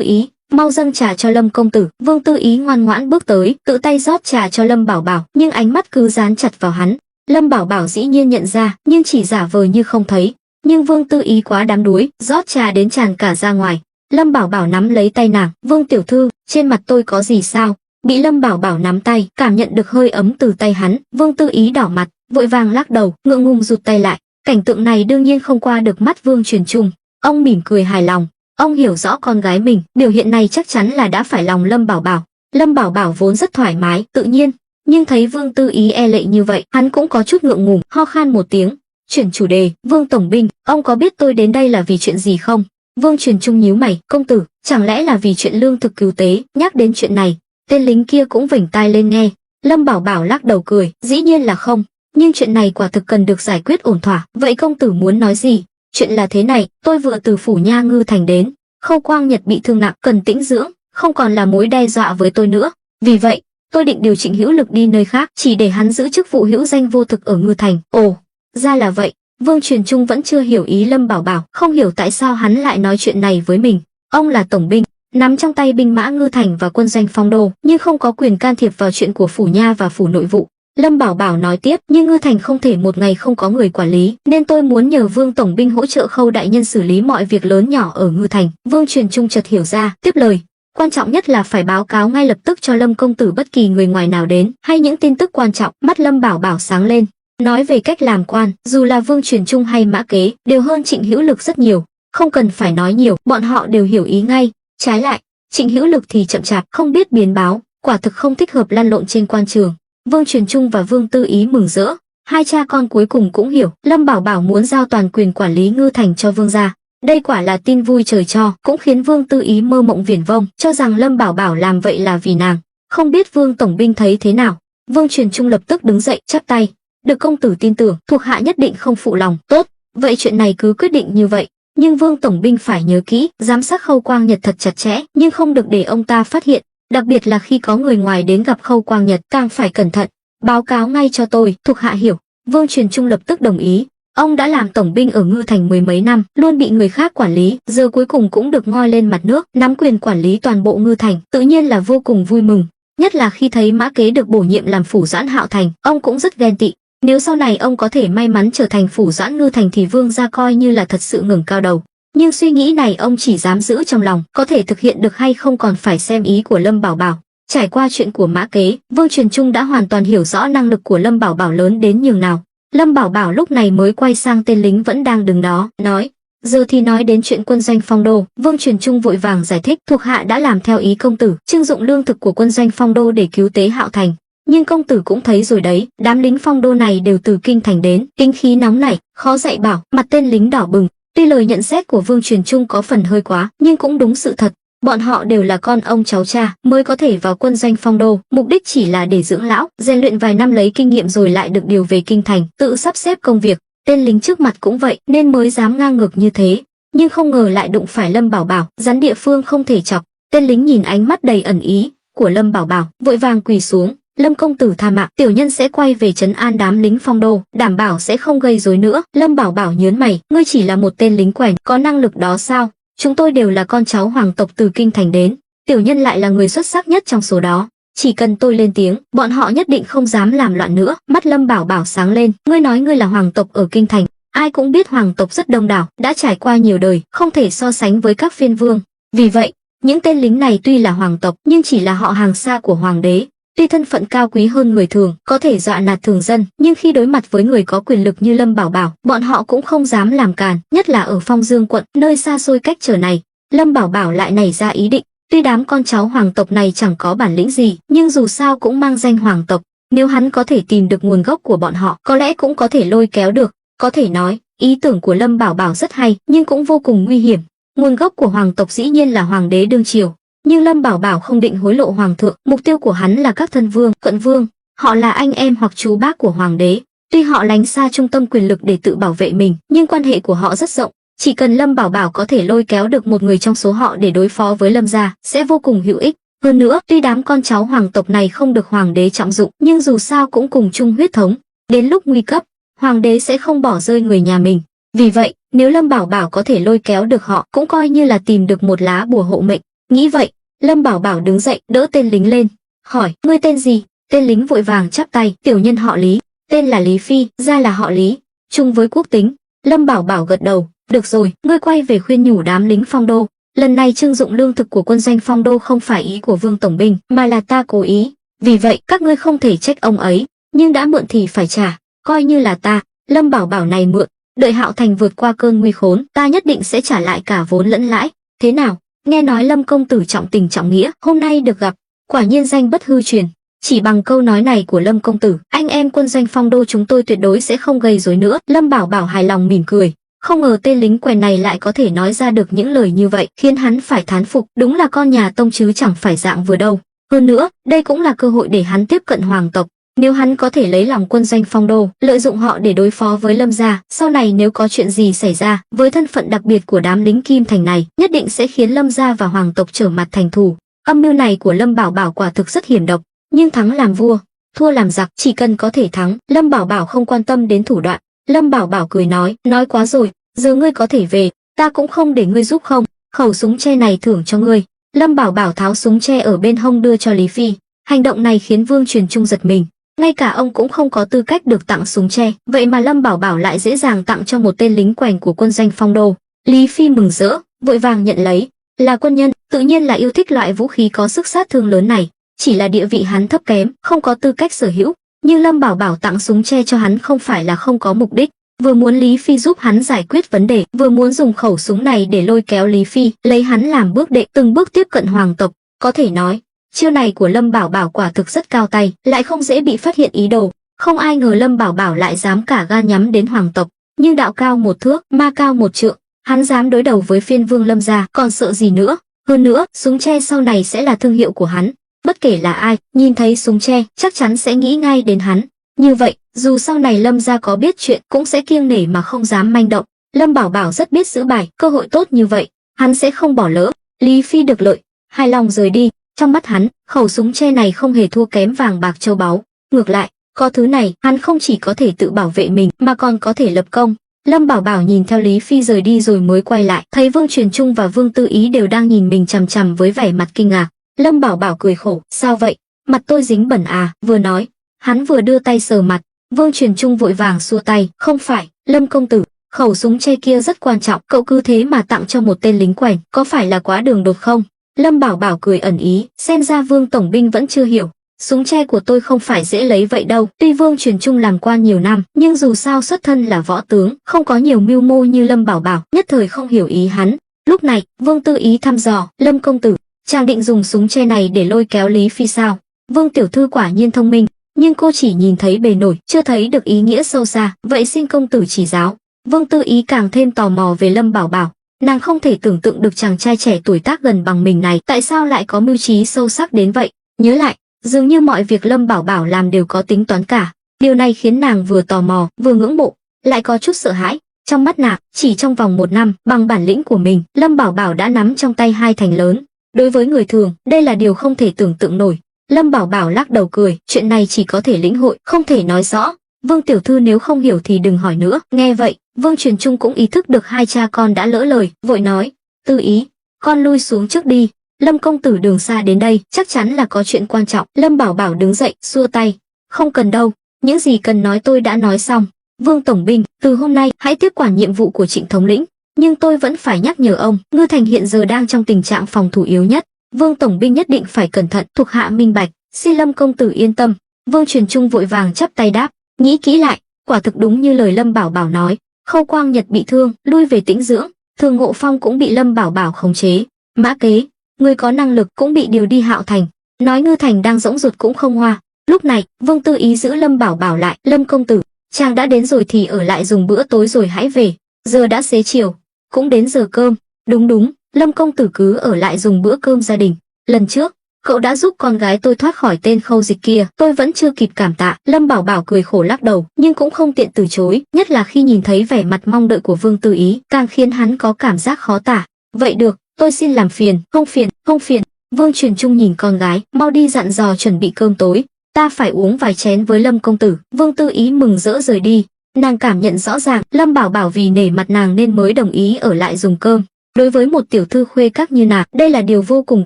Ý, mau dâng trà cho Lâm công tử. Vương Tư Ý ngoan ngoãn bước tới, tự tay rót trà cho Lâm Bảo Bảo, nhưng ánh mắt cứ dán chặt vào hắn. Lâm Bảo Bảo dĩ nhiên nhận ra, nhưng chỉ giả vờ như không thấy. Nhưng Vương Tư Ý quá đám đuối, rót trà đến tràn cả ra ngoài. Lâm Bảo Bảo nắm lấy tay nàng, Vương tiểu thư, trên mặt tôi có gì sao? Bị Lâm Bảo Bảo nắm tay, cảm nhận được hơi ấm từ tay hắn, Vương Tư Ý đỏ mặt, vội vàng lắc đầu, ngượng ngùng rụt tay lại. Cảnh tượng này đương nhiên không qua được mắt Vương Truyền Trung. Ông mỉm cười hài lòng, ông hiểu rõ con gái mình, biểu hiện này chắc chắn là đã phải lòng Lâm Bảo Bảo. Lâm Bảo Bảo vốn rất thoải mái, tự nhiên, nhưng thấy Vương Tư Ý e lệ như vậy, hắn cũng có chút ngượng ngùng, ho khan một tiếng, chuyển chủ đề, Vương tổng binh, ông có biết tôi đến đây là vì chuyện gì không? Vương Truyền Trung nhíu mày, công tử, chẳng lẽ là vì chuyện lương thực cứu tế? Nhắc đến chuyện này, tên lính kia cũng vểnh tai lên nghe. Lâm Bảo Bảo lắc đầu cười, dĩ nhiên là không, nhưng chuyện này quả thực cần được giải quyết ổn thỏa. Vậy công tử muốn nói gì? Chuyện là thế này, tôi vừa từ phủ Nha Ngư thành đến, Khâu Quang Nhật bị thương nặng, cần tĩnh dưỡng, không còn là mối đe dọa với tôi nữa. Vì vậy, tôi định điều Trịnh Hữu Lực đi nơi khác, chỉ để hắn giữ chức vụ hữu danh vô thực ở Ngư thành. Ồ, ra là vậy. Vương Truyền Trung vẫn chưa hiểu ý Lâm Bảo Bảo, không hiểu tại sao hắn lại nói chuyện này với mình. Ông là tổng binh, nắm trong tay binh mã Ngư thành và quân doanh Phong Đô, nhưng không có quyền can thiệp vào chuyện của phủ Nha và phủ nội vụ. Lâm Bảo Bảo nói tiếp, nhưng Ngư thành không thể một ngày không có người quản lý, nên tôi muốn nhờ Vương tổng binh hỗ trợ Khâu đại nhân xử lý mọi việc lớn nhỏ ở Ngư thành. Vương Truyền Trung chợt hiểu ra, tiếp lời, quan trọng nhất là phải báo cáo ngay lập tức cho Lâm công tử bất kỳ người ngoài nào đến, hay những tin tức quan trọng. Mắt Lâm Bảo Bảo sáng lên, nói về cách làm quan, dù là Vương Truyền Trung hay Mã Kế, đều hơn Trịnh Hữu Lực rất nhiều, không cần phải nói nhiều, bọn họ đều hiểu ý ngay. Trái lại, Trịnh Hữu Lực thì chậm chạp, không biết biến báo, quả thực không thích hợp lăn lộn trên quan trường. Vương Truyền Trung và Vương Tư Ý mừng rỡ, hai cha con cuối cùng cũng hiểu, Lâm Bảo Bảo muốn giao toàn quyền quản lý Ngư thành cho Vương gia. Đây quả là tin vui trời cho, cũng khiến Vương Tư Ý mơ mộng viển vông, cho rằng Lâm Bảo Bảo làm vậy là vì nàng. Không biết Vương tổng binh thấy thế nào? Vương Truyền Trung lập tức đứng dậy, chắp tay, được công tử tin tưởng, thuộc hạ nhất định không phụ lòng. Tốt, vậy chuyện này cứ quyết định như vậy. Nhưng Vương tổng binh phải nhớ kỹ, giám sát Khâu Quang Nhật thật chặt chẽ, nhưng không được để ông ta phát hiện, đặc biệt là khi có người ngoài đến gặp Khâu Quang Nhật, càng phải cẩn thận. Báo cáo ngay cho tôi, thuộc hạ hiểu. Vương Truyền Trung lập tức đồng ý. Ông đã làm tổng binh ở Ngư thành 10 mấy năm, luôn bị người khác quản lý, giờ cuối cùng cũng được ngoi lên mặt nước, nắm quyền quản lý toàn bộ Ngư thành, tự nhiên là vô cùng vui mừng. Nhất là khi thấy Mã Kế được bổ nhiệm làm phủ doãn Hạo thành, ông cũng rất ghen tị. Nếu sau này ông có thể may mắn trở thành phủ doãn Ngư thành thì Vương gia coi như là thật sự ngẩng cao đầu. Nhưng suy nghĩ này ông chỉ dám giữ trong lòng, có thể thực hiện được hay không còn phải xem ý của Lâm Bảo Bảo. Trải qua chuyện của Mã Kế, Vương Truyền Trung đã hoàn toàn hiểu rõ năng lực của Lâm Bảo Bảo lớn đến nhường nào. Lâm Bảo Bảo lúc này mới quay sang tên lính vẫn đang đứng đó, nói, giờ thì nói đến chuyện quân doanh Phong Đô. Vương Truyền Trung vội vàng giải thích, thuộc hạ đã làm theo ý công tử, trưng dụng lương thực của quân doanh Phong Đô để cứu tế Hạo thành. Nhưng công tử cũng thấy rồi đấy, đám lính Phong Đô này đều từ kinh thành đến, tính khí nóng nảy, khó dạy bảo. Mặt tên lính đỏ bừng. Tuy lời nhận xét của Vương Truyền Trung có phần hơi quá, nhưng cũng đúng sự thật. Bọn họ đều là con ông cháu cha, mới có thể vào quân doanh Phong Đô, mục đích chỉ là để dưỡng lão, rèn luyện vài năm lấy kinh nghiệm rồi lại được điều về kinh thành, tự sắp xếp công việc. Tên lính trước mặt cũng vậy, nên mới dám ngang ngược như thế. Nhưng không ngờ lại đụng phải Lâm Bảo Bảo, rắn địa phương không thể chọc. Tên lính nhìn ánh mắt đầy ẩn ý của Lâm Bảo Bảo, vội vàng quỳ xuống. Lâm công tử tha mạng, tiểu nhân sẽ quay về trấn an đám lính Phong Đô, đảm bảo sẽ không gây rối nữa. Lâm Bảo Bảo nhớn mày, ngươi chỉ là một tên lính quèn, có năng lực đó sao? Chúng tôi đều là con cháu hoàng tộc từ kinh thành đến, tiểu nhân lại là người xuất sắc nhất trong số đó. Chỉ cần tôi lên tiếng, bọn họ nhất định không dám làm loạn nữa. Mắt Lâm Bảo Bảo sáng lên, ngươi nói ngươi là hoàng tộc ở kinh thành, Ai cũng biết hoàng tộc rất đông đảo, đã trải qua nhiều đời, không thể so sánh với các phiên vương. Vì vậy, những tên lính này tuy là hoàng tộc nhưng chỉ là họ hàng xa của hoàng đế. Tuy thân phận cao quý hơn người thường, có thể dọa nạt thường dân, nhưng khi đối mặt với người có quyền lực như Lâm Bảo Bảo, bọn họ cũng không dám làm càn, nhất là ở Phong Dương quận, nơi xa xôi cách trở này. Lâm Bảo Bảo lại nảy ra ý định, tuy đám con cháu hoàng tộc này chẳng có bản lĩnh gì, nhưng dù sao cũng mang danh hoàng tộc, nếu hắn có thể tìm được nguồn gốc của bọn họ, có lẽ cũng có thể lôi kéo được. Có thể nói, ý tưởng của Lâm Bảo Bảo rất hay, nhưng cũng vô cùng nguy hiểm. Nguồn gốc của hoàng tộc dĩ nhiên là hoàng đế đương triều, nhưng Lâm Bảo Bảo không định hối lộ hoàng thượng, mục tiêu của hắn là các thân vương, cận vương, họ là anh em hoặc chú bác của hoàng đế. Tuy họ lánh xa trung tâm quyền lực để tự bảo vệ mình, nhưng quan hệ của họ rất rộng. Chỉ cần Lâm Bảo Bảo có thể lôi kéo được một người trong số họ để đối phó với Lâm gia, sẽ vô cùng hữu ích. Hơn nữa, tuy đám con cháu hoàng tộc này không được hoàng đế trọng dụng, nhưng dù sao cũng cùng chung huyết thống. Đến lúc nguy cấp, hoàng đế sẽ không bỏ rơi người nhà mình. Vì vậy, nếu Lâm Bảo Bảo có thể lôi kéo được họ, cũng coi như là tìm được một lá bùa hộ mệnh. Nghĩ vậy, Lâm Bảo Bảo đứng dậy, đỡ tên lính lên, hỏi: "Ngươi tên gì?" Tên lính vội vàng chắp tay: "Tiểu nhân họ Lý, tên là Lý Phi, ra là họ Lý, chung với quốc tính." Lâm Bảo Bảo gật đầu: "Được rồi, ngươi quay về khuyên nhủ đám lính Phong Đô. Lần này trưng dụng lương thực của quân doanh Phong Đô không phải ý của Vương tổng binh, mà là ta cố ý. Vì vậy, các ngươi không thể trách ông ấy, nhưng đã mượn thì phải trả, coi như là ta, Lâm Bảo Bảo này mượn. Đợi Hạo Thành vượt qua cơn nguy khốn, ta nhất định sẽ trả lại cả vốn lẫn lãi. Thế nào? Nghe nói Lâm công tử trọng tình trọng nghĩa, hôm nay được gặp, quả nhiên danh bất hư truyền. Chỉ bằng câu nói này của Lâm công tử, anh em quân doanh Phong Đô chúng tôi tuyệt đối sẽ không gây rối nữa." Lâm Bảo Bảo hài lòng mỉm cười, không ngờ tên lính quèn này lại có thể nói ra được những lời như vậy, khiến hắn phải thán phục, đúng là con nhà Tông chứ chẳng phải dạng vừa đâu. Hơn nữa, đây cũng là cơ hội để hắn tiếp cận hoàng tộc. Nếu hắn có thể lấy lòng quân doanh Phong Đô, lợi dụng họ để đối phó với Lâm gia, sau này nếu có chuyện gì xảy ra, với thân phận đặc biệt của đám lính Kim Thành này, nhất định sẽ khiến Lâm gia và hoàng tộc trở mặt thành thù. Âm mưu này của Lâm Bảo Bảo quả thực rất hiểm độc, nhưng thắng làm vua, thua làm giặc, chỉ cần có thể thắng, Lâm Bảo Bảo không quan tâm đến thủ đoạn. Lâm Bảo Bảo cười nói quá rồi, giờ ngươi có thể về, ta cũng không để ngươi giúp không, khẩu súng tre này thưởng cho ngươi. Lâm Bảo Bảo tháo súng tre ở bên hông đưa cho Lý Phi. Hành động này khiến Vương Truyền Trung giật mình, ngay cả ông cũng không có tư cách được tặng súng tre, vậy mà Lâm Bảo Bảo lại dễ dàng tặng cho một tên lính quèn của quân doanh Phong Đô. Lý Phi mừng rỡ, vội vàng nhận lấy. Là quân nhân, tự nhiên là yêu thích loại vũ khí có sức sát thương lớn này, chỉ là địa vị hắn thấp kém, không có tư cách sở hữu. Nhưng Lâm Bảo Bảo tặng súng tre cho hắn không phải là không có mục đích, vừa muốn Lý Phi giúp hắn giải quyết vấn đề, vừa muốn dùng khẩu súng này để lôi kéo Lý Phi, lấy hắn làm bước đệm, từng bước tiếp cận hoàng tộc. Có thể nói, chiêu này của Lâm Bảo Bảo quả thực rất cao tay, lại không dễ bị phát hiện ý đồ. Không ai ngờ Lâm Bảo Bảo lại dám cả gan nhắm đến hoàng tộc, nhưng đạo cao một thước, ma cao một trượng, hắn dám đối đầu với phiên vương Lâm gia, còn sợ gì nữa. Hơn nữa, súng tre sau này sẽ là thương hiệu của hắn, bất kể là ai, nhìn thấy súng tre, chắc chắn sẽ nghĩ ngay đến hắn. Như vậy, dù sau này Lâm gia có biết chuyện, cũng sẽ kiêng nể mà không dám manh động. Lâm Bảo Bảo rất biết giữ bài, cơ hội tốt như vậy, hắn sẽ không bỏ lỡ. Lý Phi được lợi, hài lòng rời đi. Trong mắt hắn, khẩu súng tre này không hề thua kém vàng bạc châu báu. Ngược lại, có thứ này, hắn không chỉ có thể tự bảo vệ mình, mà còn có thể lập công. Lâm Bảo Bảo nhìn theo Lý Phi rời đi rồi mới quay lại, thấy Vương Truyền Trung và Vương Tư Ý đều đang nhìn mình chằm chằm với vẻ mặt kinh ngạc. Lâm Bảo Bảo cười khổ: "Sao vậy? Mặt tôi dính bẩn à?" Vừa nói, hắn vừa đưa tay sờ mặt. Vương Truyền Trung vội vàng xua tay: "Không phải, Lâm công tử, khẩu súng tre kia rất quan trọng, cậu cứ thế mà tặng cho một tên lính quèn, có phải là quá đường đột không?" Lâm Bảo Bảo cười ẩn ý, xem ra Vương tổng binh vẫn chưa hiểu. Súng tre của tôi không phải dễ lấy vậy đâu. Tuy Vương Truyền Trung làm quan nhiều năm, nhưng dù sao xuất thân là võ tướng, không có nhiều mưu mô như Lâm Bảo Bảo, nhất thời không hiểu ý hắn. Lúc này, Vương Tư Ý thăm dò: "Lâm công tử, chàng định dùng súng tre này để lôi kéo Lý Phi sao?" Vương tiểu thư quả nhiên thông minh, nhưng cô chỉ nhìn thấy bề nổi, chưa thấy được ý nghĩa sâu xa, vậy xin công tử chỉ giáo. Vương Tư Ý càng thêm tò mò về Lâm Bảo Bảo. Nàng không thể tưởng tượng được chàng trai trẻ tuổi tác gần bằng mình này tại sao lại có mưu trí sâu sắc đến vậy. Nhớ lại, dường như mọi việc Lâm Bảo Bảo làm đều có tính toán cả. Điều này khiến nàng vừa tò mò, vừa ngưỡng mộ, lại có chút sợ hãi. Trong mắt nàng, chỉ trong vòng 1 năm, bằng bản lĩnh của mình, Lâm Bảo Bảo đã nắm trong tay 2 thành lớn. Đối với người thường, đây là điều không thể tưởng tượng nổi. Lâm Bảo Bảo lắc đầu cười, chuyện này chỉ có thể lĩnh hội, không thể nói rõ. Vương tiểu thư nếu không hiểu thì đừng hỏi nữa. Nghe vậy, Vương Truyền Trung cũng ý thức được hai cha con đã lỡ lời, vội nói: "Tư Ý, con lui xuống trước đi. Lâm công tử đường xa đến đây, chắc chắn là có chuyện quan trọng." Lâm Bảo Bảo đứng dậy, xua tay: "Không cần đâu, những gì cần nói tôi đã nói xong." Vương tổng binh, từ hôm nay hãy tiếp quản nhiệm vụ của Trịnh thống lĩnh, nhưng tôi vẫn phải nhắc nhở ông, Ngư Thành hiện giờ đang trong tình trạng phòng thủ yếu nhất. Vương tổng binh nhất định phải cẩn thận. Thuộc hạ minh bạch, xin Lâm công tử yên tâm. Vương Truyền Trung vội vàng chắp tay đáp, nghĩ kỹ lại, quả thực đúng như lời Lâm Bảo Bảo nói, Khâu Quang Nhật bị thương, lui về tĩnh dưỡng, Thường Ngộ Phong cũng bị Lâm Bảo Bảo khống chế. Mã Kế, người có năng lực cũng bị điều đi Hạo Thành. Nói Ngư Thành đang rỗng ruột cũng không hoa. Lúc này, Vương Tư Ý giữ Lâm Bảo Bảo lại, Lâm công tử, chàng đã đến rồi thì ở lại dùng bữa tối rồi hãy về. Giờ đã xế chiều, cũng đến giờ cơm. Đúng đúng, Lâm công tử cứ ở lại dùng bữa cơm gia đình. Lần trước, cậu đã giúp con gái tôi thoát khỏi tên Khâu Dịch kia, tôi vẫn chưa kịp cảm tạ. Lâm Bảo Bảo cười khổ lắc đầu, nhưng cũng không tiện từ chối, nhất là khi nhìn thấy vẻ mặt mong đợi của Vương Tư Ý, càng khiến hắn có cảm giác khó tả. Vậy được, tôi xin làm phiền. Không phiền, không phiền. Vương Truyền Trung nhìn con gái, mau đi dặn dò chuẩn bị cơm tối, ta phải uống vài chén với Lâm công tử. Vương Tư Ý mừng rỡ rời đi, nàng cảm nhận rõ ràng Lâm Bảo Bảo vì nể mặt nàng nên mới đồng ý ở lại dùng cơm. Đối với một tiểu thư khuê các như nàng, đây là điều vô cùng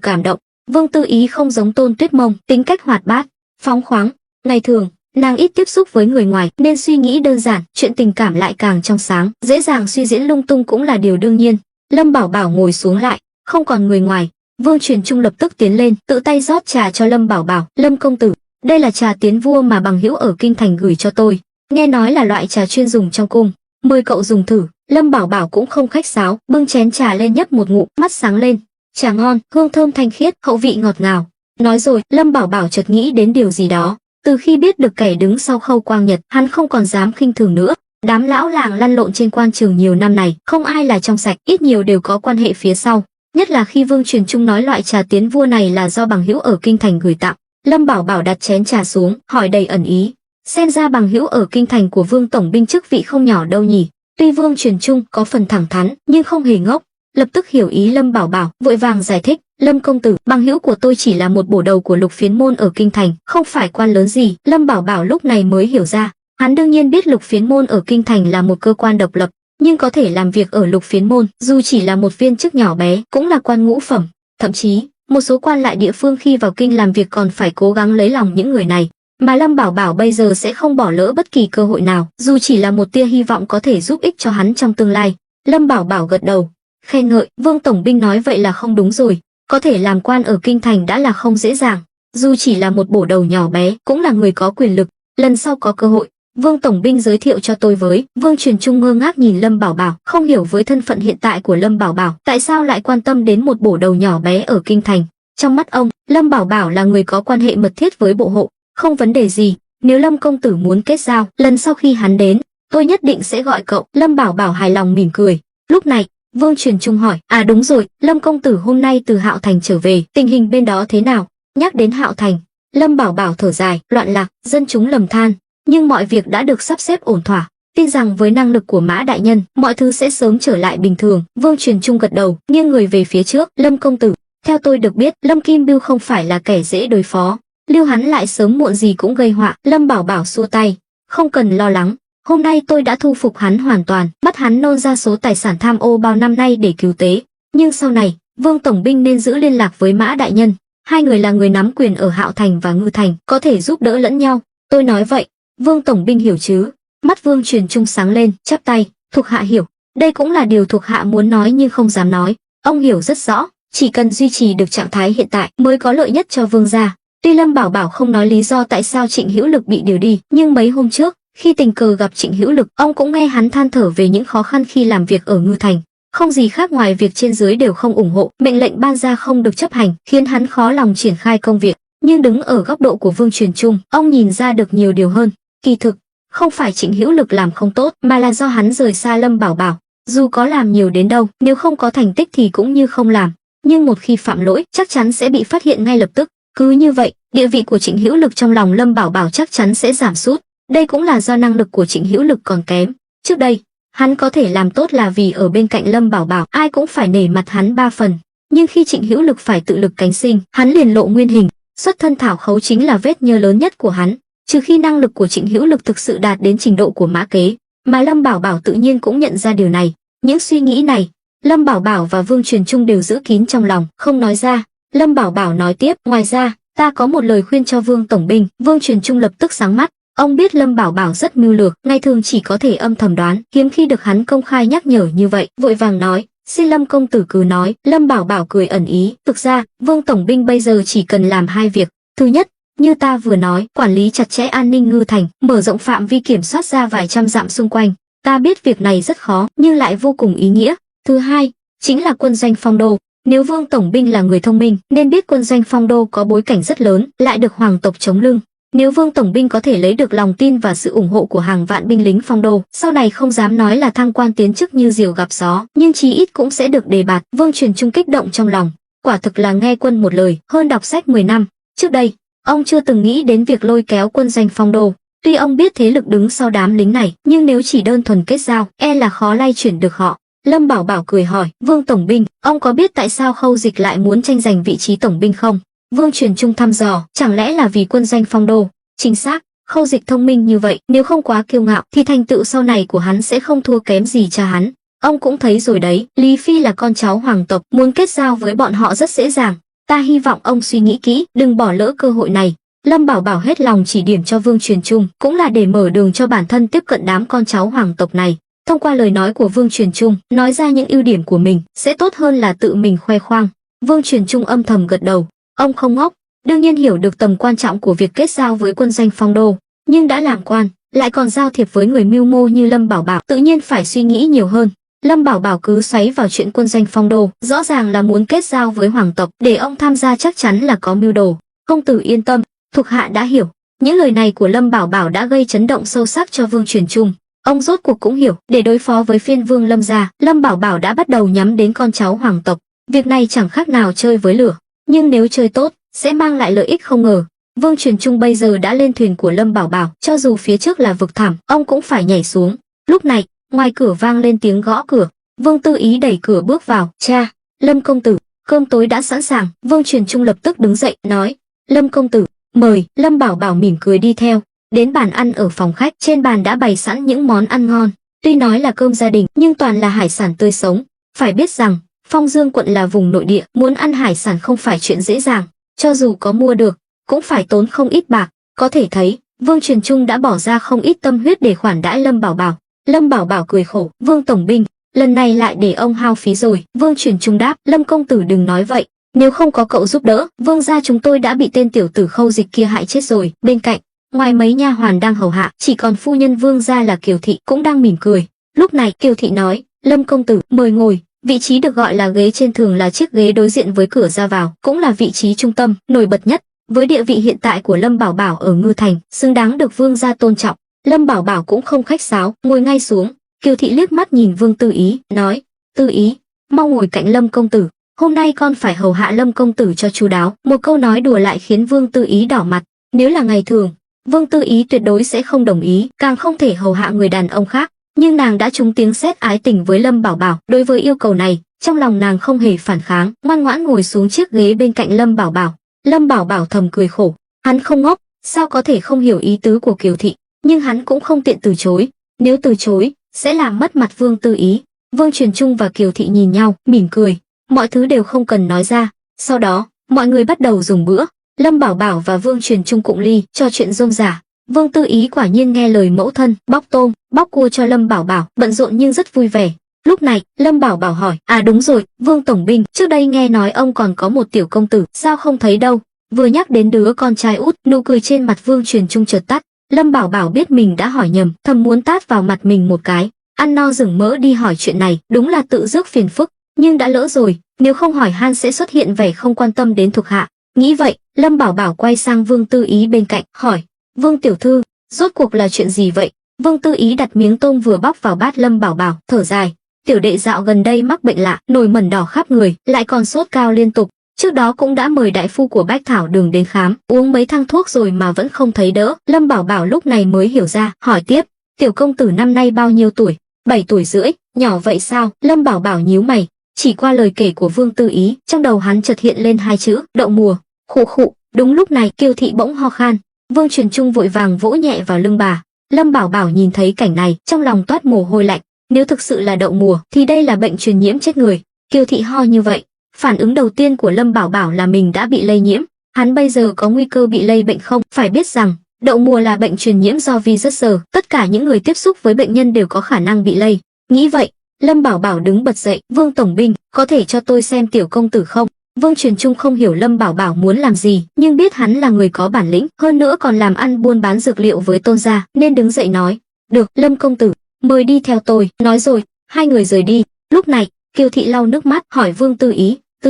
cảm động. Vương Tư Ý không giống Tôn Tuyết Mông, tính cách hoạt bát, phóng khoáng. Ngày thường, nàng ít tiếp xúc với người ngoài nên suy nghĩ đơn giản, chuyện tình cảm lại càng trong sáng, dễ dàng suy diễn lung tung cũng là điều đương nhiên. Lâm Bảo Bảo ngồi xuống lại, không còn người ngoài. Vương Truyền Trung lập tức tiến lên, tự tay rót trà cho Lâm Bảo Bảo. Lâm công tử, đây là trà tiến vua mà bằng hữu ở kinh thành gửi cho tôi, nghe nói là loại trà chuyên dùng trong cung, mời cậu dùng thử. Lâm Bảo Bảo cũng không khách sáo, bưng chén trà lên nhấp một ngụm, mắt sáng lên. Trà ngon, hương thơm thanh khiết, hậu vị ngọt ngào. Nói rồi, Lâm Bảo Bảo chợt nghĩ đến điều gì đó. Từ khi biết được kẻ đứng sau Khâu Quang Nhật, hắn không còn dám khinh thường nữa. Đám lão làng lăn lộn trên quan trường nhiều năm này, không ai là trong sạch, ít nhiều đều có quan hệ phía sau. Nhất là khi Vương Truyền Trung nói loại trà tiến vua này là do bằng hữu ở kinh thành gửi tặng. Lâm Bảo Bảo đặt chén trà xuống, hỏi đầy ẩn ý. Xem ra bằng hữu ở kinh thành của Vương tổng binh chức vị không nhỏ đâu nhỉ. Tuy Vương Truyền Trung có phần thẳng thắn, nhưng không hề ngốc, lập tức hiểu ý Lâm Bảo Bảo, vội vàng giải thích. Lâm công tử, bằng hữu của tôi chỉ là một bổ đầu của Lục Phiến môn ở kinh thành, không phải quan lớn gì. Lâm Bảo Bảo lúc này mới hiểu ra, hắn đương nhiên biết Lục Phiến môn ở kinh thành là một cơ quan độc lập, nhưng có thể làm việc ở Lục Phiến môn, dù chỉ là một viên chức nhỏ bé, cũng là quan ngũ phẩm. Thậm chí, một số quan lại địa phương khi vào kinh làm việc còn phải cố gắng lấy lòng những người này. Mà Lâm Bảo Bảo bây giờ sẽ không bỏ lỡ bất kỳ cơ hội nào, dù chỉ là một tia hy vọng có thể giúp ích cho hắn trong tương lai. Lâm Bảo Bảo gật đầu, khen ngợi. Vương tổng binh nói vậy là không đúng rồi, có thể làm quan ở kinh thành đã là không dễ dàng, dù chỉ là một bổ đầu nhỏ bé, cũng là người có quyền lực. Lần sau có cơ hội, Vương tổng binh giới thiệu cho tôi với. Vương Truyền Trung ngơ ngác nhìn Lâm Bảo Bảo, không hiểu với thân phận hiện tại của Lâm Bảo Bảo, tại sao lại quan tâm đến một bổ đầu nhỏ bé ở kinh thành. Trong mắt ông, Lâm Bảo Bảo là người có quan hệ mật thiết với bộ hộ, không vấn đề gì. Nếu Lâm công tử muốn kết giao, lần sau khi hắn đến, tôi nhất định sẽ gọi cậu. Lâm Bảo Bảo hài lòng mỉm cười. Lúc này, Vương Truyền Trung hỏi, à đúng rồi, Lâm công tử hôm nay từ Hạo Thành trở về, tình hình bên đó thế nào? Nhắc đến Hạo Thành, Lâm Bảo Bảo thở dài, loạn lạc, dân chúng lầm than, nhưng mọi việc đã được sắp xếp ổn thỏa, tin rằng với năng lực của Mã đại nhân, mọi thứ sẽ sớm trở lại bình thường. Vương Truyền Trung gật đầu, nghiêng người về phía trước. Lâm công tử, theo tôi được biết, Lâm Kim Bưu không phải là kẻ dễ đối phó, lưu hắn lại sớm muộn gì cũng gây họa. Lâm Bảo Bảo xua tay, không cần lo lắng, hôm nay tôi đã thu phục hắn hoàn toàn, bắt hắn nôn ra số tài sản tham ô bao năm nay để cứu tế. Nhưng sau này, Vương tổng binh nên giữ liên lạc với Mã đại nhân, hai người là người nắm quyền ở Hạo Thành và Ngư Thành, có thể giúp đỡ lẫn nhau. Tôi nói vậy, Vương tổng binh hiểu chứ? Mắt Vương Truyền Trung sáng lên, chắp tay, thuộc hạ hiểu. Đây cũng là điều thuộc hạ muốn nói nhưng không dám nói. Ông hiểu rất rõ, chỉ cần duy trì được trạng thái hiện tại mới có lợi nhất cho Vương gia. Tuy Lâm Bảo Bảo không nói lý do tại sao Trịnh Hữu Lực bị điều đi, nhưng mấy hôm trước, khi tình cờ gặp Trịnh Hữu Lực, ông cũng nghe hắn than thở về những khó khăn khi làm việc ở Ngư Thành. Không gì khác ngoài việc trên dưới đều không ủng hộ, mệnh lệnh ban ra không được chấp hành, khiến hắn khó lòng triển khai công việc. Nhưng đứng ở góc độ của Vương Truyền Trung, ông nhìn ra được nhiều điều hơn. Kỳ thực, không phải Trịnh Hữu Lực làm không tốt, mà là do hắn rời xa Lâm Bảo Bảo. Dù có làm nhiều đến đâu, nếu không có thành tích thì cũng như không làm. Nhưng một khi phạm lỗi, chắc chắn sẽ bị phát hiện ngay lập tức. Cứ như vậy, địa vị của Trịnh Hữu Lực trong lòng Lâm Bảo Bảo chắc chắn sẽ giảm sút. Đây cũng là do năng lực của Trịnh Hữu Lực còn kém. Trước đây, hắn có thể làm tốt là vì ở bên cạnh Lâm Bảo Bảo, ai cũng phải nể mặt hắn 3 phần. Nhưng khi Trịnh Hữu Lực phải tự lực cánh sinh, hắn liền lộ nguyên hình. Xuất thân thảo khấu chính là vết nhơ lớn nhất của hắn. Trừ khi năng lực của Trịnh Hữu Lực thực sự đạt đến trình độ của Mã Kế, mà Lâm Bảo Bảo tự nhiên cũng nhận ra điều này. Những suy nghĩ này, Lâm Bảo Bảo và Vương Truyền Trung đều giữ kín trong lòng, không nói ra. Lâm Bảo Bảo nói tiếp, ngoài ra, ta có một lời khuyên cho Vương tổng binh. Vương Truyền Trung lập tức sáng mắt, Ông biết Lâm Bảo Bảo rất mưu lược, ngày thường chỉ có thể âm thầm đoán, hiếm khi được hắn công khai nhắc nhở như vậy, vội vàng nói, xin Lâm công tử cứ nói. Lâm Bảo Bảo cười ẩn ý, thực ra, Vương tổng binh bây giờ chỉ cần làm 2 việc. Thứ nhất, như ta vừa nói, quản lý chặt chẽ an ninh Ngư Thành, mở rộng phạm vi kiểm soát ra vài trăm dặm xung quanh. Ta biết việc này rất khó, nhưng lại vô cùng ý nghĩa. Thứ hai, chính là quân doanh Phong Đô. Nếu Vương tổng binh là người thông minh, nên biết quân doanh Phong Đô có bối cảnh rất lớn, lại được hoàng tộc chống lưng. Nếu Vương tổng binh có thể lấy được lòng tin và sự ủng hộ của hàng vạn binh lính Phong Đô, sau này không dám nói là thăng quan tiến chức như diều gặp gió, nhưng chí ít cũng sẽ được đề bạt. Vương Truyền Trung kích động trong lòng, quả thực là nghe quân một lời, hơn đọc sách 10 năm. Trước đây, ông chưa từng nghĩ đến việc lôi kéo quân doanh Phong Đô. Tuy ông biết thế lực đứng sau đám lính này, nhưng nếu chỉ đơn thuần kết giao, e là khó lay chuyển được họ. Lâm Bảo Bảo cười hỏi, Vương tổng binh, ông có biết tại sao Khâu Dịch lại muốn tranh giành vị trí tổng binh không? Vương Truyền Trung thăm dò, chẳng lẽ là vì quân doanh Phong Đô? Chính xác, Khâu Dịch thông minh như vậy, nếu không quá kiêu ngạo thì thành tựu sau này của hắn sẽ không thua kém gì cha hắn. Ông cũng thấy rồi đấy, Lý Phi là con cháu hoàng tộc, muốn kết giao với bọn họ rất dễ dàng. Ta hy vọng ông suy nghĩ kỹ, đừng bỏ lỡ cơ hội này. Lâm Bảo Bảo hết lòng chỉ điểm cho Vương Truyền Trung, cũng là để mở đường cho bản thân tiếp cận đám con cháu hoàng tộc này. Thông qua lời nói của Vương Truyền Trung, nói ra những ưu điểm của mình, sẽ tốt hơn là tự mình khoe khoang. Vương Truyền Trung âm thầm gật đầu. Ông không ngốc, đương nhiên hiểu được tầm quan trọng của việc kết giao với quân doanh Phong Đô, nhưng đã làm quan, lại còn giao thiệp với người mưu mô như Lâm Bảo Bảo, tự nhiên phải suy nghĩ nhiều hơn. Lâm Bảo Bảo cứ xoáy vào chuyện quân doanh Phong Đô, rõ ràng là muốn kết giao với hoàng tộc, để ông tham gia chắc chắn là có mưu đồ. Công tử yên tâm, thuộc hạ đã hiểu. Những lời này của Lâm Bảo Bảo đã gây chấn động sâu sắc cho Vương Truyền Trung. Ông rốt cuộc cũng hiểu, để đối phó với phiên vương Lâm gia, Lâm Bảo Bảo đã bắt đầu nhắm đến con cháu hoàng tộc. Việc này chẳng khác nào chơi với lửa, nhưng nếu chơi tốt, sẽ mang lại lợi ích không ngờ. Vương Truyền Trung bây giờ đã lên thuyền của Lâm Bảo Bảo, cho dù phía trước là vực thẳm, ông cũng phải nhảy xuống. Lúc này, ngoài cửa vang lên tiếng gõ cửa. Vương Tư Ý đẩy cửa bước vào. Cha, Lâm công tử, cơm tối đã sẵn sàng. Vương Truyền Trung lập tức đứng dậy, nói, Lâm công tử, mời. Lâm Bảo Bảo mỉm cười đi theo. Đến bàn ăn ở phòng khách, trên bàn đã bày sẵn những món ăn ngon. Tuy nói là cơm gia đình, nhưng toàn là hải sản tươi sống. Phải biết rằng, Phong Dương quận là vùng nội địa, muốn ăn hải sản không phải chuyện dễ dàng. Cho dù có mua được, cũng phải tốn không ít bạc. Có thể thấy, Vương Truyền Trung đã bỏ ra không ít tâm huyết để khoản đãi Lâm Bảo Bảo. Lâm Bảo Bảo cười khổ, Vương tổng binh, lần này lại để ông hao phí rồi. Vương Truyền Trung đáp, Lâm công tử đừng nói vậy. Nếu không có cậu giúp đỡ, Vương gia chúng tôi đã bị tên tiểu tử Khâu Dịch kia hại chết rồi. Bên cạnh, ngoài mấy nha hoàn đang hầu hạ, chỉ còn phu nhân Vương gia là Kiều Thị cũng đang mỉm cười. Lúc này Kiều Thị nói, Lâm công tử, mời ngồi. Vị trí được gọi là ghế trên thường là chiếc ghế đối diện với cửa ra vào, cũng là vị trí trung tâm, nổi bật nhất. Với địa vị hiện tại của Lâm Bảo Bảo ở Ngư Thành, xứng đáng được Vương gia tôn trọng. Lâm Bảo Bảo cũng không khách sáo, ngồi ngay xuống. Kiều Thị liếc mắt nhìn Vương Tư Ý, nói, Tư Ý, mau ngồi cạnh Lâm công tử. Hôm nay con phải hầu hạ Lâm công tử cho chu đáo. Một câu nói đùa lại khiến Vương Tư Ý đỏ mặt. Nếu là ngày thường, Vương Tư Ý tuyệt đối sẽ không đồng ý, càng không thể hầu hạ người đàn ông khác. Nhưng nàng đã trúng tiếng sét ái tình với Lâm Bảo Bảo. Đối với yêu cầu này, trong lòng nàng không hề phản kháng, ngoan ngoãn ngồi xuống chiếc ghế bên cạnh Lâm Bảo Bảo. Lâm Bảo Bảo thầm cười khổ, hắn không ngốc, sao có thể không hiểu ý tứ của Kiều Thị, nhưng hắn cũng không tiện từ chối. Nếu từ chối, sẽ làm mất mặt Vương Tư Ý. Vương Truyền Trung và Kiều Thị nhìn nhau, mỉm cười, mọi thứ đều không cần nói ra. Sau đó, mọi người bắt đầu dùng bữa. Lâm Bảo Bảo và Vương Truyền Trung cụng ly, trò chuyện rôm rả. Vương Tư Ý quả nhiên nghe lời mẫu thân, bóc tôm, bóc cua cho Lâm Bảo Bảo, bận rộn nhưng rất vui vẻ. Lúc này, Lâm Bảo Bảo hỏi, à đúng rồi, Vương tổng binh, trước đây nghe nói ông còn có một tiểu công tử, sao không thấy đâu? Vừa nhắc đến đứa con trai út, nụ cười trên mặt Vương Truyền Trung chợt tắt. Lâm Bảo Bảo biết mình đã hỏi nhầm, thầm muốn tát vào mặt mình một cái. Ăn no rừng mỡ đi hỏi chuyện này, đúng là tự rước phiền phức, nhưng đã lỡ rồi, nếu không hỏi han sẽ xuất hiện vẻ không quan tâm đến thuộc hạ. Nghĩ vậy, Lâm Bảo Bảo quay sang Vương Tư Ý bên cạnh, hỏi, Vương tiểu thư, rốt cuộc là chuyện gì vậy? Vương Tư Ý đặt miếng tôm vừa bóc vào bát Lâm Bảo Bảo, thở dài, tiểu đệ dạo gần đây mắc bệnh lạ, nổi mẩn đỏ khắp người, lại còn sốt cao liên tục. Trước đó cũng đã mời đại phu của Bách Thảo Đường đến khám, uống mấy thang thuốc rồi mà vẫn không thấy đỡ. Lâm Bảo Bảo lúc này mới hiểu ra, hỏi tiếp, tiểu công tử năm nay bao nhiêu tuổi? 7 tuổi rưỡi, nhỏ vậy sao? Lâm Bảo Bảo nhíu mày, chỉ qua lời kể của Vương Tư Ý, trong đầu hắn chợt hiện lên hai chữ, đậu mùa. Khụ khụ. Đúng lúc này, Kiều Thị bỗng ho khan. Vương Truyền Trung vội vàng vỗ nhẹ vào lưng bà. Lâm Bảo Bảo nhìn thấy cảnh này, trong lòng toát mồ hôi lạnh. Nếu thực sự là đậu mùa, thì đây là bệnh truyền nhiễm chết người. Kiều Thị ho như vậy, phản ứng đầu tiên của Lâm Bảo Bảo là mình đã bị lây nhiễm. Hắn bây giờ có nguy cơ bị lây bệnh không? Phải biết rằng, Đậu mùa là bệnh truyền nhiễm do virus, tất cả những người tiếp xúc với bệnh nhân đều có khả năng bị lây. Nghĩ vậy, Lâm Bảo Bảo đứng bật dậy, Vương tổng binh, có thể cho tôi xem tiểu công tử không? Vương Truyền Trung không hiểu Lâm Bảo Bảo muốn làm gì, nhưng biết hắn là người có bản lĩnh, hơn nữa còn làm ăn buôn bán dược liệu với Tôn gia, nên đứng dậy nói, được, Lâm công tử, mời đi theo tôi. Nói rồi, hai người rời đi. Lúc này, Kiều Thị lau nước mắt, hỏi Vương Tư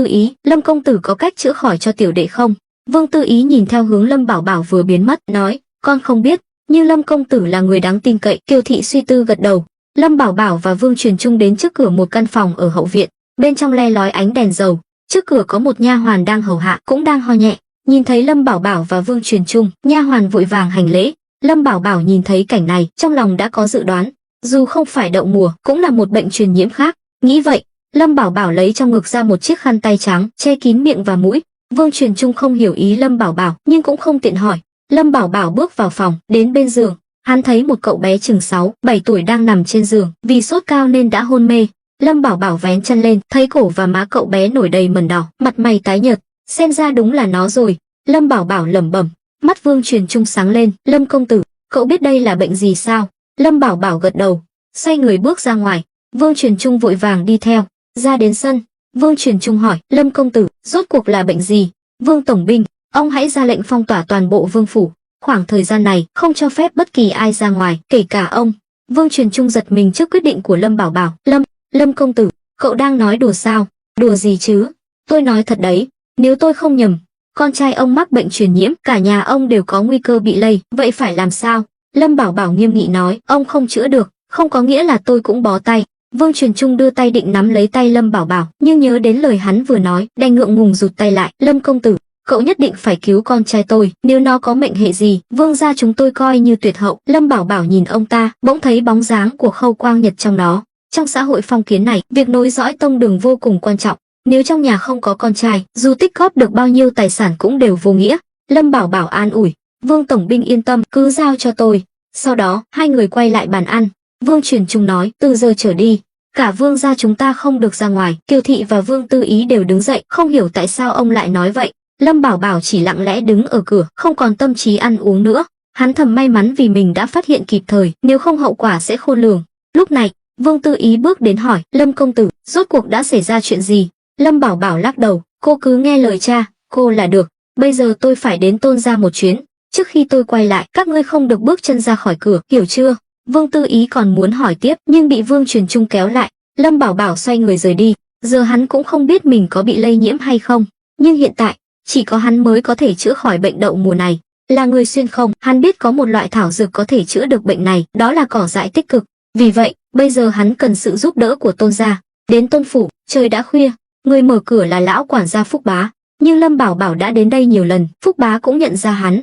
Ý, Lâm công tử có cách chữa khỏi cho tiểu đệ không? Vương Tư Ý nhìn theo hướng Lâm Bảo Bảo vừa biến mất, nói, con không biết, nhưng Lâm công tử là người đáng tin cậy. Kiều Thị suy tư gật đầu. Lâm Bảo Bảo và Vương Truyền Trung đến trước cửa một căn phòng ở hậu viện, bên trong le lói ánh đèn dầu. Trước cửa có một nha hoàn đang hầu hạ, cũng đang ho nhẹ. Nhìn thấy Lâm Bảo Bảo và Vương Truyền Trung, nha hoàn vội vàng hành lễ. Lâm Bảo Bảo nhìn thấy cảnh này, trong lòng đã có dự đoán, dù không phải đậu mùa, cũng là một bệnh truyền nhiễm khác. Nghĩ vậy, Lâm Bảo Bảo lấy trong ngực ra một chiếc khăn tay trắng, che kín miệng và mũi. Vương Truyền Trung không hiểu ý Lâm Bảo Bảo, nhưng cũng không tiện hỏi. Lâm Bảo Bảo bước vào phòng, đến bên giường, hắn thấy một cậu bé chừng 6, 7 tuổi đang nằm trên giường, vì sốt cao nên đã hôn mê. Lâm Bảo Bảo vén chân lên, thấy cổ và má cậu bé nổi đầy mẩn đỏ, mặt mày tái nhợt, xem ra đúng là nó rồi. Lâm Bảo Bảo lẩm bẩm. Mắt Vương Truyền Trung sáng lên, Lâm công tử, cậu biết đây là bệnh gì sao? Lâm Bảo Bảo gật đầu, xoay người bước ra ngoài. Vương Truyền Trung vội vàng đi theo, ra đến sân. Vương Truyền Trung hỏi, Lâm công tử, rốt cuộc là bệnh gì? Vương tổng binh, ông hãy ra lệnh phong tỏa toàn bộ vương phủ, khoảng thời gian này không cho phép bất kỳ ai ra ngoài, kể cả ông. Vương Truyền Trung giật mình trước quyết định của Lâm Bảo Bảo. Lâm công tử, cậu đang nói đùa sao? Đùa gì chứ? Tôi nói thật đấy, nếu tôi không nhầm, con trai ông mắc bệnh truyền nhiễm, cả nhà ông đều có nguy cơ bị lây, vậy phải làm sao? Lâm Bảo Bảo nghiêm nghị nói, ông không chữa được, không có nghĩa là tôi cũng bó tay. Vương Truyền Trung đưa tay định nắm lấy tay Lâm Bảo Bảo, nhưng nhớ đến lời hắn vừa nói, đành ngượng ngùng rụt tay lại. Lâm công tử, cậu nhất định phải cứu con trai tôi, nếu nó có mệnh hệ gì, Vương gia chúng tôi coi như tuyệt hậu. Lâm Bảo Bảo nhìn ông ta, bỗng thấy bóng dáng của Khâu Quang Nhật trong đó. Trong xã hội phong kiến này, việc nối dõi tông đường vô cùng quan trọng. Nếu trong nhà không có con trai, dù tích góp được bao nhiêu tài sản cũng đều vô nghĩa. Lâm Bảo Bảo an ủi, Vương tổng binh yên tâm, cứ giao cho tôi. Sau đó, hai người quay lại bàn ăn. Vương Truyền Trung nói, từ giờ trở đi, cả Vương gia chúng ta không được ra ngoài. Kiều Thị và Vương Tư Ý đều đứng dậy, không hiểu tại sao ông lại nói vậy. Lâm Bảo Bảo chỉ lặng lẽ đứng ở cửa, không còn tâm trí ăn uống nữa. Hắn thầm may mắn vì mình đã phát hiện kịp thời, nếu không hậu quả sẽ khôn lường. Lúc này, Vương Tư Ý bước đến hỏi, Lâm công tử, rốt cuộc đã xảy ra chuyện gì? Lâm Bảo Bảo lắc đầu, cô cứ nghe lời cha, cô là được. Bây giờ tôi phải đến Tôn gia một chuyến. Trước khi tôi quay lại, các ngươi không được bước chân ra khỏi cửa, hiểu chưa? Vương Tư Ý còn muốn hỏi tiếp, nhưng bị Vương Truyền Trung kéo lại. Lâm Bảo Bảo xoay người rời đi. Giờ hắn cũng không biết mình có bị lây nhiễm hay không, nhưng hiện tại, chỉ có hắn mới có thể chữa khỏi bệnh đậu mùa này. Là người xuyên không, hắn biết có một loại thảo dược có thể chữa được bệnh này, đó là cỏ dại tích cực. Vì vậy, bây giờ hắn cần sự giúp đỡ của Tôn gia. Đến Tôn phủ, trời đã khuya, người mở cửa là lão quản gia Phúc Bá. Nhưng Lâm Bảo Bảo đã đến đây nhiều lần, Phúc Bá cũng nhận ra hắn.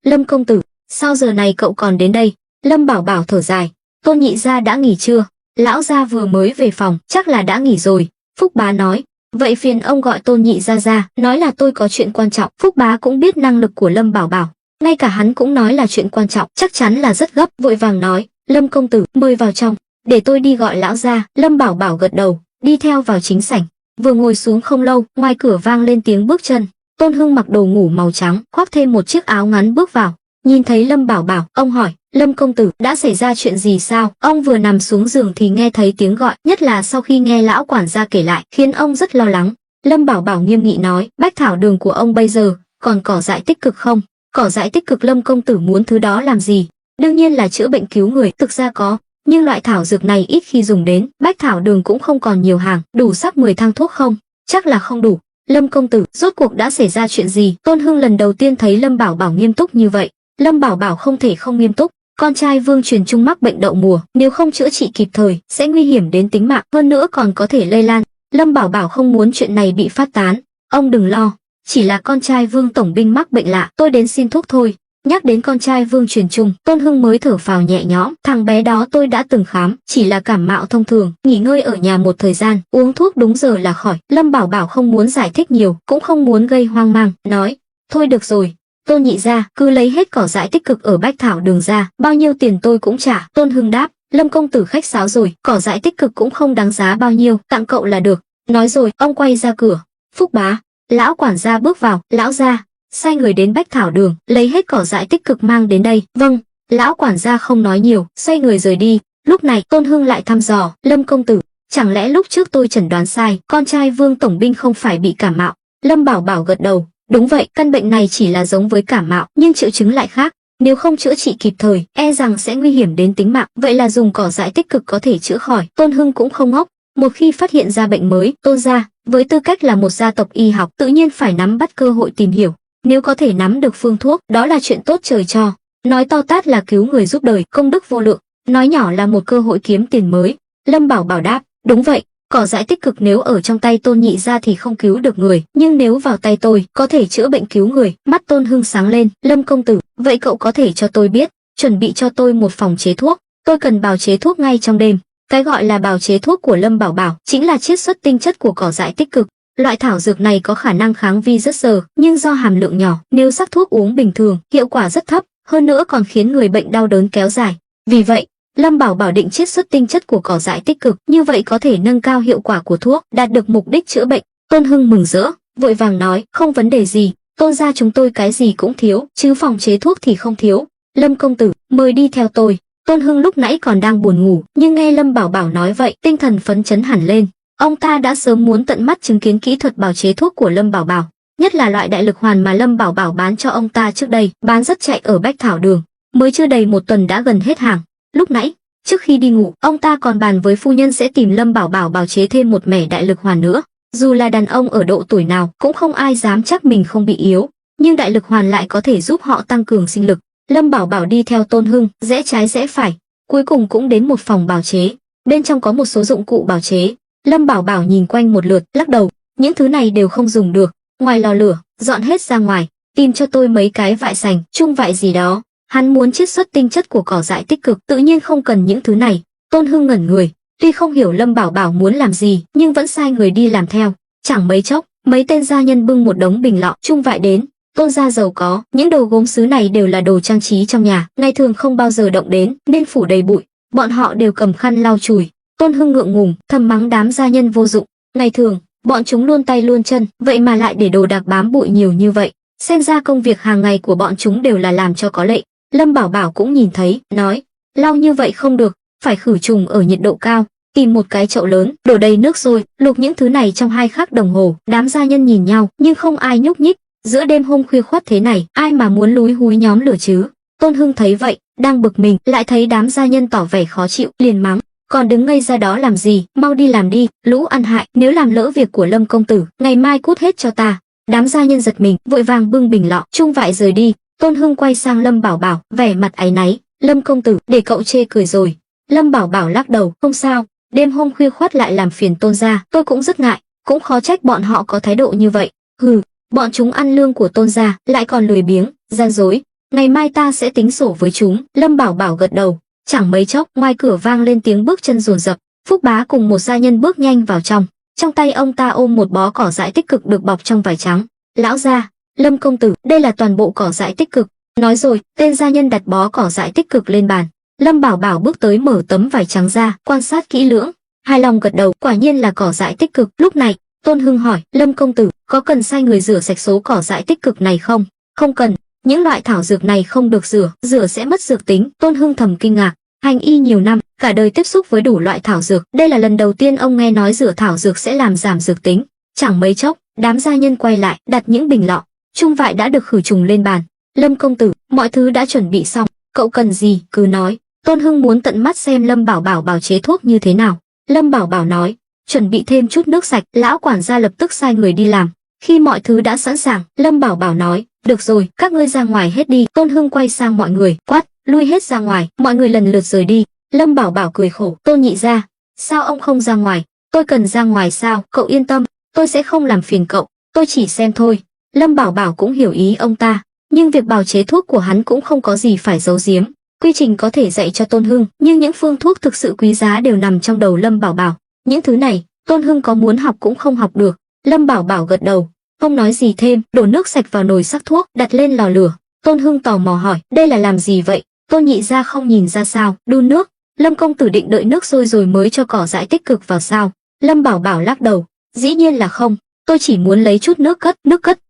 Lâm công tử, sao giờ này cậu còn đến đây? Lâm Bảo Bảo thở dài, Tôn nhị gia đã nghỉ chưa? Lão gia vừa mới về phòng, chắc là đã nghỉ rồi. Phúc Bá nói, vậy phiền ông gọi Tôn nhị gia ra, nói là tôi có chuyện quan trọng. Phúc Bá cũng biết năng lực của Lâm Bảo Bảo, ngay cả hắn cũng nói là chuyện quan trọng, chắc chắn là rất gấp, vội vàng nói, Lâm công tử, mời vào trong, để tôi đi gọi lão gia. Lâm Bảo Bảo gật đầu, đi theo vào chính sảnh. Vừa ngồi xuống không lâu, ngoài cửa vang lên tiếng bước chân. Tôn Hưng mặc đồ ngủ màu trắng, khoác thêm một chiếc áo ngắn bước vào. Nhìn thấy Lâm Bảo Bảo, ông hỏi, Lâm công tử, đã xảy ra chuyện gì sao? Ông vừa nằm xuống giường thì nghe thấy tiếng gọi, nhất là sau khi nghe lão quản gia kể lại, khiến ông rất lo lắng. Lâm Bảo Bảo nghiêm nghị nói, bách thảo đường của ông bây giờ còn cỏ dại tích cực không? Cỏ dại tích cực, Lâm công tử muốn thứ đó làm gì? Đương nhiên là chữa bệnh cứu người, thực ra có, nhưng loại thảo dược này ít khi dùng đến. Bách thảo đường cũng không còn nhiều hàng, đủ sắp 10 thang thuốc không? Chắc là không đủ. Lâm công tử, rốt cuộc đã xảy ra chuyện gì? Tôn Hưng lần đầu tiên thấy Lâm Bảo Bảo nghiêm túc như vậy. Lâm Bảo Bảo không thể không nghiêm túc. Con trai Vương Truyền Trung mắc bệnh đậu mùa, nếu không chữa trị kịp thời, sẽ nguy hiểm đến tính mạng, hơn nữa còn có thể lây lan. Lâm Bảo Bảo không muốn chuyện này bị phát tán. Ông đừng lo, chỉ là con trai Vương tổng binh mắc bệnh lạ, tôi đến xin thuốc thôi. Nhắc đến con trai Vương Truyền Trung, Tôn Hưng mới thở phào nhẹ nhõm. Thằng bé đó tôi đã từng khám, chỉ là cảm mạo thông thường, nghỉ ngơi ở nhà một thời gian, uống thuốc đúng giờ là khỏi. Lâm Bảo Bảo không muốn giải thích nhiều, cũng không muốn gây hoang mang, nói, thôi được rồi, Tôn nhị gia, cứ lấy hết cỏ dại tích cực ở bách thảo đường ra, bao nhiêu tiền tôi cũng trả. Tôn Hưng đáp, Lâm công tử khách sáo rồi, cỏ dại tích cực cũng không đáng giá bao nhiêu, tặng cậu là được. Nói rồi, ông quay ra cửa. Phúc Bá, lão quản gia bước vào, lão gia, sai người đến Bách Thảo Đường, lấy hết cỏ dại tích cực mang đến đây. Vâng. Lão quản gia không nói nhiều, xoay người rời đi. Lúc này Tôn Hưng lại thăm dò, Lâm công tử, chẳng lẽ lúc trước tôi chẩn đoán sai, con trai Vương tổng binh không phải bị cảm mạo? Lâm Bảo Bảo gật đầu, đúng vậy, căn bệnh này chỉ là giống với cảm mạo, nhưng triệu chứng lại khác. Nếu không chữa trị kịp thời, e rằng sẽ nguy hiểm đến tính mạng. Vậy là dùng cỏ dại tích cực có thể chữa khỏi. Tôn Hưng cũng không ngốc. Một khi phát hiện ra bệnh mới, Tôn gia, với tư cách là một gia tộc y học, tự nhiên phải nắm bắt cơ hội tìm hiểu. Nếu có thể nắm được phương thuốc, đó là chuyện tốt trời cho. Nói to tát là cứu người giúp đời, công đức vô lượng. Nói nhỏ là một cơ hội kiếm tiền mới. Lâm Bảo Bảo đáp, đúng vậy. Cỏ dại tích cực nếu ở trong tay Tôn nhị gia thì không cứu được người, nhưng nếu vào tay tôi, có thể chữa bệnh cứu người. Mắt Tôn Hưng sáng lên, Lâm công tử, vậy cậu có thể cho tôi biết, chuẩn bị cho tôi một phòng chế thuốc, tôi cần bào chế thuốc ngay trong đêm. Cái gọi là bào chế thuốc của Lâm Bảo Bảo chính là chiết xuất tinh chất của cỏ dại tích cực. Loại thảo dược này có khả năng kháng vi rất giờ, nhưng do hàm lượng nhỏ, nếu sắc thuốc uống bình thường, hiệu quả rất thấp, hơn nữa còn khiến người bệnh đau đớn kéo dài. Vì vậy, Lâm Bảo Bảo định chiết xuất tinh chất của cỏ dại tích cực, như vậy có thể nâng cao hiệu quả của thuốc, đạt được mục đích chữa bệnh. Tôn Hưng mừng rỡ, vội vàng nói, không vấn đề gì, Tôn gia chúng tôi cái gì cũng thiếu, chứ phòng chế thuốc thì không thiếu. Lâm công tử, mời đi theo tôi. Tôn Hưng lúc nãy còn đang buồn ngủ, nhưng nghe Lâm Bảo Bảo nói vậy, tinh thần phấn chấn hẳn lên. Ông ta đã sớm muốn tận mắt chứng kiến kỹ thuật bào chế thuốc của Lâm Bảo Bảo, nhất là loại đại lực hoàn mà Lâm Bảo Bảo bán cho ông ta trước đây, bán rất chạy ở Bách Thảo Đường, mới chưa đầy một tuần đã gần hết hàng. Lúc nãy, trước khi đi ngủ, ông ta còn bàn với phu nhân sẽ tìm Lâm Bảo Bảo bào chế thêm một mẻ đại lực hoàn nữa. Dù là đàn ông ở độ tuổi nào, cũng không ai dám chắc mình không bị yếu, nhưng đại lực hoàn lại có thể giúp họ tăng cường sinh lực. Lâm Bảo Bảo đi theo Tôn Hưng, rẽ trái rẽ phải, cuối cùng cũng đến một phòng bào chế. Bên trong có một số dụng cụ bào chế. Lâm Bảo Bảo nhìn quanh một lượt, lắc đầu, những thứ này đều không dùng được. Ngoài lò lửa, dọn hết ra ngoài, tìm cho tôi mấy cái vại sành, chung vại gì đó. Hắn muốn chiết xuất tinh chất của cỏ dại tích cực, tự nhiên không cần những thứ này. Tôn Hưng ngẩn người, tuy không hiểu Lâm Bảo Bảo muốn làm gì, nhưng vẫn sai người đi làm theo. Chẳng mấy chốc, mấy tên gia nhân bưng một đống bình lọ, chung vại đến. Tôn gia giàu có, những đồ gốm sứ này đều là đồ trang trí trong nhà, ngày thường không bao giờ động đến, nên phủ đầy bụi. Bọn họ đều cầm khăn lau chùi. Tôn Hưng ngượng ngùng, thầm mắng đám gia nhân vô dụng. Ngày thường, bọn chúng luôn tay luôn chân, vậy mà lại để đồ đạc bám bụi nhiều như vậy. Xem ra công việc hàng ngày của bọn chúng đều là làm cho có lệ. Lâm Bảo Bảo cũng nhìn thấy, nói, lau như vậy không được, phải khử trùng ở nhiệt độ cao. Tìm một cái chậu lớn, đổ đầy nước sôi, luộc những thứ này trong 2 khắc đồng hồ. Đám gia nhân nhìn nhau, nhưng không ai nhúc nhích. Giữa đêm hôm khuya khoắt thế này, ai mà muốn lúi húi nhóm lửa chứ? Tôn Hưng thấy vậy, đang bực mình, lại thấy đám gia nhân tỏ vẻ khó chịu, liền mắng, còn đứng ngây ra đó làm gì, mau đi làm đi, lũ ăn hại, nếu làm lỡ việc của Lâm công tử, ngày mai cút hết cho ta. Đám gia nhân giật mình, vội vàng bưng bình lọ, chung vại rời đi. Tôn Hưng quay sang Lâm Bảo Bảo, vẻ mặt áy náy, Lâm công tử, để cậu chê cười rồi. Lâm Bảo Bảo lắc đầu, không sao, đêm hôm khuya khoắt lại làm phiền Tôn gia, tôi cũng rất ngại, cũng khó trách bọn họ có thái độ như vậy. Hừ, bọn chúng ăn lương của Tôn gia, lại còn lười biếng, gian dối. Ngày mai ta sẽ tính sổ với chúng. Lâm Bảo Bảo gật đầu. Chẳng mấy chốc, ngoài cửa vang lên tiếng bước chân dồn dập. Phúc Bá cùng một gia nhân bước nhanh vào trong tay ông ta ôm một bó cỏ dại tích cực được bọc trong vải trắng. Lão gia, Lâm công tử, đây là toàn bộ cỏ dại tích cực. Nói rồi, tên gia nhân đặt bó cỏ dại tích cực lên bàn. Lâm Bảo Bảo bước tới mở tấm vải trắng ra, quan sát kỹ lưỡng, hài lòng gật đầu, quả nhiên là cỏ dại tích cực. Lúc này, Tôn Hưng hỏi, Lâm công tử, có cần sai người rửa sạch số cỏ dại tích cực này không? Không cần, những loại thảo dược này không được rửa sẽ mất dược tính. Tôn Hưng thầm kinh ngạc, hành y nhiều năm, cả đời tiếp xúc với đủ loại thảo dược, đây là lần đầu tiên ông nghe nói rửa thảo dược sẽ làm giảm dược tính. Chẳng mấy chốc, đám gia nhân quay lại, đặt những bình lọ, chung vại đã được khử trùng lên bàn. Lâm công tử, mọi thứ đã chuẩn bị xong, cậu cần gì, cứ nói. Tôn Hưng muốn tận mắt xem Lâm Bảo Bảo bào chế thuốc như thế nào. Lâm Bảo Bảo nói, chuẩn bị thêm chút nước sạch. Lão quản gia lập tức sai người đi làm. Khi mọi thứ đã sẵn sàng, Lâm Bảo Bảo nói, được rồi, các ngươi ra ngoài hết đi. Tôn Hưng quay sang mọi người, quát, lui hết ra ngoài. Mọi người lần lượt rời đi. Lâm Bảo Bảo cười khổ, Tôn nhị gia, sao ông không ra ngoài? Tôi cần ra ngoài sao? Cậu yên tâm, tôi sẽ không làm phiền cậu, tôi chỉ xem thôi. Lâm Bảo Bảo cũng hiểu ý ông ta, nhưng việc bào chế thuốc của hắn cũng không có gì phải giấu giếm. Quy trình có thể dạy cho Tôn Hưng, nhưng những phương thuốc thực sự quý giá đều nằm trong đầu Lâm Bảo Bảo. Những thứ này, Tôn Hưng có muốn học cũng không học được. Lâm Bảo Bảo gật đầu, không nói gì thêm, đổ nước sạch vào nồi sắc thuốc, đặt lên lò lửa. Tôn Hưng tò mò hỏi, đây là làm gì vậy? Tôn nhị gia không nhìn ra sao? Đun nước. Lâm công tử định đợi nước sôi rồi mới cho cỏ dại tích cực vào sao? Lâm Bảo Bảo lắc đầu, dĩ nhiên là không. tôi chỉ muốn lấy chút nước cất.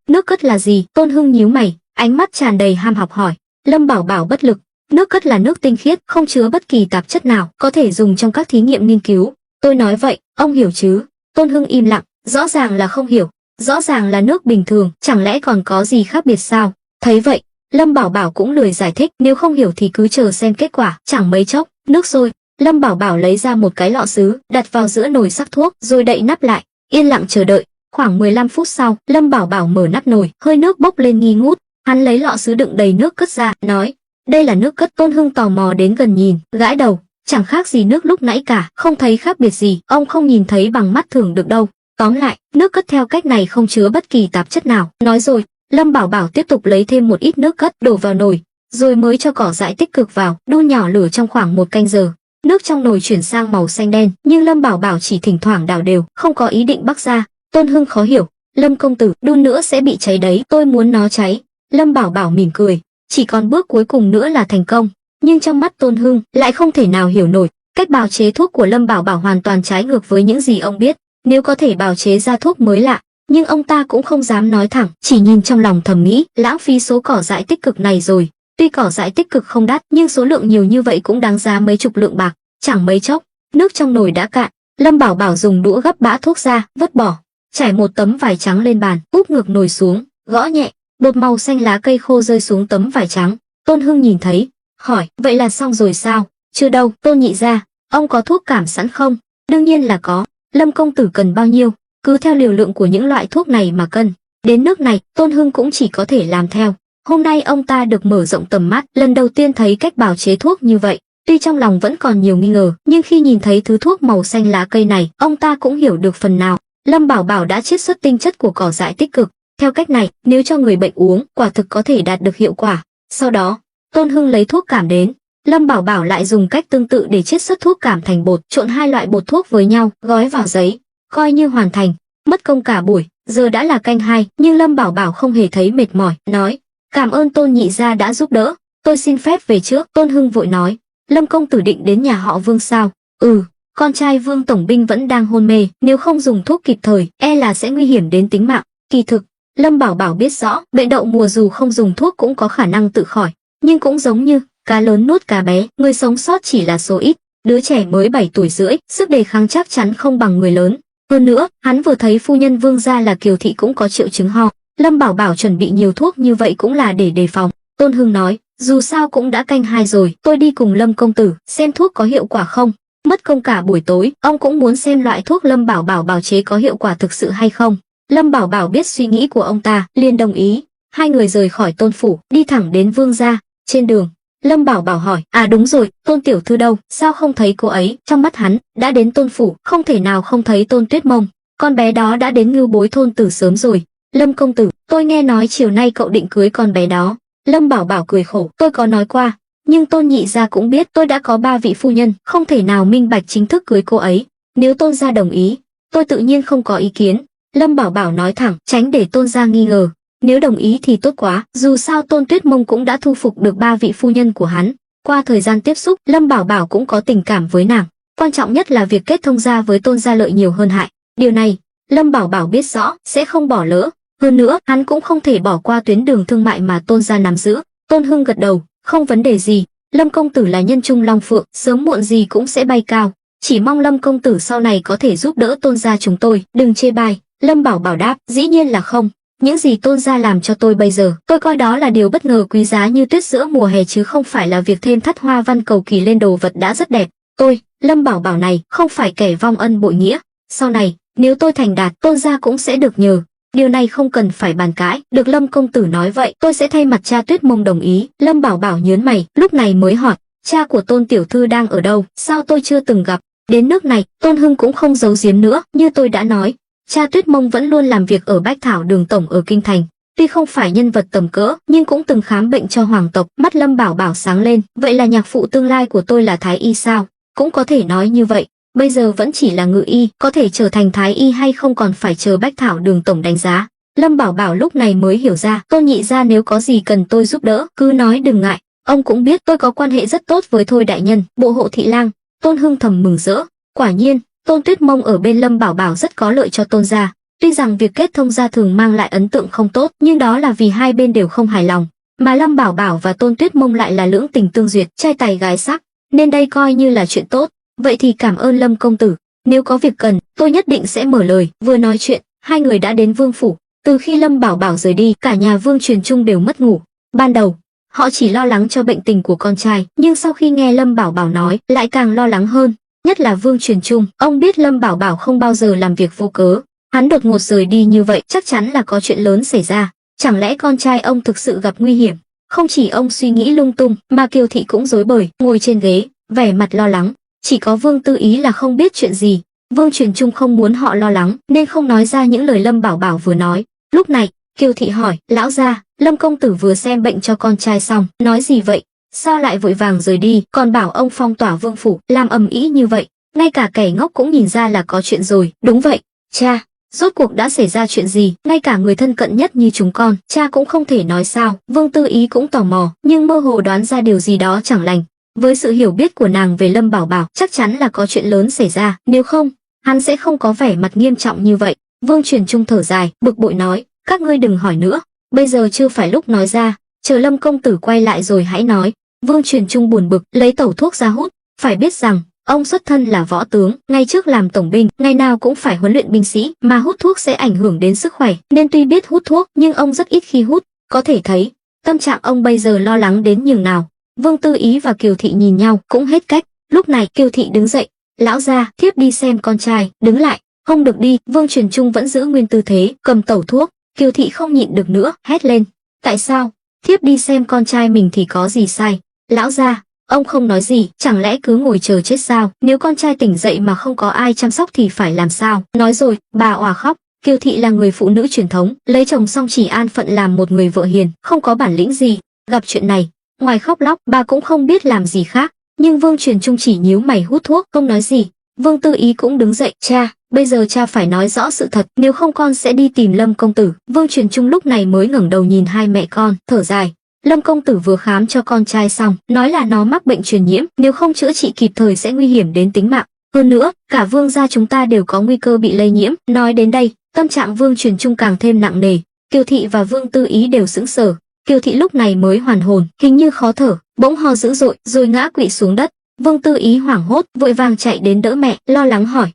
Nước cất là gì? Tôn Hưng nhíu mày, ánh mắt tràn đầy ham học hỏi. Lâm Bảo Bảo bất lực. Nước cất là nước tinh khiết, không chứa bất kỳ tạp chất nào, có thể dùng trong các thí nghiệm nghiên cứu. Tôi nói vậy, ông hiểu chứ? Tôn Hưng im lặng, rõ ràng là không hiểu. Rõ ràng là nước bình thường, chẳng lẽ còn có gì khác biệt sao? Thấy vậy, Lâm Bảo Bảo cũng lười giải thích, nếu không hiểu thì cứ chờ xem kết quả. Chẳng mấy chốc, nước sôi, Lâm Bảo Bảo lấy ra một cái lọ sứ, đặt vào giữa nồi sắc thuốc, rồi đậy nắp lại, yên lặng chờ đợi. Khoảng 15 phút sau, Lâm Bảo Bảo mở nắp nồi, hơi nước bốc lên nghi ngút. Hắn lấy lọ sứ đựng đầy nước cất ra, nói: "Đây là nước cất." Tôn Hưng tò mò đến gần nhìn, gãi đầu, chẳng khác gì nước lúc nãy cả, không thấy khác biệt gì, ông không nhìn thấy bằng mắt thường được đâu. Tóm lại, nước cất theo cách này không chứa bất kỳ tạp chất nào. Nói rồi, Lâm Bảo Bảo tiếp tục lấy thêm một ít nước cất đổ vào nồi, rồi mới cho cỏ dại tích cực vào, đun nhỏ lửa trong khoảng 1 canh giờ. Nước trong nồi chuyển sang màu xanh đen, nhưng Lâm Bảo Bảo chỉ thỉnh thoảng đảo đều, không có ý định bắc ra. Tôn Hưng khó hiểu: "Lâm công tử, đun nữa sẽ bị cháy đấy." "Tôi muốn nó cháy." Lâm Bảo Bảo mỉm cười, chỉ còn bước cuối cùng nữa là thành công. Nhưng trong mắt Tôn Hưng lại không thể nào hiểu nổi, cách bào chế thuốc của Lâm Bảo Bảo hoàn toàn trái ngược với những gì ông biết. Nếu có thể bào chế ra thuốc mới lạ, nhưng ông ta cũng không dám nói thẳng, chỉ nhìn trong lòng thầm nghĩ, lãng phí số cỏ dại tích cực này rồi. Tuy cỏ dại tích cực không đắt, nhưng số lượng nhiều như vậy cũng đáng giá mấy chục lượng bạc. Chẳng mấy chốc, nước trong nồi đã cạn. Lâm Bảo Bảo dùng đũa gấp bã thuốc ra, vứt bỏ, trải một tấm vải trắng lên bàn, úp ngược nồi xuống, gõ nhẹ, bột màu xanh lá cây khô rơi xuống tấm vải trắng. Tôn Hưng nhìn thấy, hỏi: "Vậy là xong rồi sao?" "Chưa đâu, Tôn nhị gia, ông có thuốc cảm sẵn không?" "Đương nhiên là có." "Lâm công tử cần bao nhiêu?" "Cứ theo liều lượng của những loại thuốc này mà cân." Đến nước này, Tôn Hưng cũng chỉ có thể làm theo. Hôm nay ông ta được mở rộng tầm mắt, lần đầu tiên thấy cách bào chế thuốc như vậy. Tuy trong lòng vẫn còn nhiều nghi ngờ, nhưng khi nhìn thấy thứ thuốc màu xanh lá cây này, ông ta cũng hiểu được phần nào. Lâm Bảo Bảo đã chiết xuất tinh chất của cỏ dại tích cực. Theo cách này, nếu cho người bệnh uống, quả thực có thể đạt được hiệu quả. Sau đó, Tôn Hưng lấy thuốc cảm đến. Lâm Bảo Bảo lại dùng cách tương tự để chiết xuất thuốc cảm thành bột, trộn hai loại bột thuốc với nhau, gói vào giấy, coi như hoàn thành. Mất công cả buổi, giờ đã là canh 2, nhưng Lâm Bảo Bảo không hề thấy mệt mỏi, nói: "Cảm ơn Tôn nhị gia đã giúp đỡ, tôi xin phép về trước." Tôn Hưng vội nói: "Lâm công tử định đến nhà họ Vương sao?" "Ừ, con trai Vương tổng binh vẫn đang hôn mê, nếu không dùng thuốc kịp thời, e là sẽ nguy hiểm đến tính mạng." Kỳ thực, Lâm Bảo Bảo biết rõ, bệnh đậu mùa dù không dùng thuốc cũng có khả năng tự khỏi, nhưng cũng giống như cá lớn nuốt cá bé, người sống sót chỉ là số ít. Đứa trẻ mới 7 tuổi rưỡi, sức đề kháng chắc chắn không bằng người lớn. Hơn nữa, hắn vừa thấy phu nhân Vương gia là Kiều thị cũng có triệu chứng ho. Lâm Bảo Bảo chuẩn bị nhiều thuốc như vậy cũng là để đề phòng. Tôn Hưng nói: "Dù sao cũng đã canh 2 rồi, tôi đi cùng Lâm công tử xem thuốc có hiệu quả không. Mất công cả buổi tối, ông cũng muốn xem loại thuốc Lâm Bảo Bảo bào chế có hiệu quả thực sự hay không." Lâm Bảo Bảo biết suy nghĩ của ông ta, liền đồng ý. Hai người rời khỏi Tôn phủ, đi thẳng đến Vương gia. Trên đường, Lâm Bảo Bảo hỏi: "À đúng rồi, Tôn tiểu thư đâu? Sao không thấy cô ấy?" Trong mắt hắn, đã đến Tôn phủ, không thể nào không thấy Tôn Tuyết Mông. Con bé đó đã đến Ngưu Bối thôn từ sớm rồi. "Lâm công tử, tôi nghe nói chiều nay cậu định cưới con bé đó." Lâm Bảo Bảo cười khổ: "Tôi có nói qua, nhưng Tôn nhị gia cũng biết tôi đã có 3 vị phu nhân, không thể nào minh bạch chính thức cưới cô ấy. Nếu Tôn gia đồng ý, tôi tự nhiên không có ý kiến." Lâm Bảo Bảo nói thẳng, tránh để Tôn gia nghi ngờ. Nếu đồng ý thì tốt quá, dù sao Tôn Tuyết Mông cũng đã thu phục được 3 vị phu nhân của hắn. Qua thời gian tiếp xúc, Lâm Bảo Bảo cũng có tình cảm với nàng. Quan trọng nhất là việc kết thông gia với Tôn gia lợi nhiều hơn hại. Điều này, Lâm Bảo Bảo biết rõ, sẽ không bỏ lỡ. Hơn nữa, hắn cũng không thể bỏ qua tuyến đường thương mại mà Tôn gia nắm giữ. Tôn Hưng gật đầu: "Không vấn đề gì. Lâm công tử là nhân trung long phượng, sớm muộn gì cũng sẽ bay cao. Chỉ mong Lâm công tử sau này có thể giúp đỡ Tôn gia chúng tôi, đừng chê bai." Lâm Bảo Bảo đáp: "Dĩ nhiên là không. Những gì Tôn gia làm cho tôi bây giờ, tôi coi đó là điều bất ngờ quý giá như tuyết giữa mùa hè chứ không phải là việc thêm thắt hoa văn cầu kỳ lên đồ vật đã rất đẹp. Tôi, Lâm Bảo Bảo này, không phải kẻ vong ân bội nghĩa. Sau này, nếu tôi thành đạt, Tôn gia cũng sẽ được nhờ. Điều này không cần phải bàn cãi." "Được, Lâm công tử nói vậy, tôi sẽ thay mặt cha Tuyết Mông đồng ý." Lâm Bảo Bảo nhớn mày, lúc này mới hỏi: "Cha của Tôn tiểu thư đang ở đâu? Sao tôi chưa từng gặp?" Đến nước này, Tôn Hưng cũng không giấu giếm nữa, như tôi đã nói, cha Tuyết Mông vẫn luôn làm việc ở Bách Thảo Đường tổng ở kinh thành. Tuy không phải nhân vật tầm cỡ, nhưng cũng từng khám bệnh cho hoàng tộc. Mắt Lâm Bảo Bảo sáng lên, "Vậy là nhạc phụ tương lai của tôi là thái y sao?" "Cũng có thể nói như vậy. Bây giờ vẫn chỉ là ngự y, có thể trở thành thái y hay không còn phải chờ Bách Thảo Đường tổng đánh giá." Lâm Bảo Bảo lúc này mới hiểu ra, Tôn nhị gia nếu có gì cần tôi giúp đỡ, cứ nói đừng ngại. Ông cũng biết tôi có quan hệ rất tốt với Thôi đại nhân, bộ hộ thị lang. Tôn Hưng thầm mừng rỡ. Quả nhiên, Tôn Tuyết Mông ở bên Lâm Bảo Bảo rất có lợi cho Tôn gia. Tuy rằng việc kết thông gia thường mang lại ấn tượng không tốt, nhưng đó là vì hai bên đều không hài lòng. Mà Lâm Bảo Bảo và Tôn Tuyết Mông lại là lưỡng tình tương duyệt, trai tài gái sắc, nên đây coi như là chuyện tốt. Vậy thì cảm ơn Lâm công tử, nếu có việc cần, tôi nhất định sẽ mở lời. Vừa nói chuyện, hai người đã đến vương phủ. Từ khi Lâm Bảo Bảo rời đi, cả nhà Vương Truyền Trung đều mất ngủ. Ban đầu, họ chỉ lo lắng cho bệnh tình của con trai, nhưng sau khi nghe Lâm Bảo Bảo nói, lại càng lo lắng hơn. Nhất là Vương Truyền Trung, ông biết Lâm Bảo Bảo không bao giờ làm việc vô cớ. Hắn đột ngột rời đi như vậy, chắc chắn là có chuyện lớn xảy ra. Chẳng lẽ con trai ông thực sự gặp nguy hiểm? Không chỉ ông suy nghĩ lung tung, mà Kiều Thị cũng rối bời, ngồi trên ghế, vẻ mặt lo lắng. Chỉ có Vương Tư Ý là không biết chuyện gì. Vương Truyền Trung không muốn họ lo lắng, nên không nói ra những lời Lâm Bảo Bảo vừa nói. Lúc này, Kiều Thị hỏi, lão gia, Lâm công tử vừa xem bệnh cho con trai xong, nói gì vậy? Sao lại vội vàng rời đi, còn bảo ông phong tỏa vương phủ, làm ầm ĩ như vậy? Ngay cả kẻ ngốc cũng nhìn ra là có chuyện rồi. Đúng vậy, cha, rốt cuộc đã xảy ra chuyện gì? Ngay cả người thân cận nhất như chúng con, cha cũng không thể nói sao. Vương Tư Ý cũng tò mò, nhưng mơ hồ đoán ra điều gì đó chẳng lành. Với sự hiểu biết của nàng về Lâm Bảo Bảo, chắc chắn là có chuyện lớn xảy ra, nếu không, hắn sẽ không có vẻ mặt nghiêm trọng như vậy. Vương Truyền Trung thở dài, bực bội nói, các ngươi đừng hỏi nữa, bây giờ chưa phải lúc nói ra, chờ Lâm công tử quay lại rồi hãy nói. Vương Truyền Trung buồn bực, lấy tẩu thuốc ra hút. Phải biết rằng, ông xuất thân là võ tướng, ngày trước làm tổng binh, ngày nào cũng phải huấn luyện binh sĩ, mà hút thuốc sẽ ảnh hưởng đến sức khỏe, nên tuy biết hút thuốc, nhưng ông rất ít khi hút. Có thể thấy, tâm trạng ông bây giờ lo lắng đến nhường nào. Vương Tư Ý và Kiều Thị nhìn nhau, cũng hết cách. Lúc này, Kiều Thị đứng dậy, lão gia, thiếp đi xem con trai. Đứng lại, không được đi. Vương Truyền Trung vẫn giữ nguyên tư thế, cầm tẩu thuốc. Kiều Thị không nhịn được nữa, hét lên, tại sao? Thiếp đi xem con trai mình thì có gì sai? Lão gia, ông không nói gì, chẳng lẽ cứ ngồi chờ chết sao? Nếu con trai tỉnh dậy mà không có ai chăm sóc thì phải làm sao? Nói rồi, bà òa khóc. Kiều Thị là người phụ nữ truyền thống, lấy chồng xong chỉ an phận làm một người vợ hiền, không có bản lĩnh gì. Gặp chuyện này, ngoài khóc lóc, bà cũng không biết làm gì khác. Nhưng Vương Truyền Trung chỉ nhíu mày hút thuốc, không nói gì. Vương Tư Ý cũng đứng dậy, cha, bây giờ cha phải nói rõ sự thật, nếu không con sẽ đi tìm Lâm công tử. Vương Truyền Trung lúc này mới ngẩng đầu nhìn hai mẹ con, thở dài. Lâm công tử vừa khám cho con trai xong, nói là nó mắc bệnh truyền nhiễm, nếu không chữa trị kịp thời sẽ nguy hiểm đến tính mạng. Hơn nữa, cả Vương gia chúng ta đều có nguy cơ bị lây nhiễm. Nói đến đây, tâm trạng Vương Truyền Trung càng thêm nặng nề. Kiều Thị và Vương Tư Ý đều sững sờ. Kiều Thị lúc này mới hoàn hồn, hình như khó thở, bỗng ho dữ dội, rồi ngã quỵ xuống đất. Vương Tư Ý hoảng hốt, vội vàng chạy đến đỡ mẹ, lo lắng hỏi,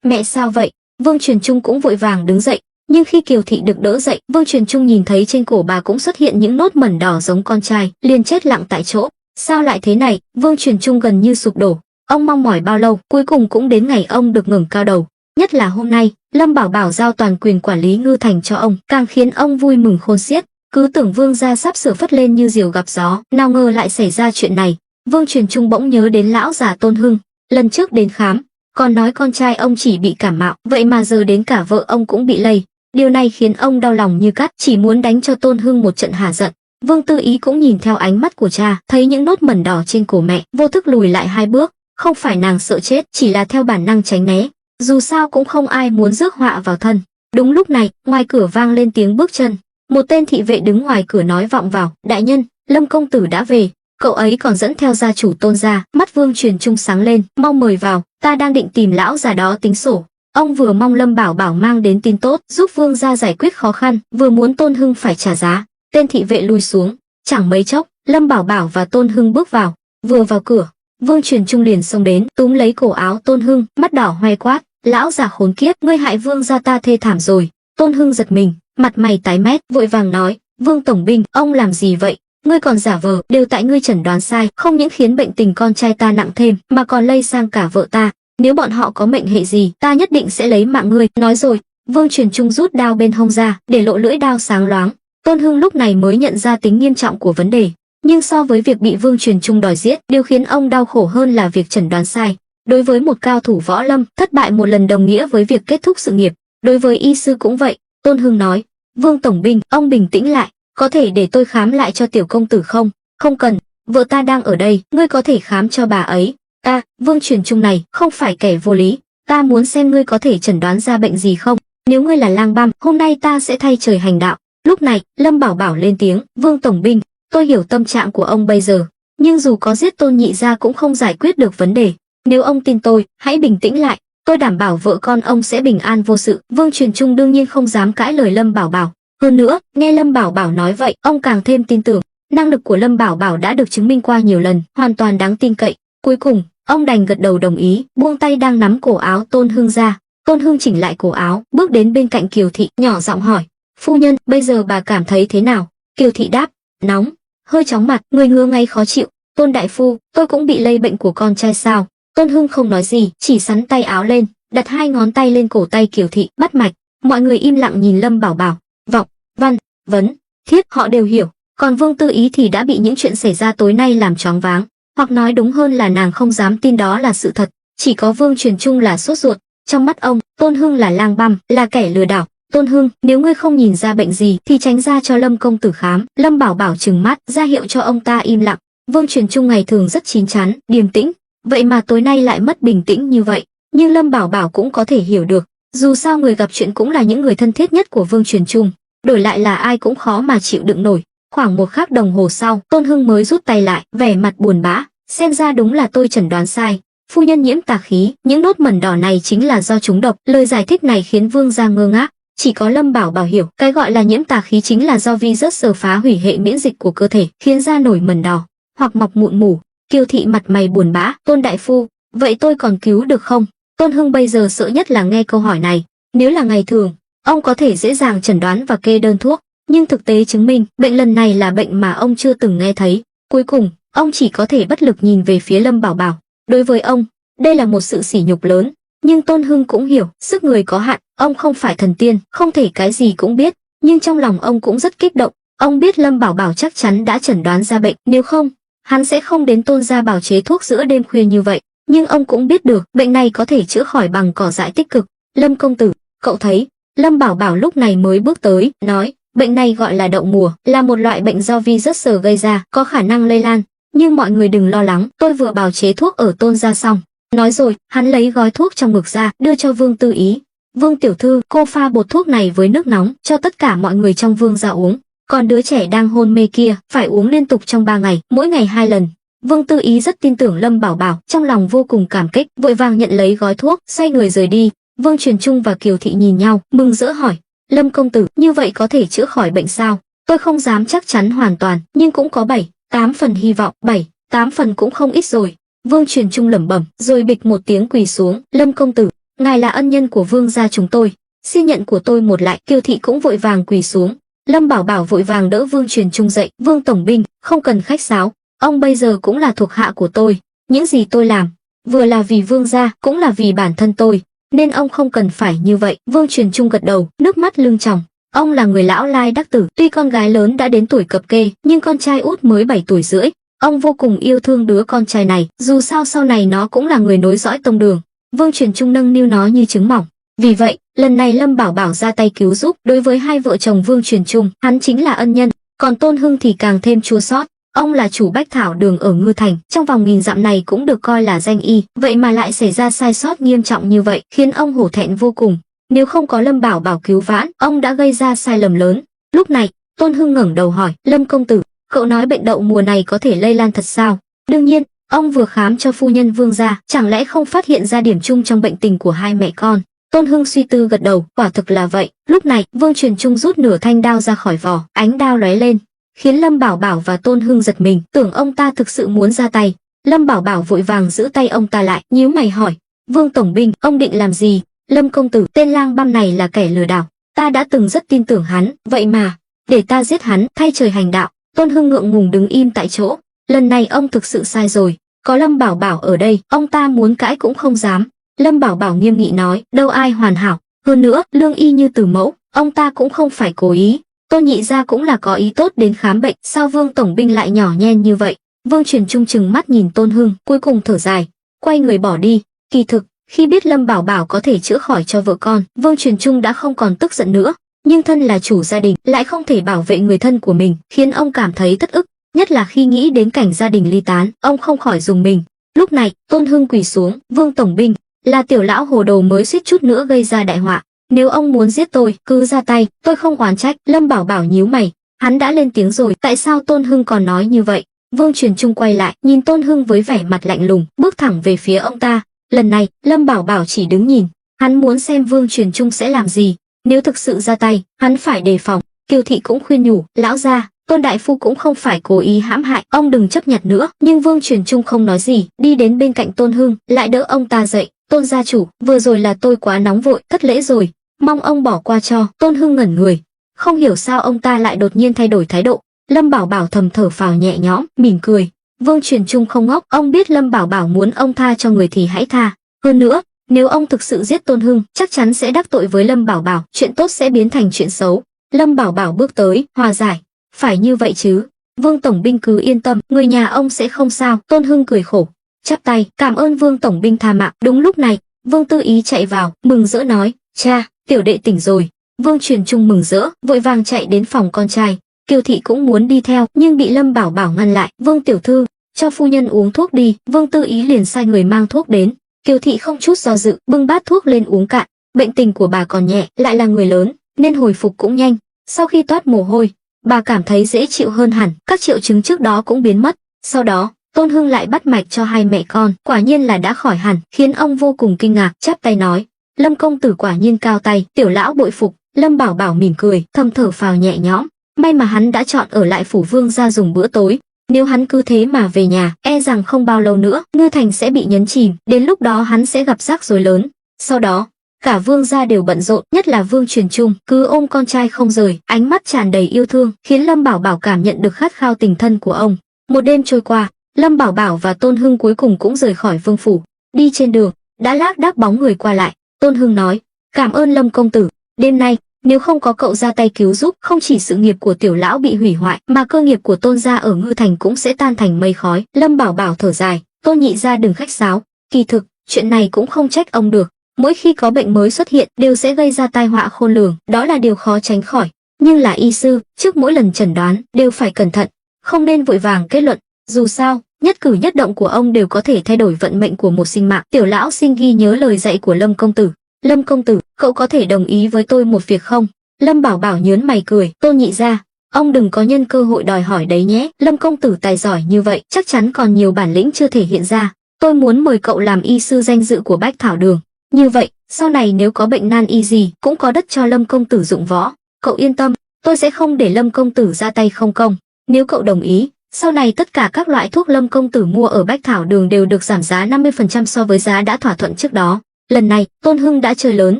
mẹ sao vậy? Vương Truyền Trung cũng vội vàng đứng dậy, nhưng khi Kiều Thị được đỡ dậy, Vương Truyền Trung nhìn thấy trên cổ bà cũng xuất hiện những nốt mẩn đỏ giống con trai, liền chết lặng tại chỗ. Sao lại thế này? Vương Truyền Trung gần như sụp đổ. Ông mong mỏi bao lâu, cuối cùng cũng đến ngày ông được ngẩng cao đầu. Nhất là hôm nay, Lâm Bảo Bảo giao toàn quyền quản lý Ngư Thành cho ông, càng khiến ông vui mừng khôn xiết. Cứ tưởng Vương gia sắp sửa phất lên như diều gặp gió, nào ngờ lại xảy ra chuyện này. Vương Truyền Trung bỗng nhớ đến lão già Tôn Hưng, lần trước đến khám, còn nói con trai ông chỉ bị cảm mạo, vậy mà giờ đến cả vợ ông cũng bị lây. Điều này khiến ông đau lòng như cắt, chỉ muốn đánh cho Tôn Hưng một trận hả giận. Vương Tư Ý cũng nhìn theo ánh mắt của cha, thấy những nốt mẩn đỏ trên cổ mẹ, vô thức lùi lại hai bước. Không phải nàng sợ chết, chỉ là theo bản năng tránh né. Dù sao cũng không ai muốn rước họa vào thân. Đúng lúc này, ngoài cửa vang lên tiếng bước chân. Một tên thị vệ đứng ngoài cửa nói vọng vào, đại nhân, Lâm công tử đã về. Cậu ấy còn dẫn theo gia chủ Tôn gia. Mắt Vương Truyền Trung sáng lên, mau mời vào, ta đang định tìm lão già đó tính sổ. Ông vừa mong Lâm Bảo Bảo mang đến tin tốt, giúp Vương gia giải quyết khó khăn, vừa muốn Tôn Hưng phải trả giá. Tên thị vệ lùi xuống, chẳng mấy chốc, Lâm Bảo Bảo và Tôn Hưng bước vào. Vừa vào cửa, Vương Truyền Trung liền xông đến, túm lấy cổ áo Tôn Hưng, mắt đỏ hoe quát, lão già khốn kiếp, ngươi hại Vương gia ta thê thảm rồi. Tôn Hưng giật mình, mặt mày tái mét, vội vàng nói, Vương tổng binh, ông làm gì vậy? Ngươi còn giả vờ, đều tại ngươi chẩn đoán sai, không những khiến bệnh tình con trai ta nặng thêm, mà còn lây sang cả vợ ta. Nếu bọn họ có mệnh hệ gì, ta nhất định sẽ lấy mạng ngươi. Nói rồi, Vương Truyền Trung rút đao bên hông ra, để lộ lưỡi đao sáng loáng. Tôn Hưng lúc này mới nhận ra tính nghiêm trọng của vấn đề. Nhưng so với việc bị Vương Truyền Trung đòi giết, điều khiến ông đau khổ hơn là việc chẩn đoán sai. Đối với một cao thủ võ lâm, thất bại một lần đồng nghĩa với việc kết thúc sự nghiệp. Đối với y sư cũng vậy. Tôn Hưng nói, Vương tổng binh, ông bình tĩnh lại, có thể để tôi khám lại cho tiểu công tử không? Không cần, vợ ta đang ở đây, ngươi có thể khám cho bà ấy. Ta, Vương Truyền Trung này, không phải kẻ vô lý, ta muốn xem ngươi có thể chẩn đoán ra bệnh gì không. Nếu ngươi là lang băm, hôm nay ta sẽ thay trời hành đạo. Lúc này, Lâm Bảo Bảo lên tiếng, Vương tổng binh, tôi hiểu tâm trạng của ông bây giờ, nhưng dù có giết Tôn nhị gia cũng không giải quyết được vấn đề. Nếu ông tin tôi, hãy bình tĩnh lại. tôi đảm bảo vợ con ông sẽ bình an vô sự. Vương Truyền Trung đương nhiên không dám cãi lời Lâm Bảo Bảo. Hơn nữa, nghe Lâm Bảo Bảo nói vậy, ông càng thêm tin tưởng. Năng lực của Lâm Bảo Bảo đã được chứng minh qua nhiều lần, hoàn toàn đáng tin cậy. Cuối cùng, ông đành gật đầu đồng ý, buông tay đang nắm cổ áo Tôn Hưng ra. Tôn Hưng chỉnh lại cổ áo, bước đến bên cạnh Kiều Thị, nhỏ giọng hỏi: "Phu nhân, bây giờ bà cảm thấy thế nào?" Kiều Thị đáp: "Nóng, hơi chóng mặt, người ngứa ngáy khó chịu." "Tôn đại phu, tôi cũng bị lây bệnh của con trai sao?" Tôn Hưng không nói gì, chỉ xắn tay áo lên, đặt hai ngón tay lên cổ tay Kiều Thị, bắt mạch. Mọi người im lặng nhìn Lâm Bảo Bảo. Vọng, Văn, Vấn, Thiết họ đều hiểu, còn Vương Tư Ý thì đã bị những chuyện xảy ra tối nay làm choáng váng, hoặc nói đúng hơn là nàng không dám tin đó là sự thật. Chỉ có Vương Truyền Trung là sốt ruột. Trong mắt ông, Tôn Hưng là lang băm, là kẻ lừa đảo. "Tôn Hưng, nếu ngươi không nhìn ra bệnh gì thì tránh ra cho Lâm công tử khám." Lâm Bảo Bảo trừng mắt, ra hiệu cho ông ta im lặng. Vương Truyền Trung ngày thường rất chín chắn, điềm tĩnh, vậy mà tối nay lại mất bình tĩnh như vậy. Nhưng Lâm Bảo Bảo cũng có thể hiểu được, dù sao người gặp chuyện cũng là những người thân thiết nhất của Vương Truyền Trung, đổi lại là ai cũng khó mà chịu đựng nổi. Khoảng 1 khắc đồng hồ sau, Tôn Hưng mới rút tay lại, vẻ mặt buồn bã: "Xem ra đúng là tôi chẩn đoán sai. Phu nhân nhiễm tà khí, những nốt mẩn đỏ này chính là do trúng độc." Lời giải thích này khiến Vương gia ngơ ngác, chỉ có Lâm Bảo Bảo hiểu, cái gọi là nhiễm tà khí chính là do virus phá hủy hệ miễn dịch của cơ thể, khiến da nổi mẩn đỏ hoặc mọc mụn mủ. Kiều Thị mặt mày buồn bã: "Tôn đại phu, vậy tôi còn cứu được không?" Tôn Hưng bây giờ sợ nhất là nghe câu hỏi này. Nếu là ngày thường, ông có thể dễ dàng chẩn đoán và kê đơn thuốc, nhưng thực tế chứng minh, bệnh lần này là bệnh mà ông chưa từng nghe thấy. Cuối cùng, ông chỉ có thể bất lực nhìn về phía Lâm Bảo Bảo. Đối với ông, đây là một sự sỉ nhục lớn, nhưng Tôn Hưng cũng hiểu, sức người có hạn, ông không phải thần tiên, không thể cái gì cũng biết, nhưng trong lòng ông cũng rất kích động. Ông biết Lâm Bảo Bảo chắc chắn đã chẩn đoán ra bệnh, nếu không, hắn sẽ không đến Tôn gia bào chế thuốc giữa đêm khuya như vậy. Nhưng ông cũng biết được, bệnh này có thể chữa khỏi bằng cỏ dại tích cực. "Lâm công tử, cậu thấy?" Lâm Bảo Bảo lúc này mới bước tới, nói: "Bệnh này gọi là đậu mùa, là một loại bệnh do virus gây ra, có khả năng lây lan. Nhưng mọi người đừng lo lắng, tôi vừa bào chế thuốc ở Tôn gia xong." Nói rồi, hắn lấy gói thuốc trong ngực ra, đưa cho Vương Tư Ý. "Vương tiểu thư, cô pha bột thuốc này với nước nóng, cho tất cả mọi người trong Vương gia uống. Còn đứa trẻ đang hôn mê kia, phải uống liên tục trong 3 ngày, mỗi ngày 2 lần." Vương Tư Ý rất tin tưởng Lâm Bảo Bảo, trong lòng vô cùng cảm kích, vội vàng nhận lấy gói thuốc, xoay người rời đi. Vương Truyền Trung và Kiều Thị nhìn nhau, mừng rỡ hỏi: "Lâm công tử, như vậy có thể chữa khỏi bệnh sao?" "Tôi không dám chắc chắn hoàn toàn, nhưng cũng có 7-8 phần hy vọng." 7-8 phần cũng không ít rồi. Vương Truyền Trung lẩm bẩm, rồi bịch một tiếng quỳ xuống: "Lâm công tử, ngài là ân nhân của Vương gia chúng tôi, xin nhận của tôi một lại." Kiều Thị cũng vội vàng quỳ xuống. Lâm Bảo Bảo vội vàng đỡ Vương Truyền Trung dậy: "Vương tổng binh, không cần khách sáo, ông bây giờ cũng là thuộc hạ của tôi, những gì tôi làm, vừa là vì Vương gia, cũng là vì bản thân tôi, nên ông không cần phải như vậy." Vương Truyền Trung gật đầu, nước mắt lưng tròng. Ông là người lão lai đắc tử, tuy con gái lớn đã đến tuổi cập kê, nhưng con trai út mới 7 tuổi rưỡi. Ông vô cùng yêu thương đứa con trai này, dù sao sau này nó cũng là người nối dõi tông đường. Vương Truyền Trung nâng niu nó như trứng mỏng. Vì vậy, lần này Lâm Bảo Bảo ra tay cứu giúp, đối với hai vợ chồng Vương Truyền Trung, hắn chính là ân nhân, còn Tôn Hưng thì càng thêm chua xót. Ông là chủ Bách Thảo Đường ở Ngư Thành, trong vòng 1000 dặm này cũng được coi là danh y, vậy mà lại xảy ra sai sót nghiêm trọng như vậy, khiến ông hổ thẹn vô cùng. Nếu không có Lâm Bảo Bảo cứu vãn, ông đã gây ra sai lầm lớn. Lúc này, Tôn Hưng ngẩng đầu hỏi: "Lâm công tử, cậu nói bệnh đậu mùa này có thể lây lan thật sao?" "Đương nhiên, ông vừa khám cho phu nhân Vương gia, chẳng lẽ không phát hiện ra điểm chung trong bệnh tình của hai mẹ con?" Tôn Hưng suy tư gật đầu, quả thực là vậy. Lúc này, Vương Truyền Trung rút nửa thanh đao ra khỏi vỏ, ánh đao lóe lên, khiến Lâm Bảo Bảo và Tôn Hưng giật mình, tưởng ông ta thực sự muốn ra tay. Lâm Bảo Bảo vội vàng giữ tay ông ta lại, nhíu mày hỏi: "Vương tổng binh, ông định làm gì?" "Lâm công tử, tên lang băm này là kẻ lừa đảo, ta đã từng rất tin tưởng hắn, vậy mà để ta giết hắn, thay trời hành đạo." Tôn Hưng ngượng ngùng đứng im tại chỗ. Lần này ông thực sự sai rồi, có Lâm Bảo Bảo ở đây, ông ta muốn cãi cũng không dám. Lâm Bảo Bảo nghiêm nghị nói: "Đâu ai hoàn hảo, hơn nữa, lương y như Từ Mẫu, ông ta cũng không phải cố ý. Tôn nhị gia cũng là có ý tốt đến khám bệnh, sao Vương tổng binh lại nhỏ nhen như vậy?" Vương Truyền Trung trừng mắt nhìn Tôn Hưng, cuối cùng thở dài, quay người bỏ đi. Kỳ thực, khi biết Lâm Bảo Bảo có thể chữa khỏi cho vợ con, Vương Truyền Trung đã không còn tức giận nữa, nhưng thân là chủ gia đình, lại không thể bảo vệ người thân của mình, khiến ông cảm thấy thất ức, nhất là khi nghĩ đến cảnh gia đình ly tán, ông không khỏi rùng mình. Lúc này, Tôn Hưng quỳ xuống: "Vương tổng binh, là tiểu lão hồ đồ mới suýt chút nữa gây ra đại họa, nếu ông muốn giết tôi, cứ ra tay, tôi không oán trách." Lâm Bảo Bảo nhíu mày, hắn đã lên tiếng rồi, tại sao Tôn Hưng còn nói như vậy? Vương Truyền Trung quay lại, nhìn Tôn Hưng với vẻ mặt lạnh lùng, bước thẳng về phía ông ta. Lần này, Lâm Bảo Bảo chỉ đứng nhìn, hắn muốn xem Vương Truyền Trung sẽ làm gì, nếu thực sự ra tay, hắn phải đề phòng. Kiều Thị cũng khuyên nhủ, lão gia, Tôn đại phu cũng không phải cố ý hãm hại, ông đừng chấp nhặt nữa. Nhưng Vương Truyền Trung không nói gì, đi đến bên cạnh Tôn Hưng, lại đỡ ông ta dậy. Tôn gia chủ, vừa rồi là tôi quá nóng vội, thất lễ rồi, mong ông bỏ qua cho. Tôn Hưng ngẩn người, không hiểu sao ông ta lại đột nhiên thay đổi thái độ. Lâm Bảo Bảo thầm thở phào nhẹ nhõm, mỉm cười. Vương Truyền Trung không ngốc, ông biết Lâm Bảo Bảo muốn ông tha cho người thì hãy tha. Hơn nữa, nếu ông thực sự giết Tôn Hưng, chắc chắn sẽ đắc tội với Lâm Bảo Bảo, chuyện tốt sẽ biến thành chuyện xấu. Lâm Bảo Bảo bước tới, hòa giải. Phải như vậy chứ, Vương tổng binh cứ yên tâm, người nhà ông sẽ không sao. Tôn Hưng cười khổ, chắp tay, cảm ơn Vương tổng binh tha mạng. Đúng lúc này, Vương Tư Ý chạy vào, mừng rỡ nói, cha, tiểu đệ tỉnh rồi. Vương Truyền Trung mừng rỡ, vội vàng chạy đến phòng con trai. Kiều Thị cũng muốn đi theo, nhưng bị Lâm Bảo Bảo ngăn lại. Vương tiểu thư, cho phu nhân uống thuốc đi. Vương Tư Ý liền sai người mang thuốc đến. Kiều Thị không chút do dự, bưng bát thuốc lên uống cạn. Bệnh tình của bà còn nhẹ, lại là người lớn, nên hồi phục cũng nhanh. Sau khi toát mồ hôi, bà cảm thấy dễ chịu hơn hẳn, các triệu chứng trước đó cũng biến mất. Sau đó, Tôn Hưng lại bắt mạch cho hai mẹ con, quả nhiên là đã khỏi hẳn, khiến ông vô cùng kinh ngạc, chắp tay nói, Lâm công tử quả nhiên cao tay, tiểu lão bội phục. Lâm Bảo Bảo mỉm cười, thầm thở phào nhẹ nhõm, may mà hắn đã chọn ở lại phủ Vương gia dùng bữa tối, nếu hắn cứ thế mà về nhà, e rằng không bao lâu nữa, Ngư Thành sẽ bị nhấn chìm, đến lúc đó hắn sẽ gặp rắc rối lớn. Sau đó, cả Vương gia đều bận rộn, nhất là Vương Truyền Trung, cứ ôm con trai không rời, ánh mắt tràn đầy yêu thương, khiến Lâm Bảo Bảo cảm nhận được khát khao tình thân của ông. Một đêm trôi qua, Lâm Bảo Bảo và Tôn Hưng cuối cùng cũng rời khỏi vương phủ. Đi trên đường, đã lác đác bóng người qua lại. Tôn Hưng nói, cảm ơn Lâm công tử, đêm nay, nếu không có cậu ra tay cứu giúp, không chỉ sự nghiệp của tiểu lão bị hủy hoại, mà cơ nghiệp của Tôn gia ở Ngư Thành cũng sẽ tan thành mây khói. Lâm Bảo Bảo thở dài, Tôn nhị gia đừng khách sáo, kỳ thực, chuyện này cũng không trách ông được. Mỗi khi có bệnh mới xuất hiện, đều sẽ gây ra tai họa khôn lường, đó là điều khó tránh khỏi. Nhưng là y sư, trước mỗi lần chẩn đoán, đều phải cẩn thận, không nên vội vàng kết luận. Dù sao, nhất cử nhất động của ông đều có thể thay đổi vận mệnh của một sinh mạng. Tiểu lão xin ghi nhớ lời dạy của Lâm công tử. Lâm công tử, cậu có thể đồng ý với tôi một việc không? Lâm Bảo Bảo nhớn mày cười, Tôn nhị gia, ông đừng có nhân cơ hội đòi hỏi đấy nhé. Lâm công tử tài giỏi như vậy, chắc chắn còn nhiều bản lĩnh chưa thể hiện ra. Tôi muốn mời cậu làm y sư danh dự của Bách Thảo Đường. Như vậy, sau này nếu có bệnh nan y gì, cũng có đất cho Lâm công tử dụng võ. Cậu yên tâm, tôi sẽ không để Lâm công tử ra tay không công. Nếu cậu đồng ý, sau này tất cả các loại thuốc Lâm công tử mua ở Bách Thảo Đường đều được giảm giá 50% so với giá đã thỏa thuận trước đó. Lần này, Tôn Hưng đã chơi lớn,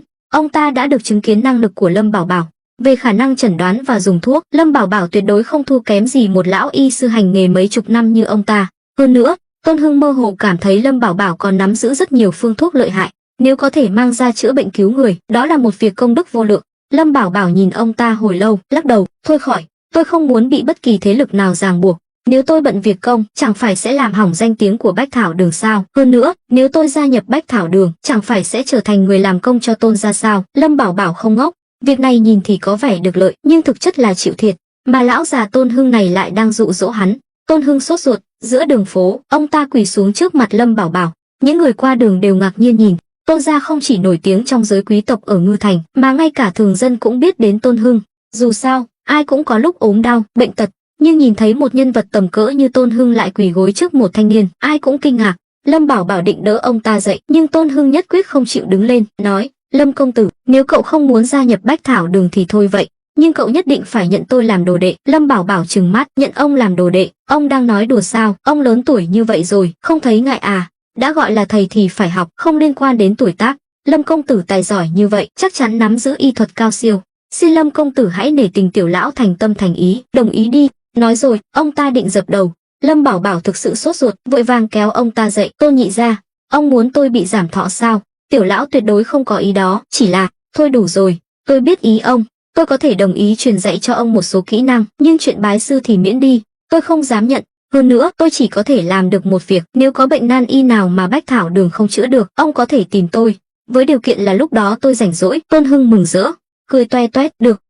ông ta đã được chứng kiến năng lực của Lâm Bảo Bảo. Về khả năng chẩn đoán và dùng thuốc, Lâm Bảo Bảo tuyệt đối không thua kém gì một lão y sư hành nghề mấy chục năm như ông ta. Hơn nữa, Tôn Hưng mơ hồ cảm thấy Lâm Bảo Bảo còn nắm giữ rất nhiều phương thuốc lợi hại. Nếu có thể mang ra chữa bệnh cứu người, đó là một việc công đức vô lượng. Lâm Bảo Bảo nhìn ông ta hồi lâu, lắc đầu, thôi khỏi, tôi không muốn bị bất kỳ thế lực nào ràng buộc. Nếu tôi bận việc công, chẳng phải sẽ làm hỏng danh tiếng của Bách Thảo Đường sao? Hơn nữa, nếu tôi gia nhập Bách Thảo Đường, chẳng phải sẽ trở thành người làm công cho Tôn gia sao? Lâm Bảo Bảo không ngốc, việc này nhìn thì có vẻ được lợi, nhưng thực chất là chịu thiệt. Mà lão già Tôn Hưng này lại đang dụ dỗ hắn. Tôn Hưng sốt ruột, giữa đường phố, ông ta quỳ xuống trước mặt Lâm Bảo Bảo. Những người qua đường đều ngạc nhiên nhìn. Tôn gia không chỉ nổi tiếng trong giới quý tộc ở Ngư Thành, mà ngay cả thường dân cũng biết đến Tôn Hưng. Dù sao, ai cũng có lúc ốm đau, bệnh tật, nhưng nhìn thấy một nhân vật tầm cỡ như Tôn Hưng lại quỳ gối trước một thanh niên, ai cũng kinh ngạc. Lâm Bảo Bảo định đỡ ông ta dậy, nhưng Tôn Hưng nhất quyết không chịu đứng lên, nói, Lâm công tử, nếu cậu không muốn gia nhập Bách Thảo Đường thì thôi vậy, nhưng cậu nhất định phải nhận tôi làm đồ đệ. Lâm Bảo Bảo trừng mắt, nhận ông làm đồ đệ, ông đang nói đùa sao? Ông lớn tuổi như vậy rồi, không thấy ngại à? Đã gọi là thầy thì phải học, không liên quan đến tuổi tác. Lâm công tử tài giỏi như vậy, chắc chắn nắm giữ y thuật cao siêu. Xin Lâm công tử hãy nể tình tiểu lão thành tâm thành ý, đồng ý đi. Nói rồi, ông ta định dập đầu. Lâm Bảo Bảo thực sự sốt ruột, vội vàng kéo ông ta dậy. Tôn nhị gia, ông muốn tôi bị giảm thọ sao? Tiểu lão tuyệt đối không có ý đó, chỉ là, thôi đủ rồi, tôi biết ý ông. Tôi có thể đồng ý truyền dạy cho ông một số kỹ năng, nhưng chuyện bái sư thì miễn đi, tôi không dám nhận. Hơn nữa, tôi chỉ có thể làm được một việc, nếu có bệnh nan y nào mà Bách Thảo Đường không chữa được, ông có thể tìm tôi, với điều kiện là lúc đó tôi rảnh rỗi. Tôn Hưng mừng rỡ, cười toe toét, được,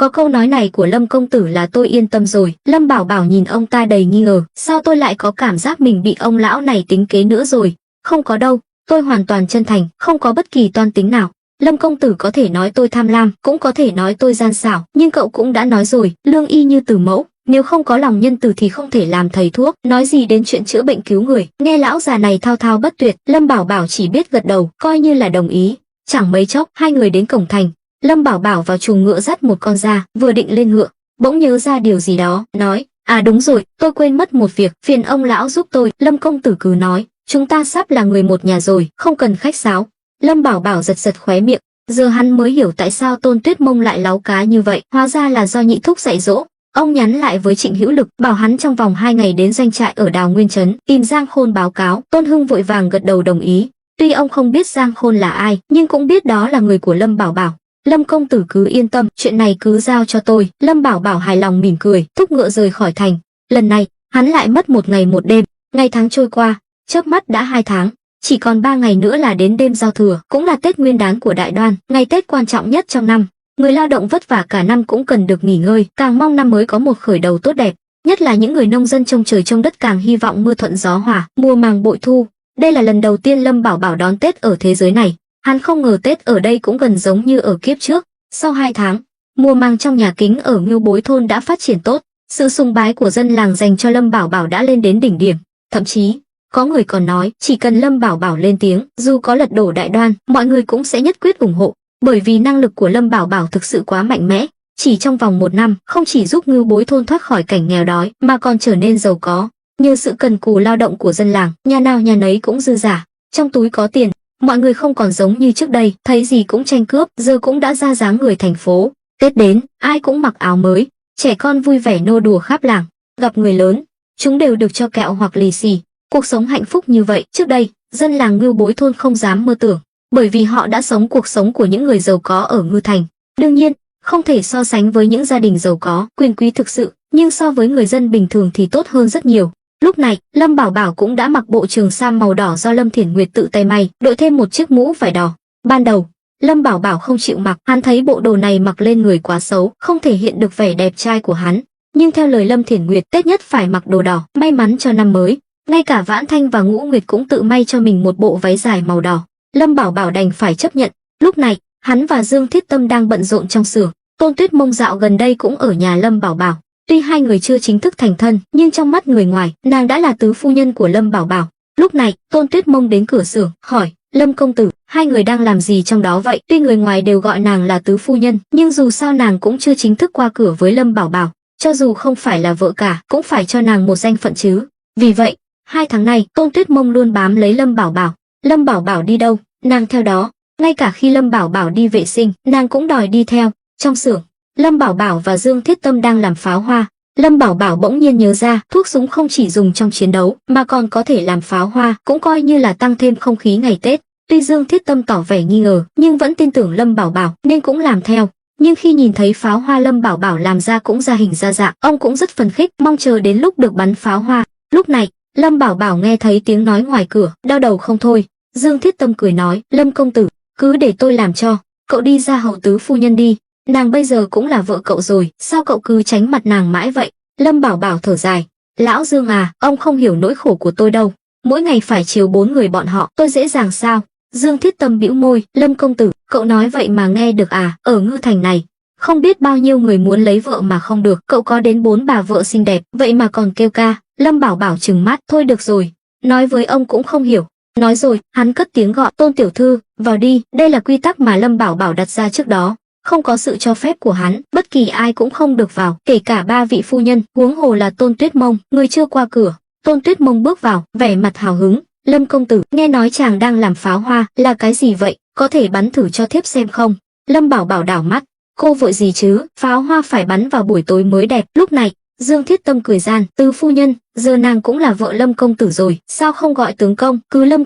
có câu nói này của Lâm công tử là tôi yên tâm rồi. Lâm Bảo Bảo nhìn ông ta đầy nghi ngờ, sao tôi lại có cảm giác mình bị ông lão này tính kế nữa rồi? Không có đâu, tôi hoàn toàn chân thành, không có bất kỳ toan tính nào. Lâm công tử có thể nói tôi tham lam, cũng có thể nói tôi gian xảo, nhưng cậu cũng đã nói rồi, lương y như từ mẫu, nếu không có lòng nhân từ thì không thể làm thầy thuốc, nói gì đến chuyện chữa bệnh cứu người. Nghe lão già này thao thao bất tuyệt, Lâm Bảo Bảo chỉ biết gật đầu, coi như là đồng ý. Chẳng mấy chốc, hai người đến cổng thành. Lâm Bảo Bảo vào chuồng ngựa dắt một con ra, vừa định lên ngựa, bỗng nhớ ra điều gì đó, nói: "À đúng rồi, tôi quên mất một việc, phiền ông lão giúp tôi." Lâm công tử cứ nói, chúng ta sắp là người một nhà rồi, không cần khách sáo. Lâm Bảo Bảo giật giật khóe miệng, giờ hắn mới hiểu tại sao Tôn Tuyết Mông lại láu cá như vậy, hóa ra là do nhị thúc dạy dỗ. Ông nhắn lại với Trịnh Hữu Lực, bảo hắn trong vòng 2 ngày đến doanh trại ở Đào Nguyên trấn tìm Giang Khôn báo cáo. Tôn Hưng vội vàng gật đầu đồng ý. Tuy ông không biết Giang Khôn là ai, nhưng cũng biết đó là người của Lâm Bảo Bảo. Lâm công tử cứ yên tâm, chuyện này cứ giao cho tôi. Lâm Bảo Bảo hài lòng mỉm cười, thúc ngựa rời khỏi thành. Lần này, hắn lại mất 1 ngày 1 đêm. Ngày tháng trôi qua, chớp mắt đã 2 tháng. Chỉ còn 3 ngày nữa là đến đêm giao thừa, cũng là Tết Nguyên đán của Đại Đoan, ngày Tết quan trọng nhất trong năm. Người lao động vất vả cả năm cũng cần được nghỉ ngơi, càng mong năm mới có một khởi đầu tốt đẹp. Nhất là những người nông dân trông trời trông đất càng hy vọng mưa thuận gió hòa, mùa màng bội thu. Đây là lần đầu tiên Lâm Bảo Bảo đón Tết ở thế giới này. Hắn không ngờ Tết ở đây cũng gần giống như ở kiếp trước. Sau 2 tháng, mùa màng trong nhà kính ở Ngưu Bối thôn đã phát triển tốt. Sự sùng bái của dân làng dành cho Lâm Bảo Bảo đã lên đến đỉnh điểm. Thậm chí, có người còn nói, chỉ cần Lâm Bảo Bảo lên tiếng, dù có lật đổ Đại Đoan, mọi người cũng sẽ nhất quyết ủng hộ. Bởi vì năng lực của Lâm Bảo Bảo thực sự quá mạnh mẽ. Chỉ trong vòng 1 năm, không chỉ giúp Ngưu Bối thôn thoát khỏi cảnh nghèo đói, mà còn trở nên giàu có. Nhờ sự cần cù lao động của dân làng, nhà nào nhà nấy cũng dư giả, trong túi có tiền. Mọi người không còn giống như trước đây, thấy gì cũng tranh cướp, giờ cũng đã ra dáng người thành phố. Tết đến, ai cũng mặc áo mới, trẻ con vui vẻ nô đùa khắp làng. Gặp người lớn, chúng đều được cho kẹo hoặc lì xì. Cuộc sống hạnh phúc như vậy, trước đây, dân làng Ngưu Bối thôn không dám mơ tưởng, bởi vì họ đã sống cuộc sống của những người giàu có ở Ngư Thành. Đương nhiên, không thể so sánh với những gia đình giàu có, quyền quý thực sự, nhưng so với người dân bình thường thì tốt hơn rất nhiều. Lúc này, Lâm Bảo Bảo cũng đã mặc bộ trường sam màu đỏ do Lâm Thiển Nguyệt tự tay may, đội thêm một chiếc mũ vải đỏ. Ban đầu, Lâm Bảo Bảo không chịu mặc, hắn thấy bộ đồ này mặc lên người quá xấu, không thể hiện được vẻ đẹp trai của hắn. Nhưng theo lời Lâm Thiển Nguyệt, Tết nhất phải mặc đồ đỏ, may mắn cho năm mới. Ngay cả Vãn Thanh và Ngũ Nguyệt cũng tự may cho mình một bộ váy dài màu đỏ. Lâm Bảo Bảo đành phải chấp nhận. Lúc này, hắn và Dương Thiết Tâm đang bận rộn trong xưởng. Tôn Tuyết Mông dạo gần đây cũng ở nhà Lâm Bảo Bảo. Tuy hai người chưa chính thức thành thân, nhưng trong mắt người ngoài, nàng đã là tứ phu nhân của Lâm Bảo Bảo. Lúc này, Tôn Tuyết Mông đến cửa xưởng, hỏi: "Lâm công tử, hai người đang làm gì trong đó vậy?" Tuy người ngoài đều gọi nàng là tứ phu nhân, nhưng dù sao nàng cũng chưa chính thức qua cửa với Lâm Bảo Bảo. Cho dù không phải là vợ cả, cũng phải cho nàng một danh phận chứ. Vì vậy, 2 tháng nay, Tôn Tuyết Mông luôn bám lấy Lâm Bảo Bảo. Lâm Bảo Bảo đi đâu, nàng theo đó. Ngay cả khi Lâm Bảo Bảo đi vệ sinh, nàng cũng đòi đi theo. Trong xưởng, Lâm Bảo Bảo và Dương Thiết Tâm đang làm pháo hoa. Lâm Bảo Bảo bỗng nhiên nhớ ra, thuốc súng không chỉ dùng trong chiến đấu, mà còn có thể làm pháo hoa, cũng coi như là tăng thêm không khí ngày Tết. Tuy Dương Thiết Tâm tỏ vẻ nghi ngờ, nhưng vẫn tin tưởng Lâm Bảo Bảo, nên cũng làm theo. Nhưng khi nhìn thấy pháo hoa Lâm Bảo Bảo làm ra cũng ra hình ra dạng, ông cũng rất phấn khích, mong chờ đến lúc được bắn pháo hoa. Lúc này, Lâm Bảo Bảo nghe thấy tiếng nói ngoài cửa, đau đầu không thôi. Dương Thiết Tâm cười nói: "Lâm công tử, cứ để tôi làm cho, cậu đi ra hầu tứ phu nhân đi. Nàng bây giờ cũng là vợ cậu rồi, sao cậu cứ tránh mặt nàng mãi vậy?" Lâm Bảo Bảo thở dài: "Lão Dương à, ông không hiểu nỗi khổ của tôi đâu. Mỗi ngày phải chiều 4 người bọn họ, tôi dễ dàng sao?" Dương Thiết Tâm bĩu môi: "Lâm công tử, cậu nói vậy mà nghe được à? Ở Ngư Thành này, không biết bao nhiêu người muốn lấy vợ mà không được, cậu có đến 4 bà vợ xinh đẹp, vậy mà còn kêu ca." Lâm Bảo Bảo trừng mắt: "Thôi được rồi, nói với ông cũng không hiểu." Nói rồi, hắn cất tiếng gọi: "Tôn tiểu thư, vào đi." Đây là quy tắc mà Lâm Bảo Bảo đặt ra trước đó. Không có sự cho phép của hắn, bất kỳ ai cũng không được vào, kể cả 3 vị phu nhân, huống hồ là Tôn Tuyết Mông, người chưa qua cửa. Tôn Tuyết Mông bước vào, vẻ mặt hào hứng: "Lâm công tử, nghe nói chàng đang làm pháo hoa, là cái gì vậy? Có thể bắn thử cho thiếp xem không?" Lâm Bảo Bảo đảo mắt: "Cô vội gì chứ, pháo hoa phải bắn vào buổi tối mới đẹp." Lúc này, Dương Thiết Tâm cười gian: "Tứ phu nhân, giờ nàng cũng là vợ Lâm công tử rồi, sao không gọi tướng công, cứ Lâm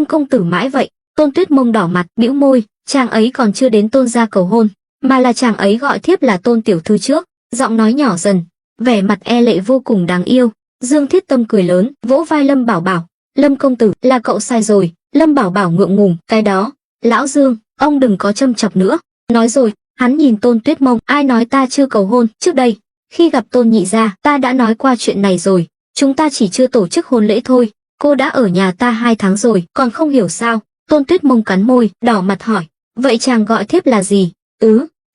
công tử mãi vậy?" Tôn Tuyết Mông đỏ mặt, bĩu môi: "Chàng ấy còn chưa đến Tôn gia cầu hôn, mà là chàng ấy gọi thiếp là Tôn tiểu thư trước." Giọng nói nhỏ dần, vẻ mặt e lệ vô cùng đáng yêu. Dương Thiết Tâm cười lớn, vỗ vai Lâm Bảo Bảo: "Lâm công tử, là cậu sai rồi." Lâm Bảo Bảo ngượng ngùng: "Cái đó, lão Dương, ông đừng có châm chọc nữa." Nói rồi, hắn nhìn Tôn Tuyết Mông: "Ai nói ta chưa cầu hôn? Trước đây, khi gặp Tôn nhị gia, ta đã nói qua chuyện này rồi. Chúng ta chỉ chưa tổ chức hôn lễ thôi. Cô đã ở nhà ta 2 tháng rồi, còn không hiểu sao?" Tôn Tuyết Mông cắn môi, đỏ mặt hỏi: "Vậy chàng gọi thiếp là gì?"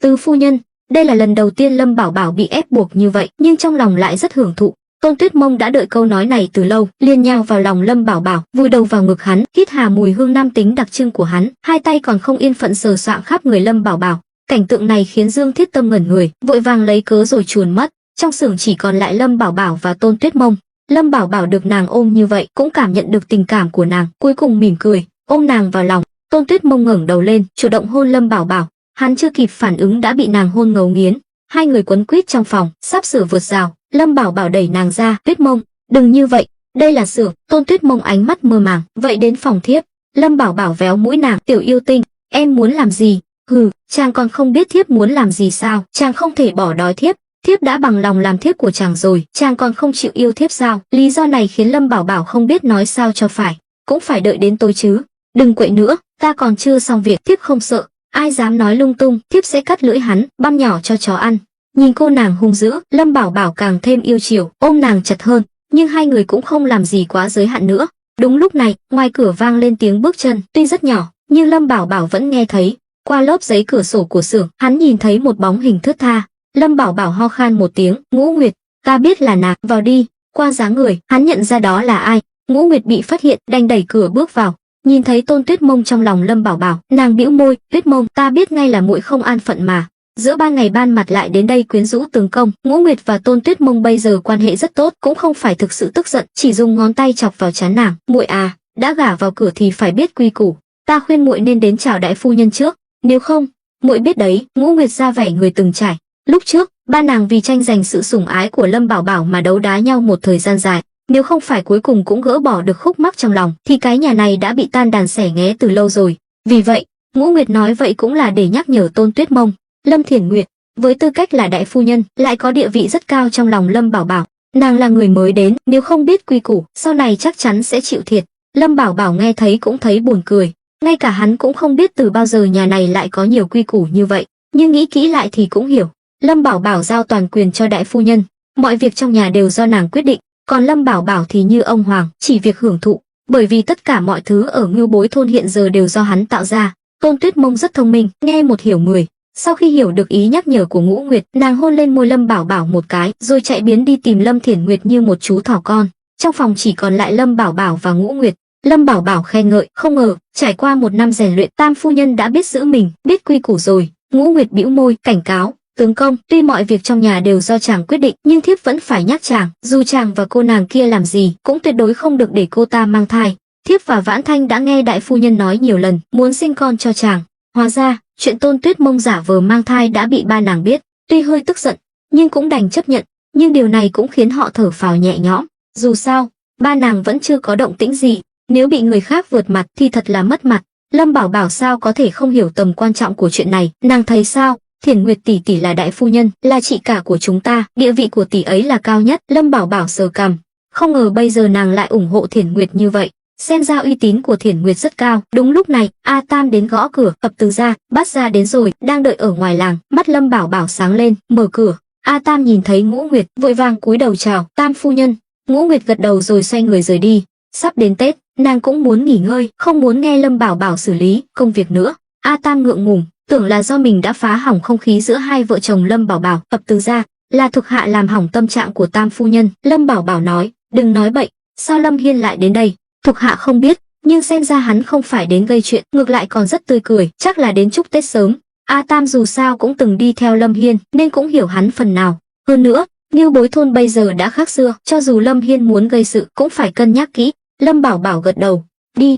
Tứ phu nhân." Đây là lần đầu tiên Lâm Bảo Bảo bị ép buộc như vậy, nhưng trong lòng lại rất hưởng thụ. Tôn Tuyết Mông đã đợi câu nói này từ lâu, liền nhào vào lòng Lâm Bảo Bảo, vùi đầu vào ngực hắn, hít hà mùi hương nam tính đặc trưng của hắn, hai tay còn không yên phận sờ soạng khắp người Lâm Bảo Bảo. Cảnh tượng này khiến Dương Thiết Tâm ngẩn người, vội vàng lấy cớ rồi chuồn mất. Trong xưởng chỉ còn lại Lâm Bảo Bảo và Tôn Tuyết Mông. Lâm Bảo Bảo được nàng ôm như vậy, cũng cảm nhận được tình cảm của nàng, cuối cùng mỉm cười, ôm nàng vào lòng. Tôn Tuyết Mông ngẩng đầu lên, chủ động hôn Lâm Bảo Bảo. Hắn chưa kịp phản ứng đã bị nàng hôn ngấu nghiến. Hai người quấn quýt trong phòng, sắp sửa vượt rào. Lâm Bảo Bảo đẩy nàng ra, Tuyết Mông, đừng như vậy, đây là xưởng. Tôn Tuyết Mông ánh mắt mơ màng, vậy đến phòng thiếp. Lâm Bảo Bảo véo mũi nàng, tiểu yêu tinh, em muốn làm gì? Hừ, chàng còn không biết thiếp muốn làm gì sao? Chàng không thể bỏ đói thiếp. Thiếp đã bằng lòng làm thiếp của chàng rồi, chàng còn không chịu yêu thiếp sao? Lý do này khiến Lâm Bảo Bảo không biết nói sao cho phải, cũng phải đợi đến tối chứ. Đừng quậy nữa, ta còn chưa xong việc, thiếp không sợ. Ai dám nói lung tung, thiếp sẽ cắt lưỡi hắn, băm nhỏ cho chó ăn. Nhìn cô nàng hung dữ, Lâm Bảo Bảo càng thêm yêu chiều, ôm nàng chặt hơn, nhưng hai người cũng không làm gì quá giới hạn nữa. Đúng lúc này, ngoài cửa vang lên tiếng bước chân, tuy rất nhỏ, nhưng Lâm Bảo Bảo vẫn nghe thấy. Qua lớp giấy cửa sổ của xưởng, hắn nhìn thấy một bóng hình thướt tha. Lâm Bảo Bảo ho khan một tiếng, Ngũ Nguyệt, ta biết là nàng, vào đi. Qua dáng người, hắn nhận ra đó là ai. Ngũ Nguyệt bị phát hiện, đành đẩy cửa bước vào. Nhìn thấy Tôn Tuyết Mông trong lòng Lâm Bảo Bảo, nàng bĩu môi, Tuyết Mông, ta biết ngay là muội không an phận mà. Giữa ban ngày ban mặt lại đến đây quyến rũ tường công. Ngũ Nguyệt và Tôn Tuyết Mông bây giờ quan hệ rất tốt, cũng không phải thực sự tức giận, chỉ dùng ngón tay chọc vào trán nàng. Muội à, đã gả vào cửa thì phải biết quy củ. Ta khuyên muội nên đến chào đại phu nhân trước, nếu không, muội biết đấy. Ngũ Nguyệt ra vẻ người từng trải. Lúc trước, ba nàng vì tranh giành sự sủng ái của Lâm Bảo Bảo mà đấu đá nhau một thời gian dài. Nếu không phải cuối cùng cũng gỡ bỏ được khúc mắc trong lòng, thì cái nhà này đã bị tan đàn xẻ nghé từ lâu rồi. Vì vậy, Ngũ Nguyệt nói vậy cũng là để nhắc nhở Tôn Tuyết Mông. Lâm Thiển Nguyệt, với tư cách là đại phu nhân, lại có địa vị rất cao trong lòng Lâm Bảo Bảo. Nàng là người mới đến, nếu không biết quy củ, sau này chắc chắn sẽ chịu thiệt. Lâm Bảo Bảo nghe thấy cũng thấy buồn cười. Ngay cả hắn cũng không biết từ bao giờ nhà này lại có nhiều quy củ như vậy. Nhưng nghĩ kỹ lại thì cũng hiểu. Lâm Bảo Bảo giao toàn quyền cho đại phu nhân. Mọi việc trong nhà đều do nàng quyết định. Còn Lâm Bảo Bảo thì như ông hoàng, chỉ việc hưởng thụ. Bởi vì tất cả mọi thứ ở Ngưu Bối thôn hiện giờ đều do hắn tạo ra. Tôn Tuyết Mông rất thông minh, nghe một hiểu mười. Sau khi hiểu được ý nhắc nhở của Ngũ Nguyệt, nàng hôn lên môi Lâm Bảo Bảo một cái, rồi chạy biến đi tìm Lâm Thiển Nguyệt như một chú thỏ con. Trong phòng chỉ còn lại Lâm Bảo Bảo và Ngũ Nguyệt. Lâm Bảo Bảo khen ngợi, không ngờ, trải qua một năm rèn luyện, tam phu nhân đã biết giữ mình, biết quy củ rồi. Ngũ Nguyệt bĩu môi, cảnh cáo, tướng công, tuy mọi việc trong nhà đều do chàng quyết định, nhưng thiếp vẫn phải nhắc chàng, dù chàng và cô nàng kia làm gì, cũng tuyệt đối không được để cô ta mang thai. Thiếp và Vãn Thanh đã nghe đại phu nhân nói nhiều lần, muốn sinh con cho chàng. Hóa ra, chuyện Tôn Tuyết Mông giả vờ mang thai đã bị ba nàng biết, tuy hơi tức giận, nhưng cũng đành chấp nhận. Nhưng điều này cũng khiến họ thở phào nhẹ nhõm. Dù sao, ba nàng vẫn chưa có động tĩnh gì, nếu bị người khác vượt mặt thì thật là mất mặt. Lâm Bảo Bảo sao có thể không hiểu tầm quan trọng của chuyện này, nàng thấy sao? Thiển Nguyệt tỷ tỷ là đại phu nhân, là chị cả của chúng ta, địa vị của tỷ ấy là cao nhất. Lâm Bảo Bảo sờ cằm, không ngờ bây giờ nàng lại ủng hộ Thiển Nguyệt như vậy, xem ra uy tín của Thiển Nguyệt rất cao. Đúng lúc này, A Tam đến gõ cửa, ập từ ra, Bát gia đến rồi, đang đợi ở ngoài làng. Mắt Lâm Bảo Bảo sáng lên, mở cửa. A Tam nhìn thấy Ngũ Nguyệt, vội vàng cúi đầu chào, Tam phu nhân. Ngũ Nguyệt gật đầu rồi xoay người rời đi. Sắp đến Tết, nàng cũng muốn nghỉ ngơi, không muốn nghe Lâm Bảo Bảo xử lý công việc nữa. A Tam ngượng ngùng, tưởng là do mình đã phá hỏng không khí giữa hai vợ chồng Lâm Bảo Bảo. Ập từ ra, là thuộc hạ làm hỏng tâm trạng của Tam phu nhân. Lâm Bảo Bảo nói, đừng nói bậy, sao Lâm Hiên lại đến đây? Thuộc hạ không biết, nhưng xem ra hắn không phải đến gây chuyện, ngược lại còn rất tươi cười, chắc là đến chúc Tết sớm. A Tam dù sao cũng từng đi theo Lâm Hiên, nên cũng hiểu hắn phần nào. Hơn nữa, Ngưu Bối thôn bây giờ đã khác xưa, cho dù Lâm Hiên muốn gây sự cũng phải cân nhắc kỹ. Lâm Bảo Bảo gật đầu,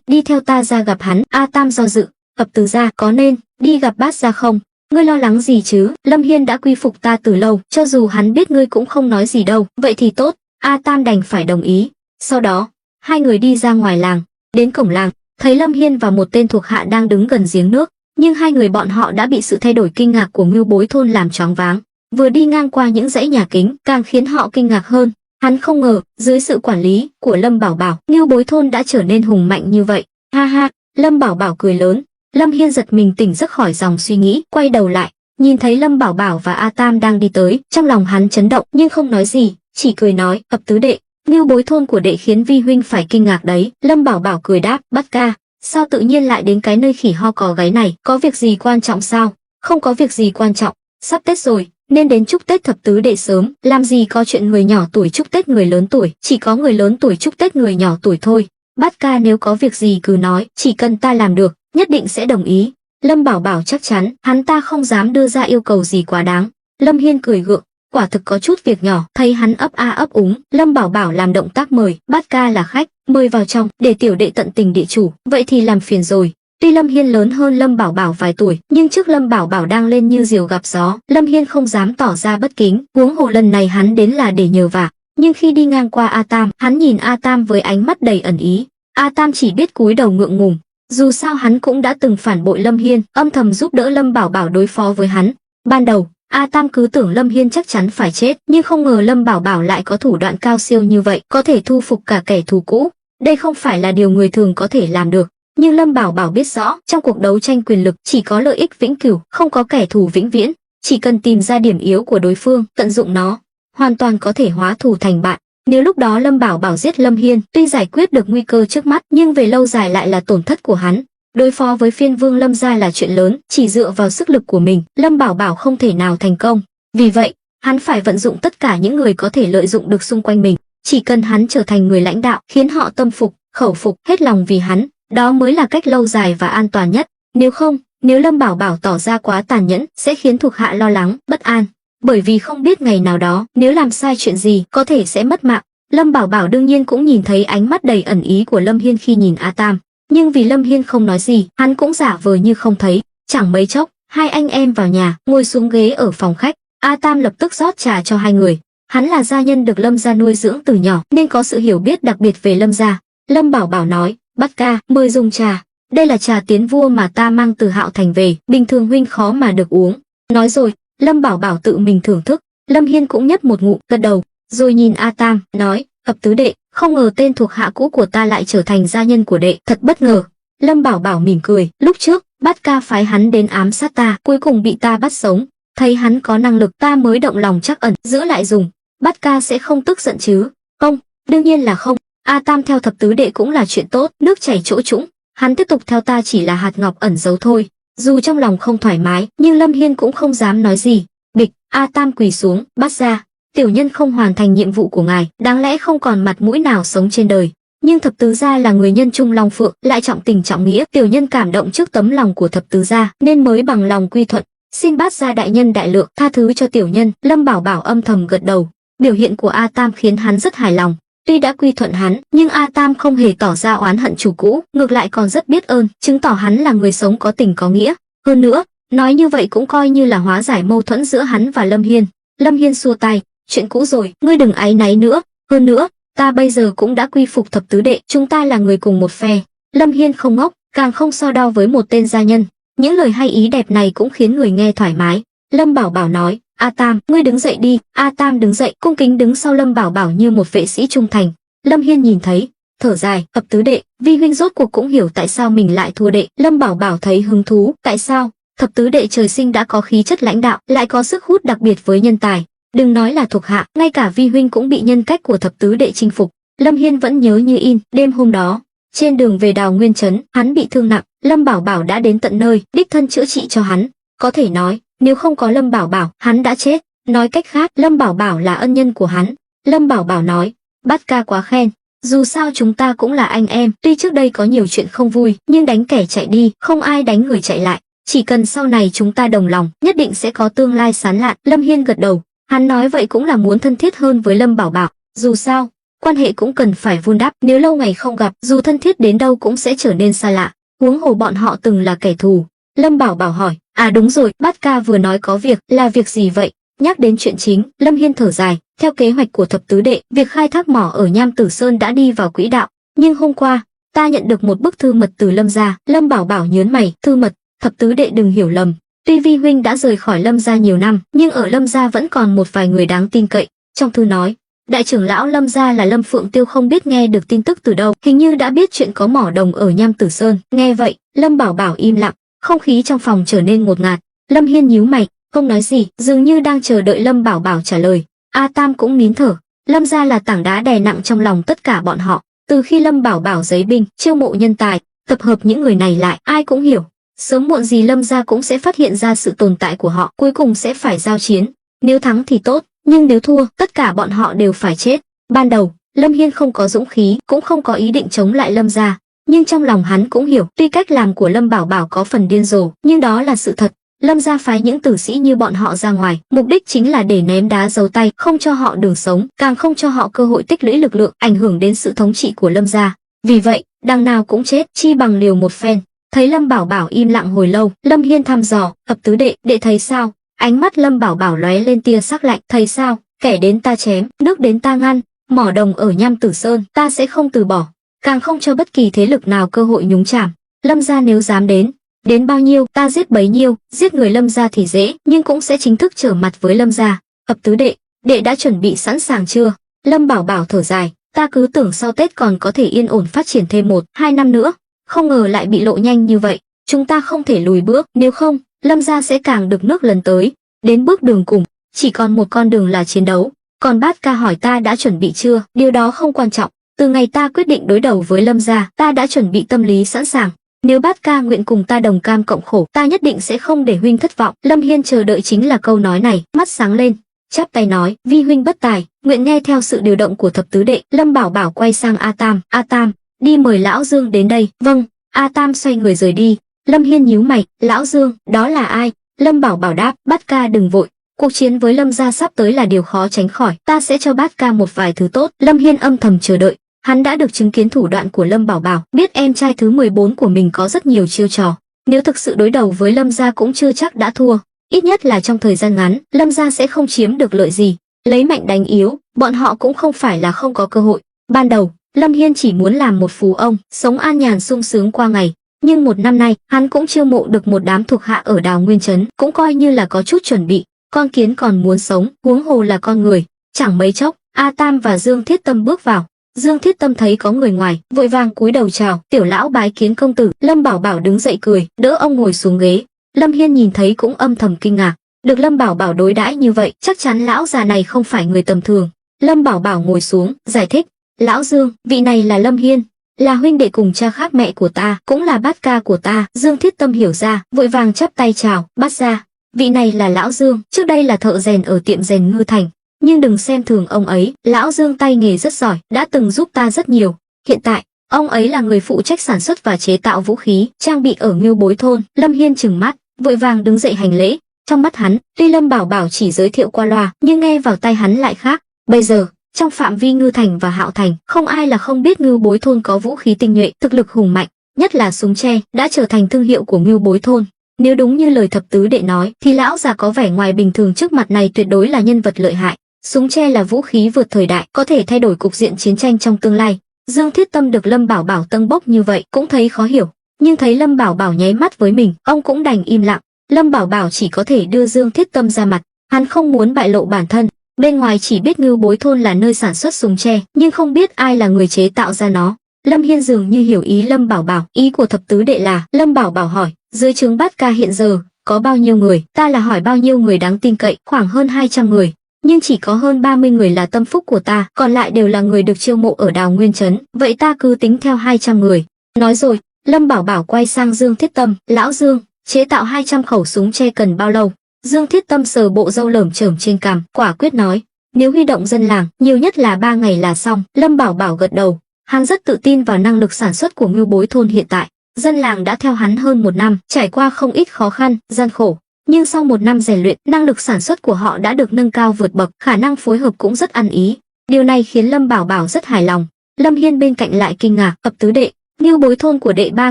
đi theo ta ra gặp hắn. A Tam do dự, ập từ ra, có nên đi gặp Bát gia không? Ngươi lo lắng gì chứ, Lâm Hiên đã quy phục ta từ lâu, cho dù hắn biết ngươi cũng không nói gì đâu. Vậy thì tốt, A Tam đành phải đồng ý. Sau đó, hai người đi ra ngoài làng, đến cổng làng, thấy Lâm Hiên và một tên thuộc hạ đang đứng gần giếng nước, nhưng hai người bọn họ đã bị sự thay đổi kinh ngạc của Ngưu Bối thôn làm choáng váng. Vừa đi ngang qua những dãy nhà kính, càng khiến họ kinh ngạc hơn. Hắn không ngờ, dưới sự quản lý của Lâm Bảo Bảo, Ngưu Bối thôn đã trở nên hùng mạnh như vậy. Ha ha, Lâm Bảo Bảo cười lớn. Lâm Hiên giật mình tỉnh giấc khỏi dòng suy nghĩ, quay đầu lại, nhìn thấy Lâm Bảo Bảo và A Tam đang đi tới, trong lòng hắn chấn động nhưng không nói gì, chỉ cười nói, ập tứ đệ, Ngưu Bối thôn của đệ khiến vi huynh phải kinh ngạc đấy. Lâm Bảo Bảo cười đáp, Bát ca, sao tự nhiên lại đến cái nơi khỉ ho có gáy này, có việc gì quan trọng sao? Không có việc gì quan trọng, sắp Tết rồi, nên đến chúc Tết thập tứ đệ sớm, làm gì có chuyện người nhỏ tuổi chúc Tết người lớn tuổi, chỉ có người lớn tuổi chúc Tết người nhỏ tuổi thôi. Bát ca nếu có việc gì cứ nói, chỉ cần ta làm được, nhất định sẽ đồng ý. Lâm Bảo Bảo chắc chắn, hắn ta không dám đưa ra yêu cầu gì quá đáng. Lâm Hiên cười gượng, quả thực có chút việc nhỏ, thấy hắn ấp a ấp úng, Lâm Bảo Bảo làm động tác mời, Bát ca là khách, mời vào trong, để tiểu đệ tận tình địa chủ, vậy thì làm phiền rồi. Tuy Lâm Hiên lớn hơn Lâm Bảo Bảo vài tuổi, nhưng trước Lâm Bảo Bảo đang lên như diều gặp gió, Lâm Hiên không dám tỏ ra bất kính, huống hồ lần này hắn đến là để nhờ vả. Nhưng khi đi ngang qua A Tam, hắn nhìn A Tam với ánh mắt đầy ẩn ý. A Tam chỉ biết cúi đầu ngượng ngùng, dù sao hắn cũng đã từng phản bội Lâm Hiên, âm thầm giúp đỡ Lâm Bảo Bảo đối phó với hắn. Ban đầu, A Tam cứ tưởng Lâm Hiên chắc chắn phải chết, nhưng không ngờ Lâm Bảo Bảo lại có thủ đoạn cao siêu như vậy, có thể thu phục cả kẻ thù cũ. Đây không phải là điều người thường có thể làm được. Nhưng Lâm Bảo Bảo biết rõ, trong cuộc đấu tranh quyền lực chỉ có lợi ích vĩnh cửu, không có kẻ thù vĩnh viễn. Chỉ cần tìm ra điểm yếu của đối phương, tận dụng nó, hoàn toàn có thể hóa thù thành bạn. Nếu lúc đó Lâm Bảo Bảo giết Lâm Hiên, tuy giải quyết được nguy cơ trước mắt, nhưng về lâu dài lại là tổn thất của hắn. Đối phó với phiên vương Lâm gia là chuyện lớn, chỉ dựa vào sức lực của mình, Lâm Bảo Bảo không thể nào thành công. Vì vậy, hắn phải vận dụng tất cả những người có thể lợi dụng được xung quanh mình. Chỉ cần hắn trở thành người lãnh đạo, khiến họ tâm phục, khẩu phục, hết lòng vì hắn, đó mới là cách lâu dài và an toàn nhất. Nếu không, nếu Lâm Bảo Bảo tỏ ra quá tàn nhẫn, sẽ khiến thuộc hạ lo lắng, bất an. Bởi vì không biết ngày nào đó, nếu làm sai chuyện gì, có thể sẽ mất mạng. Lâm Bảo Bảo đương nhiên cũng nhìn thấy ánh mắt đầy ẩn ý của Lâm Hiên khi nhìn A Tam. Nhưng vì Lâm Hiên không nói gì, hắn cũng giả vờ như không thấy. Chẳng mấy chốc, hai anh em vào nhà, ngồi xuống ghế ở phòng khách. A Tam lập tức rót trà cho hai người. Hắn là gia nhân được Lâm gia nuôi dưỡng từ nhỏ, nên có sự hiểu biết đặc biệt về Lâm gia. Lâm Bảo Bảo nói, Bát ca, mời dùng trà. Đây là trà tiến vua mà ta mang từ Hạo Thành về, bình thường huynh khó mà được uống. Nói rồi, Lâm Bảo Bảo tự mình thưởng thức. Lâm Hiên cũng nhấp một ngụm, gật đầu, rồi nhìn A Tam, nói, thập tứ đệ, không ngờ tên thuộc hạ cũ của ta lại trở thành gia nhân của đệ, thật bất ngờ. Lâm Bảo Bảo mỉm cười, lúc trước, Bát ca phái hắn đến ám sát ta, cuối cùng bị ta bắt sống. Thấy hắn có năng lực, ta mới động lòng trắc ẩn, giữ lại dùng. Bát ca sẽ không tức giận chứ? Không, đương nhiên là không. A Tam theo thập tứ đệ cũng là chuyện tốt, nước chảy chỗ trũng. Hắn tiếp tục theo ta chỉ là hạt ngọc ẩn giấu thôi. Dù trong lòng không thoải mái, nhưng Lâm Hiên cũng không dám nói gì. Bịch, A Tam quỳ xuống, Bát gia, tiểu nhân không hoàn thành nhiệm vụ của ngài, đáng lẽ không còn mặt mũi nào sống trên đời. Nhưng thập tứ gia là người nhân trung long phượng, lại trọng tình trọng nghĩa, tiểu nhân cảm động trước tấm lòng của thập tứ gia, nên mới bằng lòng quy thuận. Xin Bát gia đại nhân đại lượng, tha thứ cho tiểu nhân. Lâm Bảo Bảo âm thầm gật đầu. Biểu hiện của A Tam khiến hắn rất hài lòng. Tuy đã quy thuận hắn, nhưng A Tam không hề tỏ ra oán hận chủ cũ, ngược lại còn rất biết ơn, chứng tỏ hắn là người sống có tình có nghĩa. Hơn nữa, nói như vậy cũng coi như là hóa giải mâu thuẫn giữa hắn và Lâm Hiên. Lâm Hiên xua tay, chuyện cũ rồi, ngươi đừng áy náy nữa. Hơn nữa, ta bây giờ cũng đã quy phục thập tứ đệ, chúng ta là người cùng một phe. Lâm Hiên không ngốc, càng không so đo với một tên gia nhân. Những lời hay ý đẹp này cũng khiến người nghe thoải mái. Lâm Bảo Bảo nói, A Tam, ngươi đứng dậy đi. A Tam đứng dậy, cung kính đứng sau Lâm Bảo Bảo như một vệ sĩ trung thành. Lâm Hiên nhìn thấy, thở dài, thập tứ đệ, vi huynh rốt cuộc cũng hiểu tại sao mình lại thua đệ. Lâm Bảo Bảo thấy hứng thú, tại sao? Thập tứ đệ trời sinh đã có khí chất lãnh đạo, lại có sức hút đặc biệt với nhân tài. Đừng nói là thuộc hạ, ngay cả vi huynh cũng bị nhân cách của thập tứ đệ chinh phục. Lâm Hiên vẫn nhớ như in, đêm hôm đó, trên đường về Đào Nguyên trấn, hắn bị thương nặng, Lâm Bảo Bảo đã đến tận nơi, đích thân chữa trị cho hắn. Có thể nói, nếu không có Lâm Bảo Bảo, hắn đã chết. Nói cách khác, Lâm Bảo Bảo là ân nhân của hắn. Lâm Bảo Bảo nói, Bát ca quá khen. Dù sao chúng ta cũng là anh em, tuy trước đây có nhiều chuyện không vui, nhưng đánh kẻ chạy đi, không ai đánh người chạy lại. Chỉ cần sau này chúng ta đồng lòng, nhất định sẽ có tương lai sáng lạn. Lâm Hiên gật đầu, hắn nói vậy cũng là muốn thân thiết hơn với Lâm Bảo Bảo. Dù sao, quan hệ cũng cần phải vun đắp, nếu lâu ngày không gặp, dù thân thiết đến đâu cũng sẽ trở nên xa lạ. Huống hồ bọn họ từng là kẻ thù. Lâm Bảo Bảo hỏi, à đúng rồi, Bát ca vừa nói có việc, là việc gì vậy? Nhắc đến chuyện chính, Lâm Hiên thở dài, theo kế hoạch của thập tứ đệ, việc khai thác mỏ ở Nham Tử Sơn đã đi vào quỹ đạo, nhưng hôm qua, ta nhận được một bức thư mật từ Lâm gia. Lâm Bảo Bảo nhớn mày, thư mật, thập tứ đệ đừng hiểu lầm, tuy vi huynh đã rời khỏi Lâm gia nhiều năm, nhưng ở Lâm gia vẫn còn một vài người đáng tin cậy. Trong thư nói, đại trưởng lão Lâm gia là Lâm Phượng Tiêu không biết nghe được tin tức từ đâu, hình như đã biết chuyện có mỏ đồng ở Nham Tử Sơn. Nghe vậy, Lâm Bảo Bảo im lặng, không khí trong phòng trở nên ngột ngạt. Lâm Hiên nhíu mày, không nói gì, dường như đang chờ đợi Lâm Bảo Bảo trả lời. A Tam cũng nín thở. Lâm gia là tảng đá đè nặng trong lòng tất cả bọn họ. Từ khi Lâm Bảo Bảo giấy binh, chiêu mộ nhân tài, tập hợp những người này lại, ai cũng hiểu, Sớm muộn gì Lâm gia cũng sẽ phát hiện ra sự tồn tại của họ, cuối cùng sẽ phải giao chiến. Nếu thắng thì tốt, nhưng nếu thua, tất cả bọn họ đều phải chết. Ban đầu, Lâm Hiên không có dũng khí, cũng không có ý định chống lại Lâm gia, nhưng trong lòng hắn cũng hiểu, tuy cách làm của Lâm Bảo Bảo có phần điên rồ, nhưng đó là sự thật. Lâm gia phái những tử sĩ như bọn họ ra ngoài, mục đích chính là để ném đá giấu tay, không cho họ đường sống, càng không cho họ cơ hội tích lũy lực lượng, ảnh hưởng đến sự thống trị của Lâm gia. Vì vậy, đằng nào cũng chết, chi bằng liều một phen. Thấy Lâm Bảo Bảo im lặng hồi lâu, Lâm Hiên thăm dò, "Thập tứ đệ, đệ thấy sao?" Ánh mắt Lâm Bảo Bảo lóe lên tia sắc lạnh, "Thấy sao? Kẻ đến ta chém, nước đến ta ngăn, mỏ đồng ở Nham Tử Sơn, ta sẽ không từ bỏ, càng không cho bất kỳ thế lực nào cơ hội nhúng chàm. Lâm gia nếu dám đến bao nhiêu, ta giết bấy nhiêu, giết người Lâm gia thì dễ, nhưng cũng sẽ chính thức trở mặt với Lâm gia." "Thập tứ đệ, đệ đã chuẩn bị sẵn sàng chưa?" Lâm Bảo Bảo thở dài, "Ta cứ tưởng sau Tết còn có thể yên ổn phát triển thêm 1-2 năm nữa, không ngờ lại bị lộ nhanh như vậy. Chúng ta không thể lùi bước, nếu không, Lâm gia sẽ càng được nước lần tới. Đến bước đường cùng, chỉ còn một con đường là chiến đấu." Còn Bát Ca hỏi ta đã chuẩn bị chưa, điều đó không quan trọng. Từ ngày ta quyết định đối đầu với Lâm gia, ta đã chuẩn bị tâm lý sẵn sàng. Nếu Bát Ca nguyện cùng ta đồng cam cộng khổ, ta nhất định sẽ không để huynh thất vọng. Lâm Hiên chờ đợi chính là câu nói này, mắt sáng lên, chắp tay nói, "Vi huynh bất tài, nguyện nghe theo sự điều động của thập tứ đệ." Lâm Bảo Bảo quay sang A Tam, "A Tam, đi mời lão Dương đến đây." "Vâng." A Tam xoay người rời đi. Lâm Hiên nhíu mày, "Lão Dương, đó là ai?" Lâm Bảo Bảo đáp, "Bát Ca đừng vội, cuộc chiến với Lâm gia sắp tới là điều khó tránh khỏi, ta sẽ cho Bát Ca một vài thứ tốt." Lâm Hiên âm thầm chờ đợi. Hắn đã được chứng kiến thủ đoạn của Lâm Bảo Bảo, biết em trai thứ 14 của mình có rất nhiều chiêu trò. Nếu thực sự đối đầu với Lâm gia cũng chưa chắc đã thua, ít nhất là trong thời gian ngắn, Lâm gia sẽ không chiếm được lợi gì. Lấy mạnh đánh yếu, bọn họ cũng không phải là không có cơ hội. Ban đầu, Lâm Hiên chỉ muốn làm một phú ông, sống an nhàn sung sướng qua ngày. Nhưng một năm nay, hắn cũng chiêu mộ được một đám thuộc hạ ở Đào Nguyên Trấn, cũng coi như là có chút chuẩn bị. Con kiến còn muốn sống, huống hồ là con người. Chẳng mấy chốc, A Tam và Dương Thiết Tâm bước vào. Dương Thiết Tâm thấy có người ngoài, vội vàng cúi đầu chào, "Tiểu lão bái kiến công tử." Lâm Bảo Bảo đứng dậy cười, đỡ ông ngồi xuống ghế. Lâm Hiên nhìn thấy cũng âm thầm kinh ngạc, được Lâm Bảo Bảo đối đãi như vậy, chắc chắn lão già này không phải người tầm thường. Lâm Bảo Bảo ngồi xuống, giải thích, "Lão Dương, vị này là Lâm Hiên, là huynh đệ cùng cha khác mẹ của ta, cũng là Bát Ca của ta." Dương Thiết Tâm hiểu ra, vội vàng chắp tay chào, "Bát gia, vị này là lão Dương, trước đây là thợ rèn ở tiệm rèn Ngư Thành, nhưng đừng xem thường ông ấy, lão Dương tay nghề rất giỏi, đã từng giúp ta rất nhiều. Hiện tại, ông ấy là người phụ trách sản xuất và chế tạo vũ khí, trang bị ở Ngưu Bối thôn." Lâm Hiên trừng mắt, vội vàng đứng dậy hành lễ. Trong mắt hắn, tuy Lâm Bảo Bảo chỉ giới thiệu qua loa, nhưng nghe vào tai hắn lại khác. Bây giờ, trong phạm vi Ngư Thành và Hạo Thành, không ai là không biết Ngưu Bối thôn có vũ khí tinh nhuệ, thực lực hùng mạnh, nhất là súng tre, đã trở thành thương hiệu của Ngưu Bối thôn. Nếu đúng như lời thập tứ đệ nói, thì lão già có vẻ ngoài bình thường trước mặt này tuyệt đối là nhân vật lợi hại. Súng tre là vũ khí vượt thời đại, có thể thay đổi cục diện chiến tranh trong tương lai. Dương Thiết Tâm được Lâm Bảo Bảo tâng bốc như vậy cũng thấy khó hiểu, nhưng thấy Lâm Bảo Bảo nháy mắt với mình, ông cũng đành im lặng. Lâm Bảo Bảo chỉ có thể đưa Dương Thiết Tâm ra mặt, hắn không muốn bại lộ bản thân. Bên ngoài chỉ biết Ngưu Bối thôn là nơi sản xuất súng tre, nhưng không biết ai là người chế tạo ra nó. Lâm Hiên dường như hiểu ý Lâm Bảo Bảo, ý của thập tứ đệ là, Lâm Bảo Bảo hỏi, dưới trướng Bát Ca hiện giờ có bao nhiêu người? Ta là hỏi bao nhiêu người đáng tin cậy, khoảng hơn 200 người. Nhưng chỉ có hơn 30 người là tâm phúc của ta, còn lại đều là người được chiêu mộ ở Đào Nguyên Trấn, vậy ta cứ tính theo 200 người. Nói rồi, Lâm Bảo Bảo quay sang Dương Thiết Tâm, "Lão Dương, chế tạo 200 khẩu súng tre cần bao lâu?" Dương Thiết Tâm sờ bộ râu lởm chởm trên cằm, quả quyết nói, "Nếu huy động dân làng, nhiều nhất là 3 ngày là xong." Lâm Bảo Bảo gật đầu, hắn rất tự tin vào năng lực sản xuất của Ngưu Bối thôn hiện tại. Dân làng đã theo hắn hơn 1 năm, trải qua không ít khó khăn, gian khổ. Nhưng sau 1 năm rèn luyện, năng lực sản xuất của họ đã được nâng cao vượt bậc, khả năng phối hợp cũng rất ăn ý. Điều này khiến Lâm Bảo Bảo rất hài lòng. Lâm Hiên bên cạnh lại kinh ngạc, "Thập tứ đệ, Ngưu Bối thôn của đệ 3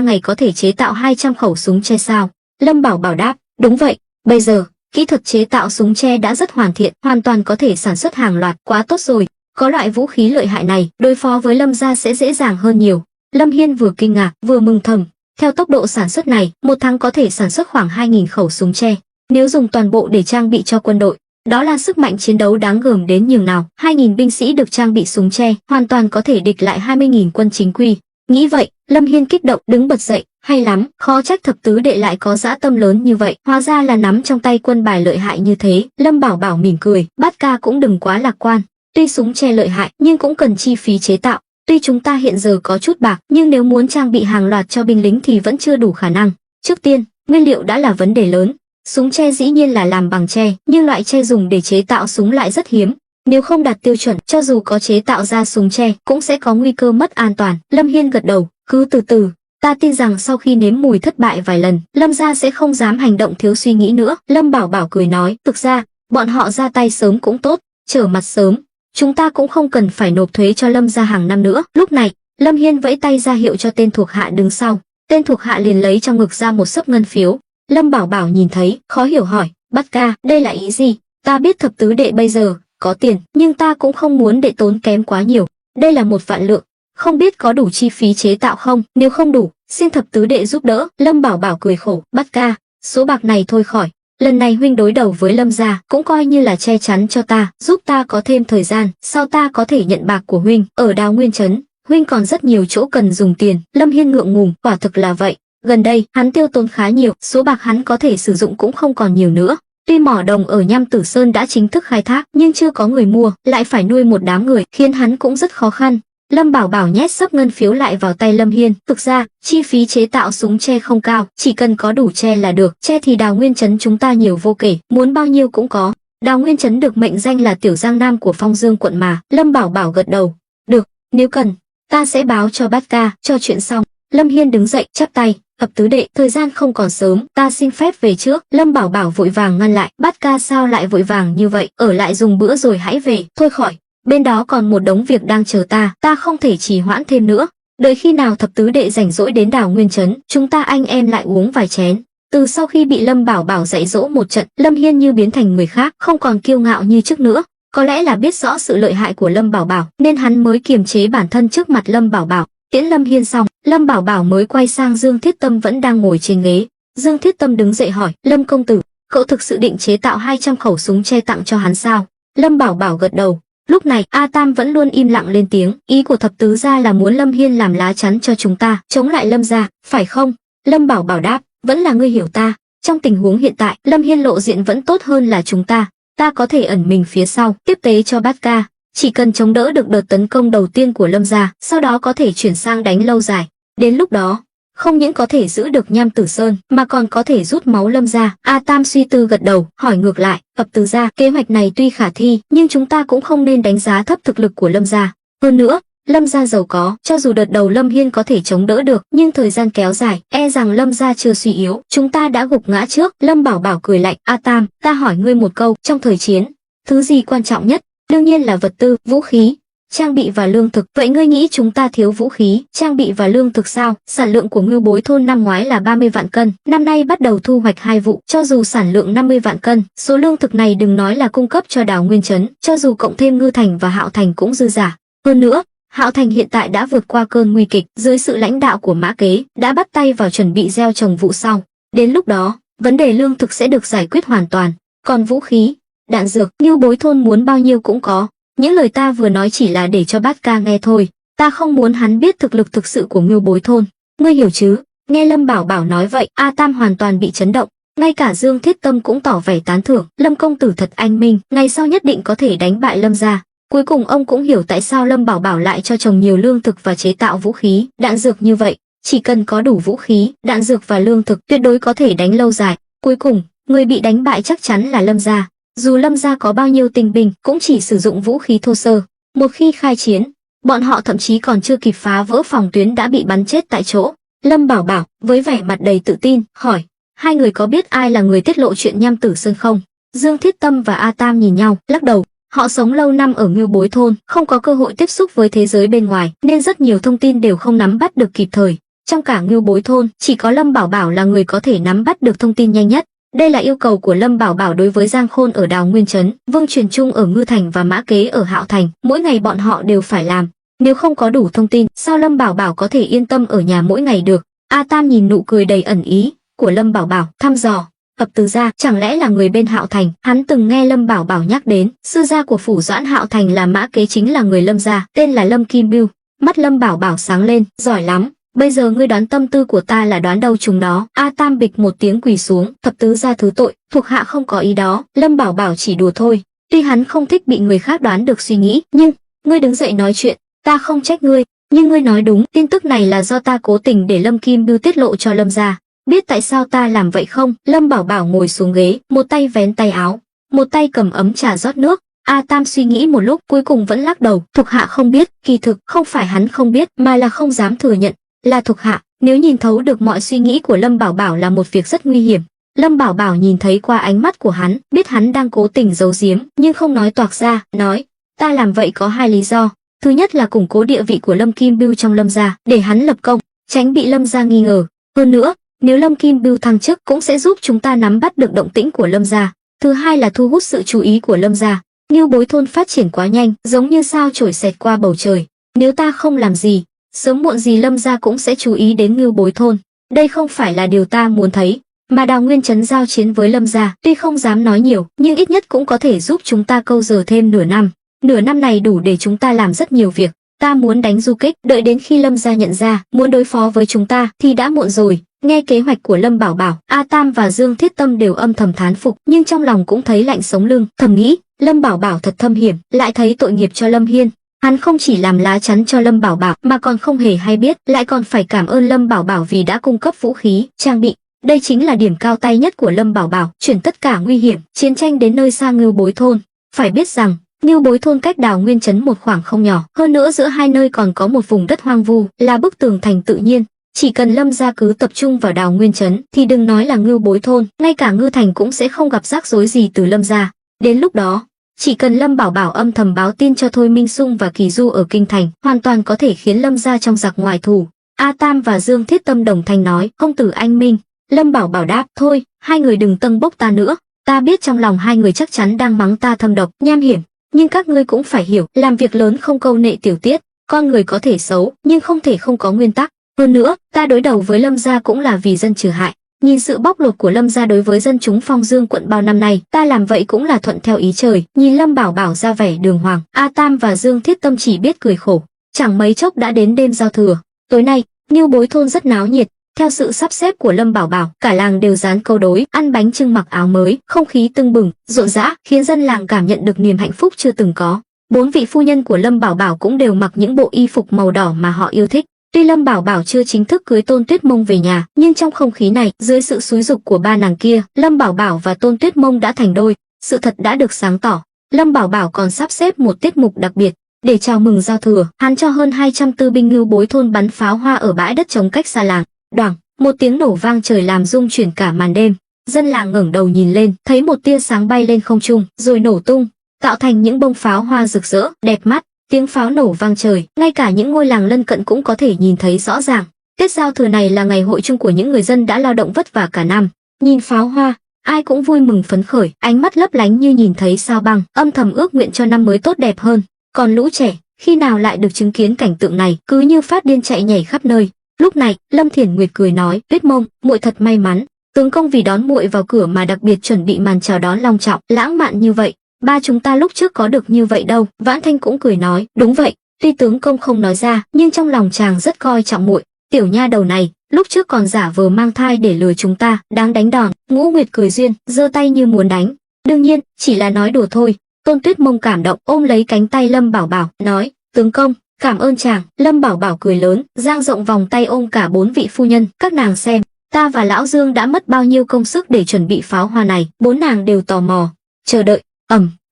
ngày có thể chế tạo 200 khẩu súng tre sao?" Lâm Bảo Bảo đáp, "Đúng vậy, bây giờ, kỹ thuật chế tạo súng tre đã rất hoàn thiện, hoàn toàn có thể sản xuất hàng loạt, quá tốt rồi. Có loại vũ khí lợi hại này, đối phó với Lâm gia sẽ dễ dàng hơn nhiều." Lâm Hiên vừa kinh ngạc, vừa mừng thầm. Theo tốc độ sản xuất này, 1 tháng có thể sản xuất khoảng 2.000 khẩu súng tre. Nếu dùng toàn bộ để trang bị cho quân đội, đó là sức mạnh chiến đấu đáng gờm đến nhường nào. 2.000 binh sĩ được trang bị súng tre, hoàn toàn có thể địch lại 20.000 quân chính quy. Nghĩ vậy, Lâm Hiên kích động đứng bật dậy, hay lắm, khó trách thập tứ đệ lại có dã tâm lớn như vậy, hóa ra là nắm trong tay quân bài lợi hại như thế. Lâm Bảo Bảo mỉm cười, Bát Ca cũng đừng quá lạc quan, tuy súng tre lợi hại nhưng cũng cần chi phí chế tạo. Tuy chúng ta hiện giờ có chút bạc, nhưng nếu muốn trang bị hàng loạt cho binh lính thì vẫn chưa đủ khả năng. Trước tiên, Nguyên liệu đã là vấn đề lớn. Súng tre dĩ nhiên là làm bằng tre, nhưng loại tre dùng để chế tạo súng lại rất hiếm. Nếu không đạt tiêu chuẩn, cho dù có chế tạo ra súng tre, cũng sẽ có nguy cơ mất an toàn. Lâm Hiên gật đầu, cứ từ từ. Ta tin rằng sau khi nếm mùi thất bại vài lần, Lâm gia sẽ không dám hành động thiếu suy nghĩ nữa. Lâm Bảo Bảo cười nói, thực ra, bọn họ ra tay sớm cũng tốt, trở mặt sớm. Chúng ta cũng không cần phải nộp thuế cho Lâm gia hàng năm nữa. Lúc này, Lâm Hiên vẫy tay ra hiệu cho tên thuộc hạ đứng sau. Tên thuộc hạ liền lấy trong ngực ra một xấp ngân phiếu. Lâm Bảo Bảo nhìn thấy, khó hiểu hỏi, Bát ca, đây là ý gì? Ta biết thập tứ đệ bây giờ có tiền, nhưng ta cũng không muốn đệ tốn kém quá nhiều. Đây là 1 vạn lượng, không biết có đủ chi phí chế tạo không? Nếu không đủ, xin thập tứ đệ giúp đỡ. Lâm Bảo Bảo cười khổ, Bát ca, số bạc này thôi khỏi. Lần này huynh đối đầu với Lâm gia, cũng coi như là che chắn cho ta, giúp ta có thêm thời gian, sau ta có thể nhận bạc của huynh. Ở Đào Nguyên trấn, huynh còn rất nhiều chỗ cần dùng tiền. Lâm Hiên ngượng ngùng, quả thực là vậy. Gần đây, hắn tiêu tốn khá nhiều, số bạc hắn có thể sử dụng cũng không còn nhiều nữa. Tuy mỏ đồng ở Nham Tử Sơn đã chính thức khai thác, nhưng chưa có người mua, lại phải nuôi một đám người, khiến hắn cũng rất khó khăn. Lâm Bảo Bảo nhét xấp ngân phiếu lại vào tay Lâm Hiên. Thực ra, chi phí chế tạo súng tre không cao, chỉ cần có đủ tre là được. Tre thì Đào Nguyên trấn chúng ta nhiều vô kể, muốn bao nhiêu cũng có. Đào Nguyên trấn được mệnh danh là tiểu Giang Nam của Phong Dương quận mà. Lâm Bảo Bảo gật đầu. Được, nếu cần, ta sẽ báo cho Bát ca. Cho chuyện xong, Lâm Hiên đứng dậy chắp tay. Thập tứ đệ, thời gian không còn sớm, ta xin phép về trước. Lâm Bảo Bảo vội vàng ngăn lại, Bát ca sao lại vội vàng như vậy, ở lại dùng bữa rồi hãy về. Thôi khỏi, bên đó còn một đống việc đang chờ ta không thể trì hoãn thêm nữa. Đợi khi nào thập tứ đệ rảnh rỗi đến Đào Nguyên trấn, chúng ta anh em lại uống vài chén. Từ sau khi bị Lâm Bảo Bảo dạy dỗ một trận, Lâm Hiên như biến thành người khác, không còn kiêu ngạo như trước nữa. Có lẽ là biết rõ sự lợi hại của Lâm Bảo Bảo, nên hắn mới kiềm chế bản thân trước mặt Lâm Bảo Bảo. Tiễn Lâm Hiên xong, Lâm Bảo Bảo mới quay sang Dương Thiết Tâm vẫn đang ngồi trên ghế. Dương Thiết Tâm đứng dậy hỏi, Lâm công tử, cậu thực sự định chế tạo 200 khẩu súng tre tặng cho hắn sao? Lâm Bảo Bảo gật đầu. Lúc này, A Tam vẫn luôn im lặng lên tiếng, ý của thập tứ gia là muốn Lâm Hiên làm lá chắn cho chúng ta, chống lại Lâm gia, phải không? Lâm Bảo Bảo đáp, vẫn là ngươi hiểu ta. Trong tình huống hiện tại, Lâm Hiên lộ diện vẫn tốt hơn là chúng ta có thể ẩn mình phía sau, tiếp tế cho Bát ca. Chỉ cần chống đỡ được đợt tấn công đầu tiên của Lâm gia, sau đó có thể chuyển sang đánh lâu dài. Đến lúc đó, không những có thể giữ được Nham Tử Sơn, mà còn có thể rút máu Lâm gia. A Tam suy tư gật đầu, hỏi ngược lại, thập tứ gia, kế hoạch này tuy khả thi, nhưng chúng ta cũng không nên đánh giá thấp thực lực của Lâm gia. Hơn nữa, Lâm gia giàu có, cho dù đợt đầu Lâm Hiên có thể chống đỡ được, nhưng thời gian kéo dài, e rằng Lâm gia chưa suy yếu, chúng ta đã gục ngã trước. Lâm Bảo Bảo cười lạnh, A Tam, ta hỏi ngươi một câu, trong thời chiến, thứ gì quan trọng nhất? Đương nhiên là vật tư, vũ khí, trang bị và lương thực. Vậy ngươi nghĩ chúng ta thiếu vũ khí, trang bị và lương thực sao? Sản lượng của Ngưu Bối thôn năm ngoái là 30 vạn cân, năm nay bắt đầu thu hoạch 2 vụ, cho dù sản lượng 50 vạn cân, số lương thực này đừng nói là cung cấp cho Đào Nguyên trấn, cho dù cộng thêm Ngư Thành và Hạo Thành cũng dư giả. Hơn nữa, Hạo Thành hiện tại đã vượt qua cơn nguy kịch, dưới sự lãnh đạo của Mã Kế, đã bắt tay vào chuẩn bị gieo trồng vụ sau. Đến lúc đó, vấn đề lương thực sẽ được giải quyết hoàn toàn. Còn vũ khí, đạn dược, Ngưu Bối thôn muốn bao nhiêu cũng có. Những lời ta vừa nói chỉ là để cho Bát ca nghe thôi, ta không muốn hắn biết thực lực thực sự của Ngưu Bối thôn. Ngươi hiểu chứ? Nghe Lâm Bảo Bảo nói vậy, A Tam hoàn toàn bị chấn động. Ngay cả Dương Thiết Tâm cũng tỏ vẻ tán thưởng, Lâm công tử thật anh minh, ngày sau nhất định có thể đánh bại Lâm gia. Cuối cùng ông cũng hiểu tại sao Lâm Bảo Bảo lại cho chồng nhiều lương thực và chế tạo vũ khí, đạn dược như vậy. Chỉ cần có đủ vũ khí, đạn dược và lương thực, tuyệt đối có thể đánh lâu dài. Cuối cùng, người bị đánh bại chắc chắn là Lâm gia. Dù Lâm gia có bao nhiêu tinh binh, cũng chỉ sử dụng vũ khí thô sơ. Một khi khai chiến, bọn họ thậm chí còn chưa kịp phá vỡ phòng tuyến đã bị bắn chết tại chỗ. Lâm Bảo Bảo với vẻ mặt đầy tự tin hỏi, hai người có biết ai là người tiết lộ chuyện Nham Tử Sơn không? Dương Thiết Tâm và A Tam nhìn nhau, lắc đầu. Họ sống lâu năm ở Ngưu Bối thôn, không có cơ hội tiếp xúc với thế giới bên ngoài, nên rất nhiều thông tin đều không nắm bắt được kịp thời. Trong cả Ngưu Bối thôn, chỉ có Lâm Bảo Bảo là người có thể nắm bắt được thông tin nhanh nhất. Đây là yêu cầu của Lâm Bảo Bảo đối với Giang Khôn ở Đào Nguyên trấn, Vương Truyền Trung ở Ngư Thành và Mã Kế ở Hạo Thành, mỗi ngày bọn họ đều phải làm. Nếu không có đủ thông tin, sao Lâm Bảo Bảo có thể yên tâm ở nhà mỗi ngày được? A Tam nhìn nụ cười đầy ẩn ý của Lâm Bảo Bảo, thăm dò. Thập tứ gia chẳng lẽ là người bên Hạo Thành? Hắn từng nghe Lâm Bảo Bảo nhắc đến, sư gia của phủ Doãn Hạo Thành là Mã Kế chính là người Lâm gia, tên là Lâm Kim Bưu. Mắt Lâm Bảo Bảo sáng lên, giỏi lắm. Bây giờ ngươi đoán tâm tư của ta là đoán đâu chúng đó. A Tam bịch một tiếng quỳ xuống, thập tứ gia thứ tội, thuộc hạ không có ý đó. Lâm Bảo Bảo chỉ đùa thôi. Tuy hắn không thích bị người khác đoán được suy nghĩ, nhưng ngươi đứng dậy nói chuyện, ta không trách ngươi. Nhưng ngươi nói đúng, tin tức này là do ta cố tình để Lâm Kim Bưu tiết lộ cho Lâm gia. biết tại sao ta làm vậy không? Lâm Bảo Bảo ngồi xuống ghế, một tay vén tay áo, một tay cầm ấm trà rót nước. A Tam suy nghĩ một lúc cuối cùng vẫn lắc đầu, thuộc hạ không biết. Kỳ thực không phải hắn không biết mà là không dám thừa nhận, là thuộc hạ nếu nhìn thấu được mọi suy nghĩ của Lâm Bảo Bảo là một việc rất nguy hiểm. Lâm Bảo Bảo nhìn thấy qua ánh mắt của hắn, biết hắn đang cố tình giấu giếm nhưng không nói toạc ra, nói: ta làm vậy có hai lý do. Thứ nhất là củng cố địa vị của Lâm Kim Bưu trong Lâm gia, để hắn lập công, tránh bị Lâm gia nghi ngờ. Hơn nữa, nếu Lâm Kim Bưu thăng chức cũng sẽ giúp chúng ta nắm bắt được động tĩnh của Lâm gia. Thứ hai là thu hút sự chú ý của Lâm gia. Ngưu Bối thôn phát triển quá nhanh, giống như sao chổi xẹt qua bầu trời. Nếu ta không làm gì, sớm muộn gì Lâm gia cũng sẽ chú ý đến Ngưu Bối thôn. Đây không phải là điều ta muốn thấy. Mà Đào Nguyên Trấn giao chiến với Lâm gia, tuy không dám nói nhiều, nhưng ít nhất cũng có thể giúp chúng ta câu giờ thêm nửa năm. Nửa năm này đủ để chúng ta làm rất nhiều việc. Ta muốn đánh du kích, đợi đến khi Lâm gia nhận ra muốn đối phó với chúng ta thì đã muộn rồi. Nghe kế hoạch của Lâm Bảo Bảo, A Tam và Dương Thiết Tâm đều âm thầm thán phục, nhưng trong lòng cũng thấy lạnh sống lưng, thầm nghĩ, Lâm Bảo Bảo thật thâm hiểm, lại thấy tội nghiệp cho Lâm Hiên. Hắn không chỉ làm lá chắn cho Lâm Bảo Bảo mà còn không hề hay biết, lại còn phải cảm ơn Lâm Bảo Bảo vì đã cung cấp vũ khí, trang bị. Đây chính là điểm cao tay nhất của Lâm Bảo Bảo, chuyển tất cả nguy hiểm, chiến tranh đến nơi xa Ngưu Bối thôn. Phải biết rằng, Ngưu Bối thôn cách Đào Nguyên Trấn một khoảng không nhỏ, hơn nữa giữa hai nơi còn có một vùng đất hoang vu, là bức tường thành tự nhiên. Chỉ cần Lâm gia cứ tập trung vào Đào Nguyên Trấn thì đừng nói là Ngưu Bối thôn, ngay cả Ngư Thành cũng sẽ không gặp rắc rối gì từ Lâm gia. Đến lúc đó, chỉ cần Lâm Bảo Bảo âm thầm báo tin cho Thôi Minh Sung và Kỳ Du ở kinh thành, hoàn toàn có thể khiến Lâm gia trong giặc ngoài thủ. A Tam và Dương Thiết Tâm đồng thanh nói: công tử anh minh. Lâm Bảo Bảo đáp: thôi, hai người đừng tâng bốc ta nữa. Ta biết trong lòng hai người chắc chắn đang mắng ta thâm độc, nham hiểm, nhưng các ngươi cũng phải hiểu, làm việc lớn không câu nệ tiểu tiết. Con người có thể xấu, nhưng không thể không có nguyên tắc. Hơn nữa, ta đối đầu với Lâm gia cũng là vì dân trừ hại. Nhìn sự bóc lột của Lâm gia đối với dân chúng Phong Dương quận bao năm nay, ta làm vậy cũng là thuận theo ý trời. Nhìn Lâm Bảo Bảo ra vẻ đường hoàng, A Tam và Dương Thiết Tâm chỉ biết cười khổ. Chẳng mấy chốc đã đến đêm giao thừa. Tối nay, Ngưu Bối thôn rất náo nhiệt. Theo sự sắp xếp của Lâm Bảo Bảo, cả làng đều dán câu đối, ăn bánh chưng mặc áo mới, không khí tưng bừng, rộn rã, khiến dân làng cảm nhận được niềm hạnh phúc chưa từng có. 4 vị phu nhân của Lâm Bảo Bảo cũng đều mặc những bộ y phục màu đỏ mà họ yêu thích. Tuy Lâm Bảo Bảo chưa chính thức cưới Tôn Tuyết Mông về nhà, nhưng trong không khí này, dưới sự xúi giục của ba nàng kia, Lâm Bảo Bảo và Tôn Tuyết Mông đã thành đôi. Sự thật đã được sáng tỏ. Lâm Bảo Bảo còn sắp xếp một tiết mục đặc biệt để chào mừng giao thừa. Hắn cho hơn 200 tư binh Ngưu Bối thôn bắn pháo hoa ở bãi đất trống cách xa làng. Đoảng, một tiếng nổ vang trời làm rung chuyển cả màn đêm. Dân làng ngẩng đầu nhìn lên, thấy một tia sáng bay lên không trung, rồi nổ tung, tạo thành những bông pháo hoa rực rỡ, đẹp mắt. Tiếng pháo nổ vang trời, ngay cả những ngôi làng lân cận cũng có thể nhìn thấy rõ ràng. Tết giao thừa này là ngày hội chung của những người dân đã lao động vất vả cả năm. Nhìn pháo hoa, ai cũng vui mừng phấn khởi, ánh mắt lấp lánh như nhìn thấy sao băng, âm thầm ước nguyện cho năm mới tốt đẹp hơn. Còn lũ trẻ, khi nào lại được chứng kiến cảnh tượng này, cứ như phát điên chạy nhảy khắp nơi. Lúc này, Lâm Thiển Nguyệt cười nói: Tuyết Mông, muội thật may mắn, tướng công vì đón muội vào cửa mà đặc biệt chuẩn bị màn chào đón long trọng, lãng mạn như vậy. Ba chúng ta lúc trước có được như vậy đâu. Vãn Thanh cũng cười nói: đúng vậy, tuy tướng công không nói ra, nhưng trong lòng chàng rất coi trọng muội. Tiểu nha đầu này, lúc trước còn giả vờ mang thai để lừa chúng ta, đáng đánh đòn. Ngũ Nguyệt cười duyên, giơ tay như muốn đánh. Đương nhiên, chỉ là nói đùa thôi. Tôn Tuyết Mông cảm động ôm lấy cánh tay Lâm Bảo Bảo, nói: tướng công, cảm ơn chàng. Lâm Bảo Bảo cười lớn, dang rộng vòng tay ôm cả 4 vị phu nhân. Các nàng xem, ta và lão Dương đã mất bao nhiêu công sức để chuẩn bị pháo hoa này. 4 nàng đều tò mò, chờ đợi.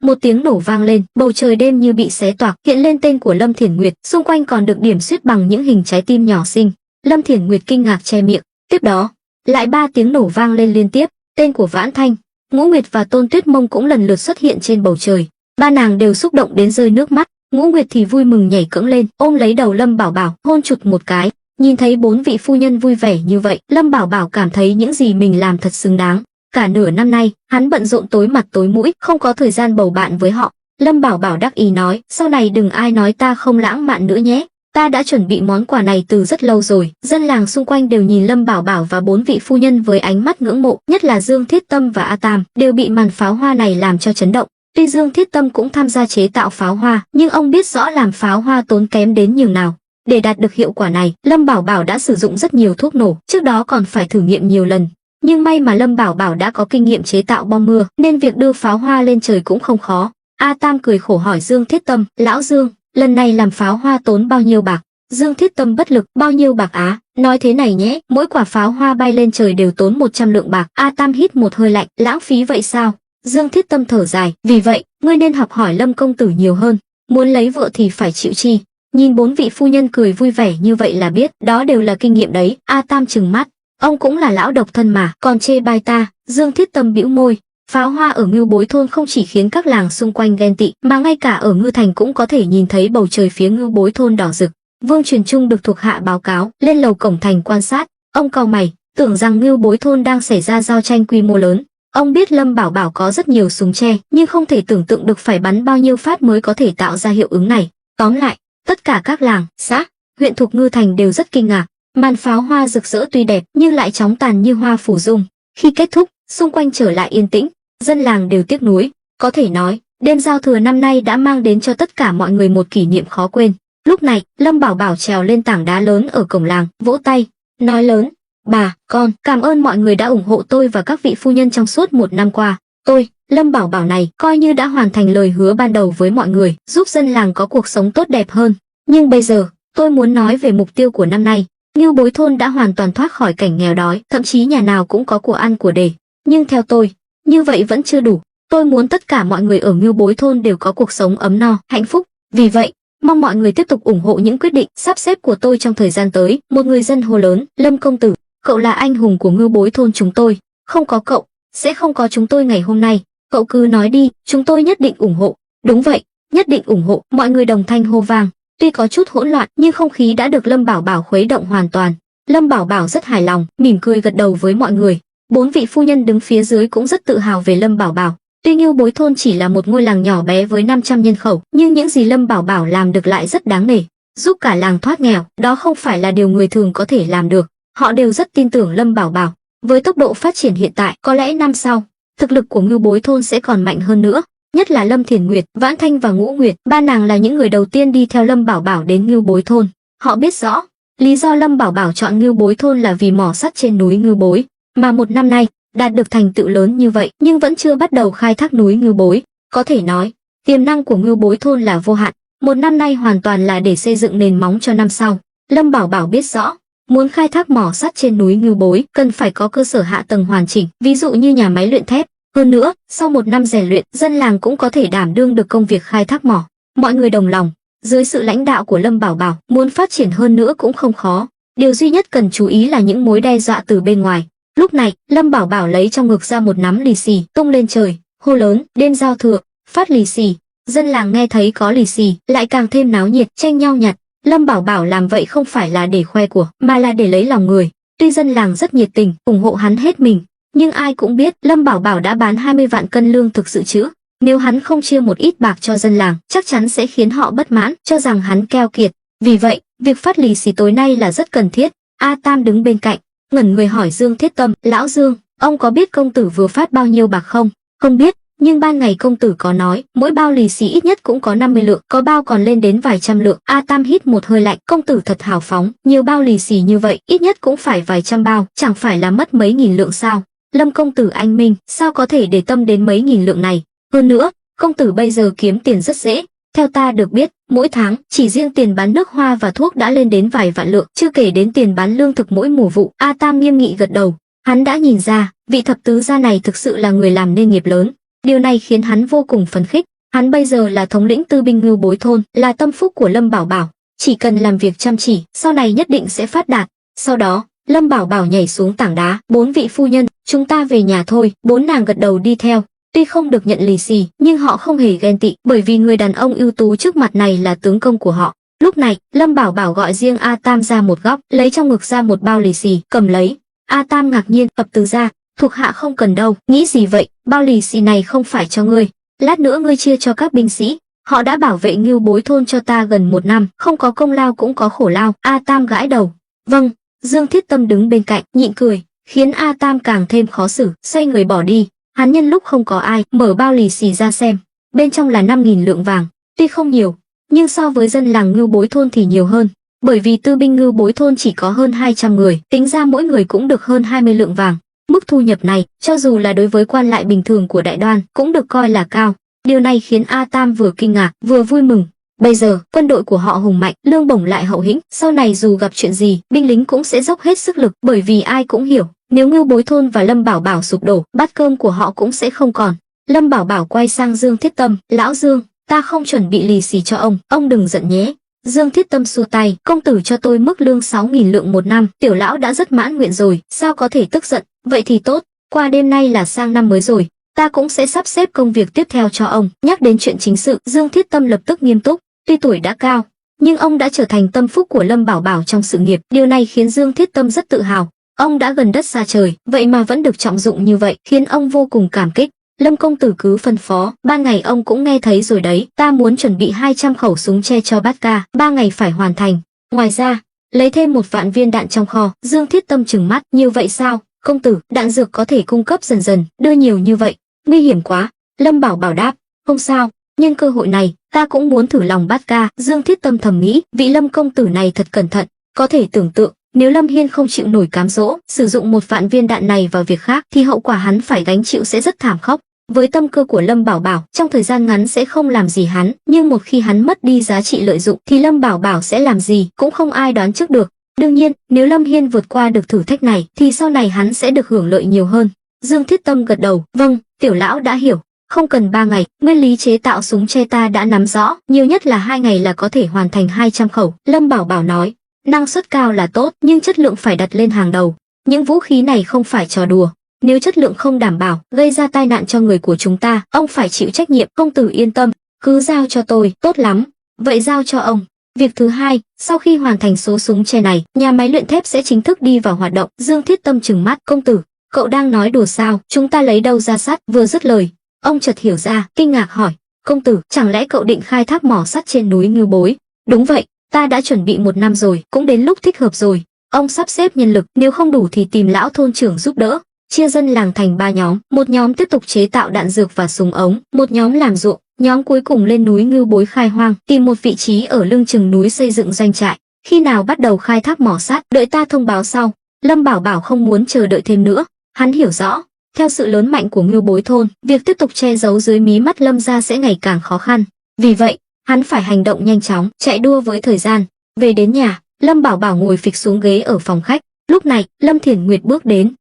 Một tiếng nổ vang lên, bầu trời đêm như bị xé toạc, hiện lên tên của Lâm Thiển Nguyệt, xung quanh còn được điểm xuyết bằng những hình trái tim nhỏ xinh. Lâm Thiển Nguyệt kinh ngạc che miệng. Tiếp đó, lại 3 tiếng nổ vang lên liên tiếp, tên của Vãn Thanh, Ngũ Nguyệt và Tôn Tuyết Mông cũng lần lượt xuất hiện trên bầu trời. Ba nàng đều xúc động đến rơi nước mắt. Ngũ Nguyệt thì vui mừng nhảy cẫng lên, ôm lấy đầu Lâm Bảo Bảo, hôn chụt một cái. Nhìn thấy 4 vị phu nhân vui vẻ như vậy, Lâm Bảo Bảo cảm thấy những gì mình làm thật xứng đáng. Cả nửa năm nay, hắn bận rộn tối mặt tối mũi, không có thời gian bầu bạn với họ. Lâm Bảo Bảo đắc ý nói: sau này đừng ai nói ta không lãng mạn nữa nhé. Ta đã chuẩn bị món quà này từ rất lâu rồi. Dân làng xung quanh đều nhìn Lâm Bảo Bảo và 4 vị phu nhân với ánh mắt ngưỡng mộ, nhất là Dương Thiết Tâm và A Tam, đều bị màn pháo hoa này làm cho chấn động. Tuy Dương Thiết Tâm cũng tham gia chế tạo pháo hoa, nhưng ông biết rõ làm pháo hoa tốn kém đến nhường nào. Để đạt được hiệu quả này, Lâm Bảo Bảo đã sử dụng rất nhiều thuốc nổ, trước đó còn phải thử nghiệm nhiều lần. Nhưng may mà Lâm Bảo Bảo đã có kinh nghiệm chế tạo bom mưa, nên việc đưa pháo hoa lên trời cũng không khó. A Tam cười khổ hỏi Dương Thiết Tâm: lão Dương, lần này làm pháo hoa tốn bao nhiêu bạc? Dương Thiết Tâm bất lực, bao nhiêu bạc á? Nói thế này nhé, mỗi quả pháo hoa bay lên trời đều tốn 100 lượng bạc. A Tam hít một hơi lạnh, lãng phí vậy sao? Dương Thiết Tâm thở dài, vì vậy, ngươi nên học hỏi Lâm công tử nhiều hơn, muốn lấy vợ thì phải chịu chi. Nhìn 4 vị phu nhân cười vui vẻ như vậy là biết, đó đều là kinh nghiệm đấy. A Tam trừng mắt, ông cũng là lão độc thân mà, còn chê bai ta. Dương Thiết Tâm bĩu môi, pháo hoa ở Ngưu Bối thôn không chỉ khiến các làng xung quanh ghen tị, mà ngay cả ở Ngư Thành cũng có thể nhìn thấy bầu trời phía Ngưu Bối thôn đỏ rực. Vương Truyền Trung được thuộc hạ báo cáo, lên lầu cổng thành quan sát, ông cau mày, tưởng rằng Ngưu Bối thôn đang xảy ra giao tranh quy mô lớn. Ông biết Lâm Bảo Bảo có rất nhiều súng tre, nhưng không thể tưởng tượng được phải bắn bao nhiêu phát mới có thể tạo ra hiệu ứng này. Tóm lại, tất cả các làng, xã, huyện thuộc Ngư Thành đều rất kinh ngạc. Màn pháo hoa rực rỡ tuy đẹp nhưng lại chóng tàn như hoa phủ dung. Khi kết thúc, xung quanh trở lại yên tĩnh, dân làng đều tiếc nuối. Có thể nói, đêm giao thừa năm nay đã mang đến cho tất cả mọi người một kỷ niệm khó quên. Lúc này, Lâm Bảo Bảo trèo lên tảng đá lớn ở cổng làng, vỗ tay, nói lớn, bà, con, cảm ơn mọi người đã ủng hộ tôi và các vị phu nhân trong suốt 1 năm qua. Tôi, Lâm Bảo Bảo này, coi như đã hoàn thành lời hứa ban đầu với mọi người, giúp dân làng có cuộc sống tốt đẹp hơn. Nhưng bây giờ, tôi muốn nói về mục tiêu của năm nay. Ngưu Bối thôn đã hoàn toàn thoát khỏi cảnh nghèo đói, thậm chí nhà nào cũng có của ăn của để. Nhưng theo tôi, như vậy vẫn chưa đủ. Tôi muốn tất cả mọi người ở Ngưu Bối thôn đều có cuộc sống ấm no, hạnh phúc. Vì vậy, mong mọi người tiếp tục ủng hộ những quyết định, sắp xếp của tôi trong thời gian tới. Một người dân hô lớn, Lâm công tử, cậu là anh hùng của Ngưu Bối thôn chúng tôi. Không có cậu, sẽ không có chúng tôi ngày hôm nay. Cậu cứ nói đi, chúng tôi nhất định ủng hộ. Đúng vậy, nhất định ủng hộ. Mọi người đồng thanh hô vang. Tuy có chút hỗn loạn, nhưng không khí đã được Lâm Bảo Bảo khuấy động hoàn toàn. Lâm Bảo Bảo rất hài lòng, mỉm cười gật đầu với mọi người. 4 vị phu nhân đứng phía dưới cũng rất tự hào về Lâm Bảo Bảo. Tuy Ngưu Bối thôn chỉ là một ngôi làng nhỏ bé với 500 nhân khẩu, nhưng những gì Lâm Bảo Bảo làm được lại rất đáng nể. Giúp cả làng thoát nghèo, đó không phải là điều người thường có thể làm được. Họ đều rất tin tưởng Lâm Bảo Bảo. Với tốc độ phát triển hiện tại, có lẽ năm sau, thực lực của Ngưu Bối thôn sẽ còn mạnh hơn nữa. Nhất là Lâm Thiền Nguyệt, Vãn Thanh và Ngũ Nguyệt, ba nàng là những người đầu tiên đi theo Lâm Bảo Bảo đến Ngưu Bối thôn. Họ biết rõ, lý do Lâm Bảo Bảo chọn Ngưu Bối thôn là vì mỏ sắt trên núi Ngưu Bối, mà 1 năm nay đạt được thành tựu lớn như vậy, nhưng vẫn chưa bắt đầu khai thác núi Ngưu Bối. Có thể nói, tiềm năng của Ngưu Bối thôn là vô hạn. 1 năm nay hoàn toàn là để xây dựng nền móng cho năm sau. Lâm Bảo Bảo biết rõ, muốn khai thác mỏ sắt trên núi Ngưu Bối, cần phải có cơ sở hạ tầng hoàn chỉnh, ví dụ như nhà máy luyện thép. Hơn nữa, sau 1 năm rèn luyện, dân làng cũng có thể đảm đương được công việc khai thác mỏ. Mọi người đồng lòng, dưới sự lãnh đạo của Lâm Bảo Bảo, muốn phát triển hơn nữa cũng không khó. Điều duy nhất cần chú ý là những mối đe dọa từ bên ngoài. Lúc này, Lâm Bảo Bảo lấy trong ngực ra một nắm lì xì, tung lên trời, hô lớn, đêm giao thừa, phát lì xì. Dân làng nghe thấy có lì xì, lại càng thêm náo nhiệt, tranh nhau nhặt. Lâm Bảo Bảo làm vậy không phải là để khoe của, mà là để lấy lòng người. Tuy dân làng rất nhiệt tình, ủng hộ hắn hết mình, nhưng ai cũng biết Lâm Bảo Bảo đã bán 20 vạn cân lương thực dự trữ. Nếu hắn không chia một ít bạc cho dân làng, chắc chắn sẽ khiến họ bất mãn, cho rằng hắn keo kiệt. Vì vậy, việc phát lì xì tối nay là rất cần thiết. A Tam đứng bên cạnh, ngẩn người hỏi Dương Thiết Tâm, lão Dương, ông có biết công tử vừa phát bao nhiêu bạc không? Không biết, nhưng ban ngày công tử có nói, mỗi bao lì xì ít nhất cũng có 50 lượng, có bao còn lên đến vài trăm lượng. A Tam hít một hơi lạnh, công tử thật hào phóng, nhiều bao lì xì như vậy, ít nhất cũng phải vài trăm bao, chẳng phải là mất mấy nghìn lượng sao? Lâm công tử anh minh, sao có thể để tâm đến mấy nghìn lượng này? Hơn nữa, công tử bây giờ kiếm tiền rất dễ. Theo ta được biết, mỗi tháng, chỉ riêng tiền bán nước hoa và thuốc đã lên đến vài vạn lượng, chưa kể đến tiền bán lương thực mỗi mùa vụ. A Tam nghiêm nghị gật đầu. Hắn đã nhìn ra, vị thập tứ gia này thực sự là người làm nên nghiệp lớn. Điều này khiến hắn vô cùng phấn khích. Hắn bây giờ là thống lĩnh tư binh Ngưu Bối thôn, là tâm phúc của Lâm Bảo Bảo. Chỉ cần làm việc chăm chỉ, sau này nhất định sẽ phát đạt. Sau đó, Lâm Bảo Bảo nhảy xuống tảng đá. 4 vị phu nhân, chúng ta về nhà thôi. 4 nàng gật đầu đi theo. Tuy không được nhận lì xì, nhưng họ không hề ghen tị, bởi vì người đàn ông ưu tú trước mặt này là tướng công của họ. Lúc này, Lâm Bảo Bảo gọi riêng A Tam ra một góc, lấy trong ngực ra một bao lì xì, cầm lấy. A Tam ngạc nhiên, ập từ ra, thuộc hạ không cần đâu. Nghĩ gì vậy, bao lì xì này không phải cho ngươi, lát nữa ngươi chia cho các binh sĩ. Họ đã bảo vệ Ngưu Bối thôn cho ta gần 1 năm, không có công lao cũng có khổ lao. A Tam gãi đầu. Vâng. Dương Thiết Tâm đứng bên cạnh, nhịn cười, khiến A Tam càng thêm khó xử, xoay người bỏ đi. Hắn nhân lúc không có ai, mở bao lì xì ra xem, bên trong là 5.000 lượng vàng. Tuy không nhiều, nhưng so với dân làng Ngưu Bối thôn thì nhiều hơn, bởi vì tư binh Ngưu Bối thôn chỉ có hơn 200 người, tính ra mỗi người cũng được hơn 20 lượng vàng. Mức thu nhập này, cho dù là đối với quan lại bình thường của Đại Đoan, cũng được coi là cao. Điều này khiến A Tam vừa kinh ngạc, vừa vui mừng. Bây giờ, quân đội của họ hùng mạnh, lương bổng lại hậu hĩnh, sau này dù gặp chuyện gì, binh lính cũng sẽ dốc hết sức lực, bởi vì ai cũng hiểu, nếu Ngưu Bối thôn và Lâm Bảo Bảo sụp đổ, bát cơm của họ cũng sẽ không còn. Lâm Bảo Bảo quay sang Dương Thiết Tâm, "Lão Dương, ta không chuẩn bị lì xì cho ông đừng giận nhé." Dương Thiết Tâm xua tay, "Công tử cho tôi mức lương 6.000 lượng một năm, tiểu lão đã rất mãn nguyện rồi, sao có thể tức giận, vậy thì tốt, qua đêm nay là sang năm mới rồi, ta cũng sẽ sắp xếp công việc tiếp theo cho ông." Nhắc đến chuyện chính sự, Dương Thiết Tâm lập tức nghiêm túc, tuy tuổi đã cao, nhưng ông đã trở thành tâm phúc của Lâm Bảo Bảo trong sự nghiệp, điều này khiến Dương Thiết Tâm rất tự hào. Ông đã gần đất xa trời, vậy mà vẫn được trọng dụng như vậy, khiến ông vô cùng cảm kích. "Lâm công tử cứ phân phó, 3 ngày ông cũng nghe thấy rồi đấy, ta muốn chuẩn bị 200 khẩu súng che cho Bát Ca, 3 ngày phải hoàn thành. Ngoài ra, lấy thêm 1 vạn viên đạn trong kho." Dương Thiết Tâm trừng mắt, "Nhiều vậy sao? Công tử, đạn dược có thể cung cấp dần dần, đưa nhiều như vậy, nguy hiểm quá." Lâm Bảo Bảo đáp, "Không sao, nhân cơ hội này, ta cũng muốn thử lòng Bát Ca." Dương Thiết Tâm thầm nghĩ, vị Lâm công tử này thật cẩn thận, có thể tưởng tượng, nếu Lâm Hiên không chịu nổi cám dỗ, sử dụng 1 vạn viên đạn này vào việc khác thì hậu quả hắn phải gánh chịu sẽ rất thảm khốc. Với tâm cơ của Lâm Bảo Bảo, trong thời gian ngắn sẽ không làm gì hắn, nhưng một khi hắn mất đi giá trị lợi dụng thì Lâm Bảo Bảo sẽ làm gì cũng không ai đoán trước được. Đương nhiên, nếu Lâm Hiên vượt qua được thử thách này thì sau này hắn sẽ được hưởng lợi nhiều hơn. Dương Thiết Tâm gật đầu, "Vâng, tiểu lão đã hiểu, không cần 3 ngày, nguyên lý chế tạo súng che ta đã nắm rõ, nhiều nhất là 2 ngày là có thể hoàn thành 200 khẩu." Lâm Bảo Bảo nói, "Năng suất cao là tốt, nhưng chất lượng phải đặt lên hàng đầu. Những vũ khí này không phải trò đùa. Nếu chất lượng không đảm bảo, gây ra tai nạn cho người của chúng ta, ông phải chịu trách nhiệm." "Công tử yên tâm, cứ giao cho tôi." "Tốt lắm, vậy giao cho ông." Việc thứ hai, sau khi hoàn thành số súng che này, nhà máy luyện thép sẽ chính thức đi vào hoạt động. Dương Thiết Tâm trừng mắt, "Công tử, cậu đang nói đùa sao? Chúng ta lấy đâu ra sắt?" Vừa dứt lời, ông chợt hiểu ra, kinh ngạc hỏi, "Công tử, chẳng lẽ cậu định khai thác mỏ sắt trên núi Ngưu Bối?" "Đúng vậy, ta đã chuẩn bị 1 năm rồi, cũng đến lúc thích hợp rồi. Ông sắp xếp nhân lực, nếu không đủ thì tìm lão thôn trưởng giúp đỡ. Chia dân làng thành 3 nhóm, một nhóm tiếp tục chế tạo đạn dược và súng ống, một nhóm làm ruộng, nhóm cuối cùng lên núi Ngưu Bối khai hoang, tìm một vị trí ở lưng chừng núi xây dựng doanh trại. Khi nào bắt đầu khai thác mỏ sắt, đợi ta thông báo sau." Lâm Bảo Bảo không muốn chờ đợi thêm nữa, hắn hiểu rõ, theo sự lớn mạnh của Ngưu Bối thôn, việc tiếp tục che giấu dưới mí mắt Lâm gia sẽ ngày càng khó khăn. Vì vậy, hắn phải hành động nhanh chóng, chạy đua với thời gian. Về đến nhà, Lâm Bảo Bảo ngồi phịch xuống ghế ở phòng khách. Lúc này, Lâm Thiển Nguyệt bước đến,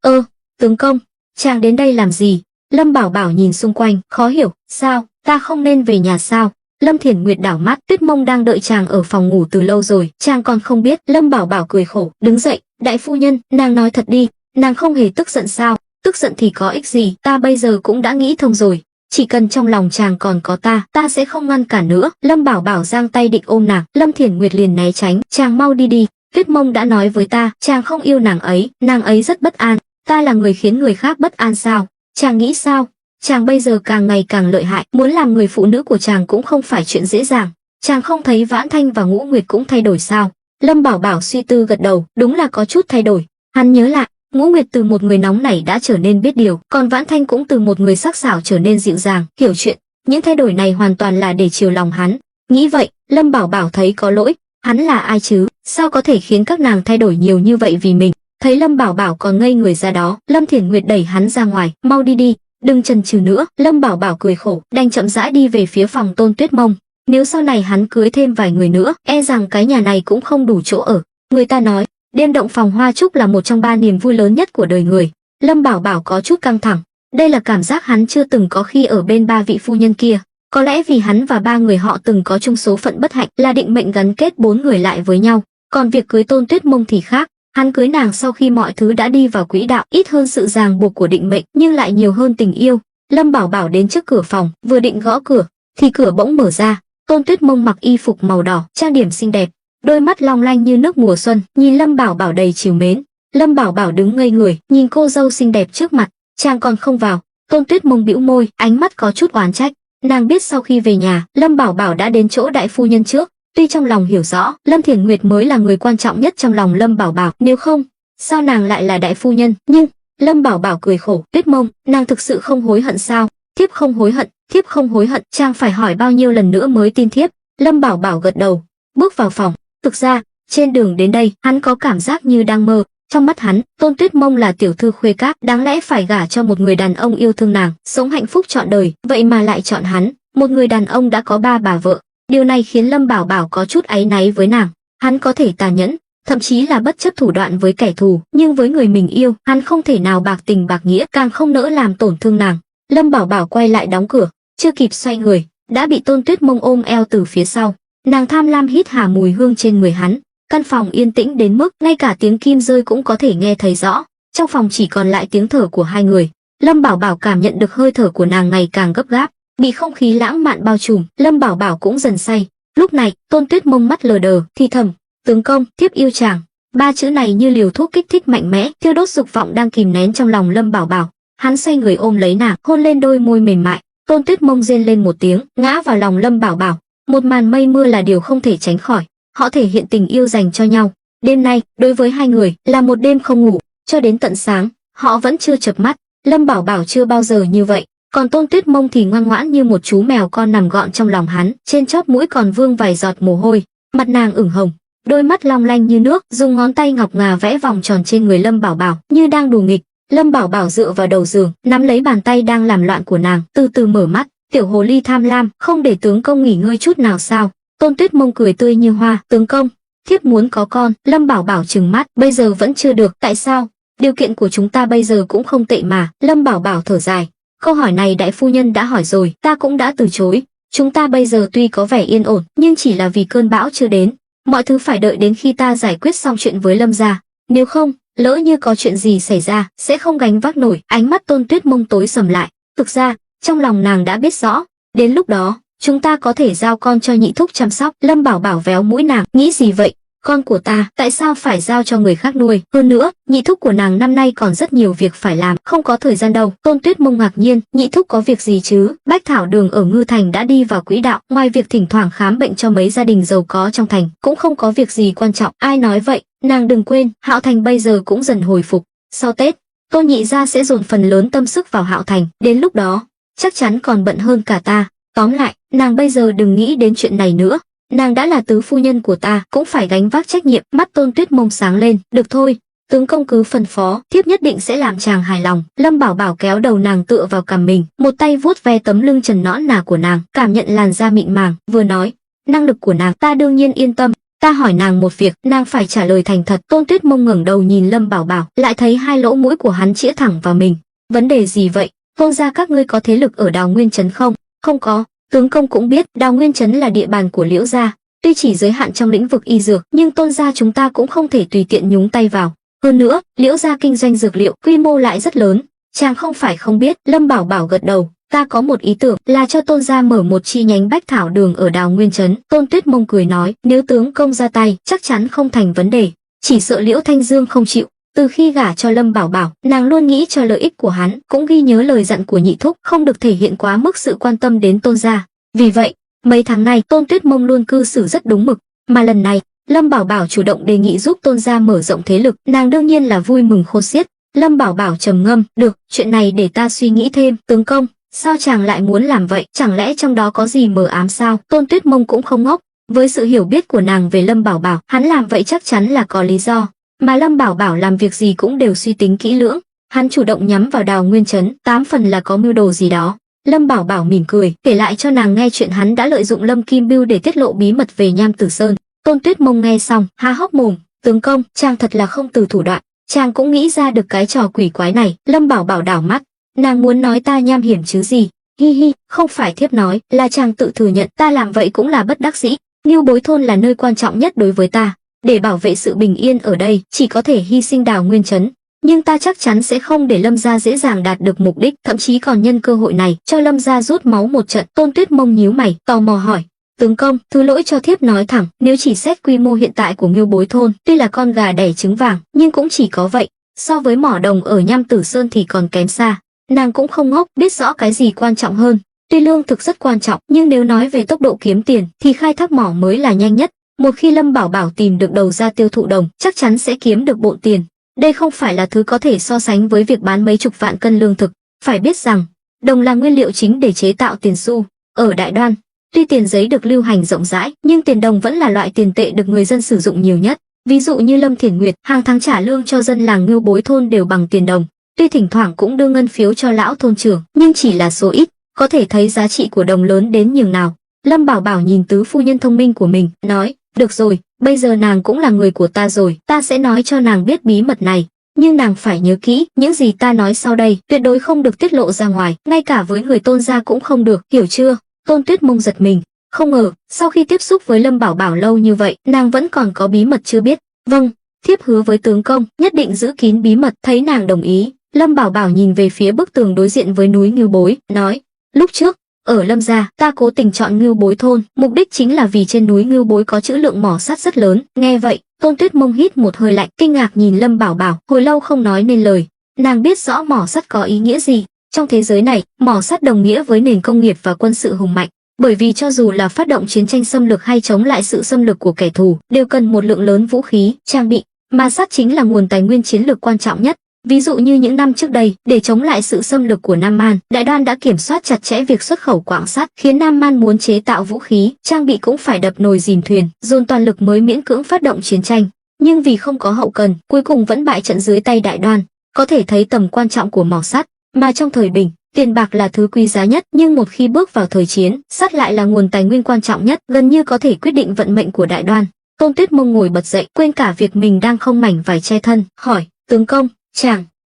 tướng công, chàng đến đây làm gì?" Lâm Bảo Bảo nhìn xung quanh, khó hiểu, "Sao, ta không nên về nhà sao?" Lâm Thiển Nguyệt đảo mắt, "Tuyết Mông đang đợi chàng ở phòng ngủ từ lâu rồi, chàng còn không biết." Lâm Bảo Bảo cười khổ, đứng dậy, "Đại phu nhân, nàng nói thật đi, nàng không hề tức giận sao?" "Tức giận thì có ích gì, ta bây giờ cũng đã nghĩ thông rồi. Chỉ cần trong lòng chàng còn có ta sẽ không ngăn cản nữa." Lâm Bảo Bảo giang tay định ôm nàng, Lâm Thiển Nguyệt liền né tránh, "Chàng mau đi đi, Tuyết Mông đã nói với ta, chàng không yêu nàng ấy rất bất an. Ta là người khiến người khác bất an sao? Chàng nghĩ sao? Chàng bây giờ càng ngày càng lợi hại, muốn làm người phụ nữ của chàng cũng không phải chuyện dễ dàng. Chàng không thấy Vãn Thanh và Ngũ Nguyệt cũng thay đổi sao?" Lâm Bảo Bảo suy tư gật đầu, đúng là có chút thay đổi. Hắn nhớ lại, Ngũ Nguyệt từ một người nóng nảy đã trở nên biết điều, còn Vãn Thanh cũng từ một người sắc sảo trở nên dịu dàng, hiểu chuyện. Những thay đổi này hoàn toàn là để chiều lòng hắn. Nghĩ vậy, Lâm Bảo Bảo thấy có lỗi. Hắn là ai chứ? Sao có thể khiến các nàng thay đổi nhiều như vậy vì mình? Thấy Lâm Bảo Bảo còn ngây người ra đó, Lâm Thiển Nguyệt đẩy hắn ra ngoài, "Mau đi đi, đừng chần chừ nữa." Lâm Bảo Bảo cười khổ, đành chậm rãi đi về phía phòng Tôn Tuyết Mông. Nếu sau này hắn cưới thêm vài người nữa, e rằng cái nhà này cũng không đủ chỗ ở. Người ta nói, đêm động phòng hoa trúc là một trong 3 niềm vui lớn nhất của đời người. Lâm Bảo Bảo có chút căng thẳng. Đây là cảm giác hắn chưa từng có khi ở bên 3 vị phu nhân kia. Có lẽ vì hắn và 3 người họ từng có chung số phận bất hạnh, là định mệnh gắn kết 4 người lại với nhau. Còn việc cưới Tôn Tuyết Mông thì khác. Hắn cưới nàng sau khi mọi thứ đã đi vào quỹ đạo, ít hơn sự ràng buộc của định mệnh, nhưng lại nhiều hơn tình yêu. Lâm Bảo Bảo đến trước cửa phòng, vừa định gõ cửa, thì cửa bỗng mở ra. Tôn Tuyết Mông mặc y phục màu đỏ, trang điểm xinh đẹp, đôi mắt long lanh như nước mùa xuân, nhìn Lâm Bảo Bảo đầy trìu mến. Lâm Bảo Bảo đứng ngây người, nhìn cô dâu xinh đẹp trước mặt. "Chàng còn không vào?" Tôn Tuyết Mông bĩu môi, ánh mắt có chút oán trách. Nàng biết sau khi về nhà, Lâm Bảo Bảo đã đến chỗ đại phu nhân trước. Tuy trong lòng hiểu rõ, Lâm Thiển Nguyệt mới là người quan trọng nhất trong lòng Lâm Bảo Bảo, nếu không, sao nàng lại là đại phu nhân? Nhưng Lâm Bảo Bảo cười khổ, "Tuyết Mông, nàng thực sự không hối hận sao?" "Thiếp không hối hận, thiếp không hối hận." "Chàng phải hỏi bao nhiêu lần nữa mới tin thiếp?" Lâm Bảo Bảo gật đầu, bước vào phòng. Thực ra, trên đường đến đây, hắn có cảm giác như đang mơ. Trong mắt hắn, Tôn Tuyết Mông là tiểu thư khuê các, đáng lẽ phải gả cho một người đàn ông yêu thương nàng, sống hạnh phúc trọn đời, vậy mà lại chọn hắn, một người đàn ông đã có 3 bà vợ. Điều này khiến Lâm Bảo Bảo có chút áy náy với nàng. Hắn có thể tàn nhẫn, thậm chí là bất chấp thủ đoạn với kẻ thù, nhưng với người mình yêu, hắn không thể nào bạc tình bạc nghĩa, càng không nỡ làm tổn thương nàng. Lâm Bảo Bảo quay lại đóng cửa, chưa kịp xoay người, đã bị Tôn Tuyết Mông ôm eo từ phía sau. Nàng tham lam hít hà mùi hương trên người hắn. Căn phòng yên tĩnh đến mức ngay cả tiếng kim rơi cũng có thể nghe thấy rõ. Trong phòng chỉ còn lại tiếng thở của hai người. Lâm Bảo Bảo cảm nhận được hơi thở của nàng ngày càng gấp gáp, bị không khí lãng mạn bao trùm, Lâm Bảo Bảo cũng dần say. Lúc này, Tôn Tuyết Mông mắt lờ đờ, thì thầm, "Tướng công, thiếp yêu chàng." Ba chữ này như liều thuốc kích thích mạnh mẽ, thiêu đốt dục vọng đang kìm nén trong lòng Lâm Bảo Bảo. Hắn xoay người ôm lấy nàng, hôn lên đôi môi mềm mại. Tôn Tuyết Mông rên lên một tiếng, ngã vào lòng Lâm Bảo Bảo. Một màn mây mưa là điều không thể tránh khỏi. Họ thể hiện tình yêu dành cho nhau. Đêm nay, đối với hai người, là một đêm không ngủ, cho đến tận sáng, họ vẫn chưa chợp mắt. Lâm Bảo Bảo chưa bao giờ như vậy, còn Tôn Tuyết Mông thì ngoan ngoãn như một chú mèo con nằm gọn trong lòng hắn, trên chóp mũi còn vương vài giọt mồ hôi, mặt nàng ửng hồng, đôi mắt long lanh như nước, dùng ngón tay ngọc ngà vẽ vòng tròn trên người Lâm Bảo Bảo, như đang đùa nghịch. Lâm Bảo Bảo dựa vào đầu giường, nắm lấy bàn tay đang làm loạn của nàng, từ từ mở mắt. "Tiểu hồ ly tham lam, không để tướng công nghỉ ngơi chút nào sao?" Tôn Tuyết Mông cười tươi như hoa, "Tướng công, thiếp muốn có con." Lâm Bảo Bảo trừng mắt, "Bây giờ vẫn chưa được, tại sao? Điều kiện của chúng ta bây giờ cũng không tệ mà." Lâm Bảo Bảo thở dài, "Câu hỏi này đại phu nhân đã hỏi rồi, ta cũng đã từ chối. Chúng ta bây giờ tuy có vẻ yên ổn, nhưng chỉ là vì cơn bão chưa đến. Mọi thứ phải đợi đến khi ta giải quyết xong chuyện với Lâm gia. Nếu không, lỡ như có chuyện gì xảy ra, sẽ không gánh vác nổi." Ánh mắt Tôn Tuyết Mông tối sầm lại. Thực ra, trong lòng nàng đã biết rõ, đến lúc đó, chúng ta có thể giao con cho nhị thúc chăm sóc. Lâm Bảo Bảo véo mũi nàng, "Nghĩ gì vậy? Con của ta, tại sao phải giao cho người khác nuôi? Hơn nữa, nhị thúc của nàng năm nay còn rất nhiều việc phải làm, không có thời gian đâu." Tôn Tuyết Mông ngạc nhiên, "Nhị thúc có việc gì chứ?" Bách Thảo Đường ở Ngư Thành đã đi vào quỹ đạo, ngoài việc thỉnh thoảng khám bệnh cho mấy gia đình giàu có trong thành, cũng không có việc gì quan trọng. Ai nói vậy? Nàng đừng quên, Hạo Thành bây giờ cũng dần hồi phục. Sau Tết, Tôn nhị gia sẽ dồn phần lớn tâm sức vào Hạo Thành, đến lúc đó, chắc chắn còn bận hơn cả ta. Tóm lại, nàng bây giờ đừng nghĩ đến chuyện này nữa. Nàng đã là tứ phu nhân của ta, cũng phải gánh vác trách nhiệm. Mắt Tôn Tuyết Mông sáng lên, "Được thôi, tướng công cứ phân phó, thiếp nhất định sẽ làm chàng hài lòng." Lâm Bảo Bảo kéo đầu nàng tựa vào cằm mình, một tay vuốt ve tấm lưng trần nõn nà của nàng, cảm nhận làn da mịn màng, vừa nói, "Năng lực của nàng ta đương nhiên yên tâm. Ta hỏi nàng một việc, nàng phải trả lời thành thật." Tôn Tuyết Mông ngẩng đầu nhìn Lâm Bảo Bảo, lại thấy hai lỗ mũi của hắn chĩa thẳng vào mình. "Vấn đề gì vậy? Tôn gia các ngươi có thế lực ở Đào Nguyên Trấn không?" "Không có. Tướng công cũng biết, Đào Nguyên Trấn là địa bàn của Liễu gia, tuy chỉ giới hạn trong lĩnh vực y dược, nhưng Tôn gia chúng ta cũng không thể tùy tiện nhúng tay vào. Hơn nữa, Liễu gia kinh doanh dược liệu, quy mô lại rất lớn. Chàng không phải không biết." Lâm Bảo Bảo gật đầu, "Ta có một ý tưởng, là cho Tôn gia mở một chi nhánh Bách Thảo Đường ở Đào Nguyên Trấn." Tôn Tuyết Mông cười nói, "Nếu tướng công ra tay, chắc chắn không thành vấn đề. Chỉ sợ Liễu Thanh Dương không chịu." Từ khi gả cho Lâm Bảo Bảo, nàng luôn nghĩ cho lợi ích của hắn, cũng ghi nhớ lời dặn của nhị thúc, không được thể hiện quá mức sự quan tâm đến Tôn gia. Vì vậy, mấy tháng nay Tôn Tuyết Mông luôn cư xử rất đúng mực, mà lần này, Lâm Bảo Bảo chủ động đề nghị giúp Tôn gia mở rộng thế lực, nàng đương nhiên là vui mừng khôn xiết. Lâm Bảo Bảo trầm ngâm, "Được, chuyện này để ta suy nghĩ thêm." "Tướng công, sao chàng lại muốn làm vậy? Chẳng lẽ trong đó có gì mờ ám sao?" Tôn Tuyết Mông cũng không ngốc, với sự hiểu biết của nàng về Lâm Bảo Bảo, hắn làm vậy chắc chắn là có lý do. Mà Lâm Bảo Bảo làm việc gì cũng đều suy tính kỹ lưỡng, hắn chủ động nhắm vào Đào Nguyên Trấn, 8 phần là có mưu đồ gì đó. Lâm Bảo Bảo mỉm cười, kể lại cho nàng nghe chuyện hắn đã lợi dụng Lâm Kim Bưu để tiết lộ bí mật về Nham Tử Sơn. Tôn Tuyết Mông nghe xong, há hốc mồm, "Tướng công, chàng thật là không từ thủ đoạn, chàng cũng nghĩ ra được cái trò quỷ quái này." Lâm Bảo Bảo đảo mắt, nàng muốn nói ta nham hiểm chứ gì? "Hi hi, không phải thiếp nói, là chàng tự thừa nhận, ta làm vậy cũng là bất đắc dĩ. Ngưu Bối thôn là nơi quan trọng nhất đối với ta, để bảo vệ sự bình yên ở đây, chỉ có thể hy sinh Đào Nguyên Trấn. Nhưng ta chắc chắn sẽ không để Lâm gia dễ dàng đạt được mục đích, thậm chí còn nhân cơ hội này cho Lâm gia rút máu một trận." Tôn Tuyết Mông nhíu mày, tò mò hỏi, "Tướng công, thứ lỗi cho thiếp nói thẳng, nếu chỉ xét quy mô hiện tại của Ngưu Bối thôn, tuy là con gà đẻ trứng vàng, nhưng cũng chỉ có vậy, so với mỏ đồng ở Nham Tử Sơn thì còn kém xa." Nàng cũng không ngốc, biết rõ cái gì quan trọng hơn. Tuy lương thực rất quan trọng, nhưng nếu nói về tốc độ kiếm tiền thì khai thác mỏ mới là nhanh nhất. Một khi Lâm Bảo Bảo tìm được đầu ra tiêu thụ đồng, chắc chắn sẽ kiếm được bộn tiền. Đây không phải là thứ có thể so sánh với việc bán mấy chục vạn cân lương thực. Phải biết rằng, đồng là nguyên liệu chính để chế tạo tiền xu. Ở Đại Đoan, tuy tiền giấy được lưu hành rộng rãi, nhưng tiền đồng vẫn là loại tiền tệ được người dân sử dụng nhiều nhất. Ví dụ như Lâm Thiển Nguyệt, hàng tháng trả lương cho dân làng Ngưu Bối thôn đều bằng tiền đồng. Tuy thỉnh thoảng cũng đưa ngân phiếu cho lão thôn trưởng, nhưng chỉ là số ít, có thể thấy giá trị của đồng lớn đến nhường nào. Lâm Bảo Bảo nhìn tứ phu nhân thông minh của mình, nói, được rồi, bây giờ nàng cũng là người của ta rồi, ta sẽ nói cho nàng biết bí mật này. Nhưng nàng phải nhớ kỹ, những gì ta nói sau đây, tuyệt đối không được tiết lộ ra ngoài, ngay cả với người Tôn gia cũng không được, hiểu chưa? Tôn Tuyết Mông giật mình, không ngờ, sau khi tiếp xúc với Lâm Bảo Bảo lâu như vậy, nàng vẫn còn có bí mật chưa biết. Vâng, thiếp hứa với tướng công, nhất định giữ kín bí mật. Thấy nàng đồng ý, Lâm Bảo Bảo nhìn về phía bức tường đối diện với núi Ngưu Bối, nói, lúc trước, ở Lâm gia, ta cố tình chọn Ngưu Bối thôn, mục đích chính là vì trên núi Ngưu Bối có trữ lượng mỏ sắt rất lớn. Nghe vậy, Tôn Tuyết Mông hít một hơi lạnh, kinh ngạc nhìn Lâm Bảo Bảo, hồi lâu không nói nên lời. Nàng biết rõ mỏ sắt có ý nghĩa gì. Trong thế giới này, mỏ sắt đồng nghĩa với nền công nghiệp và quân sự hùng mạnh. Bởi vì cho dù là phát động chiến tranh xâm lược hay chống lại sự xâm lược của kẻ thù, đều cần một lượng lớn vũ khí, trang bị, mà sắt chính là nguồn tài nguyên chiến lược quan trọng nhất. Ví dụ như những năm trước đây, để chống lại sự xâm lược của Nam Man, Đại Đoan đã kiểm soát chặt chẽ việc xuất khẩu quặng sắt, khiến Nam Man muốn chế tạo vũ khí, trang bị cũng phải đập nồi dìm thuyền, dồn toàn lực mới miễn cưỡng phát động chiến tranh. Nhưng vì không có hậu cần, cuối cùng vẫn bại trận dưới tay Đại Đoan. Có thể thấy tầm quan trọng của mỏ sắt, mà trong thời bình, tiền bạc là thứ quý giá nhất, nhưng một khi bước vào thời chiến, sắt lại là nguồn tài nguyên quan trọng nhất, gần như có thể quyết định vận mệnh của Đại Đoan. Tôn Tuyết Mông ngồi bật dậy, quên cả việc mình đang không mảnh vải che thân, hỏi, tướng công,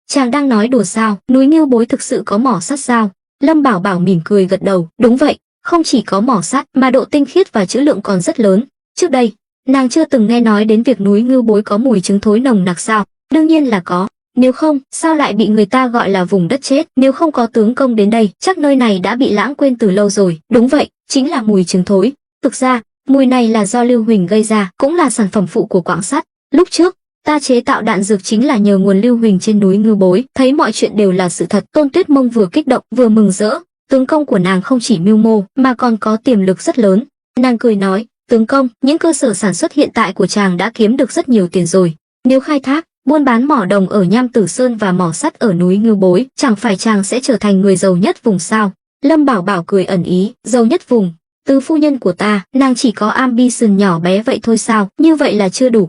chàng đang nói đùa sao? Núi Ngưu Bối thực sự có mỏ sắt sao? Lâm Bảo Bảo mỉm cười gật đầu, đúng vậy, không chỉ có mỏ sắt mà độ tinh khiết và trữ lượng còn rất lớn. Trước đây, nàng chưa từng nghe nói đến việc núi Ngưu Bối có mùi trứng thối nồng nặc sao? Đương nhiên là có. Nếu không, sao lại bị người ta gọi là vùng đất chết? Nếu không có tướng công đến đây, chắc nơi này đã bị lãng quên từ lâu rồi. Đúng vậy, chính là mùi trứng thối. Thực ra, mùi này là do Lưu Huỳnh gây ra, cũng là sản phẩm phụ của quặng sắt. Lúc trước, ta chế tạo đạn dược chính là nhờ nguồn Lưu Huỳnh trên núi Ngưu Bối. Thấy mọi chuyện đều là sự thật, Tôn Tuyết Mông vừa kích động vừa mừng rỡ. Tướng công của nàng không chỉ mưu mô, mà còn có tiềm lực rất lớn. Nàng cười nói, tướng công, những cơ sở sản xuất hiện tại của chàng đã kiếm được rất nhiều tiền rồi. Nếu khai thác, buôn bán mỏ đồng ở Nham Tử Sơn và mỏ sắt ở núi Ngưu Bối, chẳng phải chàng sẽ trở thành người giàu nhất vùng sao? Lâm Bảo Bảo cười ẩn ý, giàu nhất vùng. Tứ phu nhân của ta, nàng chỉ có ambition nhỏ bé vậy thôi sao? Như vậy là chưa đủ.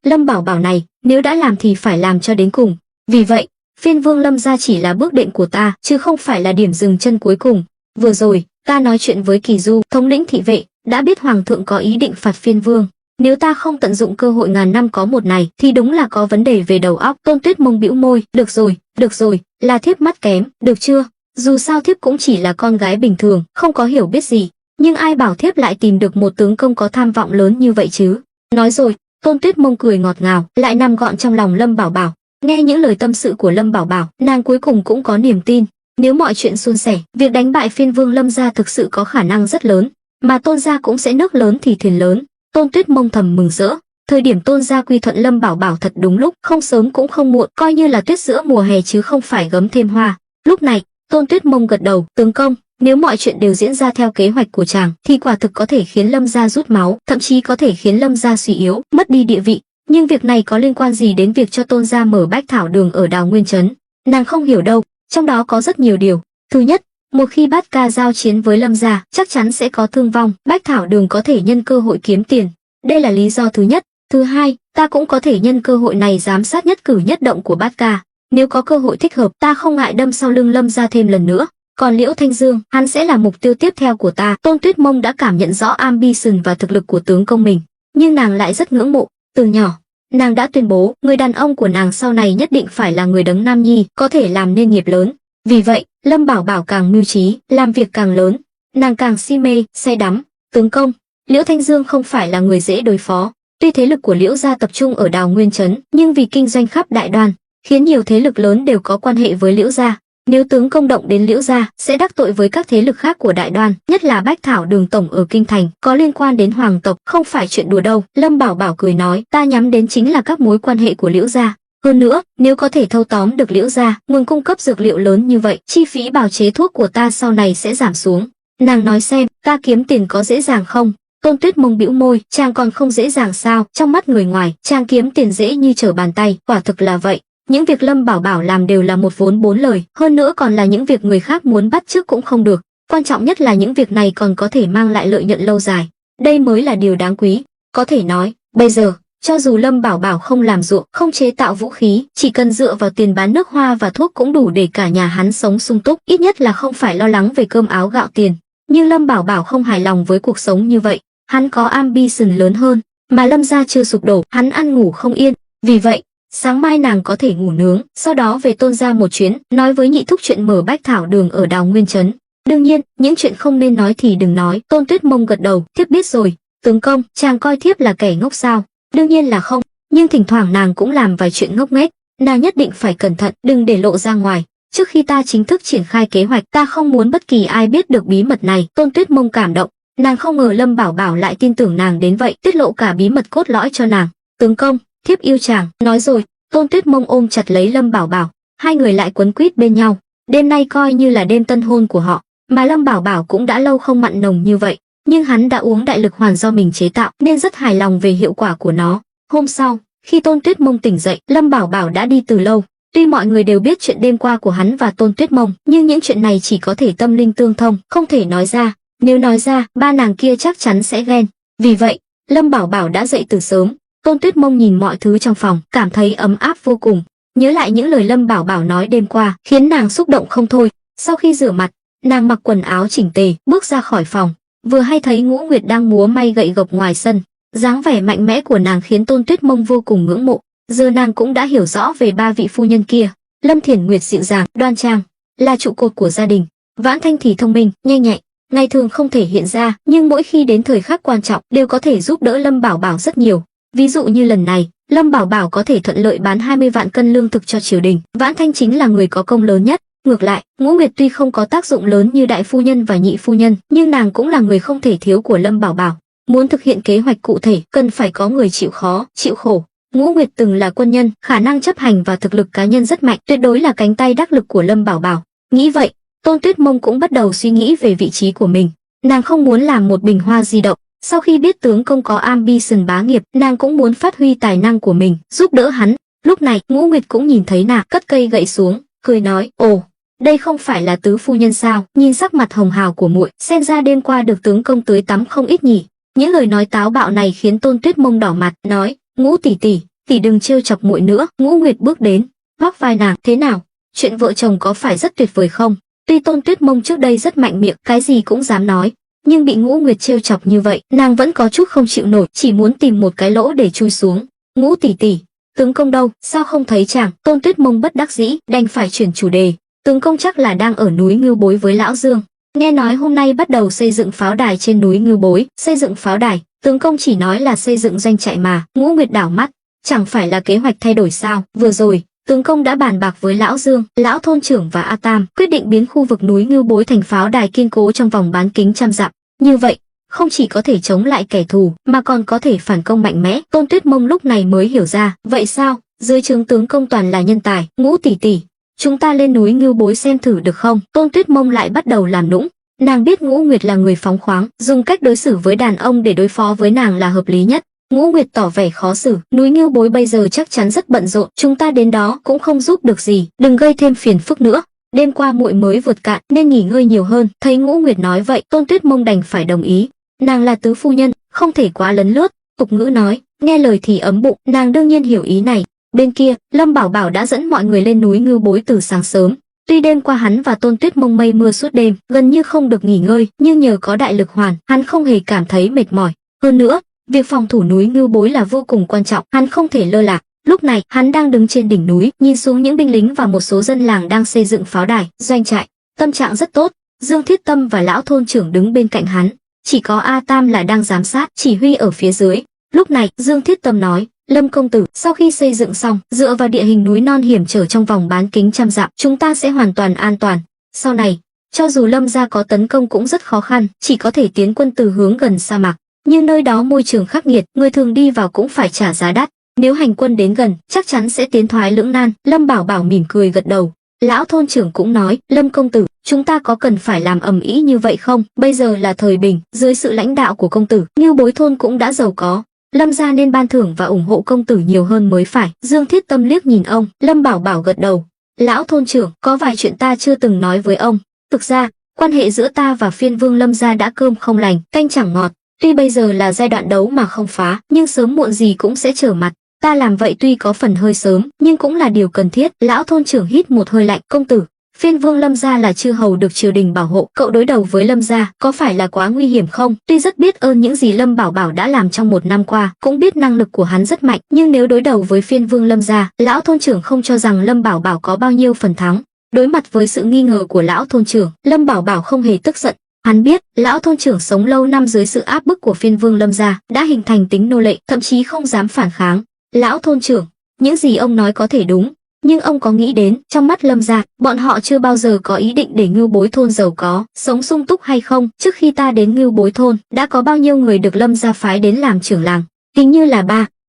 Lâm Bảo Bảo này, nếu đã làm thì phải làm cho đến cùng. Vì vậy, Phiên Vương Lâm gia chỉ là bước đệm của ta, chứ không phải là điểm dừng chân cuối cùng. Vừa rồi, ta nói chuyện với Kỳ Du, thống lĩnh thị vệ, đã biết hoàng thượng có ý định phạt Phiên Vương. Nếu ta không tận dụng cơ hội ngàn năm có một này, thì đúng là có vấn đề về đầu óc. Tôn Tuyết Mông bĩu môi, được rồi, là thiếp mắt kém, được chưa? Dù sao thiếp cũng chỉ là con gái bình thường, không có hiểu biết gì, nhưng ai bảo thiếp lại tìm được một tướng công có tham vọng lớn như vậy chứ? Nói rồi, Tôn Tuyết Mông cười ngọt ngào, lại nằm gọn trong lòng Lâm Bảo Bảo. Nghe những lời tâm sự của Lâm Bảo Bảo, nàng cuối cùng cũng có niềm tin. Nếu mọi chuyện suôn sẻ, việc đánh bại Phiên Vương Lâm gia thực sự có khả năng rất lớn, mà Tôn gia cũng sẽ nước lớn thì thuyền lớn. Tôn Tuyết Mông thầm mừng rỡ. Thời điểm Tôn gia quy thuận Lâm Bảo Bảo thật đúng lúc, không sớm cũng không muộn, coi như là tuyết giữa mùa hè chứ không phải gấm thêm hoa. Lúc này, Tôn Tuyết Mông gật đầu, tướng công, nếu mọi chuyện đều diễn ra theo kế hoạch của chàng, thì quả thực có thể khiến Lâm gia rút máu, thậm chí có thể khiến Lâm gia suy yếu, mất đi địa vị. Nhưng việc này có liên quan gì đến việc cho Tôn gia mở bách thảo đường ở Đào Nguyên Trấn? Nàng không hiểu đâu, trong đó có rất nhiều điều. Thứ nhất, một khi Bát Ca giao chiến với Lâm gia, chắc chắn sẽ có thương vong, bách thảo đường có thể nhân cơ hội kiếm tiền. Đây là lý do thứ nhất. Thứ hai, ta cũng có thể nhân cơ hội này giám sát nhất cử nhất động của Bát Ca. Nếu có cơ hội thích hợp, ta không ngại đâm sau lưng Lâm gia thêm lần nữa. Còn Liễu Thanh Dương, hắn sẽ là mục tiêu tiếp theo của ta. Tôn Tuyết Mông đã cảm nhận rõ ambition và thực lực của tướng công mình, nhưng nàng lại rất ngưỡng mộ. Từ nhỏ, nàng đã tuyên bố, người đàn ông của nàng sau này nhất định phải là người đấng nam nhi, có thể làm nên nghiệp lớn. Vì vậy, Lâm Bảo Bảo càng mưu trí, làm việc càng lớn, nàng càng si mê, say đắm. Tướng công, Liễu Thanh Dương không phải là người dễ đối phó. Tuy thế lực của Liễu gia tập trung ở Đào Nguyên Trấn, nhưng vì kinh doanh khắp Đại Đoan, khiến nhiều thế lực lớn đều có quan hệ với Liễu gia. Nếu tướng công động đến Liễu gia, sẽ đắc tội với các thế lực khác của Đại Đoan, nhất là Bách Thảo Đường tổng ở kinh thành, có liên quan đến hoàng tộc, không phải chuyện đùa đâu. Lâm Bảo Bảo cười nói, ta nhắm đến chính là các mối quan hệ của Liễu gia. Hơn nữa, nếu có thể thâu tóm được Liễu gia, nguồn cung cấp dược liệu lớn như vậy, chi phí bào chế thuốc của ta sau này sẽ giảm xuống. Nàng nói xem, ta kiếm tiền có dễ dàng không? Tôn Tuyết Mông bĩu môi, chàng còn không dễ dàng sao? Trong mắt người ngoài, chàng kiếm tiền dễ như trở bàn tay, quả thực là vậy. Những việc Lâm Bảo Bảo làm đều là một vốn bốn lời, hơn nữa còn là những việc người khác muốn bắt chước cũng không được. Quan trọng nhất là những việc này còn có thể mang lại lợi nhuận lâu dài. Đây mới là điều đáng quý. Có thể nói, bây giờ, cho dù Lâm Bảo Bảo không làm ruộng, không chế tạo vũ khí, chỉ cần dựa vào tiền bán nước hoa và thuốc cũng đủ để cả nhà hắn sống sung túc, ít nhất là không phải lo lắng về cơm áo gạo tiền. Nhưng Lâm Bảo Bảo không hài lòng với cuộc sống như vậy, hắn có ambition lớn hơn, mà Lâm gia chưa sụp đổ, hắn ăn ngủ không yên, vì vậy, sáng mai nàng có thể ngủ nướng, sau đó về Tôn gia một chuyến, nói với nhị thúc chuyện mở bách thảo đường ở Đào Nguyên trấn. Đương nhiên, những chuyện không nên nói thì đừng nói. Tôn Tuyết Mông gật đầu, thiếp biết rồi. Tướng công, chàng coi thiếp là kẻ ngốc sao? Đương nhiên là không, nhưng thỉnh thoảng nàng cũng làm vài chuyện ngốc nghếch, nàng nhất định phải cẩn thận, đừng để lộ ra ngoài. Trước khi ta chính thức triển khai kế hoạch, ta không muốn bất kỳ ai biết được bí mật này. Tôn Tuyết Mông cảm động, nàng không ngờ Lâm Bảo Bảo lại tin tưởng nàng đến vậy, tiết lộ cả bí mật cốt lõi cho nàng. Tướng công, thiếp yêu chàng. Nói rồi, Tôn Tuyết Mông ôm chặt lấy Lâm Bảo Bảo, hai người lại quấn quýt bên nhau. Đêm nay coi như là đêm tân hôn của họ, mà Lâm Bảo Bảo cũng đã lâu không mặn nồng như vậy, nhưng hắn đã uống đại lực hoàn do mình chế tạo nên rất hài lòng về hiệu quả của nó. Hôm sau, khi Tôn Tuyết Mông tỉnh dậy, Lâm Bảo Bảo đã đi từ lâu. Tuy mọi người đều biết chuyện đêm qua của hắn và Tôn Tuyết Mông, nhưng những chuyện này chỉ có thể tâm linh tương thông, không thể nói ra. Nếu nói ra, ba nàng kia chắc chắn sẽ ghen. Vì vậy, Lâm Bảo Bảo đã dậy từ sớm. Tôn Tuyết Mông nhìn mọi thứ trong phòng, cảm thấy ấm áp vô cùng. Nhớ lại những lời Lâm Bảo Bảo nói đêm qua, khiến nàng xúc động không thôi. Sau khi rửa mặt, nàng mặc quần áo chỉnh tề, bước ra khỏi phòng. Vừa hay thấy Ngũ Nguyệt đang múa may gậy gộc ngoài sân. Dáng vẻ mạnh mẽ của nàng khiến Tôn Tuyết Mông vô cùng ngưỡng mộ. Giờ nàng cũng đã hiểu rõ về ba vị phu nhân kia. Lâm Thiển Nguyệt dịu dàng, đoan trang, là trụ cột của gia đình. Vãn Thanh thì thông minh, nhanh nhạy, ngày thường không thể hiện ra, nhưng mỗi khi đến thời khắc quan trọng đều có thể giúp đỡ Lâm Bảo Bảo rất nhiều. Ví dụ như lần này, Lâm Bảo Bảo có thể thuận lợi bán 20 vạn cân lương thực cho triều đình. Vãn Thanh chính là người có công lớn nhất. Ngược lại, Ngũ Nguyệt tuy không có tác dụng lớn như đại phu nhân và nhị phu nhân, nhưng nàng cũng là người không thể thiếu của Lâm Bảo Bảo. Muốn thực hiện kế hoạch cụ thể, cần phải có người chịu khó, chịu khổ. Ngũ Nguyệt từng là quân nhân, khả năng chấp hành và thực lực cá nhân rất mạnh, tuyệt đối là cánh tay đắc lực của Lâm Bảo Bảo. Nghĩ vậy, Tôn Tuyết Mông cũng bắt đầu suy nghĩ về vị trí của mình. Nàng không muốn làm một bình hoa di động. Sau khi biết tướng công có ambition bá nghiệp, nàng cũng muốn phát huy tài năng của mình, giúp đỡ hắn. Lúc này, Ngũ Nguyệt cũng nhìn thấy nàng, cất cây gậy xuống, cười nói: "Ồ, đây không phải là tứ phu nhân sao? Nhìn sắc mặt hồng hào của muội, xem ra đêm qua được tướng công tưới tắm không ít nhỉ." Những lời nói táo bạo này khiến Tôn Tuyết Mông đỏ mặt, nói: "Ngũ tỷ tỷ, tỷ đừng trêu chọc muội nữa." Ngũ Nguyệt bước đến, vác vai nàng: "Thế nào? Chuyện vợ chồng có phải rất tuyệt vời không?" Tuy Tôn Tuyết Mông trước đây rất mạnh miệng, cái gì cũng dám nói, nhưng bị Ngũ Nguyệt trêu chọc như vậy, nàng vẫn có chút không chịu nổi, chỉ muốn tìm một cái lỗ để chui xuống. "Ngũ tỷ tỷ, tướng công đâu, sao không thấy chàng?" Tôn Tuyết Mông bất đắc dĩ, đành phải chuyển chủ đề. "Tướng công chắc là đang ở núi Ngưu Bối với lão Dương. Nghe nói hôm nay bắt đầu xây dựng pháo đài trên núi Ngưu Bối." "Xây dựng pháo đài? Tướng công chỉ nói là xây dựng doanh trại mà." Ngũ Nguyệt đảo mắt, chẳng phải là kế hoạch thay đổi sao? Vừa rồi, tướng công đã bàn bạc với lão Dương, lão thôn trưởng và A Tam, quyết định biến khu vực núi Ngưu Bối thành pháo đài kiên cố trong vòng bán kính trăm dặm. Như vậy, không chỉ có thể chống lại kẻ thù, mà còn có thể phản công mạnh mẽ. Tôn Tuyết Mông lúc này mới hiểu ra, vậy sao? Dưới trướng tướng công toàn là nhân tài. "Ngũ tỷ tỷ, chúng ta lên núi Ngưu Bối xem thử được không?" Tôn Tuyết Mông lại bắt đầu làm nũng. Nàng biết Ngũ Nguyệt là người phóng khoáng, dùng cách đối xử với đàn ông để đối phó với nàng là hợp lý nhất. Ngũ Nguyệt tỏ vẻ khó xử: "Núi Ngưu Bối bây giờ chắc chắn rất bận rộn, chúng ta đến đó cũng không giúp được gì, đừng gây thêm phiền phức nữa. Đêm qua muội mới vượt cạn nên nghỉ ngơi nhiều hơn." Thấy Ngũ Nguyệt nói vậy, Tôn Tuyết Mông đành phải đồng ý. Nàng là tứ phu nhân, không thể quá lấn lướt. Tục ngữ nói, nghe lời thì ấm bụng, nàng đương nhiên hiểu ý này. Bên kia, Lâm Bảo Bảo đã dẫn mọi người lên núi Ngưu Bối từ sáng sớm. Tuy đêm qua hắn và Tôn Tuyết Mông mây mưa suốt đêm, gần như không được nghỉ ngơi, nhưng nhờ có đại lực hoàn, hắn không hề cảm thấy mệt mỏi. Hơn nữa, việc phòng thủ núi Ngưu Bối là vô cùng quan trọng, hắn không thể lơ là. Lúc này, hắn đang đứng trên đỉnh núi, nhìn xuống những binh lính và một số dân làng đang xây dựng pháo đài, doanh trại. Tâm trạng rất tốt. Dương Thiết Tâm và lão thôn trưởng đứng bên cạnh hắn, chỉ có A Tam là đang giám sát, chỉ huy ở phía dưới. Lúc này, Dương Thiết Tâm nói: "Lâm công tử, sau khi xây dựng xong, dựa vào địa hình núi non hiểm trở trong vòng bán kính trăm dặm, chúng ta sẽ hoàn toàn an toàn. Sau này, cho dù Lâm gia có tấn công cũng rất khó khăn, chỉ có thể tiến quân từ hướng gần sa mạc. Nhưng nơi đó môi trường khắc nghiệt, người thường đi vào cũng phải trả giá đắt. Nếu hành quân đến gần, chắc chắn sẽ tiến thoái lưỡng nan." Lâm Bảo Bảo mỉm cười gật đầu. Lão thôn trưởng cũng nói: "Lâm công tử, chúng ta có cần phải làm ầm ĩ như vậy không? Bây giờ là thời bình, dưới sự lãnh đạo của công tử, Ngưu Bối thôn cũng đã giàu có. Lâm gia nên ban thưởng và ủng hộ công tử nhiều hơn mới phải." Dương Thiết Tâm liếc nhìn ông, Lâm Bảo Bảo gật đầu. "Lão thôn trưởng, có vài chuyện ta chưa từng nói với ông. Thực ra, quan hệ giữa ta và phiên vương Lâm gia đã cơm không lành, canh chẳng ngọt. Tuy bây giờ là giai đoạn đấu mà không phá, nhưng sớm muộn gì cũng sẽ trở mặt. Ta làm vậy tuy có phần hơi sớm, nhưng cũng là điều cần thiết." Lão thôn trưởng hít một hơi lạnh: "Công tử, Phiên vương Lâm gia là chư hầu được triều đình bảo hộ, cậu đối đầu với Lâm gia có phải là quá nguy hiểm không? Tuy rất biết ơn những gì Lâm Bảo Bảo đã làm trong một năm qua, cũng biết năng lực của hắn rất mạnh, nhưng nếu đối đầu với phiên vương Lâm gia, lão thôn trưởng không cho rằng Lâm Bảo Bảo có bao nhiêu phần thắng. Đối mặt với sự nghi ngờ của lão thôn trưởng, Lâm Bảo Bảo không hề tức giận. Hắn biết, lão thôn trưởng sống lâu năm dưới sự áp bức của phiên vương Lâm gia, đã hình thành tính nô lệ, thậm chí không dám phản kháng. Lão thôn trưởng, những gì ông nói có thể đúng, nhưng ông có nghĩ đến, trong mắt Lâm gia, bọn họ chưa bao giờ có ý định để Ngưu Bối thôn giàu có, sống sung túc hay không? Trước khi ta đến Ngưu Bối thôn, đã có bao nhiêu người được Lâm gia phái đến làm trưởng làng? Hình như là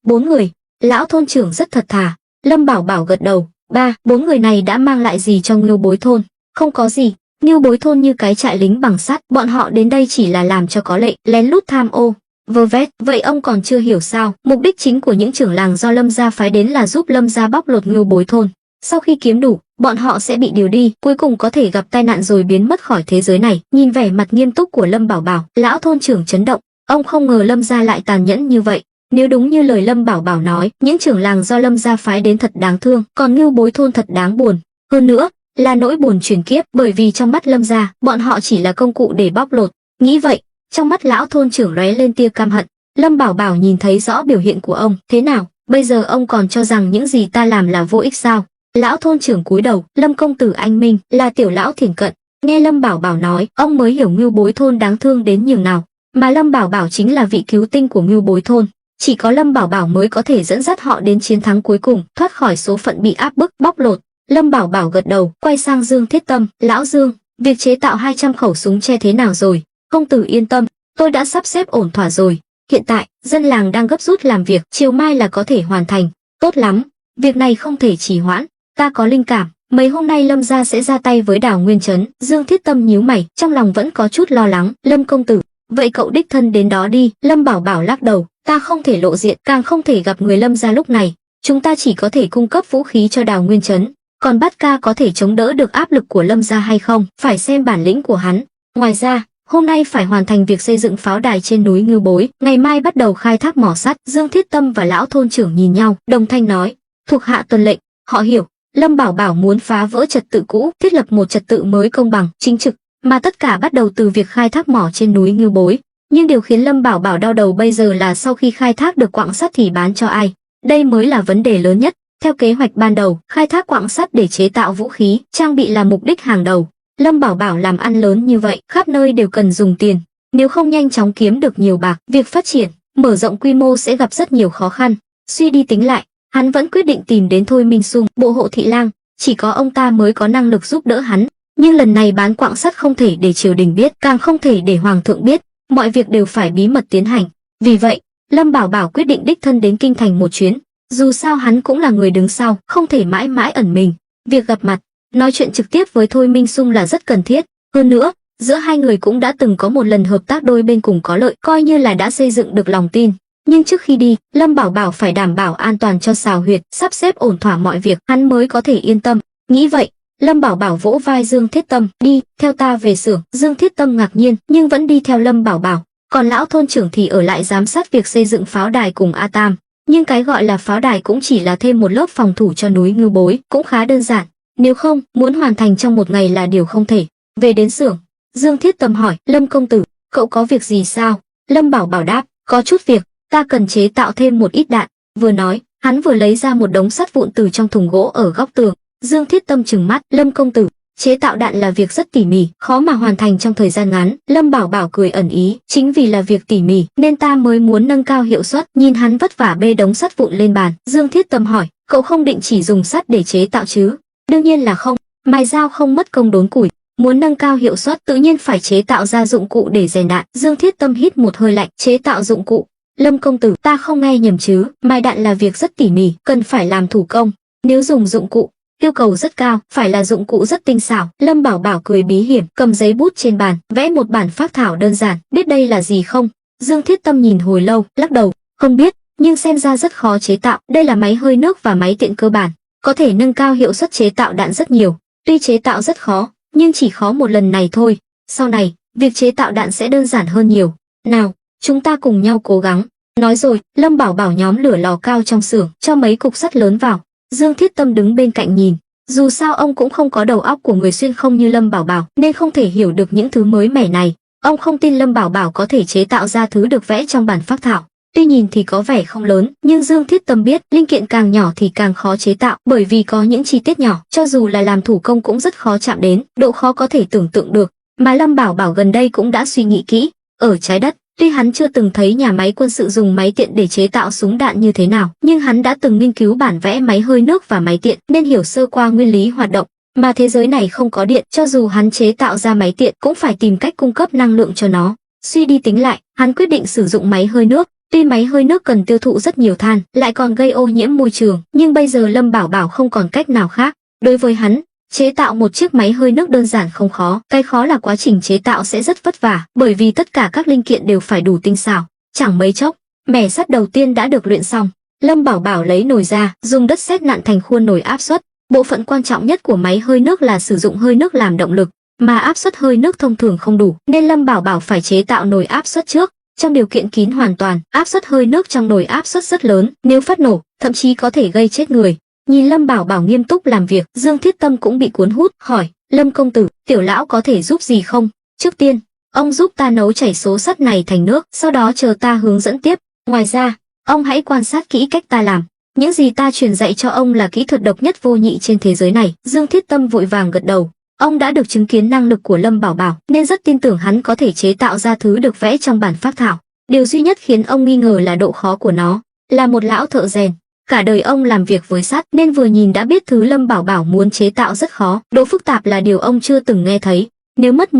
3-4 người. Lão thôn trưởng rất thật thà. Lâm Bảo Bảo gật đầu. 3-4 người này đã mang lại gì cho Ngưu Bối thôn? Không có gì. Ngưu Bối thôn như cái trại lính bằng sắt, bọn họ đến đây chỉ là làm cho có lệ, lén lút tham ô, vơ vét. Vậy ông còn chưa hiểu sao? Mục đích chính của những trưởng làng do Lâm gia phái đến là giúp Lâm gia bóc lột Ngưu Bối thôn. Sau khi kiếm đủ, bọn họ sẽ bị điều đi, cuối cùng có thể gặp tai nạn rồi biến mất khỏi thế giới này. Nhìn vẻ mặt nghiêm túc của Lâm Bảo Bảo, lão thôn trưởng chấn động. Ông không ngờ Lâm gia lại tàn nhẫn như vậy. Nếu đúng như lời Lâm Bảo Bảo nói, những trưởng làng do Lâm gia phái đến thật đáng thương, còn Ngưu Bối thôn thật đáng buồn. Hơn nữa, là nỗi buồn truyền kiếp, bởi vì trong mắt Lâm gia, bọn họ chỉ là công cụ để bóc lột. Nghĩ vậy, trong mắt lão thôn trưởng lóe lên tia căm hận. Lâm Bảo Bảo nhìn thấy rõ biểu hiện của ông. Thế nào, bây giờ ông còn cho rằng những gì ta làm là vô ích sao? Lão thôn trưởng cúi đầu. Lâm công tử anh minh, là tiểu lão thiển cận. Nghe Lâm Bảo Bảo nói, ông mới hiểu Ngưu Bối thôn đáng thương đến nhường nào. Mà Lâm Bảo Bảo chính là vị cứu tinh của Ngưu Bối thôn. Chỉ có Lâm Bảo Bảo mới có thể dẫn dắt họ đến chiến thắng cuối cùng, thoát khỏi số phận bị áp bức, bóc lột. Lâm Bảo Bảo gật đầu, quay sang Dương Thiết Tâm. Lão Dương, việc chế tạo 200 khẩu súng tre thế nào rồi? Công tử yên tâm, tôi đã sắp xếp ổn thỏa rồi. Hiện tại, dân làng đang gấp rút làm việc, chiều mai là có thể hoàn thành. Tốt lắm, việc này không thể trì hoãn. Ta có linh cảm, mấy hôm nay Lâm gia sẽ ra tay với Đào Nguyên Trấn. Dương Thiết Tâm nhíu mày, trong lòng vẫn có chút lo lắng. Lâm công tử, vậy cậu đích thân đến đó đi. Lâm Bảo Bảo lắc đầu, ta không thể lộ diện, càng không thể gặp người Lâm gia lúc này. Chúng ta chỉ có thể cung cấp vũ khí cho Đào Nguyên Trấn. Còn Bát Ca có thể chống đỡ được áp lực của Lâm gia hay không, phải xem bản lĩnh của hắn. Ngoài ra, hôm nay phải hoàn thành việc xây dựng pháo đài trên núi Ngưu Bối, ngày mai bắt đầu khai thác mỏ sắt. Dương Thiết Tâm và lão thôn trưởng nhìn nhau, đồng thanh nói, thuộc hạ tuân lệnh. Họ hiểu, Lâm Bảo Bảo muốn phá vỡ trật tự cũ, thiết lập một trật tự mới công bằng, chính trực, mà tất cả bắt đầu từ việc khai thác mỏ trên núi Ngưu Bối. Nhưng điều khiến Lâm Bảo Bảo đau đầu bây giờ là sau khi khai thác được quặng sắt thì bán cho ai? Đây mới là vấn đề lớn nhất. Theo kế hoạch ban đầu, khai thác quặng sắt để chế tạo vũ khí, trang bị là mục đích hàng đầu. Lâm Bảo Bảo làm ăn lớn như vậy, khắp nơi đều cần dùng tiền. Nếu không nhanh chóng kiếm được nhiều bạc, việc phát triển, mở rộng quy mô sẽ gặp rất nhiều khó khăn. Suy đi tính lại, hắn vẫn quyết định tìm đến Thôi Minh Sung, bộ hộ thị lang, chỉ có ông ta mới có năng lực giúp đỡ hắn. Nhưng lần này bán quặng sắt không thể để triều đình biết, càng không thể để hoàng thượng biết, mọi việc đều phải bí mật tiến hành. Vì vậy, Lâm Bảo Bảo quyết định đích thân đến kinh thành một chuyến. Dù sao hắn cũng là người đứng sau, không thể mãi mãi ẩn mình. Việc gặp mặt, nói chuyện trực tiếp với Thôi Minh Sung là rất cần thiết. Hơn nữa, giữa hai người cũng đã từng có một lần hợp tác đôi bên cùng có lợi, coi như là đã xây dựng được lòng tin. Nhưng trước khi đi, Lâm Bảo Bảo phải đảm bảo an toàn cho Sào Huyệt, sắp xếp ổn thỏa mọi việc, hắn mới có thể yên tâm. Nghĩ vậy, Lâm Bảo Bảo vỗ vai Dương Thiết Tâm, đi, theo ta về xưởng. Dương Thiết Tâm ngạc nhiên, nhưng vẫn đi theo Lâm Bảo Bảo. Còn lão thôn trưởng thì ở lại giám sát việc xây dựng pháo đài cùng A Tam. Nhưng cái gọi là pháo đài cũng chỉ là thêm một lớp phòng thủ cho núi Ngưu Bối, cũng khá đơn giản. Nếu không, muốn hoàn thành trong một ngày là điều không thể. Về đến xưởng, Dương Thiết Tâm hỏi, Lâm công tử, cậu có việc gì sao? Lâm Bảo Bảo đáp, có chút việc, ta cần chế tạo thêm một ít đạn. Vừa nói, hắn vừa lấy ra một đống sắt vụn từ trong thùng gỗ ở góc tường. Dương Thiết Tâm trừng mắt, Lâm công tử, chế tạo đạn là việc rất tỉ mỉ, khó mà hoàn thành trong thời gian ngắn. Lâm Bảo Bảo cười ẩn ý, chính vì là việc tỉ mỉ nên ta mới muốn nâng cao hiệu suất. Nhìn hắn vất vả bê đống sắt vụn lên bàn, Dương Thiết Tâm hỏi, cậu không định chỉ dùng sắt để chế tạo chứ? Đương nhiên là không, mài dao không mất công đốn củi. Muốn nâng cao hiệu suất tự nhiên phải chế tạo ra dụng cụ để rèn đạn. Dương Thiết Tâm hít một hơi lạnh, chế tạo dụng cụ. Lâm công tử, ta không nghe nhầm chứ? Mài đạn là việc rất tỉ mỉ, cần phải làm thủ công. Nếu dùng dụng cụ, yêu cầu rất cao, phải là dụng cụ rất tinh xảo. Lâm Bảo Bảo cười bí hiểm, cầm giấy bút trên bàn, vẽ một bản phác thảo đơn giản. Biết đây là gì không? Dương Thiết Tâm nhìn hồi lâu, lắc đầu, không biết, nhưng xem ra rất khó chế tạo. Đây là máy hơi nước và máy tiện cơ bản, có thể nâng cao hiệu suất chế tạo đạn rất nhiều. Tuy chế tạo rất khó, nhưng chỉ khó một lần này thôi. Sau này, việc chế tạo đạn sẽ đơn giản hơn nhiều. Nào, chúng ta cùng nhau cố gắng. Nói rồi, Lâm Bảo Bảo nhóm lửa lò cao trong xưởng, cho mấy cục sắt lớn vào. Dương Thiết Tâm đứng bên cạnh nhìn, Dù sao ông cũng không có đầu óc của người xuyên không như Lâm Bảo Bảo, nên không thể hiểu được những thứ mới mẻ này. Ông không tin Lâm Bảo Bảo có thể chế tạo ra thứ được vẽ trong bản phác thảo. Tuy nhìn thì có vẻ không lớn, nhưng Dương Thiết Tâm biết linh kiện càng nhỏ thì càng khó chế tạo, bởi vì có những chi tiết nhỏ, cho dù là làm thủ công cũng rất khó chạm đến, độ khó có thể tưởng tượng được. Mà Lâm Bảo Bảo gần đây cũng đã suy nghĩ kỹ, ở trái đất, tuy hắn chưa từng thấy nhà máy quân sự dùng máy tiện để chế tạo súng đạn như thế nào, nhưng hắn đã từng nghiên cứu bản vẽ máy hơi nước và máy tiện, nên hiểu sơ qua nguyên lý hoạt động. Mà thế giới này không có điện, cho dù hắn chế tạo ra máy tiện cũng phải tìm cách cung cấp năng lượng cho nó. Suy đi tính lại, hắn quyết định sử dụng máy hơi nước. Tuy máy hơi nước cần tiêu thụ rất nhiều than, lại còn gây ô nhiễm môi trường, nhưng bây giờ Lâm Bảo Bảo không còn cách nào khác. Đối với hắn, chế tạo một chiếc máy hơi nước đơn giản không khó, cái khó là quá trình chế tạo sẽ rất vất vả, bởi vì tất cả các linh kiện đều phải đủ tinh xảo. Chẳng mấy chốc, mẻ sắt đầu tiên đã được luyện xong. Lâm Bảo Bảo lấy nồi ra, dùng đất sét nặn thành khuôn nồi áp suất. Bộ phận quan trọng nhất của máy hơi nước là sử dụng hơi nước làm động lực, mà áp suất hơi nước thông thường không đủ, nên Lâm Bảo Bảo phải chế tạo nồi áp suất trước. Trong điều kiện kín hoàn toàn, áp suất hơi nước trong nồi áp suất rất lớn, nếu phát nổ, thậm chí có thể gây chết người. Nhìn Lâm Bảo Bảo nghiêm túc làm việc, Dương Thiết Tâm cũng bị cuốn hút, hỏi: Lâm công tử, tiểu lão có thể giúp gì không? Trước tiên, ông giúp ta nấu chảy số sắt này thành nước, sau đó chờ ta hướng dẫn tiếp. Ngoài ra, ông hãy quan sát kỹ cách ta làm. Những gì ta truyền dạy cho ông là kỹ thuật độc nhất vô nhị trên thế giới này. Dương Thiết Tâm vội vàng gật đầu. Ông đã được chứng kiến năng lực của Lâm Bảo Bảo, nên rất tin tưởng hắn có thể chế tạo ra thứ được vẽ trong bản phác thảo. Điều duy nhất khiến ông nghi ngờ là độ khó của nó. Là một lão thợ rèn, cả đời ông làm việc với sắt, nên vừa nhìn đã biết thứ Lâm Bảo Bảo muốn chế tạo rất khó. Độ phức tạp là điều ông chưa từng nghe thấy. Nếu mất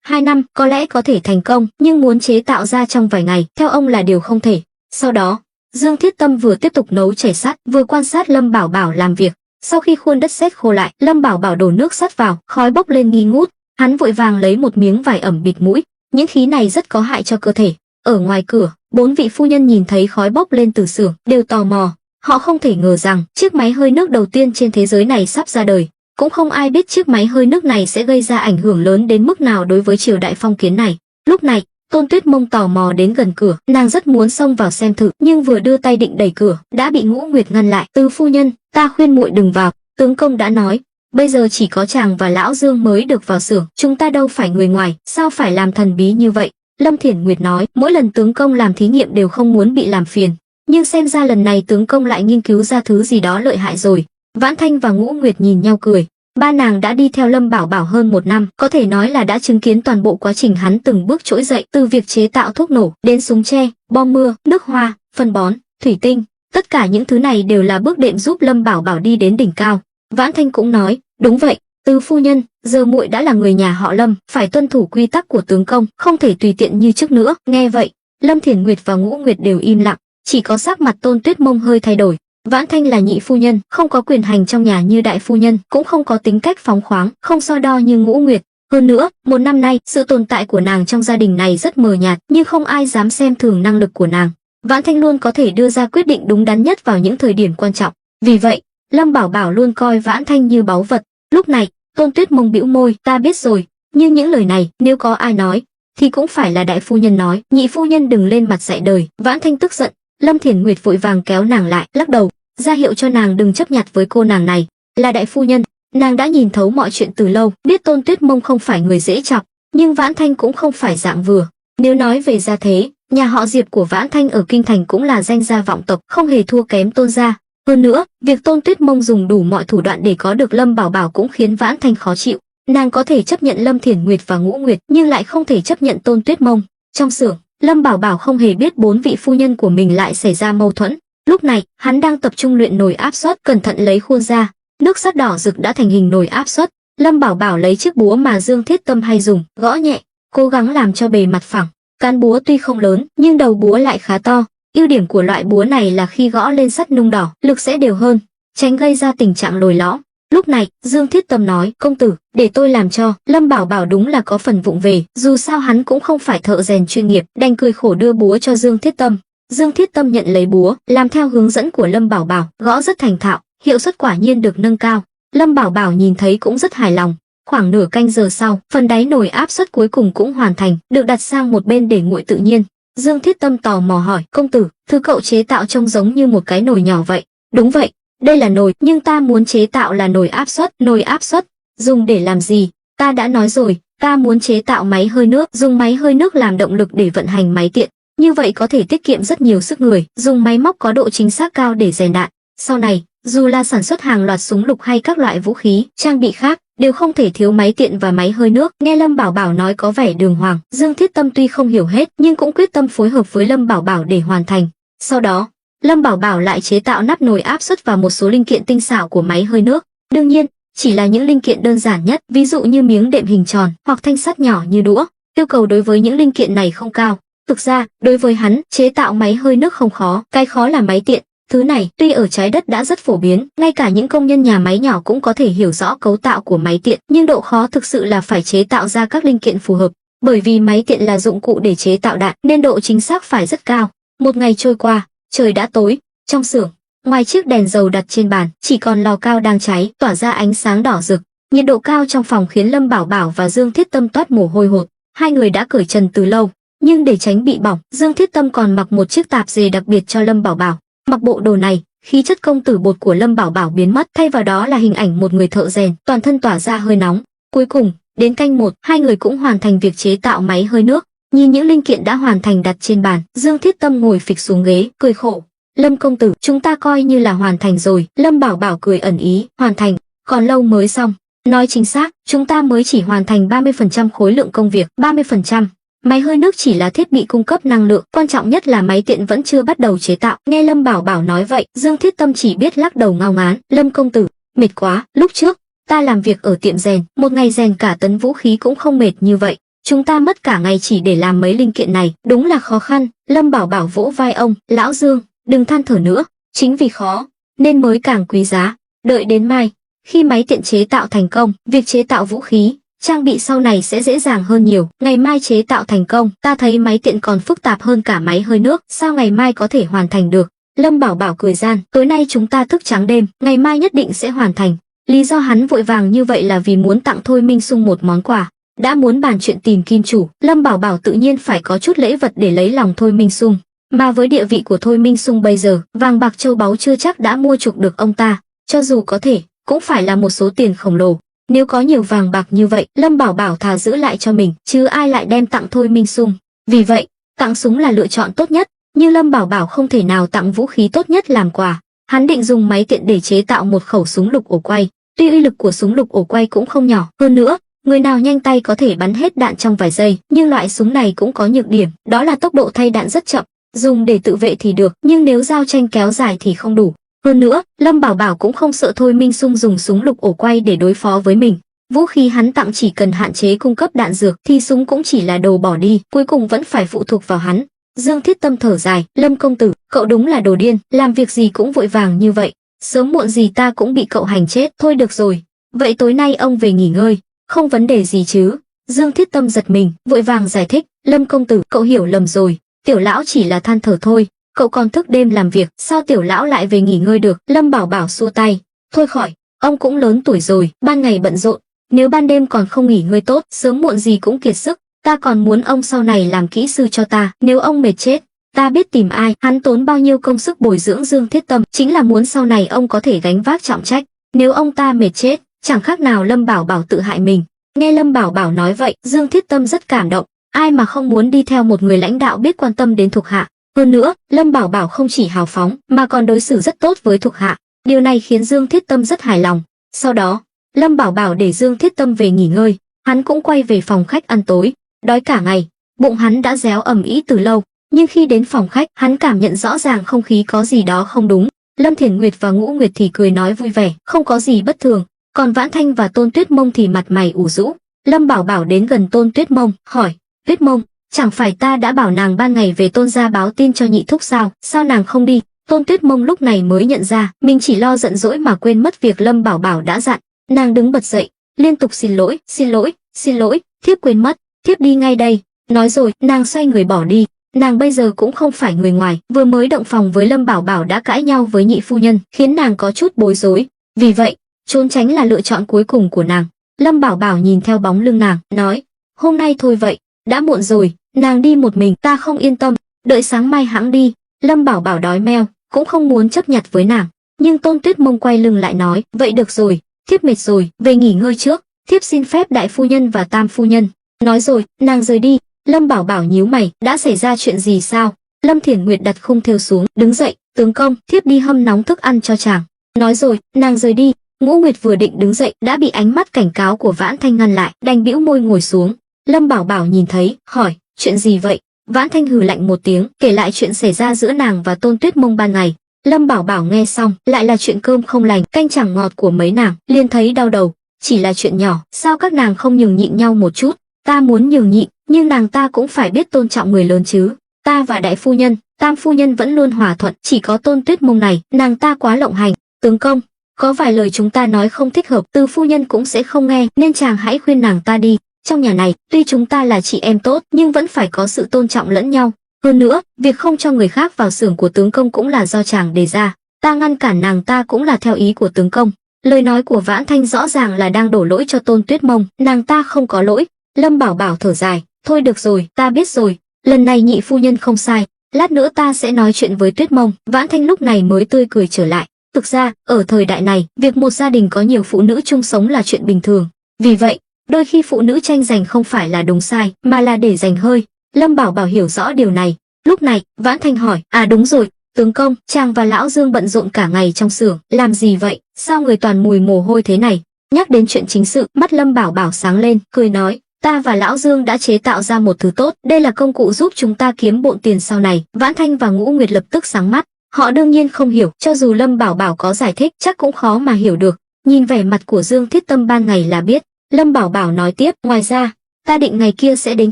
1-2 năm có lẽ có thể thành công, nhưng muốn chế tạo ra trong vài ngày, theo ông là điều không thể. Sau đó, Dương Thiết Tâm vừa tiếp tục nấu chảy sắt, vừa quan sát Lâm Bảo Bảo làm việc. Sau khi khuôn đất sét khô lại, Lâm Bảo Bảo đổ nước sắt vào, khói bốc lên nghi ngút. Hắn vội vàng lấy một miếng vải ẩm bịt mũi. Những khí này rất có hại cho cơ thể. Ở ngoài cửa, 4 vị phu nhân nhìn thấy khói bốc lên từ xưởng, đều tò mò. Họ không thể ngờ rằng chiếc máy hơi nước đầu tiên trên thế giới này sắp ra đời. Cũng không ai biết chiếc máy hơi nước này sẽ gây ra ảnh hưởng lớn đến mức nào đối với triều đại phong kiến này. Lúc này, Tôn Tuyết Mông tò mò đến gần cửa, nàng rất muốn xông vào xem thử, nhưng vừa đưa tay định đẩy cửa, đã bị Ngũ Nguyệt ngăn lại. Từ phu nhân, ta khuyên muội đừng vào, tướng công đã nói, bây giờ chỉ có chàng và lão Dương mới được vào xưởng, chúng ta đâu phải người ngoài, sao phải làm thần bí như vậy? Lâm Thiển Nguyệt nói, mỗi lần tướng công làm thí nghiệm đều không muốn bị làm phiền, nhưng xem ra lần này tướng công lại nghiên cứu ra thứ gì đó lợi hại rồi. Vãn Thanh và Ngũ Nguyệt nhìn nhau cười. Ba nàng đã đi theo Lâm Bảo Bảo hơn 1 năm, có thể nói là đã chứng kiến toàn bộ quá trình hắn từng bước trỗi dậy, từ việc chế tạo thuốc nổ đến súng tre, bom mưa, nước hoa, phân bón, thủy tinh. Tất cả những thứ này đều là bước đệm giúp Lâm Bảo Bảo đi đến đỉnh cao. Vãn Thanh cũng nói, đúng vậy, Từ phu nhân, giờ muội đã là người nhà họ Lâm, phải tuân thủ quy tắc của tướng công, không thể tùy tiện như trước nữa. Nghe vậy, Lâm Thiển Nguyệt và Ngũ Nguyệt đều im lặng, chỉ có sắc mặt Tôn Tuyết Mông hơi thay đổi. Vãn Thanh là nhị phu nhân, không có quyền hành trong nhà như đại phu nhân, cũng không có tính cách phóng khoáng, không so đo như Ngũ Nguyệt. Hơn nữa, 1 năm nay, sự tồn tại của nàng trong gia đình này rất mờ nhạt, nhưng không ai dám xem thường năng lực của nàng. Vãn Thanh luôn có thể đưa ra quyết định đúng đắn nhất vào những thời điểm quan trọng. Vì vậy, Lâm Bảo Bảo luôn coi Vãn Thanh như báu vật. Lúc này, Tôn Tuyết Mông bĩu môi, ta biết rồi, nhưng những lời này, nếu có ai nói, thì cũng phải là đại phu nhân nói, nhị phu nhân đừng lên mặt dạy đời. Vãn Thanh tức giận, Lâm Thiển Nguyệt vội vàng kéo nàng lại, lắc đầu, ra hiệu cho nàng đừng chấp nhặt với cô nàng này. Là đại phu nhân, nàng đã nhìn thấu mọi chuyện từ lâu, biết Tôn Tuyết Mông không phải người dễ chọc, nhưng Vãn Thanh cũng không phải dạng vừa. Nếu nói về gia thế, nhà họ Diệp của Vãn Thanh ở kinh thành cũng là danh gia vọng tộc, không hề thua kém Tôn gia. Hơn nữa, việc Tôn Tuyết Mông dùng đủ mọi thủ đoạn để có được Lâm Bảo Bảo cũng khiến Vãn Thanh khó chịu. Nàng có thể chấp nhận Lâm Thiển Nguyệt và Ngũ Nguyệt, nhưng lại không thể chấp nhận Tôn Tuyết Mông. Trong xưởng, Lâm Bảo Bảo không hề biết 4 vị phu nhân của mình lại xảy ra mâu thuẫn. Lúc này, hắn đang tập trung luyện nồi áp suất, cẩn thận lấy khuôn ra. Nước sắt đỏ rực đã thành hình nồi áp suất. Lâm Bảo Bảo lấy chiếc búa mà Dương Thiết Tâm hay dùng, gõ nhẹ, cố gắng làm cho bề mặt phẳng. Cán búa tuy không lớn, nhưng đầu búa lại khá to. Ưu điểm của loại búa này là khi gõ lên sắt nung đỏ, lực sẽ đều hơn, tránh gây ra tình trạng lồi lõm. Lúc này, Dương Thiết Tâm nói, công tử, để tôi làm cho. Lâm Bảo Bảo đúng là có phần vụng về, dù sao hắn cũng không phải thợ rèn chuyên nghiệp, đành cười khổ đưa búa cho Dương Thiết Tâm. Dương Thiết Tâm nhận lấy búa, làm theo hướng dẫn của Lâm Bảo Bảo, gõ rất thành thạo, hiệu suất quả nhiên được nâng cao. Lâm Bảo Bảo nhìn thấy cũng rất hài lòng. Khoảng nửa canh giờ sau, phần đáy nồi áp suất cuối cùng cũng hoàn thành, được đặt sang một bên để nguội tự nhiên. Dương Thiết Tâm tò mò hỏi, công tử, thứ cậu chế tạo trông giống như một cái nồi nhỏ vậy. Đúng vậy, đây là nồi, nhưng ta muốn chế tạo là nồi áp suất. Nồi áp suất dùng để làm gì? Ta đã nói rồi, ta muốn chế tạo máy hơi nước, dùng máy hơi nước làm động lực để vận hành máy tiện. Như vậy có thể tiết kiệm rất nhiều sức người, dùng máy móc có độ chính xác cao để rèn đạn. Sau này, dù là sản xuất hàng loạt súng lục hay các loại vũ khí, trang bị khác, đều không thể thiếu máy tiện và máy hơi nước. Nghe Lâm Bảo Bảo nói có vẻ đường hoàng, Dương Thiết Tâm tuy không hiểu hết, nhưng cũng quyết tâm phối hợp với Lâm Bảo Bảo để hoàn thành. Sau đó, Lâm Bảo Bảo lại chế tạo nắp nồi áp suất và một số linh kiện tinh xảo của máy hơi nước. Đương nhiên, chỉ là những linh kiện đơn giản nhất, ví dụ như miếng đệm hình tròn hoặc thanh sắt nhỏ như đũa. Yêu cầu đối với những linh kiện này không cao. Thực ra, đối với hắn, chế tạo máy hơi nước không khó, cái khó là máy tiện. Thứ này, tuy ở trái đất đã rất phổ biến, ngay cả những công nhân nhà máy nhỏ cũng có thể hiểu rõ cấu tạo của máy tiện, nhưng độ khó thực sự là phải chế tạo ra các linh kiện phù hợp. Bởi vì máy tiện là dụng cụ để chế tạo đạn, nên độ chính xác phải rất cao. Một ngày trôi qua, trời đã tối. Trong xưởng, ngoài chiếc đèn dầu đặt trên bàn, chỉ còn lò cao đang cháy, tỏa ra ánh sáng đỏ rực. Nhiệt độ cao trong phòng khiến Lâm Bảo Bảo và Dương Thiết Tâm toát mồ hôi hột. Hai người đã cởi trần từ lâu, nhưng để tránh bị bỏng, Dương Thiết Tâm còn mặc một chiếc tạp dề đặc biệt cho Lâm Bảo Bảo. Mặc bộ đồ này, khí chất công tử bột của Lâm Bảo Bảo biến mất, thay vào đó là hình ảnh một người thợ rèn, toàn thân tỏa ra hơi nóng. Cuối cùng, đến canh 1, hai người cũng hoàn thành việc chế tạo máy hơi nước. Nhìn những linh kiện đã hoàn thành đặt trên bàn, Dương Thiết Tâm ngồi phịch xuống ghế, cười khổ. Lâm công tử, chúng ta coi như là hoàn thành rồi. Lâm Bảo Bảo cười ẩn ý, hoàn thành, còn lâu mới xong. Nói chính xác, chúng ta mới chỉ hoàn thành 30% khối lượng công việc, 30%. Máy hơi nước chỉ là thiết bị cung cấp năng lượng, quan trọng nhất là máy tiện vẫn chưa bắt đầu chế tạo. Nghe Lâm Bảo Bảo nói vậy, Dương Thiết Tâm chỉ biết lắc đầu ngao ngán. Lâm công tử, mệt quá, lúc trước ta làm việc ở tiệm rèn, một ngày rèn cả tấn vũ khí cũng không mệt như vậy. Chúng ta mất cả ngày chỉ để làm mấy linh kiện này, đúng là khó khăn. Lâm Bảo Bảo vỗ vai ông, lão Dương, đừng than thở nữa, chính vì khó nên mới càng quý giá. Đợi đến mai, khi máy tiện chế tạo thành công, việc chế tạo vũ khí, trang bị sau này sẽ dễ dàng hơn nhiều. Ngày mai chế tạo thành công, ta thấy máy tiện còn phức tạp hơn cả máy hơi nước, sao ngày mai có thể hoàn thành được? Lâm Bảo Bảo cười gian, tối nay chúng ta thức trắng đêm, ngày mai nhất định sẽ hoàn thành. Lý do hắn vội vàng như vậy là vì muốn tặng Thôi Minh Sung một món quà. Đã muốn bàn chuyện tìm kim chủ, Lâm Bảo Bảo tự nhiên phải có chút lễ vật để lấy lòng Thôi Minh Sung. Mà với địa vị của Thôi Minh Sung bây giờ, vàng bạc châu báu chưa chắc đã mua chuộc được ông ta, cho dù có thể, cũng phải là một số tiền khổng lồ. Nếu có nhiều vàng bạc như vậy, Lâm Bảo Bảo thà giữ lại cho mình, chứ ai lại đem tặng Thôi Minh Sung. Vì vậy, tặng súng là lựa chọn tốt nhất, nhưng Lâm Bảo Bảo không thể nào tặng vũ khí tốt nhất làm quà. Hắn định dùng máy tiện để chế tạo một khẩu súng lục ổ quay. Tuy uy lực của súng lục ổ quay cũng không nhỏ, hơn nữa, người nào nhanh tay có thể bắn hết đạn trong vài giây, nhưng loại súng này cũng có nhược điểm, đó là tốc độ thay đạn rất chậm. Dùng để tự vệ thì được, nhưng nếu giao tranh kéo dài thì không đủ. Hơn nữa, Lâm Bảo Bảo cũng không sợ Thôi Minh Sung dùng súng lục ổ quay để đối phó với mình. Vũ khí hắn tặng chỉ cần hạn chế cung cấp đạn dược thì súng cũng chỉ là đồ bỏ đi, cuối cùng vẫn phải phụ thuộc vào hắn. Dương Thiết Tâm thở dài, Lâm công tử, cậu đúng là đồ điên, làm việc gì cũng vội vàng như vậy. Sớm muộn gì ta cũng bị cậu hành chết. Thôi được rồi, vậy tối nay ông về nghỉ ngơi, không vấn đề gì chứ? Dương Thiết Tâm giật mình, vội vàng giải thích, Lâm công tử, cậu hiểu lầm rồi, tiểu lão chỉ là than thở thôi. Cậu còn thức đêm làm việc, sao tiểu lão lại về nghỉ ngơi được? Lâm Bảo Bảo xua tay, thôi khỏi, ông cũng lớn tuổi rồi, ban ngày bận rộn, nếu ban đêm còn không nghỉ ngơi tốt, sớm muộn gì cũng kiệt sức. Ta còn muốn ông sau này làm kỹ sư cho ta, nếu ông mệt chết, ta biết tìm ai. Hắn tốn bao nhiêu công sức bồi dưỡng Dương Thiết Tâm, chính là muốn sau này ông có thể gánh vác trọng trách. Nếu ông ta mệt chết, chẳng khác nào Lâm Bảo Bảo tự hại mình. Nghe Lâm Bảo Bảo nói vậy, Dương Thiết Tâm rất cảm động, ai mà không muốn đi theo một người lãnh đạo biết quan tâm đến thuộc hạ. Hơn nữa, Lâm Bảo Bảo không chỉ hào phóng, mà còn đối xử rất tốt với thuộc hạ. Điều này khiến Dương Thiết Tâm rất hài lòng. Sau đó, Lâm Bảo Bảo để Dương Thiết Tâm về nghỉ ngơi, hắn cũng quay về phòng khách ăn tối. Đói cả ngày, bụng hắn đã réo ầm ĩ từ lâu, nhưng khi đến phòng khách, hắn cảm nhận rõ ràng không khí có gì đó không đúng. Lâm Thiển Nguyệt và Ngũ Nguyệt thì cười nói vui vẻ, không có gì bất thường, còn Vãn Thanh và Tôn Tuyết Mông thì mặt mày ủ rũ. Lâm Bảo Bảo đến gần Tôn Tuyết Mông, hỏi, Tuyết Mông, chẳng phải ta đã bảo nàng ban ngày về Tôn gia báo tin cho nhị thúc sao, sao nàng không đi? Tôn Tuyết Mông lúc này mới nhận ra, mình chỉ lo giận dỗi mà quên mất việc Lâm Bảo Bảo đã dặn. Nàng đứng bật dậy, liên tục xin lỗi, xin lỗi, xin lỗi, thiếp quên mất, thiếp đi ngay đây. Nói rồi, nàng xoay người bỏ đi. Nàng bây giờ cũng không phải người ngoài, vừa mới động phòng với Lâm Bảo Bảo đã cãi nhau với nhị phu nhân, khiến nàng có chút bối rối. Vì vậy, trốn tránh là lựa chọn cuối cùng của nàng. Lâm Bảo Bảo nhìn theo bóng lưng nàng, nói, hôm nay thôi vậy, đã muộn rồi, nàng đi một mình, ta không yên tâm, đợi sáng mai hãng đi. Lâm Bảo Bảo đói meo, cũng không muốn chấp nhặt với nàng. nhưng Tôn Tuyết Mông quay lưng lại nói, vậy được rồi, thiếp mệt rồi, về nghỉ ngơi trước, thiếp xin phép đại phu nhân và tam phu nhân. Nói rồi, nàng rời đi. Lâm Bảo Bảo nhíu mày, đã xảy ra chuyện gì sao? Lâm Thiển Nguyệt đặt khung thêu xuống, đứng dậy, tướng công, thiếp đi hâm nóng thức ăn cho chàng. Nói rồi, nàng rời đi. Ngũ Nguyệt vừa định đứng dậy, đã bị ánh mắt cảnh cáo của Vãn Thanh ngăn lại, đành bĩu môi ngồi xuống. Lâm Bảo Bảo nhìn thấy, hỏi, chuyện gì vậy? Vãn Thanh hừ lạnh một tiếng, kể lại chuyện xảy ra giữa nàng và Tôn Tuyết Mông ban ngày. Lâm Bảo Bảo nghe xong, lại là chuyện cơm không lành, canh chẳng ngọt của mấy nàng, liền thấy đau đầu. Chỉ là chuyện nhỏ, sao các nàng không nhường nhịn nhau một chút? Ta muốn nhường nhịn, nhưng nàng ta cũng phải biết tôn trọng người lớn chứ. Ta và đại phu nhân, tam phu nhân vẫn luôn hòa thuận, chỉ có Tôn Tuyết Mông này, nàng ta quá lộng hành. Tướng công, có vài lời chúng ta nói không thích hợp, Từ phu nhân cũng sẽ không nghe, nên chàng hãy khuyên nàng ta đi. Trong nhà này, tuy chúng ta là chị em tốt, nhưng vẫn phải có sự tôn trọng lẫn nhau. Hơn nữa, việc không cho người khác vào xưởng của tướng công cũng là do chàng đề ra. Ta ngăn cản nàng ta cũng là theo ý của tướng công. Lời nói của Vãn Thanh rõ ràng là đang đổ lỗi cho Tôn Tuyết Mông, nàng ta không có lỗi. Lâm Bảo Bảo thở dài, thôi được rồi, ta biết rồi, lần này nhị phu nhân không sai, lát nữa ta sẽ nói chuyện với Tuyết Mông. Vãn Thanh lúc này mới tươi cười trở lại. Thực ra, ở thời đại này, việc một gia đình có nhiều phụ nữ chung sống là chuyện bình thường. Vì vậy, đôi khi phụ nữ tranh giành không phải là đúng sai, mà là để giành hơi. Lâm Bảo Bảo hiểu rõ điều này. Lúc này, Vãn Thanh hỏi, đúng rồi, tướng công, chàng và lão Dương bận rộn cả ngày trong xưởng, làm gì vậy? Sao người toàn mùi mồ hôi thế này? Nhắc đến chuyện chính sự, mắt Lâm Bảo Bảo sáng lên, cười nói, ta và lão Dương đã chế tạo ra một thứ tốt, đây là công cụ giúp chúng ta kiếm bộn tiền sau này. Vãn Thanh và Ngũ Nguyệt lập tức sáng mắt. Họ đương nhiên không hiểu, cho dù Lâm Bảo Bảo có giải thích, chắc cũng khó mà hiểu được. Nhìn vẻ mặt của Dương Thiết Tâm ban ngày là biết. Lâm Bảo Bảo nói tiếp, ngoài ra, ta định ngày kia sẽ đến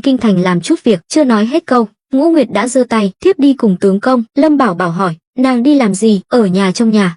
kinh thành làm chút việc. Chưa nói hết câu, Ngũ Nguyệt đã giơ tay, thiếp đi cùng tướng công. Lâm Bảo Bảo hỏi, nàng đi làm gì? Ở nhà trong nhà.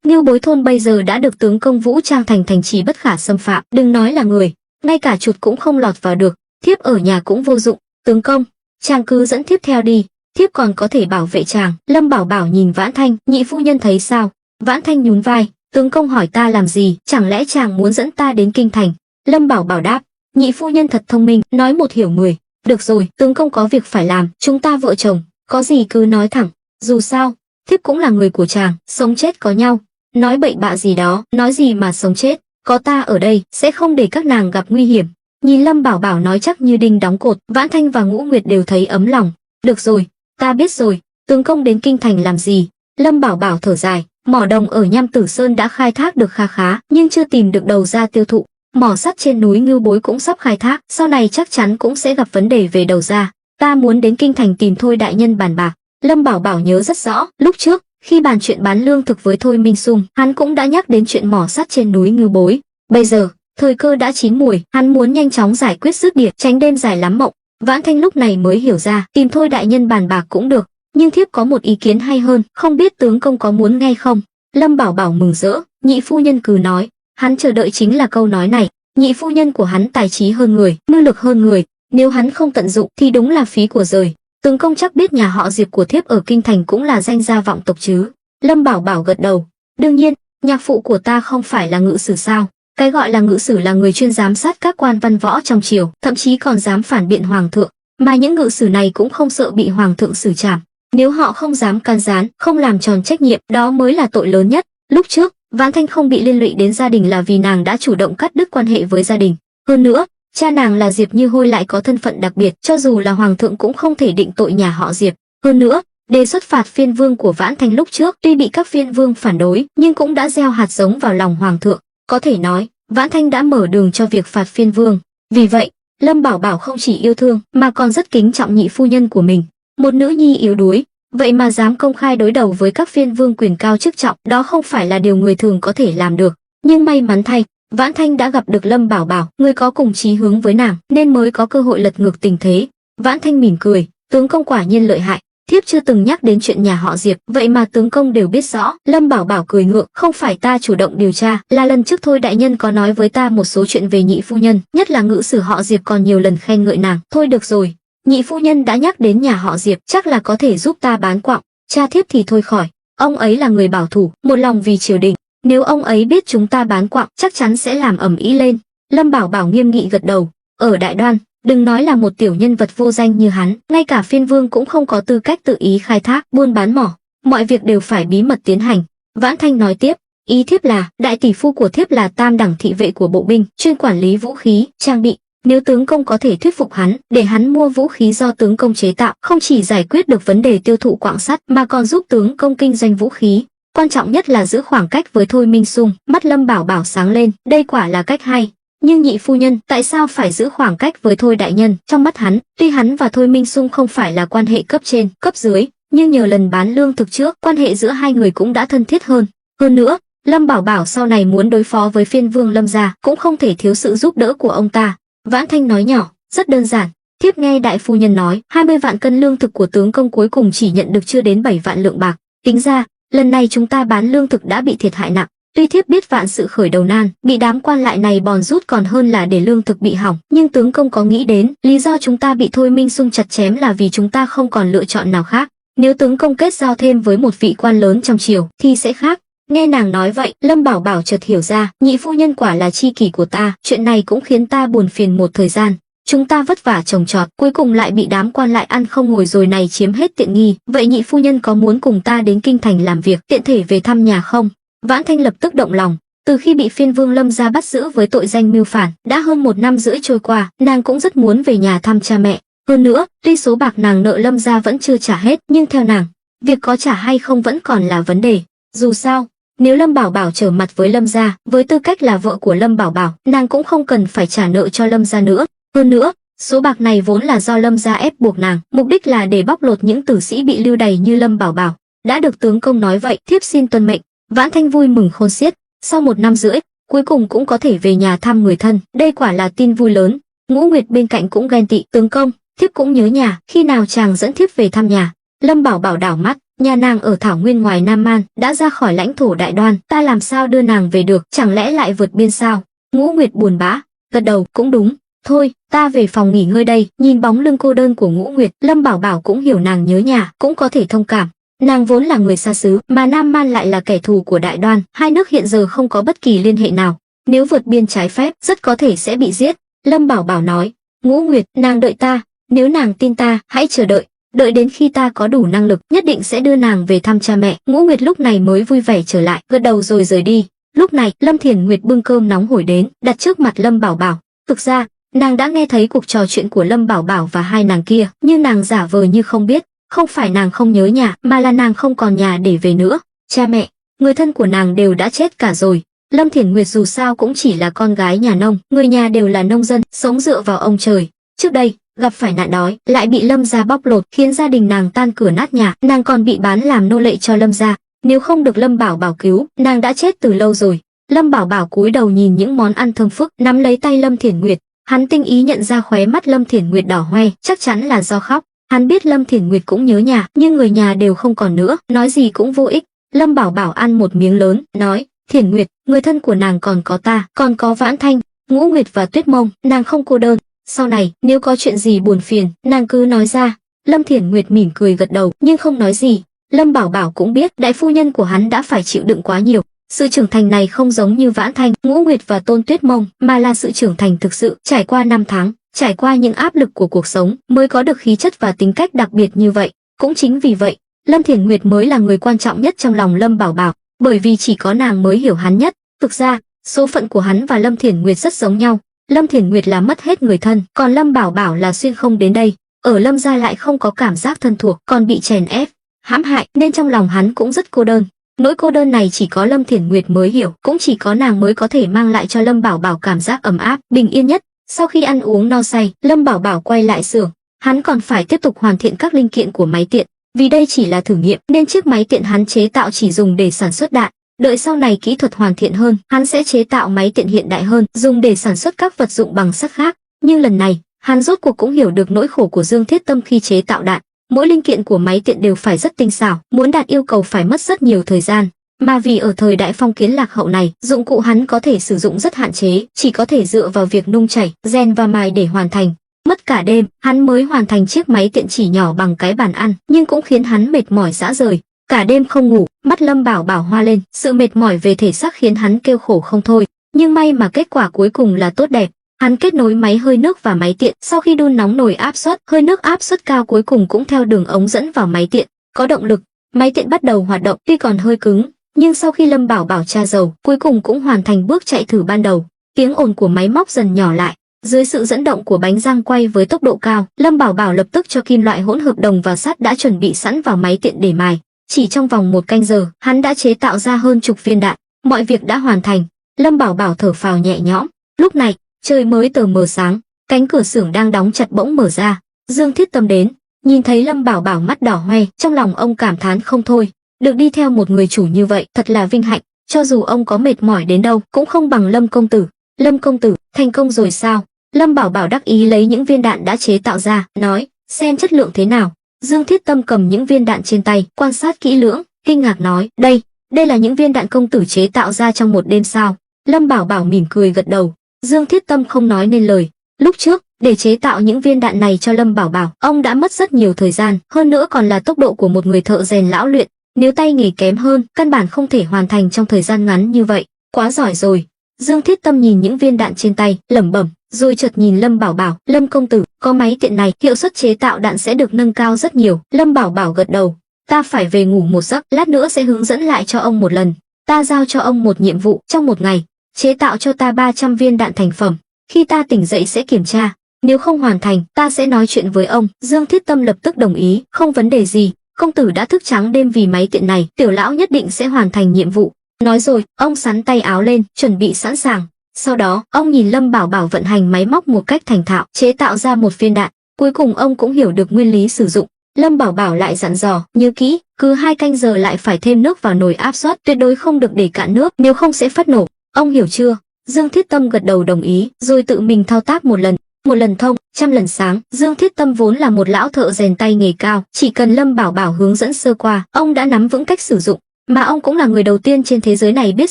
Ngưu Bối thôn bây giờ đã được tướng công vũ trang thành thành trì bất khả xâm phạm, đừng nói là người, ngay cả chuột cũng không lọt vào được. Thiếp ở nhà cũng vô dụng. Tướng công, chàng cứ dẫn thiếp theo đi, thiếp còn có thể bảo vệ chàng. Lâm Bảo Bảo nhìn Vãn Thanh, nhị phu nhân thấy sao? Vãn Thanh nhún vai, tướng công hỏi ta làm gì, chẳng lẽ chàng muốn dẫn ta đến kinh thành? Lâm Bảo Bảo đáp, nhị phu nhân thật thông minh, nói một hiểu mười. Được rồi, tướng công có việc phải làm, chúng ta vợ chồng, có gì cứ nói thẳng. Dù sao, thiếp cũng là người của chàng, sống chết có nhau. Nói bậy bạ gì đó, nói gì mà sống chết, có ta ở đây, sẽ không để các nàng gặp nguy hiểm. Nhìn Lâm Bảo Bảo nói chắc như đinh đóng cột, Vãn Thanh và Ngũ Nguyệt đều thấy ấm lòng. Được rồi, ta biết rồi, tướng công đến kinh thành làm gì? Lâm Bảo Bảo thở dài, mỏ đồng ở Nham Tử Sơn đã khai thác được kha khá, nhưng chưa tìm được đầu ra tiêu thụ. Mỏ sắt trên núi Ngưu Bối cũng sắp khai thác, sau này chắc chắn cũng sẽ gặp vấn đề về đầu ra. Ta muốn đến kinh thành tìm Thôi đại nhân bàn bạc. Lâm Bảo Bảo nhớ rất rõ, lúc trước, khi bàn chuyện bán lương thực với Thôi Minh Sung, hắn cũng đã nhắc đến chuyện mỏ sắt trên núi Ngưu Bối. Bây giờ, thời cơ đã chín muồi, hắn muốn nhanh chóng giải quyết dứt điểm, tránh đêm dài lắm mộng. Vãn Thanh lúc này mới hiểu ra, tìm Thôi đại nhân bàn bạc cũng được, nhưng thiếp có một ý kiến hay hơn, không biết tướng công có muốn nghe không? Lâm Bảo Bảo mừng rỡ, nhị phu nhân cứ nói. Hắn chờ đợi chính là câu nói này. Nhị phu nhân của hắn tài trí hơn người, mưu lực hơn người, nếu hắn không tận dụng thì đúng là phí của rời. Tướng công chắc biết nhà họ Diệp của thiếp ở kinh thành cũng là danh gia vọng tộc chứ? Lâm Bảo Bảo gật đầu. Đương nhiên, nhạc phụ của ta không phải là ngự sử sao? Cái gọi là ngự sử là người chuyên giám sát các quan văn võ trong triều, thậm chí còn dám phản biện hoàng thượng, mà những ngự sử này cũng không sợ bị hoàng thượng xử trảm. Nếu họ không dám can gián, không làm tròn trách nhiệm, đó mới là tội lớn nhất. Lúc trước, Vãn Thanh không bị liên lụy đến gia đình là vì nàng đã chủ động cắt đứt quan hệ với gia đình. Hơn nữa, cha nàng là Diệp Như Hôi lại có thân phận đặc biệt, cho dù là hoàng thượng cũng không thể định tội nhà họ Diệp. Hơn nữa, đề xuất phạt phiên vương của Vãn Thanh lúc trước tuy bị các phiên vương phản đối, nhưng cũng đã gieo hạt giống vào lòng hoàng thượng. Có thể nói, Vãn Thanh đã mở đường cho việc phạt phiên vương. Vì vậy, Lâm Bảo Bảo không chỉ yêu thương mà còn rất kính trọng nhị phu nhân của mình. Một nữ nhi yếu đuối, vậy mà dám công khai đối đầu với các phiên vương quyền cao chức trọng, đó không phải là điều người thường có thể làm được. Nhưng may mắn thay, Vãn Thanh đã gặp được Lâm Bảo Bảo, người có cùng chí hướng với nàng, nên mới có cơ hội lật ngược tình thế. Vãn Thanh mỉm cười, tướng công quả nhiên lợi hại. Thiếp chưa từng nhắc đến chuyện nhà họ Diệp, vậy mà tướng công đều biết rõ. Lâm Bảo Bảo cười ngượng, không phải ta chủ động điều tra, là lần trước Thôi đại nhân có nói với ta một số chuyện về nhị phu nhân, nhất là ngự sử họ Diệp còn nhiều lần khen ngợi nàng. Thôi được rồi, nhị phu nhân đã nhắc đến nhà họ Diệp, chắc là có thể giúp ta bán quặng. Cha thiếp thì thôi khỏi, ông ấy là người bảo thủ, một lòng vì triều đình. Nếu ông ấy biết chúng ta bán quặng, chắc chắn sẽ làm ầm ĩ lên. Lâm Bảo Bảo nghiêm nghị gật đầu. Ở Đại Đoan, đừng nói là một tiểu nhân vật vô danh như hắn, ngay cả phiên vương cũng không có tư cách tự ý khai thác, buôn bán mỏ. Mọi việc đều phải bí mật tiến hành. Vãn Thanh nói tiếp, ý thiếp là, đại tỷ phu của thiếp là tam đẳng thị vệ của bộ binh, chuyên quản lý vũ khí, trang bị. Nếu tướng công có thể thuyết phục hắn, để hắn mua vũ khí do tướng công chế tạo, không chỉ giải quyết được vấn đề tiêu thụ quặng sắt, mà còn giúp tướng công kinh doanh vũ khí. Quan trọng nhất là giữ khoảng cách với Thôi Minh Sung. Mắt Lâm Bảo Bảo sáng lên, đây quả là cách hay. Nhưng nhị phu nhân, tại sao phải giữ khoảng cách với Thôi đại nhân? Trong mắt hắn, tuy hắn và Thôi Minh Sung không phải là quan hệ cấp trên, cấp dưới, nhưng nhờ lần bán lương thực trước, quan hệ giữa hai người cũng đã thân thiết hơn. Hơn nữa, Lâm Bảo Bảo sau này muốn đối phó với phiên vương Lâm gia, cũng không thể thiếu sự giúp đỡ của ông ta. Vãn Thanh nói nhỏ, rất đơn giản. Thiếp nghe đại phu nhân nói, 20 vạn cân lương thực của tướng công cuối cùng chỉ nhận được chưa đến 7 vạn lượng bạc. Tính ra, lần này chúng ta bán lương thực đã bị thiệt hại nặng. Tuy thiếp biết vạn sự khởi đầu nan, bị đám quan lại này bòn rút còn hơn là để lương thực bị hỏng, nhưng tướng công có nghĩ đến, lý do chúng ta bị Thôi Minh Sung chặt chém là vì chúng ta không còn lựa chọn nào khác. Nếu tướng công kết giao thêm với một vị quan lớn trong triều, thì sẽ khác. Nghe nàng nói vậy, Lâm Bảo Bảo chợt hiểu ra, nhị phu nhân quả là tri kỷ của ta, chuyện này cũng khiến ta buồn phiền một thời gian. Chúng ta vất vả trồng trọt, cuối cùng lại bị đám quan lại ăn không ngồi rồi này chiếm hết tiện nghi. Vậy nhị phu nhân có muốn cùng ta đến kinh thành làm việc, tiện thể về thăm nhà không? Vãn Thanh lập tức động lòng. Từ khi bị phiên vương Lâm gia bắt giữ với tội danh mưu phản, đã hơn 1 năm rưỡi trôi qua, nàng cũng rất muốn về nhà thăm cha mẹ. Hơn nữa, tuy số bạc nàng nợ Lâm gia vẫn chưa trả hết, nhưng theo nàng, việc có trả hay không vẫn còn là vấn đề. Dù sao, nếu Lâm Bảo Bảo trở mặt với Lâm gia, với tư cách là vợ của Lâm Bảo Bảo, nàng cũng không cần phải trả nợ cho Lâm gia nữa. Hơn nữa, số bạc này vốn là do Lâm gia ép buộc nàng, mục đích là để bóc lột những tử sĩ bị lưu đày như Lâm Bảo Bảo. Đã được tướng công nói vậy, thiếp xin tuân mệnh. Vãn Thanh vui mừng khôn xiết, sau 1 năm rưỡi, cuối cùng cũng có thể về nhà thăm người thân, đây quả là tin vui lớn. Ngũ Nguyệt bên cạnh cũng ghen tị, tướng công, thiếp cũng nhớ nhà, khi nào chàng dẫn thiếp về thăm nhà? Lâm Bảo Bảo đảo mắt, nhà nàng ở Thảo Nguyên ngoài Nam Man, đã ra khỏi lãnh thổ Đại Đoan, ta làm sao đưa nàng về được, chẳng lẽ lại vượt biên sao? Ngũ Nguyệt buồn bã, gật đầu, cũng đúng. Thôi, ta về phòng nghỉ ngơi đây. Nhìn bóng lưng cô đơn của Ngũ Nguyệt, Lâm Bảo Bảo cũng hiểu nàng nhớ nhà, cũng có thể thông cảm. Nàng vốn là người xa xứ, mà Nam Man lại là kẻ thù của Đại Đoan, hai nước hiện giờ không có bất kỳ liên hệ nào. Nếu vượt biên trái phép, rất có thể sẽ bị giết. Lâm Bảo Bảo nói, Ngũ Nguyệt, nàng đợi ta, nếu nàng tin ta, hãy chờ đợi. Đợi đến khi ta có đủ năng lực, nhất định sẽ đưa nàng về thăm cha mẹ. Ngũ Nguyệt lúc này mới vui vẻ trở lại, gật đầu rồi rời đi. Lúc này, Lâm Thiển Nguyệt bưng cơm nóng hổi đến, đặt trước mặt Lâm Bảo Bảo. Thực ra, nàng đã nghe thấy cuộc trò chuyện của Lâm Bảo Bảo và hai nàng kia, nhưng nàng giả vờ như không biết. Không phải nàng không nhớ nhà, mà là nàng không còn nhà để về nữa. Cha mẹ, người thân của nàng đều đã chết cả rồi. Lâm Thiển Nguyệt dù sao cũng chỉ là con gái nhà nông, người nhà đều là nông dân, sống dựa vào ông trời. Trước đây, gặp phải nạn đói, lại bị Lâm gia bóc lột, khiến gia đình nàng tan cửa nát nhà, nàng còn bị bán làm nô lệ cho Lâm gia. Nếu không được Lâm Bảo Bảo cứu, nàng đã chết từ lâu rồi. Lâm Bảo Bảo cúi đầu nhìn những món ăn thơm phức, nắm lấy tay Lâm Thiển Nguyệt. Hắn tinh ý nhận ra khóe mắt Lâm Thiển Nguyệt đỏ hoe, chắc chắn là do khóc. Hắn biết Lâm Thiển Nguyệt cũng nhớ nhà, nhưng người nhà đều không còn nữa, nói gì cũng vô ích. Lâm Bảo Bảo ăn một miếng lớn, nói, Thiển Nguyệt, người thân của nàng còn có ta, còn có Vãn Thanh, Ngũ Nguyệt và Tuyết Mông, nàng không cô đơn. Sau này, nếu có chuyện gì buồn phiền, nàng cứ nói ra. Lâm Thiển Nguyệt mỉm cười gật đầu, nhưng không nói gì. Lâm Bảo Bảo cũng biết đại phu nhân của hắn đã phải chịu đựng quá nhiều. Sự trưởng thành này không giống như Vãn Thanh, Ngũ Nguyệt và Tôn Tuyết Mông, mà là sự trưởng thành thực sự, trải qua 5 tháng. Trải qua những áp lực của cuộc sống mới có được khí chất và tính cách đặc biệt như vậy. Cũng chính vì vậy, Lâm Thiển Nguyệt mới là người quan trọng nhất trong lòng Lâm Bảo Bảo, bởi vì chỉ có nàng mới hiểu hắn nhất. Thực ra, số phận của hắn và Lâm Thiển Nguyệt rất giống nhau. Lâm Thiển Nguyệt là mất hết người thân, còn Lâm Bảo Bảo là xuyên không đến đây. Ở Lâm gia lại không có cảm giác thân thuộc, còn bị chèn ép, hãm hại, nên trong lòng hắn cũng rất cô đơn. Nỗi cô đơn này chỉ có Lâm Thiển Nguyệt mới hiểu, cũng chỉ có nàng mới có thể mang lại cho Lâm Bảo Bảo cảm giác ấm áp, bình yên nhất. Sau khi ăn uống no say, Lâm Bảo Bảo quay lại xưởng, hắn còn phải tiếp tục hoàn thiện các linh kiện của máy tiện. Vì đây chỉ là thử nghiệm, nên chiếc máy tiện hắn chế tạo chỉ dùng để sản xuất đạn. Đợi sau này kỹ thuật hoàn thiện hơn, hắn sẽ chế tạo máy tiện hiện đại hơn, dùng để sản xuất các vật dụng bằng sắt khác. Nhưng lần này, hắn rốt cuộc cũng hiểu được nỗi khổ của Dương Thiết Tâm khi chế tạo đạn. Mỗi linh kiện của máy tiện đều phải rất tinh xảo, muốn đạt yêu cầu phải mất rất nhiều thời gian. Mà vì ở thời đại phong kiến lạc hậu này, dụng cụ hắn có thể sử dụng rất hạn chế, chỉ có thể dựa vào việc nung chảy, rèn và mài để hoàn thành. Mất cả đêm, hắn mới hoàn thành chiếc máy tiện chỉ nhỏ bằng cái bàn ăn, nhưng cũng khiến hắn mệt mỏi rã rời. Cả đêm không ngủ, mắt Lâm Bảo Bảo hoa lên, sự mệt mỏi về thể xác khiến hắn kêu khổ không thôi. Nhưng may mà kết quả cuối cùng là tốt đẹp. Hắn kết nối máy hơi nước và máy tiện, sau khi đun nóng nồi áp suất, hơi nước áp suất cao cuối cùng cũng theo đường ống dẫn vào máy tiện, có động lực, máy tiện bắt đầu hoạt động, tuy còn hơi cứng, Nhưng sau khi Lâm Bảo Bảo tra dầu, cuối cùng cũng hoàn thành bước chạy thử ban đầu. Tiếng ồn của máy móc dần nhỏ lại. Dưới sự dẫn động của bánh răng quay với tốc độ cao, Lâm Bảo Bảo lập tức cho kim loại hỗn hợp đồng và sắt đã chuẩn bị sẵn vào máy tiện để mài. Chỉ trong vòng 1 canh giờ, hắn đã chế tạo ra hơn chục viên đạn. Mọi việc đã hoàn thành. Lâm Bảo Bảo thở phào nhẹ nhõm. Lúc này, trời mới tờ mờ sáng, cánh cửa xưởng đang đóng chặt bỗng mở ra. Dương Thiết Tâm đến, nhìn thấy Lâm Bảo Bảo mắt đỏ hoe, trong lòng ông cảm thán không thôi. Được đi theo một người chủ như vậy, thật là vinh hạnh. Cho dù ông có mệt mỏi đến đâu, cũng không bằng Lâm công tử. Lâm công tử, thành công rồi sao? Lâm Bảo Bảo đắc ý lấy những viên đạn đã chế tạo ra, nói, xem chất lượng thế nào. Dương Thiết Tâm cầm những viên đạn trên tay, quan sát kỹ lưỡng, kinh ngạc nói, đây là những viên đạn công tử chế tạo ra trong một đêm sao? Lâm Bảo Bảo mỉm cười gật đầu. Dương Thiết Tâm không nói nên lời. Lúc trước, để chế tạo những viên đạn này cho Lâm Bảo Bảo, ông đã mất rất nhiều thời gian, hơn nữa còn là tốc độ của một người thợ rèn lão luyện. Nếu tay nghề kém hơn, căn bản không thể hoàn thành trong thời gian ngắn như vậy. Quá giỏi rồi. Dương Thiết Tâm nhìn những viên đạn trên tay, lẩm bẩm, rồi chợt nhìn Lâm Bảo Bảo, Lâm công tử, có máy tiện này, hiệu suất chế tạo đạn sẽ được nâng cao rất nhiều. Lâm Bảo Bảo gật đầu. Ta phải về ngủ một giấc, lát nữa sẽ hướng dẫn lại cho ông một lần. Ta giao cho ông một nhiệm vụ, trong một ngày, chế tạo cho ta 300 viên đạn thành phẩm. Khi ta tỉnh dậy sẽ kiểm tra, nếu không hoàn thành, ta sẽ nói chuyện với ông. Dương Thiết Tâm lập tức đồng ý, không vấn đề gì. Công tử đã thức trắng đêm vì máy tiện này, tiểu lão nhất định sẽ hoàn thành nhiệm vụ. Nói rồi, ông xắn tay áo lên, chuẩn bị sẵn sàng. Sau đó, ông nhìn Lâm Bảo Bảo vận hành máy móc một cách thành thạo, chế tạo ra một viên đạn. Cuối cùng ông cũng hiểu được nguyên lý sử dụng. Lâm Bảo Bảo lại dặn dò, nhớ kỹ, cứ 2 canh giờ lại phải thêm nước vào nồi áp suất, tuyệt đối không được để cạn nước, nếu không sẽ phát nổ. Ông hiểu chưa? Dương Thiết Tâm gật đầu đồng ý, rồi tự mình thao tác một lần thông, trăm lần sáng. Dương Thiết Tâm vốn là một lão thợ rèn tay nghề cao, chỉ cần Lâm Bảo Bảo hướng dẫn sơ qua, ông đã nắm vững cách sử dụng, mà ông cũng là người đầu tiên trên thế giới này biết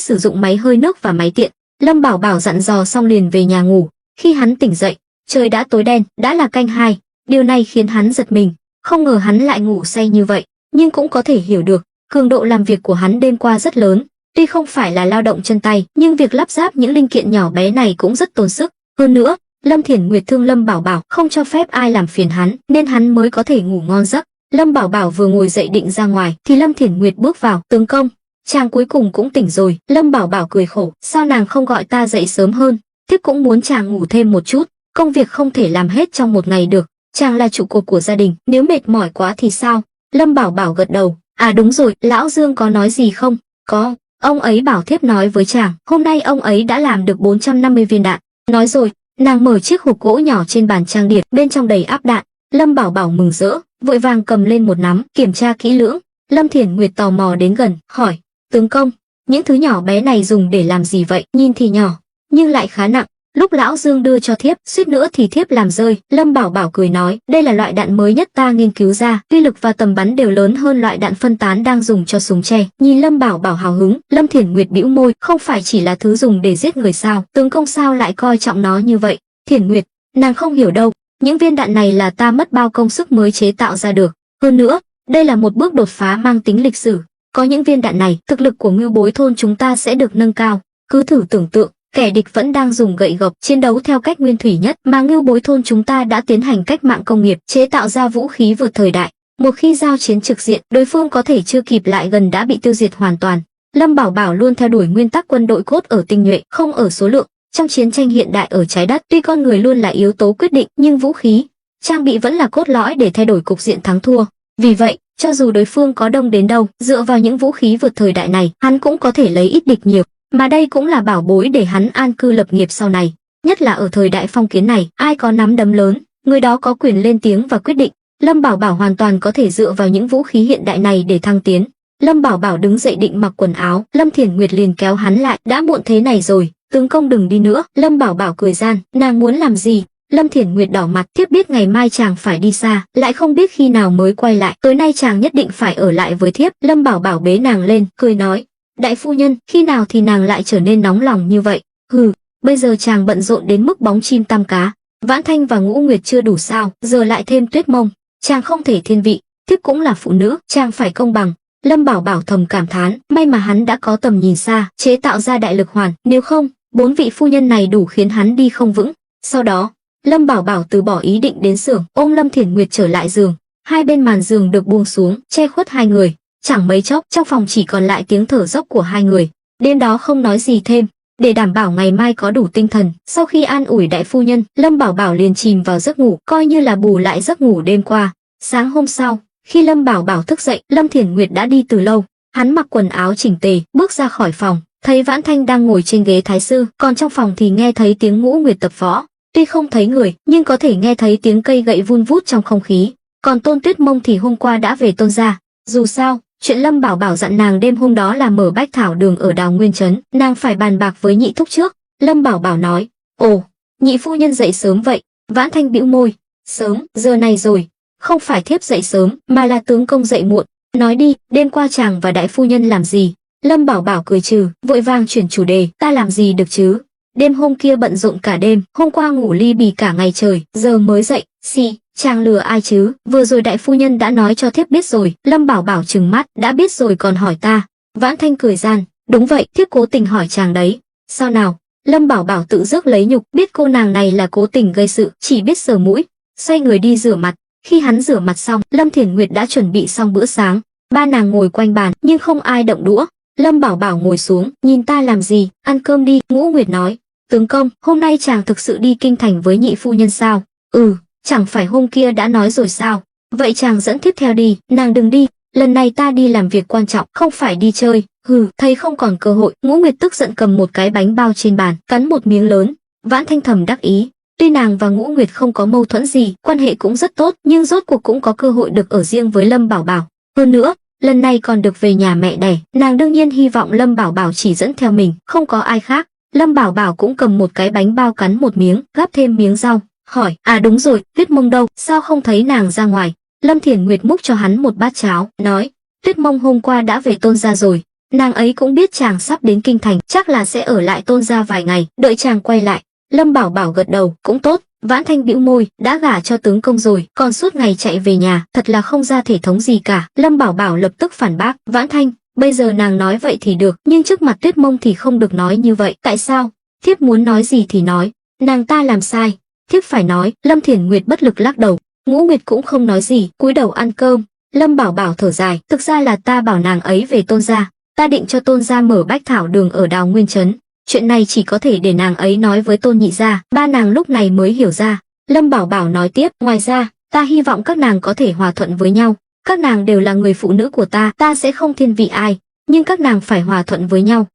sử dụng máy hơi nước và máy tiện. Lâm Bảo Bảo dặn dò xong liền về nhà ngủ. Khi hắn tỉnh dậy, trời đã tối đen, đã là canh 2. Điều này khiến hắn giật mình, không ngờ hắn lại ngủ say như vậy, nhưng cũng có thể hiểu được, cường độ làm việc của hắn đêm qua rất lớn. Tuy không phải là lao động chân tay, nhưng việc lắp ráp những linh kiện nhỏ bé này cũng rất tốn sức. Hơn nữa, Lâm Thiển Nguyệt thương Lâm Bảo Bảo, không cho phép ai làm phiền hắn, nên hắn mới có thể ngủ ngon giấc. Lâm Bảo Bảo vừa ngồi dậy định ra ngoài, thì Lâm Thiển Nguyệt bước vào, tướng công, chàng cuối cùng cũng tỉnh rồi. Lâm Bảo Bảo cười khổ, sao nàng không gọi ta dậy sớm hơn, thiếp cũng muốn chàng ngủ thêm một chút, công việc không thể làm hết trong một ngày được, chàng là trụ cột của gia đình, nếu mệt mỏi quá thì sao? Lâm Bảo Bảo gật đầu, à đúng rồi, lão Dương có nói gì không? Có, ông ấy bảo thiếp nói với chàng, hôm nay ông ấy đã làm được 450 viên đạn. Nói rồi, nàng mở chiếc hộp gỗ nhỏ trên bàn trang điểm, bên trong đầy áp đạn. Lâm Bảo Bảo mừng rỡ, vội vàng cầm lên một nắm, kiểm tra kỹ lưỡng. Lâm Thiển Nguyệt tò mò đến gần, hỏi, tướng công, những thứ nhỏ bé này dùng để làm gì vậy? Nhìn thì nhỏ, nhưng lại khá nặng. Lúc lão Dương đưa cho thiếp, suýt nữa thì thiếp làm rơi. Lâm Bảo Bảo cười nói, đây là loại đạn mới nhất ta nghiên cứu ra, uy lực và tầm bắn đều lớn hơn loại đạn phân tán đang dùng cho súng tre. Nhìn Lâm Bảo Bảo hào hứng, Lâm Thiển Nguyệt bĩu môi, không phải chỉ là thứ dùng để giết người sao? Tướng công sao lại coi trọng nó như vậy? Thiển Nguyệt, nàng không hiểu đâu, những viên đạn này là ta mất bao công sức mới chế tạo ra được. Hơn nữa, đây là một bước đột phá mang tính lịch sử. Có những viên đạn này, thực lực của Ngưu Bối thôn chúng ta sẽ được nâng cao. Cứ thử tưởng tượng, kẻ địch vẫn đang dùng gậy gộc chiến đấu theo cách nguyên thủy nhất, mà Ngưu Bối thôn chúng ta đã tiến hành cách mạng công nghiệp, chế tạo ra vũ khí vượt thời đại. Một khi giao chiến trực diện, đối phương có thể chưa kịp lại gần đã bị tiêu diệt hoàn toàn. Lâm Bảo Bảo luôn theo đuổi nguyên tắc quân đội cốt ở tinh nhuệ, không ở số lượng. Trong chiến tranh hiện đại ở trái đất, tuy con người luôn là yếu tố quyết định, nhưng vũ khí, trang bị vẫn là cốt lõi để thay đổi cục diện thắng thua. Vì vậy, cho dù đối phương có đông đến đâu, dựa vào những vũ khí vượt thời đại này, hắn cũng có thể lấy ít địch nhiều. Mà đây cũng là bảo bối để hắn an cư lập nghiệp sau này. Nhất là ở thời đại phong kiến này, ai có nắm đấm lớn, người đó có quyền lên tiếng và quyết định. Lâm Bảo Bảo hoàn toàn có thể dựa vào những vũ khí hiện đại này để thăng tiến. Lâm Bảo Bảo đứng dậy định mặc quần áo, Lâm Thiển Nguyệt liền kéo hắn lại, đã muộn thế này rồi, tướng công đừng đi nữa. Lâm Bảo Bảo cười gian, nàng muốn làm gì? Lâm Thiển Nguyệt đỏ mặt, thiếp biết ngày mai chàng phải đi xa, lại không biết khi nào mới quay lại, tối nay chàng nhất định phải ở lại với thiếp. Lâm Bảo Bảo bế nàng lên, cười nói, đại phu nhân, khi nào thì nàng lại trở nên nóng lòng như vậy? Hừ, bây giờ chàng bận rộn đến mức bóng chim tăm cá, Vãn Thanh và Ngũ Nguyệt chưa đủ sao, giờ lại thêm Tuyết Mông, chàng không thể thiên vị, thiếp cũng là phụ nữ, chàng phải công bằng. Lâm Bảo Bảo thầm cảm thán, may mà hắn đã có tầm nhìn xa, chế tạo ra đại lực hoàn, nếu không, 4 vị phu nhân này đủ khiến hắn đi không vững. Sau đó, Lâm Bảo Bảo từ bỏ ý định đến xưởng, ôm Lâm Thiển Nguyệt trở lại giường. Hai bên màn giường được buông xuống, che khuất hai người. Chẳng mấy chốc trong phòng chỉ còn lại tiếng thở dốc của hai người. Đêm đó không nói gì thêm, để đảm bảo ngày mai có đủ tinh thần. Sau khi an ủi đại phu nhân, Lâm Bảo Bảo liền chìm vào giấc ngủ, coi như là bù lại giấc ngủ đêm qua. Sáng hôm sau, khi Lâm Bảo Bảo thức dậy, Lâm Thiển Nguyệt đã đi từ lâu. Hắn mặc quần áo chỉnh tề, bước ra khỏi phòng, thấy Vãn Thanh đang ngồi trên ghế thái sư, còn trong phòng thì nghe thấy tiếng Ngũ Nguyệt tập võ. Tuy không thấy người, nhưng có thể nghe thấy tiếng cây gậy vun vút trong không khí. Còn Tôn Tuyết Mông thì hôm qua đã về Tôn gia. Dù sao, chuyện Lâm Bảo Bảo dặn nàng đêm hôm đó là mở bách thảo đường ở Đào Nguyên Trấn, nàng phải bàn bạc với nhị thúc trước. Lâm Bảo Bảo nói, ồ, nhị phu nhân dậy sớm vậy. Vãn Thanh bĩu môi, sớm, giờ này rồi. Không phải thiếp dậy sớm, mà là tướng công dậy muộn. Nói đi, đêm qua chàng và đại phu nhân làm gì? Lâm Bảo Bảo cười trừ, vội vàng chuyển chủ đề, ta làm gì được chứ? Đêm hôm kia bận rộn cả đêm, hôm qua ngủ ly bì cả ngày trời, giờ mới dậy. Chàng lừa ai chứ? Vừa rồi đại phu nhân đã nói cho thiếp biết rồi. Lâm Bảo Bảo trừng mắt, đã biết rồi còn hỏi ta? Vãn Thanh cười gian, đúng vậy, thiếp cố tình hỏi chàng đấy. Sao nào? Lâm Bảo Bảo tự rước lấy nhục, biết cô nàng này là cố tình gây sự, chỉ biết sờ mũi. Xoay người đi rửa mặt. Khi hắn rửa mặt xong, Lâm Thiển Nguyệt đã chuẩn bị xong bữa sáng. Ba nàng ngồi quanh bàn, nhưng không ai động đũa. Lâm Bảo Bảo ngồi xuống, nhìn ta làm gì, ăn cơm đi. Ngũ Nguyệt nói, tướng công, hôm nay chàng thực sự đi kinh thành với nhị phu nhân sao? Chẳng phải hôm kia đã nói rồi sao? Vậy chàng dẫn thiếp theo đi. Nàng đừng đi, lần này ta đi làm việc quan trọng, không phải đi chơi. Thấy không còn cơ hội. Ngũ Nguyệt tức giận cầm một cái bánh bao trên bàn, cắn một miếng lớn. Vãn Thanh thầm đắc ý. Tuy nàng và Ngũ Nguyệt không có mâu thuẫn gì, quan hệ cũng rất tốt, nhưng rốt cuộc cũng có cơ hội được ở riêng với Lâm Bảo Bảo. Hơn nữa, lần này còn được về nhà mẹ đẻ, nàng đương nhiên hy vọng Lâm Bảo Bảo chỉ dẫn theo mình, không có ai khác. Lâm Bảo Bảo cũng cầm một cái bánh bao cắn một miếng, gắp thêm miếng rau, hỏi, à đúng rồi, Tuyết Mông đâu, sao không thấy nàng ra ngoài? Lâm Thiển Nguyệt múc cho hắn một bát cháo, nói, Tuyết Mông hôm qua đã về Tôn gia rồi, nàng ấy cũng biết chàng sắp đến kinh thành, chắc là sẽ ở lại Tôn gia vài ngày, đợi chàng quay lại. Lâm Bảo Bảo gật đầu, cũng tốt. Vãn Thanh bĩu môi, đã gả cho tướng công rồi, còn suốt ngày chạy về nhà, thật là không ra thể thống gì cả. Lâm Bảo Bảo lập tức phản bác, Vãn Thanh, bây giờ nàng nói vậy thì được, nhưng trước mặt Tuyết Mông thì không được nói như vậy. Tại sao? Thiếp muốn nói gì thì nói, nàng ta làm sai, thiếp phải nói. Lâm Thiển Nguyệt bất lực lắc đầu. Ngũ Nguyệt cũng không nói gì, cúi đầu ăn cơm. Lâm Bảo Bảo thở dài, thực ra là ta bảo nàng ấy về Tôn gia, ta định cho Tôn gia mở bách thảo đường ở Đào Nguyên Trấn. Chuyện này chỉ có thể để nàng ấy nói với Tôn nhị gia. Ba nàng lúc này mới hiểu ra. Lâm Bảo Bảo nói tiếp, ngoài ra, ta hy vọng các nàng có thể hòa thuận với nhau. Các nàng đều là người phụ nữ của ta, ta sẽ không thiên vị ai, nhưng các nàng phải hòa thuận với nhau.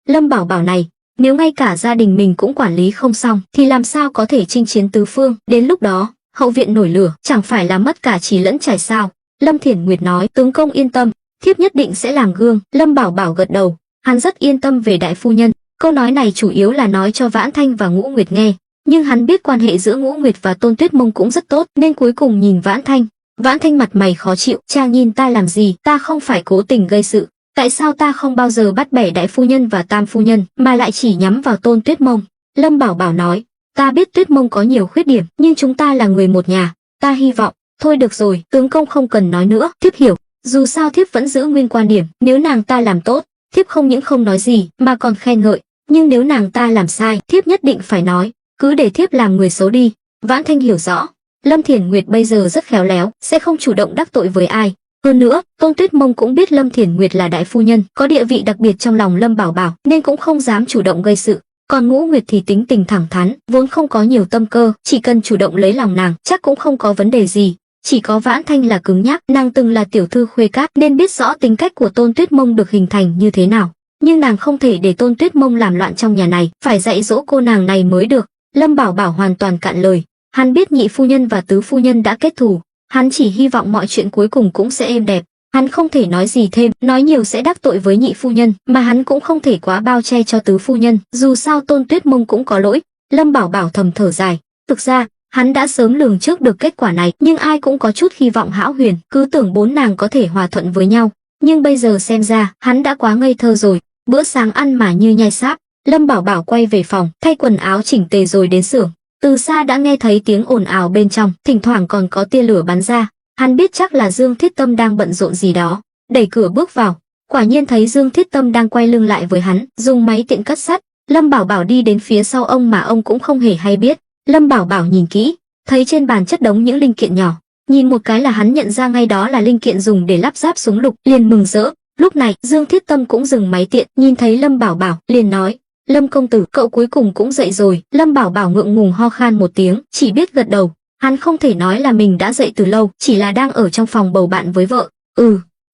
Lâm Bảo Bảo này, nếu ngay cả gia đình mình cũng quản lý không xong, thì làm sao có thể chinh chiến tứ phương? Đến lúc đó, hậu viện nổi lửa, chẳng phải là mất cả chỉ lẫn trải sao? Lâm Thiển Nguyệt nói, tướng công yên tâm, thiếp nhất định sẽ làm gương. Lâm Bảo Bảo gật đầu, hắn rất yên tâm về đại phu nhân. Câu nói này chủ yếu là nói cho Vãn Thanh và Ngũ Nguyệt nghe, nhưng hắn biết quan hệ giữa Ngũ Nguyệt và Tôn Tuyết Mông cũng rất tốt, nên cuối cùng nhìn Vãn Thanh. Vãn Thanh mặt mày khó chịu, chàng nhìn ta làm gì? Ta không phải cố tình gây sự, tại sao ta không bao giờ bắt bẻ đại phu nhân và tam phu nhân, mà lại chỉ nhắm vào Tôn Tuyết Mông? Lâm Bảo Bảo nói, ta biết Tuyết Mông có nhiều khuyết điểm, nhưng chúng ta là người một nhà, ta hy vọng. Thôi được rồi, tướng công không cần nói nữa, thiếp hiểu. Dù sao thiếp vẫn giữ nguyên quan điểm, nếu nàng ta làm tốt, thiếp không những không nói gì, mà còn khen ngợi. Nhưng nếu nàng ta làm sai, thiếp nhất định phải nói, cứ để thiếp làm người xấu đi. Vãn Thanh hiểu rõ, Lâm Thiển Nguyệt bây giờ rất khéo léo, sẽ không chủ động đắc tội với ai. Hơn nữa, Tôn Tuyết Mông cũng biết Lâm Thiển Nguyệt là đại phu nhân, có địa vị đặc biệt trong lòng Lâm Bảo Bảo, nên cũng không dám chủ động gây sự. Còn Ngũ Nguyệt thì tính tình thẳng thắn, vốn không có nhiều tâm cơ, chỉ cần chủ động lấy lòng nàng, chắc cũng không có vấn đề gì. Chỉ có Vãn Thanh là cứng nhắc, nàng từng là tiểu thư khuê các nên biết rõ tính cách của Tôn Tuyết Mông được hình thành như thế nào. Nhưng nàng không thể để Tôn Tuyết Mông làm loạn trong nhà này, phải dạy dỗ cô nàng này mới được. Lâm Bảo Bảo hoàn toàn cạn lời, hắn biết nhị phu nhân và tứ phu nhân đã kết thù, hắn chỉ hy vọng mọi chuyện cuối cùng cũng sẽ êm đẹp. Hắn không thể nói gì thêm, nói nhiều sẽ đắc tội với nhị phu nhân, mà hắn cũng không thể quá bao che cho tứ phu nhân, dù sao Tôn Tuyết Mông cũng có lỗi. Lâm Bảo Bảo thầm thở dài, thực ra hắn đã sớm lường trước được kết quả này, nhưng ai cũng có chút hy vọng hão huyền, cứ tưởng bốn nàng có thể hòa thuận với nhau. Nhưng bây giờ xem ra, hắn đã quá ngây thơ rồi. Bữa sáng ăn mà như nhai sáp. Lâm Bảo Bảo quay về phòng, thay quần áo chỉnh tề rồi đến xưởng. Từ xa đã nghe thấy tiếng ồn ào bên trong, thỉnh thoảng còn có tia lửa bắn ra. Hắn biết chắc là Dương Thiết Tâm đang bận rộn gì đó. Đẩy cửa bước vào, quả nhiên thấy Dương Thiết Tâm đang quay lưng lại với hắn, dùng máy tiện cắt sắt. Lâm Bảo Bảo đi đến phía sau ông mà ông cũng không hề hay biết. Lâm Bảo Bảo nhìn kỹ, thấy trên bàn chất đống những linh kiện nhỏ, nhìn một cái là hắn nhận ra ngay đó là linh kiện dùng để lắp ráp súng lục, liền mừng rỡ. Lúc này Dương Thiết Tâm cũng dừng máy tiện, nhìn thấy Lâm Bảo Bảo liền nói: Lâm công tử, cậu cuối cùng cũng dậy rồi. Lâm Bảo Bảo ngượng ngùng ho khan một tiếng, chỉ biết gật đầu. Hắn không thể nói là mình đã dậy từ lâu, chỉ là đang ở trong phòng bầu bạn với vợ.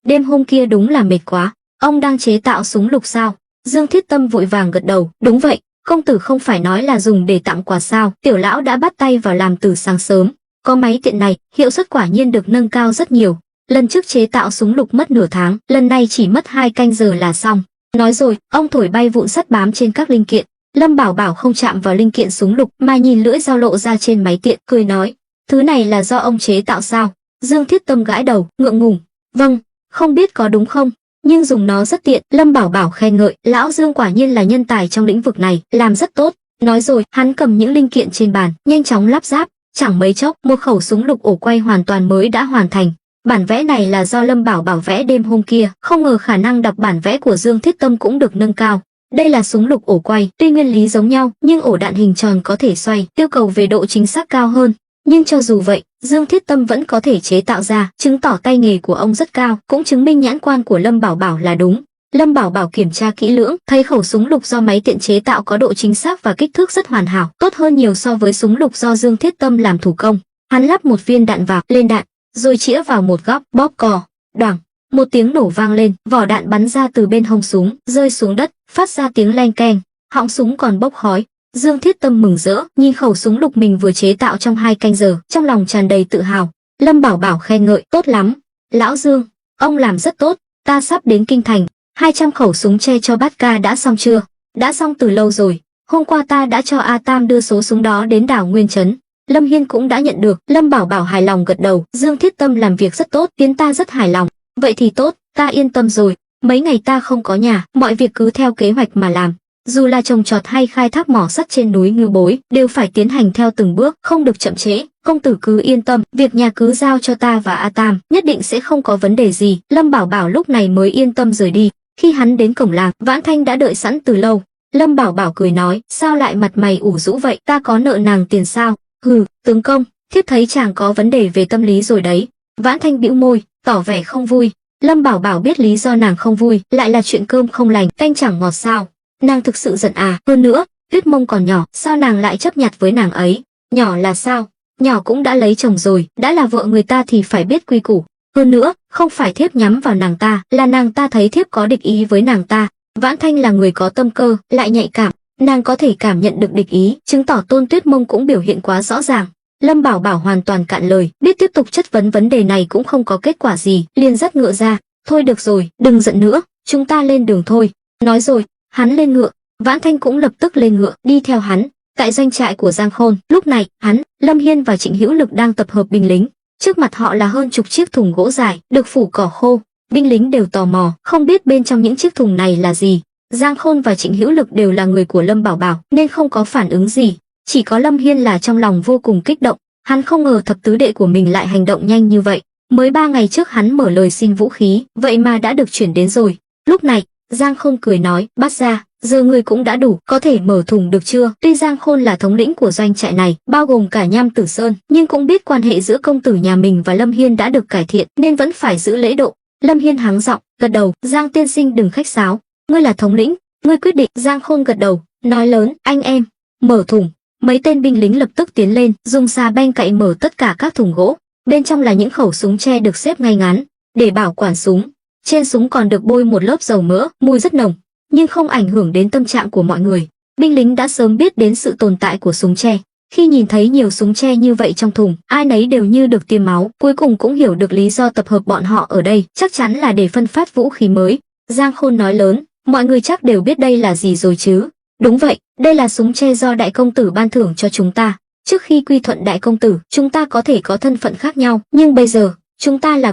Đêm hôm kia đúng là mệt quá. Ông đang chế tạo súng lục sao? Dương Thiết Tâm vội vàng gật đầu. Đúng vậy, công tử không phải nói là dùng để tặng quà sao? Tiểu lão đã bắt tay vào làm từ sáng sớm. Có máy tiện này, hiệu suất quả nhiên được nâng cao rất nhiều. Lần trước chế tạo súng lục mất nửa tháng, lần này chỉ mất 2 canh giờ là xong. Nói rồi, ông thổi bay vụn sắt bám trên các linh kiện. Lâm Bảo Bảo không chạm vào linh kiện súng lục mà nhìn lưỡi dao lộ ra trên máy tiện, cười nói: Thứ này là do ông chế tạo sao? Dương Thiết Tâm gãi đầu, ngượng ngùng. Vâng, không biết có đúng không, nhưng dùng nó rất tiện. Lâm Bảo Bảo khen ngợi: Lão Dương quả nhiên là nhân tài trong lĩnh vực này, làm rất tốt. Nói rồi, hắn cầm những linh kiện trên bàn, nhanh chóng lắp ráp. Chẳng mấy chốc, một khẩu súng lục ổ quay hoàn toàn mới đã hoàn thành. Bản vẽ này là do Lâm Bảo Bảo vẽ đêm hôm kia, không ngờ khả năng đọc bản vẽ của Dương Thiết Tâm cũng được nâng cao. Đây là súng lục ổ quay, tuy nguyên lý giống nhau, nhưng ổ đạn hình tròn có thể xoay, yêu cầu về độ chính xác cao hơn. Nhưng cho dù vậy, Dương Thiết Tâm vẫn có thể chế tạo ra, chứng tỏ tay nghề của ông rất cao, cũng chứng minh nhãn quan của Lâm Bảo Bảo là đúng. Lâm Bảo Bảo kiểm tra kỹ lưỡng, thấy khẩu súng lục do máy tiện chế tạo có độ chính xác và kích thước rất hoàn hảo, tốt hơn nhiều so với súng lục do Dương Thiết Tâm làm thủ công. Hắn lắp một viên đạn vào lên đạn, rồi chĩa vào một góc, bóp cò, đoảng, một tiếng nổ vang lên, vỏ đạn bắn ra từ bên hông súng, rơi xuống đất, phát ra tiếng leng keng, họng súng còn bốc khói. Dương Thiết Tâm mừng rỡ, nhìn khẩu súng lục mình vừa chế tạo trong 2 canh giờ, trong lòng tràn đầy tự hào. Lâm Bảo Bảo khen ngợi: Tốt lắm, Lão Dương, ông làm rất tốt, ta sắp đến kinh thành. 200 khẩu súng che cho Bát Ca đã xong chưa? Đã xong từ lâu rồi, hôm qua ta đã cho A Tam đưa số súng đó đến đảo Nguyên Trấn. Lâm Hiên cũng đã nhận được. Lâm Bảo Bảo hài lòng gật đầu. Dương Thiết Tâm làm việc rất tốt, khiến ta rất hài lòng. Vậy thì tốt, ta yên tâm rồi. Mấy ngày ta không có nhà, mọi việc cứ theo kế hoạch mà làm. Dù là trồng trọt hay khai thác mỏ sắt trên núi Ngư Bối, đều phải tiến hành theo từng bước, không được chậm trễ. Công tử cứ yên tâm, việc nhà cứ giao cho ta và A Tam, nhất định sẽ không có vấn đề gì. Lâm Bảo Bảo lúc này mới yên tâm rời đi. Khi hắn đến cổng làng, Vãn Thanh đã đợi sẵn từ lâu. Lâm Bảo Bảo cười nói: Sao lại mặt mày ủ rũ vậy? Ta có nợ nàng tiền sao? Hừ, tướng công, thiếp thấy chàng có vấn đề về tâm lý rồi đấy. Vãn Thanh bĩu môi, tỏ vẻ không vui. Lâm Bảo Bảo biết lý do nàng không vui, lại là chuyện cơm không lành, canh chẳng ngọt sao? Nàng thực sự giận à? Hơn nữa, Tuyết Mông còn nhỏ, sao nàng lại chấp nhặt với nàng ấy? Nhỏ là sao? Nhỏ cũng đã lấy chồng rồi, đã là vợ người ta thì phải biết quy củ. Hơn nữa, không phải thiếp nhắm vào nàng ta, là nàng ta thấy thiếp có địch ý với nàng ta. Vãn Thanh là người có tâm cơ, lại nhạy cảm, nàng có thể cảm nhận được địch ý, chứng tỏ Tôn Tuyết Mông cũng biểu hiện quá rõ ràng. Lâm Bảo Bảo hoàn toàn cạn lời, biết tiếp tục chất vấn vấn đề này cũng không có kết quả gì, liền dắt ngựa ra. Thôi được rồi, đừng giận nữa, chúng ta lên đường thôi. Nói rồi, hắn lên ngựa, Vãn Thanh cũng lập tức lên ngựa, đi theo hắn. Tại doanh trại của Giang Khôn, lúc này, hắn, Lâm Hiên và Trịnh Hữu Lực đang tập hợp binh lính. Trước mặt họ là hơn chục chiếc thùng gỗ dài, được phủ cỏ khô. Binh lính đều tò mò, không biết bên trong những chiếc thùng này là gì. Giang Khôn và Trịnh Hữu Lực đều là người của Lâm Bảo Bảo, nên không có phản ứng gì. Chỉ có Lâm Hiên là trong lòng vô cùng kích động. Hắn không ngờ thập tứ đệ của mình lại hành động nhanh như vậy. Mới 3 ngày trước hắn mở lời xin vũ khí, vậy mà đã được chuyển đến rồi. Lúc này, Giang Khôn cười nói: Bát gia, giờ người cũng đã đủ, có thể mở thùng được chưa? Tuy Giang Khôn là thống lĩnh của doanh trại này, bao gồm cả Nham Tử Sơn, nhưng cũng biết quan hệ giữa công tử nhà mình và Lâm Hiên đã được cải thiện, nên vẫn phải giữ lễ độ. Lâm Hiên hắng giọng, gật đầu: Giang tiên sinh đừng khách sáo, ngươi là thống lĩnh, ngươi quyết định. Giang Khôn gật đầu, nói lớn: Anh em, mở thùng. Mấy tên binh lính lập tức tiến lên, dùng xà beng cậy mở tất cả các thùng gỗ. Bên trong là những khẩu súng tre được xếp ngay ngắn để bảo quản súng. Trên súng còn được bôi một lớp dầu mỡ, mùi rất nồng, nhưng không ảnh hưởng đến tâm trạng của mọi người. Binh lính đã sớm biết đến sự tồn tại của súng tre. Khi nhìn thấy nhiều súng tre như vậy trong thùng, ai nấy đều như được tiêm máu, cuối cùng cũng hiểu được lý do tập hợp bọn họ ở đây, chắc chắn là để phân phát vũ khí mới. Giang Khôn nói lớn: Mọi người chắc đều biết đây là gì rồi chứ? Đúng vậy, đây là súng tre do đại công tử ban thưởng cho chúng ta. Trước khi quy thuận đại công tử, chúng ta có thể có thân phận khác nhau, nhưng bây giờ, chúng ta là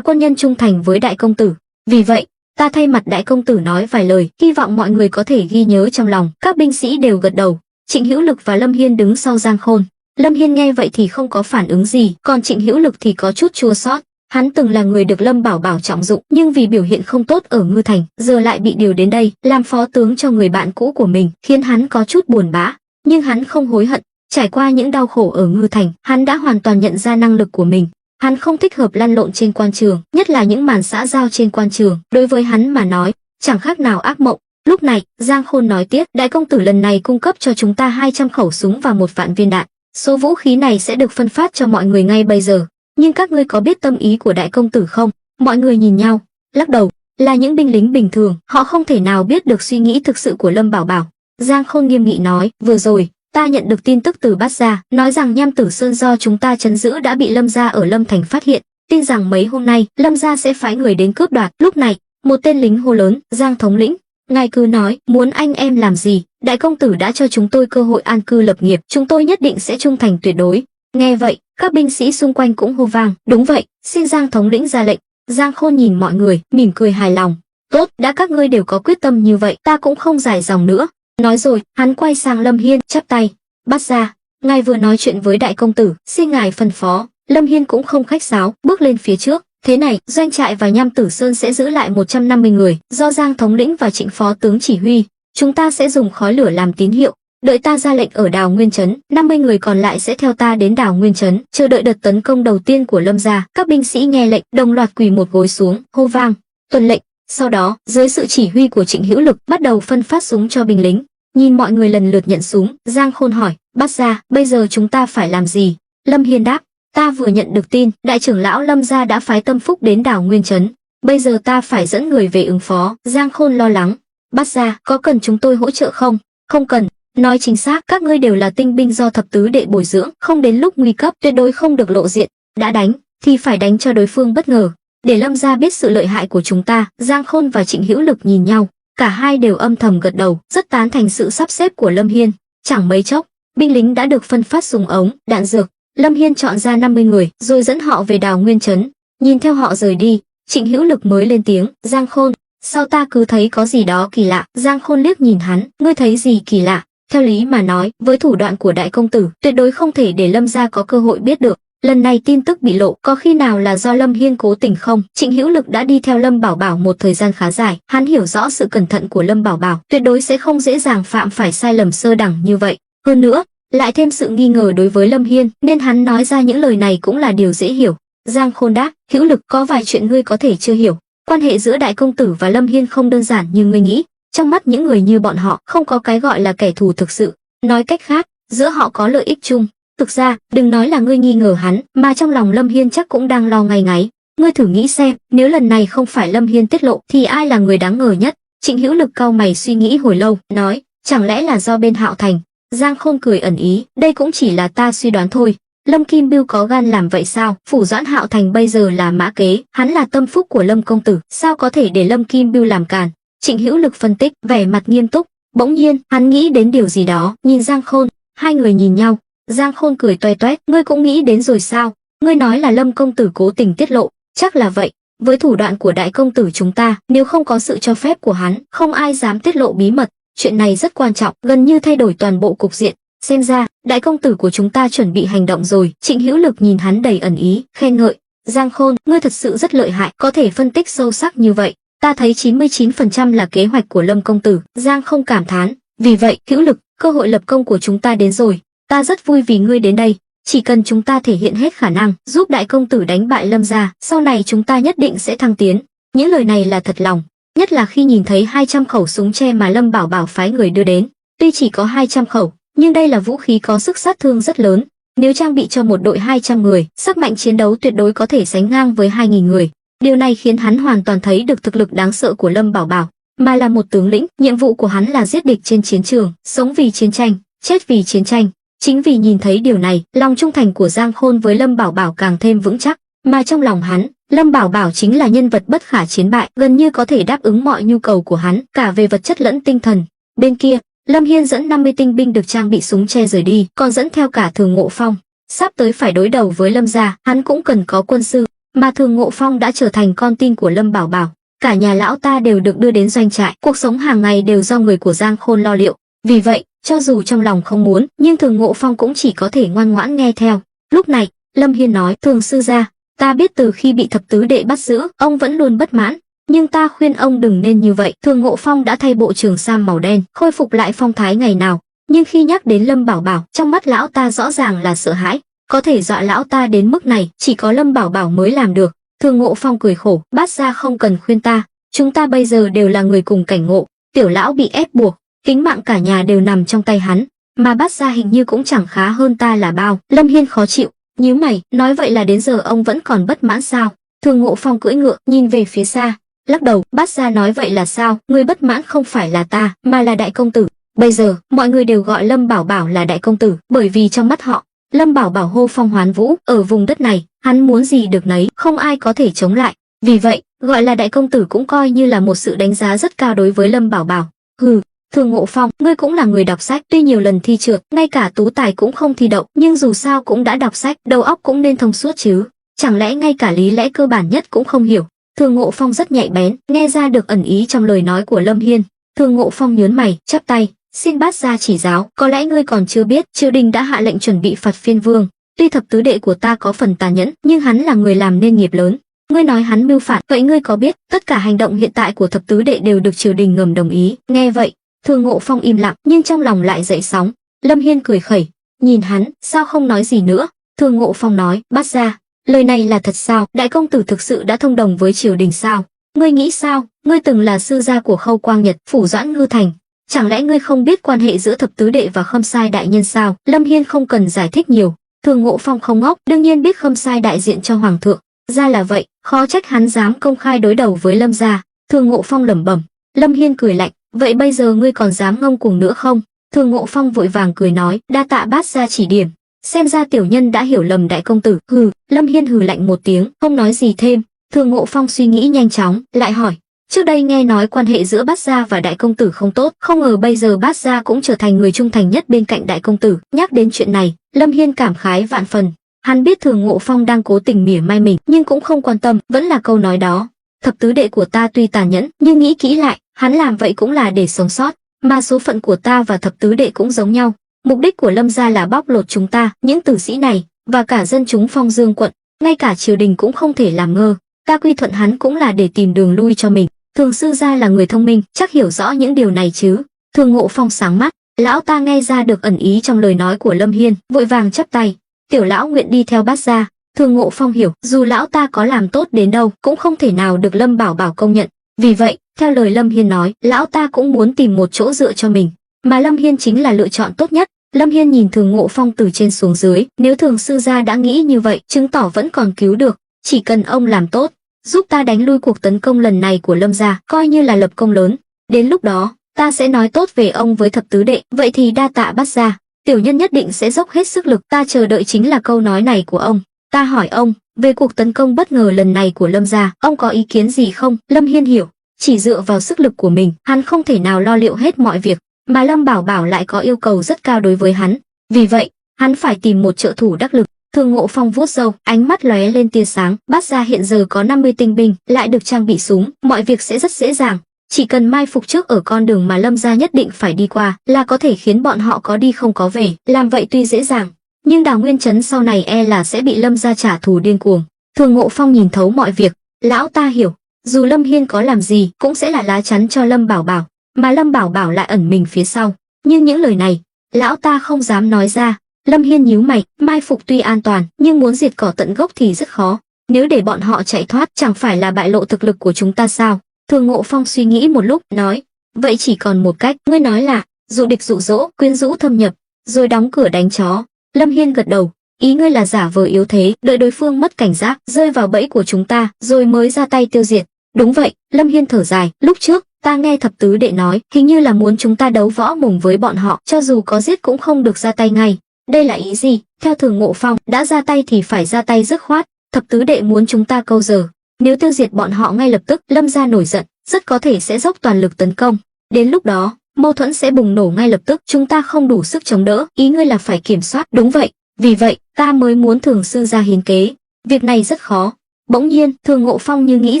quân nhân trung thành với đại công tử. Vì vậy, ta thay mặt đại công tử nói vài lời, hy vọng mọi người có thể ghi nhớ trong lòng. Các binh sĩ đều gật đầu. Trịnh Hữu Lực và Lâm Hiên đứng sau Giang Khôn. Lâm Hiên nghe vậy thì không có phản ứng gì, còn Trịnh Hữu Lực thì có chút chua xót. Hắn từng là người được Lâm Bảo Bảo trọng dụng, nhưng vì biểu hiện không tốt ở Ngư Thành, giờ lại bị điều đến đây làm phó tướng cho người bạn cũ của mình, khiến hắn có chút buồn bã. Nhưng hắn không hối hận. Trải qua những đau khổ ở Ngư Thành, hắn đã hoàn toàn nhận ra năng lực của mình. Hắn không thích hợp lăn lộn trên quan trường, nhất là những màn xã giao trên quan trường, đối với hắn mà nói, chẳng khác nào ác mộng. Lúc này, Giang Khôn nói tiếp, đại công tử lần này cung cấp cho chúng ta 200 khẩu súng và 1 vạn viên đạn. Số vũ khí này sẽ được phân phát cho mọi người ngay bây giờ. Nhưng các ngươi có biết tâm ý của đại công tử không? Mọi người nhìn nhau, lắc đầu, là những binh lính bình thường, họ không thể nào biết được suy nghĩ thực sự của Lâm Bảo Bảo. Giang Khôn nghiêm nghị nói, vừa rồi, ta nhận được tin tức từ Bát Gia, nói rằng Nham Tử Sơn do chúng ta trấn giữ đã bị Lâm gia ở Lâm Thành phát hiện, tin rằng mấy hôm nay Lâm gia sẽ phái người đến cướp đoạt. Lúc này, một tên lính hô lớn, Giang thống lĩnh, ngài cứ nói, muốn anh em làm gì, đại công tử đã cho chúng tôi cơ hội an cư lập nghiệp, chúng tôi nhất định sẽ trung thành tuyệt đối. Nghe vậy, các binh sĩ xung quanh cũng hô vang, đúng vậy, xin Giang thống lĩnh ra lệnh. Giang Khôn nhìn mọi người, mỉm cười hài lòng. Tốt, đã các ngươi đều có quyết tâm như vậy, ta cũng không dài dòng nữa. Nói rồi, hắn quay sang Lâm Hiên, chắp tay. Bát Gia, ngài vừa nói chuyện với đại công tử, xin ngài phân phó. Lâm Hiên cũng không khách sáo, bước lên phía trước. Thế này, doanh trại và Nham Tử Sơn sẽ giữ lại 150 người, do Giang thống lĩnh và Trịnh phó tướng chỉ huy. Chúng ta sẽ dùng khói lửa làm tín hiệu. Đợi ta ra lệnh ở Đào Nguyên Trấn, 50 người còn lại sẽ theo ta đến Đào Nguyên Trấn, chờ đợi đợt tấn công đầu tiên của Lâm gia. Các binh sĩ nghe lệnh, đồng loạt quỳ một gối xuống, hô vang, tuân lệnh. Sau đó, dưới sự chỉ huy của Trịnh Hữu Lực, bắt đầu phân phát súng cho binh lính. Nhìn mọi người lần lượt nhận súng, Giang Khôn hỏi, Bát Gia, bây giờ chúng ta phải làm gì? Lâm Hiên đáp, ta vừa nhận được tin, đại trưởng lão Lâm gia đã phái Tâm Phúc đến Đào Nguyên Trấn. Bây giờ ta phải dẫn người về ứng phó. Giang Khôn lo lắng, Bát Gia, có cần chúng tôi hỗ trợ không? Không cần. Nói chính xác, các ngươi đều là tinh binh do thập tứ đệ bồi dưỡng, không đến lúc nguy cấp tuyệt đối không được lộ diện. Đã đánh, thì phải đánh cho đối phương bất ngờ, để Lâm gia biết sự lợi hại của chúng ta. Giang Khôn và Trịnh Hữu Lực nhìn nhau, cả hai đều âm thầm gật đầu, rất tán thành sự sắp xếp của Lâm Hiên. Chẳng mấy chốc, binh lính đã được phân phát súng ống, đạn dược. Lâm Hiên chọn ra 50 người, rồi dẫn họ về Đào Nguyên Trấn. Nhìn theo họ rời đi, Trịnh Hữu Lực mới lên tiếng, Giang Khôn, sao ta cứ thấy có gì đó kỳ lạ? Giang Khôn liếc nhìn hắn, ngươi thấy gì kỳ lạ? Theo lý mà nói, với thủ đoạn của đại công tử, tuyệt đối không thể để Lâm gia có cơ hội biết được. Lần này tin tức bị lộ, có khi nào là do Lâm Hiên cố tình không? Trịnh Hữu Lực đã đi theo Lâm Bảo Bảo một thời gian khá dài, hắn hiểu rõ sự cẩn thận của Lâm Bảo Bảo, tuyệt đối sẽ không dễ dàng phạm phải sai lầm sơ đẳng như vậy. Hơn nữa, lại thêm sự nghi ngờ đối với Lâm Hiên, nên hắn nói ra những lời này cũng là điều dễ hiểu. Giang Khôn đáp, Hữu Lực, có vài chuyện ngươi có thể chưa hiểu. Quan hệ giữa đại công tử và Lâm Hiên không đơn giản như ngươi nghĩ. Trong mắt những người như bọn họ, không có cái gọi là kẻ thù thực sự. Nói cách khác, giữa họ có lợi ích chung. Thực ra, đừng nói là ngươi nghi ngờ hắn, mà trong lòng Lâm Hiên chắc cũng đang lo ngay ngáy. Ngươi thử nghĩ xem, nếu lần này không phải Lâm Hiên tiết lộ, thì ai là người đáng ngờ nhất? Trịnh Hữu Lực cau mày suy nghĩ hồi lâu, nói, chẳng lẽ là do bên Hạo Thành? Giang Khôn cười ẩn ý, đây cũng chỉ là ta suy đoán thôi. Lâm Kim Bưu có gan làm vậy sao? Phủ Doãn Hạo Thành bây giờ là mã kế, hắn là tâm phúc của Lâm công tử, sao có thể để Lâm Kim Bưu làm càn? Trịnh Hữu Lực phân tích, vẻ mặt nghiêm túc. Bỗng nhiên, hắn nghĩ đến điều gì đó, nhìn Giang Khôn, hai người nhìn nhau. Giang Khôn cười toe toét, ngươi cũng nghĩ đến rồi sao? Ngươi nói là Lâm công tử cố tình tiết lộ, chắc là vậy. Với thủ đoạn của đại công tử chúng ta, nếu không có sự cho phép của hắn, không ai dám tiết lộ bí mật. Chuyện này rất quan trọng, gần như thay đổi toàn bộ cục diện. Xem ra, đại công tử của chúng ta chuẩn bị hành động rồi. Trịnh Hữu Lực nhìn hắn đầy ẩn ý, khen ngợi. Giang Khôn, ngươi thật sự rất lợi hại, có thể phân tích sâu sắc như vậy. Ta thấy 99% là kế hoạch của Lâm công tử. Giang không cảm thán. Vì vậy, Hữu Lực, cơ hội lập công của chúng ta đến rồi. Ta rất vui vì ngươi đến đây. Chỉ cần chúng ta thể hiện hết khả năng, giúp đại công tử đánh bại Lâm gia, sau này chúng ta nhất định sẽ thăng tiến. Những lời này là thật lòng. Nhất là khi nhìn thấy 200 khẩu súng tre mà Lâm Bảo Bảo phái người đưa đến. Tuy chỉ có 200 khẩu, nhưng đây là vũ khí có sức sát thương rất lớn. Nếu trang bị cho một đội 200 người, sức mạnh chiến đấu tuyệt đối có thể sánh ngang với 2.000 người. Điều này khiến hắn hoàn toàn thấy được thực lực đáng sợ của Lâm Bảo Bảo. Mà là một tướng lĩnh, nhiệm vụ của hắn là giết địch trên chiến trường, sống vì chiến tranh, chết vì chiến tranh. Chính vì nhìn thấy điều này, lòng trung thành của Giang Khôn với Lâm Bảo Bảo càng thêm vững chắc. Mà trong lòng hắn, Lâm Bảo Bảo chính là nhân vật bất khả chiến bại, gần như có thể đáp ứng mọi nhu cầu của hắn, cả về vật chất lẫn tinh thần. Bên kia, Lâm Hiên dẫn 50 tinh binh được trang bị súng che rời đi, còn dẫn theo cả Thường Ngộ Phong. Sắp tới phải đối đầu với Lâm gia, hắn cũng cần có quân sư, mà Thường Ngộ Phong đã trở thành con tin của Lâm Bảo Bảo. Cả nhà lão ta đều được đưa đến doanh trại, cuộc sống hàng ngày đều do người của Giang Khôn lo liệu. Vì vậy, cho dù trong lòng không muốn, nhưng Thường Ngộ Phong cũng chỉ có thể ngoan ngoãn nghe theo. Lúc này, Lâm Hiên nói, Thường sư gia, ta biết từ khi bị thập tứ đệ bắt giữ, ông vẫn luôn bất mãn, nhưng ta khuyên ông đừng nên như vậy. Thường Ngộ Phong đã thay bộ trường sam màu đen, khôi phục lại phong thái ngày nào, nhưng khi nhắc đến Lâm Bảo Bảo, trong mắt lão ta rõ ràng là sợ hãi. có thể dọa lão ta đến mức này, chỉ có Lâm Bảo Bảo mới làm được. Thương Ngộ Phong cười khổ, Bát gia không cần khuyên ta, chúng ta bây giờ đều là người cùng cảnh ngộ, tiểu lão bị ép buộc, tính mạng cả nhà đều nằm trong tay hắn, mà Bát gia hình như cũng chẳng khá hơn ta là bao. Lâm Hiên khó chịu, nhíu mày, nói vậy là đến giờ ông vẫn còn bất mãn sao? Thương Ngộ Phong cưỡi ngựa, nhìn về phía xa, lắc đầu, Bát gia nói vậy là sao? Người bất mãn không phải là ta, mà là đại công tử. Bây giờ, mọi người đều gọi Lâm Bảo Bảo là đại công tử, bởi vì trong mắt họ, Lâm Bảo Bảo hô phong hoán vũ, ở vùng đất này, hắn muốn gì được nấy, không ai có thể chống lại. Vì vậy, gọi là đại công tử cũng coi như là một sự đánh giá rất cao đối với Lâm Bảo Bảo. Hừ, Thương Ngộ Phong, ngươi cũng là người đọc sách, tuy nhiều lần thi trượt, ngay cả tú tài cũng không thi đậu, nhưng dù sao cũng đã đọc sách, đầu óc cũng nên thông suốt chứ. Chẳng lẽ ngay cả lý lẽ cơ bản nhất cũng không hiểu? Thương Ngộ Phong rất nhạy bén, nghe ra được ẩn ý trong lời nói của Lâm Hiên. Thương Ngộ Phong nhớn mày, chắp tay, xin Bát gia chỉ giáo, có lẽ ngươi còn chưa biết, triều đình đã hạ lệnh chuẩn bị phạt phiên vương. Tuy thập tứ đệ của ta có phần tàn nhẫn, nhưng hắn là người làm nên nghiệp lớn. Ngươi nói hắn mưu phạt, vậy ngươi có biết tất cả hành động hiện tại của thập tứ đệ đều được triều đình ngầm đồng ý? Nghe vậy, Thương Ngộ Phong im lặng, nhưng trong lòng lại dậy sóng. Lâm Hiên cười khẩy, nhìn hắn, sao không nói gì nữa? Thương Ngộ Phong nói, Bát gia, lời này là thật sao? Đại công tử thực sự đã thông đồng với triều đình sao? Ngươi nghĩ sao? Ngươi từng là sư gia của Khâu Quang Nhật, phủ Doãn Ngư Thành. Chẳng lẽ ngươi không biết quan hệ giữa thập tứ đệ và Khâm Sai đại nhân sao? Lâm Hiên không cần giải thích nhiều. Thương Ngộ Phong không ngốc, đương nhiên biết Khâm Sai đại diện cho hoàng thượng. Ra là vậy, khó trách hắn dám công khai đối đầu với Lâm gia. Thương Ngộ Phong lẩm bẩm. Lâm Hiên cười lạnh, vậy bây giờ ngươi còn dám ngông cuồng nữa không? Thương Ngộ Phong vội vàng cười nói, đa tạ Bát gia chỉ điểm. Xem ra tiểu nhân đã hiểu lầm đại công tử. Hừ, Lâm Hiên hừ lạnh một tiếng, không nói gì thêm. Thương Ngộ Phong suy nghĩ nhanh chóng, lại hỏi, trước đây nghe nói quan hệ giữa Bát gia và đại công tử không tốt, không ngờ bây giờ Bát gia cũng trở thành người trung thành nhất bên cạnh đại công tử. Nhắc đến chuyện này, Lâm Hiên cảm khái vạn phần. Hắn biết Thương Ngộ Phong đang cố tình mỉa mai mình, nhưng cũng không quan tâm, vẫn là câu nói đó. Thập tứ đệ của ta tuy tàn nhẫn, nhưng nghĩ kỹ lại, hắn làm vậy cũng là để sống sót, mà số phận của ta và thập tứ đệ cũng giống nhau. Mục đích của Lâm gia là bóc lột chúng ta, những tử sĩ này, và cả dân chúng Phong Dương quận, ngay cả triều đình cũng không thể làm ngơ. Ta quy thuận hắn cũng là để tìm đường lui cho mình. Thường sư gia là người thông minh, chắc hiểu rõ những điều này chứ? Thương Ngộ Phong sáng mắt, lão ta nghe ra được ẩn ý trong lời nói của Lâm Hiên, vội vàng chắp tay, tiểu lão nguyện đi theo Bát gia. Thương Ngộ Phong hiểu, dù lão ta có làm tốt đến đâu, cũng không thể nào được Lâm Bảo Bảo công nhận. Vì vậy, theo lời Lâm Hiên nói, lão ta cũng muốn tìm một chỗ dựa cho mình, mà Lâm Hiên chính là lựa chọn tốt nhất. Lâm Hiên nhìn Thương Ngộ Phong từ trên xuống dưới, nếu Thường sư gia đã nghĩ như vậy, chứng tỏ vẫn còn cứu được. Chỉ cần ông làm tốt, giúp ta đánh lui cuộc tấn công lần này của Lâm gia, coi như là lập công lớn. Đến lúc đó, ta sẽ nói tốt về ông với thập tứ đệ. Vậy thì đa tạ Bát gia, tiểu nhân nhất định sẽ dốc hết sức lực. Ta chờ đợi chính là câu nói này của ông. Ta hỏi ông, về cuộc tấn công bất ngờ lần này của Lâm gia, ông có ý kiến gì không? Lâm Hiên hiểu, chỉ dựa vào sức lực của mình, hắn không thể nào lo liệu hết mọi việc, mà Lâm Bảo Bảo lại có yêu cầu rất cao đối với hắn. Vì vậy, hắn phải tìm một trợ thủ đắc lực. Thương Ngộ Phong vuốt râu, ánh mắt lóe lên tia sáng. Bát gia hiện giờ có 50 tinh binh, lại được trang bị súng, mọi việc sẽ rất dễ dàng. Chỉ cần mai phục trước ở con đường mà Lâm gia nhất định phải đi qua, là có thể khiến bọn họ có đi không có về. Làm vậy tuy dễ dàng, nhưng Đào Nguyên Trấn sau này e là sẽ bị Lâm gia trả thù điên cuồng. Thương Ngộ Phong nhìn thấu mọi việc, lão ta hiểu, dù Lâm Hiên có làm gì, cũng sẽ là lá chắn cho Lâm Bảo Bảo, mà Lâm Bảo Bảo lại ẩn mình phía sau. Nhưng những lời này, lão ta không dám nói ra. Lâm Hiên nhíu mày, mai phục tuy an toàn, nhưng muốn diệt cỏ tận gốc thì rất khó. Nếu để bọn họ chạy thoát, chẳng phải là bại lộ thực lực của chúng ta sao? Thương Ngộ Phong suy nghĩ một lúc, nói, vậy chỉ còn một cách. Ngươi nói là dụ địch dụ dỗ, quyến rũ thâm nhập, rồi đóng cửa đánh chó. Lâm Hiên gật đầu, ý ngươi là giả vờ yếu thế, đợi đối phương mất cảnh giác, rơi vào bẫy của chúng ta, rồi mới ra tay tiêu diệt. Đúng vậy. Lâm Hiên thở dài, lúc trước ta nghe thập tứ đệ nói, hình như là muốn chúng ta đấu võ mồm với bọn họ, cho dù có giết cũng không được ra tay ngay. Đây là ý gì? Theo Thương Ngộ Phong, đã ra tay thì phải ra tay dứt khoát. Thập tứ đệ muốn chúng ta câu giờ, nếu tiêu diệt bọn họ ngay lập tức, Lâm gia nổi giận, rất có thể sẽ dốc toàn lực tấn công. Đến lúc đó, mâu thuẫn sẽ bùng nổ ngay lập tức, chúng ta không đủ sức chống đỡ. Ý ngươi là phải kiểm soát. Đúng vậy, vì vậy ta mới muốn Thường sư gia hiến kế. Việc này rất khó. Bỗng nhiên, Thương Ngộ Phong như nghĩ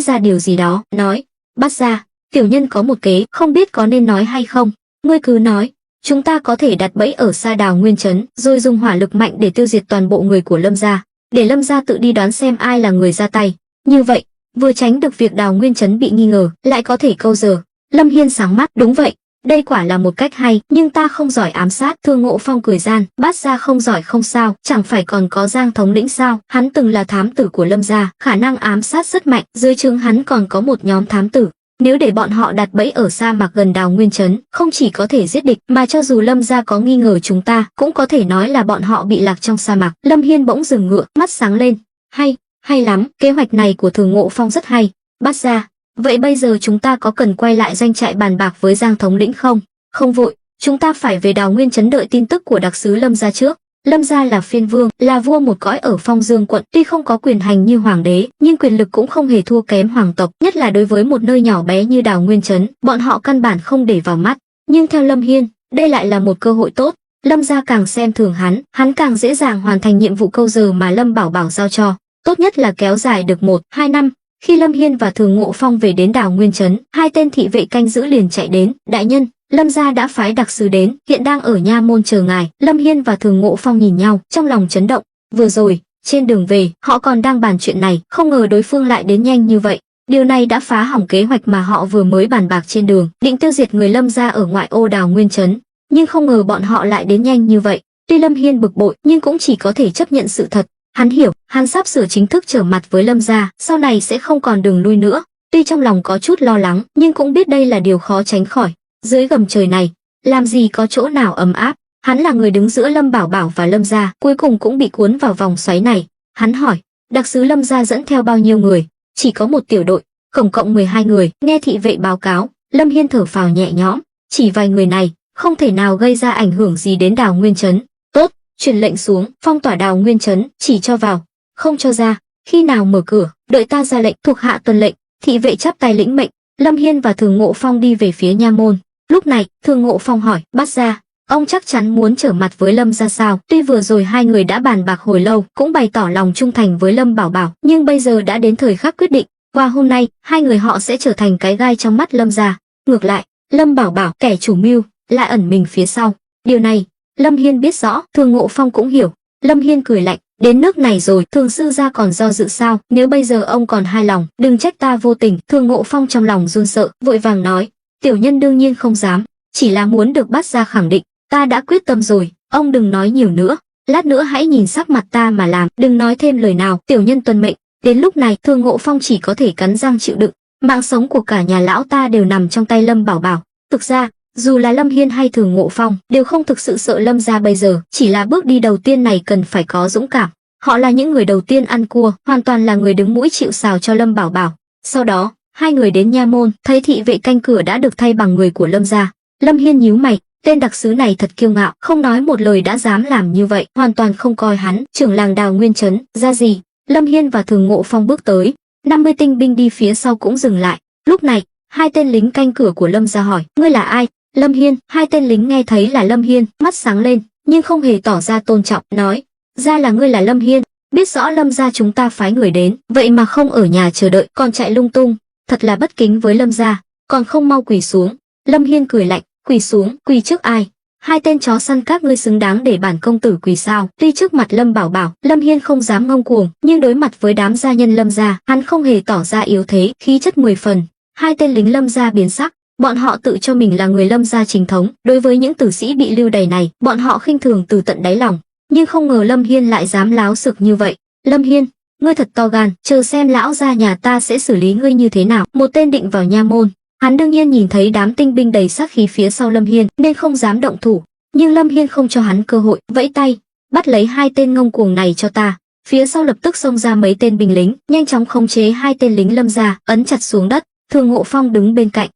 ra điều gì đó, nói, Bát gia, tiểu nhân có một kế, không biết có nên nói hay không. Ngươi cứ nói. Chúng ta có thể đặt bẫy ở xa Đào Nguyên Trấn, rồi dùng hỏa lực mạnh để tiêu diệt toàn bộ người của Lâm gia, để Lâm gia tự đi đoán xem ai là người ra tay. Như vậy, vừa tránh được việc Đào Nguyên Trấn bị nghi ngờ, lại có thể câu giờ. Lâm Hiên sáng mắt, đúng vậy, đây quả là một cách hay, nhưng ta không giỏi ám sát. Thương Ngộ Phong cười gian, Bát gia không giỏi không sao, chẳng phải còn có Giang thống lĩnh sao? Hắn từng là thám tử của Lâm gia, khả năng ám sát rất mạnh, dưới trướng hắn còn có một nhóm thám tử. Nếu để bọn họ đặt bẫy ở sa mạc gần Đào Nguyên trấn, không chỉ có thể giết địch, mà cho dù Lâm gia có nghi ngờ chúng ta, cũng có thể nói là bọn họ bị lạc trong sa mạc. Lâm Hiên bỗng dừng ngựa, mắt sáng lên. Hay lắm, kế hoạch này của Thường Ngộ Phong rất hay. Bát gia, vậy bây giờ chúng ta có cần quay lại doanh trại bàn bạc với Giang thống lĩnh không? Không vội, chúng ta phải về Đào Nguyên trấn đợi tin tức của đặc sứ Lâm gia trước. Lâm gia là phiên vương, là vua một cõi ở Phong Dương quận, tuy không có quyền hành như hoàng đế, nhưng quyền lực cũng không hề thua kém hoàng tộc, nhất là đối với một nơi nhỏ bé như Đào Nguyên trấn, bọn họ căn bản không để vào mắt. Nhưng theo Lâm Hiên, đây lại là một cơ hội tốt. Lâm gia càng xem thường hắn càng dễ dàng hoàn thành nhiệm vụ câu giờ mà Lâm Bảo Bảo giao cho. Tốt nhất là kéo dài được 1-2 năm. Khi Lâm Hiên và Thường Ngộ Phong về đến Đào Nguyên trấn, hai tên thị vệ canh giữ liền chạy đến. Đại nhân, Lâm gia đã phái đặc sứ đến, hiện đang ở nha môn chờ ngài. Lâm Hiên và Thường Ngộ Phong nhìn nhau, trong lòng chấn động. Vừa rồi, trên đường về, họ còn đang bàn chuyện này, không ngờ đối phương lại đến nhanh như vậy. Điều này đã phá hỏng kế hoạch mà họ vừa mới bàn bạc trên đường, định tiêu diệt người Lâm gia ở ngoại ô Đào Nguyên trấn. Nhưng không ngờ bọn họ lại đến nhanh như vậy. Tuy Lâm Hiên bực bội, nhưng cũng chỉ có thể chấp nhận sự thật. Hắn hiểu, hắn sắp sửa chính thức trở mặt với Lâm gia, sau này sẽ không còn đường lui nữa. Tuy trong lòng có chút lo lắng, nhưng cũng biết đây là điều khó tránh khỏi. Dưới gầm trời này, làm gì có chỗ nào ấm áp. Hắn là người đứng giữa Lâm Bảo Bảo và Lâm gia, cuối cùng cũng bị cuốn vào vòng xoáy này. Hắn hỏi, đặc sứ Lâm gia dẫn theo bao nhiêu người? Chỉ có một tiểu đội, tổng cộng 12 người. Nghe thị vệ báo cáo, Lâm Hiên thở phào nhẹ nhõm. Chỉ vài người này, không thể nào gây ra ảnh hưởng gì đến Đào Nguyên trấn. Tốt, truyền lệnh xuống, phong tỏa Đào Nguyên trấn, chỉ cho vào, không cho ra. Khi nào mở cửa, đợi ta ra lệnh. Thuộc hạ tuân lệnh. Thị vệ chắp tay lĩnh mệnh. Lâm Hiên và Thường Ngộ Phong đi về phía nha môn. Lúc này, Thường Ngộ Phong hỏi, Bát gia, ông chắc chắn muốn trở mặt với Lâm gia sao? Tuy vừa rồi hai người đã bàn bạc hồi lâu, cũng bày tỏ lòng trung thành với Lâm Bảo Bảo, nhưng bây giờ đã đến thời khắc quyết định. Qua hôm nay, hai người họ sẽ trở thành cái gai trong mắt Lâm gia. Ngược lại, Lâm Bảo Bảo, kẻ chủ mưu, lại ẩn mình phía sau. Điều này, Lâm Hiên biết rõ, Thường Ngộ Phong cũng hiểu. Lâm Hiên cười lạnh, đến nước này rồi, Thường sư gia còn do dự sao? Nếu bây giờ ông còn hai lòng, đừng trách ta vô tình. Thường Ngộ Phong trong lòng run sợ, vội vàng nói, tiểu nhân đương nhiên không dám, chỉ là muốn được Bát gia khẳng định, ta đã quyết tâm rồi, ông đừng nói nhiều nữa, lát nữa hãy nhìn sắc mặt ta mà làm, đừng nói thêm lời nào. Tiểu nhân tuân mệnh. Đến lúc này, Thường Ngộ Phong chỉ có thể cắn răng chịu đựng, mạng sống của cả nhà lão ta đều nằm trong tay Lâm Bảo Bảo. Thực ra, dù là Lâm Hiên hay Thường Ngộ Phong, đều không thực sự sợ Lâm gia bây giờ, chỉ là bước đi đầu tiên này cần phải có dũng cảm. Họ là những người đầu tiên ăn cua, hoàn toàn là người đứng mũi chịu sào cho Lâm Bảo Bảo. Sau đó, hai người đến nha môn, thấy thị vệ canh cửa đã được thay bằng người của Lâm gia. Lâm Hiên nhíu mày, tên đặc sứ này thật kiêu ngạo, không nói một lời đã dám làm như vậy, hoàn toàn không coi hắn, trưởng làng Đào Nguyên trấn, ra gì. Lâm Hiên và Thường Ngộ Phong bước tới, 50 tinh binh đi phía sau cũng dừng lại. Lúc này, hai tên lính canh cửa của Lâm gia hỏi, ngươi là ai? Lâm Hiên. Hai tên lính nghe thấy là Lâm Hiên, mắt sáng lên, nhưng không hề tỏ ra tôn trọng, nói, ra là ngươi là Lâm Hiên, biết rõ Lâm gia chúng ta phái người đến, vậy mà không ở nhà chờ đợi, còn chạy lung tung, thật là bất kính với Lâm gia, còn không mau quỳ xuống. Lâm Hiên cười lạnh, quỳ xuống, quỳ trước ai? Hai tên chó săn các ngươi xứng đáng để bản công tử quỳ sao? Tuy trước mặt Lâm Bảo Bảo, Lâm Hiên không dám ngông cuồng, nhưng đối mặt với đám gia nhân Lâm gia, hắn không hề tỏ ra yếu thế, khí chất 10 phần. Hai tên lính Lâm gia biến sắc, bọn họ tự cho mình là người Lâm gia chính thống, đối với những tử sĩ bị lưu đày này, bọn họ khinh thường từ tận đáy lòng, nhưng không ngờ Lâm Hiên lại dám láo xược như vậy. Lâm Hiên, ngươi thật to gan, chờ xem lão gia nhà ta sẽ xử lý ngươi như thế nào. Một tên định vào nha môn. Hắn đương nhiên nhìn thấy đám tinh binh đầy sát khí phía sau Lâm Hiên, nên không dám động thủ, nhưng Lâm Hiên không cho hắn cơ hội, vẫy tay, bắt lấy hai tên ngông cuồng này cho ta. Phía sau lập tức xông ra mấy tên binh lính, nhanh chóng khống chế hai tên lính Lâm gia, ấn chặt xuống đất. Thường Ngộ Phong đứng bên cạnh,